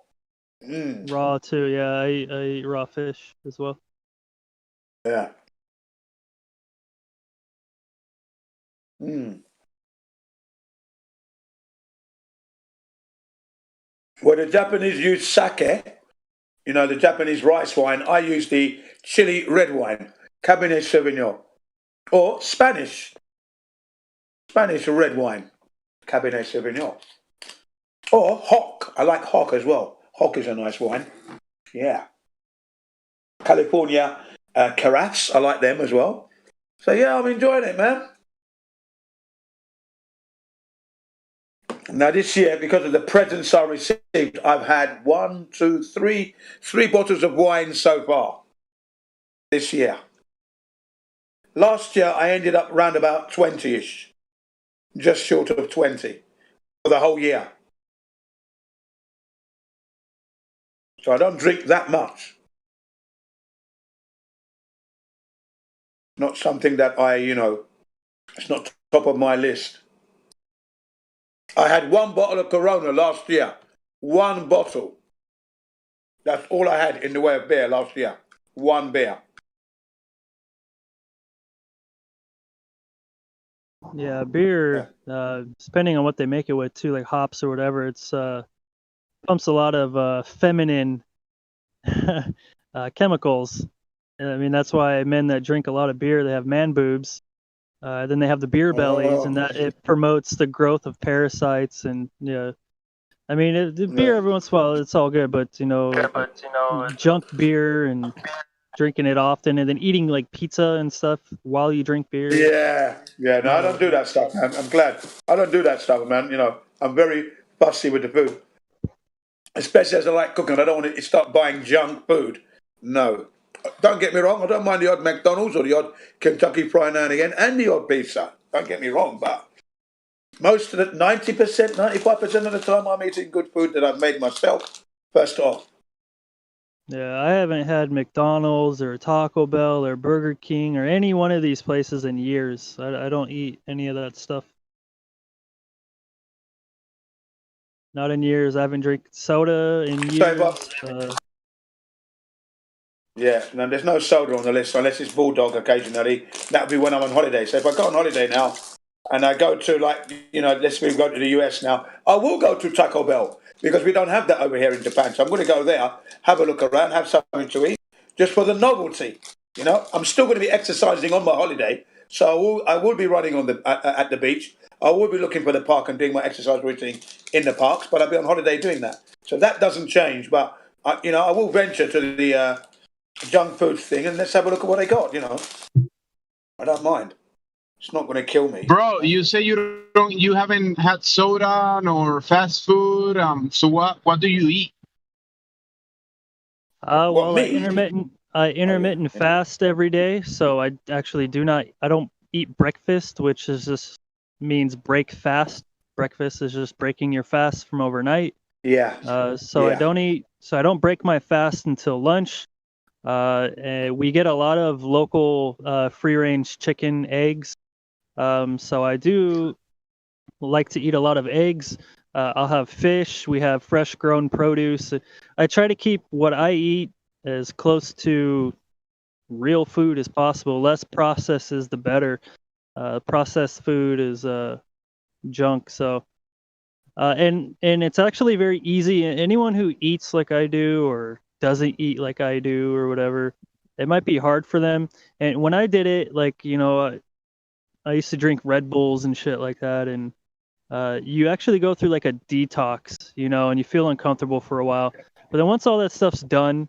Raw too, yeah. I eat raw fish as well. Yeah. Well, the Japanese use sake, the Japanese rice wine. I use the chili red wine, Cabernet Sauvignon, or Spanish red wine, Cabernet Sauvignon, or Hock. I like Hock as well. Hock is a nice wine. Yeah. California Carafes, I like them as well. So yeah, I'm enjoying it, man. Now this year, because of the presents I received, I've had 3 bottles of wine so far this year. Last year, I ended up round about 20-ish, just short of 20 for the whole year. So I don't drink that much. Not something that it's not top of my list. I had 1 bottle of Corona last year. 1 bottle. That's all I had in the way of beer last year. 1 beer. Yeah, beer. Depending on what they make it with, too, like hops or whatever, it's pumps a lot of feminine chemicals. I mean, that's why men that drink a lot of beer, they have man boobs. Then they have the beer bellies, and that it promotes the growth of parasites. And yeah, I mean, the beer every once in a while, it's all good, but junk beer and drinking it often, and then eating like pizza and stuff while you drink beer. Yeah. No, I don't do that stuff, man. I'm glad I don't do that stuff, man. You know, I'm very fussy with the food, especially as I like cooking. I don't want to start buying junk food. No, don't get me wrong. I don't mind the odd McDonald's or the odd Kentucky Fried now and again, and the odd pizza. Don't get me wrong, but most of the 90%, 95% of the time, I'm eating good food that I've made myself. First off. Yeah, I haven't had McDonald's or Taco Bell or Burger King or any one of these places in years. I don't eat any of that stuff. Not in years. I haven't drank soda in years. Yeah, no, there's no soda on the list unless it's Bulldog occasionally. That'll be when I'm on holiday. So if I go on holiday now and I go to, like, you know, let's say we go to the US now, I will go to Taco Bell because we don't have that over here in Japan. So I'm going to go there, have a look around, have something to eat just for the novelty. You know, I'm still going to be exercising on my holiday. So I will be running on at the beach. I will be looking for the park and doing my exercise routine in the parks, but I'll be on holiday doing that. So that doesn't change. But, I will venture to the junk food thing and let's have a look at what they got, you know. I don't mind. It's not going to kill me. Bro, you say you haven't had soda nor fast food. So what do you eat? Well, I intermittent fast every day, so I actually I don't eat breakfast, which means break fast. Breakfast is just breaking your fast from overnight. Yeah. I don't break my fast until lunch. We get a lot of local free-range chicken eggs. So I do like to eat a lot of eggs. I'll have fish. We have fresh grown produce. I try to keep what I eat as close to real food as possible. Less processed is the better. Processed food is junk. So, and it's actually very easy. Anyone who eats like I do or doesn't eat like I do or whatever, it might be hard for them. And when I did it, like, I used to drink Red Bulls and shit like that, and you actually go through like a detox, and you feel uncomfortable for a while. But then once all that stuff's done,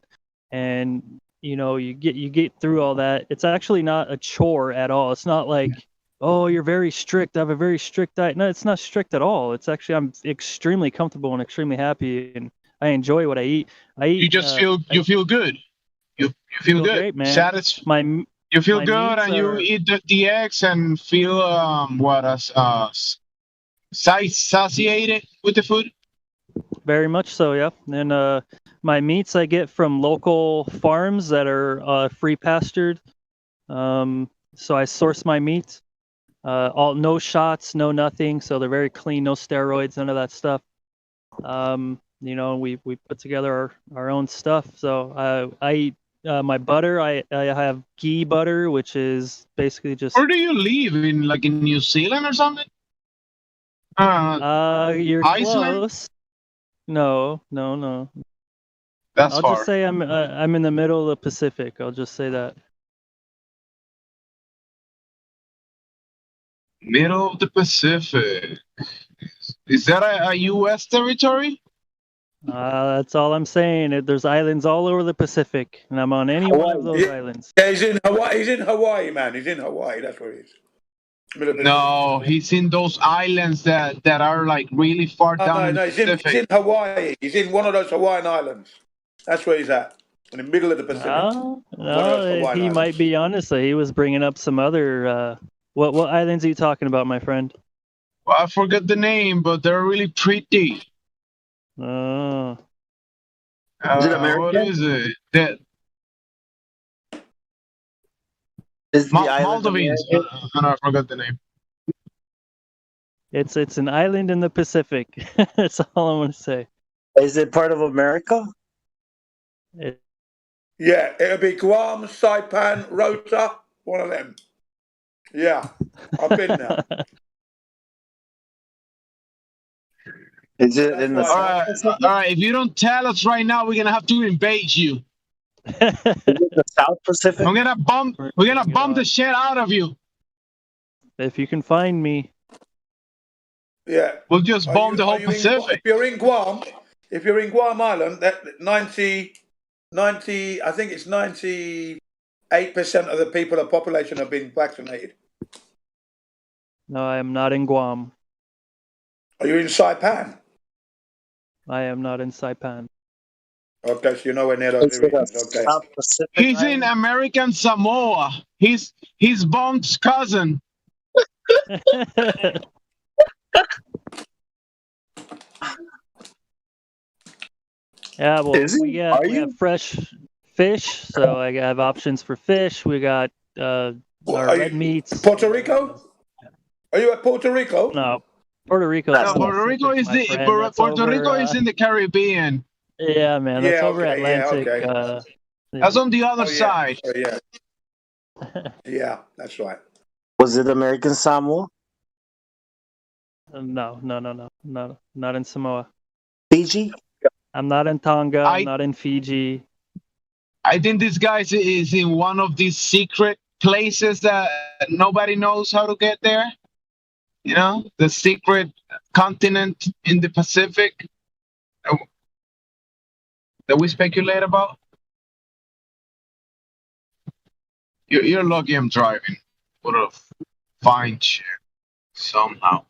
and you get through all that, it's actually not a chore at all. It's not like, oh, you're very strict. I have a very strict diet. No, it's not strict at all. It's actually, I'm extremely comfortable and extremely happy, and I enjoy what I eat. You just feel good. You feel good, great, man. You feel good, and you eat the eggs and feel satiated with the food. Very much so, yeah. And my meats I get from local farms that are free pastured. So I source my meat. No shots, no nothing. So they're very clean, no steroids, none of that stuff. We put together our own stuff. So I eat my butter. I have ghee butter, which is basically just. Where do you live? In New Zealand or something? You're Iceland? close. No. That's I'll far. just say I'm in the middle of the Pacific. I'll just say that. Middle of the Pacific. Is that a U.S. territory? That's all I'm saying. There's islands all over the Pacific, and I'm on any one of those islands. Yeah, he's in Hawaii. He's in Hawaii, man. He's in Hawaii. That's where he is. No, he's in those islands that are like really far down. No, he's in Hawaii. He's in one of those Hawaiian islands. That's where he's at, in the middle of the Pacific. No, he might be honest. He was bringing up some other. What islands are you talking about, my friend? Well, I forget the name, but they're really pretty. Oh. Is it American? What is it? Is the island Maldives. I forgot the name. It's an island in the Pacific. That's all I'm gonna say. Is it part of America? Yeah, it'll be Guam, Saipan, Rota, one of them. Yeah, I've been there. Is it in the All right, all right. If you don't tell us right now, we're gonna have to invade you. the South Pacific? We're gonna bomb the shit out of you. If you can find me. Yeah. We'll just bomb the whole Pacific. If you're in Guam Island, that 90, I think it's 98% of the people, the population have been vaccinated. No, I am not in Guam. Are you in Saipan? I am not in Saipan. Okay, so you're nowhere near those regions. Okay. He's in American Samoa. He's Bong's cousin. Yeah, well, we have fresh fish, so I have options for fish. We got our red meats. Puerto Rico? Are you at Puerto Rico? No, Puerto Rico. No, Puerto Rico is in the Caribbean. Yeah, man, that's over Atlantic. That's on the other side. Oh, yeah. Yeah, that's right. Was it American Samoa? No, not in Samoa. Fiji? I'm not in Tonga. I'm not in Fiji. I think this guy is in one of these secret places that nobody knows how to get there. You know, the secret continent in the Pacific that we speculate about. You're lucky I'm driving. Would have find you somehow.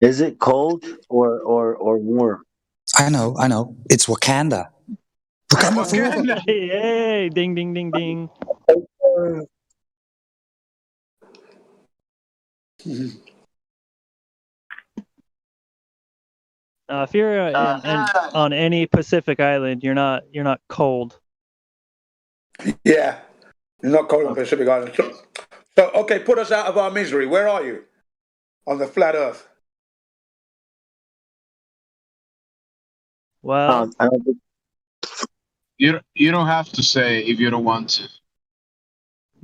Is it cold or warm? I know. It's Wakanda. Wakanda. Hey, ding, ding, ding, ding. If you're on any Pacific island, you're not cold. Yeah, you're not cold on Pacific Island. So, okay, put us out of our misery. Where are you? On the flat Earth. Well, you don't have to say if you don't want to.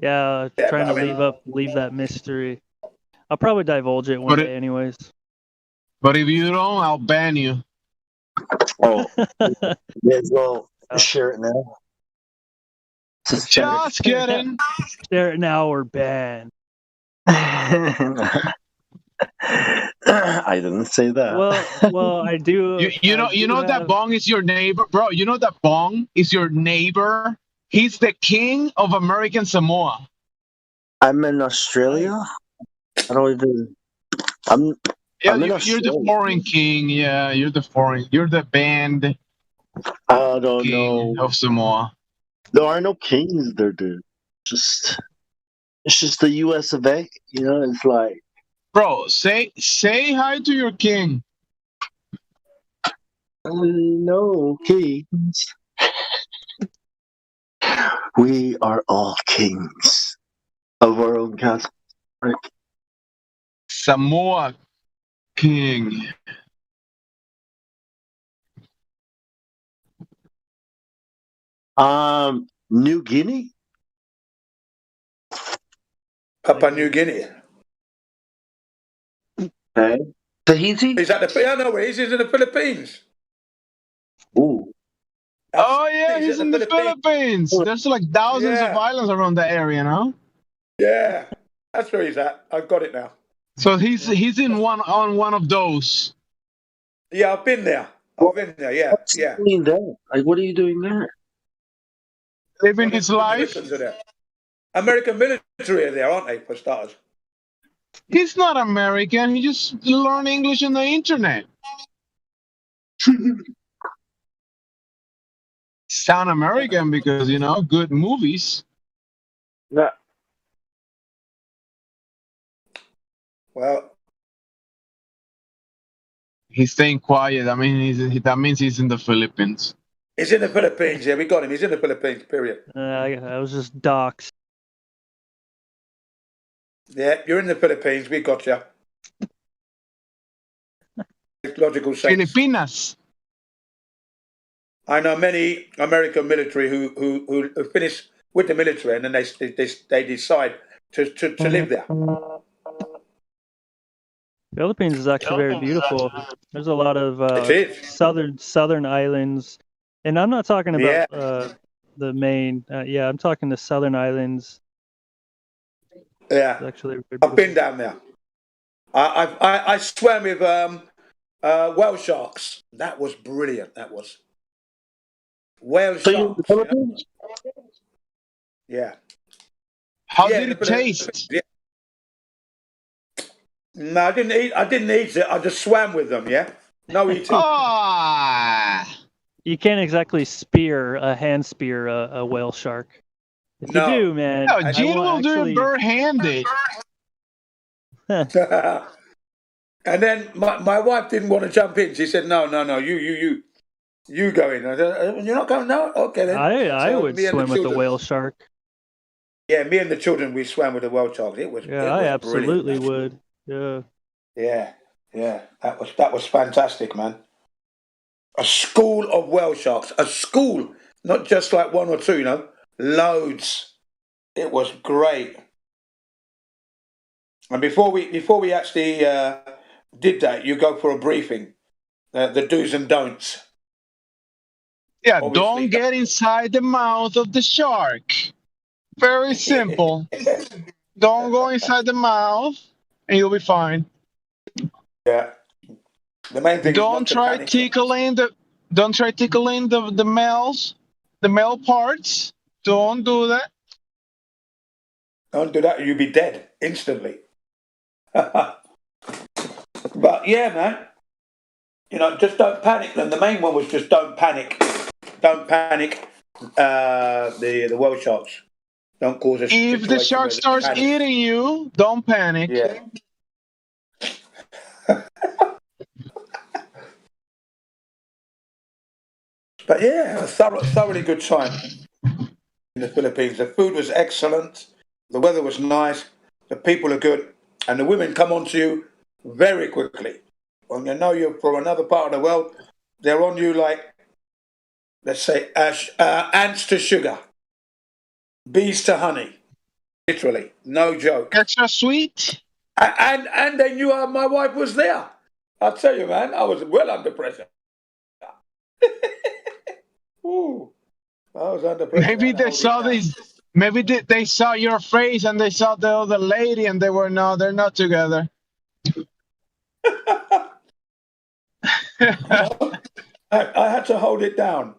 Yeah, trying to leave that mystery. I'll probably divulge it one day, anyways. But if you don't, I'll ban you. Oh, let's go share it now. Just kidding. Share it now or ban. I didn't say that. Well, I do. You know that Bong is your neighbor, bro. You know that Bong is your neighbor. He's the king of American Samoa. I'm in Australia. I don't even. You're the foreign king. Yeah, you're the band. I don't know of Samoa. There are no kings there, dude. It's just the U.S. of A. You know, it's like. Bro, say hi to your king. No kings. We are all kings of our own castle. Right? Samoa king. New Guinea? Papua New Guinea. Okay. Tahiti? Is that I know where he's in the Philippines. Ooh. Oh yeah, he's in the Philippines. There's like thousands of islands around the area, no? Yeah, that's where he's at. I've got it now. So he's on one of those. Yeah, I've been there. Yeah. What's he doing there? Like, what are you doing there? Living his life. American military are there, aren't they, for starters? He's not American. He just learned English on the internet. Sound American because, good movies. Yeah. Well, he's staying quiet. I mean, that means he's in the Philippines. He's in the Philippines. Yeah, we got him. He's in the Philippines. Period. I was just doxed. Yeah, you're in the Philippines. We got you. Logical sense. Filipinas. I know many American military who finish with the military and then they decide to live there. Philippines is actually very beautiful. There's a lot of It is. southern islands, and I'm not talking about Yeah. the main. Yeah, I'm talking the southern islands. Yeah, It's actually very I've been beautiful. down there. I swam with whale sharks. That was brilliant. That was whale So you in the sharks. You know? Philippines? Yeah. How Yeah, did it taste? Yeah. No, I didn't eat it. I just swam with them. Yeah. No eating. Ah, You can't exactly hand spear a whale shark. If No. you do, man, no, I Gene will will do it actually. bare-handed. And then my wife didn't want to jump in. She said, "No, you go in." I said, "You're not going? No, okay then." I So would me and the swim with a children- whale shark. Yeah, me and the children, we swam with the whale sharks. Yeah, It was I absolutely brilliant. would. Yeah. Yeah, that was fantastic, man. A school of whale sharks, a school, not just like one or two, you know, loads. It was great. And before we actually did that, you go for a briefing, the do's and don'ts. Yeah, Obviously. don't get inside the mouth of the shark. Very simple. Don't go inside the mouth, and you'll be fine. Yeah. The main thing Don't is not try to panic. tickling the male parts. Don't do that. Don't do that, you'll be dead instantly. But yeah, man. You know, just don't panic. And the main one was just don't panic. Don't panic. The whale sharks. Don't cause a If situation the shark where they starts panic. eating you, don't panic. Yeah. But yeah, a thoroughly good time in the Philippines. The food was excellent. The weather was nice. The people are good. And the women come on to you very quickly. When they know you're from another part of the world, they're on you like, let's say, ants to sugar, bees to honey. Literally, no joke. Extra sweet. And they knew my wife was there. I'll tell you, man, I was well under pressure. Ooh, I was under pressure. Maybe they saw these. Maybe they saw your face and they saw the other lady, and they're not together. I had to hold it down.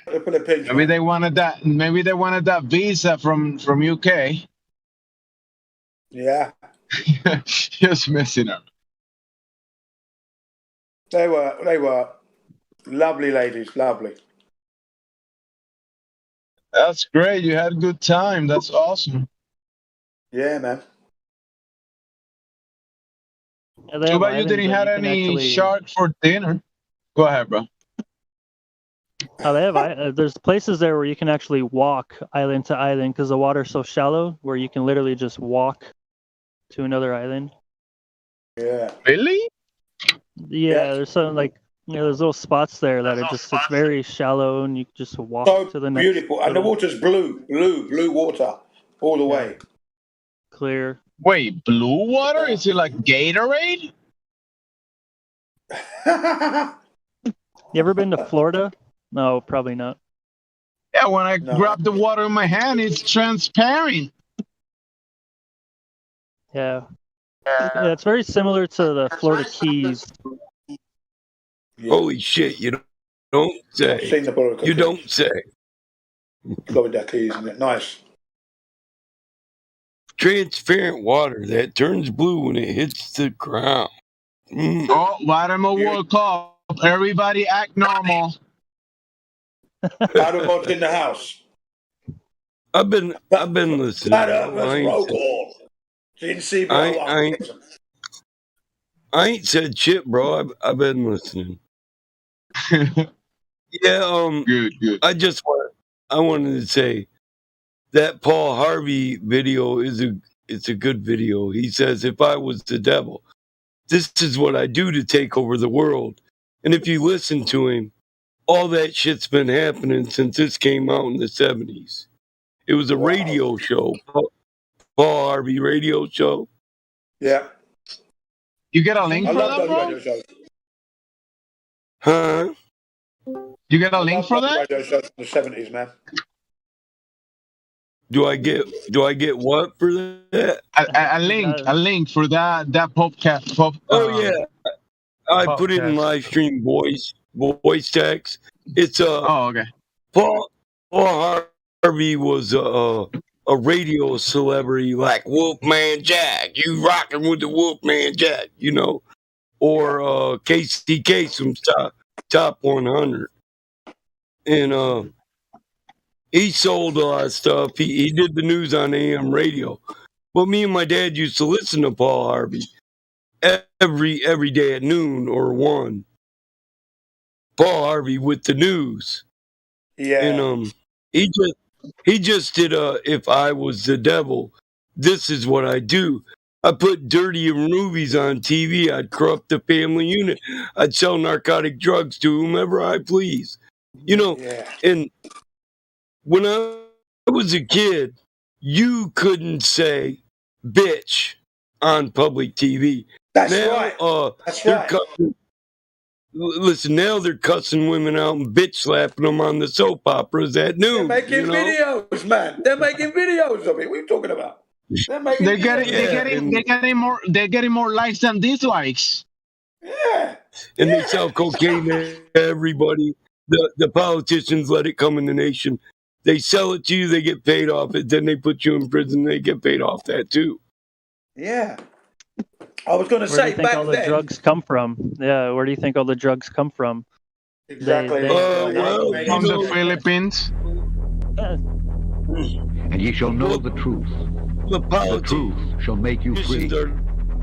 Maybe they wanted that. Maybe they wanted that visa from UK. Yeah, Just messing up. they were lovely ladies, lovely. That's great. You had a good time. That's awesome. Yeah, man. Yeah, they Too have bad you islands didn't that have you can any actually- shark for dinner. Go ahead, bro. Oh, they have. There's places there where you can actually walk island to island because the water's so shallow, where you can literally just walk to another island. Yeah. Really? Yeah, there's some there's little spots there that it's very shallow, and you can just walk to the next. Beautiful, and the water's blue water all the way. Clear. Wait, blue water? Is it like Gatorade? You ever been to Florida? No, probably not. Yeah, when I grab the water in my hand, it's transparent. Yeah. Yeah, it's very similar to the Florida Keys. Holy shit! You don't say. I've seen the Florida You Keys. don't say. Florida Keys, isn't it? Nice. Transparent water that turns blue when it hits the ground. Mm. Oh, Vladimir World Cup. Everybody act normal. Autobots in the house. I've been listening. Roll call. Didn't see I ain't said shit, bro. I've been listening. Yeah. Good. I wanted to say that Paul Harvey video is It's a good video. He says, if I was the devil, this is what I do to take over the world. And if you listen to him, all that shit's been happening since this came out in the 70s. It was a radio show, Paul Harvey radio show. Yeah. You get a link I for love that, those bro? radio shows. Huh? You get a link for that? Radio shows from the 70s, man. Do I get what for that? A link for that podcast. Oh yeah, I put it in live stream voice text. It's okay. Paul Harvey was a radio celebrity like Wolfman Jack. You rocking with the Wolfman Jack, you know, or Casey Kasem's top 100, and he sold a lot of stuff. He did the news on AM radio. But me and my dad used to listen to Paul Harvey every day at noon or 1. Paul Harvey with the news. Yeah. And he just did if I was the devil, this is what I do. I put dirty movies on TV. I'd corrupt the family unit. I'd sell narcotic drugs to whomever I please. You know, and when I was a kid, you couldn't say bitch on public TV. That's now, right. That's they're right. listen, now they're cussing women out and bitch slapping them on the soap operas at noon. They're making videos, man. They're making videos of it. What are you talking about? They're getting more likes than dislikes. Yeah. And they sell cocaine to everybody. The politicians let it come in the nation. They sell it to you, they get paid off it, then they put you in prison, they get paid off that too. Yeah. I was going to Where do say you think back all the then. drugs come from? Yeah, where do you think all the drugs come from? Exactly. From the Philippines. And ye shall know the truth. The truth shall make you free.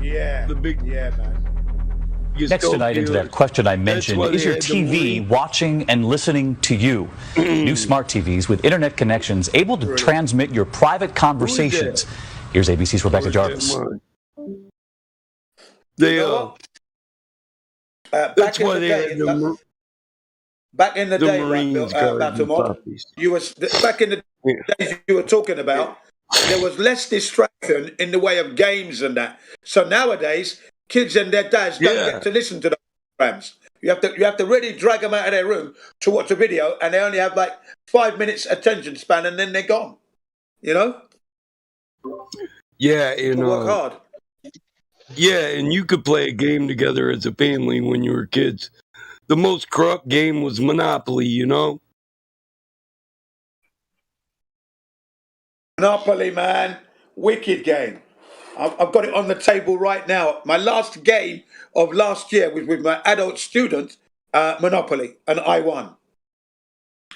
Yeah. Man. Next tonight, into that question I mentioned, is your TV watching and listening to you? New smart TVs with internet connections able to transmit your private conversations. Here's ABC's Rebecca Jarvis. That's why they had back in the day, Marines you was back in the days you were talking about. There was less distraction in the way of games and that. So nowadays, kids and their dads don't get to listen to the programs. You have to really drag them out of their room to watch a video, and they only have like 5 minutes attention span, and then they're gone. You know? Yeah, and work hard. Yeah, and you could play a game together as a family when you were kids. The most corrupt game was Monopoly, you know? Monopoly, man. Wicked game. I've got it on the table right now. My last game of last year was with my adult student, Monopoly, and I won.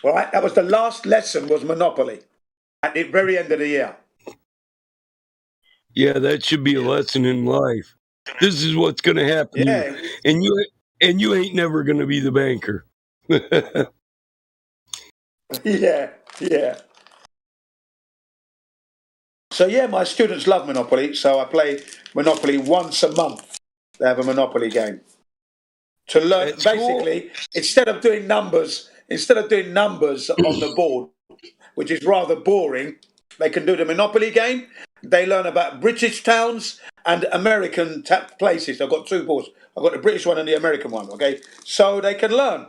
All right? That was the last lesson, was Monopoly, at the very end of the year. Yeah, that should be a lesson in life. This is what's going to happen to you. And you ain't never going to be the banker. Yeah. So yeah, my students love Monopoly, so I play Monopoly once a month. They have a Monopoly game. To learn, basically, instead of doing numbers on the board, which is rather boring, they can do the Monopoly game. They learn about British towns and American places. I've got 2 boards. I've got the British one and the American one, okay? So they can learn,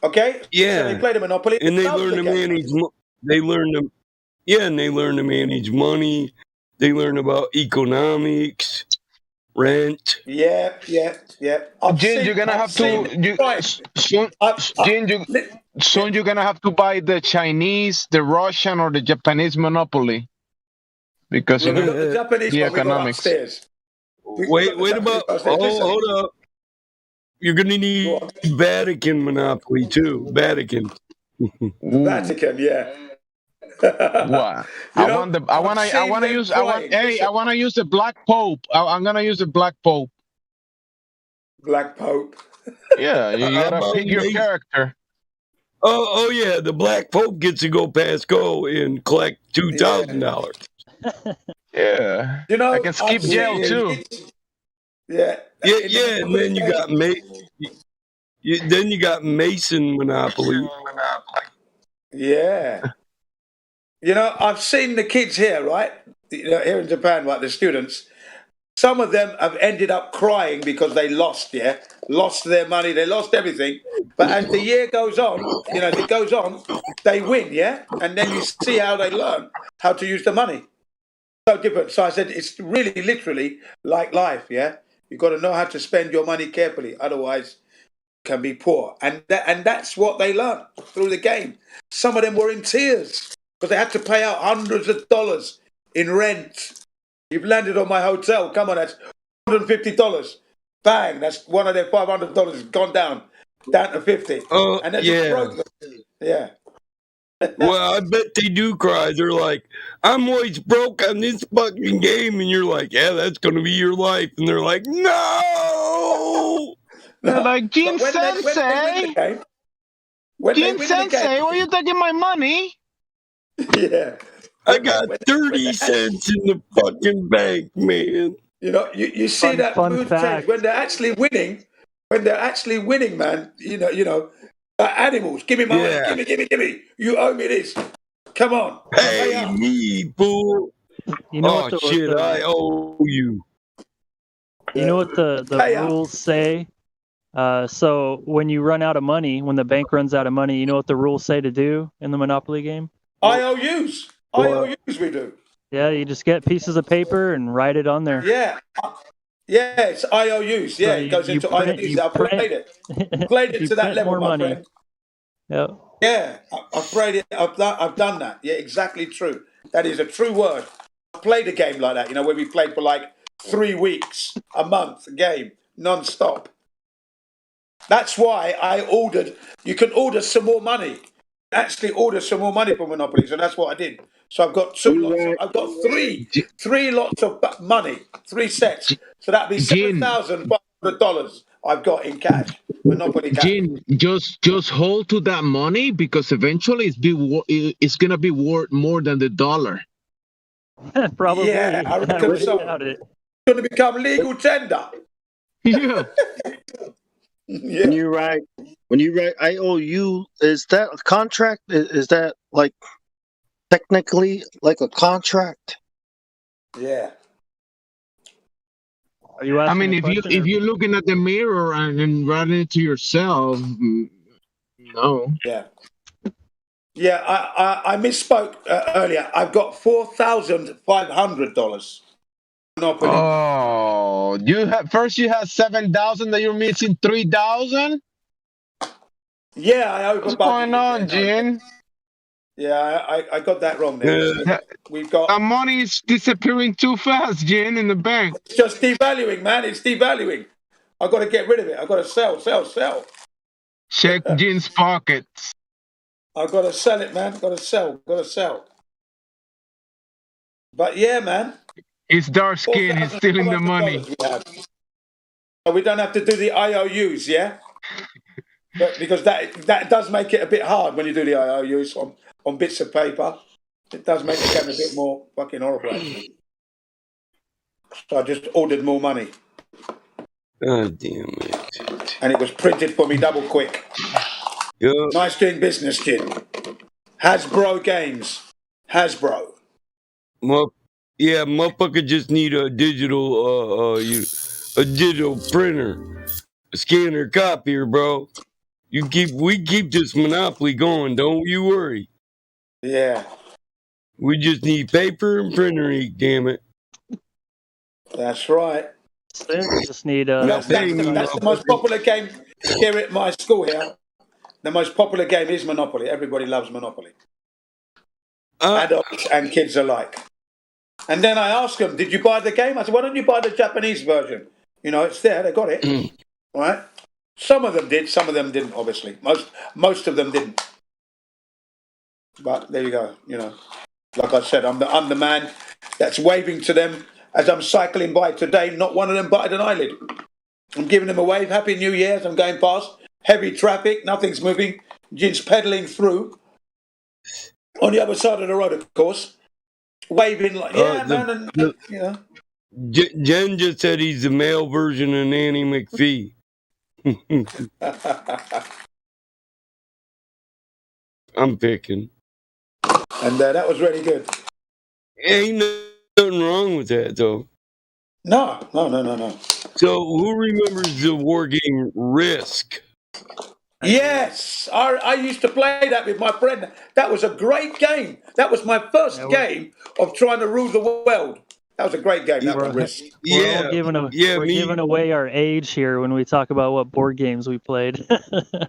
okay? Yeah. So they play the Monopoly. And they learn to manage, and they learn to manage money. They learn about economics, rent. Yeah. Jin, you're gonna have to. Soon you're gonna have to buy the Chinese, the Russian, or the Japanese Monopoly, because we've got the Japanese the one we got economics. upstairs. Wait about. Hold up. You're gonna need Vatican Monopoly too. Vatican. Vatican, yeah. What? I want to use the Black Pope. I'm gonna use the Black Pope. Black Pope. Yeah, you gotta pick your character. Oh yeah, the Black Pope gets to go past go and collect $2,000. Yeah. You know, I can skip I've seen jail the too. kids- Yeah. Yeah, and then you got then you got Mason Monopoly. Yeah. You know, I've seen the kids here, right? You know, here in Japan, right? The students. Some of them have ended up crying because they lost, lost their money, they lost everything. But as the year goes on, you know, it goes on, they win, and then you see how they learn how to use the money. So different. So I said, it's really, literally like life, You've got to know how to spend your money carefully, otherwise, you can be poor. And that's what they learned through the game. Some of them were in tears because they had to pay out hundreds of dollars in rent. You've landed on my hotel. Come on, that's $150. Bang, that's one of their $500 gone down to 50. And they just broke them. Yeah. Well, I bet they do cry. They're like, I'm always broke on this fucking game. And you're like, yeah, that's going to be your life. And they're like, no! They're like, Gene Sensei! Gene Sensei, where you taking my money? Yeah. I got 30 cents in the fucking bank, man. You know, you see that mood change when they're actually winning. When they're actually winning, man, you know, animals. Give me my money. Give me. You owe me this. Come on. Pay me, fool. You know oh, shit, I owe you. You know what the rules say? So when you run out of money, when the bank runs out of money, you know what the rules say to do in the Monopoly game? IOUs. IOUs we do. Yeah, you just get pieces of paper and write it on there. Yeah. Yeah, it's IOUs. Yeah, it goes into IOUs. I've played it. Played it to that level, my friend. Yep. Yeah, I've played it. I've done that. Yeah, exactly true. That is a true word. I played a game like that, you know, where we played for like 3 weeks, a month, a game, non-stop. That's why you can order some more money. Actually order some more money for Monopoly. So that's what I did. So I've got I've got three lots of money, 3 sets. So that'd be $7,500 I've got in cash, Monopoly cash. Gene, just hold to that money because eventually it's gonna be worth more than the dollar. Probably. Yeah, I reckon so. It's going to become legal tender. Yeah. When you write IOU, is that a contract? Is that like technically like a contract? Yeah. Are you I mean, if you're looking at the mirror and writing it to yourself, no. Yeah. Yeah, I misspoke earlier. I've got $4,500. Monopoly. Oh, you had 7,000. That you're missing 3,000. Yeah, I overbudgeted. What's going on, Gene? Yeah, I got that wrong there. We've got our money is disappearing too fast, Gene, in the bank. It's just devaluing, man. It's devaluing. I've got to get rid of it. I've got to sell. Check Gene's pockets. I've got to sell it, man. Got to sell. But yeah, man. He's dark skinned. He's stealing the money. We don't have to do the IOUs, yeah? Because that does make it a bit hard when you do the IOUs on bits of paper. It does make the game a bit more fucking horrible, actually. So I just ordered more money. Oh, damn it. And it was printed for me double quick. Yeah. Nice doing business, kid. Hasbro Games. Hasbro. Yeah, motherfucker just need a digital printer, a scanner, copier, bro. We keep this Monopoly going. Don't you worry. Yeah. We just need paper and printer ink. Damn it. That's right. Just need that's the most popular game here at my school here. The most popular game is Monopoly. Everybody loves Monopoly. Adults and kids alike. And then I asked them, did you buy the game? I said, why don't you buy the Japanese version? You know, it's there. They got it. Right? Some of them did. Some of them didn't, obviously. Most of them didn't. But there you go. You know, like I said, I'm the man that's waving to them as I'm cycling by today. Not one of them batted an eyelid. I'm giving them a wave. Happy New Year as I'm going past. Heavy traffic. Nothing's moving. Gin's pedaling through. On the other side of the road, of course. waving like, man, and you know. Jen just said he's the male version of Nanny McPhee. I'm picking. And that was really good. Ain't nothing wrong with that, though. No. So, who remembers the war game Risk? Yes, I used to play that with my friend. That was a great game. That was my first game of trying to rule the world. That was a great game. That was Risk. We're all giving away our age here when we talk about what board games we played.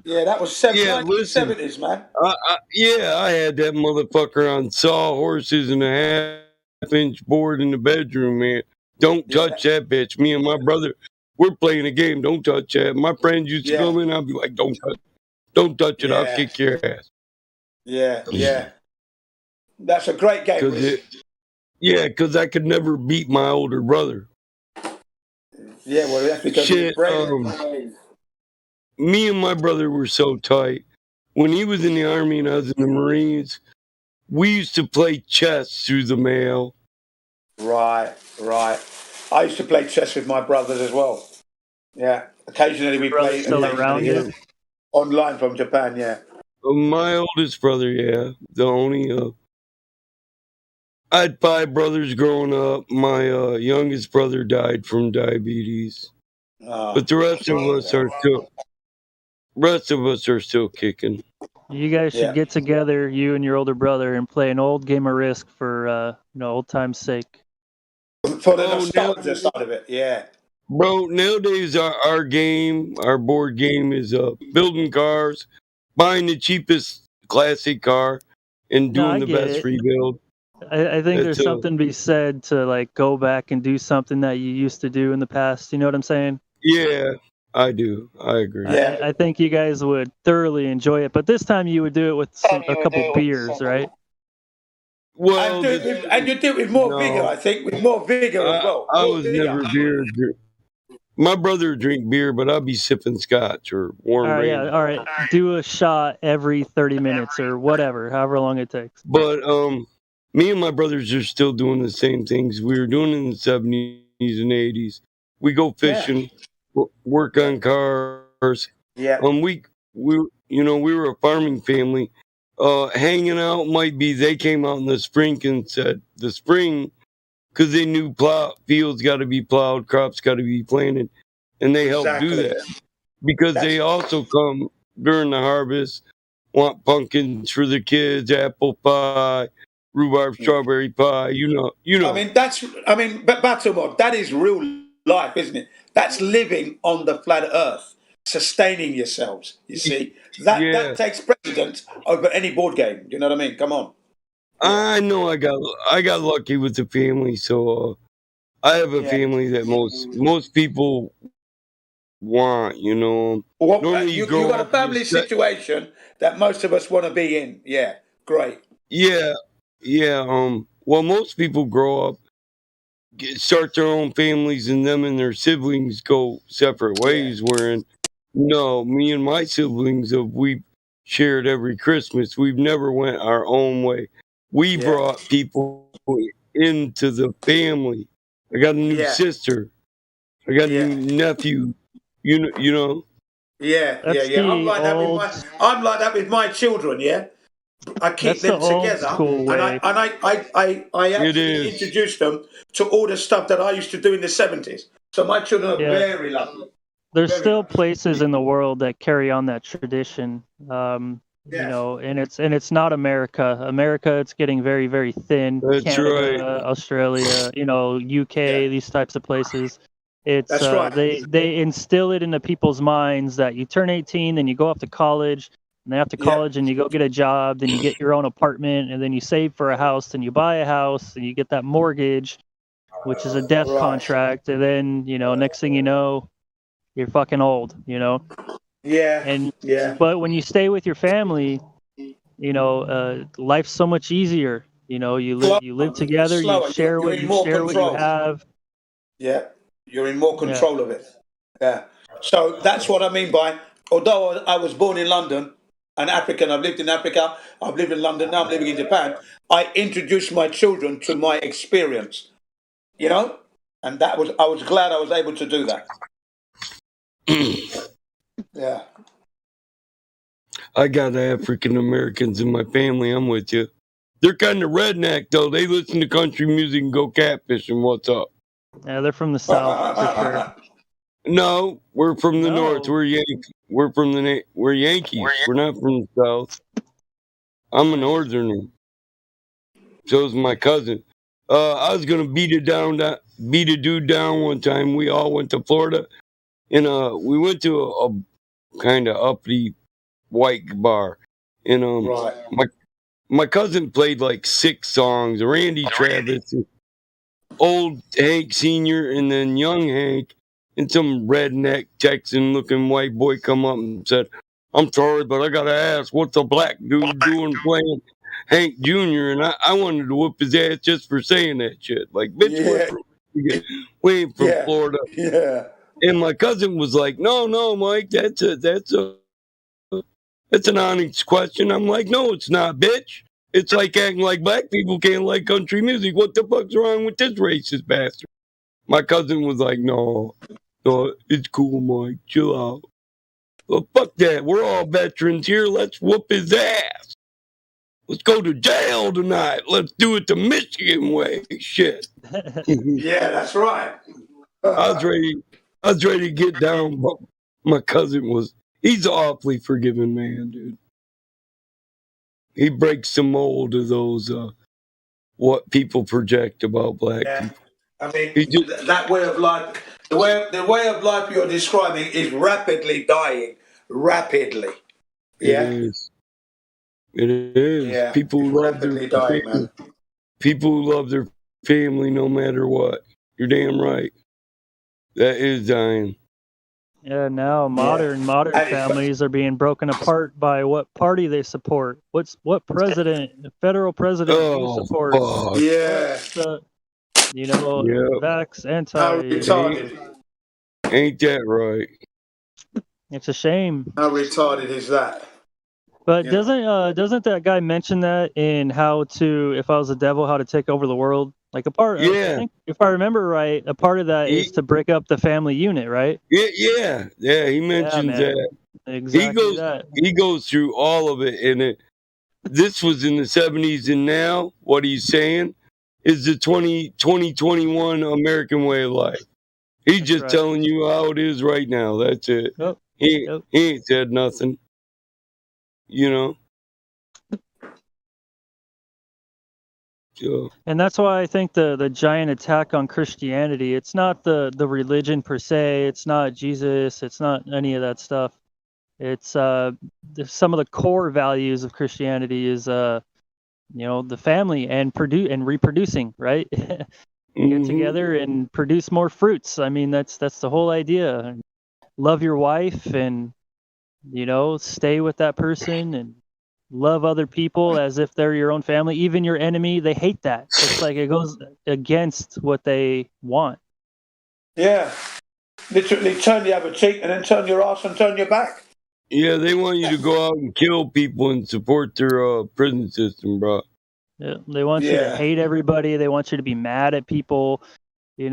Yeah, that was 1970s, man. I had that motherfucker on sawhorses and a half-inch board in the bedroom, man. Don't touch that bitch. Me and my brother, we're playing a game. Don't touch that. My friends used to come in. I'd be like, don't touch it. I'll kick your ass. Yeah. That's a great game. Because I could never beat my older brother. Yeah, well, that's because you're brave. Me and my brother were so tight. When he was in the Army and I was in the Marines, we used to play chess through the mail. Right. I used to play chess with my brothers as well. Yeah, occasionally we play online from Japan. Yeah. My oldest brother, the only. I had 5 brothers growing up. My youngest brother died from diabetes, but the rest of us are still kicking. You guys should get together, you and your older brother, and play an old game of Risk for old time's sake. For the nostalgia side of it, yeah. Bro, nowadays our board game is building cars, buying the cheapest classic car, and doing the best rebuild. I think there's something to be said to like go back and do something that you used to do in the past. You know what I'm saying? Yeah, I do. I agree. I think you guys would thoroughly enjoy it, but this time you would do it with a couple beers, right? Well, and you do it with more vigor. I think with more vigor as well. I was never beer. My brother would drink beer, but I'd be sipping scotch or warm rain. All right. Do a shot every 30 minutes or whatever, however long it takes. But me and my brothers are still doing the same things we were doing in the 70s and 80s. We go fishing, work on cars. Yeah. We were a farming family. Hanging out might be they came out in the spring and said the spring because they knew fields got to be plowed, crops got to be planted, and they helped do that because they also come during the harvest, want pumpkins for the kids, apple pie, rhubarb, strawberry pie. You know. But Battlemod, that is real life, isn't it? That's living on the flat Earth, sustaining yourselves. You see, that takes precedence over any board game. You know what I mean? Come on. I know I got lucky with the family, so I have a family that most people want. Well, normally you got a family situation that most of us want to be in. Yeah, great. Yeah. Well, most people grow up, start their own families, and them and their siblings go separate ways. Wherein, me and my siblings we've shared every Christmas. We've never went our own way. We brought people into the family. I got a new sister. I got a new nephew. You know. Yeah. I'm like that with my children. Yeah, I keep them together, and I actually introduce them to all the stuff that I used to do in the 70s. So my children are very lucky. There's still places in the world that carry on that tradition. And it's not America. America, it's getting very, very thin. That's Canada, right. Australia, UK, these types of places. It's That's right. They instill it into people's minds that you turn 18, then you go off to college, and then after college, and you go get a job, then you get your own apartment, and then you save for a house, then you buy a house, and you get that mortgage, which is a death contract, and then next thing you know, you're fucking old. But when you stay with your family, life's so much easier. You live together, you share what you have. Yeah, you're in more control of it. Yeah. So that's what I mean by, although I was born in London, an African. I've lived in Africa. I've lived in London. Now I'm living in Japan. I introduced my children to my experience, you know, and I was glad I was able to do that. Yeah. I got African Americans in my family. I'm with you. They're kind of redneck though. They listen to country music and go catfishing. What's up? Yeah, they're from the South for sure. No, we're from the North. We're Yankees. We're from we're Yankees. We're not from the South. I'm a Northerner. So's my cousin. I was gonna beat a dude down one time. We all went to Florida, and we went to a kind of uppity white bar, and my cousin played like 6 songs. Randy Travis, old Hank Sr., and then young Hank. And some redneck Texan-looking white boy come up and said, "I'm sorry, but I gotta ask, what's a black dude doing playing Hank Jr.?" And I wanted to whoop his ass just for saying that shit. Like, bitch, we ain't from Florida. Yeah. And my cousin was like, "No, Mike, that's an honest question." I'm like, "No, it's not, bitch. It's like acting like black people can't like country music. What the fuck's wrong with this racist bastard?" My cousin was like, No, it's cool, Mike. Chill out. Well, fuck that. We're all veterans here. Let's whoop his ass. Let's go to jail tonight. Let's do it the Michigan way. Shit. Yeah, that's right. I was ready to get down, but my cousin he's an awfully forgiving man, dude. He breaks the mold of those what people project about black people. I mean, that way of life, the way of life you're describing is rapidly dying. Rapidly. Yeah. It is. Yeah. People who love rapidly dying, man. People who love their family no matter what. You're damn right. That is dying. Yeah, now modern families are being broken apart by what party they support. What president, federal president do you support? Yeah. Vax, anti. Ain't that right? It's a shame. How retarded is that? But doesn't that guy mention that in How to, If I Was a Devil, How to Take Over the World? Like I think, if I remember right, a part of that is to break up the family unit, right? Yeah. He mentions that. Exactly he goes through all of it, and this was in the 70s, and now what he's saying is the 2021 American way of life. He's just telling you how it is right now. That's it. Yep. He ain't said nothing. You know? So. And that's why I think the giant attack on Christianity, it's not the religion per se, it's not Jesus, it's not any of that stuff. It's some of the core values of Christianity is the family and reproducing, right? Get together and produce more fruits. I mean, that's the whole idea. Love your wife and stay with that person and love other people as if they're your own family, even your enemy. They hate that. It's like it goes against what they want. Yeah. Literally turn the other cheek and then turn your ass and turn your back. Yeah, they want you to go out and kill people and support their prison system, bro. Yeah, they want you to hate everybody. They want you to be mad at people. They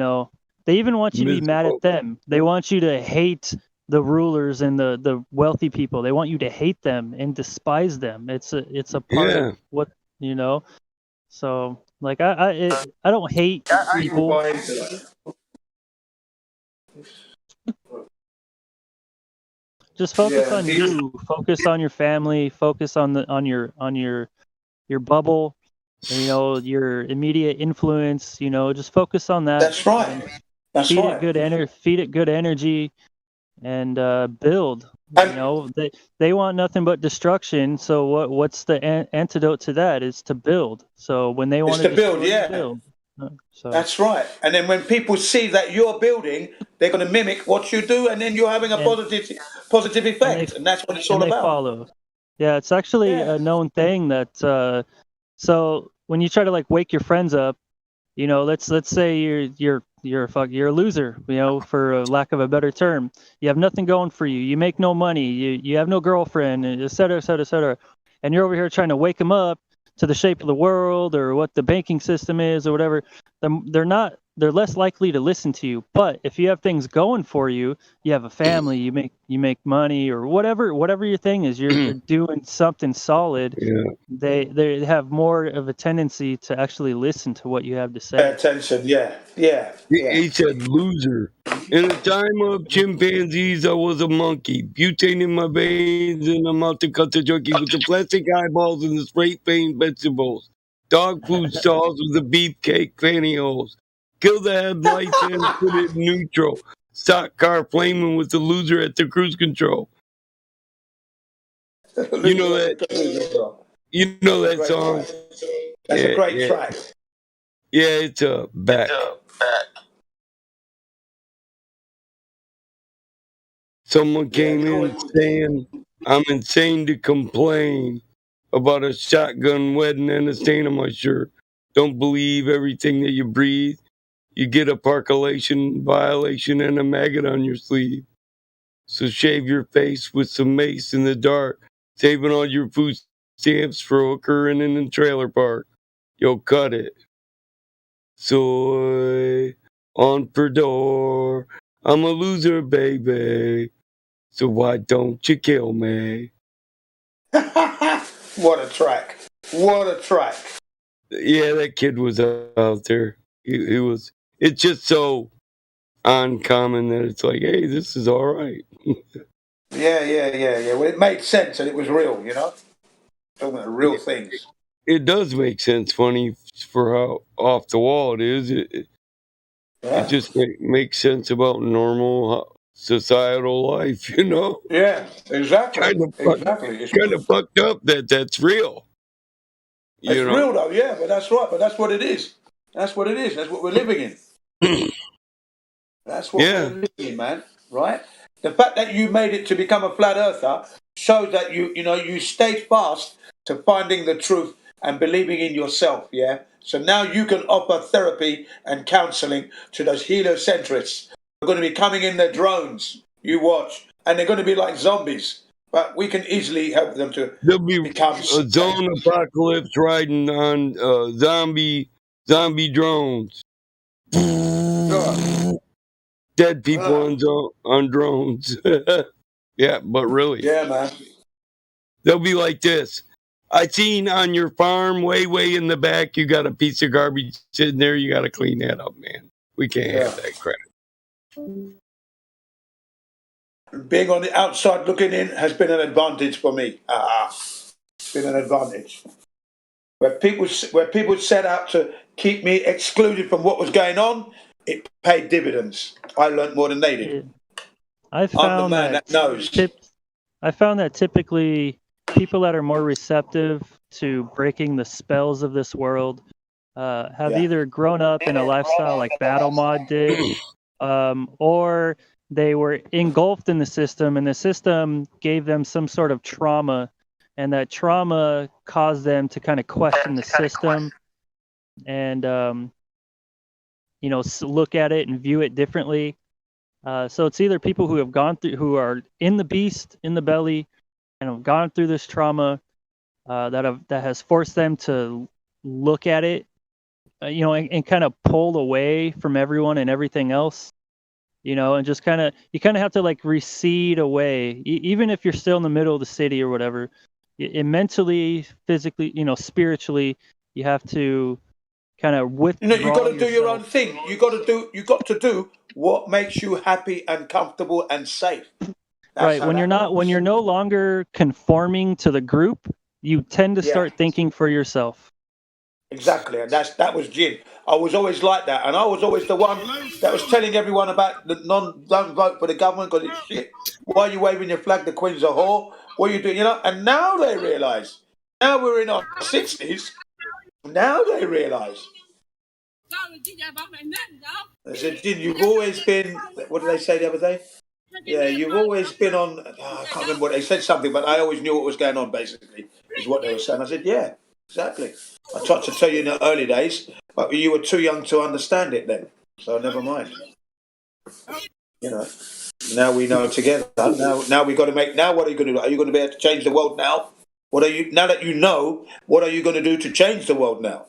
even want you to be mad at them. They want you to hate the rulers and the wealthy people. They want you to hate them and despise them. It's a part of what So like I don't hate people. Just focus on you. Focus on your family. Focus on your bubble. Your immediate influence. Just focus on that. That's right. Feed it good energy, and build. They want nothing but destruction. So what's the antidote to that? Is to build. So when they want to build, build. So that's right. And then when people see that you're building, they're going to mimic what you do, and then you're having a positive effect, and that's what it's all about. Follow. Yeah, it's actually a known thing that. So when you try to wake your friends up, let's say you're you're a loser, for a lack of a better term. You have nothing going for you. You make no money. You have no girlfriend, et cetera, et cetera, et cetera. And you're over here trying to wake them up to the shape of the world or what the banking system is or whatever. They're less likely to listen to you. But if you have things going for you, you have a family, you make money or whatever your thing is, you're doing something solid. Yeah. They have more of a tendency to actually listen to what you have to say. Pay attention, yeah. He said loser. In the time of chimpanzees, I was a monkey. Butane in my veins and I'm out to cut the junkie with the plastic eyeballs and the spray paint vegetables. Dog food stalls with the beefcake pantyhose. Kill the headlights and put it in neutral. Stock car flaming with the loser at the cruise control. You know that? You know that song? That's a great track. Yeah, it's back. Someone came in saying, I'm insane to complain about a shotgun wedding and a stain on my shirt. Don't believe everything that you breathe. You get a parcolation violation and a maggot on your sleeve. So shave your face with some mace in the dark, saving all your food stamps for hooker and in a trailer park. Yo, cut it. Soy on Perdor. I'm a loser, baby. So why don't you kill me? What a track. What a track. Yeah, that kid was out there. He was. It's just so uncommon that it's like, hey, this is all right. Yeah. Well, it made sense and it was real, Talking about real things. It does make sense, funny for how off the wall it is. It just makes sense about normal societal life, Yeah, exactly. Kind of fucked up that's real. It's real though, yeah, but that's right. But that's what it is. That's what it is. That's what we're living in. That's what we're living in, man. Right? The fact that you made it to become a flat earther shows that you stayed fast to finding the truth and believing in yourself. Yeah. So now you can offer therapy and counseling to those heliocentrists. They're going to be coming in their drones. You watch, and they're going to be like zombies. But we can easily help them to become a zone apocalypse riding on zombie drones. Dead people on drones. Yeah, but really. Yeah, man. They'll be like this. I seen on your farm way in the back, you got a piece of garbage sitting there. You got to clean that up, man. We can't have that crap. Being on the outside looking in has been an advantage for me. It's been an advantage. Where people set out to keep me excluded from what was going on, it paid dividends. I learned more than they did. I found that knows. I found that typically people that are more receptive to breaking the spells of this world have either grown up in a lifestyle like Battle Mod did, or they were engulfed in the system, and the system gave them some sort of trauma, and that trauma caused them to kind of question the system and look at it and view it differently. So it's either people who are in the beast, in the belly, and have gone through this trauma that has forced them to look at it, and kind of pull away from everyone and everything else. And just you have to like recede away, even if you're still in the middle of the city or whatever. Mentally, physically, spiritually, you have to kind of withdraw. You got to do your own thing. You got to do what makes you happy and comfortable and safe. Right. When you're no longer conforming to the group, you tend to start thinking for yourself. Exactly, and that was Jin. I was always like that, and I was always the one that was telling everyone about don't vote for the government because it's shit. Why are you waving your flag? The Queen's a whore. What are you doing? And now they realise. Now we're in our 60s. Now they realise. I said, Jin, you've always been. What did they say the other day? Yeah, you've always been on. I can't remember what they said. Something, but I always knew what was going on. Basically, is what they were saying. I said, yeah. Exactly. I tried to tell you in the early days, but you were too young to understand it then. So never mind. You know. Now we know together. Now we've got to make. Now what are you going to do? Are you going to be able to change the world now? What are you now that you know? What are you going to do to change the world now?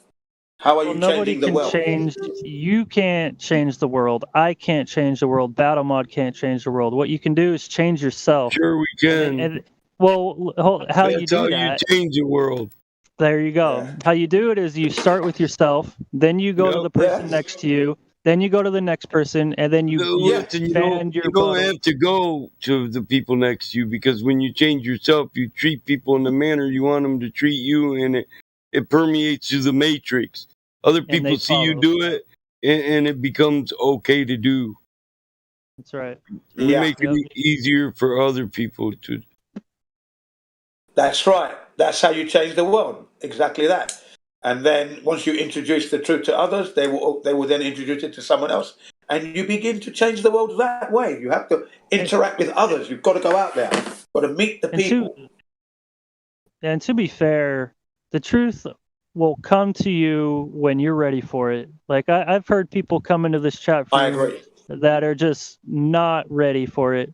How are Well, you nobody changing the can world? change. You can't change the world. I can't change the world. BattleMod can't change the world. What you can do is change yourself. Sure, we can. How you That's do how that? you change the world. There you go. How you do it is you start with yourself, then you go to the person next to you, then you go to the next person, and then you Listen, expand your you don't bubble. have to go to the people next to you, because when you change yourself, you treat people in the manner you want them to treat you, and it permeates through the matrix. Other And they people see you follow. do it, and it becomes okay to do. That's right. We make it easier for other people to. That's right. That's how you change the world. Exactly that. And then once you introduce the truth to others, they will then introduce it to someone else, and you begin to change the world that way. You have to interact with others. You've got to go out there. You've got to meet the people. And to be fair, the truth will come to you when you're ready for it. Like I've heard people come into this chat I room agree. that are just not ready for it.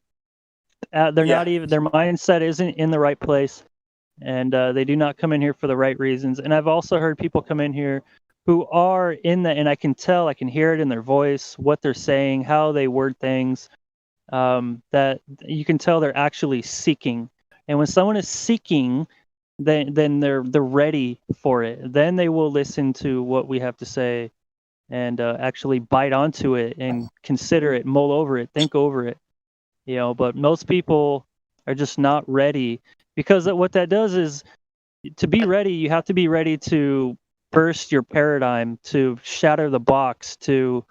They're not even, their mindset isn't in the right place, and they do not come in here for the right reasons. And I've also heard people come in here who are in that, and I can tell, I can hear it in their voice, what they're saying, how they word things, that you can tell they're actually seeking. And when someone is seeking, then they're ready for it. Then they will listen to what we have to say and actually bite onto it and consider it, mull over it, think over it. But most people are just not ready, because what that does is, to be ready, you have to be ready to burst your paradigm, to shatter the box, to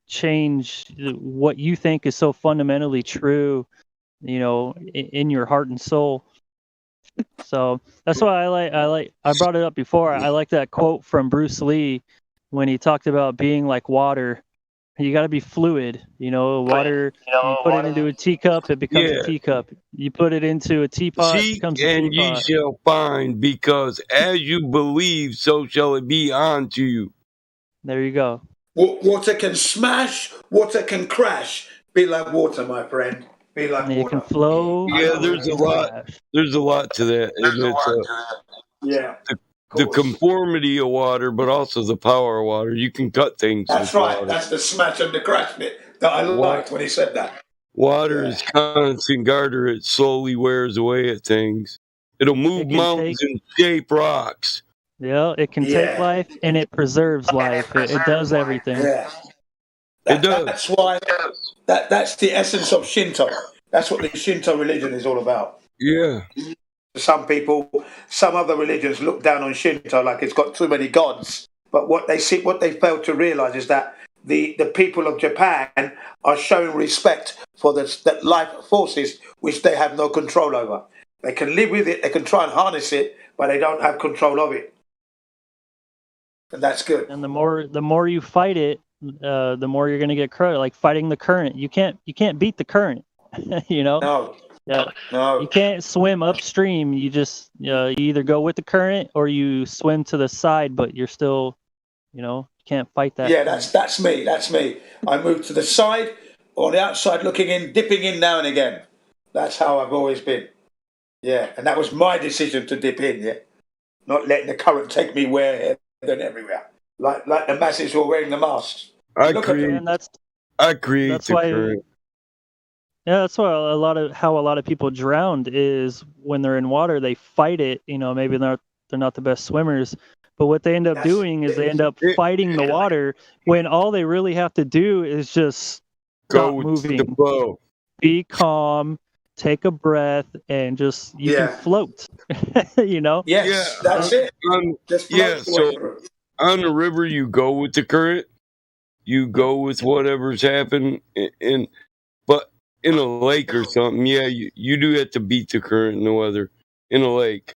change what you think is so fundamentally true, in your heart and soul. So that's why I brought it up before. I like that quote from Bruce Lee when he talked about being like water. You got to be fluid. Water, you put it into a teacup, it becomes a teacup. You put it into a teapot, it Seek becomes a and ye teapot. shall find, because as you believe, so shall it be unto you. There you go. Water can smash, water can crash. Be like water, my friend. Be like And water. it can flow. Yeah, there's a lot. There's a lot to that. Yeah. The conformity of water, but also the power of water. You can cut things. That's with right. water. That's the smash and the crash bit that I liked when he said that. Water is constant garter. It slowly wears away at things. It'll move mountains and shape rocks. Yeah, it can take life and it preserves life. It does everything. Yeah. That's why that's the essence of Shinto. That's what the Shinto religion is all about. Yeah. Some people, some other religions look down on Shinto like it's got too many gods. But what they fail to realize is that the people of Japan are showing respect for that life forces which they have no control over. They can live with it, they can try and harness it, but they don't have control of it. And that's good. And the more you fight it, the more you're gonna get credit. Like fighting the current, you can't beat the current. No. Yeah. No. You can't swim upstream. You just you either go with the current or you swim to the side, but you're still, you can't fight that. Yeah, that's me. That's me. I move to the side, on the outside, looking in, dipping in now and again. That's how I've always been. Yeah, and that was my decision to dip in. Yeah, not letting the current take me wherever and everywhere, like the masses who are wearing the masks. I Look at create them. the current. Yeah, that's why a lot of people drowned is when they're in water, they fight it. Maybe they're not the best swimmers, but what they end up doing is they end up fighting the water when all they really have to do is just stop moving, the flow. Be calm, take a breath, and just you can float. Yes, that's it. So on the river, you go with the current. You go with whatever's happened, but in a lake or something, you do have to beat the current in the weather in a lake.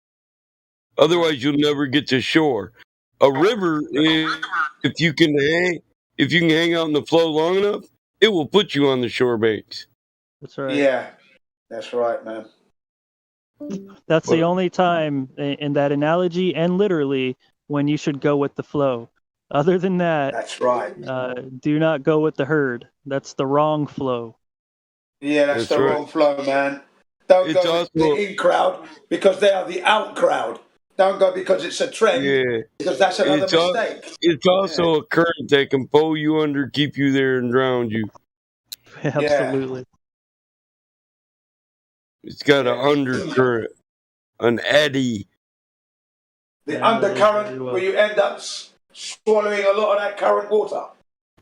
Otherwise, you'll never get to shore. A river, if you can hang out in the flow long enough, it will put you on the shore banks. That's right. Yeah, that's right, man. That's the only time in that analogy and literally when you should go with the flow. Other than that, That's right. Do not go with the herd. That's the wrong flow. Yeah, that's the right. wrong flow, man. Don't It's go with also the in crowd because they are the out crowd. Don't go because it's a trend, yeah. because that's another mistake. It's also a current that can pull you under, keep you there, and drown you. Absolutely. It's got an undercurrent, an eddy. The undercurrent where you end up swallowing a lot of that current water.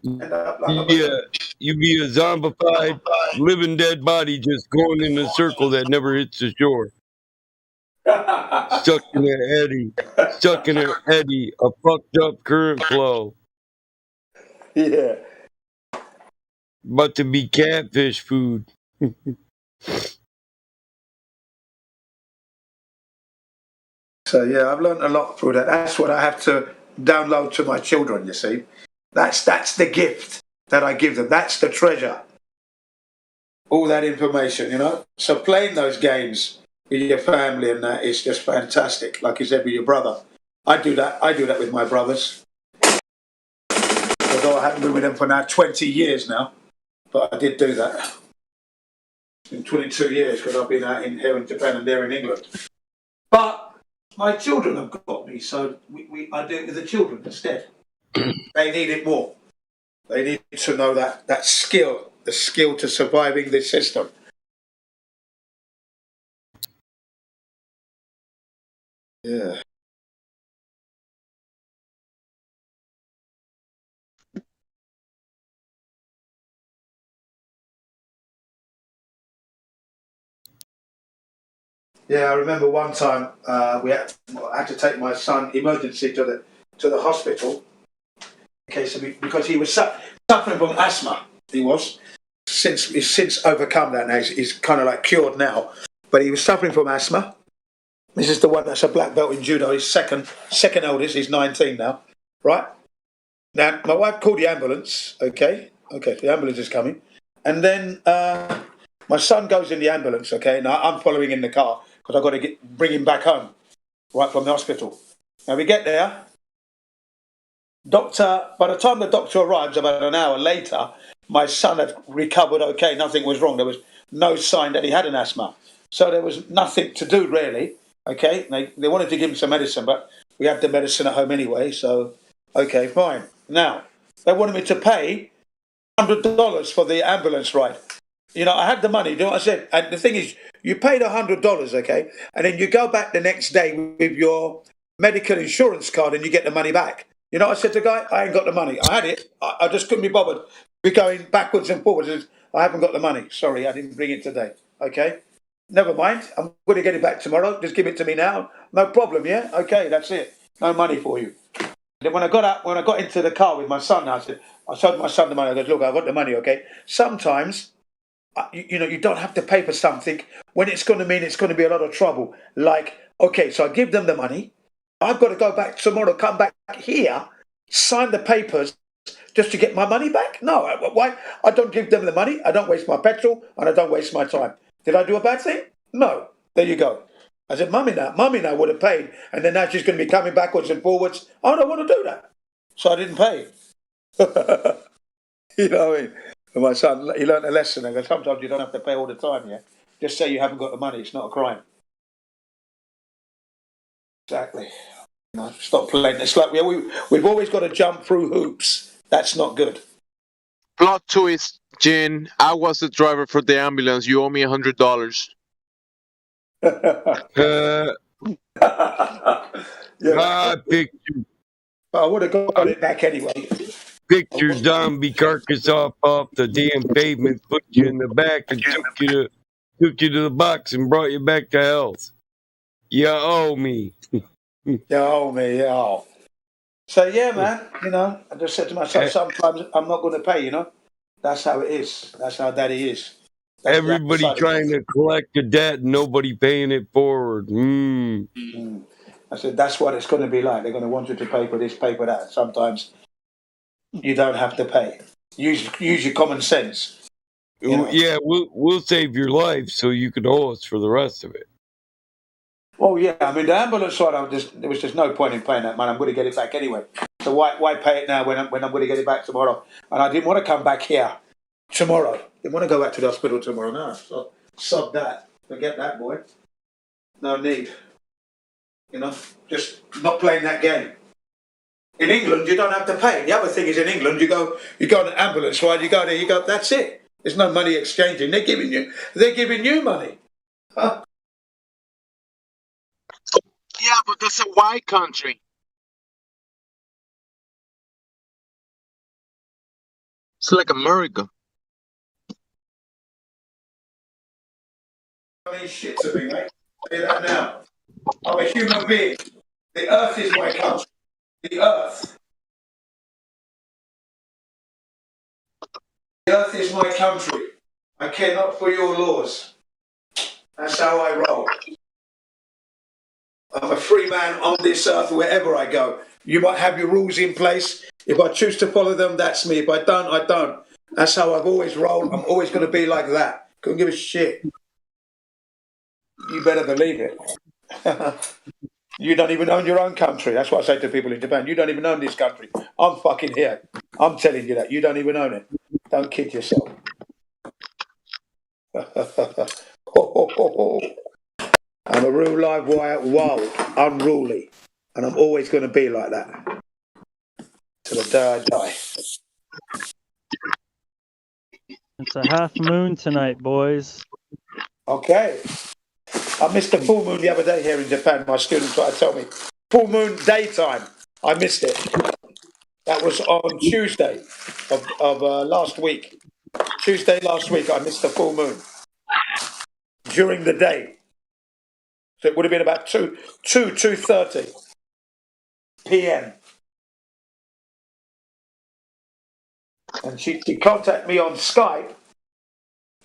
End up like You be a zombified, living dead body just going in a circle that never hits the shore. Stuck in an eddy, a fucked up current flow. Yeah. But to be catfish food. So yeah, I've learned a lot through that. That's what I have to download to my children, you see. That's the gift that I give them. That's the treasure. All that information, you know. So playing those games with your family and that is just fantastic. Like you said, with your brother. I do that with my brothers. Although I haven't been with them for now 20 years now. But I did do that. In 22 years, because I've been out here in Japan and there in England. But my children have got me, so I do it with the children instead. They need it more. They need to know that skill, the skill to surviving this system. Yeah. Yeah, I remember one time I had to take my son emergency to the hospital. Because he was suffering from asthma. He was he's since overcome that now. He's kind of like cured now, but he was suffering from asthma. This is the one that's a black belt in judo. He's second oldest. He's 19 now, right? Now my wife called the ambulance. Okay, the ambulance is coming, and then my son goes in the ambulance. Okay, now I'm following in the car because I've got to bring him back home, right from the hospital. Now we get there. By the time the doctor arrives, about an hour later, my son had recovered okay. Nothing was wrong. There was no sign that he had an asthma. So there was nothing to do, really. Okay, they wanted to give him some medicine, but we had the medicine at home anyway. So, okay, fine. Now, they wanted me to pay $100 for the ambulance ride. You know, I had the money. You know what I said? And the thing is, you paid $100, okay? And then you go back the next day with your medical insurance card and you get the money back. You know what I said to the guy? I ain't got the money. I had it. I just couldn't be bothered. We're going backwards and forwards. I haven't got the money. Sorry, I didn't bring it today. Okay? Never mind. I'm going to get it back tomorrow. Just give it to me now. No problem, yeah? Okay, that's it. No money for you. Then when I got into the car with my son, I showed my son the money. I goes, look, I've got the money, okay? Sometimes, you don't have to pay for something when it's going to mean it's going to be a lot of trouble. Like, okay, so I give them the money. I've got to go back tomorrow, come back here, sign the papers just to get my money back? No. Why? I don't give them the money. I don't waste my petrol and I don't waste my time. Did I do a bad thing? No. There you go. I said, Mummy now would have paid. And then now she's going to be coming backwards and forwards. I don't want to do that. So I didn't pay. You know what I mean? And my son, he learned a lesson. I go, sometimes you don't have to pay all the time, yeah? Just say you haven't got the money. It's not a crime. Exactly. No, stop playing. It's like we've always got to jump through hoops. That's not good. Plot twist, Jin. I was the driver for the ambulance. You owe me $100. I picked you. I would have got it back anyway. Picked your zombie carcass off the damn pavement, put you in the back, and took you to the box and brought you back to health. You owe me. You owe me, yeah. So yeah, man. You know, I just said to myself, sometimes I'm not going to pay. You know, that's how it is. That's how Daddy is. Everybody trying to collect the debt, nobody paying it forward. I said that's what it's going to be like. They're going to want you to pay for this, pay for that. Sometimes you don't have to pay. Use your common sense. You know? Yeah, we'll save your life so you can owe us for the rest of it. Oh yeah, I mean the ambulance side, there was just no point in paying that, man. I'm going to get it back anyway. So why pay it now when I'm going to get it back tomorrow? And I didn't want to come back here tomorrow. Didn't want to go back to the hospital tomorrow. No, so sod that. Forget that, boy. No need. You know, just not playing that game. In England, you don't have to pay. The other thing is, in England, you go on an ambulance ride. You go there. You go. That's it. There's no money exchanging. They're giving you money. Huh? Yeah, but that's a white country. It's like America. I mean, shit to me, mate. I'll tell you that now. I'm a human being. The earth is my country. The earth. The earth is my country. I care not for your laws. That's how I roll. I'm a free man on this earth wherever I go. You might have your rules in place. If I choose to follow them, that's me. If I don't, I don't. That's how I've always rolled. I'm always going to be like that. Couldn't give a shit. You better believe it. You don't even own your own country. That's what I say to people in Japan. You don't even own this country. I'm fucking here. I'm telling you that. You don't even own it. Don't kid yourself. I'm a real live wire, wild, unruly. And I'm always going to be like that. Till the day I die. It's a half moon tonight, boys. Okay. I missed the full moon the other day here in Japan. My students tried to tell me. Full moon daytime. I missed it. That was on Tuesday of last week. Tuesday last week, I missed the full moon. During the day. So it would have been about 2:30 p.m. And she contacted me on Skype.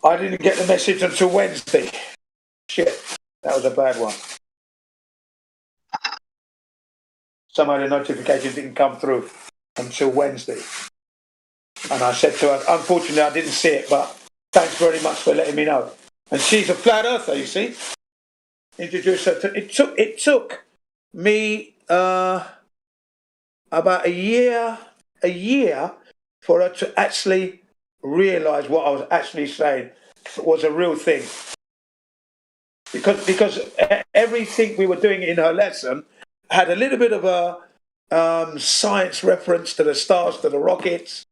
I didn't get the message until Wednesday. Shit, that was a bad one. Some of the notifications didn't come through until Wednesday. And I said to her, unfortunately, I didn't see it, but thanks very much for letting me know. And she's a flat earther, you see. Introduced her to it took me about a year for her to actually realise what I was actually saying was a real thing. Because everything we were doing in her lesson had a little bit of a science reference to the stars, to the rockets,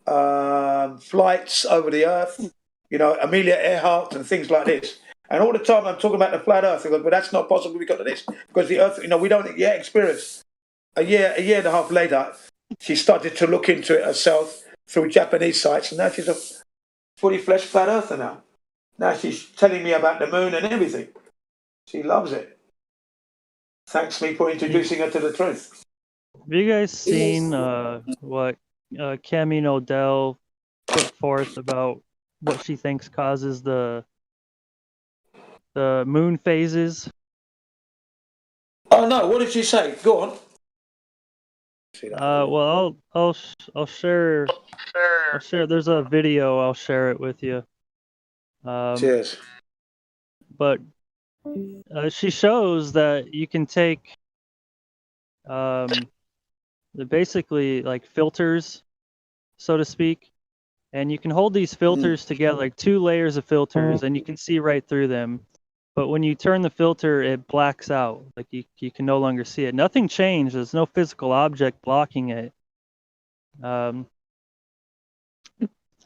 flights over the earth, Amelia Earhart and things like this. And all the time I'm talking about the flat earth, I go, but that's not possible because of this. Because the earth, we don't yet experience. A year and a half later, she started to look into it herself through Japanese sites, and now she's a fully fleshed flat earther now. Now she's telling me about the moon and everything. She loves it. Thanks me for introducing her to the truth. Have you guys seen what Cami Nodell put forth about what she thinks causes the moon phases? Oh no! What did she say? Go on. Well, I'll share. There's a video. I'll share it with you. Cheers. But she shows that you can take basically like filters, so to speak, and you can hold these filters together, like two layers of filters, and you can see right through them. But when you turn the filter, it blacks out. Like you can no longer see it. Nothing changed. There's no physical object blocking it. I'll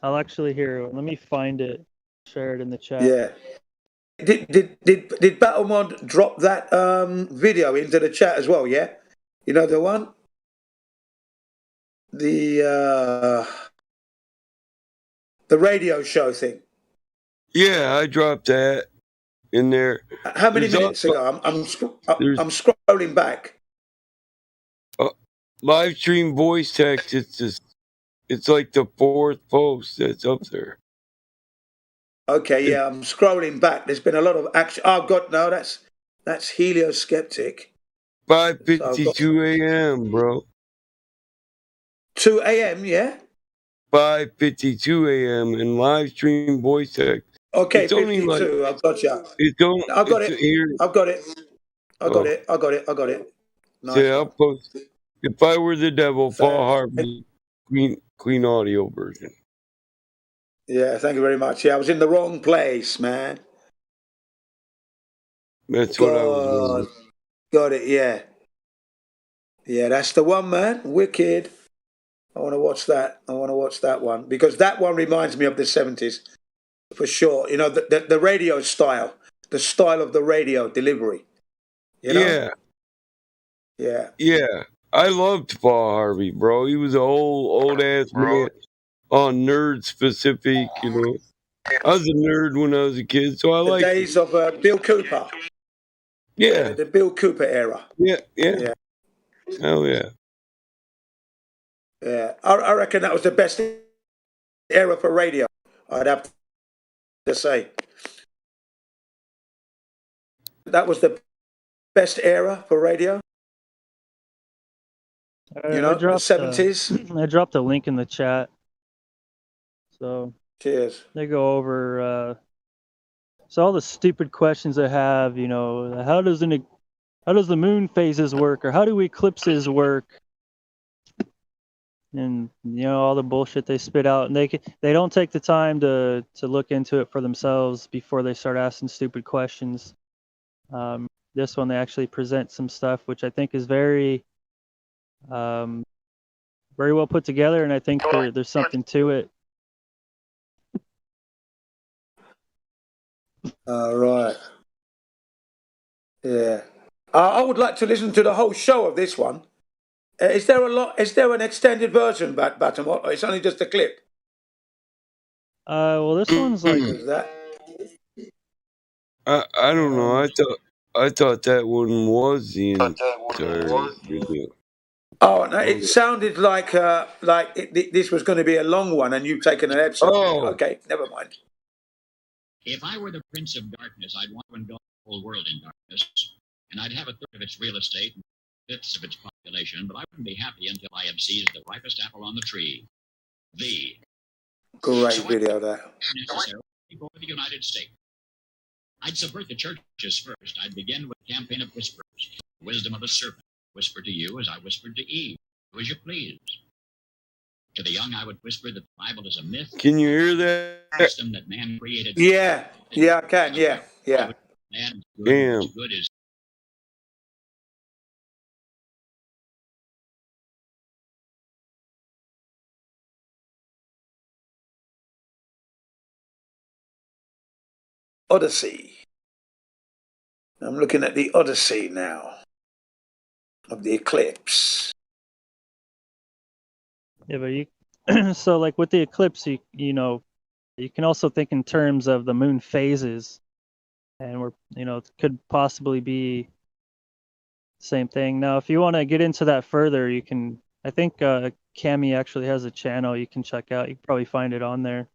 actually let me find it. Share it in the chat. Yeah. Did Battlemod drop that video into the chat as well? Yeah. You know the one. The radio show thing. Yeah, I dropped that in there. How many minutes ago? I'm scrolling back. Live stream voice text. It's like the fourth post that's up there. Okay, yeah, I'm scrolling back. There's been a lot of action. Oh God, no, that's Helioskeptic. 5:52 a.m., bro. 2 a.m. Yeah. 5:52 a.m. and live stream voice text. Okay, it's 52. Only I've got you. It's only, I've got it. Here. I've got it. I got it. Nice. Yeah, I'll post. If I Were the Devil, Paul Harvey, Queen Audio version. Yeah, thank you very much. Yeah, I was in the wrong place, man. That's what I was wondering. Got it, yeah. Yeah, that's the one, man. Wicked. I want to watch that. I want to watch that one because that one reminds me of the 70s for sure. You know, the radio style, the style of the radio delivery. You know? Yeah. Yeah. Yeah. I loved Paul Harvey, bro. He was an old ass man on Nerd Specific, you know. I was a nerd when I was a kid, so I The liked days of Bill Cooper. Yeah. The Bill Cooper era. Yeah. Yeah. Hell yeah. Yeah. I reckon that was the best era for radio, I'd have to say. That was the best era for radio. You know, the 70s. I dropped a link in the chat. So cheers. They go over so all the stupid questions I have, you know, how does the moon phases work, or how do eclipses work? And you know, all the bullshit they spit out, and they don't take the time to look into it for themselves before they start asking stupid questions. This one they actually present some stuff which I think is very well put together, and I think there's something to it. Right. Yeah. I would like to listen to the whole show of this one. Is there an extended version, Batum? Or it's only just a clip? Well, this one's like that. I don't know. I thought that one was the entire video. Oh, no, it sounded like this was going to be a long one, and you've taken an episode. Oh. Okay, never mind. If I were the Prince of Darkness, I'd want to engulf the whole world in darkness, and I'd have a third of its real estate and fifths of its population, but I wouldn't be happy until I had seized the ripest apple on the tree. Great video, that. Necessary people of the United States. I'd subvert the churches first. I'd begin with a campaign of whispers. The wisdom of a serpent. Whisper to you as I whispered to Eve. Do as you please. To the young, I would whisper that the Bible is a myth. Can you hear that? System that man created. Yeah, I can. Yeah. Damn. Good is Odyssey. I'm looking at the Odyssey now of the eclipse. Yeah, but you so like with the eclipse, you know, you can also think in terms of the moon phases, and it could possibly be the same thing. Now, if you want to get into that further, you can. I think Cami actually has a channel you can check out. You can probably find it on there.